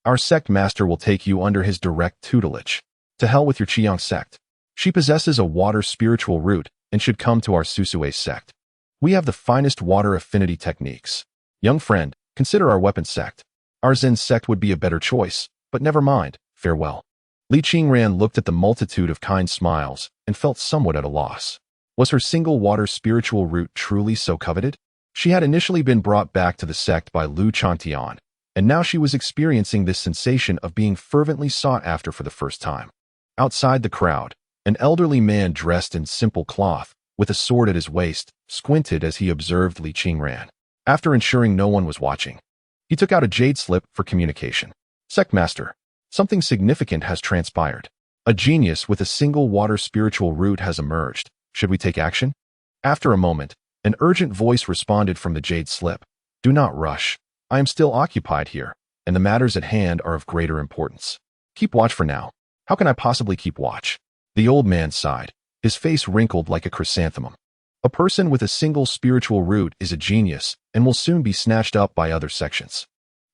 Our sect master will take you under his direct tutelage. To hell with your Qiyang sect. She possesses a water spiritual root and should come to our Susue sect. We have the finest water affinity techniques. Young friend, consider our weapon sect. Our Zen sect would be a better choice, but never mind, farewell. Li Qingran looked at the multitude of kind smiles and felt somewhat at a loss. Was her single water spiritual root truly so coveted? She had initially been brought back to the sect by Lu Chantian, and now she was experiencing this sensation of being fervently sought after for the first time. Outside the crowd, an elderly man dressed in simple cloth, with a sword at his waist, squinted as he observed Li Qingran. After ensuring no one was watching, he took out a jade slip for communication. Sectmaster, something significant has transpired. A genius with a single water spiritual root has emerged. Should we take action? After a moment, an urgent voice responded from the jade slip. Do not rush. I am still occupied here, and the matters at hand are of greater importance. Keep watch for now. How can I possibly keep watch? The old man sighed, his face wrinkled like a chrysanthemum. A person with a single spiritual root is a genius and will soon be snatched up by other sections.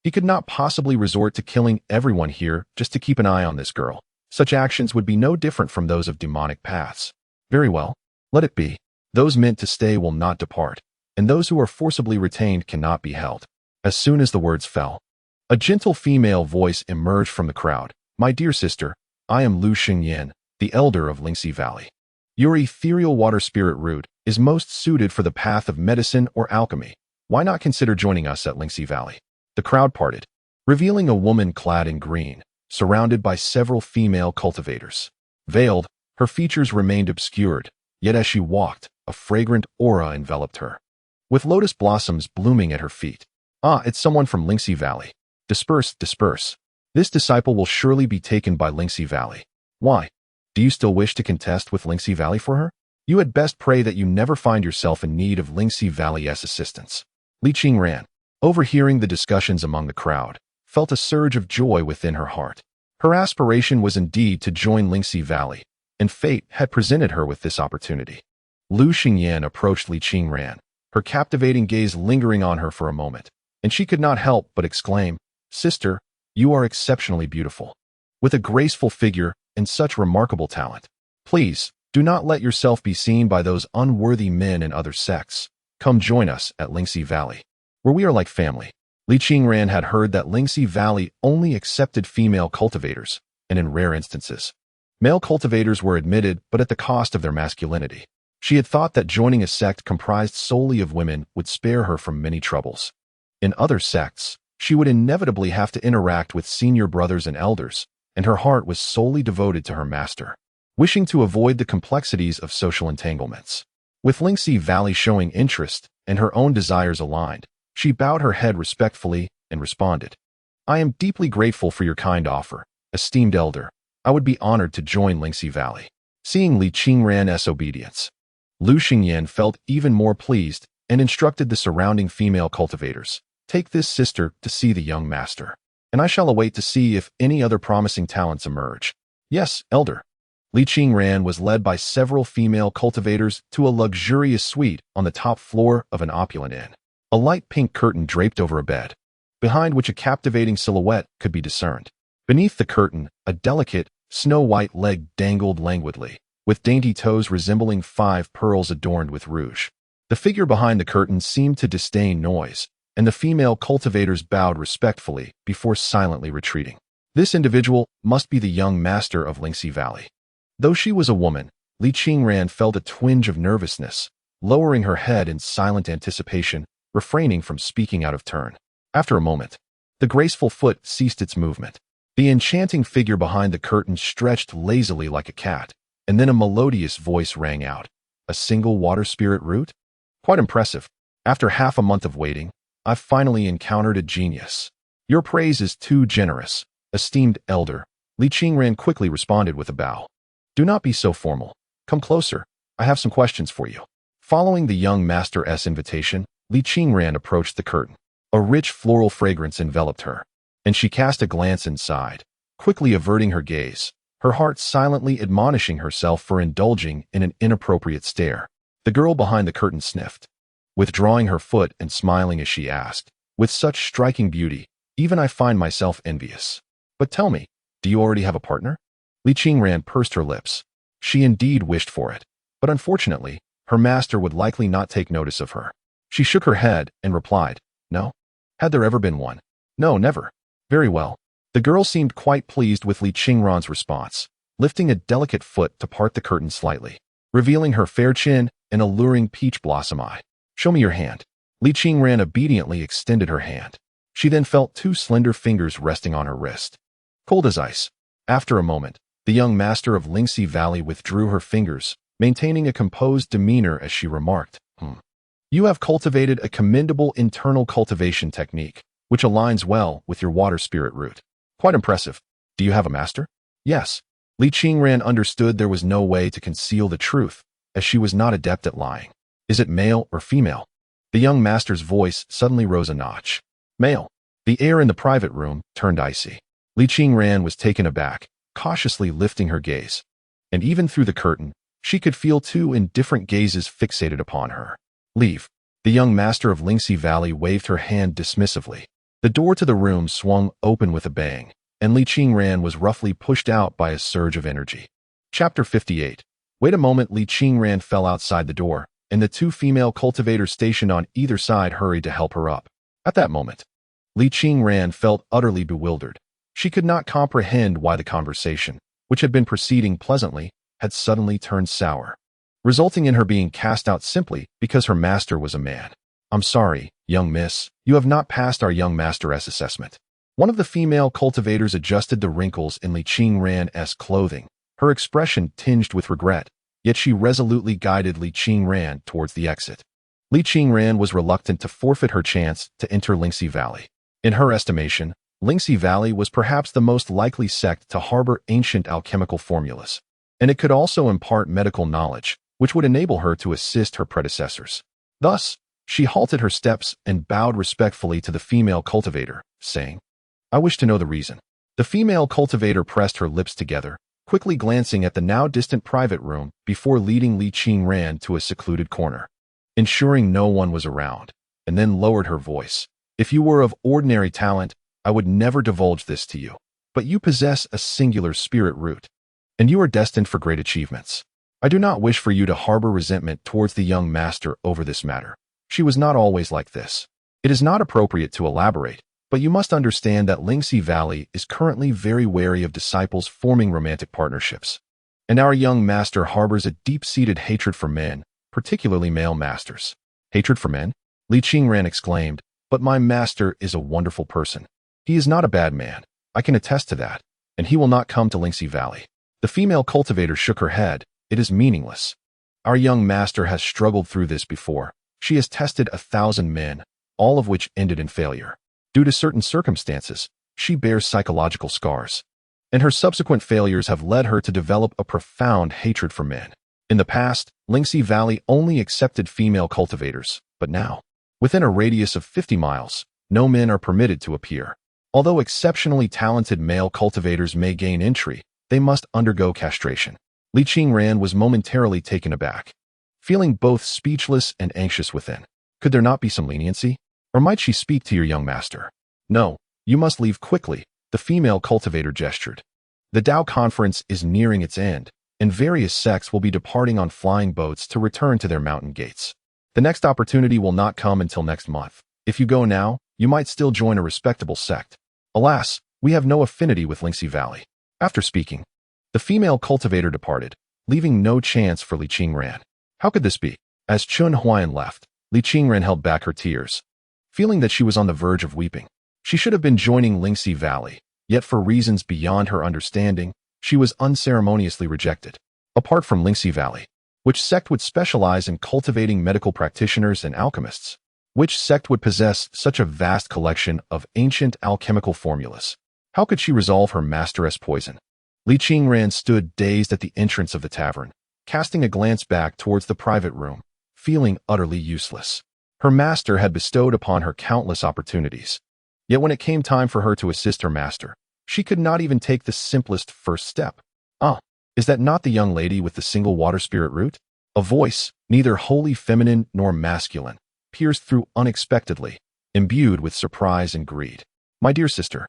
He could not possibly resort to killing everyone here just to keep an eye on this girl. Such actions would be no different from those of demonic paths. Very well, let it be. Those meant to stay will not depart, and those who are forcibly retained cannot be held. As soon as the words fell, a gentle female voice emerged from the crowd. My dear sister, I am Lu Xingyan, the elder of Lingxi Valley. Your ethereal water spirit root is most suited for the path of medicine or alchemy. Why not consider joining us at Linksea Valley? The crowd parted, revealing a woman clad in green, surrounded by several female cultivators. Veiled, her features remained obscured, yet as she walked, a fragrant aura enveloped her, with lotus blossoms blooming at her feet. Ah, it's someone from Linksea Valley. Disperse, disperse. This disciple will surely be taken by Linksea Valley. Why? Do you still wish to contest with Linksea Valley for her? You had best pray that you never find yourself in need of Linksea Valley's assistance. Li Qingran, overhearing the discussions among the crowd, felt a surge of joy within her heart. Her aspiration was indeed to join Linksea Valley, and fate had presented her with this opportunity. Lu Xingyan approached Li Qingran, her captivating gaze lingering on her for a moment, and she could not help but exclaim, "Sister, you are exceptionally beautiful, with a graceful figure and such remarkable talent. Please, do not let yourself be seen by those unworthy men in other sects. Come join us at Linksea Valley, where we are like family." Li Qingran had heard that Linksea Valley only accepted female cultivators, and in rare instances, male cultivators were admitted but at the cost of their masculinity. She had thought that joining a sect comprised solely of women would spare her from many troubles. In other sects, she would inevitably have to interact with senior brothers and elders, and her heart was solely devoted to her master, wishing to avoid the complexities of social entanglements. With Linksea Valley showing interest and her own desires aligned, she bowed her head respectfully and responded, "I am deeply grateful for your kind offer, esteemed elder. I would be honored to join Linksea Valley." Seeing Li Qingran's obedience, Lu Xingyan felt even more pleased and instructed the surrounding female cultivators, "Take this sister to see the young master, and I shall await to see if any other promising talents emerge." "Yes, elder." Li Qingran was led by several female cultivators to a luxurious suite on the top floor of an opulent inn. A light pink curtain draped over a bed, behind which a captivating silhouette could be discerned. Beneath the curtain, a delicate, snow-white leg dangled languidly, with dainty toes resembling 5 pearls adorned with rouge. The figure behind the curtain seemed to disdain noise, and the female cultivators bowed respectfully before silently retreating. This individual must be the young master of Linksea Valley. Though she was a woman, Li Qingran felt a twinge of nervousness, lowering her head in silent anticipation, refraining from speaking out of turn. After a moment, the graceful foot ceased its movement. The enchanting figure behind the curtain stretched lazily like a cat, and then a melodious voice rang out. "A single water spirit root? Quite impressive. After half a month of waiting, I've finally encountered a genius." "Your praise is too generous, esteemed elder," Li Qingran quickly responded with a bow. "Do not be so formal. Come closer. I have some questions for you." Following the young master's invitation, Li Qingran approached the curtain. A rich floral fragrance enveloped her, and she cast a glance inside, quickly averting her gaze, her heart silently admonishing herself for indulging in an inappropriate stare. The girl behind the curtain sniffed, withdrawing her foot and smiling as she asked, "With such striking beauty, even I find myself envious. But tell me, do you already have a partner?" Li Qingran pursed her lips. She indeed wished for it, but unfortunately, her master would likely not take notice of her. She shook her head and replied, "No. Had there ever been one?" "No, never." "Very well." The girl seemed quite pleased with Li Qingran's response, lifting a delicate foot to part the curtain slightly, revealing her fair chin and alluring peach blossom eye. "Show me your hand." Li Qingran obediently extended her hand. She then felt 2 slender fingers resting on her wrist, cold as ice. After a moment, the young master of Linksea Valley withdrew her fingers, maintaining a composed demeanor as she remarked, "You have cultivated a commendable internal cultivation technique, which aligns well with your water spirit root. Quite impressive. Do you have a master?" "Yes." Li Qingran understood there was no way to conceal the truth, as she was not adept at lying. "Is it male or female?" The young master's voice suddenly rose a notch. "Male." The air in the private room turned icy. Li Qingran was taken aback, cautiously lifting her gaze. And even through the curtain, she could feel 2 indifferent gazes fixated upon her. "Leave." The young master of Linksea Valley waved her hand dismissively. The door to the room swung open with a bang, and Li Qingran was roughly pushed out by a surge of energy. Chapter 58. Wait a moment. Li Qingran fell outside the door, and the 2 female cultivators stationed on either side hurried to help her up. At that moment, Li Qingran felt utterly bewildered. She could not comprehend why the conversation, which had been proceeding pleasantly, had suddenly turned sour. resulting in her being cast out simply because her master was a man. I'm sorry, young miss, you have not passed our young master's assessment. One of the female cultivators adjusted the wrinkles in Li Qingran's clothing, her expression tinged with regret, yet she resolutely guided Li Qingran towards the exit. Li Qingran was reluctant to forfeit her chance to enter Lingxi Valley. In her estimation, Lingxi Valley was perhaps the most likely sect to harbor ancient alchemical formulas, and it could also impart medical knowledge, which would enable her to assist her predecessors. Thus, she halted her steps and bowed respectfully to the female cultivator, saying, I wish to know the reason. The female cultivator pressed her lips together, quickly glancing at the now distant private room before leading Li Qingran to a secluded corner, ensuring no one was around, and then lowered her voice. If you were of ordinary talent, I would never divulge this to you, but you possess a singular spirit root, and you are destined for great achievements. I do not wish for you to harbor resentment towards the young master over this matter. She was not always like this. It is not appropriate to elaborate, but you must understand that Lingxi Valley is currently very wary of disciples forming romantic partnerships, and our young master harbors a deep-seated hatred for men, particularly male masters. Hatred for men? Li Qingran exclaimed, but my master is a wonderful person. He is not a bad man, I can attest to that, and he will not come to Lingxi Valley. The female cultivator shook her head. It is meaningless. Our young master has struggled through this before. She has tested 1,000 men, all of which ended in failure. Due to certain circumstances, she bears psychological scars, and her subsequent failures have led her to develop a profound hatred for men. In the past, Lingxi Valley only accepted female cultivators, but now, within a radius of 50 miles, no men are permitted to appear. Although exceptionally talented male cultivators may gain entry, they must undergo castration. Li Qingran was momentarily taken aback, feeling both speechless and anxious within. Could there not be some leniency? Or might she speak to your young master? No, you must leave quickly, the female cultivator gestured. The Tao conference is nearing its end, and various sects will be departing on flying boats to return to their mountain gates. The next opportunity will not come until next month. If you go now, you might still join a respectable sect. Alas, we have no affinity with Lingxi Valley. After speaking, the female cultivator departed, leaving no chance for Li Qingran. How could this be? As Chun Huan left, Li Qingran held back her tears, feeling that she was on the verge of weeping. She should have been joining Lingxi Valley, yet for reasons beyond her understanding, she was unceremoniously rejected. Apart from Lingxi Valley, which sect would specialize in cultivating medical practitioners and alchemists? Which sect would possess such a vast collection of ancient alchemical formulas? How could she resolve her master's poison? Li Qingran stood dazed at the entrance of the tavern, casting a glance back towards the private room, feeling utterly useless. Her master had bestowed upon her countless opportunities. Yet when it came time for her to assist her master, she could not even take the simplest first step. Ah, is that not the young lady with the single water spirit root? A voice, neither wholly feminine nor masculine, pierced through unexpectedly, imbued with surprise and greed. My dear sister,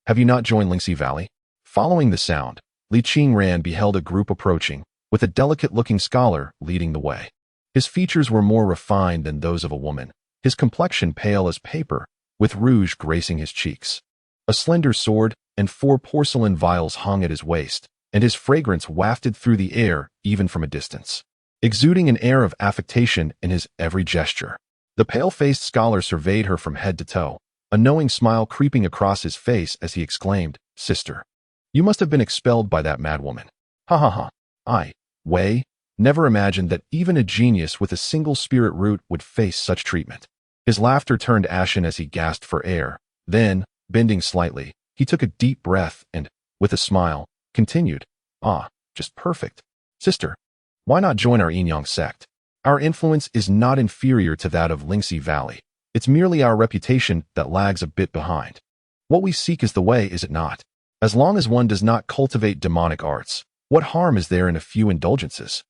have you not joined Lingxi Valley? Following the sound, Li Qingran beheld a group approaching, with a delicate-looking scholar leading the way. His features were more refined than those of a woman, his complexion pale as paper, with rouge gracing his cheeks. A slender sword and 4 porcelain vials hung at his waist, and his fragrance wafted through the air even from a distance, exuding an air of affectation in his every gesture. The pale-faced scholar surveyed her from head to toe, a knowing smile creeping across his face as he exclaimed, Sister, you must have been expelled by that madwoman. Ha ha ha. I, Wei, never imagined that even a genius with a single spirit root would face such treatment. His laughter turned ashen as he gasped for air. Then, bending slightly, he took a deep breath and, with a smile, continued, Ah, just perfect. Sister, why not join our Yin-Yang sect? Our influence is not inferior to that of Lingxi Valley. It's merely our reputation that lags a bit behind. What we seek is the way, is it not? As long as one does not cultivate demonic arts, what harm is there in a few indulgences?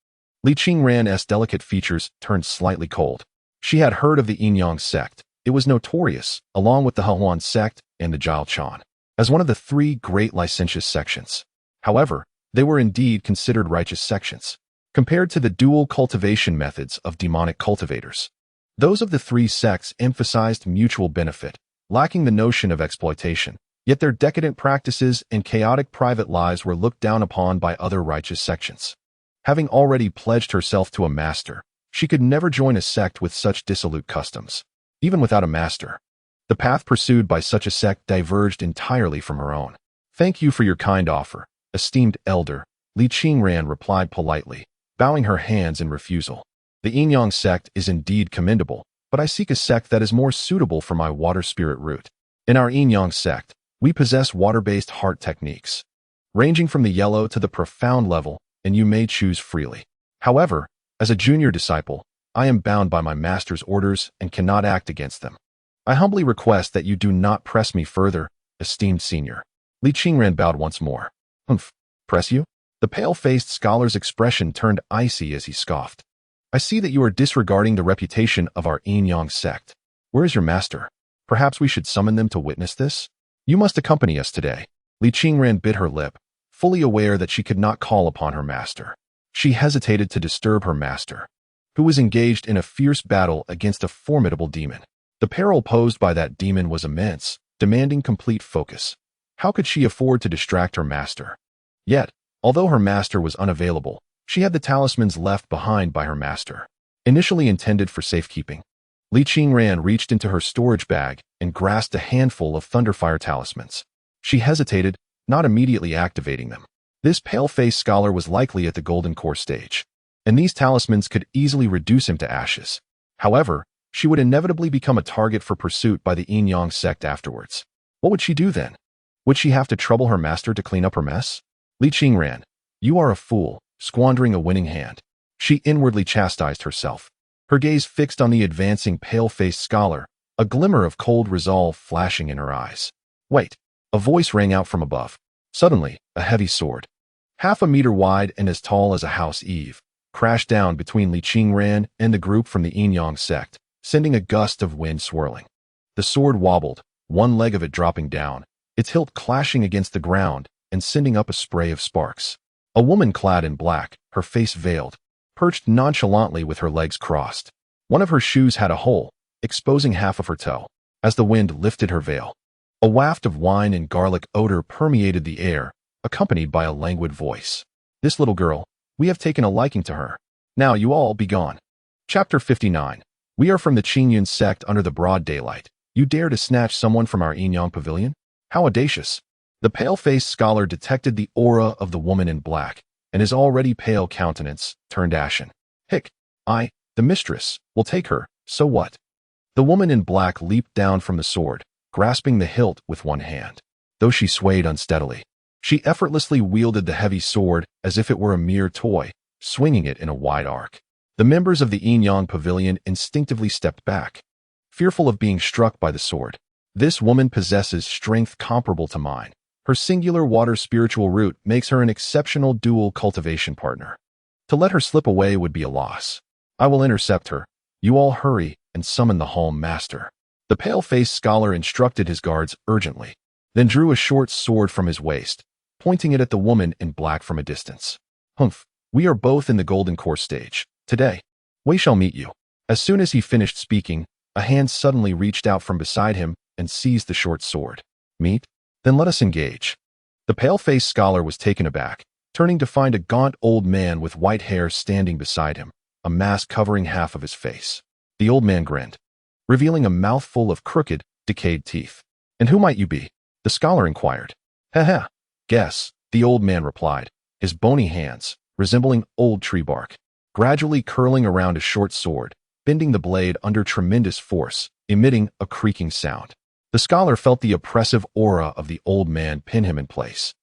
Li Qingran's delicate features turned slightly cold. She had heard of the Yin-Yang sect. It was notorious, along with the Hehuan sect and the Jiao Chan, as one of the 3 great licentious sections. However, they were indeed considered righteous sections, compared to the dual cultivation methods of demonic cultivators. Those of the 3 sects emphasized mutual benefit, lacking the notion of exploitation, yet their decadent practices and chaotic private lives were looked down upon by other righteous sections. Having already pledged herself to a master, she could never join a sect with such dissolute customs. Even without a master, the path pursued by such a sect diverged entirely from her own. "Thank you for your kind offer, esteemed elder," Li Qingran replied politely, bowing her hands in refusal. "The Yin-Yang sect is indeed commendable, but I seek a sect that is more suitable for my water spirit root. In our Yin-Yang sect, we possess water-based heart techniques, ranging from the yellow to the profound level, and you may choose freely. However, as a junior disciple, I am bound by my master's orders and cannot act against them. I humbly request that you do not press me further, esteemed senior." Li Qingran bowed once more. "Humph, press you?" The pale-faced scholar's expression turned icy as he scoffed. "I see that you are disregarding the reputation of our Yin-Yang sect. Where is your master? Perhaps we should summon them to witness this? You must accompany us today." Li Qingran bit her lip, fully aware that she could not call upon her master. She hesitated to disturb her master, who was engaged in a fierce battle against a formidable demon. The peril posed by that demon was immense, demanding complete focus. How could she afford to distract her master? Yet, although her master was unavailable, she had the talismans left behind by her master, initially intended for safekeeping. Li Qingran reached into her storage bag and grasped a handful of Thunderfire talismans. She hesitated, not immediately activating them. This pale-faced scholar was likely at the Golden Core stage, and these talismans could easily reduce him to ashes. However, she would inevitably become a target for pursuit by the Yin-Yang sect afterwards. What would she do then? Would she have to trouble her master to clean up her mess? Li Qingran, you are a fool, squandering a winning hand. She inwardly chastised herself, her gaze fixed on the advancing pale-faced scholar, a glimmer of cold resolve flashing in her eyes. "Wait!" A voice rang out from above. Suddenly, a heavy sword, half a meter wide and as tall as a house eave, crashed down between Li Qingran and the group from the Yin-Yang sect, sending a gust of wind swirling. The sword wobbled, one leg of it dropping down, its hilt clashing against the ground and sending up a spray of sparks. A woman clad in black, her face veiled, perched nonchalantly with her legs crossed. One of her shoes had a hole, exposing half of her toe. As the wind lifted her veil, a waft of wine and garlic odor permeated the air, accompanied by a languid voice. "This little girl, we have taken a liking to her. Now you all be gone." Chapter 59. "We are from the Qingyun sect under the broad daylight. You dare to snatch someone from our Yin-Yang pavilion? How audacious!" The pale-faced scholar detected the aura of the woman in black, and his already pale countenance turned ashen. "Hick, the mistress, will take her, so what?" The woman in black leaped down from the sword, grasping the hilt with one hand. Though she swayed unsteadily, she effortlessly wielded the heavy sword as if it were a mere toy, swinging it in a wide arc. The members of the Yin-Yang pavilion instinctively stepped back, fearful of being struck by the sword. "This woman possesses strength comparable to mine. Her singular water spiritual root makes her an exceptional dual cultivation partner. To let her slip away would be a loss. I will intercept her. You all hurry and summon the home master." The pale-faced scholar instructed his guards urgently, then drew a short sword from his waist, pointing it at the woman in black from a distance. "Humph, we are both in the Golden Core stage. Today, we shall meet you." As soon as he finished speaking, a hand suddenly reached out from beside him and seized the short sword. "Meet? Then let us engage." The pale-faced scholar was taken aback, turning to find a gaunt old man with white hair standing beside him, a mask covering half of his face. The old man grinned, revealing a mouthful of crooked, decayed teeth. "And who might you be?" the scholar inquired. "Heh, guess," the old man replied, his bony hands, resembling old tree bark, gradually curling around a short sword, bending the blade under tremendous force, emitting a creaking sound. The scholar felt the oppressive aura of the old man pin him in place,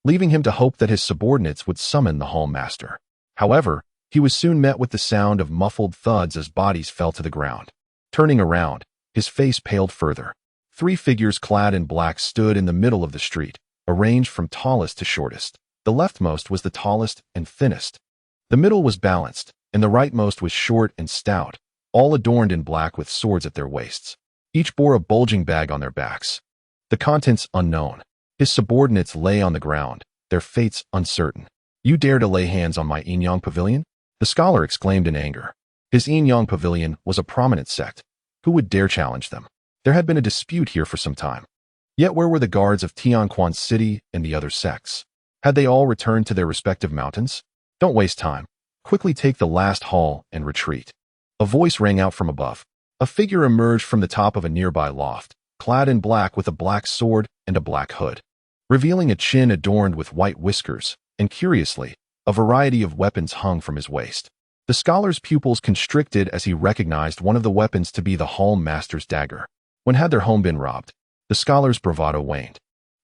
leaving him to hope that his subordinates would summon the home master. However, he was soon met with the sound of muffled thuds as bodies fell to the ground. Turning around, his face paled further. 3 figures clad in black stood in the middle of the street, arranged from tallest to shortest. The leftmost was the tallest and thinnest. The middle was balanced, and the rightmost was short and stout, all adorned in black with swords at their waists. Each bore a bulging bag on their backs, the contents unknown. His subordinates lay on the ground, their fates uncertain. "You dare to lay hands on my Yin-Yang pavilion?" the scholar exclaimed in anger. His Yin-Yang pavilion was a prominent sect. Who would dare challenge them? There had been a dispute here for some time. Yet where were the guards of Tianquan City and the other sects? Had they all returned to their respective mountains? "Don't waste time. quickly take the last haul and retreat. A voice rang out from above. A figure emerged from the top of a nearby loft, clad in black with a black sword and a black hood, revealing a chin adorned with white whiskers, and curiously, a variety of weapons hung from his waist. The scholar's pupils constricted as he recognized one of the weapons to be the Hall Master's dagger. When had their home been robbed? The scholar's bravado waned,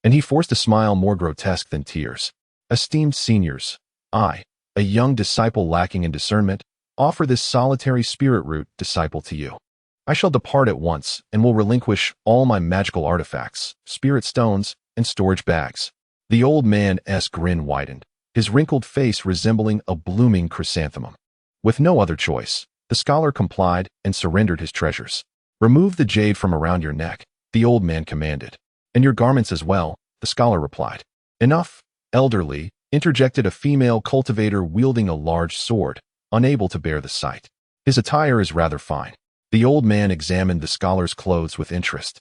and he forced a smile more grotesque than tears. Esteemed seniors, I, a young disciple lacking in discernment, offer this solitary spirit root disciple to you. I shall depart at once and will relinquish all my magical artifacts, spirit stones, and storage bags. The old man's grin widened, his wrinkled face resembling a blooming chrysanthemum. With no other choice, the scholar complied and surrendered his treasures. Remove the jade from around your neck, the old man commanded. And your garments as well, the scholar replied. Enough, elderly, interjected a female cultivator wielding a large sword, unable to bear the sight. His attire is rather fine. The old man examined the scholar's clothes with interest,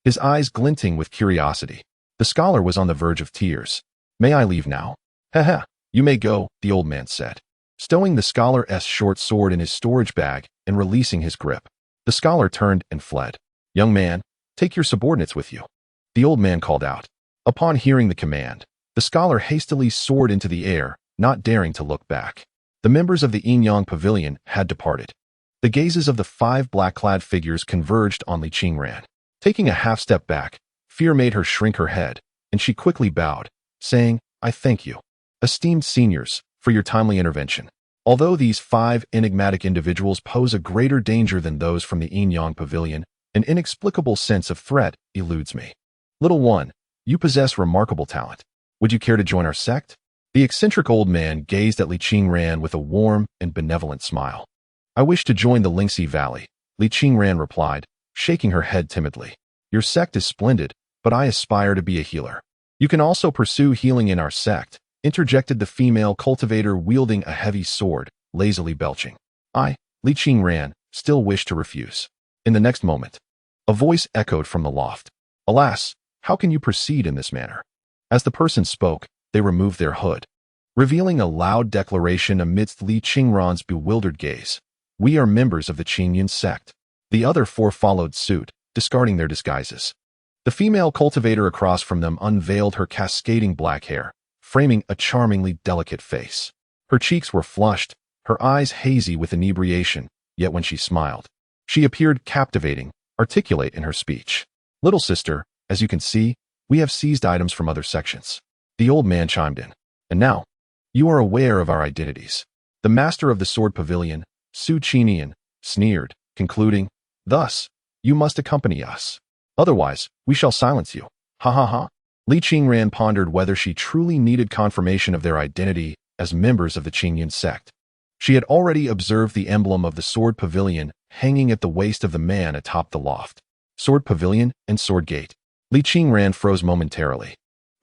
his eyes glinting with curiosity. The scholar was on the verge of tears. May I leave now? Haha, you may go, the old man said, stowing the scholar's short sword in his storage bag and releasing his grip. The scholar turned and fled. Young man, take your subordinates with you, the old man called out. Upon hearing the command, the scholar hastily soared into the air, not daring to look back. The members of the Yin-Yang Pavilion had departed. The gazes of the 5 black-clad figures converged on Li Qingran. Taking a half-step back, fear made her shrink her head, and she quickly bowed, saying, I thank you, esteemed seniors, for your timely intervention. Although these 5 enigmatic individuals pose a greater danger than those from the Yin-Yang Pavilion, an inexplicable sense of threat eludes me. Little one, you possess remarkable talent. Would you care to join our sect? The eccentric old man gazed at Li Qingran with a warm and benevolent smile. I wish to join the Lingxi Valley, Li Qingran replied, shaking her head timidly. Your sect is splendid, but I aspire to be a healer. You can also pursue healing in our sect, interjected the female cultivator wielding a heavy sword, lazily belching. I, Li Qingran, still wish to refuse. In the next moment, a voice echoed from the loft. Alas, how can you proceed in this manner? As the person spoke, they removed their hood, revealing a loud declaration amidst Li Qingran's bewildered gaze. We are members of the Qingyan sect. The other 4 followed suit, discarding their disguises. The female cultivator across from them unveiled her cascading black hair, framing a charmingly delicate face. Her cheeks were flushed, her eyes hazy with inebriation, yet when she smiled, she appeared captivating, articulate in her speech. Little sister, as you can see, we have seized items from other sections. The old man chimed in. And now, you are aware of our identities. The master of the sword pavilion, Su Qinian, sneered, concluding, Thus, you must accompany us. Otherwise, we shall silence you. Ha ha ha. Li Qingran pondered whether she truly needed confirmation of their identity as members of the Qingyan sect. She had already observed the emblem of the sword pavilion hanging at the waist of the man atop the loft. Sword pavilion and sword gate. Li Qingran froze momentarily,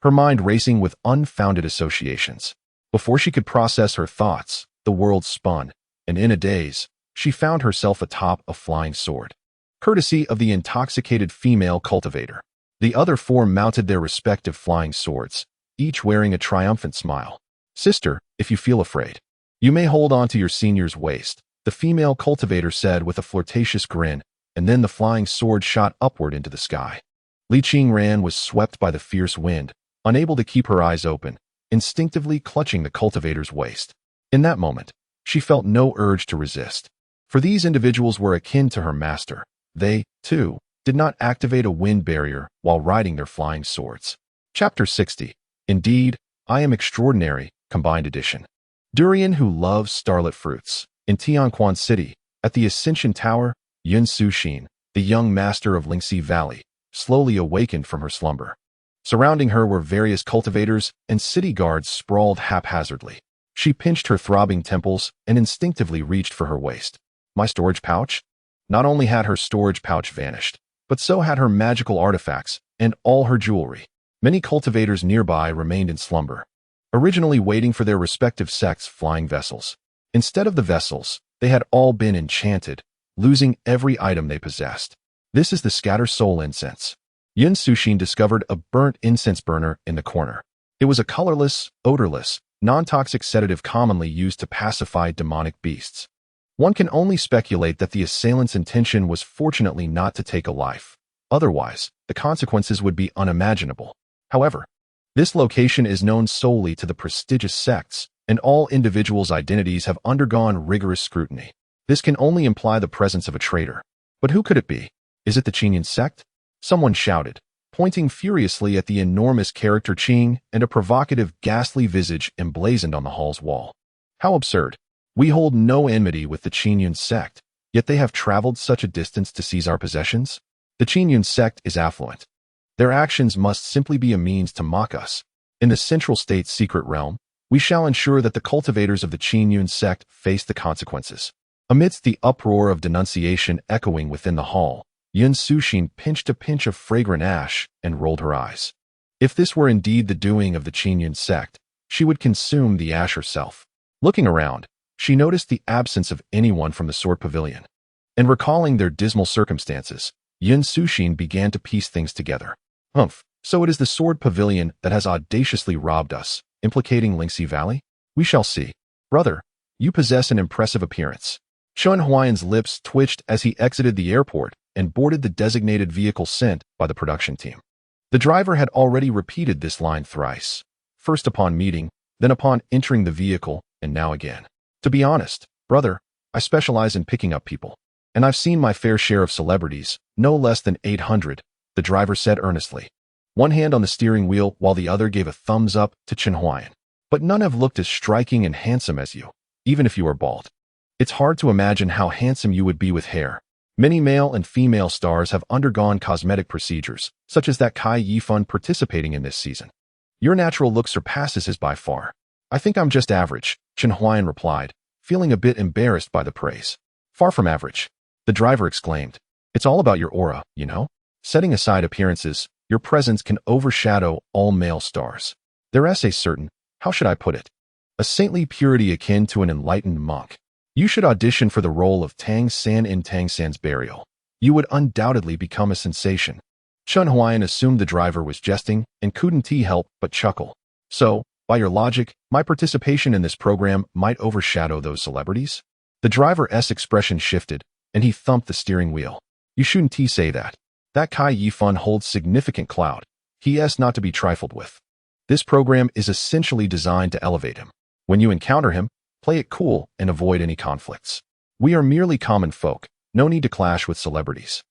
her mind racing with unfounded associations. Before she could process her thoughts, the world spun, and in a daze, she found herself atop a flying sword, courtesy of the intoxicated female cultivator. The other 4 mounted their respective flying swords, each wearing a triumphant smile. Sister, if you feel afraid, you may hold on to your senior's waist, the female cultivator said with a flirtatious grin, and then the flying sword shot upward into the sky. Li Qingran was swept by the fierce wind, unable to keep her eyes open, instinctively clutching the cultivator's waist. In that moment, she felt no urge to resist. For these individuals were akin to her master. They, too, did not activate a wind barrier while riding their flying swords. Chapter 60. Indeed, I am extraordinary, combined edition. Durian who loves starlit fruits. In Tianquan City, at the Ascension Tower, Yun Suxin, the young master of Lingxi Valley, slowly awakened from her slumber. Surrounding her were various cultivators and city guards sprawled haphazardly. She pinched her throbbing temples and instinctively reached for her waist. My storage pouch? Not only had her storage pouch vanished, but so had her magical artifacts and all her jewelry. Many cultivators nearby remained in slumber, originally waiting for their respective sects' flying vessels. Instead of the vessels, they had all been enchanted, losing every item they possessed. This is the scatter soul incense. Yun Suxin discovered a burnt incense burner in the corner. It was a colorless, odorless, non-toxic sedative commonly used to pacify demonic beasts. One can only speculate that the assailant's intention was fortunately not to take a life. Otherwise, the consequences would be unimaginable. However, this location is known solely to the prestigious sects, and all individuals' identities have undergone rigorous scrutiny. This can only imply the presence of a traitor. But who could it be? Is it the Qingyun sect? Someone shouted, pointing furiously at the enormous character Qing and a provocative, ghastly visage emblazoned on the hall's wall. How absurd. We hold no enmity with the Qingyun sect, yet they have traveled such a distance to seize our possessions? The Qingyun sect is affluent. Their actions must simply be a means to mock us. In the Central State's secret realm, we shall ensure that the cultivators of the Qingyun sect face the consequences. Amidst the uproar of denunciation echoing within the hall, Yun Suxin pinched a pinch of fragrant ash and rolled her eyes. If this were indeed the doing of the Qingyun sect, she would consume the ash herself. Looking around, she noticed the absence of anyone from the Sword Pavilion. And recalling their dismal circumstances, Yun Suxin began to piece things together. Humph, so it is the Sword Pavilion that has audaciously robbed us, implicating Lingxi Valley? We shall see. Brother, you possess an impressive appearance. Chun Huayan's lips twitched as he exited the airport and boarded the designated vehicle sent by the production team. The driver had already repeated this line thrice, first upon meeting, then upon entering the vehicle, and now again. To be honest, brother, I specialize in picking up people, and I've seen my fair share of celebrities, no less than 800, the driver said earnestly, one hand on the steering wheel while the other gave a thumbs up to Chen Huayan. But none have looked as striking and handsome as you, even if you are bald. It's hard to imagine how handsome you would be with hair. Many male and female stars have undergone cosmetic procedures, such as that Kai Yifan participating in this season. Your natural look surpasses his by far. I think I'm just average, Chen Huayan replied, feeling a bit embarrassed by the praise. Far from average, the driver exclaimed. It's all about your aura, you know? Setting aside appearances, your presence can overshadow all male stars. Their essay's certain, how should I put it? A saintly purity akin to an enlightened monk. You should audition for the role of Tang San in Tang San's burial. You would undoubtedly become a sensation. Chen Huayan assumed the driver was jesting and couldn't help but chuckle. So, by your logic, my participation in this program might overshadow those celebrities? The driver's expression shifted, and he thumped the steering wheel. You shouldn't say that. That Kai Yifan holds significant clout. He is not to be trifled with. This program is essentially designed to elevate him. When you encounter him, play it cool and avoid any conflicts. We are merely common folk, no need to clash with celebrities.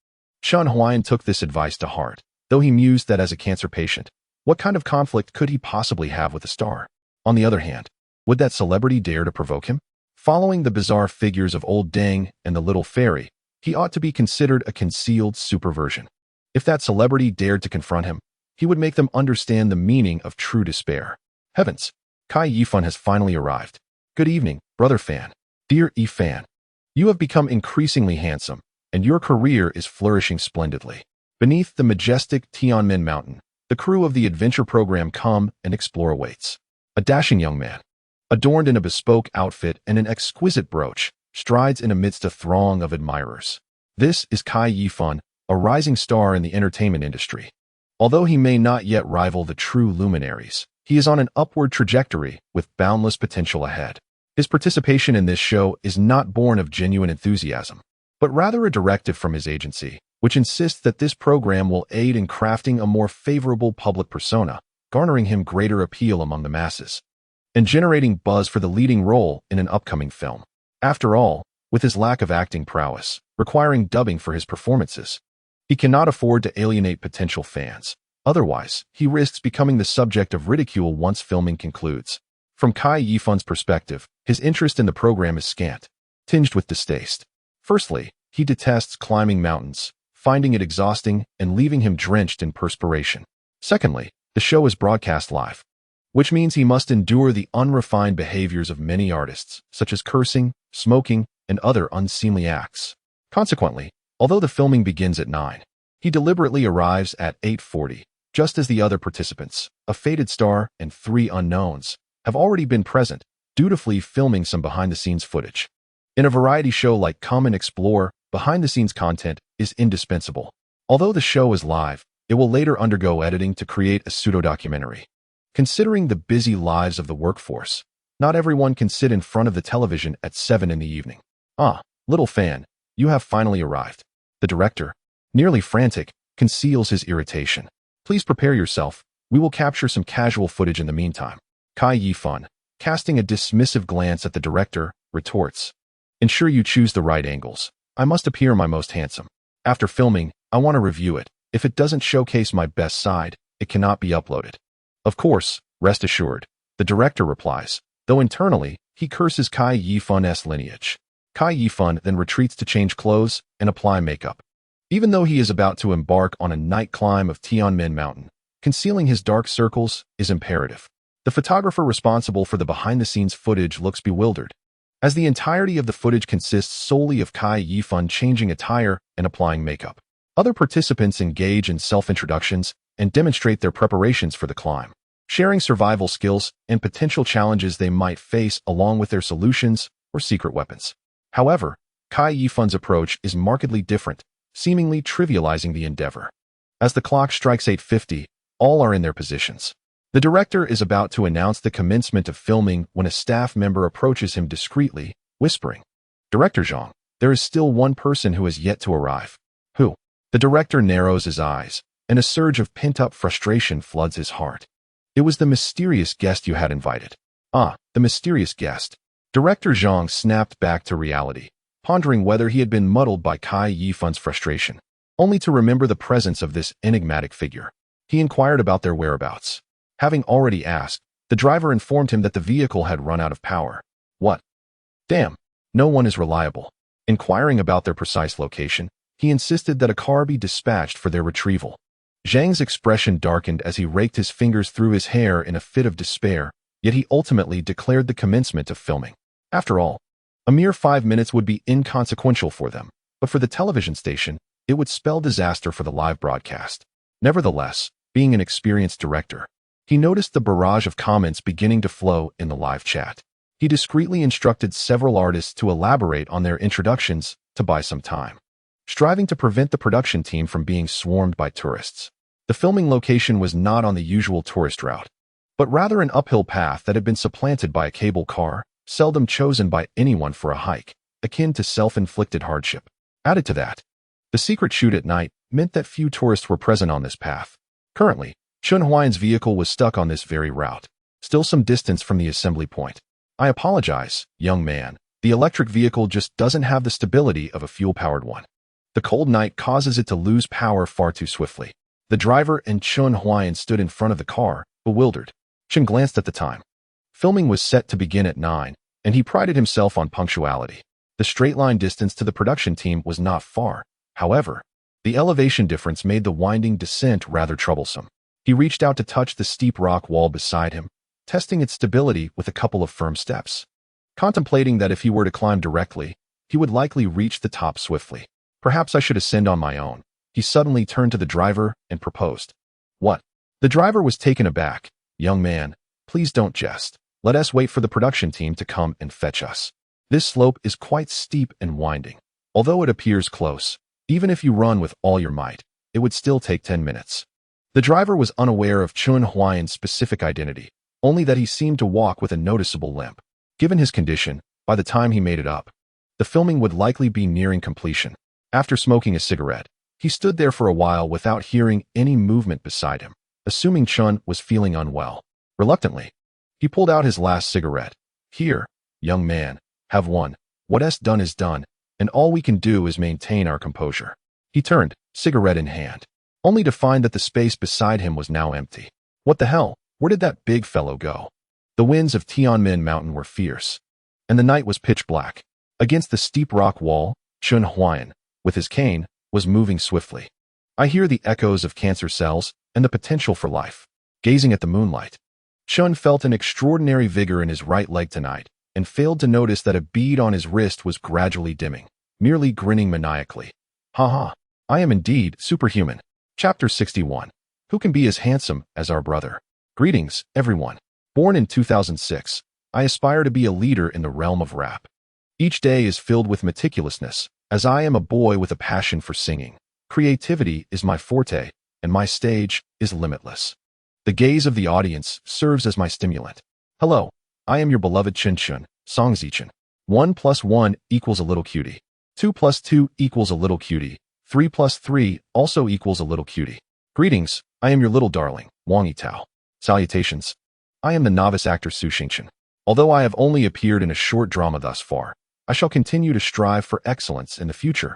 Chen Huayan took this advice to heart, though he mused that as a cancer patient, what kind of conflict could he possibly have with a star? On the other hand, would that celebrity dare to provoke him? Following the bizarre figures of Old Deng and the Little Fairy, he ought to be considered a concealed superversion. If that celebrity dared to confront him, he would make them understand the meaning of true despair. Heavens, Kai Yifan has finally arrived. Good evening, brother Fan. Dear Fan. You have become increasingly handsome, and your career is flourishing splendidly. Beneath the majestic Tianmen Mountain, the crew of the adventure program come and explore awaits. A dashing young man, adorned in a bespoke outfit and an exquisite brooch, strides in amidst a throng of admirers. This is Kai Yifan, a rising star in the entertainment industry. Although he may not yet rival the true luminaries, he is on an upward trajectory with boundless potential ahead. His participation in this show is not born of genuine enthusiasm, but rather a directive from his agency, which insists that this program will aid in crafting a more favorable public persona, garnering him greater appeal among the masses, and generating buzz for the leading role in an upcoming film. After all, with his lack of acting prowess, requiring dubbing for his performances, he cannot afford to alienate potential fans. Otherwise, he risks becoming the subject of ridicule once filming concludes. From Kai Yifan's perspective, his interest in the program is scant, tinged with distaste. Firstly, he detests climbing mountains, finding it exhausting and leaving him drenched in perspiration. Secondly, the show is broadcast live, which means he must endure the unrefined behaviors of many artists, such as cursing, smoking, and other unseemly acts. Consequently, although the filming begins at 9, he deliberately arrives at 8:40, just as the other participants, a faded star and 3 unknowns, have already been present, dutifully filming some behind-the-scenes footage. In a variety show like Come and Explore, behind-the-scenes content is indispensable. Although the show is live, it will later undergo editing to create a pseudo-documentary. Considering the busy lives of the workforce, not everyone can sit in front of the television at 7 in the evening. Ah, little fan, you have finally arrived. The director, nearly frantic, conceals his irritation. Please prepare yourself. We will capture some casual footage in the meantime. Kai Yifan, casting a dismissive glance at the director, retorts. Ensure you choose the right angles. I must appear my most handsome. After filming, I want to review it. If it doesn't showcase my best side, it cannot be uploaded. Of course, rest assured, the director replies, though internally, he curses Kai Yifan's lineage. Kai Yifan then retreats to change clothes and apply makeup. Even though he is about to embark on a night climb of Tianmen Mountain, concealing his dark circles is imperative. The photographer responsible for the behind-the-scenes footage looks bewildered, as the entirety of the footage consists solely of Kai Yifan changing attire and applying makeup. Other participants engage in self-introductions and demonstrate their preparations for the climb, sharing survival skills and potential challenges they might face along with their solutions or secret weapons. However, Kai Yifan's approach is markedly different, seemingly trivializing the endeavor. As the clock strikes 8:50, all are in their positions. The director is about to announce the commencement of filming when a staff member approaches him discreetly, whispering, "Director Zhang, there is still one person who has yet to arrive." Who? The director narrows his eyes, and a surge of pent-up frustration floods his heart. It was the mysterious guest you had invited. Ah, the mysterious guest. Director Zhang snapped back to reality, pondering whether he had been muddled by Kai Yifan's frustration, only to remember the presence of this enigmatic figure. He inquired about their whereabouts. Having already asked, the driver informed him that the vehicle had run out of power. What? Damn, no one is reliable. Inquiring about their precise location, he insisted that a car be dispatched for their retrieval. Zhang's expression darkened as he raked his fingers through his hair in a fit of despair, yet he ultimately declared the commencement of filming. After all, a mere 5 minutes would be inconsequential for them, but for the television station, it would spell disaster for the live broadcast. Nevertheless, being an experienced director, he noticed the barrage of comments beginning to flow in the live chat. He discreetly instructed several artists to elaborate on their introductions to buy some time, striving to prevent the production team from being swarmed by tourists. The filming location was not on the usual tourist route, but rather an uphill path that had been supplanted by a cable car, seldom chosen by anyone for a hike, akin to self-inflicted hardship. Added to that, the secret shoot at night meant that few tourists were present on this path. Currently, Chun Huayan's vehicle was stuck on this very route, still some distance from the assembly point. I apologize, young man. The electric vehicle just doesn't have the stability of a fuel-powered one. The cold night causes it to lose power far too swiftly. The driver and Chun Huayan stood in front of the car, bewildered. Chun glanced at the time. Filming was set to begin at 9, and he prided himself on punctuality. The straight-line distance to the production team was not far. However, the elevation difference made the winding descent rather troublesome. He reached out to touch the steep rock wall beside him, testing its stability with a couple of firm steps. Contemplating that if he were to climb directly, he would likely reach the top swiftly. Perhaps I should ascend on my own. He suddenly turned to the driver and proposed. What? The driver was taken aback. Young man, please don't jest. Let us wait for the production team to come and fetch us. This slope is quite steep and winding. Although it appears close, even if you run with all your might, it would still take 10 minutes. The driver was unaware of Chun Huayan's specific identity, only that he seemed to walk with a noticeable limp. Given his condition, by the time he made it up, the filming would likely be nearing completion. After smoking a cigarette, he stood there for a while without hearing any movement beside him, assuming Chun was feeling unwell. Reluctantly, he pulled out his last cigarette. Here, young man, have one. What's done is done, and all we can do is maintain our composure. He turned, cigarette in hand, only to find that the space beside him was now empty. What the hell? Where did that big fellow go? The winds of Tianmen Mountain were fierce, and the night was pitch black. Against the steep rock wall, Chun Huayan, with his cane, was moving swiftly. I hear the echoes of cancer cells and the potential for life. Gazing at the moonlight, Chun felt an extraordinary vigor in his right leg tonight, and failed to notice that a bead on his wrist was gradually dimming, merely grinning maniacally. Ha ha, I am indeed superhuman. Chapter 61. Who can be as handsome as our brother? Greetings, everyone. Born in 2006, I aspire to be a leader in the realm of rap. Each day is filled with meticulousness, as I am a boy with a passion for singing. Creativity is my forte, and my stage is limitless. The gaze of the audience serves as my stimulant. Hello, I am your beloved Chen Chun, Song Zichen. 1 plus 1 equals a little cutie. 2 plus 2 equals a little cutie. 3 plus 3 also equals a little cutie. Greetings, I am your little darling, Wang Yitao. Salutations. I am the novice actor Su Xingchen. Although I have only appeared in a short drama thus far, I shall continue to strive for excellence in the future.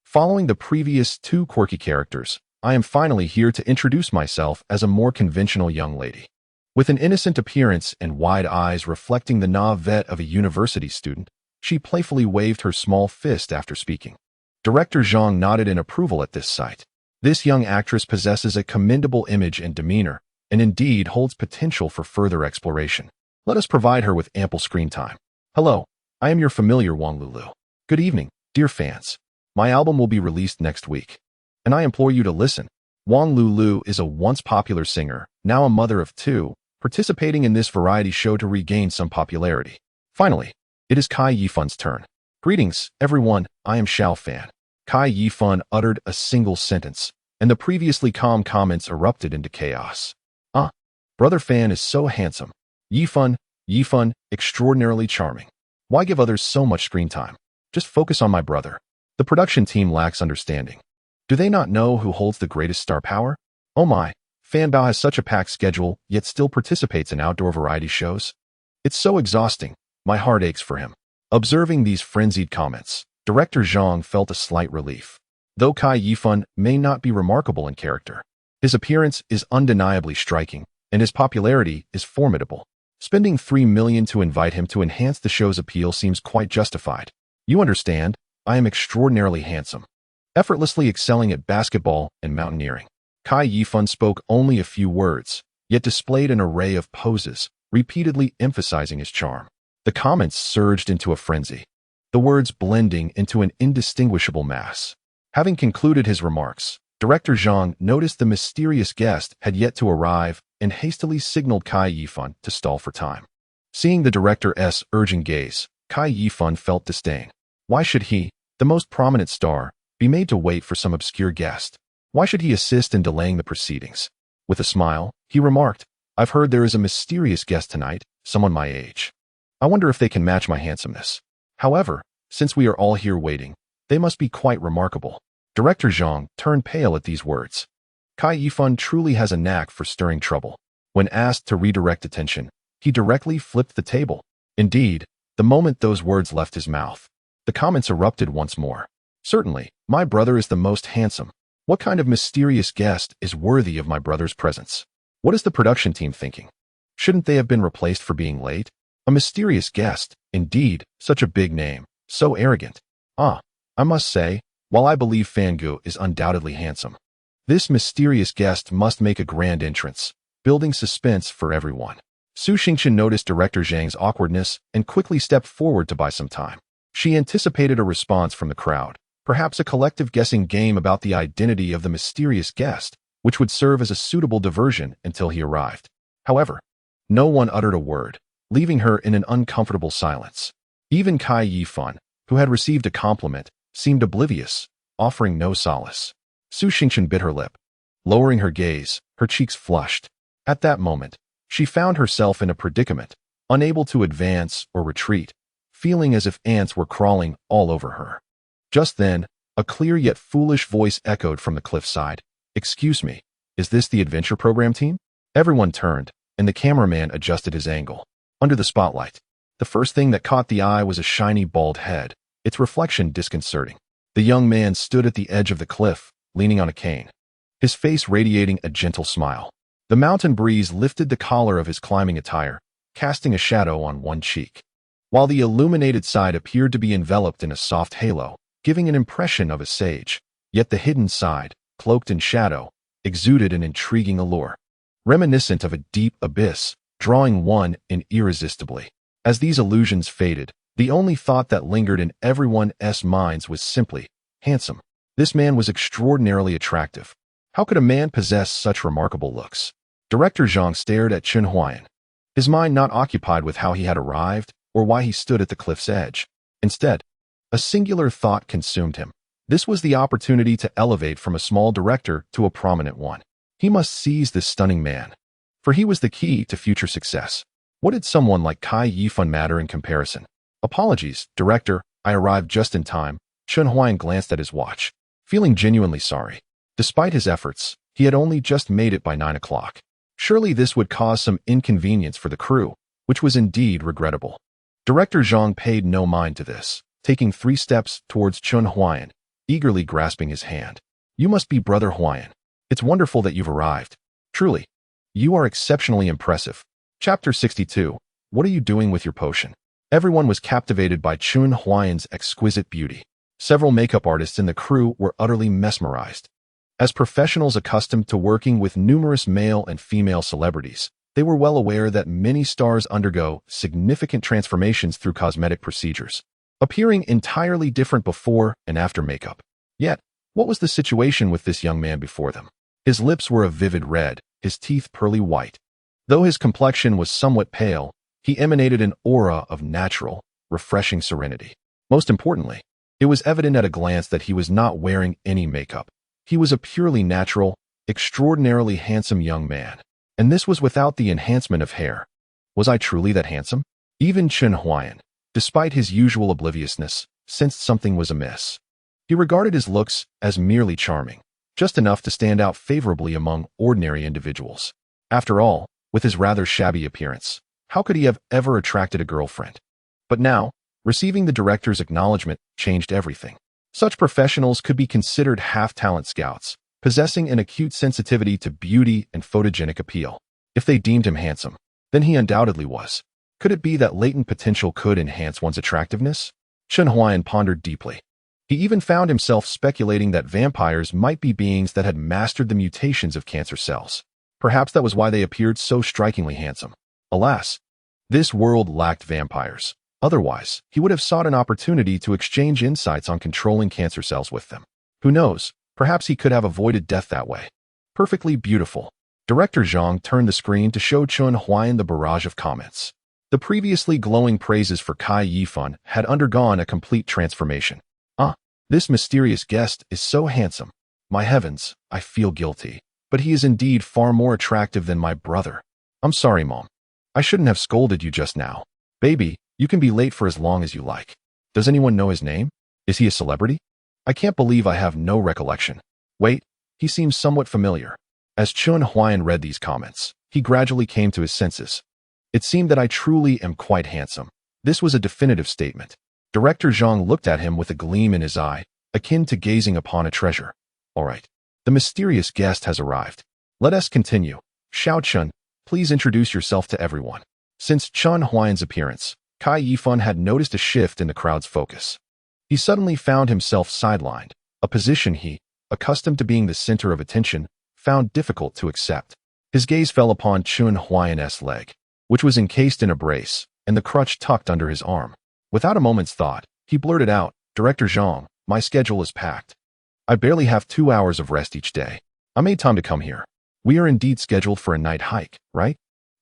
Following the previous 2 quirky characters, I am finally here to introduce myself as a more conventional young lady. With an innocent appearance and wide eyes reflecting the naivete of a university student, she playfully waved her small fist after speaking. Director Zhang nodded in approval at this sight. This young actress possesses a commendable image and demeanor, and indeed holds potential for further exploration. Let us provide her with ample screen time. Hello, I am your familiar Wang Lulu. Good evening, dear fans. My album will be released next week, and I implore you to listen. Wang Lulu is a once popular singer, now a mother of 2, participating in this variety show to regain some popularity. Finally, it is Kai Yifun's turn. Greetings, everyone, I am Xiao Fan. Kai Yifun uttered a single sentence, and the previously calm comments erupted into chaos. Brother Fan is so handsome. Yifun, extraordinarily charming. Why give others so much screen time? Just focus on my brother. The production team lacks understanding. Do they not know who holds the greatest star power? Oh my, Fan Bao has such a packed schedule, yet still participates in outdoor variety shows. It's so exhausting. My heart aches for him. Observing these frenzied comments, Director Zhang felt a slight relief. Though Kai Yifun may not be remarkable in character, his appearance is undeniably striking, and his popularity is formidable. Spending 3 million to invite him to enhance the show's appeal seems quite justified. You understand, I am extraordinarily handsome. Effortlessly excelling at basketball and mountaineering. Kai Yifun spoke only a few words, yet displayed an array of poses, repeatedly emphasizing his charm. The comments surged into a frenzy, the words blending into an indistinguishable mass. Having concluded his remarks, Director Zhang noticed the mysterious guest had yet to arrive and hastily signaled Kai Yifun to stall for time. Seeing the director's urging gaze, Kai Yifun felt disdain. Why should he, the most prominent star, be made to wait for some obscure guest? Why should he assist in delaying the proceedings? With a smile, he remarked, I've heard there is a mysterious guest tonight, someone my age. I wonder if they can match my handsomeness. However, since we are all here waiting, they must be quite remarkable. Director Zhang turned pale at these words. Kai Yifun truly has a knack for stirring trouble. When asked to redirect attention, he directly flipped the table. Indeed, the moment those words left his mouth, the comments erupted once more. Certainly, my brother is the most handsome. What kind of mysterious guest is worthy of my brother's presence? What is the production team thinking? Shouldn't they have been replaced for being late? A mysterious guest, indeed, such a big name, so arrogant. I must say, while I believe Fangu is undoubtedly handsome, this mysterious guest must make a grand entrance, building suspense for everyone. Su Xingchen noticed Director Zhang's awkwardness and quickly stepped forward to buy some time. She anticipated a response from the crowd, perhaps a collective guessing game about the identity of the mysterious guest, which would serve as a suitable diversion until he arrived. However, no one uttered a word, leaving her in an uncomfortable silence. Even Kai Yifun, who had received a compliment, seemed oblivious, offering no solace. Su Xingchen bit her lip. Lowering her gaze, her cheeks flushed. At that moment, she found herself in a predicament, unable to advance or retreat, feeling as if ants were crawling all over her. Just then, a clear yet foolish voice echoed from the cliffside. Excuse me, is this the adventure program team? Everyone turned, and the cameraman adjusted his angle. Under the spotlight, the first thing that caught the eye was a shiny bald head, its reflection disconcerting. The young man stood at the edge of the cliff, leaning on a cane, his face radiating a gentle smile. The mountain breeze lifted the collar of his climbing attire, casting a shadow on one cheek, while the illuminated side appeared to be enveloped in a soft halo, giving an impression of a sage. Yet the hidden side, cloaked in shadow, exuded an intriguing allure, reminiscent of a deep abyss, drawing one in irresistibly. As these illusions faded, the only thought that lingered in everyone's minds was simply, handsome. This man was extraordinarily attractive. How could a man possess such remarkable looks? Director Zhang stared at Chen Huayan, his mind not occupied with how he had arrived or why he stood at the cliff's edge. Instead, a singular thought consumed him. This was the opportunity to elevate from a small director to a prominent one. He must seize this stunning man. for he was the key to future success. What did someone like Kai Yifan matter in comparison? Apologies, director, I arrived just in time. Chun Huayan glanced at his watch, feeling genuinely sorry. Despite his efforts, he had only just made it by 9 o'clock. Surely this would cause some inconvenience for the crew, which was indeed regrettable. Director Zhang paid no mind to this, taking 3 steps towards Chun Huayan, eagerly grasping his hand. You must be Brother Huayan. It's wonderful that you've arrived. Truly, you are exceptionally impressive. Chapter 62. What are you doing with your potion? Everyone was captivated by Chun Huayan's exquisite beauty. Several makeup artists in the crew were utterly mesmerized. As professionals accustomed to working with numerous male and female celebrities, they were well aware that many stars undergo significant transformations through cosmetic procedures, appearing entirely different before and after makeup. Yet, what was the situation with this young man before them? His lips were a vivid red, his teeth pearly white. Though his complexion was somewhat pale, he emanated an aura of natural, refreshing serenity. Most importantly, it was evident at a glance that he was not wearing any makeup. He was a purely natural, extraordinarily handsome young man. And this was without the enhancement of hair. Was I truly that handsome? Even Chun Huayan, despite his usual obliviousness, sensed something was amiss. He regarded his looks as merely charming, just enough to stand out favorably among ordinary individuals. After all, with his rather shabby appearance, how could he have ever attracted a girlfriend? But now, receiving the director's acknowledgement changed everything. Such professionals could be considered half-talent scouts, possessing an acute sensitivity to beauty and photogenic appeal. If they deemed him handsome, then he undoubtedly was. Could it be that latent potential could enhance one's attractiveness? Chun Huayan pondered deeply. He even found himself speculating that vampires might be beings that had mastered the mutations of cancer cells. Perhaps that was why they appeared so strikingly handsome. Alas, this world lacked vampires. Otherwise, he would have sought an opportunity to exchange insights on controlling cancer cells with them. Who knows? Perhaps he could have avoided death that way. Perfectly beautiful. Director Zhang turned the screen to show Chun Huayan the barrage of comments. The previously glowing praises for Kai Yifan had undergone a complete transformation. This mysterious guest is so handsome. My heavens, I feel guilty. But he is indeed far more attractive than my brother. I'm sorry, Mom. I shouldn't have scolded you just now. Baby, you can be late for as long as you like. Does anyone know his name? Is he a celebrity? I can't believe I have no recollection. Wait, he seems somewhat familiar. As Chun Huayan read these comments, he gradually came to his senses. It seemed that I truly am quite handsome. This was a definitive statement. Director Zhang looked at him with a gleam in his eye, akin to gazing upon a treasure. All right. The mysterious guest has arrived. Let us continue. Xiao Chun, please introduce yourself to everyone. Since Chun Huayan's appearance, Kai Yifan had noticed a shift in the crowd's focus. He suddenly found himself sidelined, a position he, accustomed to being the center of attention, found difficult to accept. His gaze fell upon Chun Huayan's leg, which was encased in a brace, and the crutch tucked under his arm. Without a moment's thought, he blurted out, Director Zhang, my schedule is packed. I barely have 2 hours of rest each day. I made time to come here. We are indeed scheduled for a night hike, right?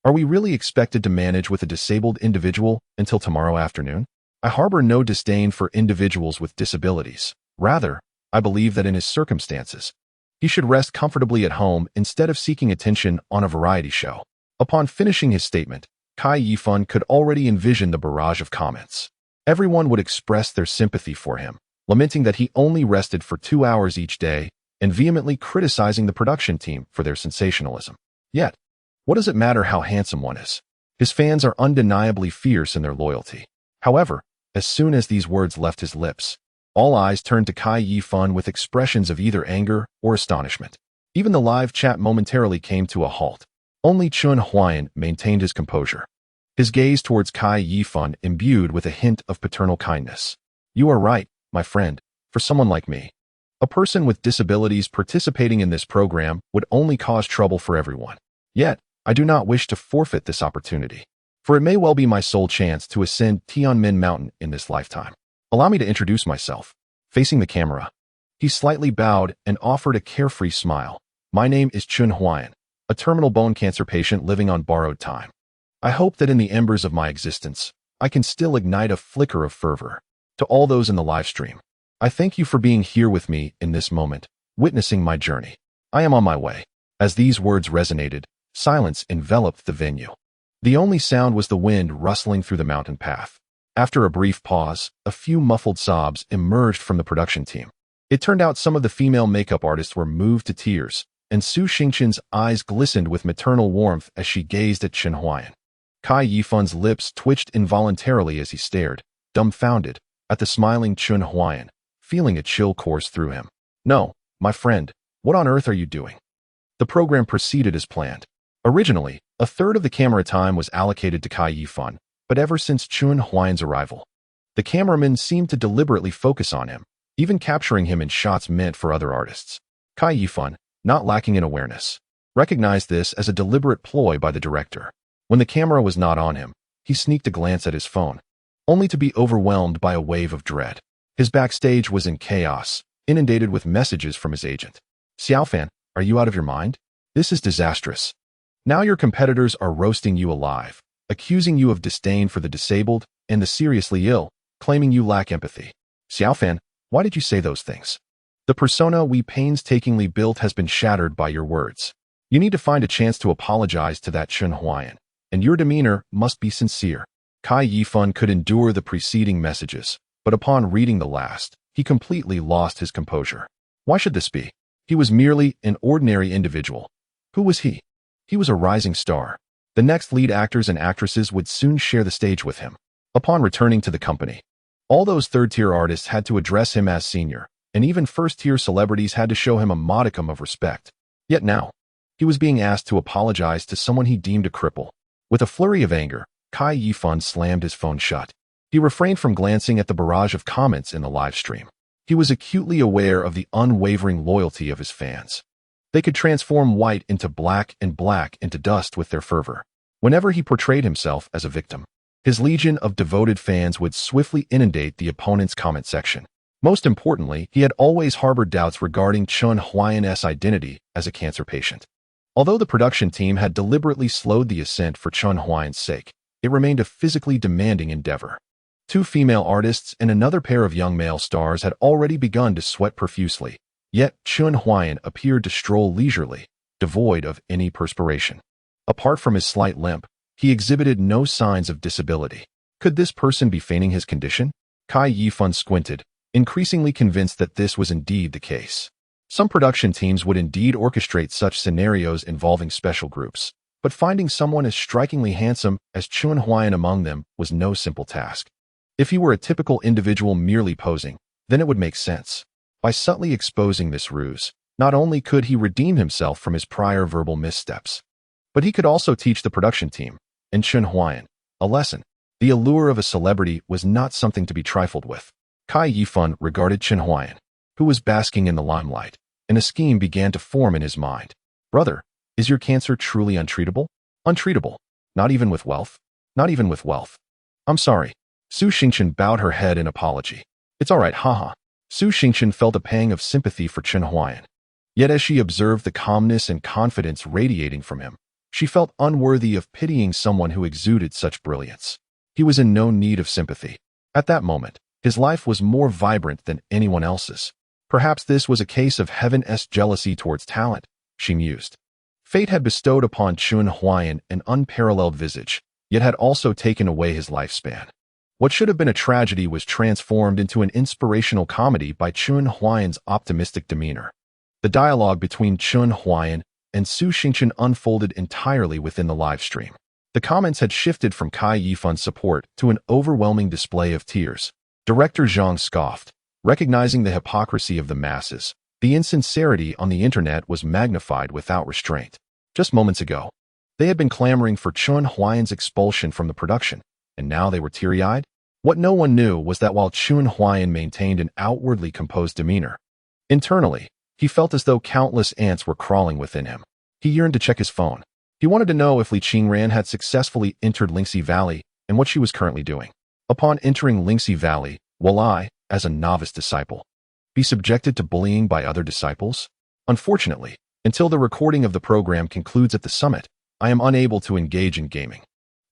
Are we really expected to manage with a disabled individual until tomorrow afternoon? I harbor no disdain for individuals with disabilities. Rather, I believe that in his circumstances, he should rest comfortably at home instead of seeking attention on a variety show. Upon finishing his statement, Kai Yifan could already envision the barrage of comments. Everyone would express their sympathy for him, lamenting that he only rested for 2 hours each day and vehemently criticizing the production team for their sensationalism. Yet, what does it matter how handsome one is? His fans are undeniably fierce in their loyalty. However, as soon as these words left his lips, all eyes turned to Kai Yifan with expressions of either anger or astonishment. Even the live chat momentarily came to a halt. Only Chun Huayan maintained his composure, his gaze towards Kai Yifan imbued with a hint of paternal kindness. You are right, my friend, for someone like me. A person with disabilities participating in this program would only cause trouble for everyone. Yet, I do not wish to forfeit this opportunity, for it may well be my sole chance to ascend Tianmin Mountain in this lifetime. Allow me to introduce myself. Facing the camera, he slightly bowed and offered a carefree smile. My name is Chun Huayan, a terminal bone cancer patient living on borrowed time. I hope that in the embers of my existence, I can still ignite a flicker of fervor. To all those in the live stream, I thank you for being here with me in this moment, witnessing my journey. I am on my way. As these words resonated, silence enveloped the venue. The only sound was the wind rustling through the mountain path. After a brief pause, a few muffled sobs emerged from the production team. It turned out some of the female makeup artists were moved to tears, and Su Xingqian's eyes glistened with maternal warmth as she gazed at Chen Huayan. Kai Yifun's lips twitched involuntarily as he stared, dumbfounded, at the smiling Chen Huayan, feeling a chill course through him. "No, my friend, what on earth are you doing?" The program proceeded as planned. Originally, a third of the camera time was allocated to Kai Yifun, but ever since Chen Huayan's arrival, the cameraman seemed to deliberately focus on him, even capturing him in shots meant for other artists. Kai Yifun, not lacking in awareness, recognized this as a deliberate ploy by the director. When the camera was not on him, he sneaked a glance at his phone, only to be overwhelmed by a wave of dread. His backstage was in chaos, inundated with messages from his agent. "Xiaofan, are you out of your mind? This is disastrous. Now your competitors are roasting you alive, accusing you of disdain for the disabled and the seriously ill, claiming you lack empathy. Xiaofan, why did you say those things? The persona we painstakingly built has been shattered by your words. You need to find a chance to apologize to that Chen Huayan, and your demeanor must be sincere." Kai Yifun could endure the preceding messages, but upon reading the last, he completely lost his composure. Why should this be? He was merely an ordinary individual. Who was he? He was a rising star. The next lead actors and actresses would soon share the stage with him. Upon returning to the company, all those third-tier artists had to address him as senior, and even first-tier celebrities had to show him a modicum of respect. Yet now, he was being asked to apologize to someone he deemed a cripple. With a flurry of anger, Kai Yifun slammed his phone shut. He refrained from glancing at the barrage of comments in the live stream. He was acutely aware of the unwavering loyalty of his fans. They could transform white into black and black into dust with their fervor. Whenever he portrayed himself as a victim, his legion of devoted fans would swiftly inundate the opponent's comment section. Most importantly, he had always harbored doubts regarding Chen Huayan's identity as a cancer patient. Although the production team had deliberately slowed the ascent for Chen Huayan's sake, it remained a physically demanding endeavor. 2 female artists and another pair of young male stars had already begun to sweat profusely, yet Chen Huayan appeared to stroll leisurely, devoid of any perspiration. Apart from his slight limp, he exhibited no signs of disability. Could this person be feigning his condition? Kai Yifun squinted, increasingly convinced that this was indeed the case. Some production teams would indeed orchestrate such scenarios involving special groups, but finding someone as strikingly handsome as Chen Huayan among them was no simple task. If he were a typical individual merely posing, then it would make sense. By subtly exposing this ruse, not only could he redeem himself from his prior verbal missteps, but he could also teach the production team, and Chen Huayan, a lesson. The allure of a celebrity was not something to be trifled with. Kai Yifun regarded Chen Huayan, who was basking in the limelight, and a scheme began to form in his mind. "Brother, is your cancer truly untreatable?" "Untreatable. Not even with wealth?" "Not even with wealth." "I'm sorry." Su Xingqian bowed her head in apology. "It's all right, haha." Su Xingqian felt a pang of sympathy for Chen Huayan. Yet as she observed the calmness and confidence radiating from him, she felt unworthy of pitying someone who exuded such brilliance. He was in no need of sympathy. At that moment, his life was more vibrant than anyone else's. Perhaps this was a case of heaven's jealousy towards talent, she mused. Fate had bestowed upon Chen Huayan an unparalleled visage, yet had also taken away his lifespan. What should have been a tragedy was transformed into an inspirational comedy by Chen Huayan's optimistic demeanor. The dialogue between Chen Huayan and Su Xingqian unfolded entirely within the live stream. The comments had shifted from Kai Yifun's support to an overwhelming display of tears. Director Zhang scoffed, recognizing the hypocrisy of the masses. The insincerity on the internet was magnified without restraint. Just moments ago, they had been clamoring for Chen Huayan's expulsion from the production, and now they were teary-eyed? What no one knew was that while Chen Huayan maintained an outwardly composed demeanor, internally, he felt as though countless ants were crawling within him. He yearned to check his phone. He wanted to know if Li Qingran had successfully entered Lingxi Valley and what she was currently doing. Upon entering Lingxi Valley, will I, as a novice disciple, be subjected to bullying by other disciples? Unfortunately, until the recording of the program concludes at the summit, I am unable to engage in gaming.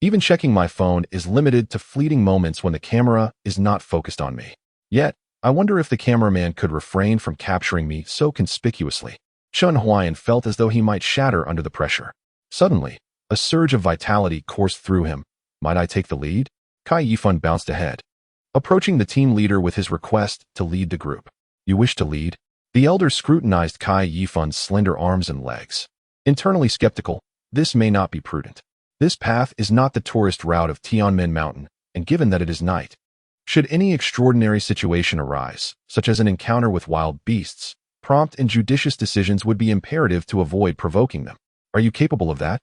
Even checking my phone is limited to fleeting moments when the camera is not focused on me. Yet, I wonder if the cameraman could refrain from capturing me so conspicuously. Chen Huayan felt as though he might shatter under the pressure. Suddenly, a surge of vitality coursed through him. Might I take the lead? Kai Yifan bounced ahead, approaching the team leader with his request to lead the group. You wish to lead? The elder scrutinized Kai Yifan's slender arms and legs. Internally skeptical, this may not be prudent. This path is not the tourist route of Tianmen Mountain, and given that it is night, should any extraordinary situation arise, such as an encounter with wild beasts, prompt and judicious decisions would be imperative to avoid provoking them. Are you capable of that?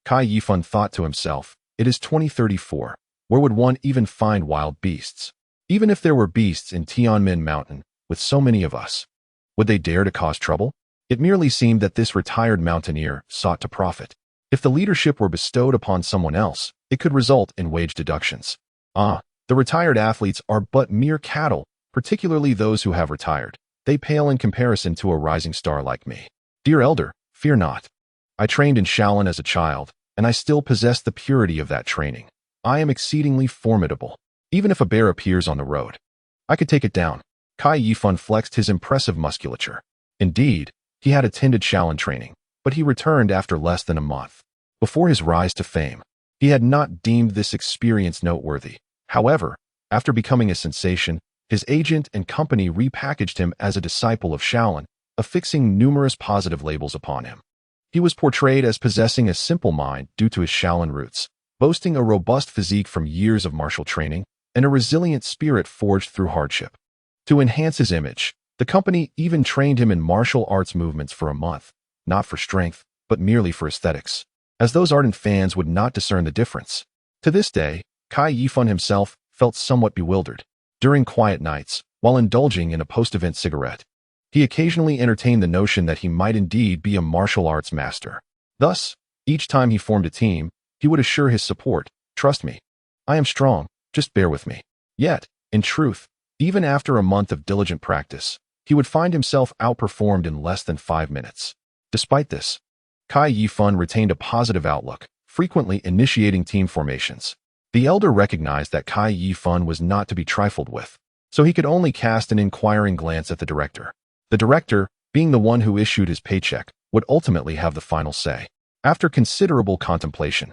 Kai Yifan thought to himself, it is 2034. Where would one even find wild beasts? Even if there were beasts in Tianmen Mountain, with so many of us, would they dare to cause trouble? It merely seemed that this retired mountaineer sought to profit. If the leadership were bestowed upon someone else, it could result in wage deductions. The retired athletes are but mere cattle, particularly those who have retired. They pale in comparison to a rising star like me. Dear elder, fear not. I trained in Shaolin as a child, and I still possess the purity of that training. I am exceedingly formidable. Even if a bear appears on the road, I could take it down. Kai Yifan flexed his impressive musculature. Indeed, he had attended Shaolin training, but he returned after less than a month. Before his rise to fame, he had not deemed this experience noteworthy. However, after becoming a sensation, his agent and company repackaged him as a disciple of Shaolin, affixing numerous positive labels upon him. He was portrayed as possessing a simple mind due to his Shaolin roots, boasting a robust physique from years of martial training, and a resilient spirit forged through hardship. To enhance his image, the company even trained him in martial arts movements for a month, not for strength, but merely for aesthetics, as those ardent fans would not discern the difference. To this day, Kai Yifan himself felt somewhat bewildered. During quiet nights, while indulging in a post-event cigarette, he occasionally entertained the notion that he might indeed be a martial arts master. Thus, each time he formed a team, he would assure his support, "Trust me. I am strong, just bear with me." Yet, in truth, even after a month of diligent practice, he would find himself outperformed in less than 5 minutes. Despite this, Kai Yifan retained a positive outlook, frequently initiating team formations. The elder recognized that Kai Yifan was not to be trifled with, so he could only cast an inquiring glance at the director. The director, being the one who issued his paycheck, would ultimately have the final say. After considerable contemplation,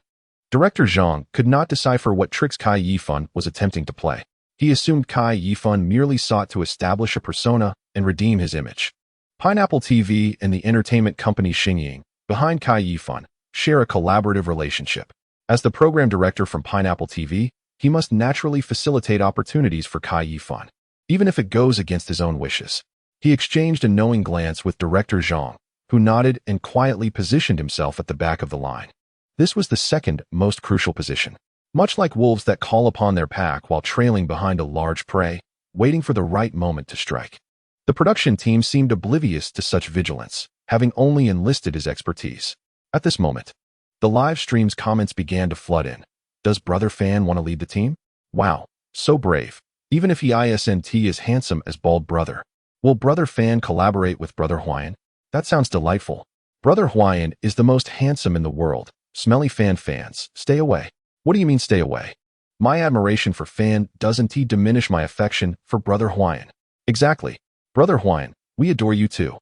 Director Zhang could not decipher what tricks Kai Yifan was attempting to play. He assumed Kai Yifan merely sought to establish a persona and redeem his image. Pineapple TV and the entertainment company Xingying, behind Kai Yifan, share a collaborative relationship. As the program director from Pineapple TV, he must naturally facilitate opportunities for Kai Yifan, even if it goes against his own wishes. He exchanged a knowing glance with Director Zhang, who nodded and quietly positioned himself at the back of the line. This was the second most crucial position. Much like wolves that call upon their pack while trailing behind a large prey, waiting for the right moment to strike. The production team seemed oblivious to such vigilance, having only enlisted his expertise. At this moment, the live stream's comments began to flood in. Does Brother Fan want to lead the team? Wow, so brave. Even if he isn't as handsome as Bald Brother. Will Brother Fan collaborate with Brother Huayan? That sounds delightful. Brother Huayan is the most handsome in the world. Smelly fans, stay away. What do you mean stay away? My admiration for Fan doesn't diminish my affection for Brother Huayan. Exactly. Brother Huayan, we adore you too.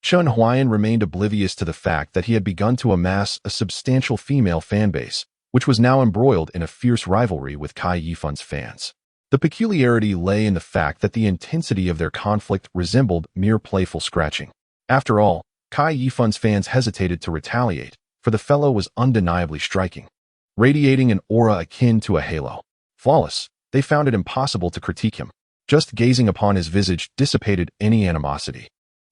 Chun Huayan remained oblivious to the fact that he had begun to amass a substantial female fan base, which was now embroiled in a fierce rivalry with Kai Yifan's fans. The peculiarity lay in the fact that the intensity of their conflict resembled mere playful scratching. After all, Kai Yifan's fans hesitated to retaliate, for the fellow was undeniably striking, radiating an aura akin to a halo. Flawless, they found it impossible to critique him. Just gazing upon his visage dissipated any animosity.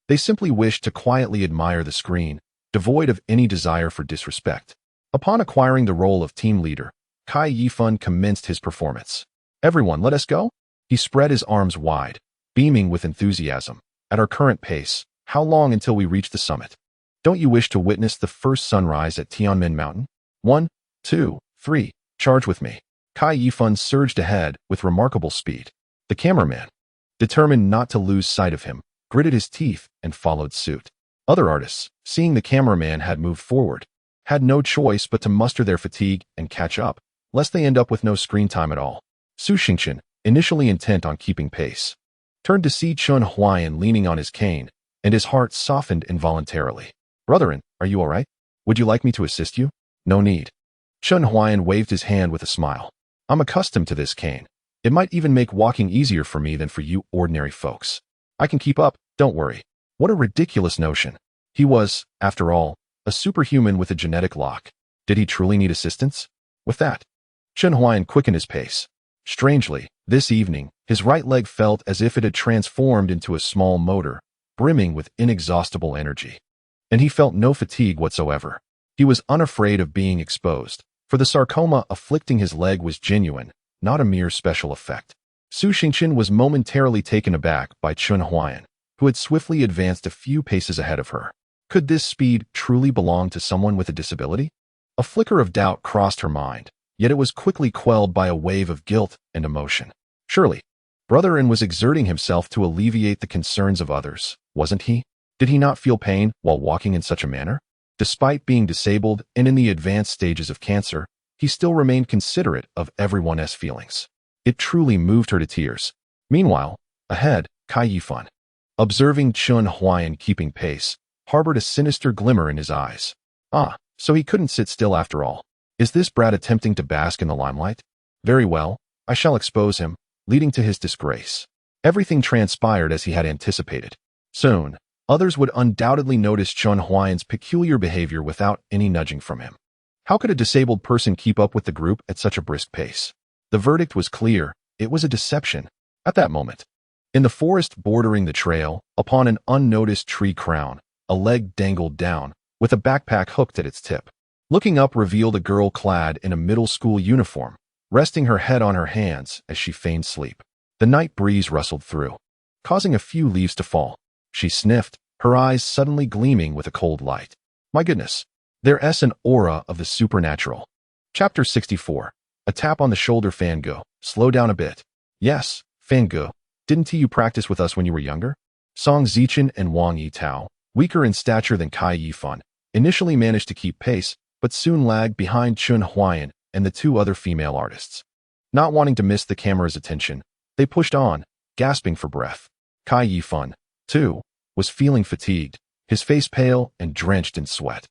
They simply wished to quietly admire the screen, devoid of any desire for disrespect. Upon acquiring the role of team leader, Kai Yifan commenced his performance. Everyone, let us go? He spread his arms wide, beaming with enthusiasm. At our current pace, how long until we reach the summit? Don't you wish to witness the first sunrise at Tianmen Mountain? 1, 2, 3, charge with me. Kai Yifan surged ahead with remarkable speed. The cameraman, determined not to lose sight of him, gritted his teeth and followed suit. Other artists, seeing the cameraman had moved forward, had no choice but to muster their fatigue and catch up, lest they end up with no screen time at all. Su Xingchen, initially intent on keeping pace, turned to see Chun Huayan leaning on his cane, and his heart softened involuntarily. Brotherin, are you all right? Would you like me to assist you? No need. Chun Huayan waved his hand with a smile. I'm accustomed to this cane. It might even make walking easier for me than for you ordinary folks. I can keep up, don't worry. What a ridiculous notion. He was, after all, a superhuman with a genetic lock. Did he truly need assistance? With that, Chun Huayan quickened his pace. Strangely, this evening, his right leg felt as if it had transformed into a small motor, brimming with inexhaustible energy. And he felt no fatigue whatsoever. He was unafraid of being exposed, for the sarcoma afflicting his leg was genuine, not a mere special effect. Su Xingqian was momentarily taken aback by Chun Huayan, who had swiftly advanced a few paces ahead of her. Could this speed truly belong to someone with a disability? A flicker of doubt crossed her mind, yet it was quickly quelled by a wave of guilt and emotion. Surely, Brother In was exerting himself to alleviate the concerns of others, wasn't he? Did he not feel pain while walking in such a manner? Despite being disabled and in the advanced stages of cancer, he still remained considerate of everyone's feelings. It truly moved her to tears. Meanwhile, ahead, Kai Yifan, observing Chun Huayan keeping pace, harbored a sinister glimmer in his eyes. Ah, so he couldn't sit still after all. Is this brat attempting to bask in the limelight? Very well, I shall expose him, leading to his disgrace. Everything transpired as he had anticipated. Soon, others would undoubtedly notice Chun Huayan's peculiar behavior without any nudging from him. How could a disabled person keep up with the group at such a brisk pace? The verdict was clear. It was a deception. At that moment, in the forest bordering the trail, upon an unnoticed tree crown, a leg dangled down, with a backpack hooked at its tip. Looking up revealed a girl clad in a middle school uniform, resting her head on her hands as she feigned sleep. The night breeze rustled through, causing a few leaves to fall. She sniffed, her eyes suddenly gleaming with a cold light. My goodness, there's an aura of the supernatural. Chapter 64. A tap on the shoulder. Fango, slow down a bit. Yes, Fango, didn't you practice with us when you were younger? Song Zichen and Wang Yitao, weaker in stature than Kai Yifan, initially managed to keep pace, but soon lagged behind Chun Huayan and the two other female artists. Not wanting to miss the camera's attention, they pushed on, gasping for breath. Kai Yifan, too, was feeling fatigued, his face pale and drenched in sweat.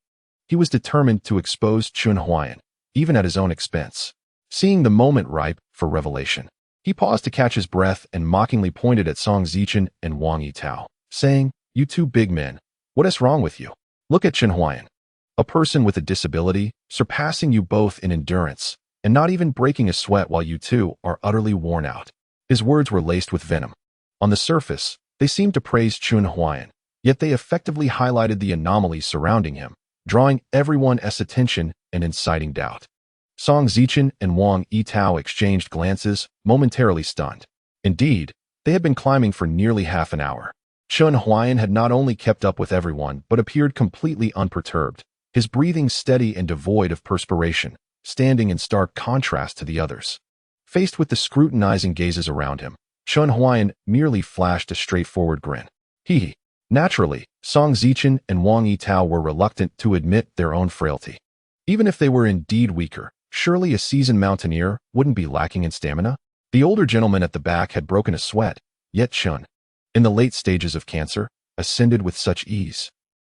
He was determined to expose Chun Huayan, even at his own expense. Seeing the moment ripe for revelation, he paused to catch his breath and mockingly pointed at Song Zichen and Wang Yitao, saying, You two big men, what is wrong with you? Look at Chun Huayan, a person with a disability, surpassing you both in endurance, and not even breaking a sweat while you two are utterly worn out. His words were laced with venom. On the surface, they seemed to praise Chun Huayan, yet they effectively highlighted the anomalies surrounding him, drawing everyone's attention and inciting doubt. Song Zichen and Wang Yitao exchanged glances, momentarily stunned. Indeed, they had been climbing for nearly half an hour. Chun Huayan had not only kept up with everyone but appeared completely unperturbed, his breathing steady and devoid of perspiration, standing in stark contrast to the others. Faced with the scrutinizing gazes around him, Chun Huayan merely flashed a straightforward grin. Naturally, Song Zichen and Wang Yitao were reluctant to admit their own frailty. Even if they were indeed weaker, surely a seasoned mountaineer wouldn't be lacking in stamina? The older gentleman at the back had broken a sweat, yet Chun, in the late stages of cancer, ascended with such ease.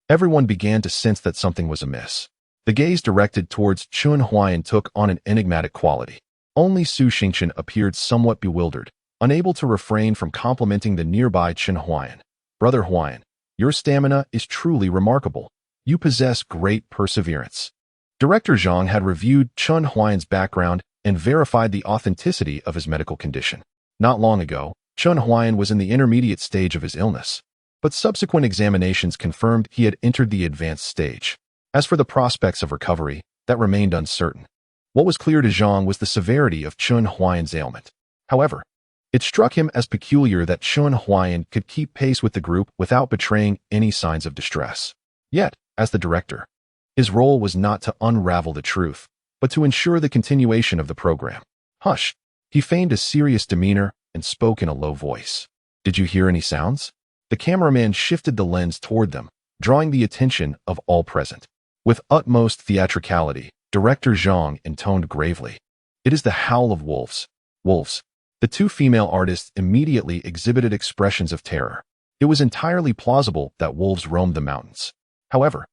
Everyone began to sense that something was amiss. The gaze directed towards Chun Huayan took on an enigmatic quality. Only Su Xingqian appeared somewhat bewildered, unable to refrain from complimenting the nearby Chun Huayan. Brother Huayan, your stamina is truly remarkable. You possess great perseverance. Director Zhang had reviewed Chun Huayan's background and verified the authenticity of his medical condition. Not long ago, Chun Huayan was in the intermediate stage of his illness, but subsequent examinations confirmed he had entered the advanced stage. As for the prospects of recovery, that remained uncertain. What was clear to Zhang was the severity of Chun Huayan's ailment. However, it struck him as peculiar that Chun Huayan could keep pace with the group without betraying any signs of distress. Yet, as the director, his role was not to unravel the truth, but to ensure the continuation of the program. Hush! He feigned a serious demeanor and spoke in a low voice. Did you hear any sounds? The cameraman shifted the lens toward them, drawing the attention of all present. With utmost theatricality, Director Zhang intoned gravely. It is the howl of wolves. Wolves. The two female artists immediately exhibited expressions of terror. It was entirely plausible that wolves roamed the mountains. However,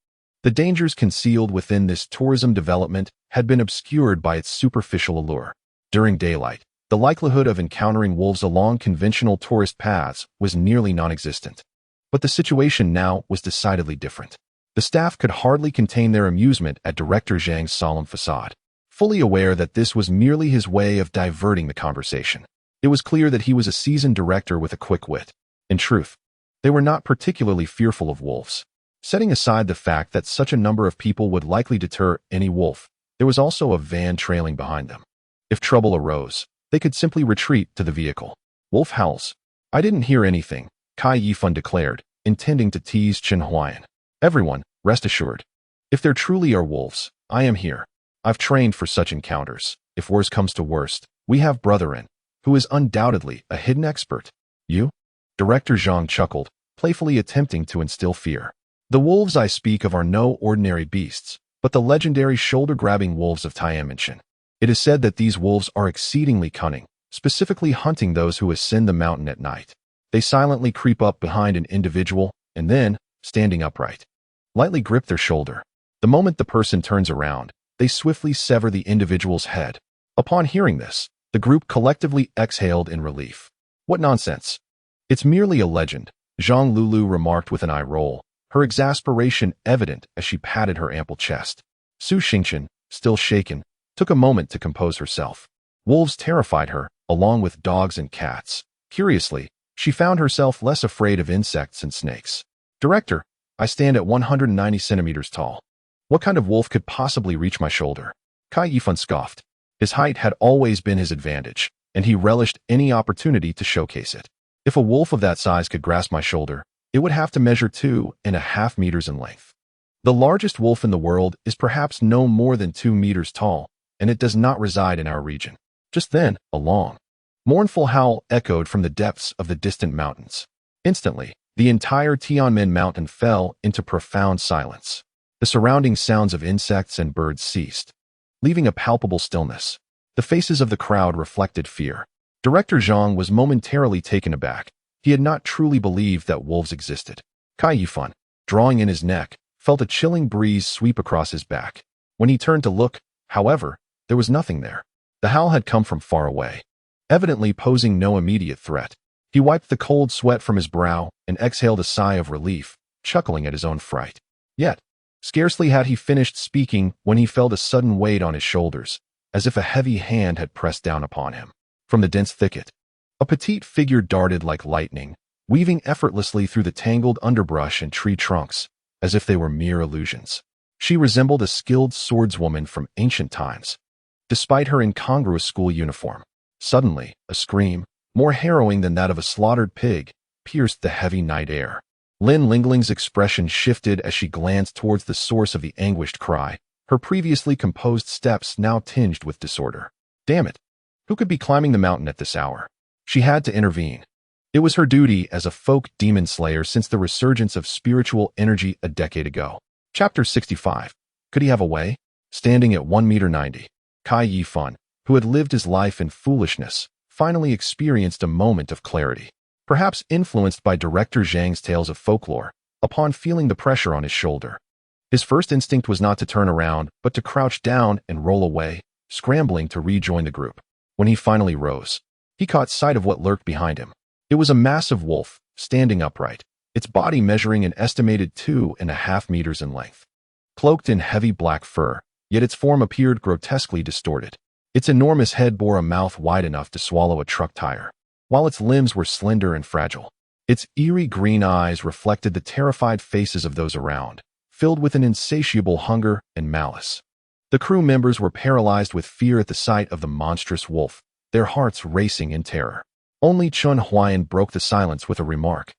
The dangers concealed within this tourism development had been obscured by its superficial allure. During daylight, the likelihood of encountering wolves along conventional tourist paths was nearly non-existent. But the situation now was decidedly different. The staff could hardly contain their amusement at Director Zhang's solemn facade, fully aware that this was merely his way of diverting the conversation. It was clear that he was a seasoned director with a quick wit. In truth, they were not particularly fearful of wolves. Setting aside the fact that such a number of people would likely deter any wolf, there was also a van trailing behind them. If trouble arose, they could simply retreat to the vehicle. Wolf howls. I didn't hear anything, Kai Yifan declared, intending to tease Chen Huayan. Everyone, rest assured. If there truly are wolves, I am here. I've trained for such encounters. If worse comes to worst, we have Brother In, who is undoubtedly a hidden expert. You? Director Zhang chuckled, playfully attempting to instill fear. The wolves I speak of are no ordinary beasts, but the legendary shoulder-grabbing wolves of Tianmenchen. It is said that these wolves are exceedingly cunning, specifically hunting those who ascend the mountain at night. They silently creep up behind an individual and then, standing upright, lightly grip their shoulder. The moment the person turns around, they swiftly sever the individual's head. Upon hearing this, the group collectively exhaled in relief. What nonsense! It's merely a legend, Zhang Lulu remarked with an eye roll, her exasperation evident as she patted her ample chest. Su Xingchen, still shaken, took a moment to compose herself. Wolves terrified her, along with dogs and cats. Curiously, she found herself less afraid of insects and snakes. Director, I stand at 190 centimeters tall. What kind of wolf could possibly reach my shoulder? Kai Yifan scoffed. His height had always been his advantage, and he relished any opportunity to showcase it. If a wolf of that size could grasp my shoulder, it would have to measure 2.5 meters in length. The largest wolf in the world is perhaps no more than 2 meters tall, and it does not reside in our region. Just then, a long, mournful howl echoed from the depths of the distant mountains. Instantly, the entire Tianmen mountain fell into profound silence. The surrounding sounds of insects and birds ceased, leaving a palpable stillness. The faces of the crowd reflected fear. Director Zhang was momentarily taken aback. He had not truly believed that wolves existed. Kai Yifan, drawing in his neck, felt a chilling breeze sweep across his back. When he turned to look, however, there was nothing there. The howl had come from far away, evidently posing no immediate threat. He wiped the cold sweat from his brow and exhaled a sigh of relief, chuckling at his own fright. Yet, scarcely had he finished speaking when he felt a sudden weight on his shoulders, as if a heavy hand had pressed down upon him. From the dense thicket, a petite figure darted like lightning, weaving effortlessly through the tangled underbrush and tree trunks, as if they were mere illusions. She resembled a skilled swordswoman from ancient times, despite her incongruous school uniform. Suddenly, a scream, more harrowing than that of a slaughtered pig, pierced the heavy night air. Lin Lingling's expression shifted as she glanced towards the source of the anguished cry, her previously composed steps now tinged with disorder. Damn it! Who could be climbing the mountain at this hour? She had to intervene. It was her duty as a folk demon slayer since the resurgence of spiritual energy a decade ago. Chapter 65. Could he have a way? Standing at 1.90 meters, Kai Yifan, who had lived his life in foolishness, finally experienced a moment of clarity. Perhaps influenced by Director Zhang's tales of folklore, upon feeling the pressure on his shoulder. His first instinct was not to turn around, but to crouch down and roll away, scrambling to rejoin the group. When he finally rose, he caught sight of what lurked behind him. It was a massive wolf, standing upright, its body measuring an estimated 2.5 meters in length. Cloaked in heavy black fur, yet its form appeared grotesquely distorted. Its enormous head bore a mouth wide enough to swallow a truck tire, while its limbs were slender and fragile. Its eerie green eyes reflected the terrified faces of those around, filled with an insatiable hunger and malice. The crew members were paralyzed with fear at the sight of the monstrous wolf, their hearts racing in terror. Only Chen Huayan broke the silence with a remark,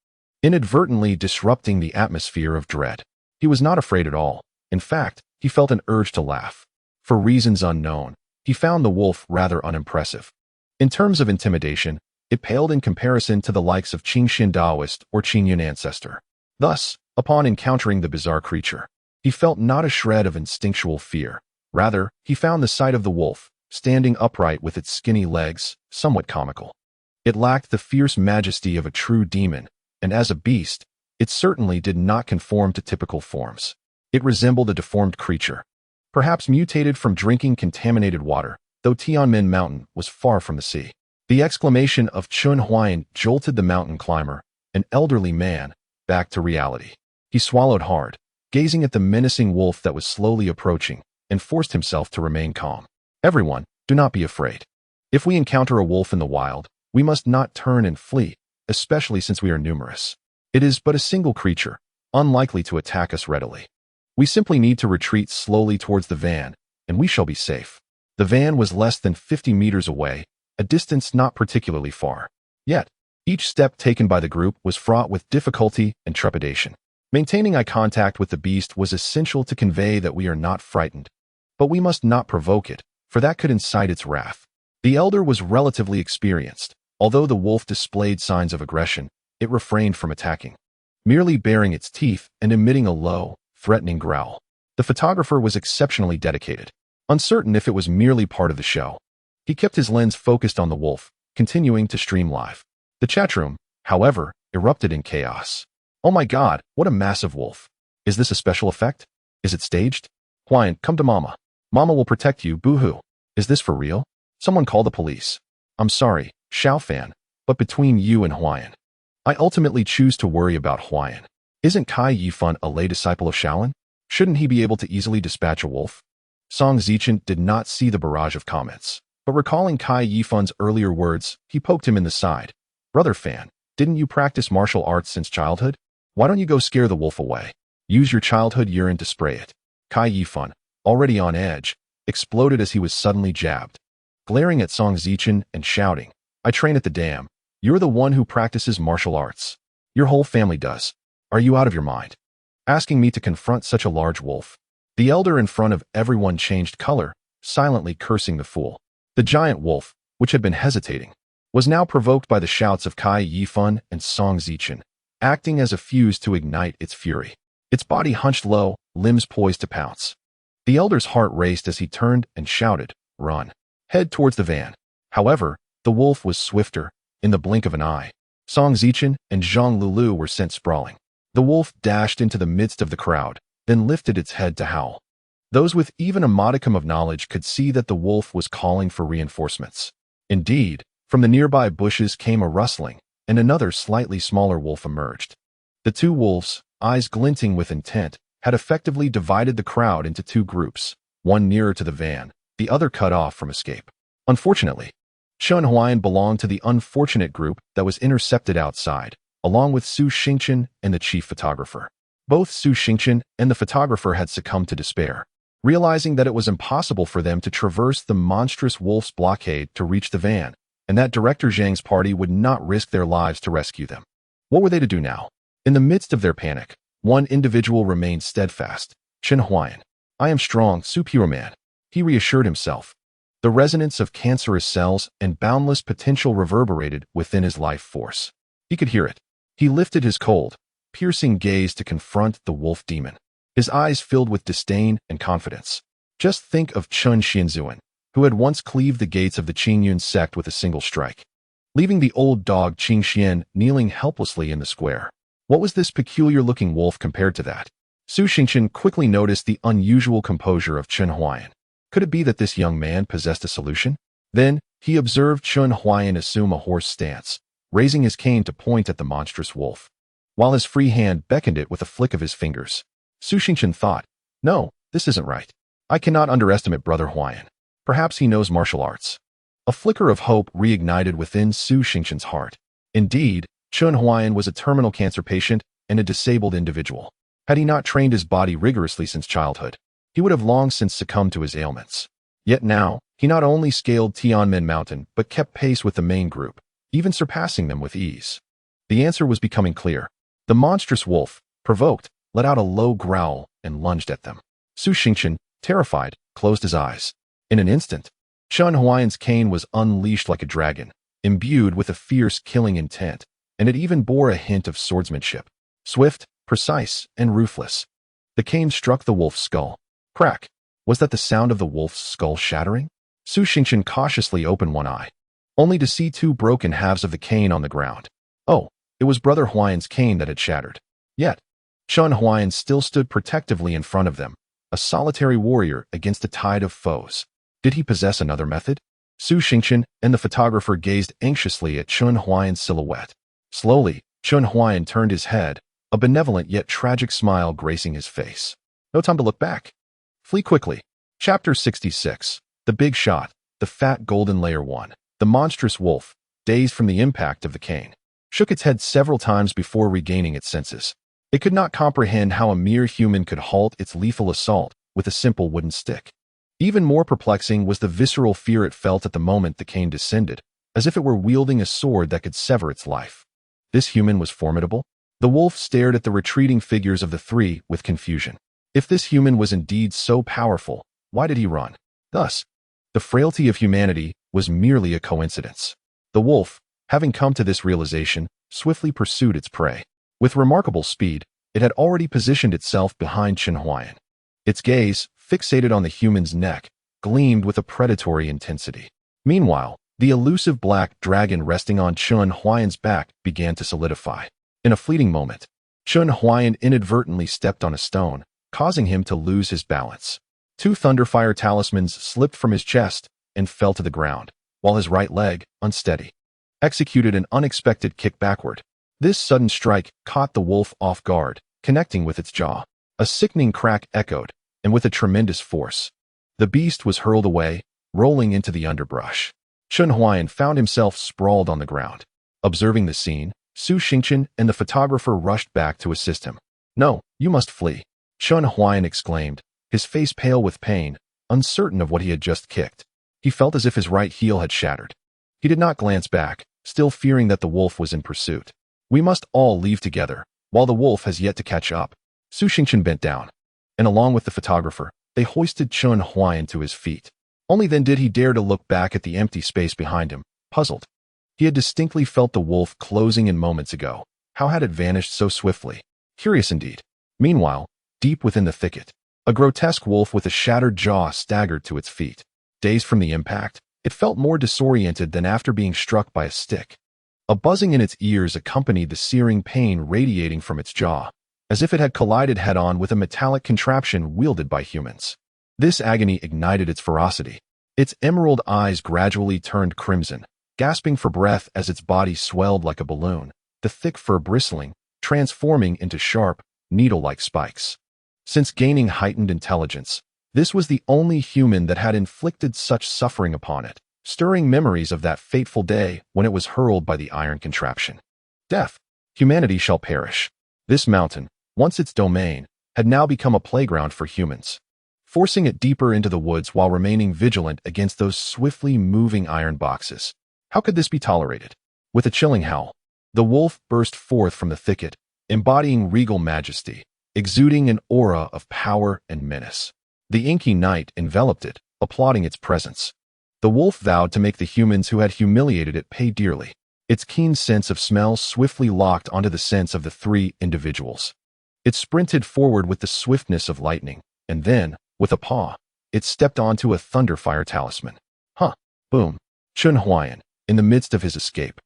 inadvertently disrupting the atmosphere of dread. He was not afraid at all. In fact, he felt an urge to laugh. For reasons unknown, he found the wolf rather unimpressive. In terms of intimidation, it paled in comparison to the likes of Qingxin Daoist or Qingyun Ancestor. Thus, upon encountering the bizarre creature, he felt not a shred of instinctual fear. Rather, he found the sight of the wolf, standing upright with its skinny legs, somewhat comical. It lacked the fierce majesty of a true demon, and as a beast, it certainly did not conform to typical forms. It resembled a deformed creature, perhaps mutated from drinking contaminated water, though Tianmen Mountain was far from the sea. The exclamation of Chun Huayan jolted the mountain climber, an elderly man, back to reality. He swallowed hard, gazing at the menacing wolf that was slowly approaching, and forced himself to remain calm. Everyone, do not be afraid. If we encounter a wolf in the wild, we must not turn and flee, especially since we are numerous. It is but a single creature, unlikely to attack us readily. We simply need to retreat slowly towards the van, and we shall be safe. The van was less than 50 meters away, a distance not particularly far. Yet, each step taken by the group was fraught with difficulty and trepidation. Maintaining eye contact with the beast was essential to convey that we are not frightened. But we must not provoke it, for that could incite its wrath. The elder was relatively experienced. Although the wolf displayed signs of aggression, it refrained from attacking, merely baring its teeth and emitting a low, threatening growl. The photographer was exceptionally dedicated, uncertain if it was merely part of the show. He kept his lens focused on the wolf, continuing to stream live. The chatroom, however, erupted in chaos. Oh my god, what a massive wolf. Is this a special effect? Is it staged? Huayan, come to mama. Mama will protect you, boo-hoo. Is this for real? Someone call the police. I'm sorry, Xiaofan, but between you and Huayan, I ultimately choose to worry about Huayan. Isn't Kai Yifan a lay disciple of Shaolin? Shouldn't he be able to easily dispatch a wolf? Song Zichen did not see the barrage of comments, but recalling Kai Yifan's earlier words, he poked him in the side. Brother Fan, didn't you practice martial arts since childhood? Why don't you go scare the wolf away? Use your childhood urine to spray it. Kai Yifan, already on edge, exploded as he was suddenly jabbed, glaring at Song Zichen and shouting, I train at the dam. You're the one who practices martial arts. Your whole family does. Are you out of your mind? Asking me to confront such a large wolf? The elder in front of everyone changed color, silently cursing the fool. The giant wolf, which had been hesitating, was now provoked by the shouts of Kai Yifan and Song Zichen, acting as a fuse to ignite its fury. Its body hunched low, limbs poised to pounce. The elder's heart raced as he turned and shouted, Run. Head towards the van. However, the wolf was swifter. In the blink of an eye, Song Zichen and Zhang Lulu were sent sprawling. The wolf dashed into the midst of the crowd, then lifted its head to howl. Those with even a modicum of knowledge could see that the wolf was calling for reinforcements. Indeed, from the nearby bushes came a rustling, and another slightly smaller wolf emerged. The two wolves, eyes glinting with intent, had effectively divided the crowd into two groups, one nearer to the van, the other cut off from escape. Unfortunately, Chun Huayan belonged to the unfortunate group that was intercepted outside, along with Su Xingchen and the chief photographer. Both Su Xingchen and the photographer had succumbed to despair, realizing that it was impossible for them to traverse the monstrous wolf's blockade to reach the van, and that Director Zhang's party would not risk their lives to rescue them. What were they to do now? In the midst of their panic, one individual remained steadfast. Chun Huayan. I am strong, Superman. He reassured himself. The resonance of cancerous cells and boundless potential reverberated within his life force. He could hear it. He lifted his cold, piercing gaze to confront the wolf demon. His eyes filled with disdain and confidence. Just think of Chun Xianzuan, who had once cleaved the gates of the Qingyun sect with a single strike, leaving the old dog Qing Xian kneeling helplessly in the square. What was this peculiar-looking wolf compared to that? Su Xingchen quickly noticed the unusual composure of Chun Huayan. Could it be that this young man possessed a solution? Then, he observed Chun Huayan assume a horse stance, raising his cane to point at the monstrous wolf, while his free hand beckoned it with a flick of his fingers. Su Xingchen thought, no, this isn't right. I cannot underestimate Brother Huayan. Perhaps he knows martial arts. A flicker of hope reignited within Su Xingchen's heart. Indeed, Chun Huayan was a terminal cancer patient and a disabled individual. Had he not trained his body rigorously since childhood, he would have long since succumbed to his ailments. Yet now, he not only scaled Tianmen Mountain but kept pace with the main group, even surpassing them with ease. The answer was becoming clear. The monstrous wolf, provoked, let out a low growl and lunged at them. Su Xingchen, terrified, closed his eyes. In an instant, Chun Huayan's cane was unleashed like a dragon, imbued with a fierce killing intent, and it even bore a hint of swordsmanship. Swift, precise, and ruthless. The cane struck the wolf's skull. Crack! Was that the sound of the wolf's skull shattering? Su Xingchen cautiously opened one eye, only to see two broken halves of the cane on the ground. Oh, it was Brother Huayan's cane that had shattered. Yet, Chun Huayan still stood protectively in front of them, a solitary warrior against a tide of foes. Did he possess another method? Su Xingqian and the photographer gazed anxiously at Chun Huayan's silhouette. Slowly, Chun Huayan turned his head, a benevolent yet tragic smile gracing his face. No time to look back. Flee quickly. Chapter 66. The Big Shot. The Fat Golden Layer 1. The monstrous wolf, dazed from the impact of the cane, shook its head several times before regaining its senses. It could not comprehend how a mere human could halt its lethal assault with a simple wooden stick. Even more perplexing was the visceral fear it felt at the moment the cane descended, as if it were wielding a sword that could sever its life. This human was formidable? The wolf stared at the retreating figures of the three with confusion. If this human was indeed so powerful, why did he run? Thus, the frailty of humanity was merely a coincidence. The wolf, having come to this realization, swiftly pursued its prey. With remarkable speed, it had already positioned itself behind Chun Huayan. Its gaze, fixated on the human's neck, gleamed with a predatory intensity. Meanwhile, the elusive black dragon resting on Chun Huayan's back began to solidify. In a fleeting moment, Chun Huayan inadvertently stepped on a stone, causing him to lose his balance. Two Thunderfire talismans slipped from his chest and fell to the ground, while his right leg, unsteady, executed an unexpected kick backward. This sudden strike caught the wolf off guard, connecting with its jaw. A sickening crack echoed, and with a tremendous force, the beast was hurled away, rolling into the underbrush. Chun Huayan found himself sprawled on the ground. Observing the scene, Su Xingqian and the photographer rushed back to assist him. "No, you must flee," Chun Huayan exclaimed, his face pale with pain, uncertain of what he had just kicked. He felt as if his right heel had shattered. He did not glance back, still fearing that the wolf was in pursuit. "We must all leave together, while the wolf has yet to catch up." Su Xingqian bent down, and along with the photographer, they hoisted Chun Huayan to his feet. Only then did he dare to look back at the empty space behind him, puzzled. He had distinctly felt the wolf closing in moments ago. How had it vanished so swiftly? Curious indeed. Meanwhile, deep within the thicket, a grotesque wolf with a shattered jaw staggered to its feet. Dazed from the impact, it felt more disoriented than after being struck by a stick. A buzzing in its ears accompanied the searing pain radiating from its jaw, as if it had collided head-on with a metallic contraption wielded by humans. This agony ignited its ferocity. Its emerald eyes gradually turned crimson, gasping for breath as its body swelled like a balloon, the thick fur bristling, transforming into sharp, needle-like spikes. Since gaining heightened intelligence, this was the only human that had inflicted such suffering upon it, stirring memories of that fateful day when it was hurled by the iron contraption. Death. Humanity shall perish. This mountain, once its domain, had now become a playground for humans, forcing it deeper into the woods while remaining vigilant against those swiftly moving iron boxes. How could this be tolerated? With a chilling howl, the wolf burst forth from the thicket, embodying regal majesty, exuding an aura of power and menace. The inky night enveloped it, applauding its presence. The wolf vowed to make the humans who had humiliated it pay dearly. Its keen sense of smell swiftly locked onto the sense of the three individuals. It sprinted forward with the swiftness of lightning, and then, with a paw, it stepped onto a Thunderfire talisman. Huh. Boom. Chun Huayan, in the midst of his escape,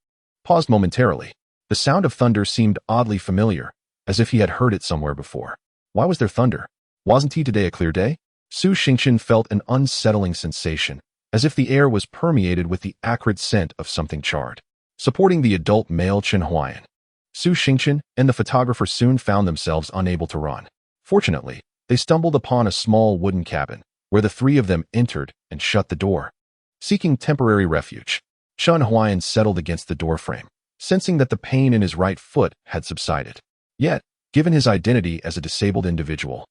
paused momentarily. The sound of thunder seemed oddly familiar, as if he had heard it somewhere before. Why was there thunder? Wasn't today a clear day? Su Xingqian felt an unsettling sensation, as if the air was permeated with the acrid scent of something charred. Supporting the adult male Chun Huayan, Su Xingqian and the photographer soon found themselves unable to run. Fortunately, they stumbled upon a small wooden cabin, where the three of them entered and shut the door. Seeking temporary refuge, Chun Huayan settled against the doorframe, sensing that the pain in his right foot had subsided. Yet, given his identity as a disabled individual,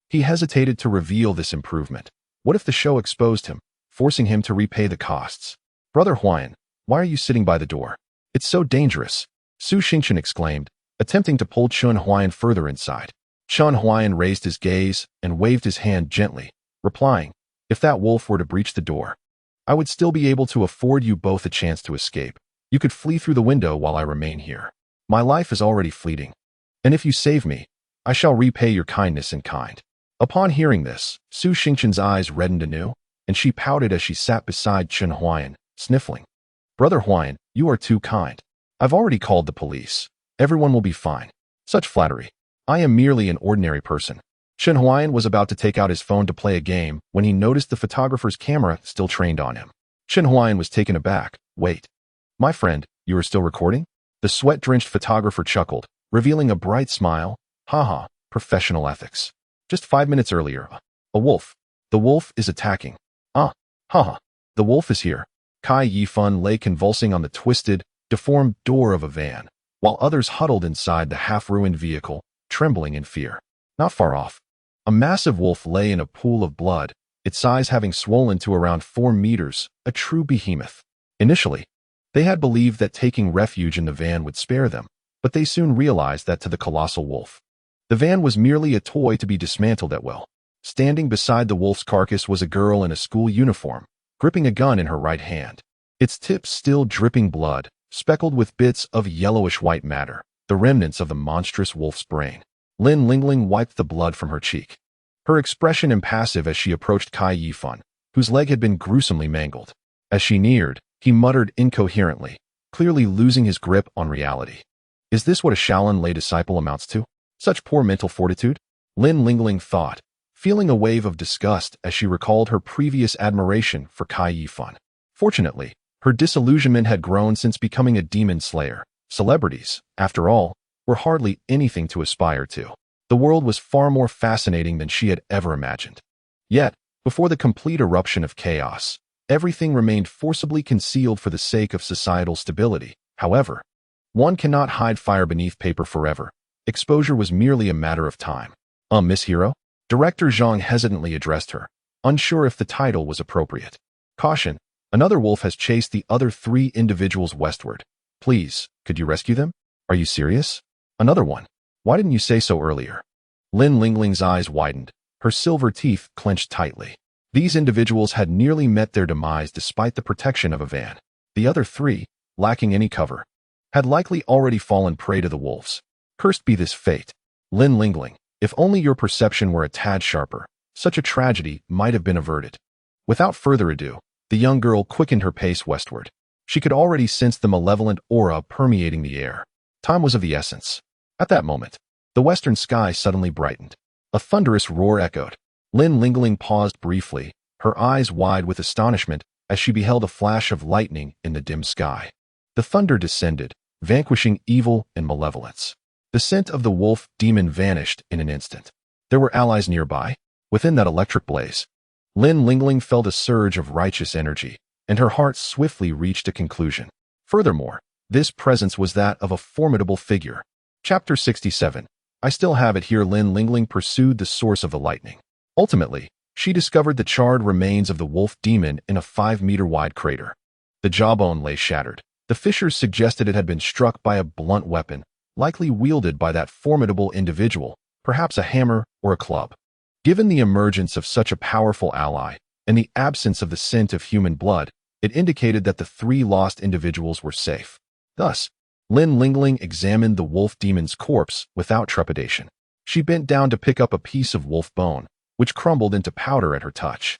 he hesitated to reveal this improvement. What if the show exposed him, forcing him to repay the costs? "Brother Huayan, why are you sitting by the door? It's so dangerous," Su Xingqian exclaimed, attempting to pull Chun Huayan further inside. Chun Huayan raised his gaze and waved his hand gently, replying, "If that wolf were to breach the door, I would still be able to afford you both a chance to escape. You could flee through the window while I remain here. My life is already fleeting, and if you save me, I shall repay your kindness in kind." Upon hearing this, Su Xingqian's eyes reddened anew, and she pouted as she sat beside Chun Huayan, sniffling. "Brother Huayan, you are too kind. I've already called the police. Everyone will be fine." Such flattery. I am merely an ordinary person. Shen Huayan was about to take out his phone to play a game when he noticed the photographer's camera still trained on him. Shen Huayan was taken aback. Wait. My friend, you are still recording? The sweat-drenched photographer chuckled, revealing a bright smile. Haha, professional ethics. Just 5 minutes earlier, a wolf. The wolf is attacking. Haha, the wolf is here. Kai Yifan lay convulsing on the twisted, deformed door of a van, while others huddled inside the half-ruined vehicle, trembling in fear. Not far off, a massive wolf lay in a pool of blood, its size having swollen to around 4 meters, a true behemoth. Initially, they had believed that taking refuge in the van would spare them, but they soon realized that to the colossal wolf, the van was merely a toy to be dismantled at will. Standing beside the wolf's carcass was a girl in a school uniform, gripping a gun in her right hand, its tips still dripping blood, speckled with bits of yellowish-white matter, the remnants of the monstrous wolf's brain. Lin Lingling wiped the blood from her cheek, her expression impassive as she approached Kai Yifan, whose leg had been gruesomely mangled. As she neared, he muttered incoherently, clearly losing his grip on reality. Is this what a Shaolin lay disciple amounts to? Such poor mental fortitude? Lin Lingling thought, feeling a wave of disgust as she recalled her previous admiration for Kai Yifan. Fortunately, her disillusionment had grown since becoming a demon slayer. Celebrities, after all, were hardly anything to aspire to. The world was far more fascinating than she had ever imagined. Yet, before the complete eruption of chaos, everything remained forcibly concealed for the sake of societal stability. However, one cannot hide fire beneath paper forever. Exposure was merely a matter of time. Miss Hero? Director Zhang hesitantly addressed her, unsure if the title was appropriate. Caution, another wolf has chased the other 3 individuals westward. Please, could you rescue them? Are you serious? Another one. Why didn't you say so earlier? Lin Lingling's eyes widened, her silver teeth clenched tightly. These individuals had nearly met their demise despite the protection of a van. The other 3, lacking any cover, had likely already fallen prey to the wolves. Cursed be this fate. Lin Lingling, if only your perception were a tad sharper, such a tragedy might have been averted. Without further ado, the young girl quickened her pace westward. She could already sense the malevolent aura permeating the air. Time was of the essence. At that moment, the western sky suddenly brightened. A thunderous roar echoed. Lin Lingling paused briefly, her eyes wide with astonishment as she beheld a flash of lightning in the dim sky. The thunder descended, vanquishing evil and malevolence. The scent of the wolf demon vanished in an instant. There were allies nearby. Within that electric blaze, Lin Lingling felt a surge of righteous energy, and her heart swiftly reached a conclusion. Furthermore, this presence was that of a formidable figure. Chapter 67. I still have it here. Lin Lingling pursued the source of the lightning. Ultimately, she discovered the charred remains of the wolf demon in a 5-meter-wide crater. The jawbone lay shattered. The fissures suggested it had been struck by a blunt weapon, likely wielded by that formidable individual, perhaps a hammer or a club. Given the emergence of such a powerful ally, and the absence of the scent of human blood, it indicated that the 3 lost individuals were safe. Thus, Lin Lingling examined the wolf demon's corpse without trepidation. She bent down to pick up a piece of wolf bone, which crumbled into powder at her touch.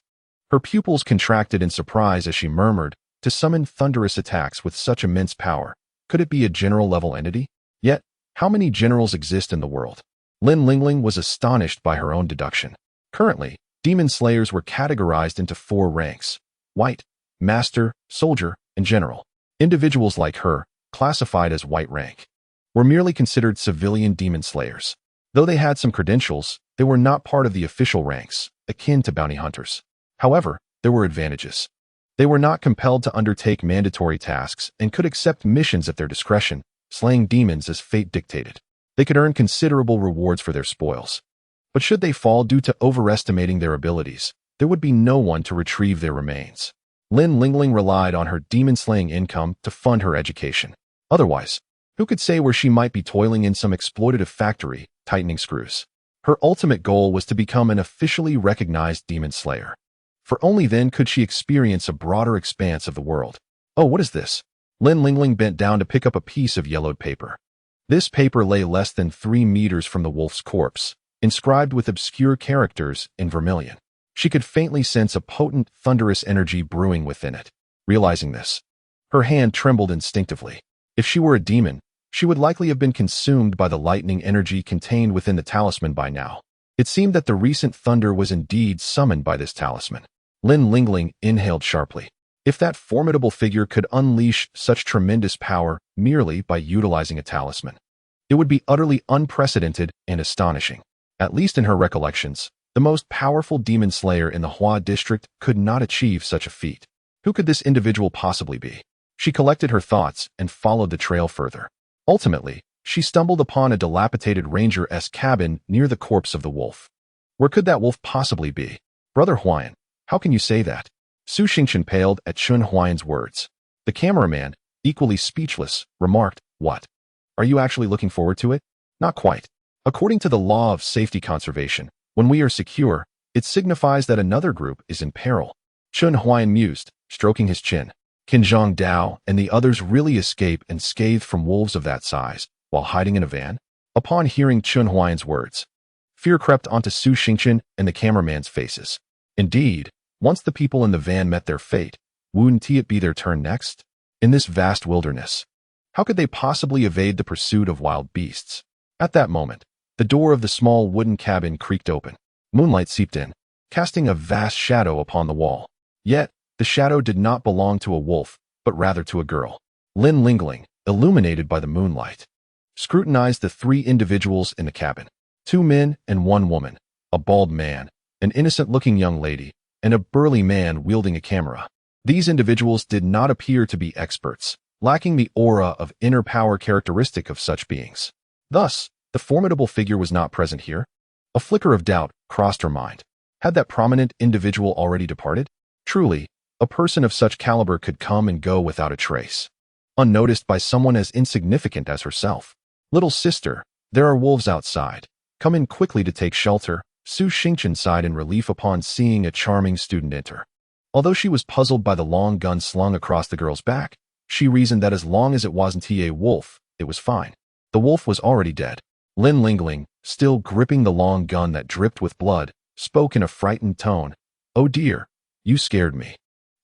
Her pupils contracted in surprise as she murmured, to summon thunderous attacks with such immense power, could it be a general-level entity? Yet, how many generals exist in the world? Lin Lingling was astonished by her own deduction. Currently, demon slayers were categorized into 4 ranks: white, master, soldier, and general. Individuals like her, classified as white rank, were merely considered civilian demon slayers. Though they had some credentials, they were not part of the official ranks, akin to bounty hunters. However, there were advantages. They were not compelled to undertake mandatory tasks and could accept missions at their discretion, slaying demons as fate dictated. They could earn considerable rewards for their spoils. But should they fall due to overestimating their abilities, there would be no one to retrieve their remains. Lin Lingling relied on her demon-slaying income to fund her education. Otherwise, who could say where she might be toiling in some exploitative factory, tightening screws? Her ultimate goal was to become an officially recognized demon slayer. For only then could she experience a broader expanse of the world. Oh, what is this? Lin Lingling bent down to pick up a piece of yellowed paper. This paper lay less than 3 meters from the wolf's corpse, inscribed with obscure characters in vermilion. She could faintly sense a potent, thunderous energy brewing within it. Realizing this, her hand trembled instinctively. If she were a demon, She would likely have been consumed by the lightning energy contained within the talisman by now. It seemed that the recent thunder was indeed summoned by this talisman. Lin Lingling inhaled sharply. If that formidable figure could unleash such tremendous power merely by utilizing a talisman, it would be utterly unprecedented and astonishing. At least in her recollections, the most powerful demon slayer in the Hua district could not achieve such a feat. Who could this individual possibly be? She collected her thoughts and followed the trail further. Ultimately, she stumbled upon a dilapidated ranger-esque cabin near the corpse of the wolf. Where could that wolf possibly be? Brother Huayan, how can you say that? Su Xingchen paled at Chun Huayan's words. The cameraman, equally speechless, remarked, "What? Are you actually looking forward to it?" "Not quite. According to the law of safety conservation, when we are secure, it signifies that another group is in peril." Chun Huayan mused, stroking his chin. Can Zhang Dao and the others really escape unscathed from wolves of that size while hiding in a van? Upon hearing Chun Huayan's words, fear crept onto Su Xingchen and the cameraman's faces. Indeed, once the people in the van met their fate, wouldn't it be their turn next? In this vast wilderness, how could they possibly evade the pursuit of wild beasts? At that moment, the door of the small wooden cabin creaked open. Moonlight seeped in, casting a vast shadow upon the wall. Yet, the shadow did not belong to a wolf, but rather to a girl. Lin Lingling, illuminated by the moonlight, scrutinized the three individuals in the cabin. 2 men and 1 woman, a bald man, an innocent-looking young lady, and a burly man wielding a camera. These individuals did not appear to be experts, lacking the aura of inner power characteristic of such beings. Thus, the formidable figure was not present here. A flicker of doubt crossed her mind. Had that prominent individual already departed? Truly, a person of such caliber could come and go without a trace, unnoticed by someone as insignificant as herself. "Little sister, there are wolves outside. Come in quickly to take shelter," Su Xingchen sighed in relief upon seeing a charming student enter. Although she was puzzled by the long gun slung across the girl's back, she reasoned that as long as it wasn't a wolf, it was fine. The wolf was already dead. Lin Lingling, still gripping the long gun that dripped with blood, spoke in a frightened tone. "Oh dear, you scared me.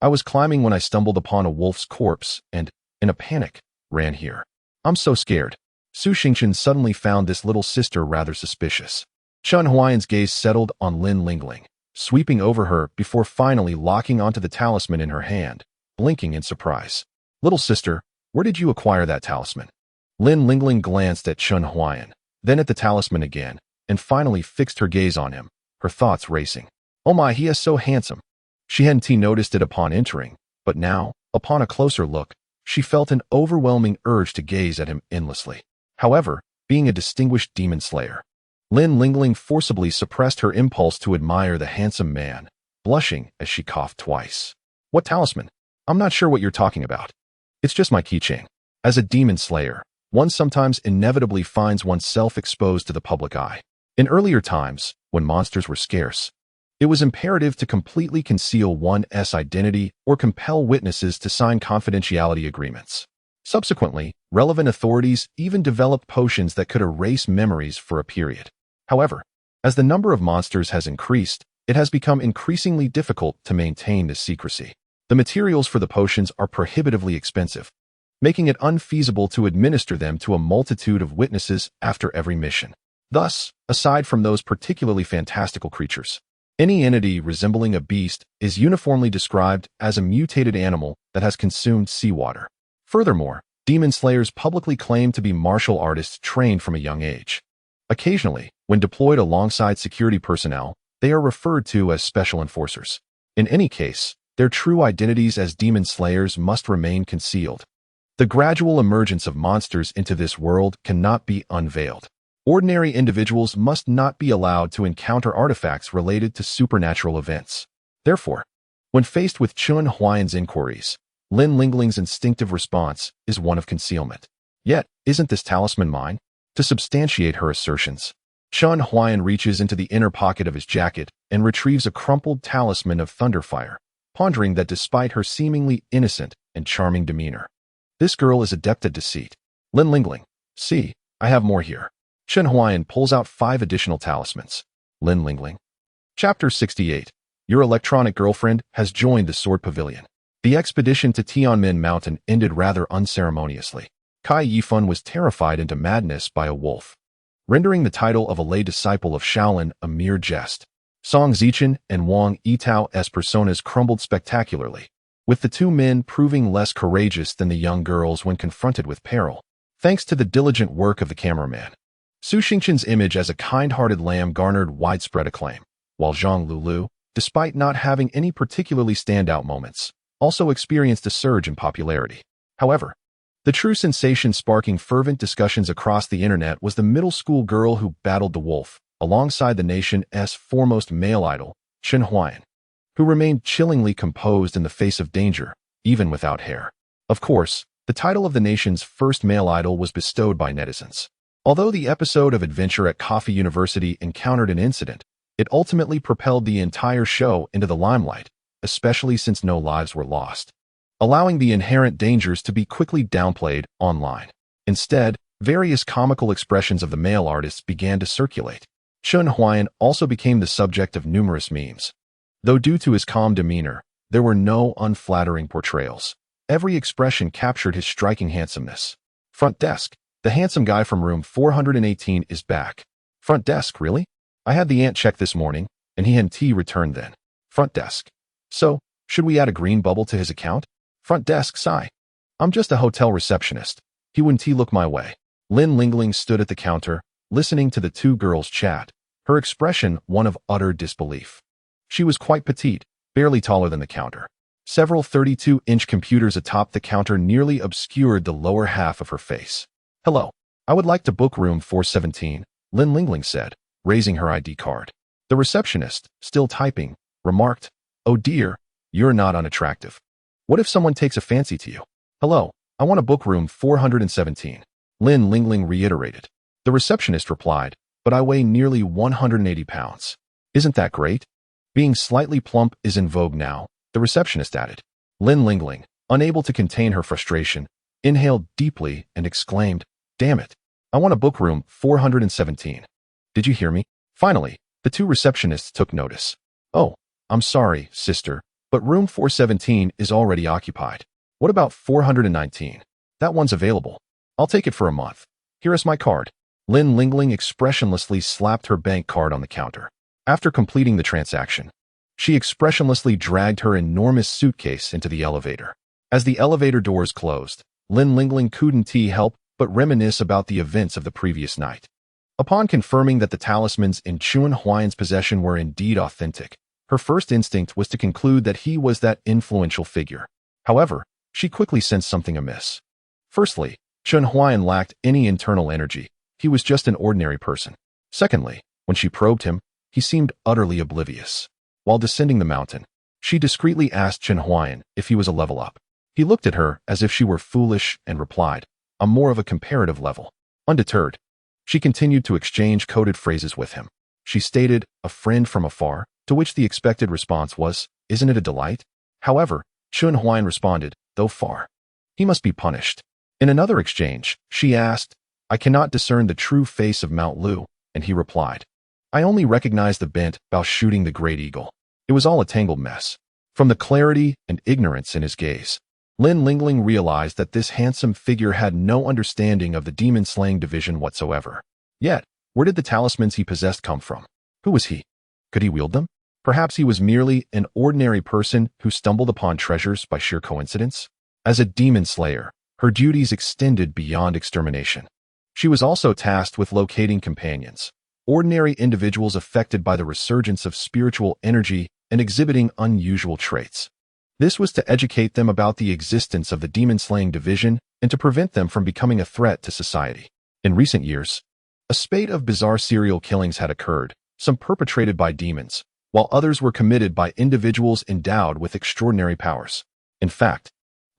I was climbing when I stumbled upon a wolf's corpse and, in a panic, ran here. I'm so scared." Su Xingchen suddenly found this little sister rather suspicious. Chun Huayan's gaze settled on Lin Lingling, sweeping over her before finally locking onto the talisman in her hand, blinking in surprise. "Little sister, where did you acquire that talisman?" Lin Lingling glanced at Chun Huayan, then at the talisman again, and finally fixed her gaze on him, her thoughts racing. "Oh my, he is so handsome." She hadn't noticed it upon entering, but now, upon a closer look, she felt an overwhelming urge to gaze at him endlessly. However, being a distinguished demon slayer, Lin Lingling forcibly suppressed her impulse to admire the handsome man, blushing as she coughed twice. "What talisman? I'm not sure what you're talking about. It's just my keychain." As a demon slayer, one sometimes inevitably finds oneself exposed to the public eye. In earlier times, when monsters were scarce, it was imperative to completely conceal one's identity or compel witnesses to sign confidentiality agreements. Subsequently, relevant authorities even developed potions that could erase memories for a period. However, as the number of monsters has increased, it has become increasingly difficult to maintain this secrecy. The materials for the potions are prohibitively expensive, making it unfeasible to administer them to a multitude of witnesses after every mission. Thus, aside from those particularly fantastical creatures, any entity resembling a beast is uniformly described as a mutated animal that has consumed seawater. Furthermore, demon slayers publicly claim to be martial artists trained from a young age. Occasionally, when deployed alongside security personnel, they are referred to as special enforcers. In any case, their true identities as demon slayers must remain concealed. The gradual emergence of monsters into this world cannot be unveiled. Ordinary individuals must not be allowed to encounter artifacts related to supernatural events. Therefore, when faced with Chun Huayan's inquiries, Lin Lingling's instinctive response is one of concealment. Yet, isn't this talisman mine? To substantiate her assertions, Chun Huayan reaches into the inner pocket of his jacket and retrieves a crumpled talisman of thunderfire, pondering that despite her seemingly innocent and charming demeanor, this girl is adept at deceit. "Lin Lingling, see, I have more here." Chun Huayan pulls out 5 additional talismans. Lin Lingling. Chapter 68. Your electronic girlfriend has joined the Sword Pavilion. The expedition to Tianmen Mountain ended rather unceremoniously. Kai Yifun was terrified into madness by a wolf, rendering the title of a lay disciple of Shaolin a mere jest. Song Zichen and Wang Yitao's personas crumbled spectacularly, with the two men proving less courageous than the young girls when confronted with peril, thanks to the diligent work of the cameraman. Su Xingqian's image as a kind-hearted lamb garnered widespread acclaim, while Zhang Lulu, despite not having any particularly standout moments, also experienced a surge in popularity. However, the true sensation sparking fervent discussions across the internet was the middle school girl who battled the wolf, alongside the nation's foremost male idol, Chen Huayan, who remained chillingly composed in the face of danger, even without hair. Of course, the title of the nation's first male idol was bestowed by netizens. Although the episode of Adventure at Coffee University encountered an incident, it ultimately propelled the entire show into the limelight, especially since no lives were lost, allowing the inherent dangers to be quickly downplayed online. Instead, various comical expressions of the male artists began to circulate. Chen Huayan also became the subject of numerous memes. Though due to his calm demeanor, there were no unflattering portrayals. Every expression captured his striking handsomeness. Front desk. The handsome guy from room 418 is back. Front desk, really? I had the ant check this morning, and he had tea returned then. Front desk. So, should we add a green bubble to his account? Front desk, sigh. I'm just a hotel receptionist. He wouldn't tea look my way. Lin Lingling stood at the counter, listening to the two girls chat, her expression one of utter disbelief. She was quite petite, barely taller than the counter. Several 32-inch computers atop the counter nearly obscured the lower half of her face. Hello, I would like to book room 417, Lin Lingling said, raising her ID card. The receptionist, still typing, remarked, "Oh dear, you're not unattractive. What if someone takes a fancy to you?" "Hello, I want to book room 417, Lin Lingling reiterated. The receptionist replied, "But I weigh nearly 180 pounds. Isn't that great?" Being slightly plump is in vogue now, the receptionist added. Lin Lingling, unable to contain her frustration, inhaled deeply and exclaimed, "Damn it, I want to book room 417. Did you hear me?" Finally, the two receptionists took notice. "Oh, I'm sorry, sister, but room 417 is already occupied. What about 419? That one's available. I'll take it for a month. Here is my card." Lin Lingling expressionlessly slapped her bank card on the counter. After completing the transaction, she expressionlessly dragged her enormous suitcase into the elevator. As the elevator doors closed, Lin Lingling couldn't help but reminisce about the events of the previous night. Upon confirming that the talismans in Chen Huayan's possession were indeed authentic, her first instinct was to conclude that he was that influential figure. However, she quickly sensed something amiss. Firstly, Chen Huayan lacked any internal energy. He was just an ordinary person. Secondly, when she probed him, he seemed utterly oblivious. While descending the mountain, she discreetly asked Chen Huayan if he was a level up. He looked at her as if she were foolish and replied, "I'm more of a comparative level." Undeterred, she continued to exchange coded phrases with him. She stated, "A friend from afar," to which the expected response was, "Isn't it a delight?" However, Chen Huayan responded, "Though far. He must be punished." In another exchange, she asked, "I cannot discern the true face of Mount Lu," and he replied, "I only recognize the bent while shooting the great eagle." It was all a tangled mess. From the clarity and ignorance in his gaze, Lin Lingling realized that this handsome figure had no understanding of the demon-slaying division whatsoever. Yet, where did the talismans he possessed come from? Who was he? Could he wield them? Perhaps he was merely an ordinary person who stumbled upon treasures by sheer coincidence? As a demon slayer, her duties extended beyond extermination. She was also tasked with locating companions, ordinary individuals affected by the resurgence of spiritual energy and exhibiting unusual traits. This was to educate them about the existence of the demon-slaying division and to prevent them from becoming a threat to society. In recent years, a spate of bizarre serial killings had occurred, some perpetrated by demons, while others were committed by individuals endowed with extraordinary powers. In fact,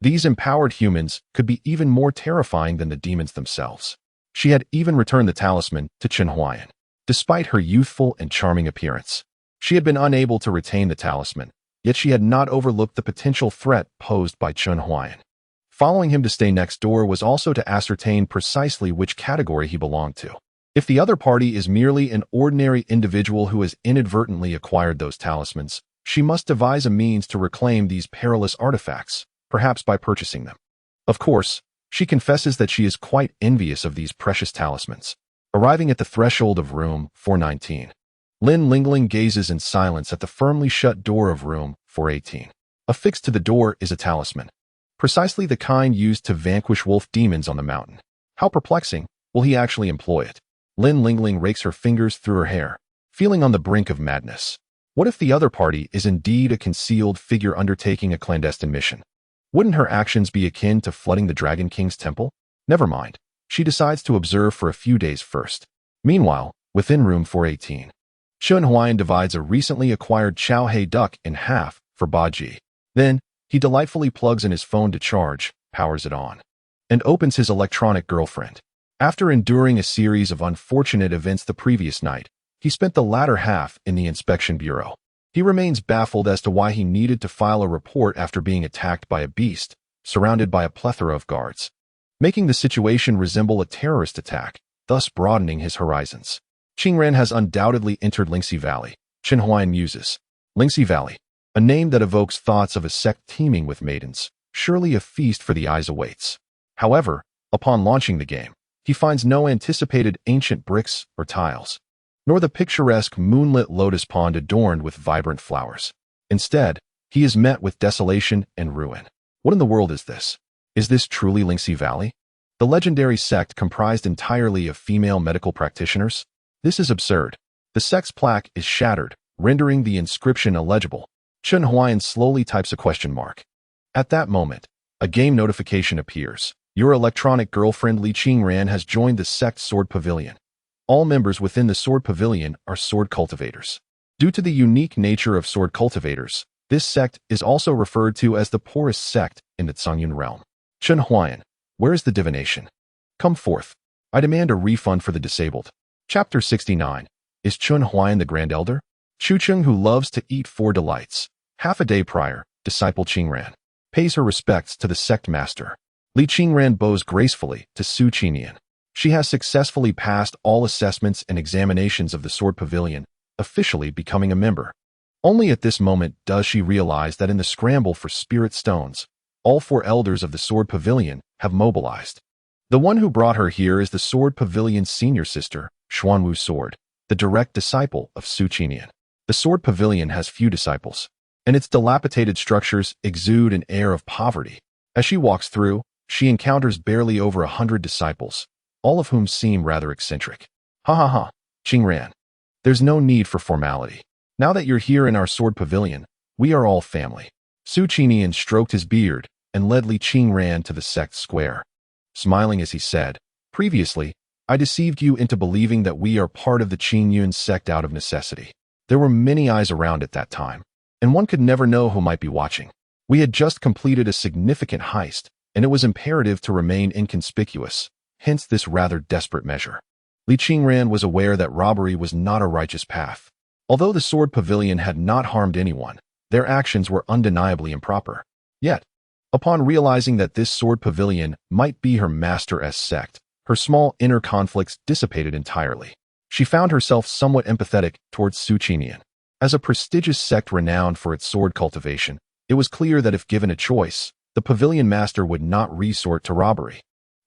these empowered humans could be even more terrifying than the demons themselves. She had even returned the talisman to Chen Huayan. Despite her youthful and charming appearance, she had been unable to retain the talisman, yet she had not overlooked the potential threat posed by Chen Huayan. Following him to stay next door was also to ascertain precisely which category he belonged to. If the other party is merely an ordinary individual who has inadvertently acquired those talismans, she must devise a means to reclaim these perilous artifacts, perhaps by purchasing them. Of course, She confesses that she is quite envious of these precious talismans. Arriving at the threshold of room 419, Lin Lingling gazes in silence at the firmly shut door of room 418. Affixed to the door is a talisman, precisely the kind used to vanquish wolf demons on the mountain. How perplexing. Will he actually employ it? Lin Lingling rakes her fingers through her hair, feeling on the brink of madness. What if the other party is indeed a concealed figure undertaking a clandestine mission? Wouldn't her actions be akin to flooding the Dragon King's temple? Never mind. She decides to observe for a few days first. Meanwhile, within room 418, Chun Huayan divides a recently acquired Chow Hei duck in half for Ba Ji. Then, he delightfully plugs in his phone to charge, powers it on, and opens his electronic girlfriend. After enduring a series of unfortunate events the previous night, he spent the latter half in the inspection bureau. He remains baffled as to why he needed to file a report after being attacked by a beast, surrounded by a plethora of guards, making the situation resemble a terrorist attack, thus broadening his horizons. Qingran has undoubtedly entered Lingxi Valley, Chen Huayan muses. Lingxi Valley, a name that evokes thoughts of a sect teeming with maidens. Surely a feast for the eyes awaits. However, upon launching the game, he finds no anticipated ancient bricks or tiles, nor the picturesque moonlit lotus pond adorned with vibrant flowers. Instead, he is met with desolation and ruin. What in the world is this? Is this truly Lingxi Valley? The legendary sect comprised entirely of female medical practitioners? This is absurd. The sect's plaque is shattered, rendering the inscription illegible. Chen Huayan slowly types a question mark. At that moment, a game notification appears. Your electronic girlfriend Li Qingran has joined the sect Sword Pavilion. All members within the Sword Pavilion are sword cultivators. Due to the unique nature of sword cultivators, this sect is also referred to as the poorest sect in the Tsangyun realm. Chen Huayan, where is the divination? Come forth. I demand a refund for the disabled. Chapter 69. Is Chen Huayan the Grand Elder? Chucheng, who loves to eat four delights. Half a day prior, disciple Qingran pays her respects to the sect master. Li Qingran bows gracefully to Su Qinian. She has successfully passed all assessments and examinations of the Sword Pavilion, officially becoming a member. Only at this moment does she realize that in the scramble for spirit stones, all four elders of the Sword Pavilion have mobilized. The one who brought her here is the Sword Pavilion's senior sister, Xuanwu Sword, the direct disciple of Su Qinian. The Sword Pavilion has few disciples, and its dilapidated structures exude an air of poverty. As she walks through, she encounters barely over 100 disciples, all of whom seem rather eccentric. Ha ha ha, Qingran. There's no need for formality. Now that you're here in our Sword Pavilion, we are all family. Su Qinian stroked his beard and led Li Qingran to the sect square, smiling as he said, previously, I deceived you into believing that we are part of the Qingyun sect out of necessity. There were many eyes around at that time, and one could never know who might be watching. We had just completed a significant heist, and it was imperative to remain inconspicuous, hence this rather desperate measure. Li Qingran was aware that robbery was not a righteous path. Although the Sword Pavilion had not harmed anyone, their actions were undeniably improper. Yet, upon realizing that this Sword Pavilion might be her master's sect, her small inner conflicts dissipated entirely. She found herself somewhat empathetic towards Su Qinian. As a prestigious sect renowned for its sword cultivation, it was clear that if given a choice, the pavilion master would not resort to robbery.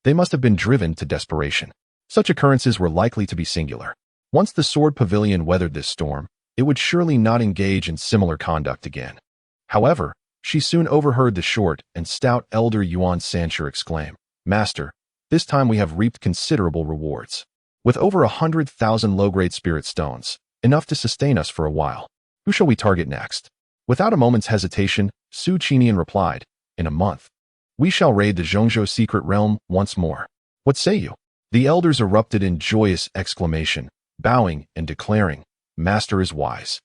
They must have been driven to desperation. Such occurrences were likely to be singular. Once the Sword Pavilion weathered this storm, it would surely not engage in similar conduct again. However, she soon overheard the short and stout elder Yuan Sancher exclaim, Master, this time we have reaped considerable rewards. With over 100,000 low-grade spirit stones, enough to sustain us for a while. Who shall we target next? Without a moment's hesitation, Su Qinian replied, in a month, we shall raid the Zhongzhou secret realm once more. What say you? The elders erupted in joyous exclamation, bowing and declaring, Master is wise.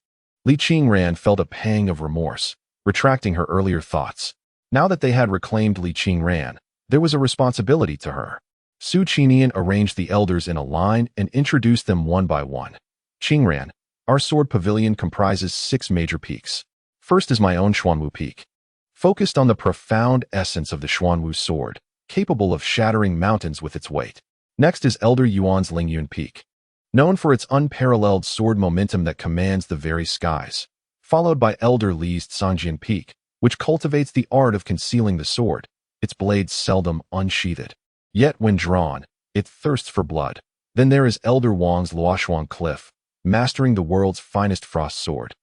Li Qingran felt a pang of remorse, retracting her earlier thoughts. Now that they had reclaimed Li Qingran, there was a responsibility to her. Su Qinian arranged the elders in a line and introduced them one by one. Qingran, our Sword Pavilion comprises 6 major peaks. First is my own Xuanwu Peak, focused on the profound essence of the Xuanwu sword, capable of shattering mountains with its weight. Next is Elder Yuan's Lingyun Peak, known for its unparalleled sword momentum that commands the very skies, followed by Elder Li's Sangjian Peak, which cultivates the art of concealing the sword, its blade seldom unsheathed. Yet when drawn, it thirsts for blood. Then there is Elder Wang's Luoshuang Cliff, mastering the world's finest frost sword,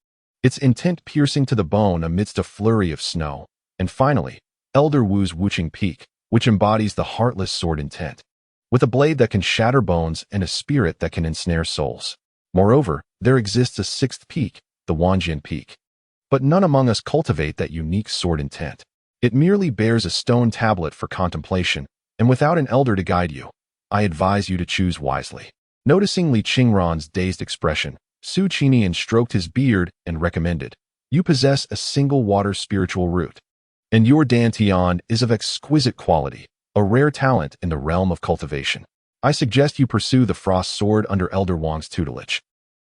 its intent piercing to the bone amidst a flurry of snow. And finally, Elder Wu's Wuching Peak, which embodies the heartless sword intent, with a blade that can shatter bones and a spirit that can ensnare souls. Moreover, there exists a sixth peak, the Wanjian Peak. But none among us cultivate that unique sword intent. It merely bears a stone tablet for contemplation, and without an elder to guide you, I advise you to choose wisely. Noticing Li Qingran's dazed expression, Su Qinian stroked his beard and recommended, "You possess a single water spiritual root, and your dantian is of exquisite quality, a rare talent in the realm of cultivation. I suggest you pursue the frost sword under Elder Wang's tutelage.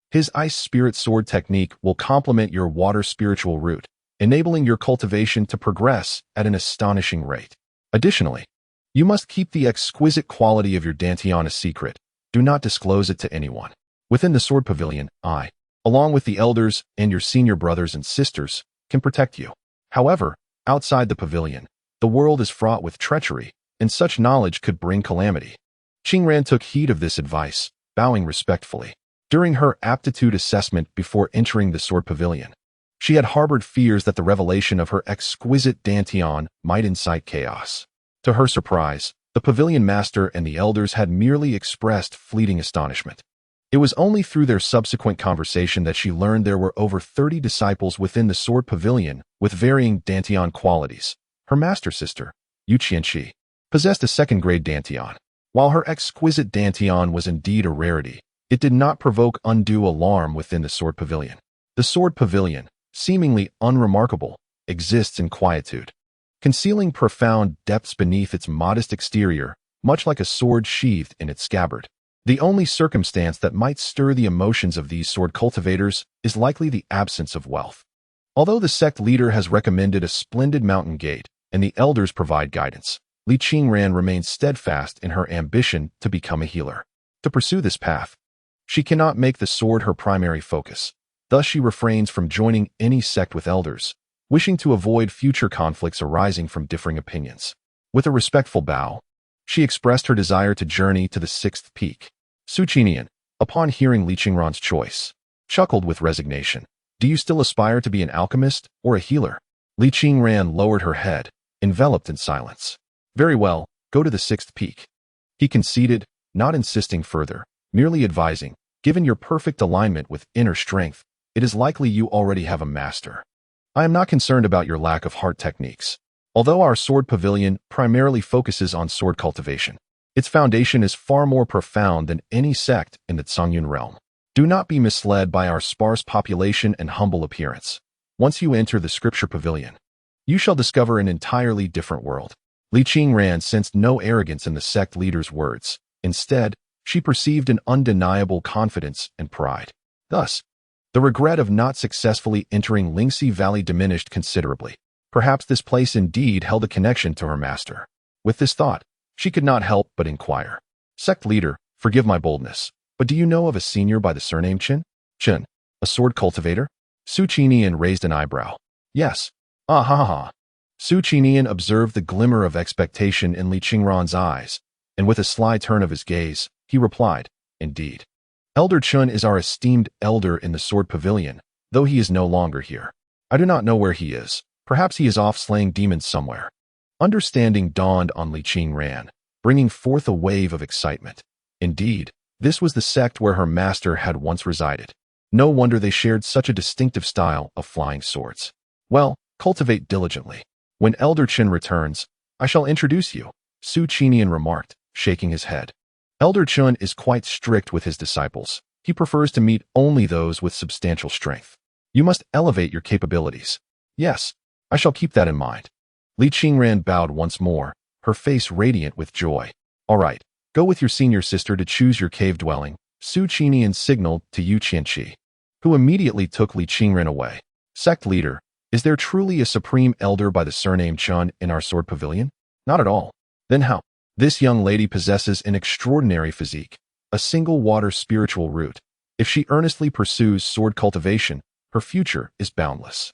His ice spirit sword technique will complement your water spiritual root, enabling your cultivation to progress at an astonishing rate. Additionally, you must keep the exquisite quality of your dantian a secret. Do not disclose it to anyone. Within the sword pavilion, I, along with the elders and your senior brothers and sisters, can protect you. However, outside the pavilion, the world is fraught with treachery, and such knowledge could bring calamity." Qingran took heed of this advice, bowing respectfully. During her aptitude assessment before entering the sword pavilion, she had harbored fears that the revelation of her exquisite dantian might incite chaos. To her surprise, the pavilion master and the elders had merely expressed fleeting astonishment. It was only through their subsequent conversation that she learned there were over 30 disciples within the sword pavilion with varying dantian qualities. Her master sister, Yu Qianqi, possessed a second-grade dantian. While her exquisite dantian was indeed a rarity, it did not provoke undue alarm within the sword pavilion. The sword pavilion, seemingly unremarkable, exists in quietude, concealing profound depths beneath its modest exterior, much like a sword sheathed in its scabbard. The only circumstance that might stir the emotions of these sword cultivators is likely the absence of wealth. Although the sect leader has recommended a splendid mountain gate and the elders provide guidance, Li Qingran remains steadfast in her ambition to become a healer. To pursue this path, she cannot make the sword her primary focus. Thus she refrains from joining any sect with elders, wishing to avoid future conflicts arising from differing opinions. With a respectful bow, she expressed her desire to journey to the sixth peak. Su Qinian, upon hearing Li Qingran's choice, chuckled with resignation. "Do you still aspire to be an alchemist or a healer?" Li Qingran lowered her head, enveloped in silence. "Very well, go to the sixth peak." He conceded, not insisting further, merely advising, "Given your perfect alignment with inner strength, it is likely you already have a master. I am not concerned about your lack of heart techniques. Although our sword pavilion primarily focuses on sword cultivation, its foundation is far more profound than any sect in the Zhongyun realm. Do not be misled by our sparse population and humble appearance. Once you enter the scripture pavilion, you shall discover an entirely different world." Li Qingran sensed no arrogance in the sect leader's words. Instead, she perceived an undeniable confidence and pride. Thus, the regret of not successfully entering Lingxi Valley diminished considerably. Perhaps this place indeed held a connection to her master. With this thought, she could not help but inquire, "Sect leader, forgive my boldness, but do you know of a senior by the surname Chen?" "Chen, a sword cultivator?" Su Qinian raised an eyebrow. "Yes." "Ah ha ha ha." Su Qinian observed the glimmer of expectation in Li Qingran's eyes, and with a sly turn of his gaze, he replied, "Indeed. Elder Chen is our esteemed elder in the sword pavilion, though he is no longer here. I do not know where he is. Perhaps he is off slaying demons somewhere." Understanding dawned on Li Qingran, bringing forth a wave of excitement. Indeed, this was the sect where her master had once resided. No wonder they shared such a distinctive style of flying swords. "Well, cultivate diligently. When Elder Chen returns, I shall introduce you," Su Qinian remarked, shaking his head. Elder Chen is quite strict with his disciples. He prefers to meet only those with substantial strength. You must elevate your capabilities. "Yes, I shall keep that in mind." Li Qingran bowed once more, her face radiant with joy. "All right, go with your senior sister to choose your cave dwelling," Su Qinian signaled to Yu Qianqi, who immediately took Li Qingran away. "Sect leader, is there truly a supreme elder by the surname Chun in our sword pavilion?" "Not at all." "Then how?" "This young lady possesses an extraordinary physique, a single water spiritual root. If she earnestly pursues sword cultivation, her future is boundless."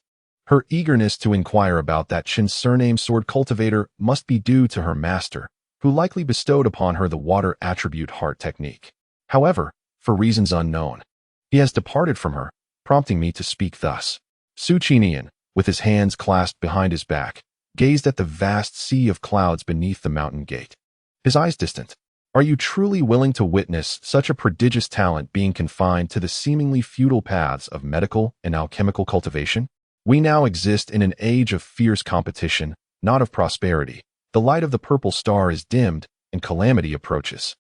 Her eagerness to inquire about that Qin surname sword cultivator must be due to her master, who likely bestowed upon her the water attribute heart technique. However, for reasons unknown, he has departed from her, prompting me to speak thus. Su Qinian, with his hands clasped behind his back, gazed at the vast sea of clouds beneath the mountain gate. His eyes distant. Are you truly willing to witness such a prodigious talent being confined to the seemingly futile paths of medical and alchemical cultivation? We now exist in an age of fierce competition, not of prosperity. The light of the purple star is dimmed, and calamity approaches.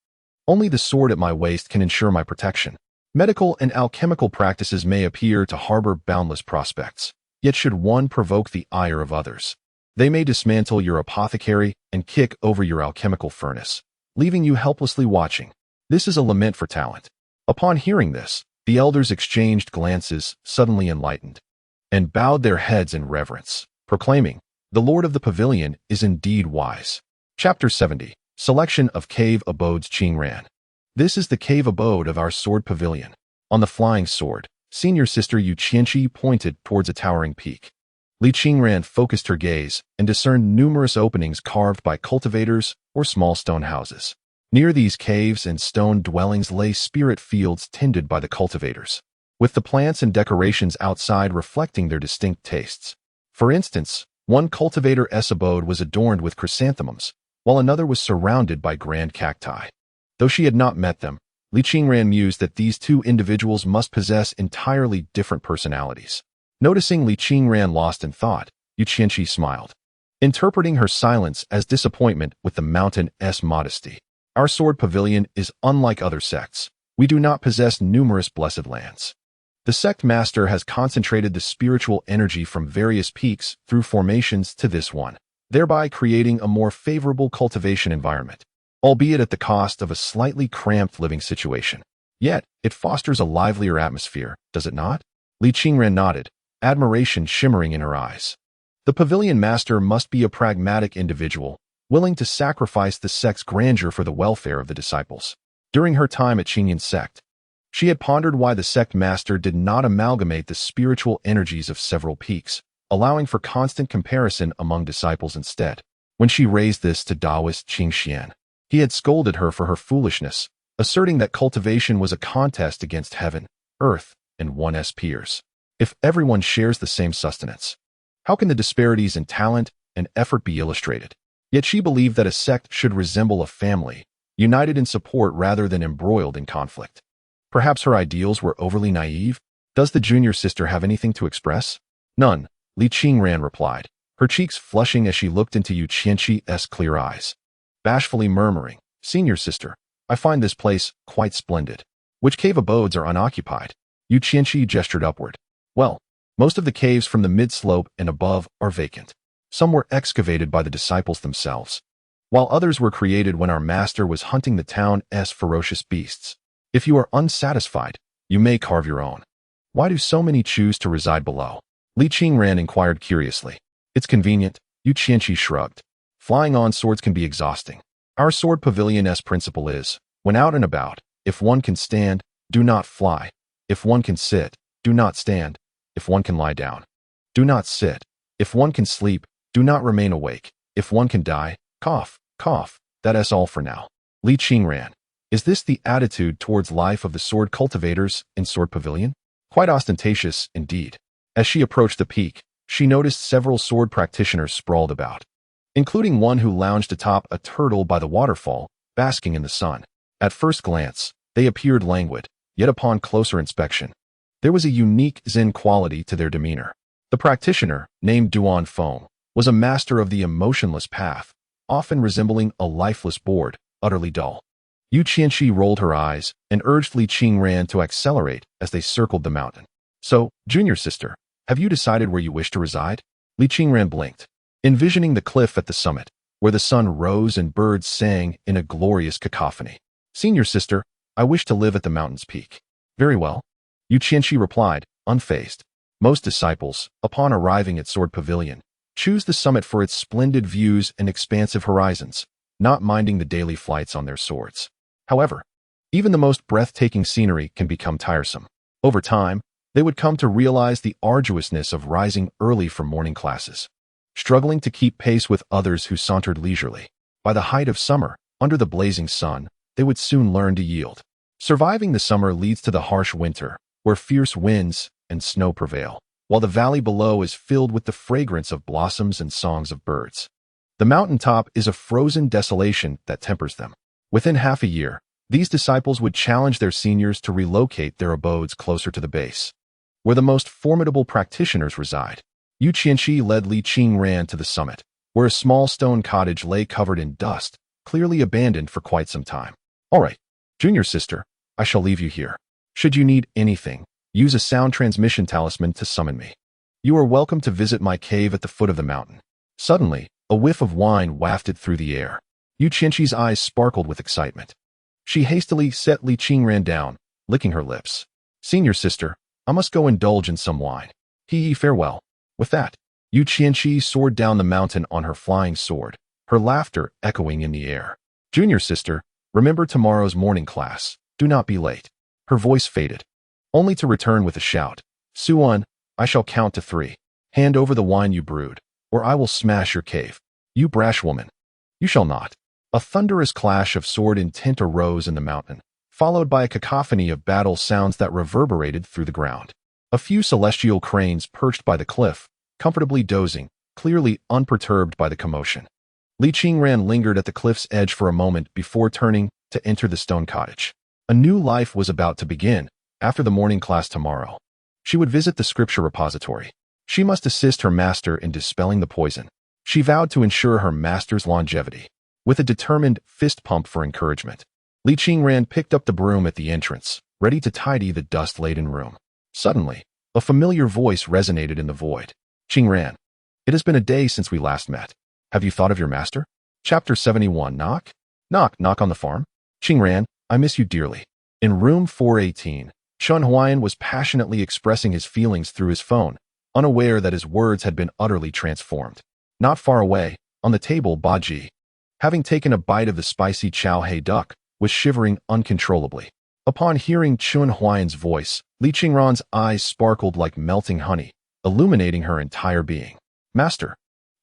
Only the sword at my waist can ensure my protection. Medical and alchemical practices may appear to harbor boundless prospects, yet should one provoke the ire of others, they may dismantle your apothecary and kick over your alchemical furnace, leaving you helplessly watching. This is a lament for talent. Upon hearing this, the elders exchanged glances, suddenly enlightened, and bowed their heads in reverence, proclaiming, "The Lord of the Pavilion is indeed wise." Chapter 70. Selection of Cave Abodes Qingran. This is the cave abode of our sword pavilion. On the flying sword, senior sister Yu Qianqi pointed towards a towering peak. Li Qingran focused her gaze and discerned numerous openings carved by cultivators or small stone houses. Near these caves and stone dwellings lay spirit fields tended by the cultivators, with the plants and decorations outside reflecting their distinct tastes. For instance, one cultivator's abode was adorned with chrysanthemums, while another was surrounded by grand cacti. Though she had not met them, Li Qingran mused that these two individuals must possess entirely different personalities. Noticing Li Qingran lost in thought, Yu Qianqi smiled, interpreting her silence as disappointment with the mountain's modesty. Our sword pavilion is unlike other sects. We do not possess numerous blessed lands. The sect master has concentrated the spiritual energy from various peaks through formations to this one, thereby creating a more favorable cultivation environment, albeit at the cost of a slightly cramped living situation. Yet, it fosters a livelier atmosphere, does it not? Li Qingran nodded, admiration shimmering in her eyes. The pavilion master must be a pragmatic individual, willing to sacrifice the sect's grandeur for the welfare of the disciples. During her time at Qingyan sect, she had pondered why the sect master did not amalgamate the spiritual energies of several peaks, allowing for constant comparison among disciples instead. When she raised this to Taoist Qingxian, he had scolded her for her foolishness, asserting that cultivation was a contest against heaven, earth, and one's peers. If everyone shares the same sustenance, how can the disparities in talent and effort be illustrated? Yet she believed that a sect should resemble a family, united in support rather than embroiled in conflict. Perhaps her ideals were overly naive? Does the junior sister have anything to express? None, Li Qingran replied, her cheeks flushing as she looked into Yu Qianqi's clear eyes. Bashfully murmuring, "Senior sister, I find this place quite splendid. Which cave abodes are unoccupied?" Yu Qianqi gestured upward. "Well, most of the caves from the mid-slope and above are vacant. Some were excavated by the disciples themselves, while others were created when our master was hunting the town's ferocious beasts. If you are unsatisfied, you may carve your own." "Why do so many choose to reside below?" Li Qingran inquired curiously. "It's convenient," Yu Qianqi shrugged. "Flying on swords can be exhausting. Our sword pavilion's principle is, when out and about, if one can stand, do not fly. If one can sit, do not stand. If one can lie down, do not sit. If one can sleep, do not remain awake. If one can die, cough, cough. That's all for now." Li Qingran, is this the attitude towards life of the sword cultivators in Sword Pavilion? Quite ostentatious, indeed. As she approached the peak, she noticed several sword practitioners sprawled about, including one who lounged atop a turtle by the waterfall, basking in the sun. At first glance, they appeared languid, yet upon closer inspection, there was a unique zen quality to their demeanor. The practitioner, named Duan Feng, was a master of the emotionless path, often resembling a lifeless board, utterly dull. Yu Qianqi rolled her eyes and urged Li Qingran to accelerate as they circled the mountain. "So, junior sister, have you decided where you wish to reside?" Li Qingran blinked, envisioning the cliff at the summit, where the sun rose and birds sang in a glorious cacophony. "Senior sister, I wish to live at the mountain's peak." "Very well," Yu Qianqi replied, unfazed. Most disciples, upon arriving at Sword Pavilion, choose the summit for its splendid views and expansive horizons, not minding the daily flights on their swords. However, even the most breathtaking scenery can become tiresome. Over time, They would come to realize the arduousness of rising early for morning classes, struggling to keep pace with others who sauntered leisurely. By the height of summer, under the blazing sun, they would soon learn to yield. Surviving the summer leads to the harsh winter, where fierce winds and snow prevail, while the valley below is filled with the fragrance of blossoms and songs of birds. The mountaintop is a frozen desolation that tempers them. Within half a year, these disciples would challenge their seniors to relocate their abodes closer to the base, where the most formidable practitioners reside. Yu Qianxi led Li Qingran to the summit, where a small stone cottage lay covered in dust, clearly abandoned for quite some time. All right, junior sister, I shall leave you here. Should you need anything, use a sound transmission talisman to summon me. You are welcome to visit my cave at the foot of the mountain. Suddenly, a whiff of wine wafted through the air. Yu Qianxi's eyes sparkled with excitement. She hastily set Li Qingran down, licking her lips. Senior sister, I must go indulge in some wine. Farewell. With that, Yu Qianxi soared down the mountain on her flying sword, her laughter echoing in the air. Junior sister, remember tomorrow's morning class. Do not be late. Her voice faded, only to return with a shout. Suan, I shall count to 3. Hand over the wine you brewed, or I will smash your cave. You brash woman. You shall not. A thunderous clash of sword intent arose in the mountain, followed by a cacophony of battle sounds that reverberated through the ground. A few celestial cranes perched by the cliff, comfortably dozing, clearly unperturbed by the commotion. Li Qingran lingered at the cliff's edge for a moment before turning to enter the stone cottage. A new life was about to begin. After the morning class tomorrow, she would visit the scripture repository. She must assist her master in dispelling the poison. She vowed to ensure her master's longevity. With a determined fist pump for encouragement, Li Qingran picked up the broom at the entrance, ready to tidy the dust-laden room. Suddenly, a familiar voice resonated in the void. Qingran, it has been a day since we last met. Have you thought of your master? Chapter 71. Knock? Knock, knock on the farm. Qingran, I miss you dearly. In room 418, Chun Huayan was passionately expressing his feelings through his phone, unaware that his words had been utterly transformed. Not far away, on the table, Baji, having taken a bite of the spicy chow hei duck, was shivering uncontrollably. Upon hearing Chun Huayan's voice, Li Qingran's eyes sparkled like melting honey, illuminating her entire being. Master,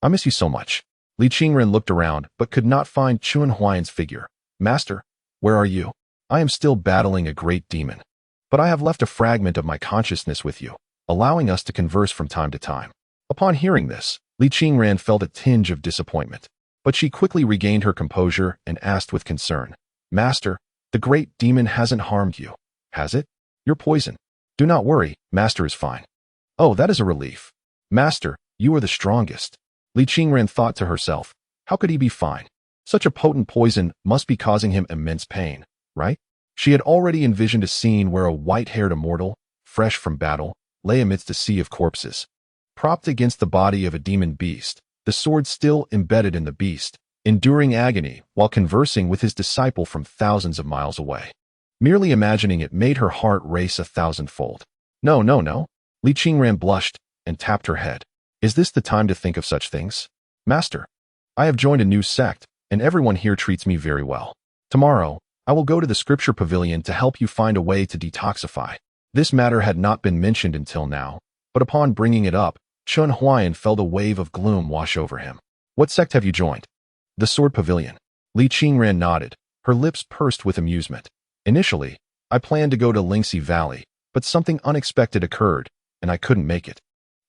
I miss you so much. Li Qingran looked around, but could not find Chun Huayan's figure. Master, where are you? I am still battling a great demon, but I have left a fragment of my consciousness with you, allowing us to converse from time to time. Upon hearing this, Li Qingran felt a tinge of disappointment, but she quickly regained her composure and asked with concern, Master, the great demon hasn't harmed you, has it? You're poisoned. Do not worry, Master is fine. Oh, that is a relief. Master, you are the strongest. Li Qingran thought to herself, how could he be fine? Such a potent poison must be causing him immense pain, right? She had already envisioned a scene where a white-haired immortal, fresh from battle, lay amidst a sea of corpses. Propped against the body of a demon beast, the sword still embedded in the beast, enduring agony while conversing with his disciple from thousands of miles away. Merely imagining it made her heart race 1,000-fold. No, no, no. Li Qingran blushed and tapped her head. Is this the time to think of such things? Master, I have joined a new sect, and everyone here treats me very well. Tomorrow, I will go to the scripture pavilion to help you find a way to detoxify. This matter had not been mentioned until now, but upon bringing it up, Chun Huayan felt a wave of gloom wash over him. What sect have you joined? The Sword Pavilion. Li Qingran nodded, her lips pursed with amusement. Initially, I planned to go to Lingxi Valley, but something unexpected occurred, and I couldn't make it.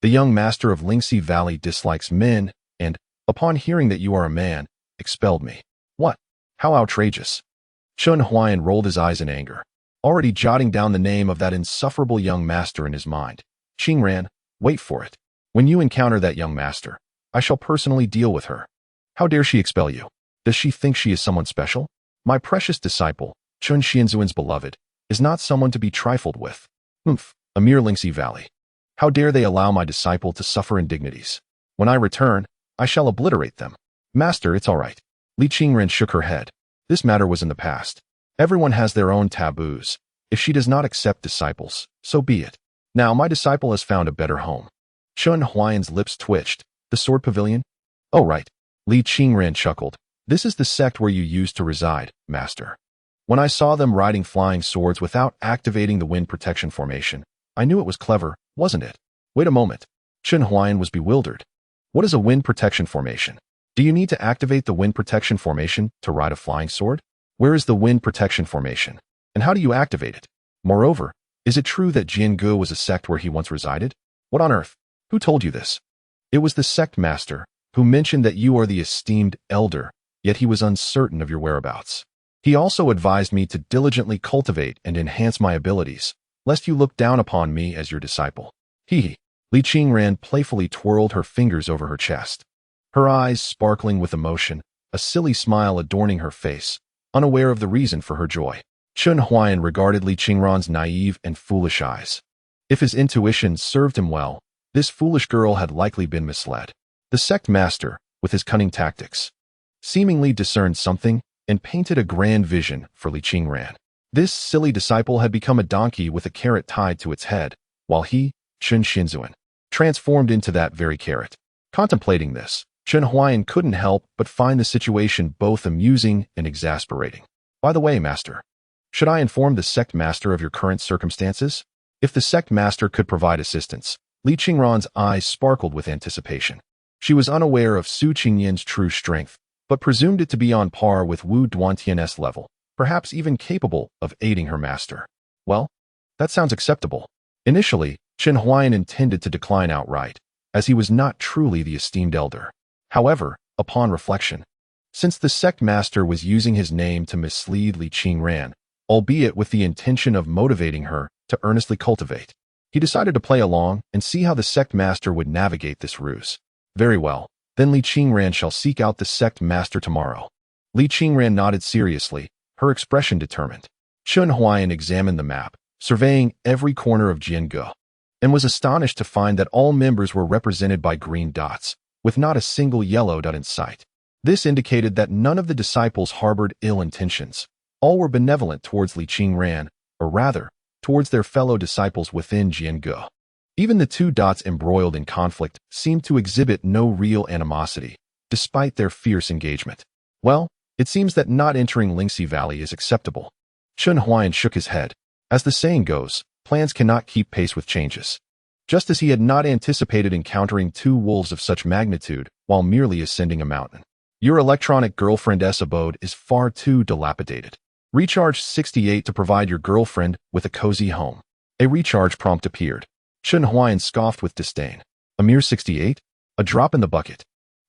The young master of Lingxi Valley dislikes men, and, upon hearing that you are a man, expelled me. What? How outrageous. Chun Huayan rolled his eyes in anger, already jotting down the name of that insufferable young master in his mind. Qingran, wait for it. When you encounter that young master, I shall personally deal with her. How dare she expel you? Does she think she is someone special? My precious disciple, Chun Xianzuan's beloved, is not someone to be trifled with. A mere Lingxi Valley. How dare they allow my disciple to suffer indignities? When I return, I shall obliterate them. Master, it's all right. Li Qingran shook her head. This matter was in the past. Everyone has their own taboos. If she does not accept disciples, so be it. Now my disciple has found a better home. Chun Huayan's lips twitched. The Sword Pavilion? Oh, right. Li Qingran chuckled. This is the sect where you used to reside, Master. When I saw them riding flying swords without activating the wind protection formation, I knew it was clever, wasn't it? Wait a moment. Chen Huayan was bewildered. What is a wind protection formation? Do you need to activate the wind protection formation to ride a flying sword? Where is the wind protection formation? And how do you activate it? Moreover, is it true that Jiange was a sect where he once resided? What on earth? Who told you this? It was the sect master, who mentioned that you are the esteemed elder, yet he was uncertain of your whereabouts. He also advised me to diligently cultivate and enhance my abilities, lest you look down upon me as your disciple. Hee. Li Qingran playfully twirled her fingers over her chest, her eyes sparkling with emotion, a silly smile adorning her face, unaware of the reason for her joy. Chen Huayan regarded Li Qingran's naive and foolish eyes. If his intuition served him well, this foolish girl had likely been misled. The sect master, with his cunning tactics, seemingly discerned something and painted a grand vision for Li Qingran. This silly disciple had become a donkey with a carrot tied to its head, while he, Chen Xinzuan, transformed into that very carrot. Contemplating this, Chen Huayan couldn't help but find the situation both amusing and exasperating. By the way, master, should I inform the sect master of your current circumstances? If the sect master could provide assistance, Li Qingran's eyes sparkled with anticipation. She was unaware of Su Qingyan's true strength, but presumed it to be on par with Wu Duantian's level, perhaps even capable of aiding her master. Well, that sounds acceptable. Initially, Chen Huayan intended to decline outright, as he was not truly the esteemed elder. However, upon reflection, since the sect master was using his name to mislead Li Qingran, albeit with the intention of motivating her to earnestly cultivate, he decided to play along and see how the sect master would navigate this ruse. Very well, then Li Qingran shall seek out the sect master tomorrow. Li Qingran nodded seriously, her expression determined. Chen Huayan examined the map, surveying every corner of Jiange, and was astonished to find that all members were represented by green dots, with not a single yellow dot in sight. This indicated that none of the disciples harbored ill intentions. All were benevolent towards Li Qingran, or rather, towards their fellow disciples within Jiange. Even the two dots embroiled in conflict seemed to exhibit no real animosity, despite their fierce engagement. Well, it seems that not entering Lingxi Valley is acceptable. Chen Huayan shook his head. As the saying goes, plans cannot keep pace with changes. Just as he had not anticipated encountering two wolves of such magnitude while merely ascending a mountain. Your electronic girlfriend's abode is far too dilapidated. Recharge 68 to provide your girlfriend with a cozy home. A recharge prompt appeared. Chen Huayan scoffed with disdain. A mere 68? A drop in the bucket.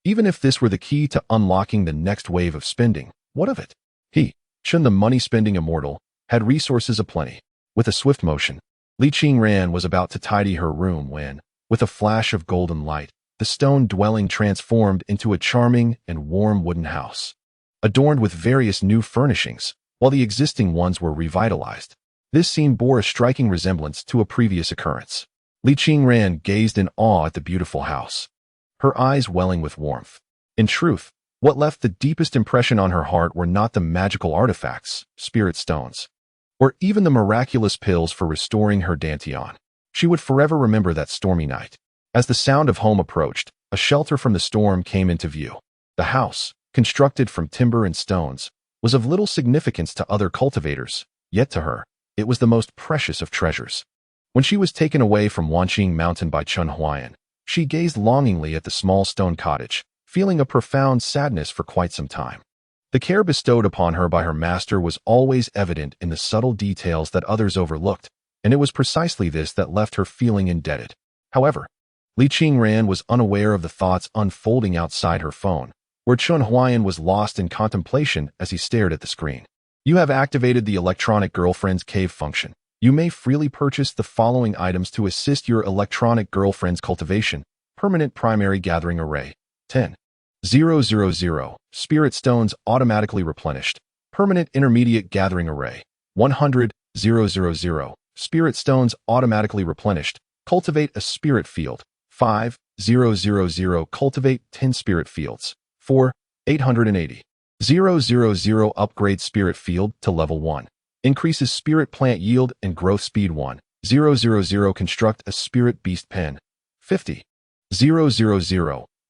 Even if this were the key to unlocking the next wave of spending, what of it? He, Chen the money-spending immortal, had resources aplenty. With a swift motion, Li Qingran was about to tidy her room when, with a flash of golden light, the stone dwelling transformed into a charming and warm wooden house, adorned with various new furnishings, while the existing ones were revitalized. This scene bore a striking resemblance to a previous occurrence. Li Qingran gazed in awe at the beautiful house, her eyes welling with warmth. In truth, what left the deepest impression on her heart were not the magical artifacts, spirit stones, or even the miraculous pills for restoring her dantian. She would forever remember that stormy night. As the sound of home approached, a shelter from the storm came into view. The house, constructed from timber and stones, was of little significance to other cultivators, yet to her, it was the most precious of treasures. When she was taken away from Wanqing Mountain by Chen Huayan, she gazed longingly at the small stone cottage, feeling a profound sadness for quite some time. The care bestowed upon her by her master was always evident in the subtle details that others overlooked, and it was precisely this that left her feeling indebted. However, Li Qingran was unaware of the thoughts unfolding outside her phone, where Chen Huayan was lost in contemplation as he stared at the screen. You have activated the electronic girlfriend's cave function. You may freely purchase the following items to assist your electronic girlfriend's cultivation. Permanent primary gathering array. 10,000. Spirit stones automatically replenished. Permanent intermediate gathering array. 100,000. Spirit stones automatically replenished. Cultivate a spirit field. 5,000. Cultivate 10 spirit fields. 4,880. 000. Upgrade spirit field to level 1. Increases spirit plant yield and growth speed 1. 000. Construct a spirit beast pen. 50,000.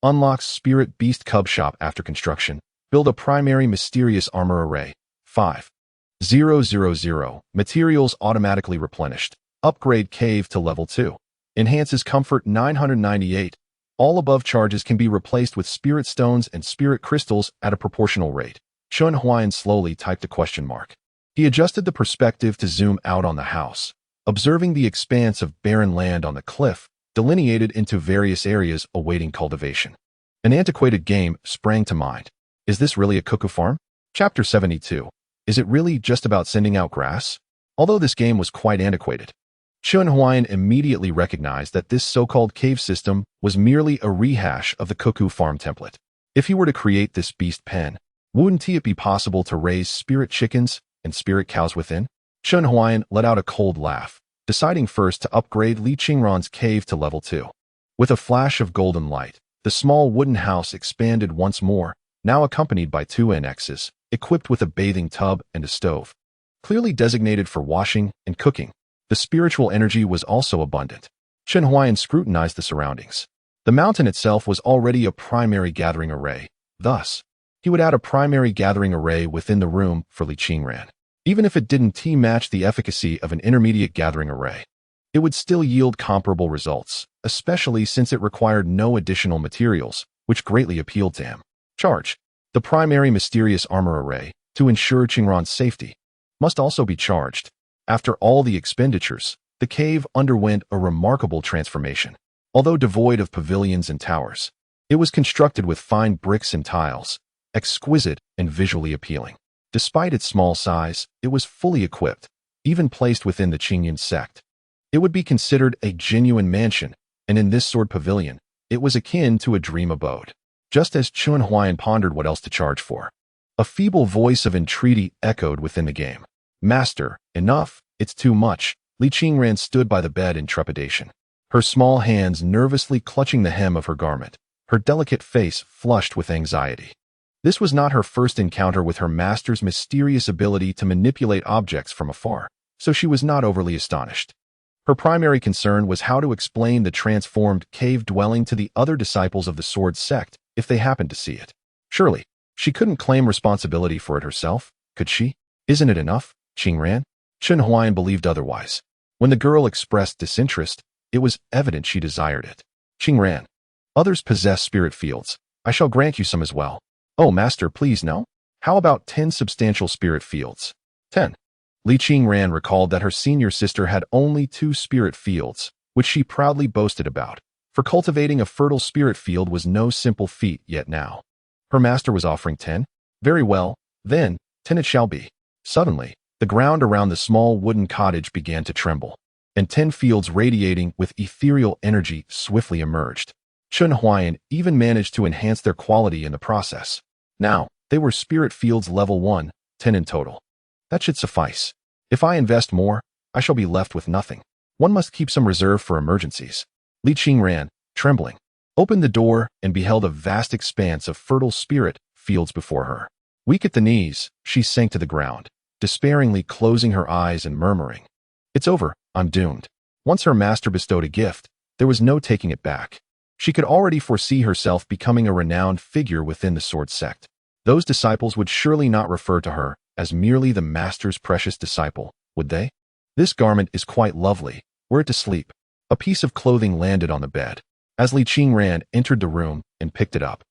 Unlocks spirit beast cub shop after construction. Build a primary mysterious armor array. 5,000. Materials automatically replenished. Upgrade cave to level 2. Enhances comfort 998. All above charges can be replaced with spirit stones and spirit crystals at a proportional rate. Chun Huayan slowly typed a question mark. He adjusted the perspective to zoom out on the house, observing the expanse of barren land on the cliff, delineated into various areas awaiting cultivation. An antiquated game sprang to mind. Is this really a cuckoo farm? Chapter 72. Is it really just about sending out grass? Although this game was quite antiquated, Chun Huayan immediately recognized that this so-called cave system was merely a rehash of the cuckoo farm template. If he were to create this beast pen, wouldn't it be possible to raise spirit chickens and spirit cows within? Chun Huayan let out a cold laugh, deciding first to upgrade Li Qingran's cave to level 2. With a flash of golden light, the small wooden house expanded once more, now accompanied by 2 annexes, equipped with a bathing tub and a stove. Clearly designated for washing and cooking, the spiritual energy was also abundant. Chun Huayan scrutinized the surroundings. The mountain itself was already a primary gathering array. Thus, he would add a primary gathering array within the room for Li Qingran. Even if it didn't match the efficacy of an intermediate gathering array, it would still yield comparable results, especially since it required no additional materials, which greatly appealed to him. Charge. The primary mysterious armor array, to ensure Qingran's safety, must also be charged. After all the expenditures, the cave underwent a remarkable transformation. Although devoid of pavilions and towers, it was constructed with fine bricks and tiles, exquisite and visually appealing. Despite its small size, it was fully equipped, even placed within the Qingyan sect. It would be considered a genuine mansion, and in this sword pavilion, it was akin to a dream abode. Just as Chun Huayan pondered what else to charge for, a feeble voice of entreaty echoed within the game. Master, enough, it's too much. Li Qingran stood by the bed in trepidation, her small hands nervously clutching the hem of her garment, her delicate face flushed with anxiety. This was not her first encounter with her master's mysterious ability to manipulate objects from afar, so she was not overly astonished. Her primary concern was how to explain the transformed cave dwelling to the other disciples of the sword sect if they happened to see it. Surely, she couldn't claim responsibility for it herself, could she? Isn't it enough, Qingran? Chun Huayan believed otherwise. When the girl expressed disinterest, it was evident she desired it. Qingran, others possess spirit fields. I shall grant you some as well. Oh, master, please no. How about 10 substantial spirit fields? 10. Li Qingran recalled that her senior sister had only 2 spirit fields, which she proudly boasted about. For cultivating a fertile spirit field was no simple feat yet now. Her master was offering 10? Very well, then, 10 it shall be. Suddenly, the ground around the small wooden cottage began to tremble, and 10 fields radiating with ethereal energy swiftly emerged. Chun Huayan even managed to enhance their quality in the process. Now, they were spirit fields level 1, 10 in total. That should suffice. If I invest more, I shall be left with nothing. One must keep some reserve for emergencies. Li Qingran, trembling, opened the door and beheld a vast expanse of fertile spirit fields before her. Weak at the knees, she sank to the ground, despairingly closing her eyes and murmuring, "It's over, I'm doomed." Once her master bestowed a gift, there was no taking it back. She could already foresee herself becoming a renowned figure within the sword sect. Those disciples would surely not refer to her as merely the master's precious disciple, would they? This garment is quite lovely. Were it to sleep. A piece of clothing landed on the bed. As Li Qingran entered the room and picked it up,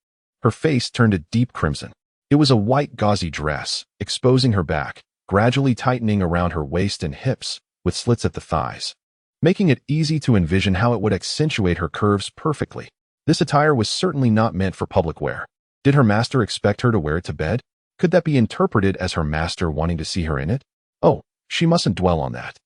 her face turned a deep crimson. It was a white gauzy dress, exposing her back, gradually tightening around her waist and hips, with slits at the thighs, making it easy to envision how it would accentuate her curves perfectly. This attire was certainly not meant for public wear. Did her master expect her to wear it to bed? Could that be interpreted as her master wanting to see her in it? Oh, she mustn't dwell on that.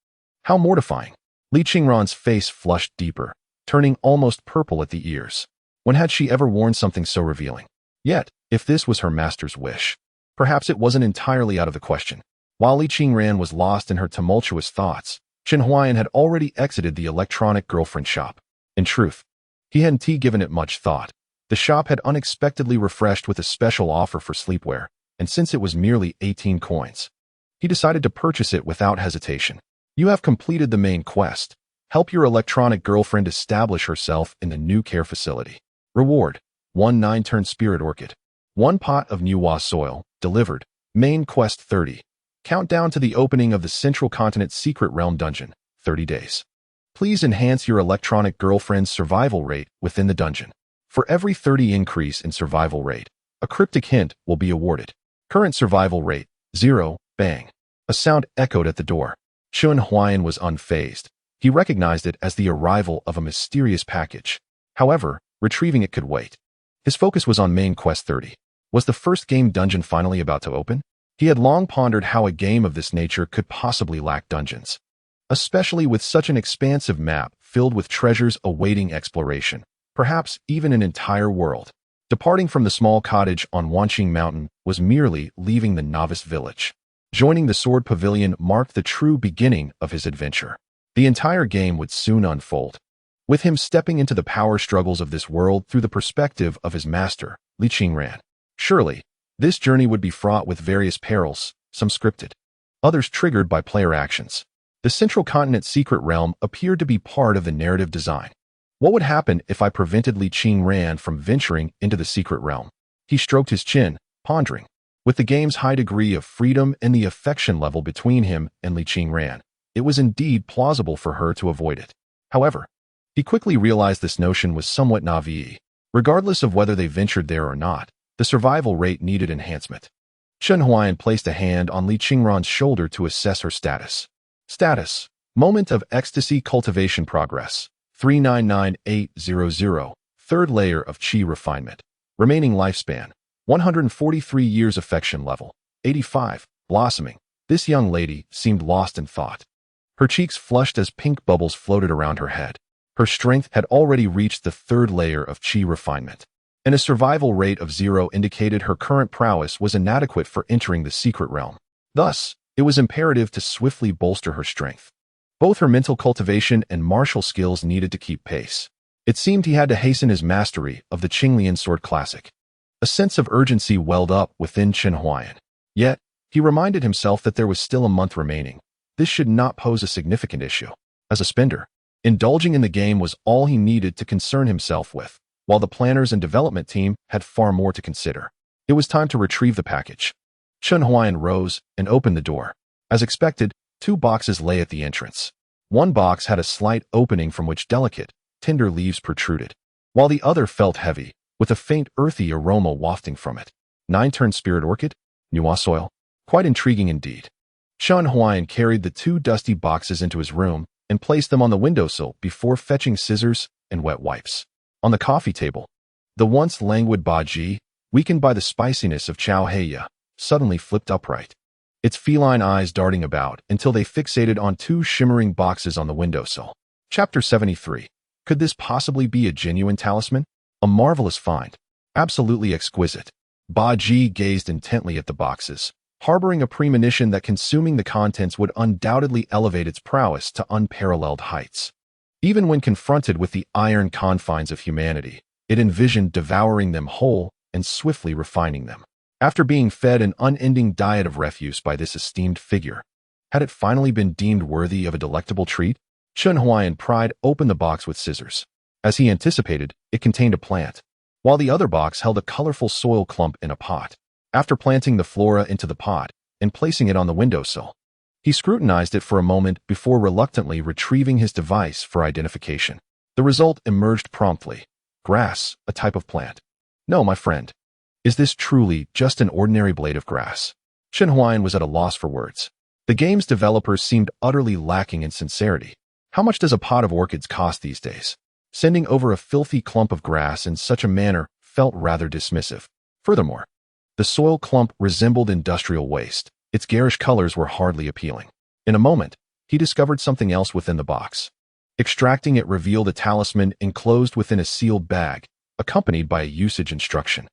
How mortifying. Li Qingran's face flushed deeper, turning almost purple at the ears. When had she ever worn something so revealing? Yet, if this was her master's wish, perhaps it wasn't entirely out of the question. While Li Qingran was lost in her tumultuous thoughts, Chun Huayan had already exited the electronic girlfriend shop. In truth, he hadn't given it much thought. The shop had unexpectedly refreshed with a special offer for sleepwear, and since it was merely 18 coins, he decided to purchase it without hesitation. You have completed the main quest. Help your electronic girlfriend establish herself in the new care facility. Reward: 1 9-turn spirit orchid. 1 pot of Nuwa soil, delivered. Main quest 30. Countdown to the opening of the Central Continent Secret Realm dungeon, 30 days. Please enhance your electronic girlfriend's survival rate within the dungeon. For every 30 increase in survival rate, a cryptic hint will be awarded. Current survival rate, 0, bang. A sound echoed at the door. Chun Huayan was unfazed. He recognized it as the arrival of a mysterious package. However, retrieving it could wait. His focus was on main quest 30. Was the first game dungeon finally about to open? He had long pondered how a game of this nature could possibly lack dungeons, especially with such an expansive map filled with treasures awaiting exploration, perhaps even an entire world. Departing from the small cottage on Wanqing Mountain was merely leaving the novice village. Joining the Sword Pavilion marked the true beginning of his adventure. The entire game would soon unfold, with him stepping into the power struggles of this world through the perspective of his master, Li Qingran. Surely, this journey would be fraught with various perils, some scripted, others triggered by player actions. The Central Continent's secret realm appeared to be part of the narrative design. What would happen if I prevented Li Qingran from venturing into the secret realm? He stroked his chin, pondering. With the game's high degree of freedom and the affection level between him and Li Qingran, it was indeed plausible for her to avoid it. However, he quickly realized this notion was somewhat naive. Regardless of whether they ventured there or not, the survival rate needed enhancement. Chun Huayan placed a hand on Li Qingran's shoulder to assess her status. Status: Moment of Ecstasy Cultivation Progress, 399800, third layer of Qi Refinement. Remaining lifespan, 143 years. Affection level, 85, blossoming. This young lady seemed lost in thought. Her cheeks flushed as pink bubbles floated around her head. Her strength had already reached the third layer of Qi Refinement, and a survival rate of 0 indicated her current prowess was inadequate for entering the secret realm. Thus, it was imperative to swiftly bolster her strength. Both her mental cultivation and martial skills needed to keep pace. It seemed he had to hasten his mastery of the Qinglian sword classic. A sense of urgency welled up within Chun Huayan. Yet, he reminded himself that there was still a month remaining. This should not pose a significant issue. As a spender, indulging in the game was all he needed to concern himself with, while the planners and development team had far more to consider. It was time to retrieve the package. Chun Huayan rose and opened the door. As expected, 2 boxes lay at the entrance. One box had a slight opening from which delicate, tender leaves protruded, while the other felt heavy, with a faint earthy aroma wafting from it. 9-turn spirit orchid? Nuwa soil? Quite intriguing indeed. Chun Huayan carried the 2 dusty boxes into his room and placed them on the windowsill before fetching scissors and wet wipes. On the coffee table, the once languid Baji, weakened by the spiciness of chow heya, suddenly flipped upright, its feline eyes darting about until they fixated on 2 shimmering boxes on the windowsill. Chapter 73. Could this possibly be a genuine talisman? A marvelous find. Absolutely exquisite. Baji gazed intently at the boxes, harboring a premonition that consuming the contents would undoubtedly elevate its prowess to unparalleled heights. Even when confronted with the iron confines of humanity, it envisioned devouring them whole and swiftly refining them. After being fed an unending diet of refuse by this esteemed figure, had it finally been deemed worthy of a delectable treat? Chun Huayan pried open the box with scissors. As he anticipated, it contained a plant, while the other box held a colorful soil clump in a pot. After planting the flora into the pot and placing it on the windowsill, he scrutinized it for a moment before reluctantly retrieving his device for identification. The result emerged promptly. Grass, a type of plant. No, my friend. Is this truly just an ordinary blade of grass? Chun Huayan was at a loss for words. The game's developers seemed utterly lacking in sincerity. How much does a pot of orchids cost these days? Sending over a filthy clump of grass in such a manner felt rather dismissive. Furthermore, the soil clump resembled industrial waste. Its garish colors were hardly appealing. In a moment, he discovered something else within the box. Extracting it revealed a talisman enclosed within a sealed bag, accompanied by a usage instruction.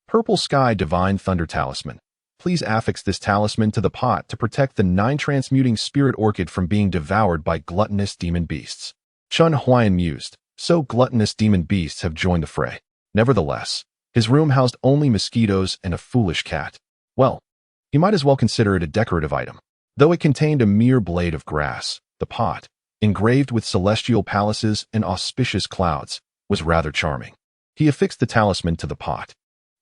Purple Sky Divine Thunder Talisman. Please affix this talisman to the pot to protect the 9-transmuting spirit orchid from being devoured by gluttonous demon beasts. Chun Huayan mused. So gluttonous demon beasts have joined the fray. Nevertheless, his room housed only mosquitoes and a foolish cat. Well, he might as well consider it a decorative item. Though it contained a mere blade of grass, the pot, engraved with celestial palaces and auspicious clouds, was rather charming. He affixed the talisman to the pot.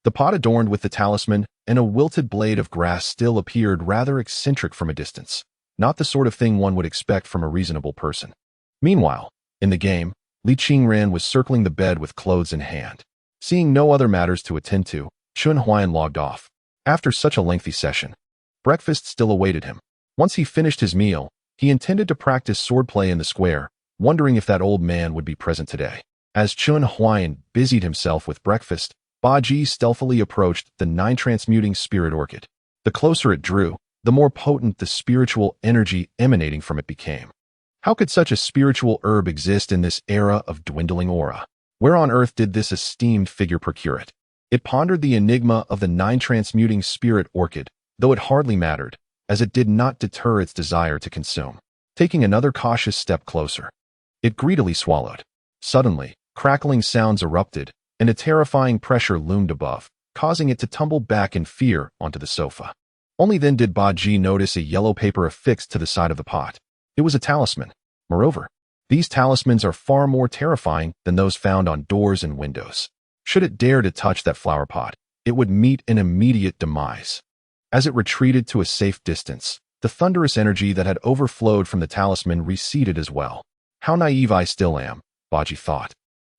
The pot adorned with the talisman and a wilted blade of grass still appeared rather eccentric from a distance. not the sort of thing one would expect from a reasonable person. Meanwhile, in the game, Li Qingran was circling the bed with clothes in hand. Seeing no other matters to attend to, Chun Huan logged off. After such a lengthy session, breakfast still awaited him. Once he finished his meal, he intended to practice swordplay in the square, wondering if that old man would be present today. As Chun Huan busied himself with breakfast, Ba Ji stealthily approached the nine-transmuting spirit orchid. The closer it drew, the more potent the spiritual energy emanating from it became. How could such a spiritual herb exist in this era of dwindling aura? Where on earth did this esteemed figure procure it? It pondered the enigma of the nine-transmuting spirit orchid, though it hardly mattered, as it did not deter its desire to consume. Taking another cautious step closer, it greedily swallowed. Suddenly, crackling sounds erupted, and a terrifying pressure loomed above, causing it to tumble back in fear onto the sofa. Only then did Ba Ji notice a yellow paper affixed to the side of the pot. It was a talisman. Moreover, these talismans are far more terrifying than those found on doors and windows. Should it dare to touch that flower pot, it would meet an immediate demise. As it retreated to a safe distance, the thunderous energy that had overflowed from the talisman receded as well. How naive I still am, Ba Ji thought.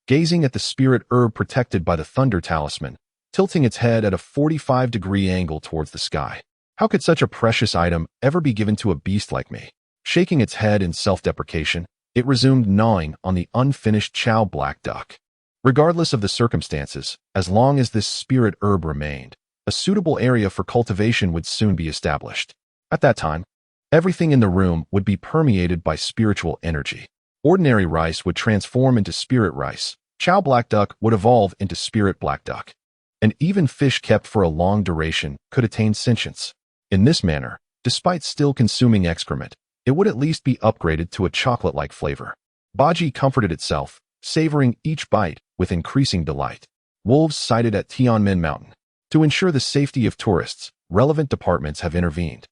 Gazing at the spirit herb protected by the thunder talisman, tilting its head at a 45-degree angle towards the sky. How could such a precious item ever be given to a beast like me? Shaking its head in self-deprecation, it resumed gnawing on the unfinished chow black duck. Regardless of the circumstances, as long as this spirit herb remained, a suitable area for cultivation would soon be established. At that time, everything in the room would be permeated by spiritual energy. Ordinary rice would transform into spirit rice, chow black duck would evolve into spirit black duck, and even fish kept for a long duration could attain sentience. In this manner, despite still consuming excrement, it would at least be upgraded to a chocolate-like flavor. Ba Ji comforted itself, savoring each bite with increasing delight. Wolves sighted at Tianmen Mountain. To ensure the safety of tourists, relevant departments have intervened.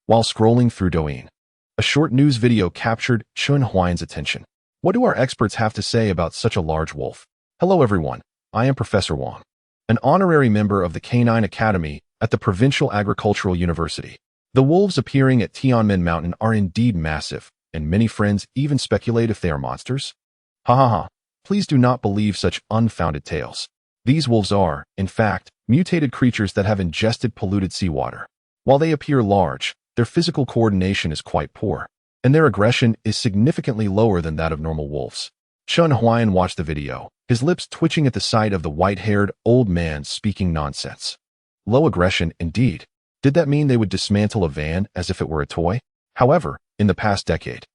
While scrolling through Douyin, a short news video captured Chun Huan's attention. What do our experts have to say about such a large wolf? Hello everyone, I am Professor Wang, an honorary member of the Canine Academy at the Provincial Agricultural University. The wolves appearing at Tianmen Mountain are indeed massive, and many friends even speculate if they are monsters. Ha ha ha, please do not believe such unfounded tales. These wolves are, in fact, mutated creatures that have ingested polluted seawater. While they appear large, their physical coordination is quite poor, and their aggression is significantly lower than that of normal wolves. Chun Huan watched the video, his lips twitching at the sight of the white-haired old man speaking nonsense. Low aggression, indeed. Did that mean they would dismantle a van as if it were a toy? However, in the past decade,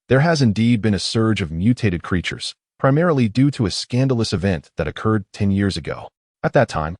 there has indeed been a surge of mutated creatures, primarily due to a scandalous event that occurred 10 years ago. At that time,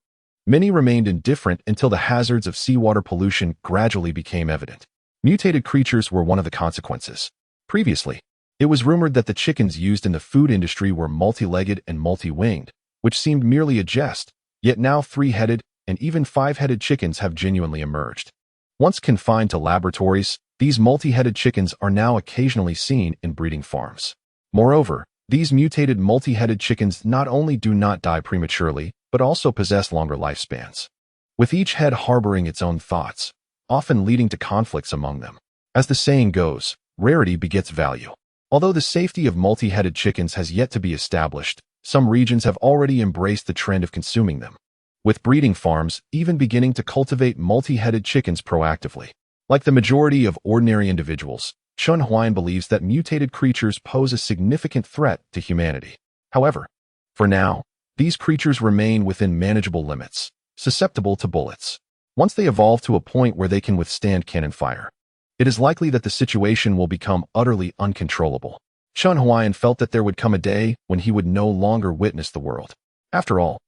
many remained indifferent until the hazards of seawater pollution gradually became evident. Mutated creatures were one of the consequences. Previously, it was rumored that the chickens used in the food industry were multi-legged and multi-winged, which seemed merely a jest, yet now 3-headed and even 5-headed chickens have genuinely emerged. Once confined to laboratories, these multi-headed chickens are now occasionally seen in breeding farms. Moreover, these mutated multi-headed chickens not only do not die prematurely, but also possess longer lifespans, with each head harboring its own thoughts, often leading to conflicts among them. As the saying goes, rarity begets value. Although the safety of multi-headed chickens has yet to be established, some regions have already embraced the trend of consuming them, with breeding farms even beginning to cultivate multi-headed chickens proactively. Like the majority of ordinary individuals, Chun Huan believes that mutated creatures pose a significant threat to humanity. However, for now, these creatures remain within manageable limits, susceptible to bullets. Once they evolve to a point where they can withstand cannon fire, it is likely that the situation will become utterly uncontrollable. Chun Huan felt that there would come a day when he would no longer witness the world. After all,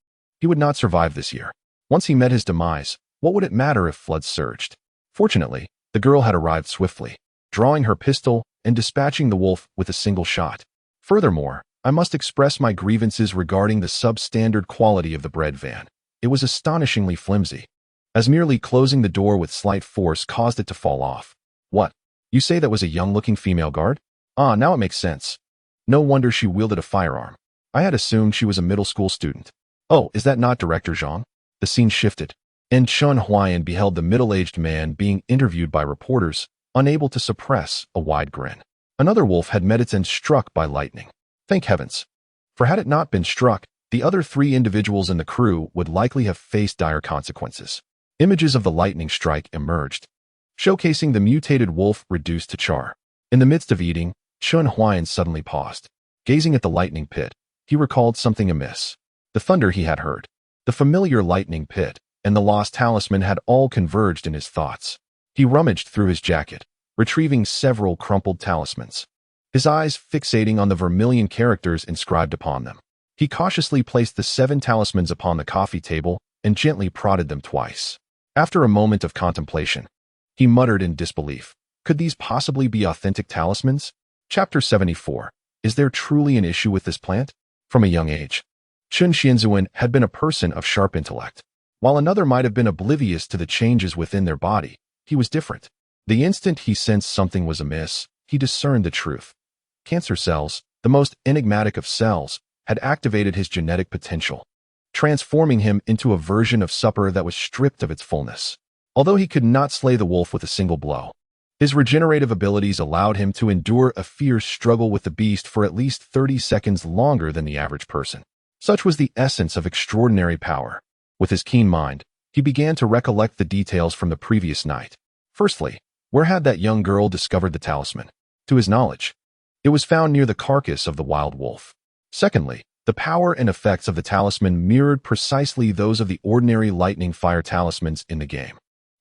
he would not survive this year. Once he met his demise, what would it matter if floods surged? Fortunately, the girl had arrived swiftly, drawing her pistol and dispatching the wolf with a single shot. Furthermore, I must express my grievances regarding the substandard quality of the bread van. It was astonishingly flimsy, as merely closing the door with slight force caused it to fall off. What? You say that was a young-looking female guard? Ah, now it makes sense. No wonder she wielded a firearm. I had assumed she was a middle school student. Oh, is that not Director Zhang? The scene shifted, and Chun Huan beheld the middle-aged man being interviewed by reporters, unable to suppress a wide grin. Another wolf had met its end struck by lightning. Thank heavens. For had it not been struck, the other 3 individuals in the crew would likely have faced dire consequences. Images of the lightning strike emerged, showcasing the mutated wolf reduced to char. In the midst of eating, Chun Huayan suddenly paused. Gazing at the lightning pit, he recalled something amiss. The thunder he had heard, the familiar lightning pit, and the lost talisman had all converged in his thoughts. He rummaged through his jacket, retrieving several crumpled talismans, his eyes fixating on the vermilion characters inscribed upon them. He cautiously placed the 7 talismans upon the coffee table and gently prodded them twice. After a moment of contemplation, he muttered in disbelief, "Could these possibly be authentic talismans?" Chapter 74. Is there truly an issue with this plant? From a young age, Chun Xianzuan had been a person of sharp intellect. While another might have been oblivious to the changes within their body, he was different. The instant he sensed something was amiss, he discerned the truth. Cancer cells, the most enigmatic of cells, had activated his genetic potential, transforming him into a version of Supper that was stripped of its fullness. Although he could not slay the wolf with a single blow, his regenerative abilities allowed him to endure a fierce struggle with the beast for at least 30 seconds longer than the average person. Such was the essence of extraordinary power. With his keen mind, he began to recollect the details from the previous night. Firstly, where had that young girl discovered the talisman? To his knowledge, it was found near the carcass of the wild wolf. Secondly, the power and effects of the talisman mirrored precisely those of the ordinary lightning fire talismans in the game.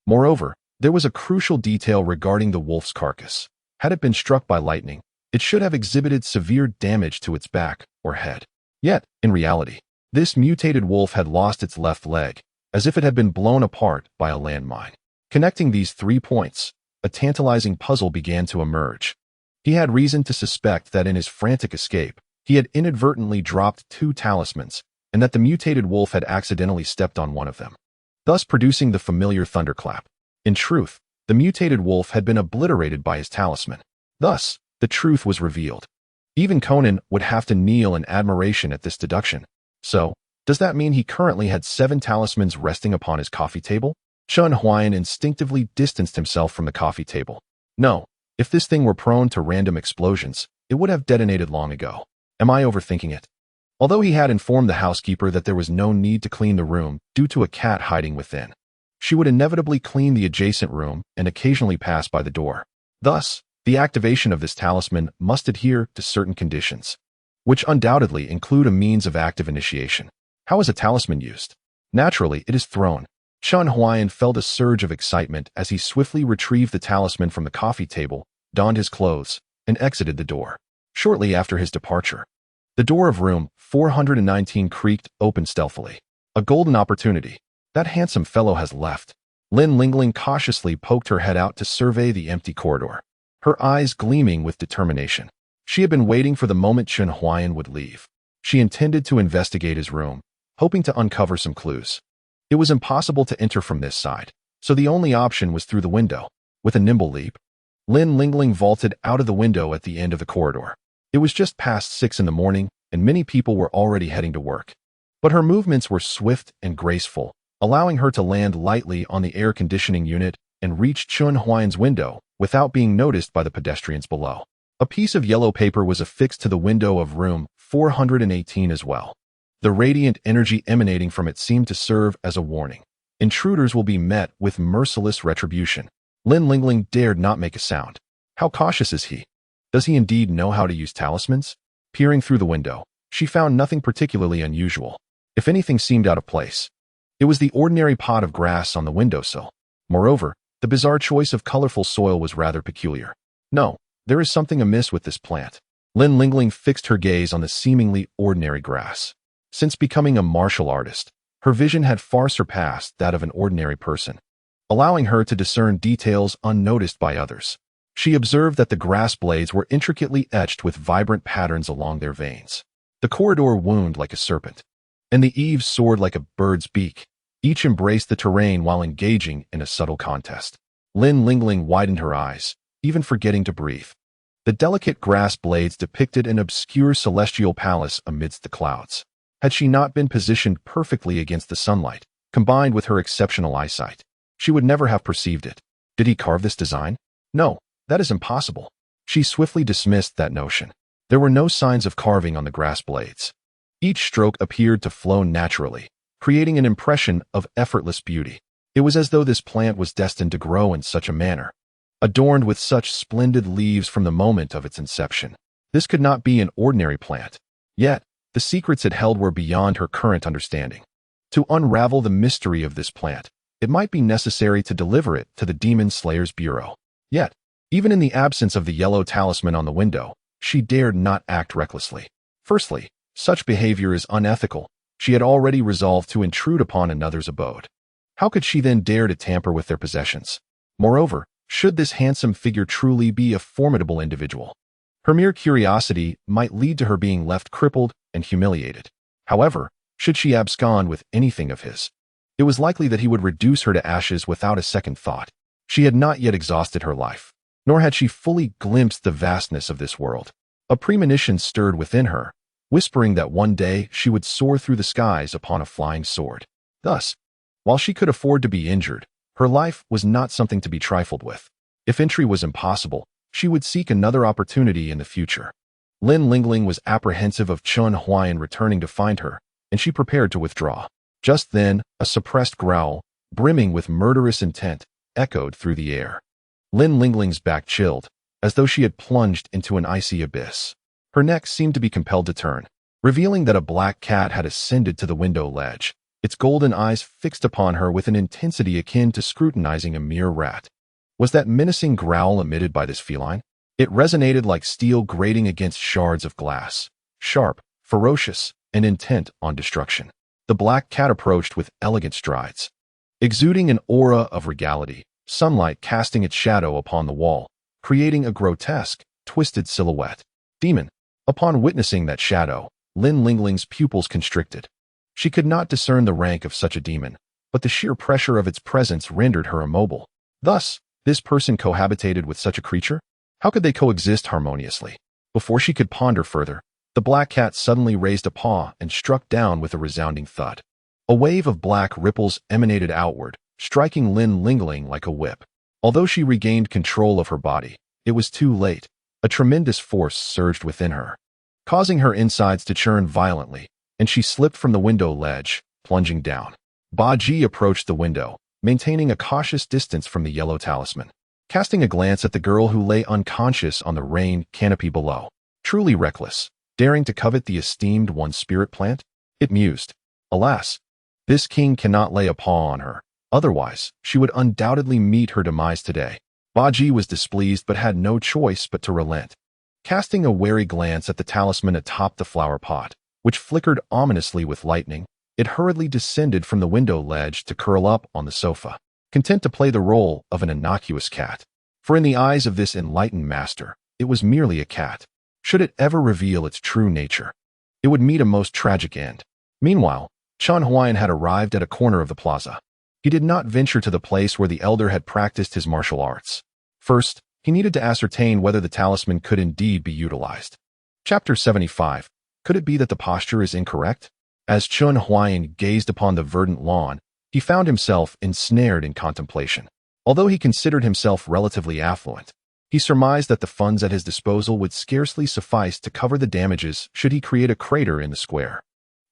Moreover, there was a crucial detail regarding the wolf's carcass. Had it been struck by lightning, it should have exhibited severe damage to its back or head. Yet, in reality, this mutated wolf had lost its left leg, as if it had been blown apart by a landmine. Connecting these 3 points, a tantalizing puzzle began to emerge. He had reason to suspect that in his frantic escape, he had inadvertently dropped 2 talismans, and that the mutated wolf had accidentally stepped on one of them, thus producing the familiar thunderclap. In truth, the mutated wolf had been obliterated by his talisman. Thus, the truth was revealed. Even Conan would have to kneel in admiration at this deduction. So, does that mean he currently had 7 talismans resting upon his coffee table? Chun Huayan instinctively distanced himself from the coffee table. No, if this thing were prone to random explosions, it would have detonated long ago. Am I overthinking it? Although he had informed the housekeeper that there was no need to clean the room due to a cat hiding within, she would inevitably clean the adjacent room and occasionally pass by the door. Thus, the activation of this talisman must adhere to certain conditions, which undoubtedly include a means of active initiation. How is a talisman used? Naturally, it is thrown. Chun Huayan felt a surge of excitement as he swiftly retrieved the talisman from the coffee table, donned his clothes, and exited the door. Shortly after his departure, the door of room 419 creaked open stealthily. A golden opportunity. That handsome fellow has left. Lin Lingling cautiously poked her head out to survey the empty corridor, her eyes gleaming with determination. She had been waiting for the moment Chun Huayan would leave. She intended to investigate his room, hoping to uncover some clues. It was impossible to enter from this side, so the only option was through the window. With a nimble leap, Lin Lingling vaulted out of the window at the end of the corridor. It was just past 6 in the morning, and many people were already heading to work. But her movements were swift and graceful, allowing her to land lightly on the air conditioning unit and reach Chun Huayan's window without being noticed by the pedestrians below. A piece of yellow paper was affixed to the window of room 418 as well. The radiant energy emanating from it seemed to serve as a warning. Intruders will be met with merciless retribution. Lin Lingling dared not make a sound. How cautious is he? Does he indeed know how to use talismans? Peering through the window, she found nothing particularly unusual. If anything seemed out of place, it was the ordinary pot of grass on the windowsill. Moreover, the bizarre choice of colorful soil was rather peculiar. No, there is something amiss with this plant. Lin Lingling fixed her gaze on the seemingly ordinary grass. Since becoming a martial artist, her vision had far surpassed that of an ordinary person, allowing her to discern details unnoticed by others. She observed that the grass blades were intricately etched with vibrant patterns along their veins. The corridor wound like a serpent, and the eaves soared like a bird's beak. Each embraced the terrain while engaging in a subtle contest. Lin Lingling widened her eyes, even forgetting to breathe. The delicate grass blades depicted an obscure celestial palace amidst the clouds. Had she not been positioned perfectly against the sunlight, combined with her exceptional eyesight, she would never have perceived it. Did he carve this design? No, That is impossible. She swiftly dismissed that notion. There were no signs of carving on the grass blades. Each stroke appeared to flow naturally, creating an impression of effortless beauty. It was as though this plant was destined to grow in such a manner, adorned with such splendid leaves from the moment of its inception. This could not be an ordinary plant. Yet, the secrets it held were beyond her current understanding. To unravel the mystery of this plant, it might be necessary to deliver it to the Demon Slayer's Bureau. Yet, even in the absence of the yellow talisman on the window, she dared not act recklessly. Firstly, such behavior is unethical. She had already resolved to intrude upon another's abode. How could she then dare to tamper with their possessions? Moreover, should this handsome figure truly be a formidable individual, her mere curiosity might lead to her being left crippled and humiliated. However, should she abscond with anything of his, it was likely that he would reduce her to ashes without a second thought. She had not yet exhausted her life, nor had she fully glimpsed the vastness of this world. A premonition stirred within her, whispering that one day she would soar through the skies upon a flying sword. Thus, while she could afford to be injured, her life was not something to be trifled with. If entry was impossible, she would seek another opportunity in the future. Lin Lingling was apprehensive of Chun Huayan returning to find her, and she prepared to withdraw. Just then, a suppressed growl, brimming with murderous intent, echoed through the air. Lin Lingling's back chilled, as though she had plunged into an icy abyss. Her neck seemed to be compelled to turn, revealing that a black cat had ascended to the window ledge, its golden eyes fixed upon her with an intensity akin to scrutinizing a mere rat. Was that menacing growl emitted by this feline? It resonated like steel grating against shards of glass, sharp, ferocious, and intent on destruction. The black cat approached with elegant strides, exuding an aura of regality, sunlight casting its shadow upon the wall, creating a grotesque, twisted silhouette. Demon. Upon witnessing that shadow, Lin Lingling's pupils constricted. She could not discern the rank of such a demon, but the sheer pressure of its presence rendered her immobile. Thus, this person cohabitated with such a creature? How could they coexist harmoniously? Before she could ponder further, the black cat suddenly raised a paw and struck down with a resounding thud. A wave of black ripples emanated outward, striking Lin Lingling like a whip. Although she regained control of her body, it was too late. A tremendous force surged within her, causing her insides to churn violently, and she slipped from the window ledge, plunging down. Baji approached the window, maintaining a cautious distance from the yellow talisman, casting a glance at the girl who lay unconscious on the rain canopy below. Truly reckless, daring to covet the esteemed one spirit plant? It mused. Alas, this king cannot lay a paw on her, otherwise she would undoubtedly meet her demise today. Baji was displeased but had no choice but to relent. Casting a wary glance at the talisman atop the flower pot, which flickered ominously with lightning, it hurriedly descended from the window ledge to curl up on the sofa, content to play the role of an innocuous cat. For in the eyes of this enlightened master, it was merely a cat. Should it ever reveal its true nature, it would meet a most tragic end. Meanwhile, Chun Huayan had arrived at a corner of the plaza. He did not venture to the place where the elder had practiced his martial arts. First, he needed to ascertain whether the talisman could indeed be utilized. Chapter 75. Could it be that the posture is incorrect? As Chun Huayan gazed upon the verdant lawn, he found himself ensnared in contemplation. Although he considered himself relatively affluent, he surmised that the funds at his disposal would scarcely suffice to cover the damages should he create a crater in the square.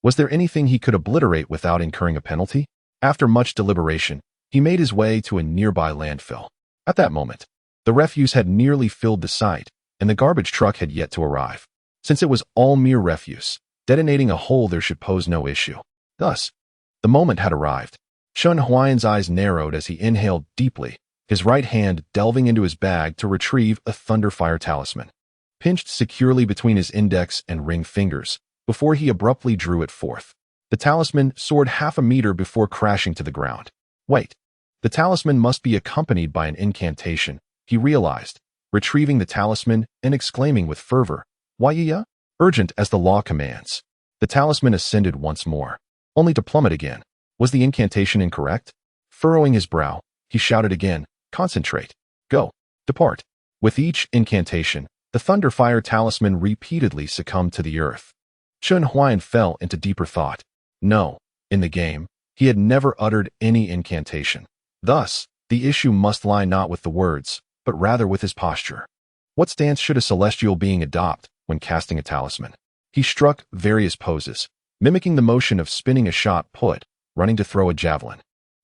Was there anything he could obliterate without incurring a penalty? After much deliberation, he made his way to a nearby landfill. At that moment, the refuse had nearly filled the site, and the garbage truck had yet to arrive. Since it was all mere refuse, detonating a hole there should pose no issue. Thus, the moment had arrived. Chun Huayan's eyes narrowed as he inhaled deeply, his right hand delving into his bag to retrieve a Thunderfire talisman. Pinched securely between his index and ring fingers, before he abruptly drew it forth. The talisman soared half a meter before crashing to the ground. Wait, the talisman must be accompanied by an incantation, he realized, retrieving the talisman and exclaiming with fervor, "Waiya?" Urgent as the law commands. The talisman ascended once more, only to plummet again. Was the incantation incorrect? Furrowing his brow, he shouted again, "Concentrate. Go. Depart." With each incantation, the Thunderfire talisman repeatedly succumbed to the earth. Chun Huayan fell into deeper thought. No, in the game, he had never uttered any incantation. Thus, the issue must lie not with the words, but rather with his posture. What stance should a celestial being adopt when casting a talisman? He struck various poses, mimicking the motion of spinning a shot put, running to throw a javelin,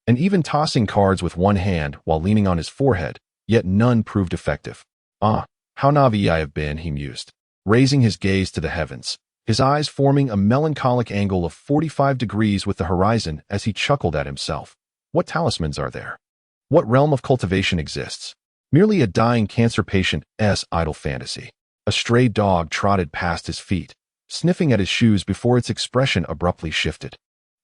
and even tossing cards with one hand while leaning on his forehead, yet none proved effective. Ah, how naive I have been, he mused, raising his gaze to the heavens, his eyes forming a melancholic angle of 45 degrees with the horizon as he chuckled at himself. What talismans are there? What realm of cultivation exists? Merely a dying cancer patient's idle fantasy. A stray dog trotted past his feet, sniffing at his shoes before its expression abruptly shifted,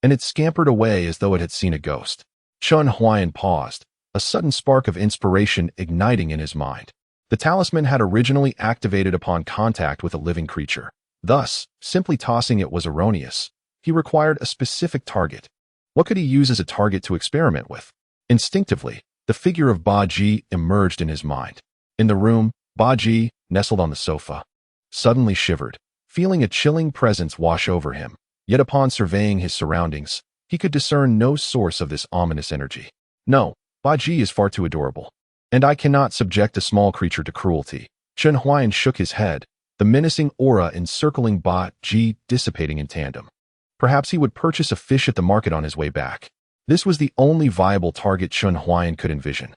and it scampered away as though it had seen a ghost. Chun Huayan paused, a sudden spark of inspiration igniting in his mind. The talisman had originally activated upon contact with a living creature. Thus, simply tossing it was erroneous. He required a specific target. What could he use as a target to experiment with? Instinctively, the figure of Ba Ji emerged in his mind. In the room, Ba Ji, nestled on the sofa, suddenly shivered, feeling a chilling presence wash over him. Yet upon surveying his surroundings, he could discern no source of this ominous energy. No, Ba Ji is far too adorable, and I cannot subject a small creature to cruelty. Chun Huayan shook his head, the menacing aura encircling Ba Ji dissipating in tandem. Perhaps he would purchase a fish at the market on his way back. This was the only viable target Chun Huayan could envision,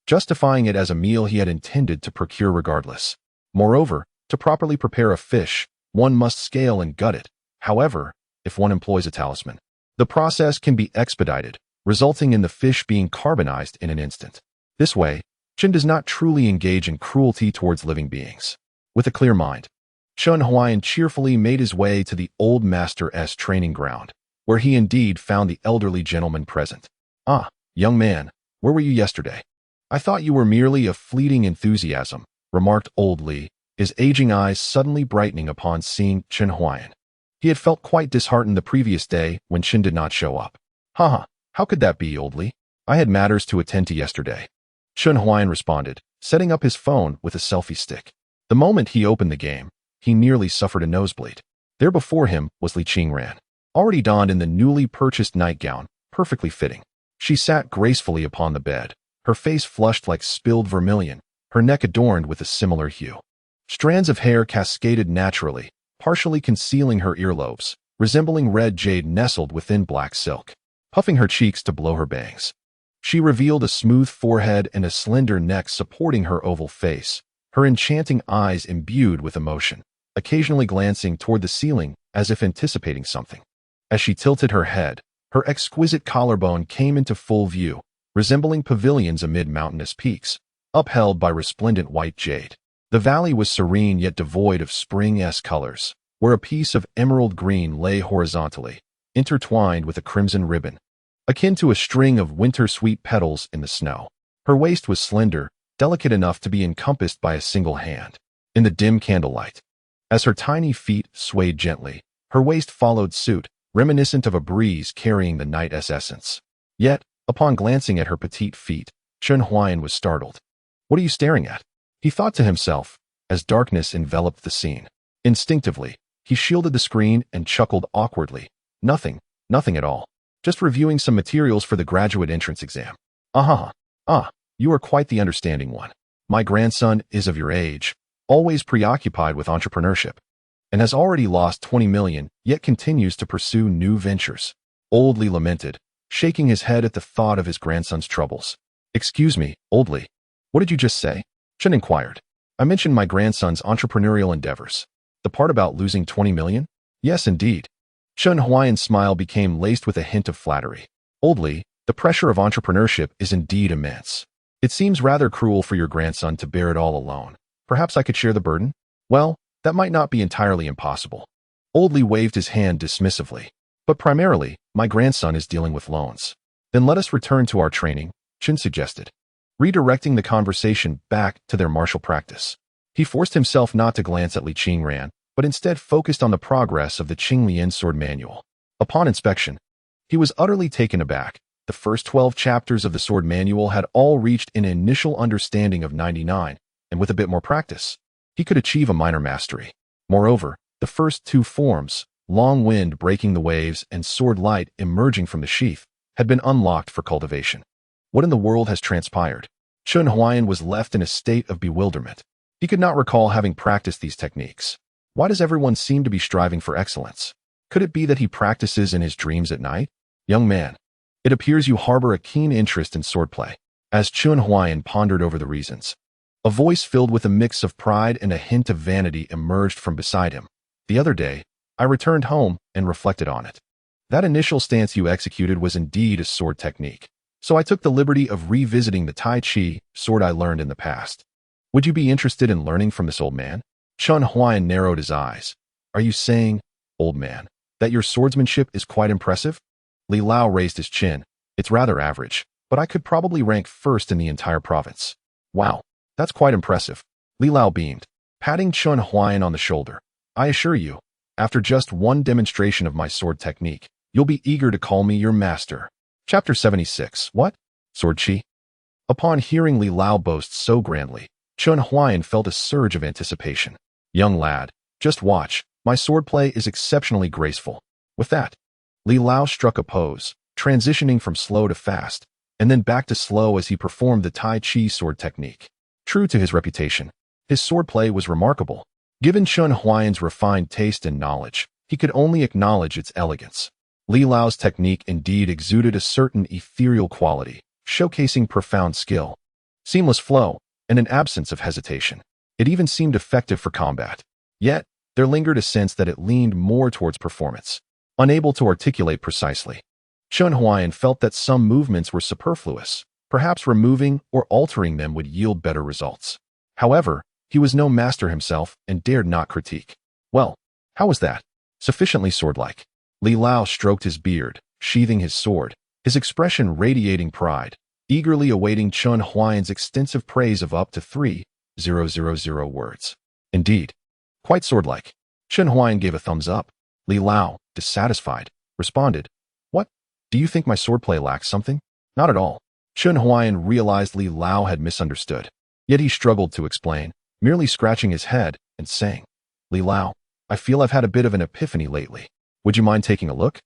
justifying it as a meal he had intended to procure regardless. Moreover, to properly prepare a fish, one must scale and gut it. However, if one employs a talisman, the process can be expedited, resulting in the fish being carbonized in an instant. This way, Chun does not truly engage in cruelty towards living beings. With a clear mind, Chun Huayan cheerfully made his way to the old master's training ground, where he indeed found the elderly gentleman present. Ah, young man, where were you yesterday? I thought you were merely a fleeting enthusiasm, remarked old Li, his aging eyes suddenly brightening upon seeing Chun Huayan. He had felt quite disheartened the previous day when Chun did not show up. Haha, how could that be, old Li? I had matters to attend to yesterday. Chun Huayan responded, setting up his phone with a selfie stick. The moment he opened the game, he nearly suffered a nosebleed. There before him was Li Qingran, already donned in the newly purchased nightgown, perfectly fitting. She sat gracefully upon the bed, her face flushed like spilled vermilion, her neck adorned with a similar hue. Strands of hair cascaded naturally, partially concealing her earlobes, resembling red jade nestled within black silk, puffing her cheeks to blow her bangs. She revealed a smooth forehead and a slender neck supporting her oval face, her enchanting eyes imbued with emotion, occasionally glancing toward the ceiling as if anticipating something. As she tilted her head, her exquisite collarbone came into full view, resembling pavilions amid mountainous peaks, upheld by resplendent white jade. The valley was serene yet devoid of spring-esque colors, where a piece of emerald green lay horizontally, intertwined with a crimson ribbon, akin to a string of winter-sweet petals in the snow. Her waist was slender, delicate enough to be encompassed by a single hand. In the dim candlelight, as her tiny feet swayed gently, her waist followed suit, reminiscent of a breeze carrying the night's essence. Yet, upon glancing at her petite feet, Chun Huayan was startled. What are you staring at? He thought to himself, as darkness enveloped the scene. Instinctively, he shielded the screen and chuckled awkwardly. Nothing at all. Just reviewing some materials for the graduate entrance exam. You are quite the understanding one. My grandson is of your age, always preoccupied with entrepreneurship, and has already lost 20 million, yet continues to pursue new ventures. Old Li lamented, shaking his head at the thought of his grandson's troubles. Excuse me, Old Li, what did you just say? Chun inquired. I mentioned my grandson's entrepreneurial endeavors. The part about losing 20 million? Yes, indeed. Chun Huayan's smile became laced with a hint of flattery. Old Li, the pressure of entrepreneurship is indeed immense. It seems rather cruel for your grandson to bear it all alone. Perhaps I could share the burden? Well, that might not be entirely impossible. Old Li waved his hand dismissively. But primarily, my grandson is dealing with loans. Then let us return to our training, Chun suggested, redirecting the conversation back to their martial practice. He forced himself not to glance at Li Qingran, but instead focused on the progress of the Qinglian sword manual. Upon inspection, he was utterly taken aback. The first 12 chapters of the sword manual had all reached an initial understanding of 99, and with a bit more practice, he could achieve a minor mastery. Moreover, the first two forms, long wind breaking the waves and sword light emerging from the sheath, had been unlocked for cultivation. What in the world has transpired? Chun Huayan was left in a state of bewilderment. He could not recall having practiced these techniques. Why does everyone seem to be striving for excellence? Could it be that he practices in his dreams at night? Young man, it appears you harbor a keen interest in swordplay. As Chun Huayan pondered over the reasons, a voice filled with a mix of pride and a hint of vanity emerged from beside him. The other day, I returned home and reflected on it. That initial stance you executed was indeed a sword technique. So I took the liberty of revisiting the Tai Chi sword I learned in the past. Would you be interested in learning from this old man? Chun Huayan narrowed his eyes. Are you saying, old man, that your swordsmanship is quite impressive? Li Lao raised his chin. It's rather average, but I could probably rank first in the entire province. Wow, that's quite impressive. Li Lao beamed, patting Chun Huayan on the shoulder. I assure you, after just one demonstration of my sword technique, you'll be eager to call me your master. Chapter 76. What? Sword Chi? Upon hearing Li Lao boast so grandly, Chun Huayan felt a surge of anticipation. Young lad, just watch. My swordplay is exceptionally graceful. With that, Li Lao struck a pose, transitioning from slow to fast, and then back to slow as he performed the Tai Chi sword technique. True to his reputation, his swordplay was remarkable. Given Chun Huayan's refined taste and knowledge, he could only acknowledge its elegance. Li Lao's technique indeed exuded a certain ethereal quality, showcasing profound skill, seamless flow, and an absence of hesitation. It even seemed effective for combat. Yet, there lingered a sense that it leaned more towards performance. Unable to articulate precisely, Chun Huayan felt that some movements were superfluous. Perhaps removing or altering them would yield better results. However, he was no master himself and dared not critique. Well, how was that? Sufficiently sword-like. Li Lao stroked his beard, sheathing his sword, his expression radiating pride, eagerly awaiting Chun Huayan's extensive praise of up to 3,000 words. Indeed, quite sword-like. Chun Huayan gave a thumbs up. Li Lao, dissatisfied, responded, What? Do you think my swordplay lacks something? Not at all. Chun Huayan realized Li Lao had misunderstood. Yet he struggled to explain, merely scratching his head and saying, Li Lao, I feel I've had a bit of an epiphany lately. Would you mind taking a look?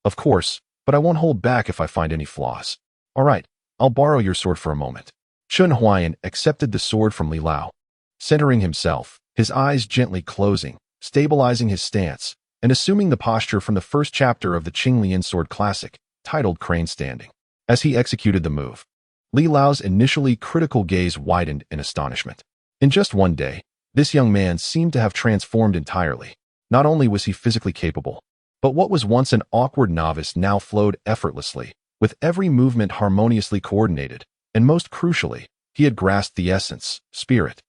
Of course, but I won't hold back if I find any flaws. All right, I'll borrow your sword for a moment. Chun Huayan accepted the sword from Li Lao, centering himself, his eyes gently closing, stabilizing his stance, and assuming the posture from the first chapter of the Qinglian sword classic, titled Crane Standing. As he executed the move, Li Lao's initially critical gaze widened in astonishment. In just one day, this young man seemed to have transformed entirely. Not only was he physically capable, but what was once an awkward novice now flowed effortlessly, with every movement harmoniously coordinated, and most crucially, he had grasped the essence, spirit.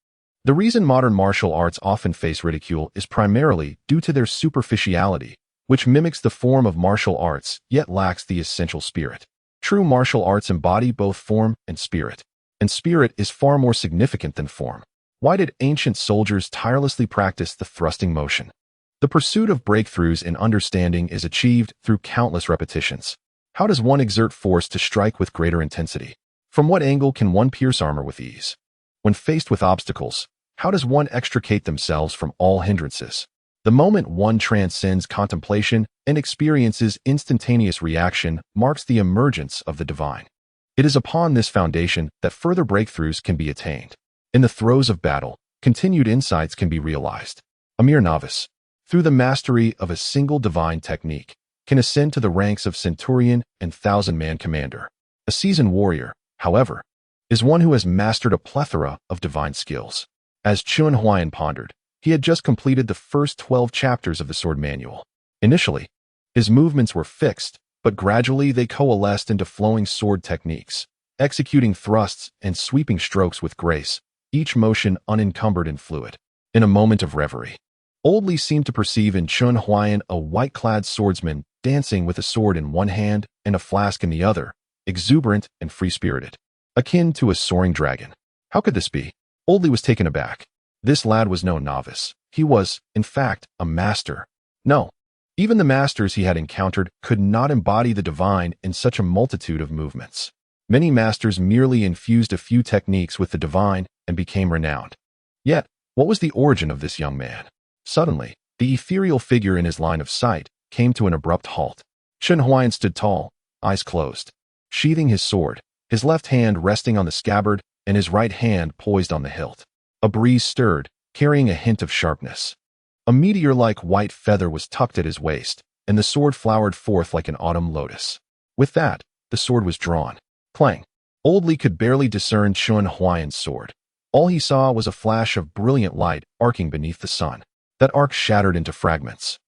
The reason modern martial arts often face ridicule is primarily due to their superficiality, which mimics the form of martial arts yet lacks the essential spirit. True martial arts embody both form and spirit is far more significant than form. Why did ancient soldiers tirelessly practice the thrusting motion? The pursuit of breakthroughs in understanding is achieved through countless repetitions. How does one exert force to strike with greater intensity? From what angle can one pierce armor with ease? When faced with obstacles, how does one extricate themselves from all hindrances? The moment one transcends contemplation and experiences instantaneous reaction marks the emergence of the divine. It is upon this foundation that further breakthroughs can be attained. In the throes of battle, continued insights can be realized. A mere novice, through the mastery of a single divine technique, can ascend to the ranks of centurion and thousand-man commander. A seasoned warrior, however, is one who has mastered a plethora of divine skills. As Chun Huayan pondered, he had just completed the first 12 chapters of the sword manual. Initially, his movements were fixed, but gradually they coalesced into flowing sword techniques, executing thrusts and sweeping strokes with grace, each motion unencumbered and fluid. In a moment of reverie, Old Li seemed to perceive in Chun Huayan a white-clad swordsman dancing with a sword in one hand and a flask in the other, exuberant and free-spirited, akin to a soaring dragon. How could this be? Old Li was taken aback. This lad was no novice. He was, in fact, a master. No, even the masters he had encountered could not embody the divine in such a multitude of movements. Many masters merely infused a few techniques with the divine and became renowned. Yet, what was the origin of this young man? Suddenly, the ethereal figure in his line of sight came to an abrupt halt. Chun Huayan stood tall, eyes closed, sheathing his sword, his left hand resting on the scabbard and his right hand poised on the hilt. A breeze stirred, carrying a hint of sharpness. A meteor-like white feather was tucked at his waist, and the sword flowered forth like an autumn lotus. With that, the sword was drawn. Clang! Old Li could barely discern Chun Huayan's sword. All he saw was a flash of brilliant light arcing beneath the sun. That arc shattered into fragments,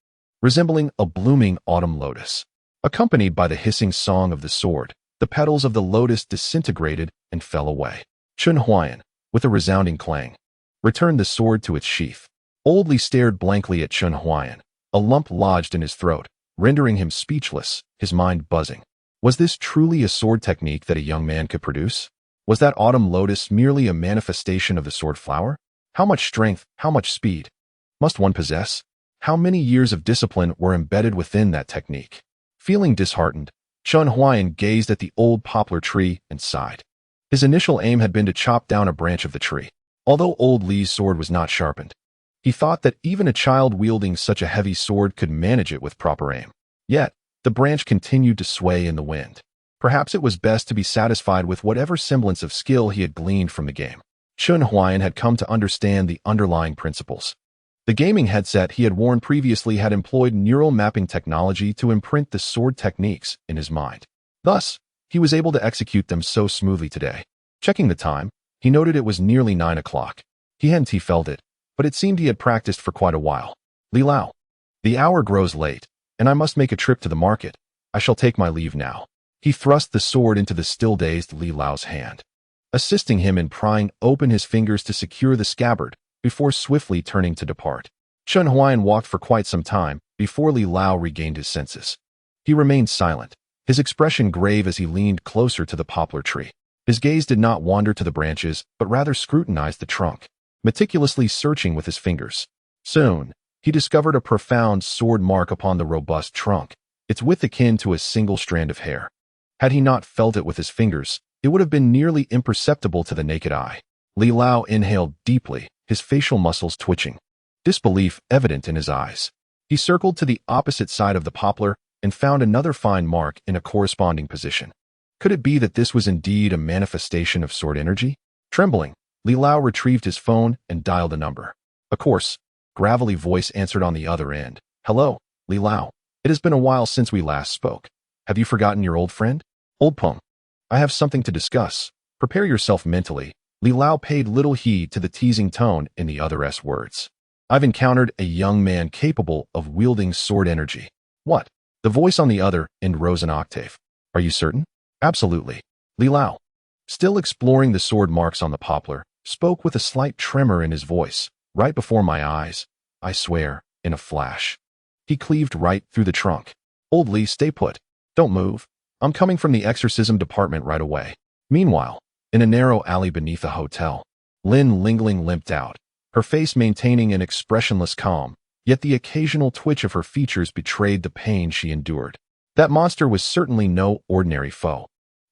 resembling a blooming autumn lotus. Accompanied by the hissing song of the sword, the petals of the lotus disintegrated and fell away. Chun Huayan, with a resounding clang, returned the sword to its sheath. Old Li stared blankly at Chun Huayan. A lump lodged in his throat, rendering him speechless, his mind buzzing. Was this truly a sword technique that a young man could produce? Was that autumn lotus merely a manifestation of the sword flower? How much strength, how much speed must one possess? How many years of discipline were embedded within that technique? Feeling disheartened, Chun Huayan gazed at the old poplar tree and sighed. His initial aim had been to chop down a branch of the tree. Although old Li's sword was not sharpened, he thought that even a child wielding such a heavy sword could manage it with proper aim. Yet, the branch continued to sway in the wind. Perhaps it was best to be satisfied with whatever semblance of skill he had gleaned from the game. Chun Huayan had come to understand the underlying principles. The gaming headset he had worn previously had employed neural mapping technology to imprint the sword techniques in his mind. Thus, he was able to execute them so smoothly today. Checking the time, he noted it was nearly 9 o'clock. He hadn't felt it, but it seemed he had practiced for quite a while. Li Lao. The hour grows late, and I must make a trip to the market. I shall take my leave now. He thrust the sword into the still-dazed Li Lao's hand, assisting him in prying open his fingers to secure the scabbard before swiftly turning to depart. Chun Huayan walked for quite some time before Li Lao regained his senses. He remained silent, his expression grave as he leaned closer to the poplar tree. His gaze did not wander to the branches, but rather scrutinized the trunk, meticulously searching with his fingers. Soon, he discovered a profound sword mark upon the robust trunk, its width akin to a single strand of hair. Had he not felt it with his fingers, it would have been nearly imperceptible to the naked eye. Li Lao inhaled deeply, his facial muscles twitching, disbelief evident in his eyes. He circled to the opposite side of the poplar and found another fine mark in a corresponding position. Could it be that this was indeed a manifestation of sword energy? Trembling, Li Lao retrieved his phone and dialed a number. A coarse, gravelly voice answered on the other end. Hello, Li Lao. It has been a while since we last spoke. Have you forgotten your old friend? Old Peng. I have something to discuss. Prepare yourself mentally. Li Lao paid little heed to the teasing tone in the other's words. I've encountered a young man capable of wielding sword energy. What? The voice on the other end rose an octave. Are you certain? Absolutely. Li Lao, still exploring the sword marks on the poplar, spoke with a slight tremor in his voice. Right before my eyes, I swear, in a flash. He cleaved right through the trunk. Old Li, stay put. Don't move. I'm coming from the exorcism department right away. Meanwhile, in a narrow alley beneath a hotel, Lin Lingling limped out, her face maintaining an expressionless calm, yet the occasional twitch of her features betrayed the pain she endured. That monster was certainly no ordinary foe.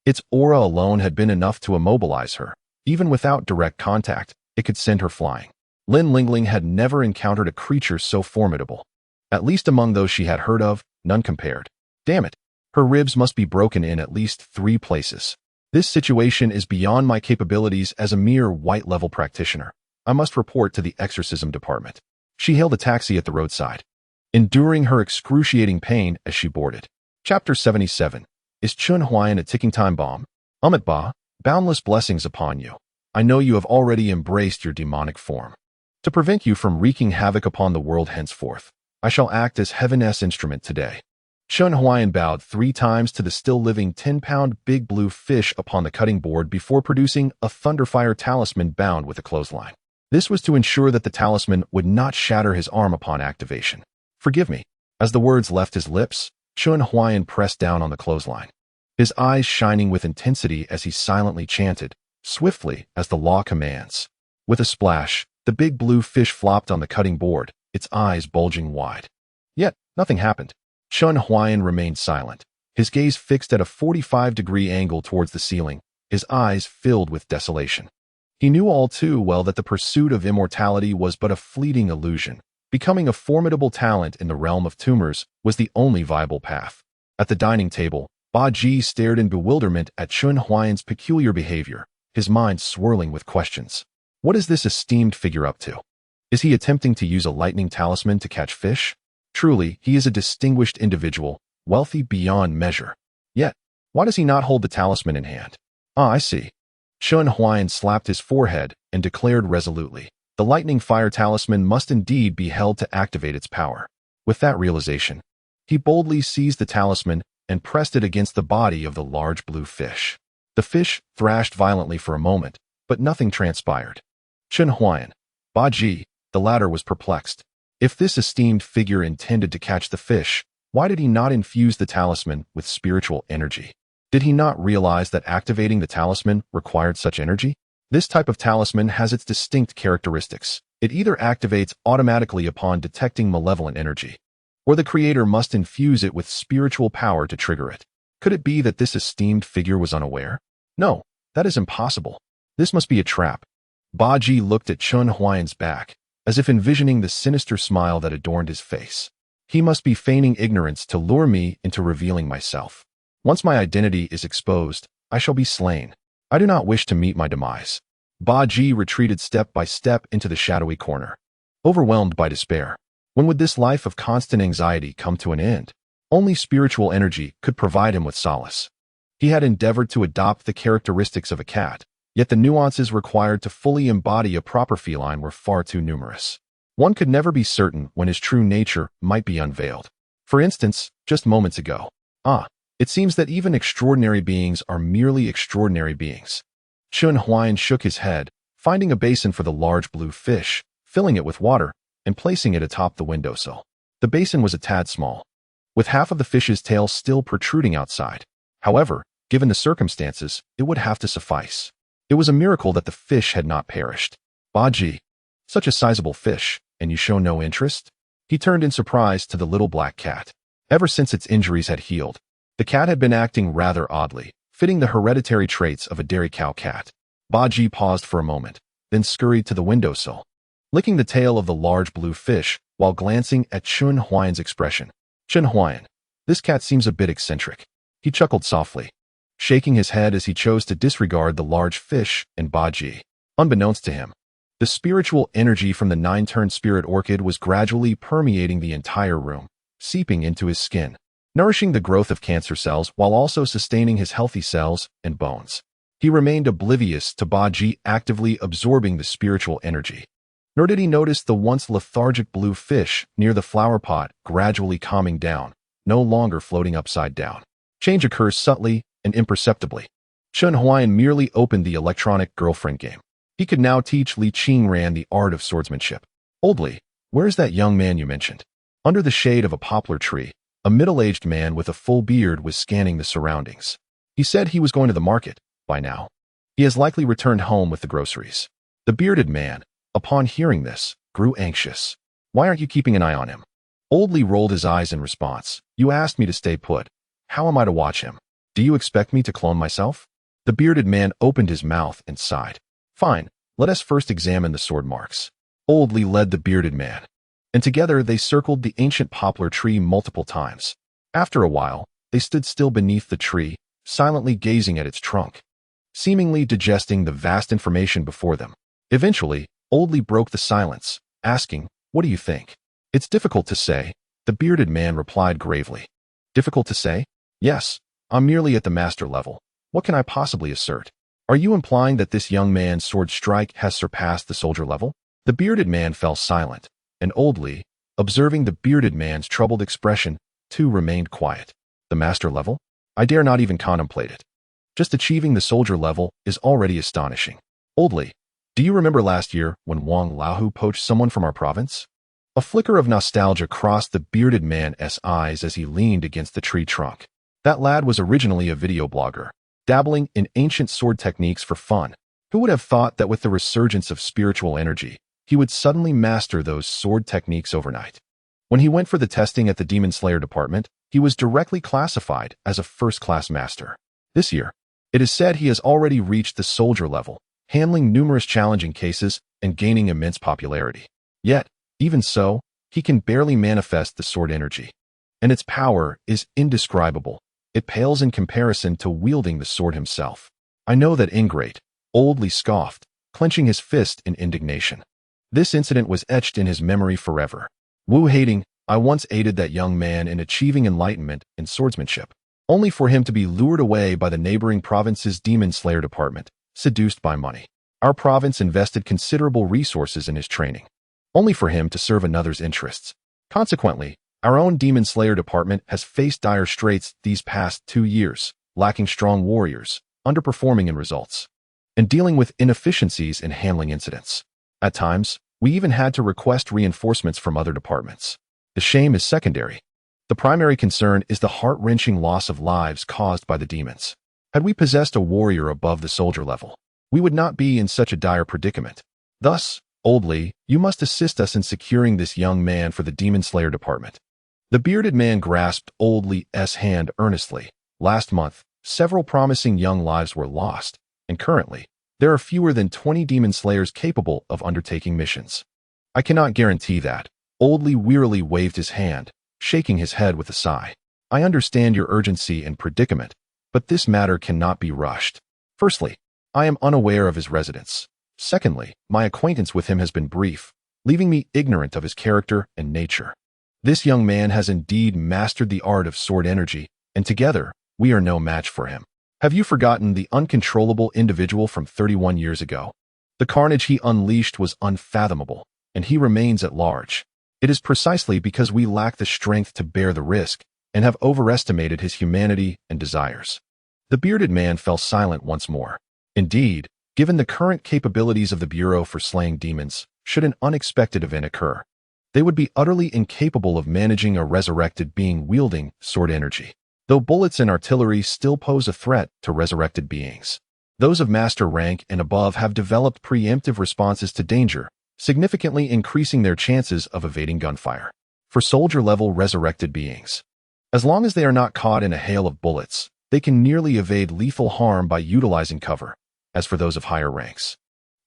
Its aura alone had been enough to immobilize her. Even without direct contact, it could send her flying. Lin Lingling had never encountered a creature so formidable. At least among those she had heard of, none compared. Damn it, her ribs must be broken in at least 3 places. This situation is beyond my capabilities as a mere white-level practitioner. I must report to the exorcism department. She hailed a taxi at the roadside, enduring her excruciating pain as she boarded. Chapter 77. Is Chun Huayan a ticking time bomb? Amit Ba, boundless blessings upon you. I know you have already embraced your demonic form. To prevent you from wreaking havoc upon the world henceforth, I shall act as Heaven's instrument today. Chun Huayan bowed 3 times to the still-living 10-pound big blue fish upon the cutting board before producing a Thunderfire talisman bound with a clothesline. This was to ensure that the talisman would not shatter his arm upon activation. Forgive me. As the words left his lips, Chun Huayan pressed down on the clothesline, his eyes shining with intensity as he silently chanted, swiftly as the law commands. With a splash, the big blue fish flopped on the cutting board, its eyes bulging wide. Yet, nothing happened. Chun Huayan remained silent, his gaze fixed at a 45-degree angle towards the ceiling, his eyes filled with desolation. He knew all too well that the pursuit of immortality was but a fleeting illusion. Becoming a formidable talent in the realm of tumors was the only viable path. At the dining table, Ba Ji stared in bewilderment at Chun Huayan's peculiar behavior, his mind swirling with questions. What is this esteemed figure up to? Is he attempting to use a lightning talisman to catch fish? Truly, he is a distinguished individual, wealthy beyond measure. Yet, why does he not hold the talisman in hand? Ah, I see. Chun Huayan slapped his forehead and declared resolutely, the lightning fire talisman must indeed be held to activate its power. With that realization, he boldly seized the talisman and pressed it against the body of the large blue fish. The fish thrashed violently for a moment, but nothing transpired. Chun Huayan, Ba Ji, the latter was perplexed. If this esteemed figure intended to catch the fish, why did he not infuse the talisman with spiritual energy? Did he not realize that activating the talisman required such energy? This type of talisman has its distinct characteristics. It either activates automatically upon detecting malevolent energy, or the creator must infuse it with spiritual power to trigger it. Could it be that this esteemed figure was unaware? No, that is impossible. This must be a trap. Ba Ji looked at Chun Huayan's back, as if envisioning the sinister smile that adorned his face. He must be feigning ignorance to lure me into revealing myself. Once my identity is exposed, I shall be slain. I do not wish to meet my demise. Ba Ji retreated step by step into the shadowy corner, overwhelmed by despair. When would this life of constant anxiety come to an end? Only spiritual energy could provide him with solace. He had endeavored to adopt the characteristics of a cat, yet the nuances required to fully embody a proper feline were far too numerous. One could never be certain when his true nature might be unveiled. For instance, just moments ago. It seems that even extraordinary beings are merely extraordinary beings. Chun Huayan shook his head, finding a basin for the large blue fish, filling it with water, and placing it atop the windowsill. The basin was a tad small, with half of the fish's tail still protruding outside. However, given the circumstances, it would have to suffice. It was a miracle that the fish had not perished. Ba Ji, such a sizable fish, and you show no interest? He turned in surprise to the little black cat. Ever since its injuries had healed, the cat had been acting rather oddly, fitting the hereditary traits of a dairy cow cat. Ba Ji paused for a moment, then scurried to the windowsill, licking the tail of the large blue fish while glancing at Chun Huayan's expression. Chun Huayan, this cat seems a bit eccentric. He chuckled softly, shaking his head as he chose to disregard the large fish and Ba Ji. Unbeknownst to him, the spiritual energy from the nine-turned spirit orchid was gradually permeating the entire room, seeping into his skin, nourishing the growth of cancer cells while also sustaining his healthy cells and bones. He remained oblivious to Ba Ji actively absorbing the spiritual energy. Nor did he notice the once lethargic blue fish near the flower pot gradually calming down, no longer floating upside down. Change occurs subtly and imperceptibly. Chun Huayan merely opened the electronic girlfriend game. He could now teach Li Qingran the art of swordsmanship. Old Li, where is that young man you mentioned? Under the shade of a poplar tree, a middle-aged man with a full beard was scanning the surroundings. He said he was going to the market by now. He has likely returned home with the groceries. The bearded man, upon hearing this, grew anxious. Why aren't you keeping an eye on him? Old Li rolled his eyes in response. You asked me to stay put. How am I to watch him? Do you expect me to clone myself? The bearded man opened his mouth and sighed. Fine, let us first examine the sword marks. Old Li led the bearded man, and together they circled the ancient poplar tree multiple times. After a while, they stood still beneath the tree, silently gazing at its trunk, seemingly digesting the vast information before them. Eventually, Old Li broke the silence, asking, What do you think? It's difficult to say, the bearded man replied gravely. Difficult to say? Yes, I'm merely at the master level. What can I possibly assert? Are you implying that this young man's sword strike has surpassed the soldier level? The bearded man fell silent, and Old Li, observing the bearded man's troubled expression, too remained quiet. The master level? I dare not even contemplate it. Just achieving the soldier level is already astonishing. Old Li, do you remember last year when Wang Laohu poached someone from our province? A flicker of nostalgia crossed the bearded man's eyes as he leaned against the tree trunk. That lad was originally a video blogger, dabbling in ancient sword techniques for fun. Who would have thought that with the resurgence of spiritual energy, he would suddenly master those sword techniques overnight? When he went for the testing at the Demon Slayer department, he was directly classified as a first-class master. This year, it is said he has already reached the soldier level, handling numerous challenging cases and gaining immense popularity. Yet, even so, he can barely manifest the sword energy, and its power is indescribable. It pales in comparison to wielding the sword himself. I know that ingrate, Old Li scoffed, clenching his fist in indignation. This incident was etched in his memory forever. Wu hating, I once aided that young man in achieving enlightenment in swordsmanship, only for him to be lured away by the neighboring province's demon slayer department, seduced by money. Our province invested considerable resources in his training, only for him to serve another's interests. Consequently, our own demon slayer department has faced dire straits these past 2 years, lacking strong warriors, underperforming in results, and dealing with inefficiencies in handling incidents. At times, we even had to request reinforcements from other departments. The shame is secondary. The primary concern is the heart-wrenching loss of lives caused by the demons. Had we possessed a warrior above the soldier level, we would not be in such a dire predicament. Thus, Old Li, you must assist us in securing this young man for the Demon Slayer department. The bearded man grasped Old Li's hand earnestly. Last month, several promising young lives were lost, and currently, there are fewer than 20 demon slayers capable of undertaking missions. I cannot guarantee that. Old Li wearily waved his hand, shaking his head with a sigh. I understand your urgency and predicament, but this matter cannot be rushed. Firstly, I am unaware of his residence. Secondly, my acquaintance with him has been brief, leaving me ignorant of his character and nature. This young man has indeed mastered the art of sword energy, and together, we are no match for him. Have you forgotten the uncontrollable individual from 31 years ago? The carnage he unleashed was unfathomable, and he remains at large. It is precisely because we lack the strength to bear the risk and have overestimated his humanity and desires. The bearded man fell silent once more. Indeed, given the current capabilities of the Bureau for slaying demons, should an unexpected event occur, they would be utterly incapable of managing a resurrected being wielding sword energy. Though bullets and artillery still pose a threat to resurrected beings, those of master rank and above have developed preemptive responses to danger, significantly increasing their chances of evading gunfire. For soldier-level resurrected beings, as long as they are not caught in a hail of bullets, they can nearly evade lethal harm by utilizing cover. As for those of higher ranks,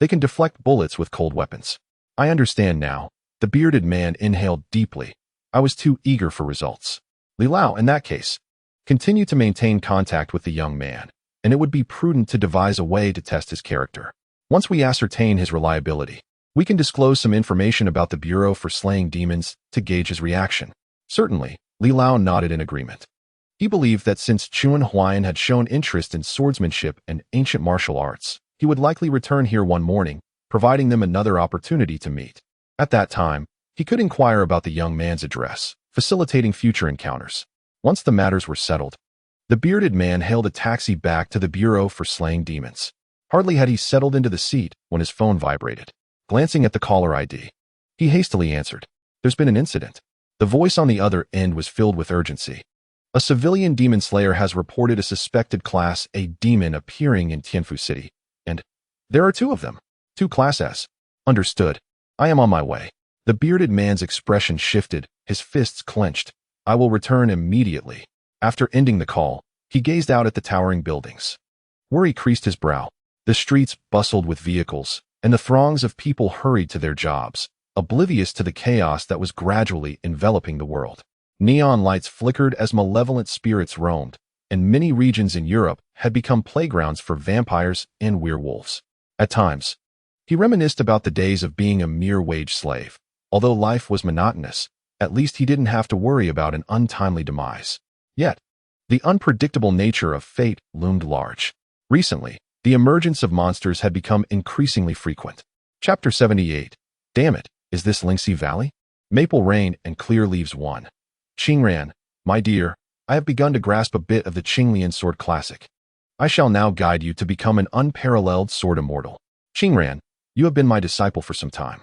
they can deflect bullets with cold weapons. I understand now. The bearded man inhaled deeply. I was too eager for results. Li Lao, in that case, continue to maintain contact with the young man, and it would be prudent to devise a way to test his character. Once we ascertain his reliability, we can disclose some information about the Bureau for slaying demons to gauge his reaction. Certainly, Li Lao nodded in agreement. He believed that since Chuan Huayan had shown interest in swordsmanship and ancient martial arts, he would likely return here one morning, providing them another opportunity to meet. At that time, he could inquire about the young man's address, facilitating future encounters. Once the matters were settled, the bearded man hailed a taxi back to the Bureau for slaying demons. Hardly had he settled into the seat when his phone vibrated. Glancing at the caller ID, he hastily answered. There's been an incident. The voice on the other end was filled with urgency. A civilian demon slayer has reported a suspected Class A demon appearing in Tianfu City, and there are 2 of them. 2 Class S. Understood. I am on my way. The bearded man's expression shifted, his fists clenched. I will return immediately. After ending the call, he gazed out at the towering buildings. Worry creased his brow. The streets bustled with vehicles, and the throngs of people hurried to their jobs, oblivious to the chaos that was gradually enveloping the world. Neon lights flickered as malevolent spirits roamed, and many regions in Europe had become playgrounds for vampires and werewolves. At times, he reminisced about the days of being a mere wage slave. Although life was monotonous, at least he didn't have to worry about an untimely demise. Yet, the unpredictable nature of fate loomed large. Recently, the emergence of monsters had become increasingly frequent. Chapter 78. Damn it, is this Lingxi Valley? Maple Rain and Clear Leaves 1. Qingran, my dear, I have begun to grasp a bit of the Qinglian sword classic. I shall now guide you to become an unparalleled sword immortal. Qingran, you have been my disciple for some time.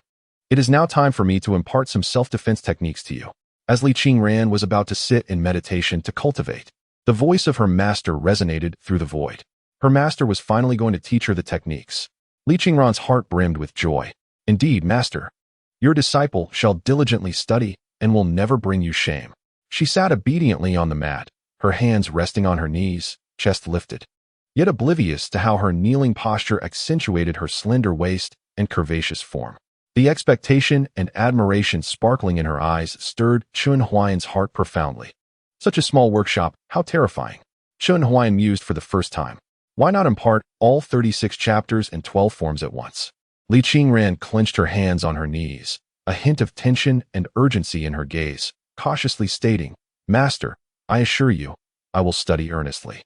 It is now time for me to impart some self-defense techniques to you. As Li Qingran was about to sit in meditation to cultivate, the voice of her master resonated through the void. Her master was finally going to teach her the techniques. Li Qingran's heart brimmed with joy. Indeed, master, your disciple shall diligently study and will never bring you shame. She sat obediently on the mat, her hands resting on her knees, chest lifted, yet oblivious to how her kneeling posture accentuated her slender waist and curvaceous form. The expectation and admiration sparkling in her eyes stirred Chun Huayan's heart profoundly. Such a small workshop, how terrifying. Chun Huayan mused for the first time. Why not impart all 36 chapters and 12 forms at once? Li Qingran clenched her hands on her knees, a hint of tension and urgency in her gaze, cautiously stating, Master, I assure you, I will study earnestly.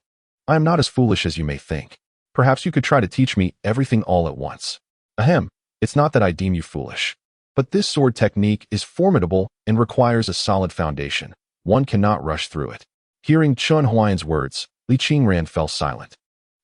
I am not as foolish as you may think. Perhaps you could try to teach me everything all at once. Ahem, it's not that I deem you foolish. But this sword technique is formidable and requires a solid foundation. One cannot rush through it. Hearing Chun Huayan's words, Li Qingran fell silent,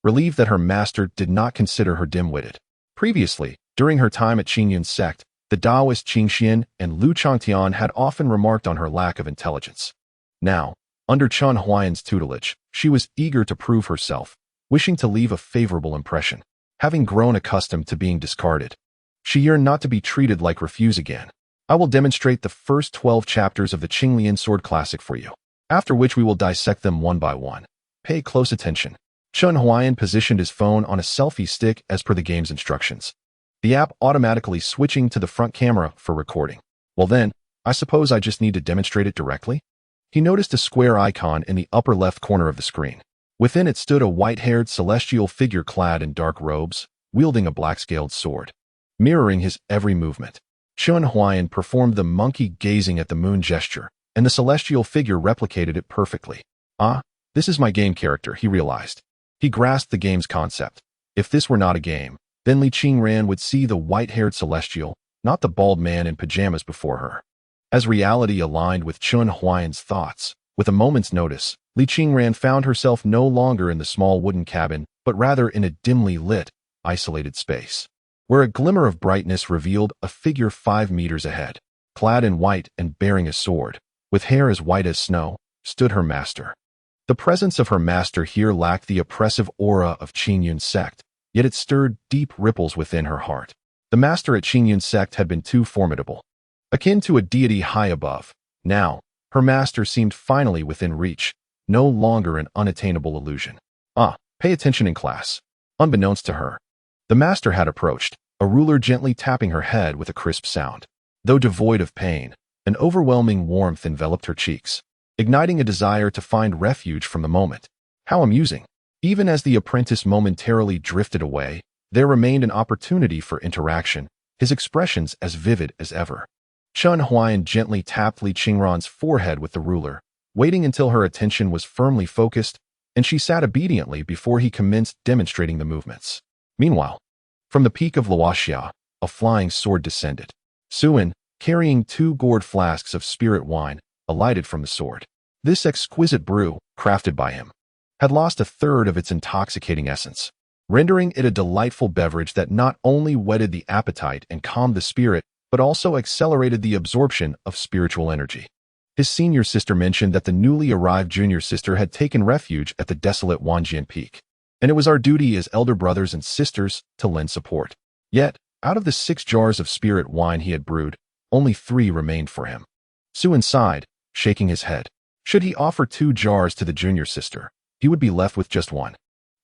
relieved that her master did not consider her dim-witted. Previously, during her time at Qingyun's sect, the Taoist Qingxian and Lu Changtian had often remarked on her lack of intelligence. Now, under Chun Huayan's tutelage, she was eager to prove herself, wishing to leave a favorable impression. Having grown accustomed to being discarded, she yearned not to be treated like refuse again. I will demonstrate the first 12 chapters of the Qinglian Sword Classic for you, after which we will dissect them one by one. Pay close attention. Chun Huayan positioned his phone on a selfie stick as per the game's instructions, the app automatically switching to the front camera for recording. Well then, I suppose I just need to demonstrate it directly? He noticed a square icon in the upper left corner of the screen. Within it stood a white-haired celestial figure clad in dark robes, wielding a black-scaled sword. Mirroring his every movement, Chun Huayan performed the monkey gazing at the moon gesture, and the celestial figure replicated it perfectly. Ah, this is my game character, he realized. He grasped the game's concept. If this were not a game, then Li Qingran would see the white-haired celestial, not the bald man in pajamas before her. As reality aligned with Chun Huayan's thoughts, with a moment's notice, Li Qingran found herself no longer in the small wooden cabin, but rather in a dimly lit, isolated space, where a glimmer of brightness revealed a figure 5 meters ahead. Clad in white and bearing a sword, with hair as white as snow, stood her master. The presence of her master here lacked the oppressive aura of Qingyun's sect, yet it stirred deep ripples within her heart. The master at Qingyun's sect had been too formidable, akin to a deity high above. Now, her master seemed finally within reach, no longer an unattainable illusion. Ah, pay attention in class. Unbeknownst to her, the master had approached, a ruler gently tapping her head with a crisp sound. Though devoid of pain, an overwhelming warmth enveloped her cheeks, igniting a desire to find refuge from the moment. How amusing. Even as the apprentice momentarily drifted away, there remained an opportunity for interaction, his expressions as vivid as ever. Chun Huayan gently tapped Li Qingran's forehead with the ruler, waiting until her attention was firmly focused, and she sat obediently before he commenced demonstrating the movements. Meanwhile, from the peak of Luoxia, a flying sword descended. Suin, carrying 2 gourd flasks of spirit wine, alighted from the sword. This exquisite brew, crafted by him, had lost a third of its intoxicating essence, rendering it a delightful beverage that not only whetted the appetite and calmed the spirit, but also accelerated the absorption of spiritual energy. His senior sister mentioned that the newly arrived junior sister had taken refuge at the desolate Wanjian Peak, and it was our duty as elder brothers and sisters to lend support. Yet, out of the 6 jars of spirit wine he had brewed, only 3 remained for him. Suin sighed, shaking his head. Should he offer 2 jars to the junior sister, he would be left with just 1,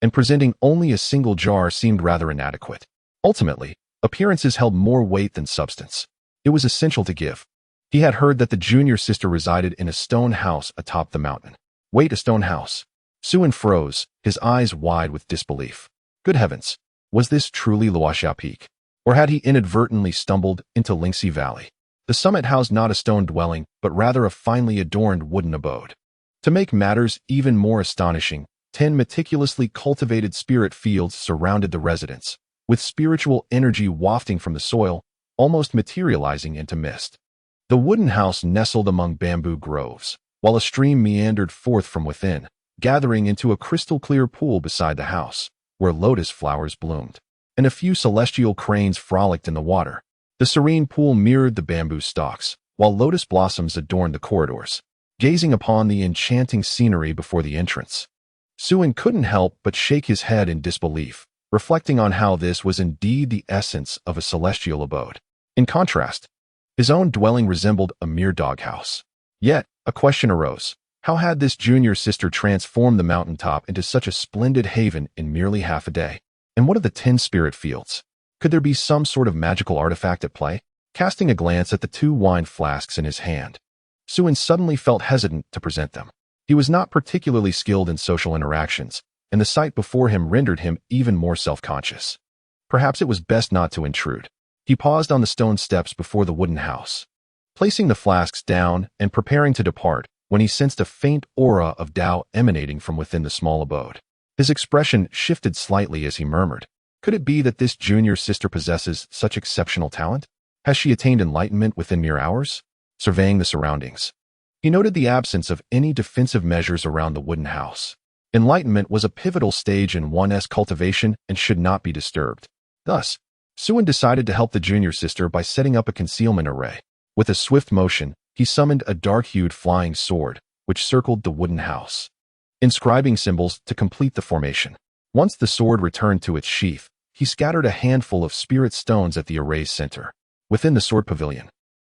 and presenting only a single jar seemed rather inadequate. Ultimately, appearances held more weight than substance. It was essential to give. He had heard that the junior sister resided in a stone house atop the mountain. Wait, a stone house? Suin froze, his eyes wide with disbelief. Good heavens, was this truly Luoxia Peak? Or had he inadvertently stumbled into Lingxi Valley? The summit housed not a stone dwelling, but rather a finely adorned wooden abode. To make matters even more astonishing, 10 meticulously cultivated spirit fields surrounded the residence, with spiritual energy wafting from the soil, almost materializing into mist. The wooden house nestled among bamboo groves, while a stream meandered forth from within, gathering into a crystal-clear pool beside the house, where lotus flowers bloomed, and a few celestial cranes frolicked in the water. The serene pool mirrored the bamboo stalks, while lotus blossoms adorned the corridors. Gazing upon the enchanting scenery before the entrance, Suin couldn't help but shake his head in disbelief, reflecting on how this was indeed the essence of a celestial abode. In contrast, his own dwelling resembled a mere doghouse. Yet, a question arose. How had this junior sister transformed the mountaintop into such a splendid haven in merely half a day? And what of the 10 spirit fields? Could there be some sort of magical artifact at play? Casting a glance at the 2 wine flasks in his hand, Suin suddenly felt hesitant to present them. He was not particularly skilled in social interactions, and the sight before him rendered him even more self-conscious. Perhaps it was best not to intrude. He paused on the stone steps before the wooden house, placing the flasks down and preparing to depart when he sensed a faint aura of Tao emanating from within the small abode. His expression shifted slightly as he murmured, "Could it be that this junior sister possesses such exceptional talent? Has she attained enlightenment within mere hours?" Surveying the surroundings, he noted the absence of any defensive measures around the wooden house. Enlightenment was a pivotal stage in one's cultivation and should not be disturbed. Thus, Suin decided to help the junior sister by setting up a concealment array. With a swift motion, he summoned a dark-hued flying sword, which circled the wooden house, inscribing symbols to complete the formation. Once the sword returned to its sheath, he scattered a handful of spirit stones at the array's center. Within the sword pavilion,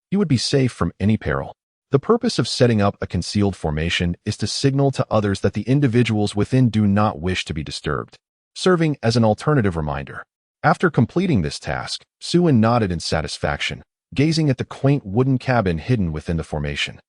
he would be safe from any peril. The purpose of setting up a concealed formation is to signal to others that the individuals within do not wish to be disturbed, serving as an alternative reminder. After completing this task, Suin nodded in satisfaction, gazing at the quaint wooden cabin hidden within the formation,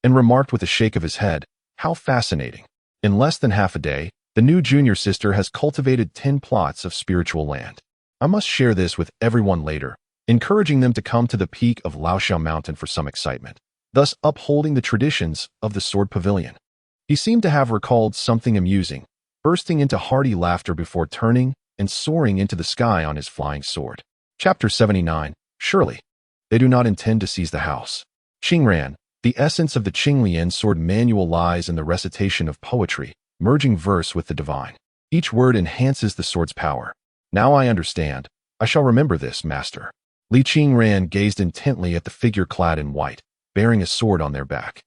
and remarked with a shake of his head, "How fascinating. In less than half a day, the new junior sister has cultivated 10 plots of spiritual land. I must share this with everyone later," encouraging them to come to the peak of Laoxiao Mountain for some excitement, thus upholding the traditions of the sword pavilion. He seemed to have recalled something amusing, bursting into hearty laughter before turning and soaring into the sky on his flying sword. Chapter 79. Surely, they do not intend to seize the house. Qingran, the essence of the Qinglian sword manual lies in the recitation of poetry, merging verse with the divine. Each word enhances the sword's power. Now I understand. I shall remember this, master. Li Qingran gazed intently at the figure clad in white, bearing a sword on their back.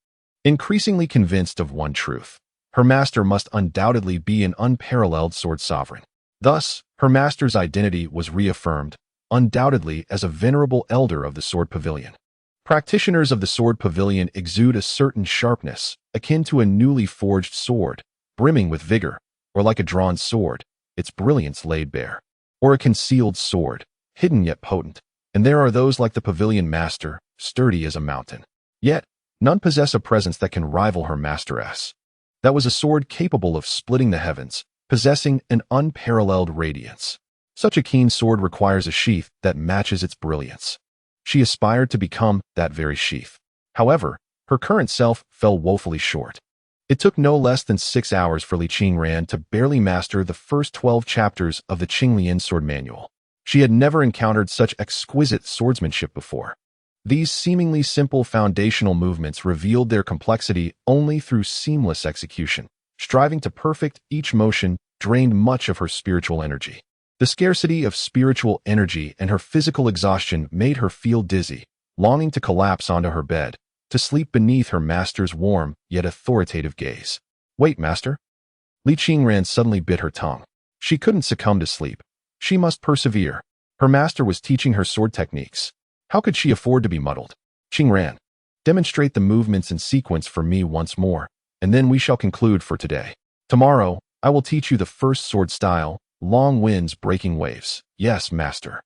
Increasingly convinced of one truth, her master must undoubtedly be an unparalleled sword sovereign. Thus, her master's identity was reaffirmed, undoubtedly as a venerable elder of the sword pavilion. Practitioners of the sword pavilion exude a certain sharpness, akin to a newly forged sword, brimming with vigor, or like a drawn sword, its brilliance laid bare, or a concealed sword, hidden yet potent. And there are those like the pavilion master, sturdy as a mountain. Yet, none possess a presence that can rival her masteress. That was a sword capable of splitting the heavens, possessing an unparalleled radiance. Such a keen sword requires a sheath that matches its brilliance. She aspired to become that very sheath. However, her current self fell woefully short. It took no less than 6 hours for Li Qingran to barely master the first 12 chapters of the Qinglian sword manual. She had never encountered such exquisite swordsmanship before. These seemingly simple foundational movements revealed their complexity only through seamless execution. Striving to perfect each motion drained much of her spiritual energy. The scarcity of spiritual energy and her physical exhaustion made her feel dizzy, longing to collapse onto her bed, to sleep beneath her master's warm yet authoritative gaze. "Wait, master." Li Qingran suddenly bit her tongue. She couldn't succumb to sleep. She must persevere. Her master was teaching her sword techniques. How could she afford to be muddled? "Qingran, demonstrate the movements in sequence for me once more, and then we shall conclude for today. Tomorrow, I will teach you the first sword style, long winds breaking waves." "Yes, master."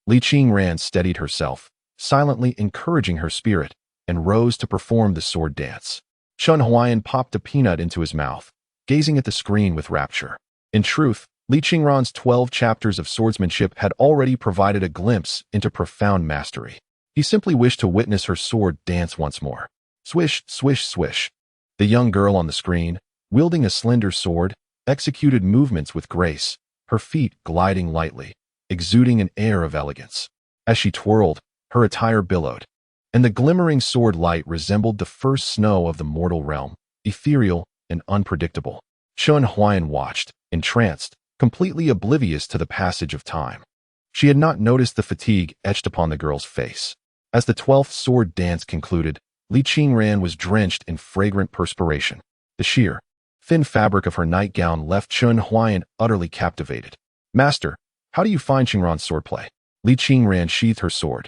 Li Qingran steadied herself, silently encouraging her spirit, and rose to perform the sword dance. Chun Huayan popped a peanut into his mouth, gazing at the screen with rapture. In truth, Li Qingran's 12 chapters of swordsmanship had already provided a glimpse into profound mastery. He simply wished to witness her sword dance once more. Swish, swish, swish. The young girl on the screen, wielding a slender sword, executed movements with grace, her feet gliding lightly, exuding an air of elegance. As she twirled, her attire billowed, and the glimmering sword light resembled the first snow of the mortal realm, ethereal and unpredictable. Chun Huayan watched, entranced, completely oblivious to the passage of time. She had not noticed the fatigue etched upon the girl's face. As the 12th sword dance concluded, Li Qingran was drenched in fragrant perspiration. The sheer, thin fabric of her nightgown left Chun Huayan utterly captivated. "Master, how do you find Qingran's swordplay?" Li Qingran sheathed her sword,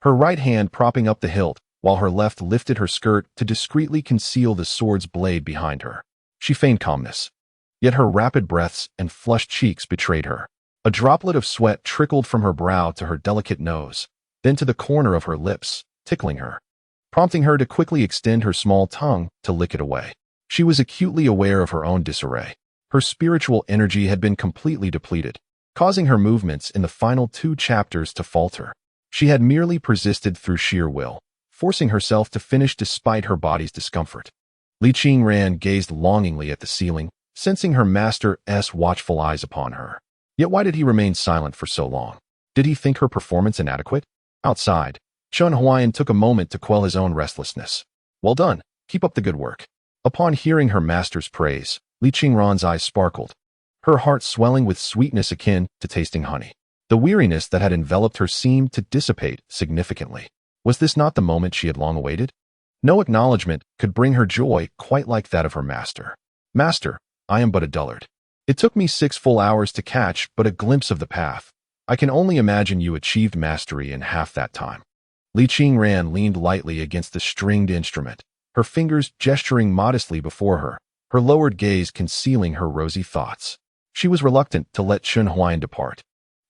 her right hand propping up the hilt, while her left lifted her skirt to discreetly conceal the sword's blade behind her. She feigned calmness, yet her rapid breaths and flushed cheeks betrayed her. A droplet of sweat trickled from her brow to her delicate nose, then to the corner of her lips, tickling her, prompting her to quickly extend her small tongue to lick it away. She was acutely aware of her own disarray. Her spiritual energy had been completely depleted, causing her movements in the final 2 chapters to falter. She had merely persisted through sheer will, forcing herself to finish despite her body's discomfort. Li Qingran gazed longingly at the ceiling, sensing her master's watchful eyes upon her. Yet why did he remain silent for so long? Did he think her performance inadequate? Outside, Chun Huayan took a moment to quell his own restlessness. Well done. Keep up the good work. Upon hearing her master's praise, Li Qingran's eyes sparkled, her heart swelling with sweetness akin to tasting honey. The weariness that had enveloped her seemed to dissipate significantly. Was this not the moment she had long awaited? No acknowledgement could bring her joy quite like that of her master. Master, I am but a dullard. It took me 6 full hours to catch but a glimpse of the path. I can only imagine you achieved mastery in half that time. Li Qingran leaned lightly against the stringed instrument, her fingers gesturing modestly before her, her lowered gaze concealing her rosy thoughts. She was reluctant to let Chun Huayan depart,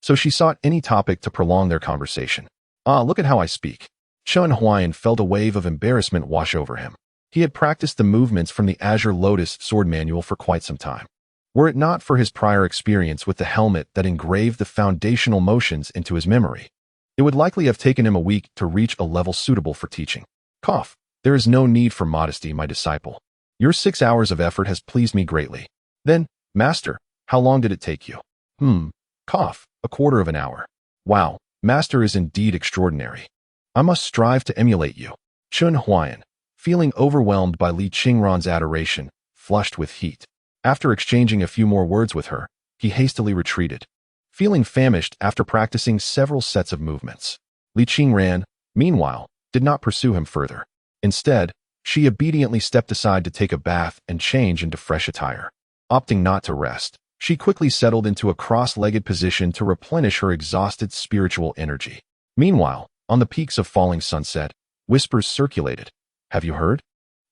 so she sought any topic to prolong their conversation. Ah, look at how I speak. Chun Huayan felt a wave of embarrassment wash over him. He had practiced the movements from the Azure Lotus sword manual for quite some time. Were it not for his prior experience with the helmet that engraved the foundational motions into his memory, it would likely have taken him a week to reach a level suitable for teaching. Cough. There is no need for modesty, my disciple. Your 6 hours of effort has pleased me greatly. Then, Master, how long did it take you? Cough. A quarter of an hour. Wow, Master is indeed extraordinary. I must strive to emulate you. Chun Huayan, feeling overwhelmed by Li Qingran's adoration, flushed with heat. After exchanging a few more words with her, he hastily retreated, feeling famished after practicing several sets of movements. Li Qingran, meanwhile, did not pursue him further. Instead, she obediently stepped aside to take a bath and change into fresh attire. Opting not to rest, she quickly settled into a cross-legged position to replenish her exhausted spiritual energy. Meanwhile, on the peaks of falling sunset, whispers circulated. Have you heard?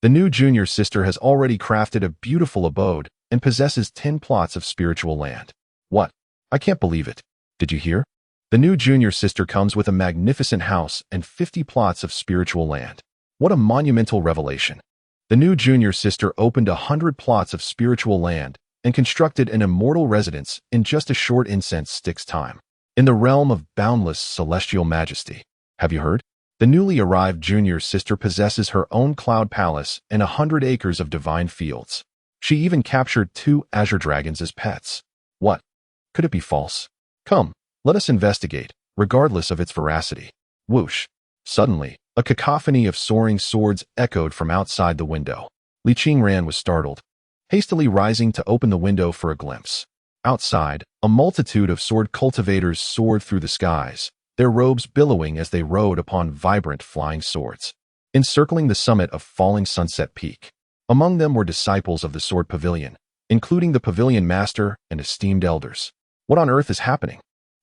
The new junior sister has already crafted a beautiful abode and possesses 10 plots of spiritual land. What? I can't believe it. Did you hear? The new junior sister comes with a magnificent house and 50 plots of spiritual land. What a monumental revelation. The new junior sister opened 100 plots of spiritual land and constructed an immortal residence in just a short incense stick's time. In the realm of boundless celestial majesty. Have you heard? The newly arrived junior sister possesses her own cloud palace and 100 acres of divine fields. She even captured 2 azure dragons as pets. What? Could it be false? Come, let us investigate, regardless of its veracity. Whoosh. Suddenly, a cacophony of soaring swords echoed from outside the window. Li Qingran was startled, hastily rising to open the window for a glimpse. Outside, a multitude of sword cultivators soared through the skies, their robes billowing as they rode upon vibrant flying swords, encircling the summit of falling Sunset Peak. Among them were disciples of the Sword Pavilion, including the Pavilion Master and esteemed elders. What on earth is happening?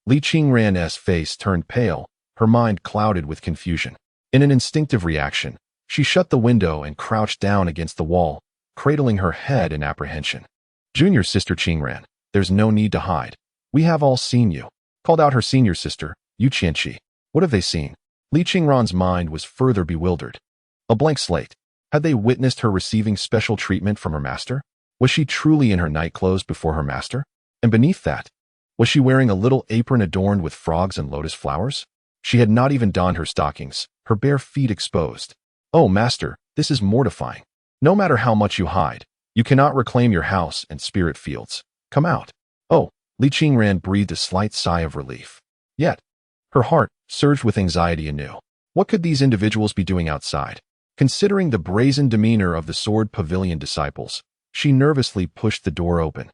Li Qingran's face turned pale, her mind clouded with confusion. In an instinctive reaction, she shut the window and crouched down against the wall, cradling her head in apprehension. Junior sister Qingran, there's no need to hide. We have all seen you, called out her senior sister, Yu Qianqi. What have they seen? Li Qingran's mind was further bewildered. A blank slate. Had they witnessed her receiving special treatment from her master? Was she truly in her nightclothes before her master? And beneath that, was she wearing a little apron adorned with frogs and lotus flowers? She had not even donned her stockings, her bare feet exposed. Oh, master, this is mortifying. No matter how much you hide, you cannot reclaim your house and spirit fields. Come out. Oh, Li Qingran breathed a slight sigh of relief. Yet, her heart surged with anxiety anew. What could these individuals be doing outside? Considering the brazen demeanor of the Sword Pavilion disciples, she nervously pushed the door open.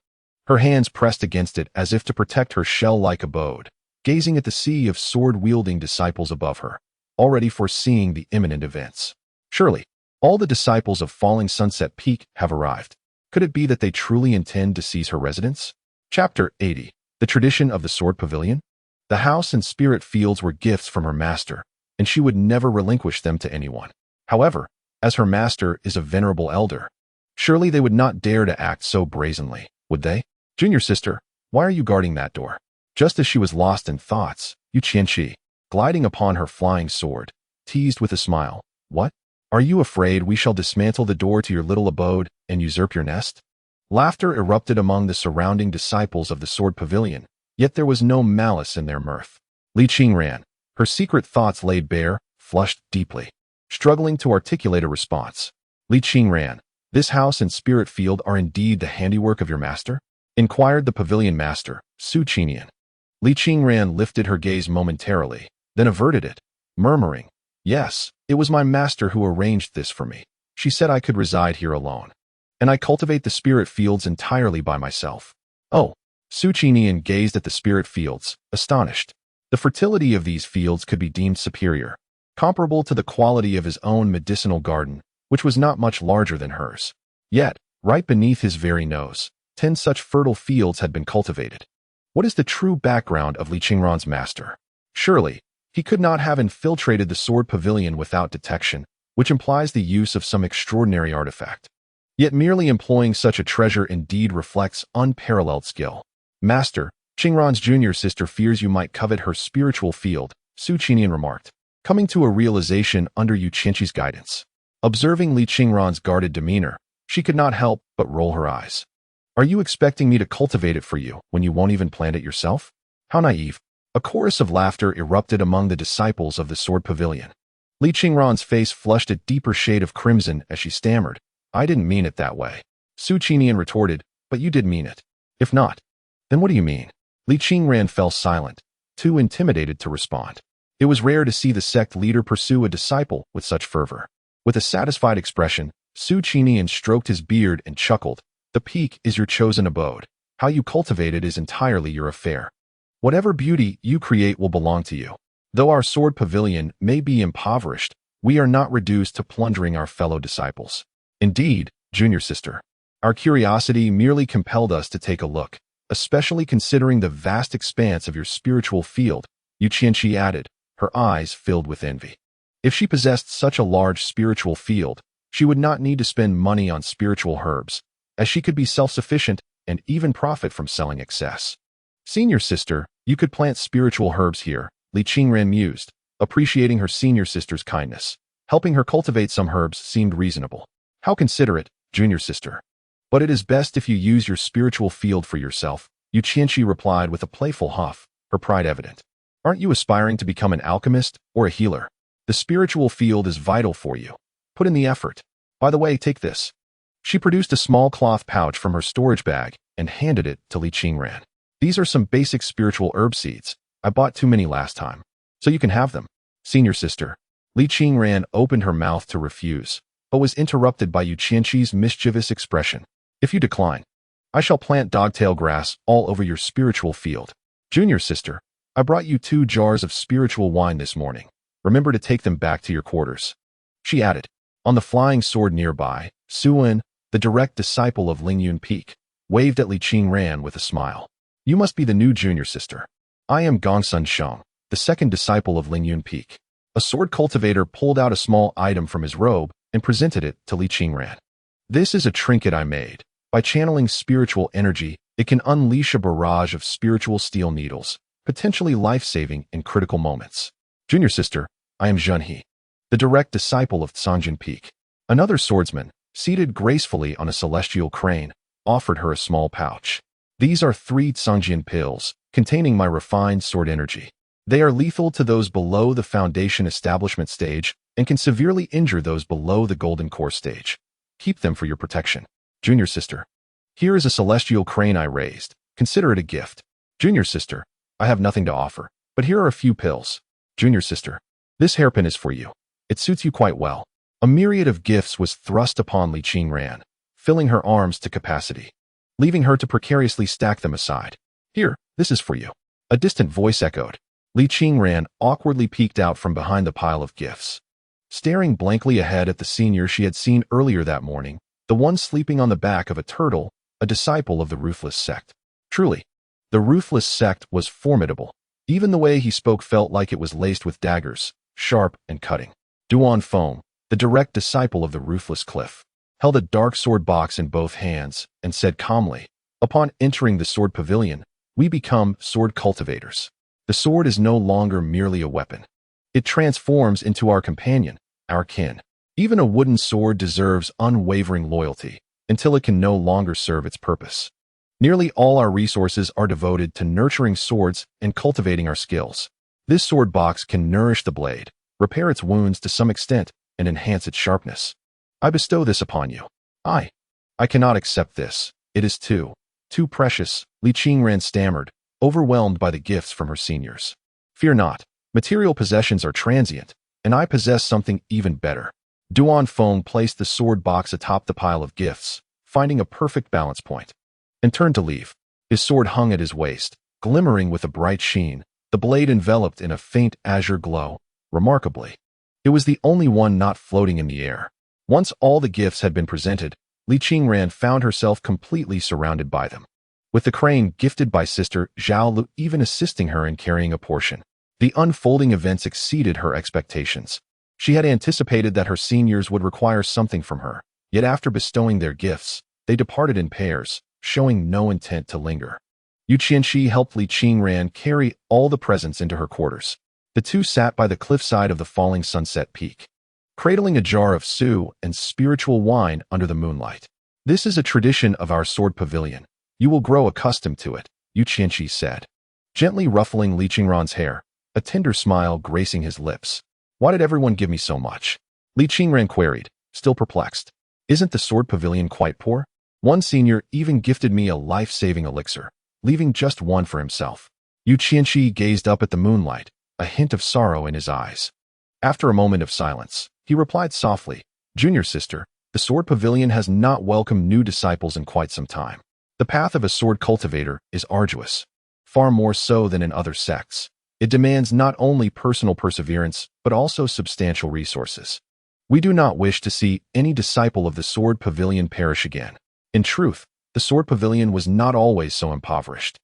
Her hands pressed against it as if to protect her shell-like abode, gazing at the sea of sword-wielding disciples above her, already foreseeing the imminent events. Surely, all the disciples of Falling Sunset Peak have arrived. Could it be that they truly intend to seize her residence? Chapter 80. The Tradition of the Sword Pavilion? The house and spirit fields were gifts from her master, and she would never relinquish them to anyone. However, as her master is a venerable elder, surely they would not dare to act so brazenly, would they? Junior sister, why are you guarding that door? Just as she was lost in thoughts, Yu Qianqi, gliding upon her flying sword, teased with a smile. What? Are you afraid we shall dismantle the door to your little abode and usurp your nest? Laughter erupted among the surrounding disciples of the Sword Pavilion, yet there was no malice in their mirth. Li Qingran, her secret thoughts laid bare, flushed deeply, struggling to articulate a response. Li Qingran, this house and spirit field are indeed the handiwork of your master? Inquired the pavilion master, Su Qinian. Li Qingran lifted her gaze momentarily, then averted it, murmuring, "Yes, it was my master who arranged this for me. She said I could reside here alone. And I cultivate the spirit fields entirely by myself." Oh, Su Qinian gazed at the spirit fields, astonished. The fertility of these fields could be deemed superior, comparable to the quality of his own medicinal garden, which was not much larger than hers. Yet, right beneath his very nose, 10 such fertile fields had been cultivated. What is the true background of Li Qingran's master? Surely, he could not have infiltrated the Sword Pavilion without detection, which implies the use of some extraordinary artifact. Yet merely employing such a treasure indeed reflects unparalleled skill. Master, Qingran's junior sister fears you might covet her spiritual field, Su Qinian remarked, coming to a realization under Yu Qianqi's guidance. Observing Li Qingran's guarded demeanor, she could not help but roll her eyes. Are you expecting me to cultivate it for you when you won't even plant it yourself? How naive. A chorus of laughter erupted among the disciples of the Sword Pavilion. Li Qingran's face flushed a deeper shade of crimson as she stammered, "I didn't mean it that way." Su Qinian retorted, "But you did mean it. If not, then what do you mean?" Li Qingran fell silent, too intimidated to respond. It was rare to see the sect leader pursue a disciple with such fervor. With a satisfied expression, Su Qinian stroked his beard and chuckled, "The peak is your chosen abode. How you cultivate it is entirely your affair. Whatever beauty you create will belong to you. Though our Sword Pavilion may be impoverished, we are not reduced to plundering our fellow disciples. Indeed, junior sister, our curiosity merely compelled us to take a look, especially considering the vast expanse of your spiritual field," Yu Qianqi added, her eyes filled with envy. If she possessed such a large spiritual field, she would not need to spend money on spiritual herbs, as she could be self-sufficient and even profit from selling excess. "Senior sister, you could plant spiritual herbs here," Li Qingran mused, appreciating her senior sister's kindness. Helping her cultivate some herbs seemed reasonable. "How considerate, junior sister. But it is best if you use your spiritual field for yourself," Yu Qianqi replied with a playful huff, her pride evident. "Aren't you aspiring to become an alchemist or a healer? The spiritual field is vital for you. Put in the effort. By the way, take this." She produced a small cloth pouch from her storage bag and handed it to Li Qingran. "These are some basic spiritual herb seeds. I bought too many last time, so you can have them." "Senior sister." Li Qingran opened her mouth to refuse, but was interrupted by Yu Qianqi's mischievous expression. "If you decline, I shall plant dogtail grass all over your spiritual field. Junior sister, I brought you 2 jars of spiritual wine this morning. Remember to take them back to your quarters," she added. On the flying sword nearby, Suan, the direct disciple of Lingyun Peak, waved at Li Qingran with a smile. "You must be the new junior sister. I am Gongsun Sheng, the second disciple of Lingyun Peak." A sword cultivator pulled out a small item from his robe and presented it to Li Qingran. "This is a trinket I made. By channeling spiritual energy, it can unleash a barrage of spiritual steel needles, potentially life-saving in critical moments. Junior sister, I am Zhenhe, the direct disciple of Sanjin Peak." Another swordsman, seated gracefully on a celestial crane, offered her a small pouch. "These are 3 Sanjin pills, containing my refined sword energy. They are lethal to those below the foundation establishment stage and can severely injure those below the golden core stage. Keep them for your protection. Junior sister, here is a celestial crane I raised. Consider it a gift. Junior sister, I have nothing to offer, but here are a few pills. Junior sister, this hairpin is for you. It suits you quite well." A myriad of gifts was thrust upon Li Qingran, filling her arms to capacity, leaving her to precariously stack them aside. "Here, this is for you." A distant voice echoed. Li Qingran awkwardly peeked out from behind the pile of gifts. Staring blankly ahead at the senior she had seen earlier that morning, the one sleeping on the back of a turtle, a disciple of the Ruthless Sect. Truly, the Ruthless Sect was formidable. Even the way he spoke felt like it was laced with daggers, sharp and cutting. Duan Feng, the direct disciple of the Ruthless Cliff, held a dark sword box in both hands and said calmly, "Upon entering the Sword Pavilion, we become sword cultivators. The sword is no longer merely a weapon. It transforms into our companion, our kin. Even a wooden sword deserves unwavering loyalty until it can no longer serve its purpose. Nearly all our resources are devoted to nurturing swords and cultivating our skills. This sword box can nourish the blade, repair its wounds to some extent, and enhance its sharpness. I bestow this upon you. I cannot accept this. It is too precious, Li Qingran stammered, overwhelmed by the gifts from her seniors. Fear not. Material possessions are transient, and I possess something even better. Duan Feng placed the sword box atop the pile of gifts, finding a perfect balance point, and turned to leave. His sword hung at his waist, glimmering with a bright sheen, the blade enveloped in a faint azure glow. Remarkably, it was the only one not floating in the air. Once all the gifts had been presented, Li Qingran found herself completely surrounded by them, with the crane gifted by sister Zhao Lu even assisting her in carrying a portion. The unfolding events exceeded her expectations. She had anticipated that her seniors would require something from her, yet after bestowing their gifts, they departed in pairs, showing no intent to linger. Yu Qianxi helped Li Qingran carry all the presents into her quarters. The two sat by the cliffside of the falling sunset peak, cradling a jar of su and spiritual wine under the moonlight. This is a tradition of our sword pavilion. You will grow accustomed to it, Yu Qianxi said, gently ruffling Li Qingran's hair, a tender smile gracing his lips. Why did everyone give me so much? Li Qingran queried, still perplexed. Isn't the sword pavilion quite poor? One senior even gifted me a life-saving elixir, leaving just one for himself. Yu Qianxi gazed up at the moonlight, a hint of sorrow in his eyes. After a moment of silence, he replied softly, Junior sister, the sword pavilion has not welcomed new disciples in quite some time. The path of a sword cultivator is arduous, far more so than in other sects. It demands not only personal perseverance, but also substantial resources. We do not wish to see any disciple of the sword pavilion perish again. In truth, the sword pavilion was not always so impoverished.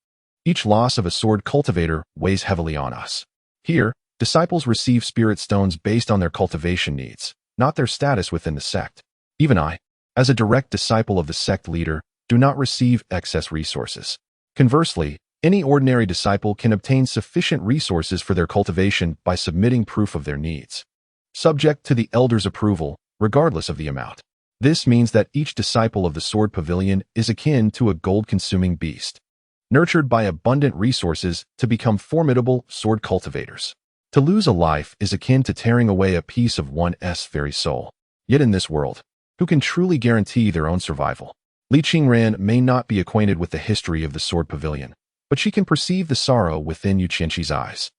Each loss of a sword cultivator weighs heavily on us. Here, disciples receive spirit stones based on their cultivation needs, not their status within the sect. Even I, as a direct disciple of the sect leader, do not receive excess resources. Conversely, any ordinary disciple can obtain sufficient resources for their cultivation by submitting proof of their needs, subject to the elder's approval, regardless of the amount. This means that each disciple of the sword pavilion is akin to a gold-consuming beast, nurtured by abundant resources to become formidable sword cultivators. To lose a life is akin to tearing away a piece of one's very soul. Yet in this world, who can truly guarantee their own survival? Li Qingran may not be acquainted with the history of the sword pavilion, but she can perceive the sorrow within Yu Qianxi's eyes.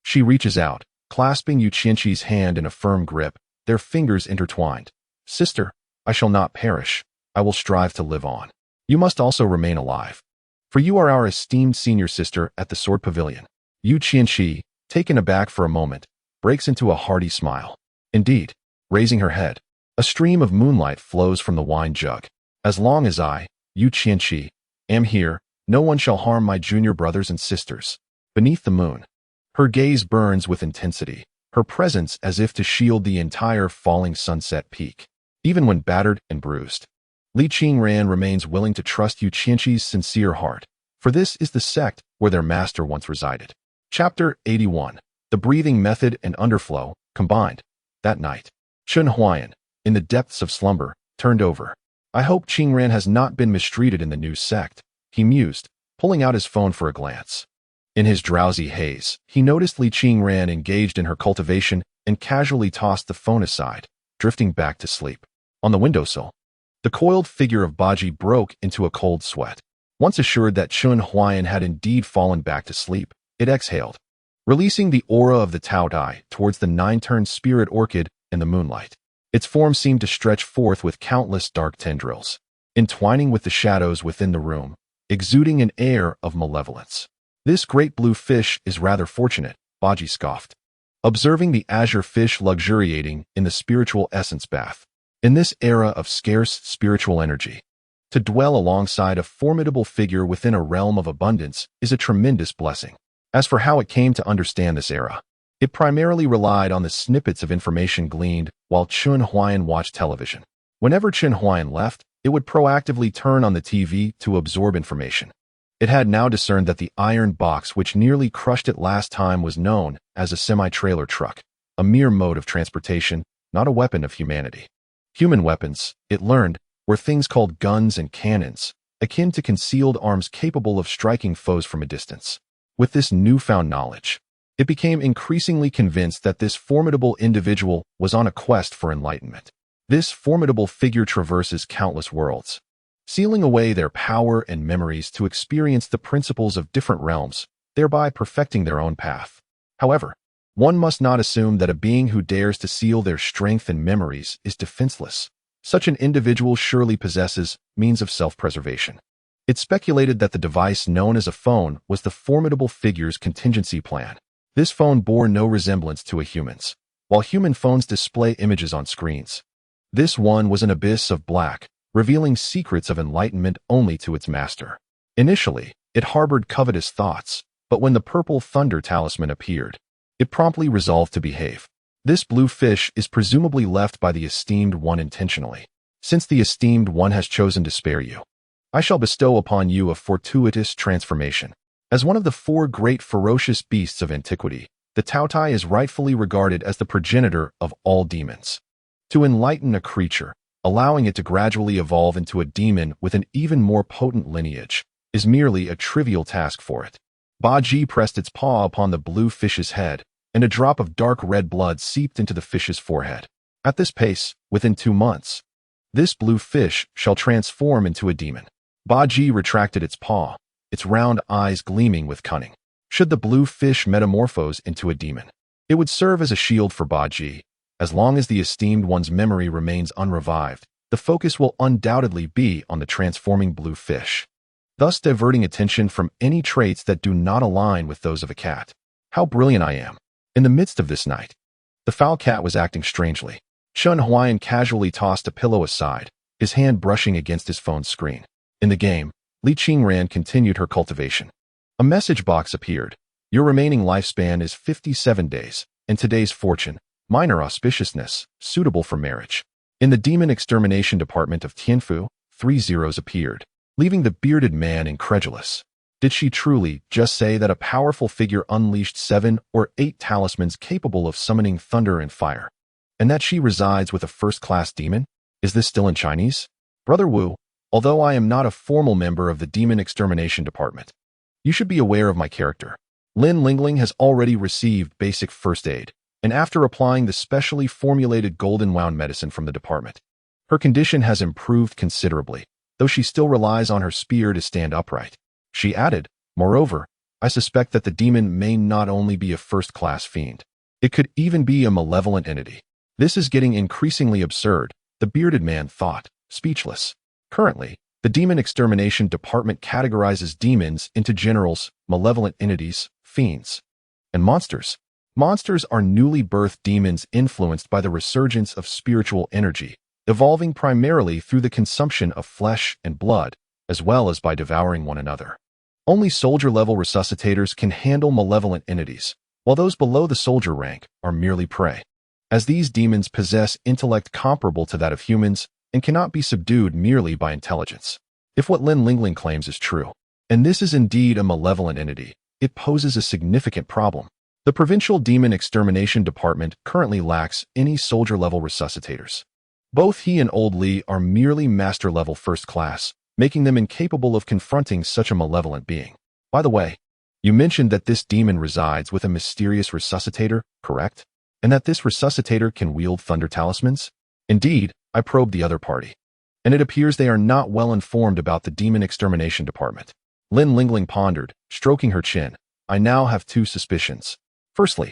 She reaches out, clasping Yu Qianxi's hand in a firm grip, their fingers intertwined. Sister, I shall not perish. I will strive to live on. You must also remain alive, for you are our esteemed senior sister at the sword pavilion. Yu Qianxi, taken aback for a moment, breaks into a hearty smile. Indeed, raising her head, a stream of moonlight flows from the wine jug. As long as I, Yu Qianxi, am here, no one shall harm my junior brothers and sisters. Beneath the moon, her gaze burns with intensity, her presence as if to shield the entire falling sunset peak. Even when battered and bruised, Li Qingran remains willing to trust Yu Qianxi's sincere heart, for this is the sect where their master once resided. Chapter 81. The breathing method and underflow, combined. That night, Chun Huayan, in the depths of slumber, turned over. I hope Qingran has not been mistreated in the new sect, he mused, pulling out his phone for a glance. In his drowsy haze, he noticed Li Qingran engaged in her cultivation and casually tossed the phone aside, drifting back to sleep. On the windowsill, the coiled figure of Baji broke into a cold sweat. Once assured that Chun Huayan had indeed fallen back to sleep, it exhaled, releasing the aura of the Tao Dai towards the nine-turned spirit orchid in the moonlight. Its form seemed to stretch forth with countless dark tendrils, entwining with the shadows within the room, exuding an air of malevolence. This great blue fish is rather fortunate, Baji scoffed, observing the azure fish luxuriating in the spiritual essence bath. In this era of scarce spiritual energy, to dwell alongside a formidable figure within a realm of abundance is a tremendous blessing. As for how it came to understand this era, it primarily relied on the snippets of information gleaned while Chun Huayan watched television. Whenever Chun Huayan left, it would proactively turn on the TV to absorb information. It had now discerned that the iron box which nearly crushed it last time was known as a semi-trailer truck, a mere mode of transportation, not a weapon of humanity. Human weapons, it learned, were things called guns and cannons, akin to concealed arms capable of striking foes from a distance. With this newfound knowledge, it became increasingly convinced that this formidable individual was on a quest for enlightenment. This formidable figure traverses countless worlds, sealing away their power and memories to experience the principles of different realms, thereby perfecting their own path. However, one must not assume that a being who dares to seal their strength and memories is defenseless. Such an individual surely possesses means of self-preservation. It's speculated that the device known as a phone was the formidable figure's contingency plan. This phone bore no resemblance to a human's. While human phones display images on screens, this one was an abyss of black, revealing secrets of enlightenment only to its master. Initially, it harbored covetous thoughts, but when the purple thunder talisman appeared, it promptly resolved to behave. This blue fish is presumably left by the esteemed one intentionally. Since the esteemed one has chosen to spare you, I shall bestow upon you a fortuitous transformation. As one of the four great ferocious beasts of antiquity, the Taotai is rightfully regarded as the progenitor of all demons. To enlighten a creature, allowing it to gradually evolve into a demon with an even more potent lineage, is merely a trivial task for it. Baji pressed its paw upon the blue fish's head, and a drop of dark red blood seeped into the fish's forehead. At this pace, within 2 months, this blue fish shall transform into a demon. Baji retracted its paw, its round eyes gleaming with cunning. Should the blue fish metamorphose into a demon, it would serve as a shield for Baji. As long as the esteemed one's memory remains unrevived, the focus will undoubtedly be on the transforming blue fish, thus diverting attention from any traits that do not align with those of a cat. How brilliant I am! In the midst of this night, the foul cat was acting strangely. Chun Huayan casually tossed a pillow aside, his hand brushing against his phone's screen. In the game, Li Qingran continued her cultivation. A message box appeared. Your remaining lifespan is 57 days, and today's fortune, minor auspiciousness, suitable for marriage. In the demon extermination department of Tianfu, 3 zeros appeared, leaving the bearded man incredulous. Did she truly just say that a powerful figure unleashed 7 or 8 talismans capable of summoning thunder and fire, and that she resides with a first-class demon? Is this still in Chinese? Brother Wu, although I am not a formal member of the demon extermination department, you should be aware of my character. Lin Lingling has already received basic first aid, and after applying the specially formulated golden wound medicine from the department, her condition has improved considerably, though she still relies on her spear to stand upright. She added, moreover, I suspect that the demon may not only be a first-class fiend. It could even be a malevolent entity. This is getting increasingly absurd, the bearded man thought, speechless. Currently, the demon extermination department categorizes demons into generals, malevolent entities, fiends, and monsters. Monsters are newly birthed demons influenced by the resurgence of spiritual energy, evolving primarily through the consumption of flesh and blood, as well as by devouring one another. Only soldier-level resuscitators can handle malevolent entities, while those below the soldier rank are merely prey. As these demons possess intellect comparable to that of humans and cannot be subdued merely by intelligence. If what Lin Lingling claims is true, and this is indeed a malevolent entity, it poses a significant problem. The Provincial Demon Extermination Department currently lacks any soldier-level resuscitators. Both he and Old Li are merely master-level first class, making them incapable of confronting such a malevolent being. By the way, you mentioned that this demon resides with a mysterious resuscitator, correct? And that this resuscitator can wield thunder talismans? Indeed, I probed the other party, and it appears they are not well informed about the Demon Extermination Department. Lin Lingling pondered, stroking her chin. I now have 2 suspicions. Firstly,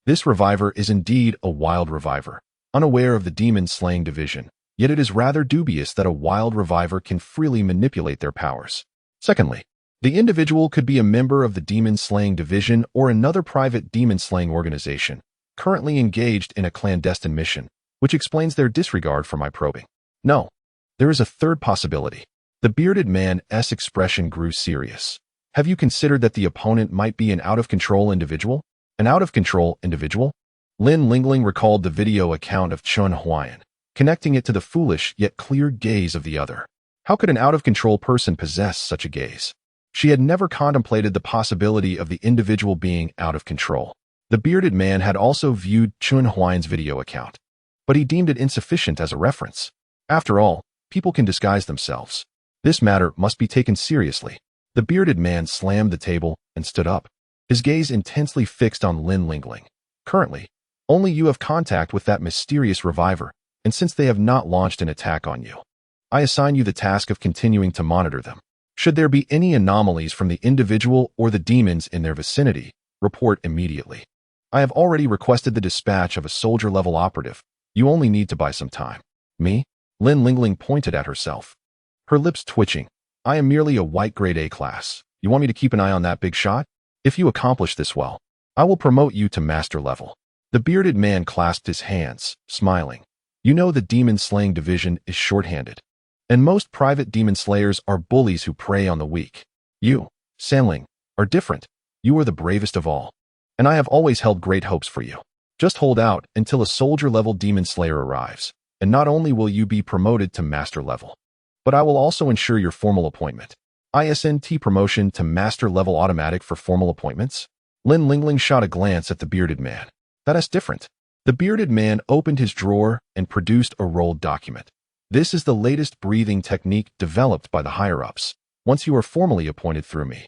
this reviver is indeed a wild reviver, unaware of the demon-slaying division, yet it is rather dubious that a wild reviver can freely manipulate their powers. Secondly, the individual could be a member of the demon-slaying division or another private demon-slaying organization, currently engaged in a clandestine mission, which explains their disregard for my probing. No, there is a third possibility. The bearded man's expression grew serious. Have you considered that the opponent might be an out-of-control individual? An out-of-control individual? Lin Lingling recalled the video account of Chun Huayan, connecting it to the foolish yet clear gaze of the other. How could an out-of-control person possess such a gaze? She had never contemplated the possibility of the individual being out of control. The bearded man had also viewed Chun Huayan's video account. but he deemed it insufficient as a reference. After all, people can disguise themselves. This matter must be taken seriously. The bearded man slammed the table and stood up, his gaze intensely fixed on Lin Lingling. Currently, only you have contact with that mysterious reviver, and since they have not launched an attack on you, I assign you the task of continuing to monitor them. Should there be any anomalies from the individual or the demons in their vicinity, report immediately. I have already requested the dispatch of a soldier-level operative. You only need to buy some time. Me? Lin Lingling pointed at herself, her lips twitching. I am merely a white grade A class. You want me to keep an eye on that big shot? If you accomplish this well, I will promote you to master level. The bearded man clasped his hands, smiling. You know the demon-slaying division is short-handed, and most private demon slayers are bullies who prey on the weak. You, Sanling, are different. You are the bravest of all, and I have always held great hopes for you. Just hold out until a soldier-level demon slayer arrives, and not only will you be promoted to master level, but I will also ensure your formal appointment. ISNT promotion to master level automatic for formal appointments? Lin Lingling shot a glance at the bearded man. That is different. The bearded man opened his drawer and produced a rolled document. This is the latest breathing technique developed by the higher-ups. Once you are formally appointed through me,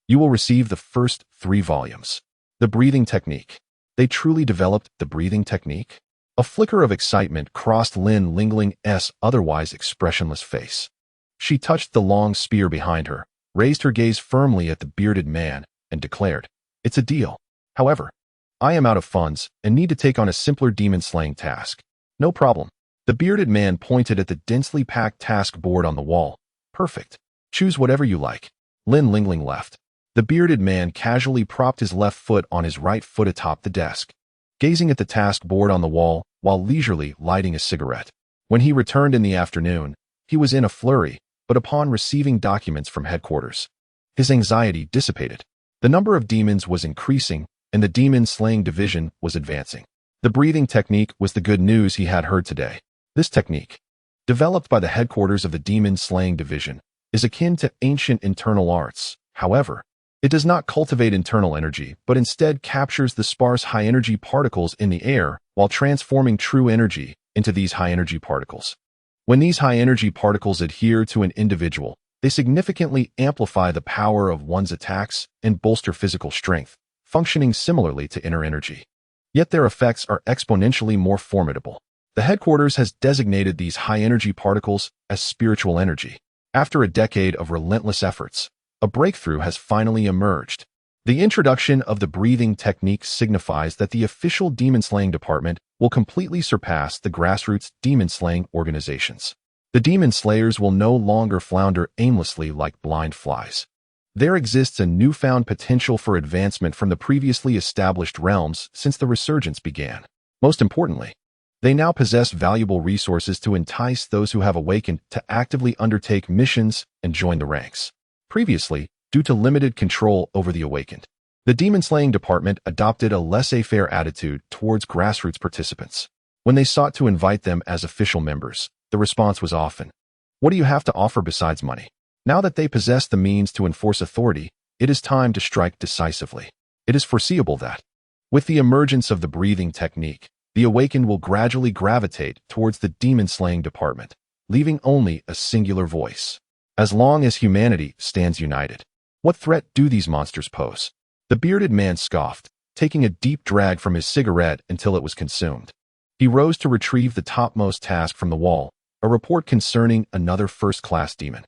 you will receive the first 3 volumes. The breathing technique. They truly developed the breathing technique? A flicker of excitement crossed Lin Lingling's otherwise expressionless face. She touched the long spear behind her, raised her gaze firmly at the bearded man, and declared, It's a deal. However, I am out of funds and need to take on a simpler demon-slaying task. No problem. The bearded man pointed at the densely packed task board on the wall. Perfect. Choose whatever you like. Lin Lingling left. The bearded man casually propped his left foot on his right foot atop the desk, gazing at the task board on the wall while leisurely lighting a cigarette. When he returned in the afternoon, he was in a flurry, but upon receiving documents from headquarters, his anxiety dissipated. The number of demons was increasing, and the demon-slaying division was advancing. The breathing technique was the good news he had heard today. This technique, developed by the headquarters of the demon-slaying division, is akin to ancient internal arts. However, it does not cultivate internal energy, but instead captures the sparse high-energy particles in the air while transforming true energy into these high-energy particles. When these high-energy particles adhere to an individual, they significantly amplify the power of one's attacks and bolster physical strength, functioning similarly to inner energy. Yet their effects are exponentially more formidable. The headquarters has designated these high-energy particles as spiritual energy. After a decade of relentless efforts, a breakthrough has finally emerged. The introduction of the breathing technique signifies that the official demon-slaying department will completely surpass the grassroots demon-slaying organizations. The demon slayers will no longer flounder aimlessly like blind flies. There exists a newfound potential for advancement from the previously established realms since the resurgence began. Most importantly, they now possess valuable resources to entice those who have awakened to actively undertake missions and join the ranks. Previously, due to limited control over the awakened, the demon-slaying department adopted a laissez-faire attitude towards grassroots participants. When they sought to invite them as official members, the response was often, "What do you have to offer besides money?" Now that they possess the means to enforce authority, it is time to strike decisively. It is foreseeable that, with the emergence of the breathing technique, the awakened will gradually gravitate towards the demon-slaying department, leaving only a singular voice. As long as humanity stands united, what threat do these monsters pose? The bearded man scoffed, taking a deep drag from his cigarette until it was consumed. He rose to retrieve the topmost task from the wall, a report concerning another first-class demon.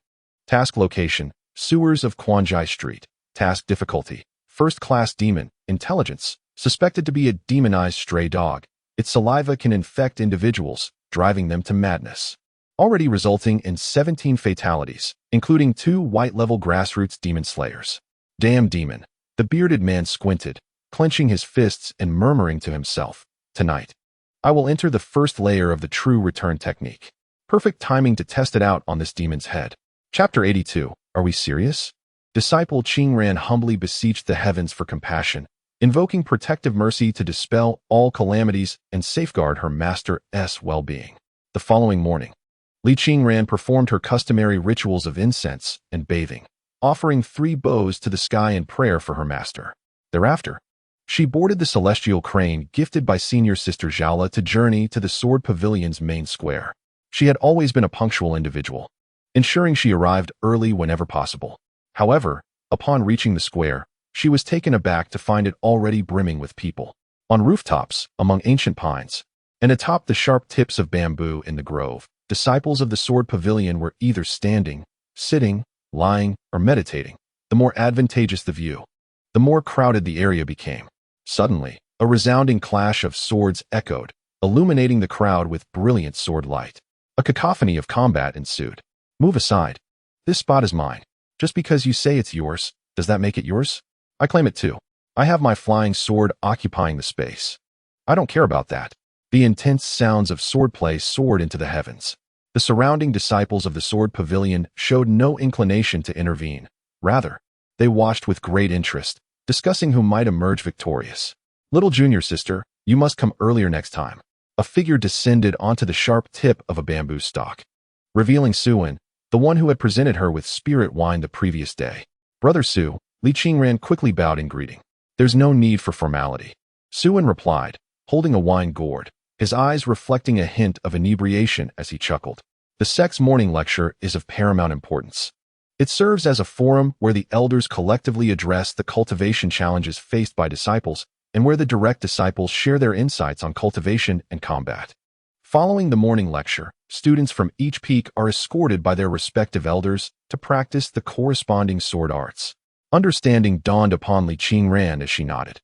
Task location, sewers of Quanjai Street. Task difficulty, first-class demon, intelligence, suspected to be a demonized stray dog. Its saliva can infect individuals, driving them to madness, already resulting in 17 fatalities, including 2 white-level grassroots demon slayers. Damn demon. The bearded man squinted, clenching his fists and murmuring to himself, "Tonight, I will enter the first layer of the true return technique." Perfect timing to test it out on this demon's head. Chapter 82. Are we serious? Disciple Qingran humbly beseeched the heavens for compassion, invoking protective mercy to dispel all calamities and safeguard her master's well-being. The following morning, Li Qingran performed her customary rituals of incense and bathing, offering 3 bows to the sky in prayer for her master. Thereafter, She boarded the celestial crane gifted by senior sister Zhala to journey to the Sword Pavilion's main square. She had always been a punctual individual, ensuring she arrived early whenever possible. However, upon reaching the square, she was taken aback to find it already brimming with people. On rooftops, among ancient pines, and atop the sharp tips of bamboo in the grove, disciples of the Sword Pavilion were either standing, sitting, lying, or meditating. The more advantageous the view, the more crowded the area became. Suddenly, a resounding clash of swords echoed, illuminating the crowd with brilliant sword light. A cacophony of combat ensued. Move aside. This spot is mine. Just because you say it's yours, does that make it yours? I claim it too. I have my flying sword occupying the space. I don't care about that. The intense sounds of swordplay soared into the heavens. The surrounding disciples of the Sword Pavilion showed no inclination to intervene. Rather, they watched with great interest, discussing who might emerge victorious. Little junior sister, you must come earlier next time. A figure descended onto the sharp tip of a bamboo stalk, revealing Suin, the one who had presented her with spirit wine the previous day. Brother Su, Li Qingran quickly bowed in greeting. There's no need for formality. Suin replied, holding a wine gourd, his eyes reflecting a hint of inebriation as he chuckled. The sect's morning lecture is of paramount importance. It serves as a forum where the elders collectively address the cultivation challenges faced by disciples and where the direct disciples share their insights on cultivation and combat. Following the morning lecture, students from each peak are escorted by their respective elders to practice the corresponding sword arts. Understanding dawned upon Li Qingran as she nodded,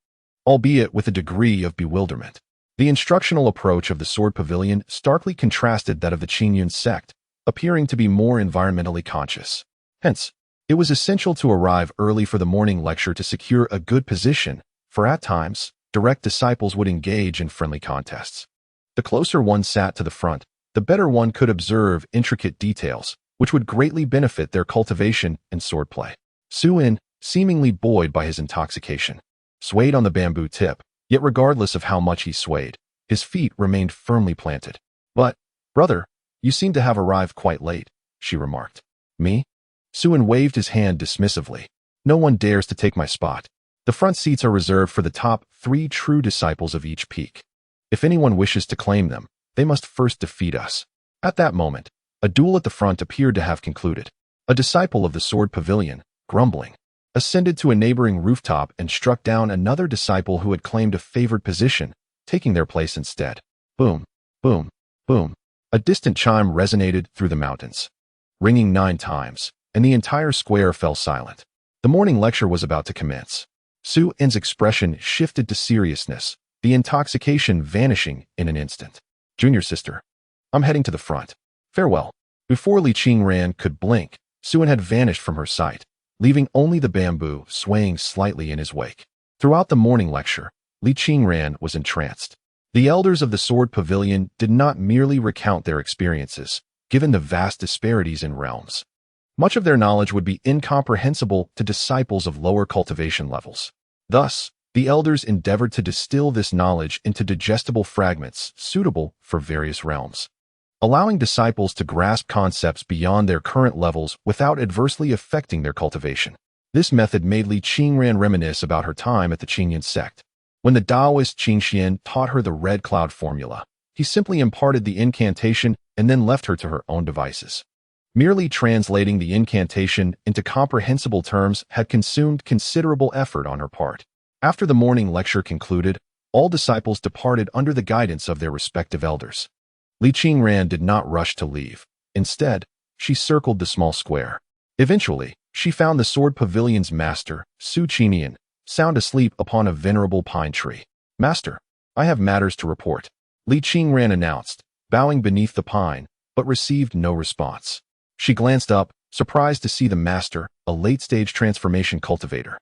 albeit with a degree of bewilderment. The instructional approach of the Sword Pavilion starkly contrasted that of the Qingyun sect, appearing to be more environmentally conscious. Hence, it was essential to arrive early for the morning lecture to secure a good position, for at times, direct disciples would engage in friendly contests. The closer one sat to the front, the better one could observe intricate details, which would greatly benefit their cultivation and swordplay. Suin, seemingly buoyed by his intoxication, swayed on the bamboo tip, yet regardless of how much he swayed, his feet remained firmly planted. But, brother, you seem to have arrived quite late, she remarked. Me? Suin waved his hand dismissively. No one dares to take my spot. The front seats are reserved for the top 3 true disciples of each peak. If anyone wishes to claim them, they must first defeat us. At that moment, a duel at the front appeared to have concluded. A disciple of the Sword Pavilion, grumbling, ascended to a neighboring rooftop and struck down another disciple who had claimed a favored position, taking their place instead. Boom, boom, boom. A distant chime resonated through the mountains, ringing 9 times, and the entire square fell silent. The morning lecture was about to commence. Su-in's expression shifted to seriousness, the intoxication vanishing in an instant. Junior sister, I'm heading to the front. Farewell. Before Li Qingran could blink, Su-in had vanished from her sight, leaving only the bamboo swaying slightly in his wake. Throughout the morning lecture, Li Qingran was entranced. The elders of the Sword Pavilion did not merely recount their experiences, given the vast disparities in realms. Much of their knowledge would be incomprehensible to disciples of lower cultivation levels. Thus, the elders endeavored to distill this knowledge into digestible fragments suitable for various realms, allowing disciples to grasp concepts beyond their current levels without adversely affecting their cultivation. This method made Li Qingran reminisce about her time at the Qingyun sect. When the Taoist Qingxian taught her the red cloud formula, he simply imparted the incantation and then left her to her own devices. Merely translating the incantation into comprehensible terms had consumed considerable effort on her part. After the morning lecture concluded, all disciples departed under the guidance of their respective elders. Li Qingran did not rush to leave. Instead, she circled the small square. Eventually, she found the Sword Pavilion's master, Su Qinian, sound asleep upon a venerable pine tree. Master, I have matters to report, Li Qingran announced, bowing beneath the pine, but received no response. She glanced up, surprised to see the master, a late-stage transformation cultivator,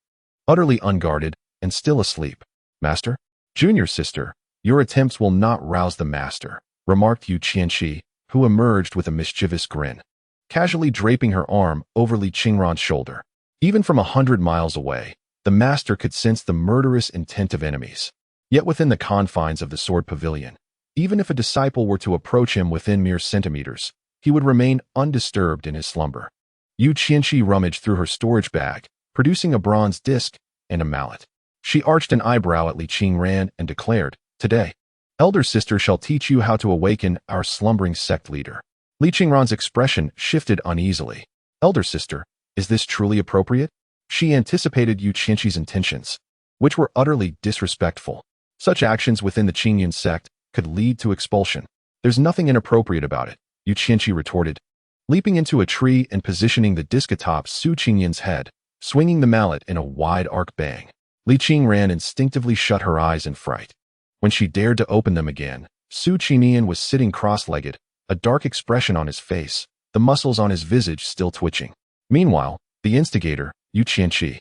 utterly unguarded and still asleep. Master? Junior sister, your attempts will not rouse the master, remarked Yu Qianxi, who emerged with a mischievous grin, casually draping her arm over Li Qingran's shoulder. Even from 100 miles away, the master could sense the murderous intent of enemies. Yet within the confines of the Sword Pavilion, even if a disciple were to approach him within mere centimeters, he would remain undisturbed in his slumber. Yu Qianxi rummaged through her storage bag, producing a bronze disc and a mallet. She arched an eyebrow at Li Qingran and declared, "Today, elder sister shall teach you how to awaken our slumbering sect leader." Li Qingran's expression shifted uneasily. "Elder sister, is this truly appropriate?" She anticipated Yu Qianqi's intentions, which were utterly disrespectful. Such actions within the Qingyun sect could lead to expulsion. "There's nothing inappropriate about it," Yu Qianqi retorted, leaping into a tree and positioning the disc atop Su Qingyun's head, swinging the mallet in a wide arc bang. Li Qingran instinctively shut her eyes in fright. When she dared to open them again, Su Qingyun was sitting cross-legged, a dark expression on his face, the muscles on his visage still twitching. Meanwhile, the instigator, Yu Qianqi,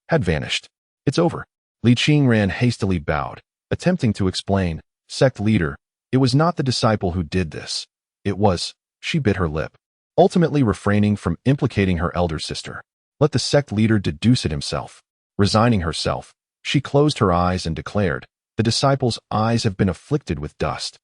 had vanished. "It's over." Li Qingran hastily bowed, attempting to explain, "Sect leader, it was not the disciple who did this. It was," she bit her lip, ultimately refraining from implicating her elder sister. "Let the sect leader deduce it himself." Resigning herself, she closed her eyes and declared, "The disciple's eyes have been afflicted with dust.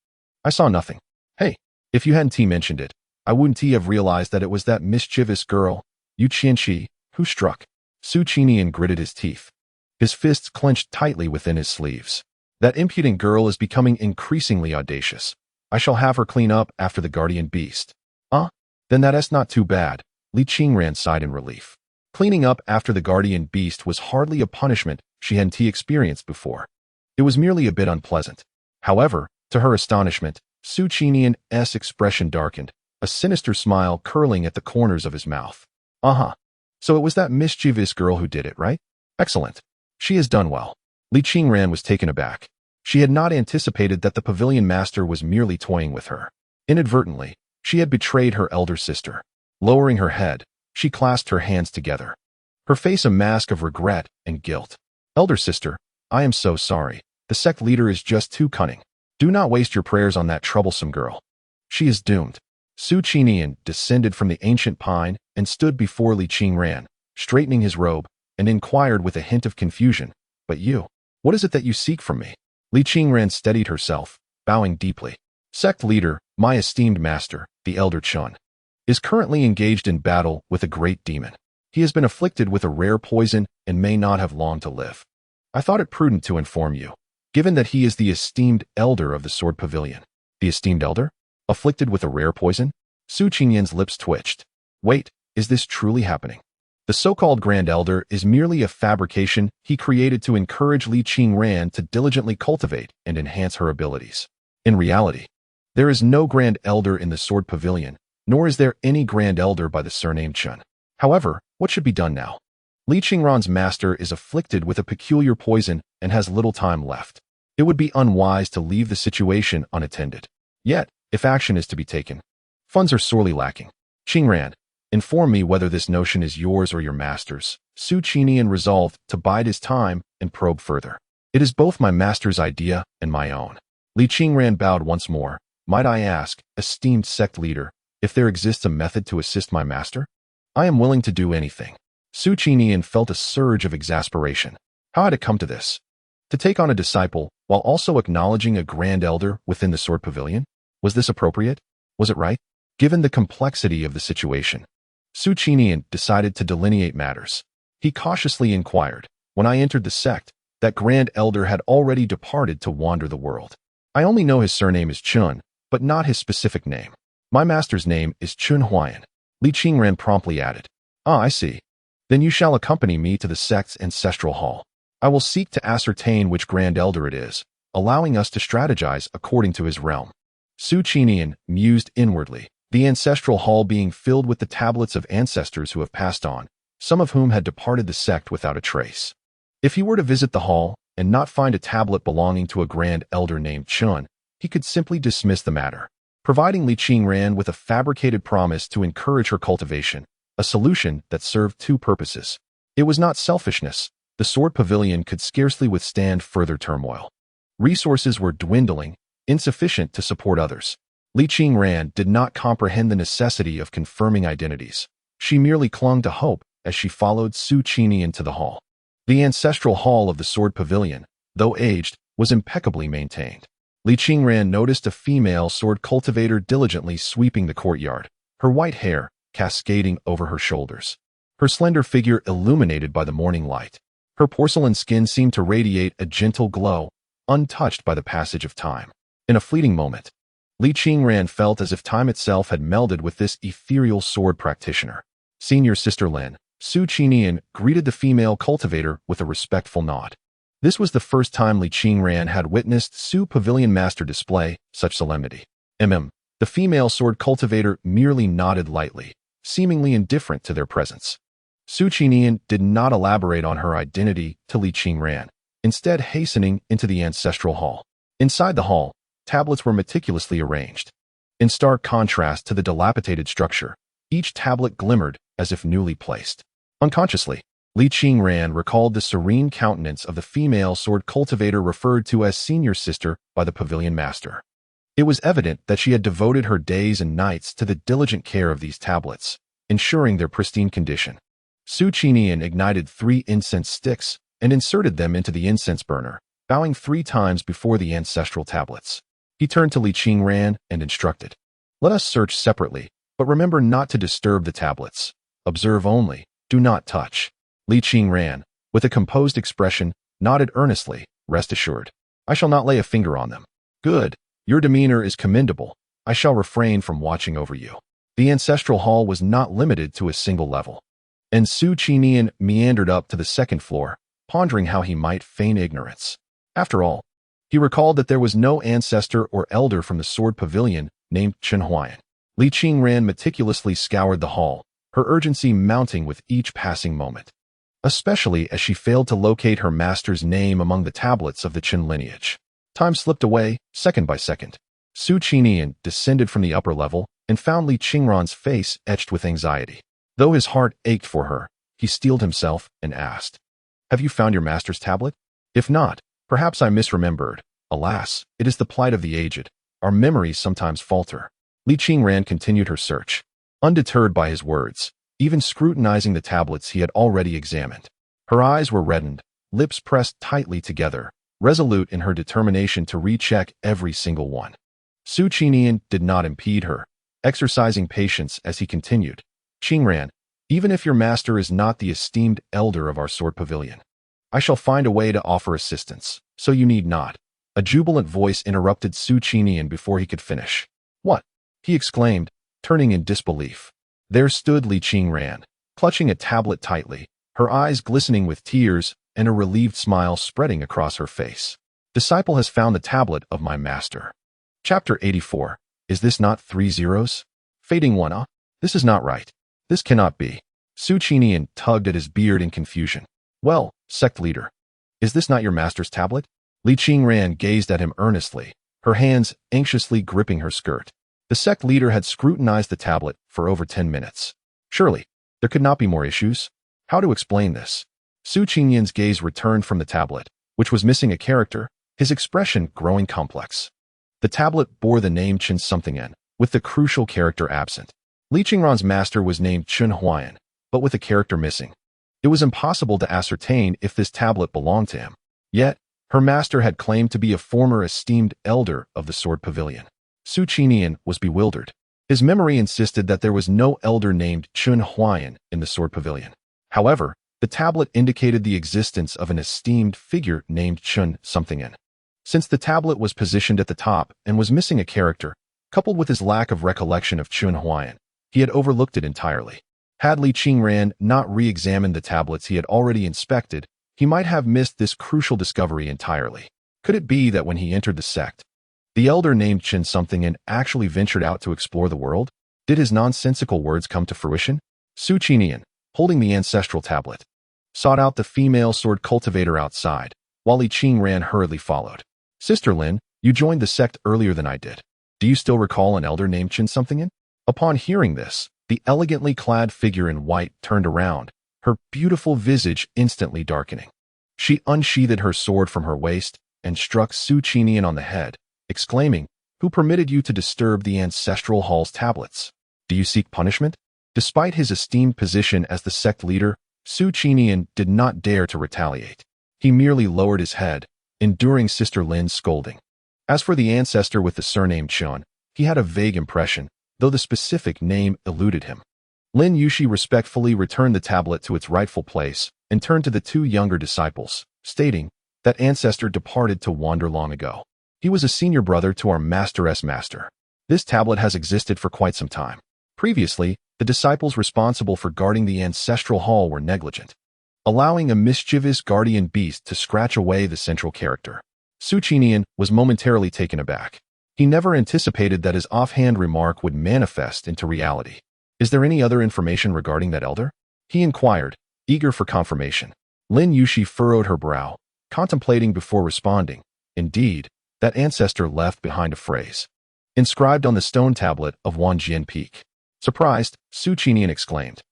I saw nothing. Hey, if you hadn't mentioned it, I wouldn't have realized that it was that mischievous girl, Yu Qianqi, who struck." Su Qingyun gritted his teeth. His fists clenched tightly within his sleeves. "That impudent girl is becoming increasingly audacious. I shall have her clean up after the guardian beast." Then that's not too bad," Li Qingran sighed in relief. Cleaning up after the guardian beast was hardly a punishment she hadn't experienced before. It was merely a bit unpleasant. However, to her astonishment, Su Qingyun's expression darkened, a sinister smile curling at the corners of his mouth. So it was that mischievous girl who did it, right? Excellent. She has done well." Li Qingran was taken aback. She had not anticipated that the pavilion master was merely toying with her. Inadvertently, she had betrayed her elder sister. Lowering her head, she clasped her hands together, her face a mask of regret and guilt. "Elder sister, I am so sorry. The sect leader is just too cunning. Do not waste your prayers on that troublesome girl. She is doomed." Su Qingyun descended from the ancient pine and stood before Li Qingran, straightening his robe, and inquired with a hint of confusion, "But you, what is it that you seek from me?" Li Qingran steadied herself, bowing deeply. "Sect leader, my esteemed master, the elder Chun, is currently engaged in battle with a great demon. He has been afflicted with a rare poison and may not have long to live. I thought it prudent to inform you, given that he is the esteemed elder of the Sword Pavilion." "The esteemed elder? Afflicted with a rare poison?" Su Qingyun's lips twitched. "Wait, is this truly happening?" "The so-called Grand Elder is merely a fabrication he created to encourage Li Qingran to diligently cultivate and enhance her abilities. In reality, there is no Grand Elder in the Sword Pavilion, nor is there any Grand Elder by the surname Chun. However, what should be done now? Li Qingran's master is afflicted with a peculiar poison and has little time left. It would be unwise to leave the situation unattended. Yet, if action is to be taken, funds are sorely lacking. Qingran, inform me whether this notion is yours or your master's." Su Qingyun resolved to bide his time and probe further. "It is both my master's idea and my own." Li Qingran bowed once more. "Might I ask, esteemed sect leader, if there exists a method to assist my master?" "I am willing to do anything." Su Qingyun felt a surge of exasperation. How had it come to this? To take on a disciple while also acknowledging a grand elder within the Sword Pavilion? Was this appropriate? Was it right? Given the complexity of the situation, Su Qingyun decided to delineate matters. He cautiously inquired, "When I entered the sect, that grand elder had already departed to wander the world. I only know his surname is Chun, but not his specific name. My master's name is Chun Huayan." Li Qingran promptly added, "I see. Then you shall accompany me to the sect's ancestral hall. I will seek to ascertain which grand elder it is, allowing us to strategize according to his realm." Su Qingyun mused inwardly, the ancestral hall being filled with the tablets of ancestors who have passed on, some of whom had departed the sect without a trace. If he were to visit the hall and not find a tablet belonging to a grand elder named Chun, he could simply dismiss the matter, providing Li Qingran with a fabricated promise to encourage her cultivation, a solution that served two purposes. It was not selfishness. The Sword Pavilion could scarcely withstand further turmoil. Resources were dwindling, insufficient to support others. Li Qingran did not comprehend the necessity of confirming identities. She merely clung to hope as she followed Su Qingyun to the hall. The ancestral hall of the Sword Pavilion, though aged, was impeccably maintained. Li Qingran noticed a female sword cultivator diligently sweeping the courtyard, her white hair cascading over her shoulders, her slender figure illuminated by the morning light. Her porcelain skin seemed to radiate a gentle glow, untouched by the passage of time. In a fleeting moment, Li Qingran felt as if time itself had melded with this ethereal sword practitioner. Senior Sister Lin, Su Qinian greeted the female cultivator with a respectful nod. This was the first time Li Qingran had witnessed Su Pavilion Master display such solemnity. The female sword cultivator merely nodded lightly, seemingly indifferent to their presence. Su Qinian did not elaborate on her identity to Li Qingran, instead hastening into the ancestral hall. Inside the hall, tablets were meticulously arranged. In stark contrast to the dilapidated structure, each tablet glimmered as if newly placed. Unconsciously, Li Qingran recalled the serene countenance of the female sword cultivator referred to as senior sister by the pavilion master. It was evident that she had devoted her days and nights to the diligent care of these tablets, ensuring their pristine condition. Su Qinian ignited 3 incense sticks and inserted them into the incense burner, bowing 3 times before the ancestral tablets. He turned to Li Qingran and instructed, "Let us search separately, but remember not to disturb the tablets. Observe only, do not touch." Li Qingran, with a composed expression, nodded earnestly. "Rest assured, I shall not lay a finger on them." "Good. Your demeanor is commendable. I shall refrain from watching over you." The ancestral hall was not limited to a single level, and Su Qinian meandered up to the 2nd floor, pondering how he might feign ignorance. After all, he recalled that there was no ancestor or elder from the sword pavilion named Chen Huayan. Li Qingran meticulously scoured the hall, her urgency mounting with each passing moment, especially as she failed to locate her master's name among the tablets of the Chen lineage. Time slipped away, second by second. Su Qinian descended from the upper level and found Li Qingran's face etched with anxiety. Though his heart ached for her, he steeled himself and asked, "Have you found your master's tablet? If not, perhaps I misremembered. Alas, it is the plight of the aged. Our memories sometimes falter." Li Qingran continued her search, undeterred by his words, even scrutinizing the tablets he had already examined. Her eyes were reddened, lips pressed tightly together, resolute in her determination to recheck every single one. Su Qinian did not impede her, exercising patience as he continued, "Qingran, even if your master is not the esteemed elder of our sword pavilion, I shall find a way to offer assistance, so you need not." A jubilant voice interrupted Su Qinian before he could finish. "What?" he exclaimed, turning in disbelief. There stood Li Qingran, clutching a tablet tightly, her eyes glistening with tears and a relieved smile spreading across her face. "Disciple has found the tablet of my master." Chapter 84. Is this not 3 zeros? Fading one, huh? This is not right. This cannot be. Su Qinian tugged at his beard in confusion. "Well, sect leader, is this not your master's tablet?" Li Qingran gazed at him earnestly, her hands anxiously gripping her skirt. The sect leader had scrutinized the tablet for over 10 minutes. Surely, there could not be more issues. How to explain this? Su Qinian's gaze returned from the tablet, which was missing a character, his expression growing complex. The tablet bore the name Chen something in, with the crucial character absent. Li Qingran's master was named Chen Huayan, but with a character missing. It was impossible to ascertain if this tablet belonged to him. Yet, her master had claimed to be a former esteemed elder of the sword pavilion. Su Qinian was bewildered. His memory insisted that there was no elder named Chen Huayan in the sword pavilion. However, the tablet indicated the existence of an esteemed figure named Chen something in. Since the tablet was positioned at the top and was missing a character, coupled with his lack of recollection of Chen Huayan, he had overlooked it entirely. Had Li Qingran not re-examined the tablets he had already inspected, he might have missed this crucial discovery entirely. Could it be that when he entered the sect, the elder named Chen something in actually ventured out to explore the world? Did his nonsensical words come to fruition? Su Qinian, holding the ancestral tablet, sought out the female sword cultivator outside, while Li Qingran hurriedly followed. "Sister Lin, you joined the sect earlier than I did. Do you still recall an elder named Chen something in?" Upon hearing this, the elegantly clad figure in white turned around, her beautiful visage instantly darkening. She unsheathed her sword from her waist and struck Su Qinian on the head, exclaiming, "Who permitted you to disturb the ancestral hall's tablets? Do you seek punishment?" Despite his esteemed position as the sect leader, Su Qinian did not dare to retaliate. He merely lowered his head, enduring Sister Lin's scolding. As for the ancestor with the surname Chen, he had a vague impression, though the specific name eluded him. Lin Yushi respectfully returned the tablet to its rightful place and turned to the two younger disciples, stating, "That ancestor departed to wander long ago. He was a senior brother to our master's master. This tablet has existed for quite some time. Previously, the disciples responsible for guarding the ancestral hall were negligent, allowing a mischievous guardian beast to scratch away the central character." Suchinian was momentarily taken aback. He never anticipated that his offhand remark would manifest into reality. "Is there any other information regarding that elder?" he inquired, eager for confirmation. Lin Yushi furrowed her brow, contemplating before responding. Indeed, that ancestor left behind a phrase inscribed on the stone tablet of Wanjian Peak. Surprised, Suchinian exclaimed.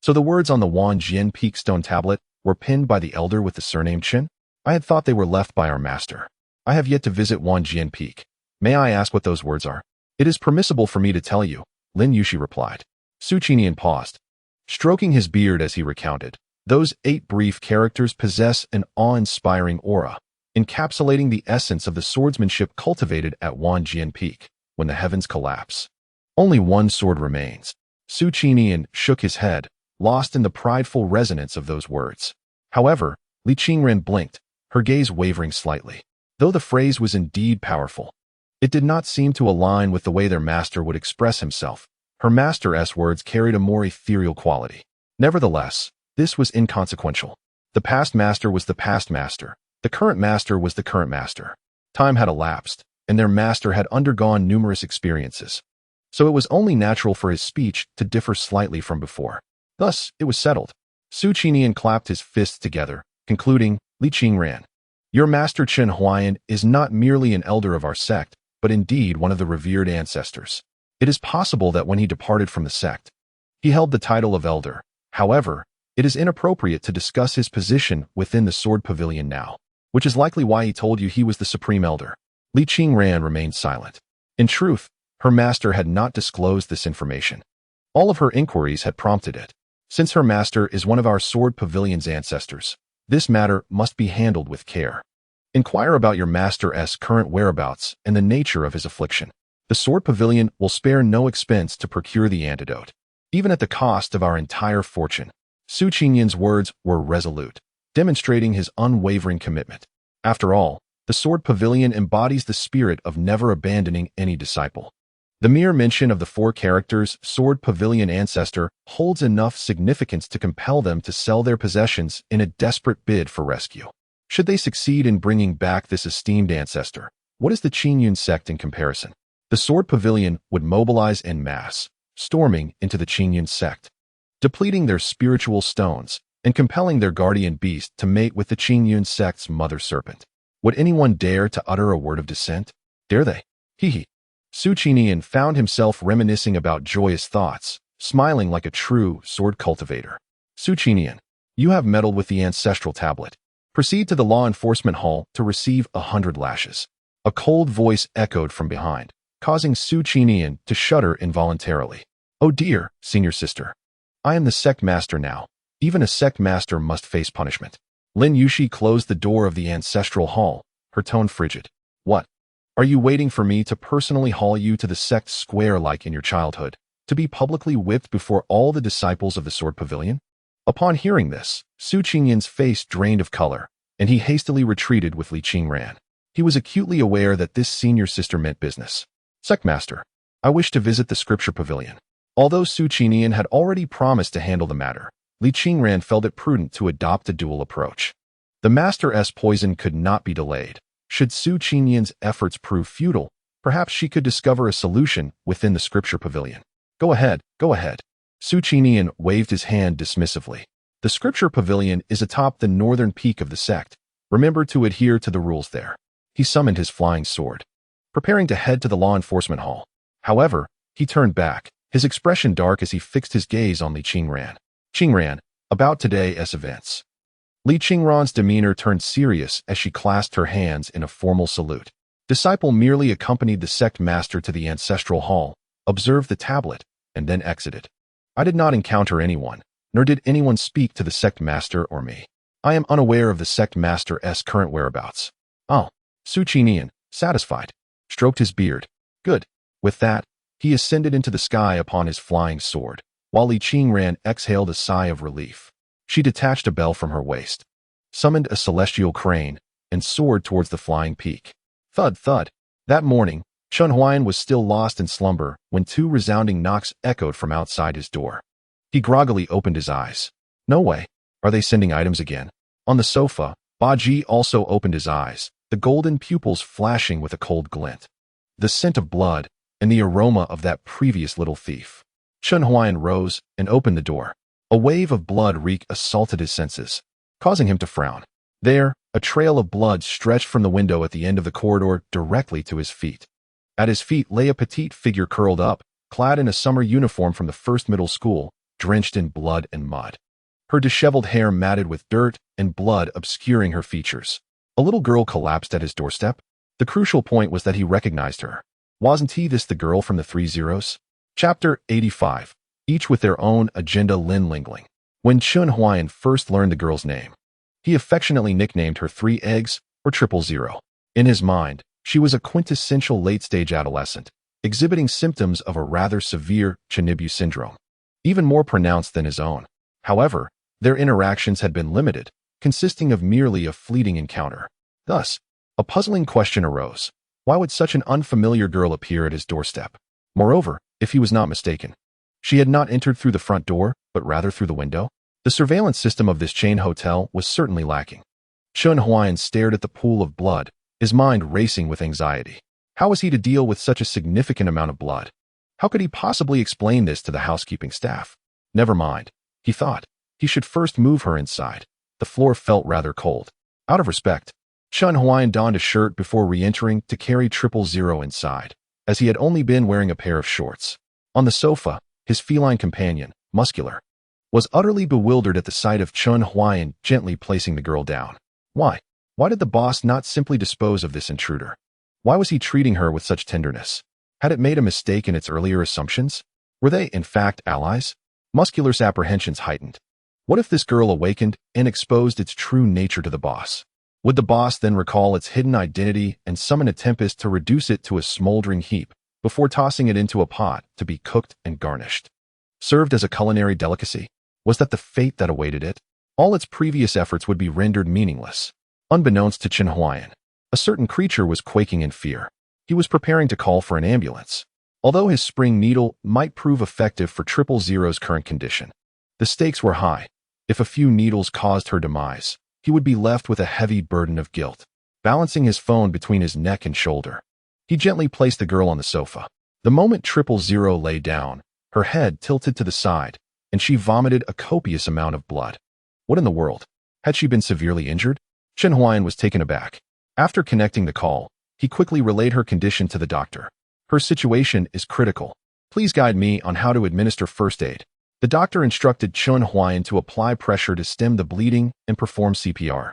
"So the words on the Wanjian Peak stone tablet were pinned by the elder with the surname Qin? I had thought they were left by our master. I have yet to visit Wanjian Peak. May I ask what those words are?" "It is permissible for me to tell you," Lin Yushi replied. Suchinian paused, stroking his beard as he recounted. "Those 8 brief characters possess an awe-inspiring aura, encapsulating the essence of the swordsmanship cultivated at Wanjian Peak when the heavens collapse. Only one sword remains." Suchinian shook his head, lost in the prideful resonance of those words. However, Li Qingran blinked, her gaze wavering slightly. Though the phrase was indeed powerful, it did not seem to align with the way their master would express himself. Her master's words carried a more ethereal quality. Nevertheless, this was inconsequential. The past master was the past master. The current master was the current master. Time had elapsed, and their master had undergone numerous experiences. So it was only natural for his speech to differ slightly from before. Thus, it was settled. Suchinian clapped his fists together, concluding, "Li Qingran, your master Chen Huayan is not merely an elder of our sect, but indeed one of the revered ancestors. It is possible that when he departed from the sect, he held the title of elder. However, it is inappropriate to discuss his position within the Sword Pavilion now, which is likely why he told you he was the supreme elder." Li Qingran remained silent. In truth, her master had not disclosed this information. All of her inquiries had prompted it. Since her master is one of our Sword Pavilion's ancestors, this matter must be handled with care. Inquire about your master's current whereabouts and the nature of his affliction. The Sword Pavilion will spare no expense to procure the antidote, even at the cost of our entire fortune. Suchinian's words were resolute, demonstrating his unwavering commitment. After all, the Sword Pavilion embodies the spirit of never abandoning any disciple. The mere mention of the 4 characters Sword Pavilion ancestor holds enough significance to compel them to sell their possessions in a desperate bid for rescue. Should they succeed in bringing back this esteemed ancestor, what is the Qingyun sect in comparison? The Sword Pavilion would mobilize en masse, storming into the Qingyun sect, depleting their spiritual stones and compelling their guardian beast to mate with the Qingyun sect's mother serpent. Would anyone dare to utter a word of dissent? Dare they? Hee. Suchinian found himself reminiscing about joyous thoughts, smiling like a true sword cultivator. Suchinian, you have meddled with the ancestral tablet. Proceed to the law enforcement hall to receive 100 lashes. A cold voice echoed from behind, causing Suchinian to shudder involuntarily. "Oh dear, senior sister. I am the sect master now. Even a sect master must face punishment." Lin Yushi closed the door of the ancestral hall, her tone frigid. "What? Are you waiting for me to personally haul you to the sect square like in your childhood, to be publicly whipped before all the disciples of the Sword Pavilion?" Upon hearing this, Suchinian's face drained of color, and he hastily retreated with Li Qingran. He was acutely aware that this senior sister meant business. "Sect master, I wish to visit the Scripture Pavilion." Although Suchinian had already promised to handle the matter, Li Qingran felt it prudent to adopt a dual approach. The master's poison could not be delayed. Should Suchinian's efforts prove futile, perhaps she could discover a solution within the Scripture Pavilion. Go ahead. Suchinian waved his hand dismissively. The Scripture Pavilion is atop the northern peak of the sect. Remember to adhere to the rules there. He summoned his flying sword, preparing to head to the law enforcement hall. However, he turned back, his expression dark as he fixed his gaze on Li Qingran. "Qingran, about today's events." Li Qingran's demeanor turned serious as she clasped her hands in a formal salute. Disciple merely accompanied the sect master to the ancestral hall, observed the tablet, and then exited. "I did not encounter anyone, nor did anyone speak to the sect master or me. I am unaware of the sect master's current whereabouts." "Oh." Suchinian, satisfied, stroked his beard. "Good." With that, he ascended into the sky upon his flying sword, while Li Qingran exhaled a sigh of relief. She detached a bell from her waist, summoned a celestial crane, and soared towards the flying peak. Thud, thud. That morning, Chun Huayan was still lost in slumber when two resounding knocks echoed from outside his door. He groggily opened his eyes. No way. Are they sending items again? On the sofa, Ba Ji also opened his eyes, the golden pupils flashing with a cold glint. The scent of blood and the aroma of that previous little thief. Chun Huayan rose and opened the door. A wave of blood reek assaulted his senses, causing him to frown. There, a trail of blood stretched from the window at the end of the corridor directly to his feet. At his feet lay a petite figure curled up, clad in a summer uniform from the first middle school, drenched in blood and mud. Her disheveled hair matted with dirt and blood obscuring her features. A little girl collapsed at his doorstep. The crucial point was that he recognized her. Wasn't he this the girl from the 3 Zeros? Chapter 85. Each with their own agenda. Lin Lingling. When Chun Huayan first learned the girl's name, he affectionately nicknamed her 3 Eggs or 000. In his mind, she was a quintessential late-stage adolescent, exhibiting symptoms of a rather severe Chinibu syndrome, even more pronounced than his own. However, their interactions had been limited, consisting of merely a fleeting encounter. Thus, a puzzling question arose. Why would such an unfamiliar girl appear at his doorstep? Moreover, if he was not mistaken, she had not entered through the front door, but rather through the window. The surveillance system of this chain hotel was certainly lacking. Chun Huayan stared at the pool of blood, his mind racing with anxiety. How was he to deal with such a significant amount of blood? How could he possibly explain this to the housekeeping staff? Never mind, he thought. He should first move her inside. The floor felt rather cold. Out of respect, Chun Huayan donned a shirt before re-entering to carry 000 inside, as he had only been wearing a pair of shorts. On the sofa, his feline companion, Muscular, was utterly bewildered at the sight of Chun Huayan gently placing the girl down. Why? Why did the boss not simply dispose of this intruder? Why was he treating her with such tenderness? Had it made a mistake in its earlier assumptions? Were they, in fact, allies? Muscular's apprehensions heightened. What if this girl awakened and exposed its true nature to the boss? Would the boss then recall its hidden identity and summon a tempest to reduce it to a smoldering heap before tossing it into a pot to be cooked and garnished? Served as a culinary delicacy? Was that the fate that awaited it? All its previous efforts would be rendered meaningless. Unbeknownst to Chun Huayan, a certain creature was quaking in fear. He was preparing to call for an ambulance. Although his spring needle might prove effective for 000's current condition, the stakes were high. If a few needles caused her demise, he would be left with a heavy burden of guilt. Balancing his phone between his neck and shoulder, he gently placed the girl on the sofa. The moment 000 lay down, her head tilted to the side, and she vomited a copious amount of blood. What in the world? Had she been severely injured? Chun Huayan was taken aback. After connecting the call, he quickly relayed her condition to the doctor. Her situation is critical. Please guide me on how to administer first aid. The doctor instructed Chun Huayan to apply pressure to stem the bleeding and perform CPR.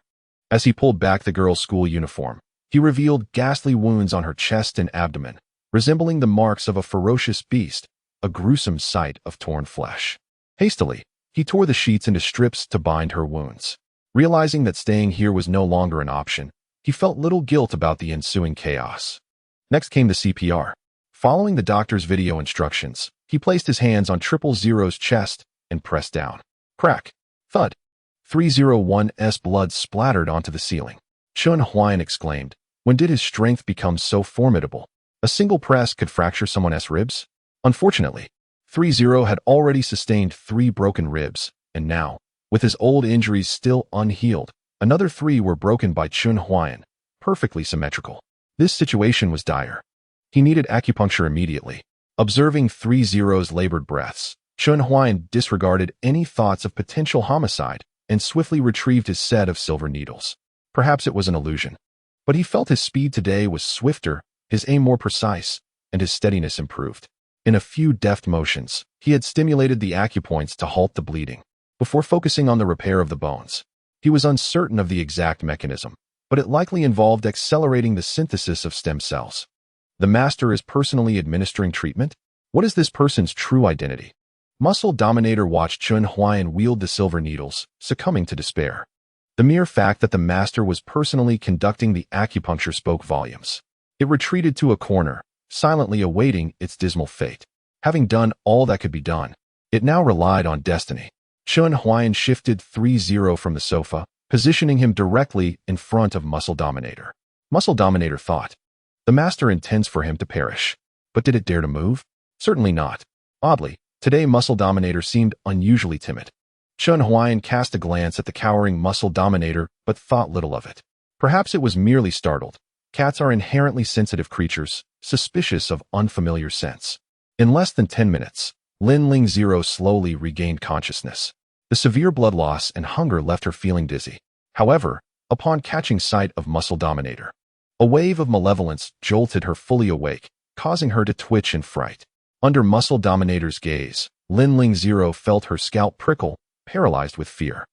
As he pulled back the girl's school uniform, he revealed ghastly wounds on her chest and abdomen, resembling the marks of a ferocious beast, a gruesome sight of torn flesh. Hastily, he tore the sheets into strips to bind her wounds. Realizing that staying here was no longer an option, he felt little guilt about the ensuing chaos. Next came the CPR. Following the doctor's video instructions, he placed his hands on 000's chest and pressed down. Crack. Thud. 301's blood splattered onto the ceiling. Chun Huayan exclaimed. When did his strength become so formidable? A single press could fracture someone's ribs? Unfortunately, 30 had already sustained 3 broken ribs, and now, with his old injuries still unhealed, another 3 were broken by Chun Huayan, perfectly symmetrical. This situation was dire. He needed acupuncture immediately. Observing 30's labored breaths, Chun Huayan disregarded any thoughts of potential homicide and swiftly retrieved his set of silver needles. Perhaps it was an illusion, but he felt his speed today was swifter, his aim more precise, and his steadiness improved. In a few deft motions, he had stimulated the acupoints to halt the bleeding. Before focusing on the repair of the bones, he was uncertain of the exact mechanism, but it likely involved accelerating the synthesis of stem cells. The master is personally administering treatment? What is this person's true identity? Muscle Dominator watched Chun Huayan wield the silver needles, succumbing to despair. The mere fact that the master was personally conducting the acupuncture spoke volumes. It retreated to a corner, silently awaiting its dismal fate. Having done all that could be done, it now relied on destiny. Chun Huayan shifted 3-0 from the sofa, positioning him directly in front of Muscle Dominator. Muscle Dominator thought, the master intends for him to perish. But did it dare to move? Certainly not. Oddly, today Muscle Dominator seemed unusually timid. Chun Huayan cast a glance at the cowering Muscle Dominator but thought little of it. Perhaps it was merely startled. Cats are inherently sensitive creatures, suspicious of unfamiliar scents. In less than 10 minutes, Lin Ling Zero slowly regained consciousness. The severe blood loss and hunger left her feeling dizzy. However, upon catching sight of Muscle Dominator, a wave of malevolence jolted her fully awake, causing her to twitch in fright. Under Muscle Dominator's gaze, Lin Ling Zero felt her scalp prickle, paralyzed with fear.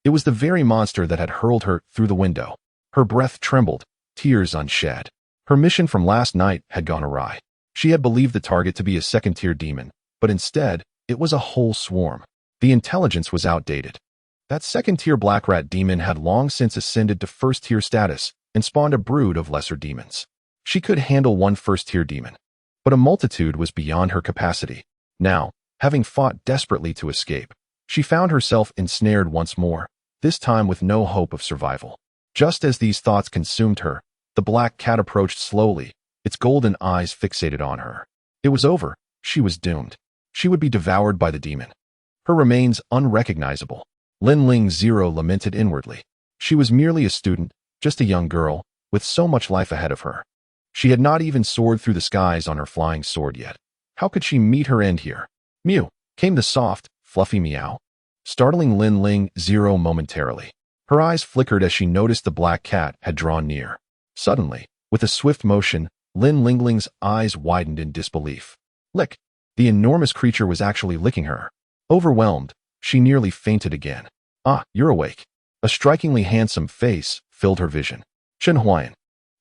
It was the very monster that had hurled her through the window. Her breath trembled, tears unshed. Her mission from last night had gone awry. She had believed the target to be a second-tier demon, but instead, it was a whole swarm. The intelligence was outdated. That second-tier black rat demon had long since ascended to first-tier status and spawned a brood of lesser demons. She could handle one first-tier demon, but a multitude was beyond her capacity. Now, having fought desperately to escape, she found herself ensnared once more, this time with no hope of survival. Just as these thoughts consumed her, the black cat approached slowly, its golden eyes fixated on her. It was over. She was doomed. She would be devoured by the demon. Her remains unrecognizable. Lin Ling Zero lamented inwardly. She was merely a student, just a young girl, with so much life ahead of her. She had not even soared through the skies on her flying sword yet. How could she meet her end here? Mew, came the soft, fluffy meow, startling Lin Ling Zero momentarily. Her eyes flickered as she noticed the black cat had drawn near. Suddenly, with a swift motion, Lin Lingling's eyes widened in disbelief. Lick! The enormous creature was actually licking her. Overwhelmed, she nearly fainted again. Ah, you're awake. A strikingly handsome face filled her vision. Chun Huayan,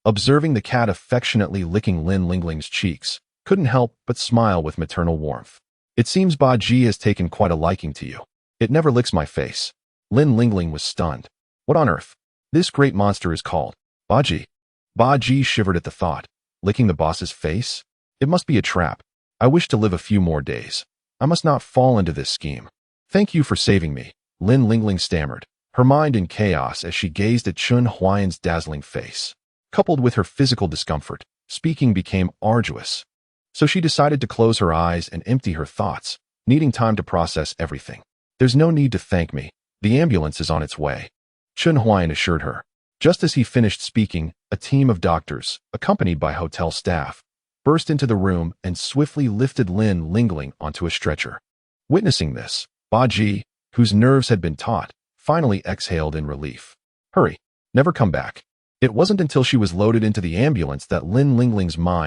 observing the cat affectionately licking Lin Lingling's cheeks, couldn't help but smile with maternal warmth. It seems Ba Ji has taken quite a liking to you. It never licks my face. Lin Lingling was stunned. What on earth? This great monster is called Ba Ji. Ba Ji shivered at the thought. Licking the boss's face? It must be a trap. I wish to live a few more days. I must not fall into this scheme. Thank you for saving me, Lin Lingling stammered, her mind in chaos as she gazed at Chun Huayan's dazzling face. Coupled with her physical discomfort, speaking became arduous. So she decided to close her eyes and empty her thoughts, needing time to process everything. There's no need to thank me. The ambulance is on its way, Chun Huayan assured her. Just as he finished speaking, a team of doctors, accompanied by hotel staff, burst into the room and swiftly lifted Lin Lingling onto a stretcher. Witnessing this, Ba Ji, whose nerves had been taut, finally exhaled in relief. Hurry, never come back. It wasn't until she was loaded into the ambulance that Lin Lingling's mind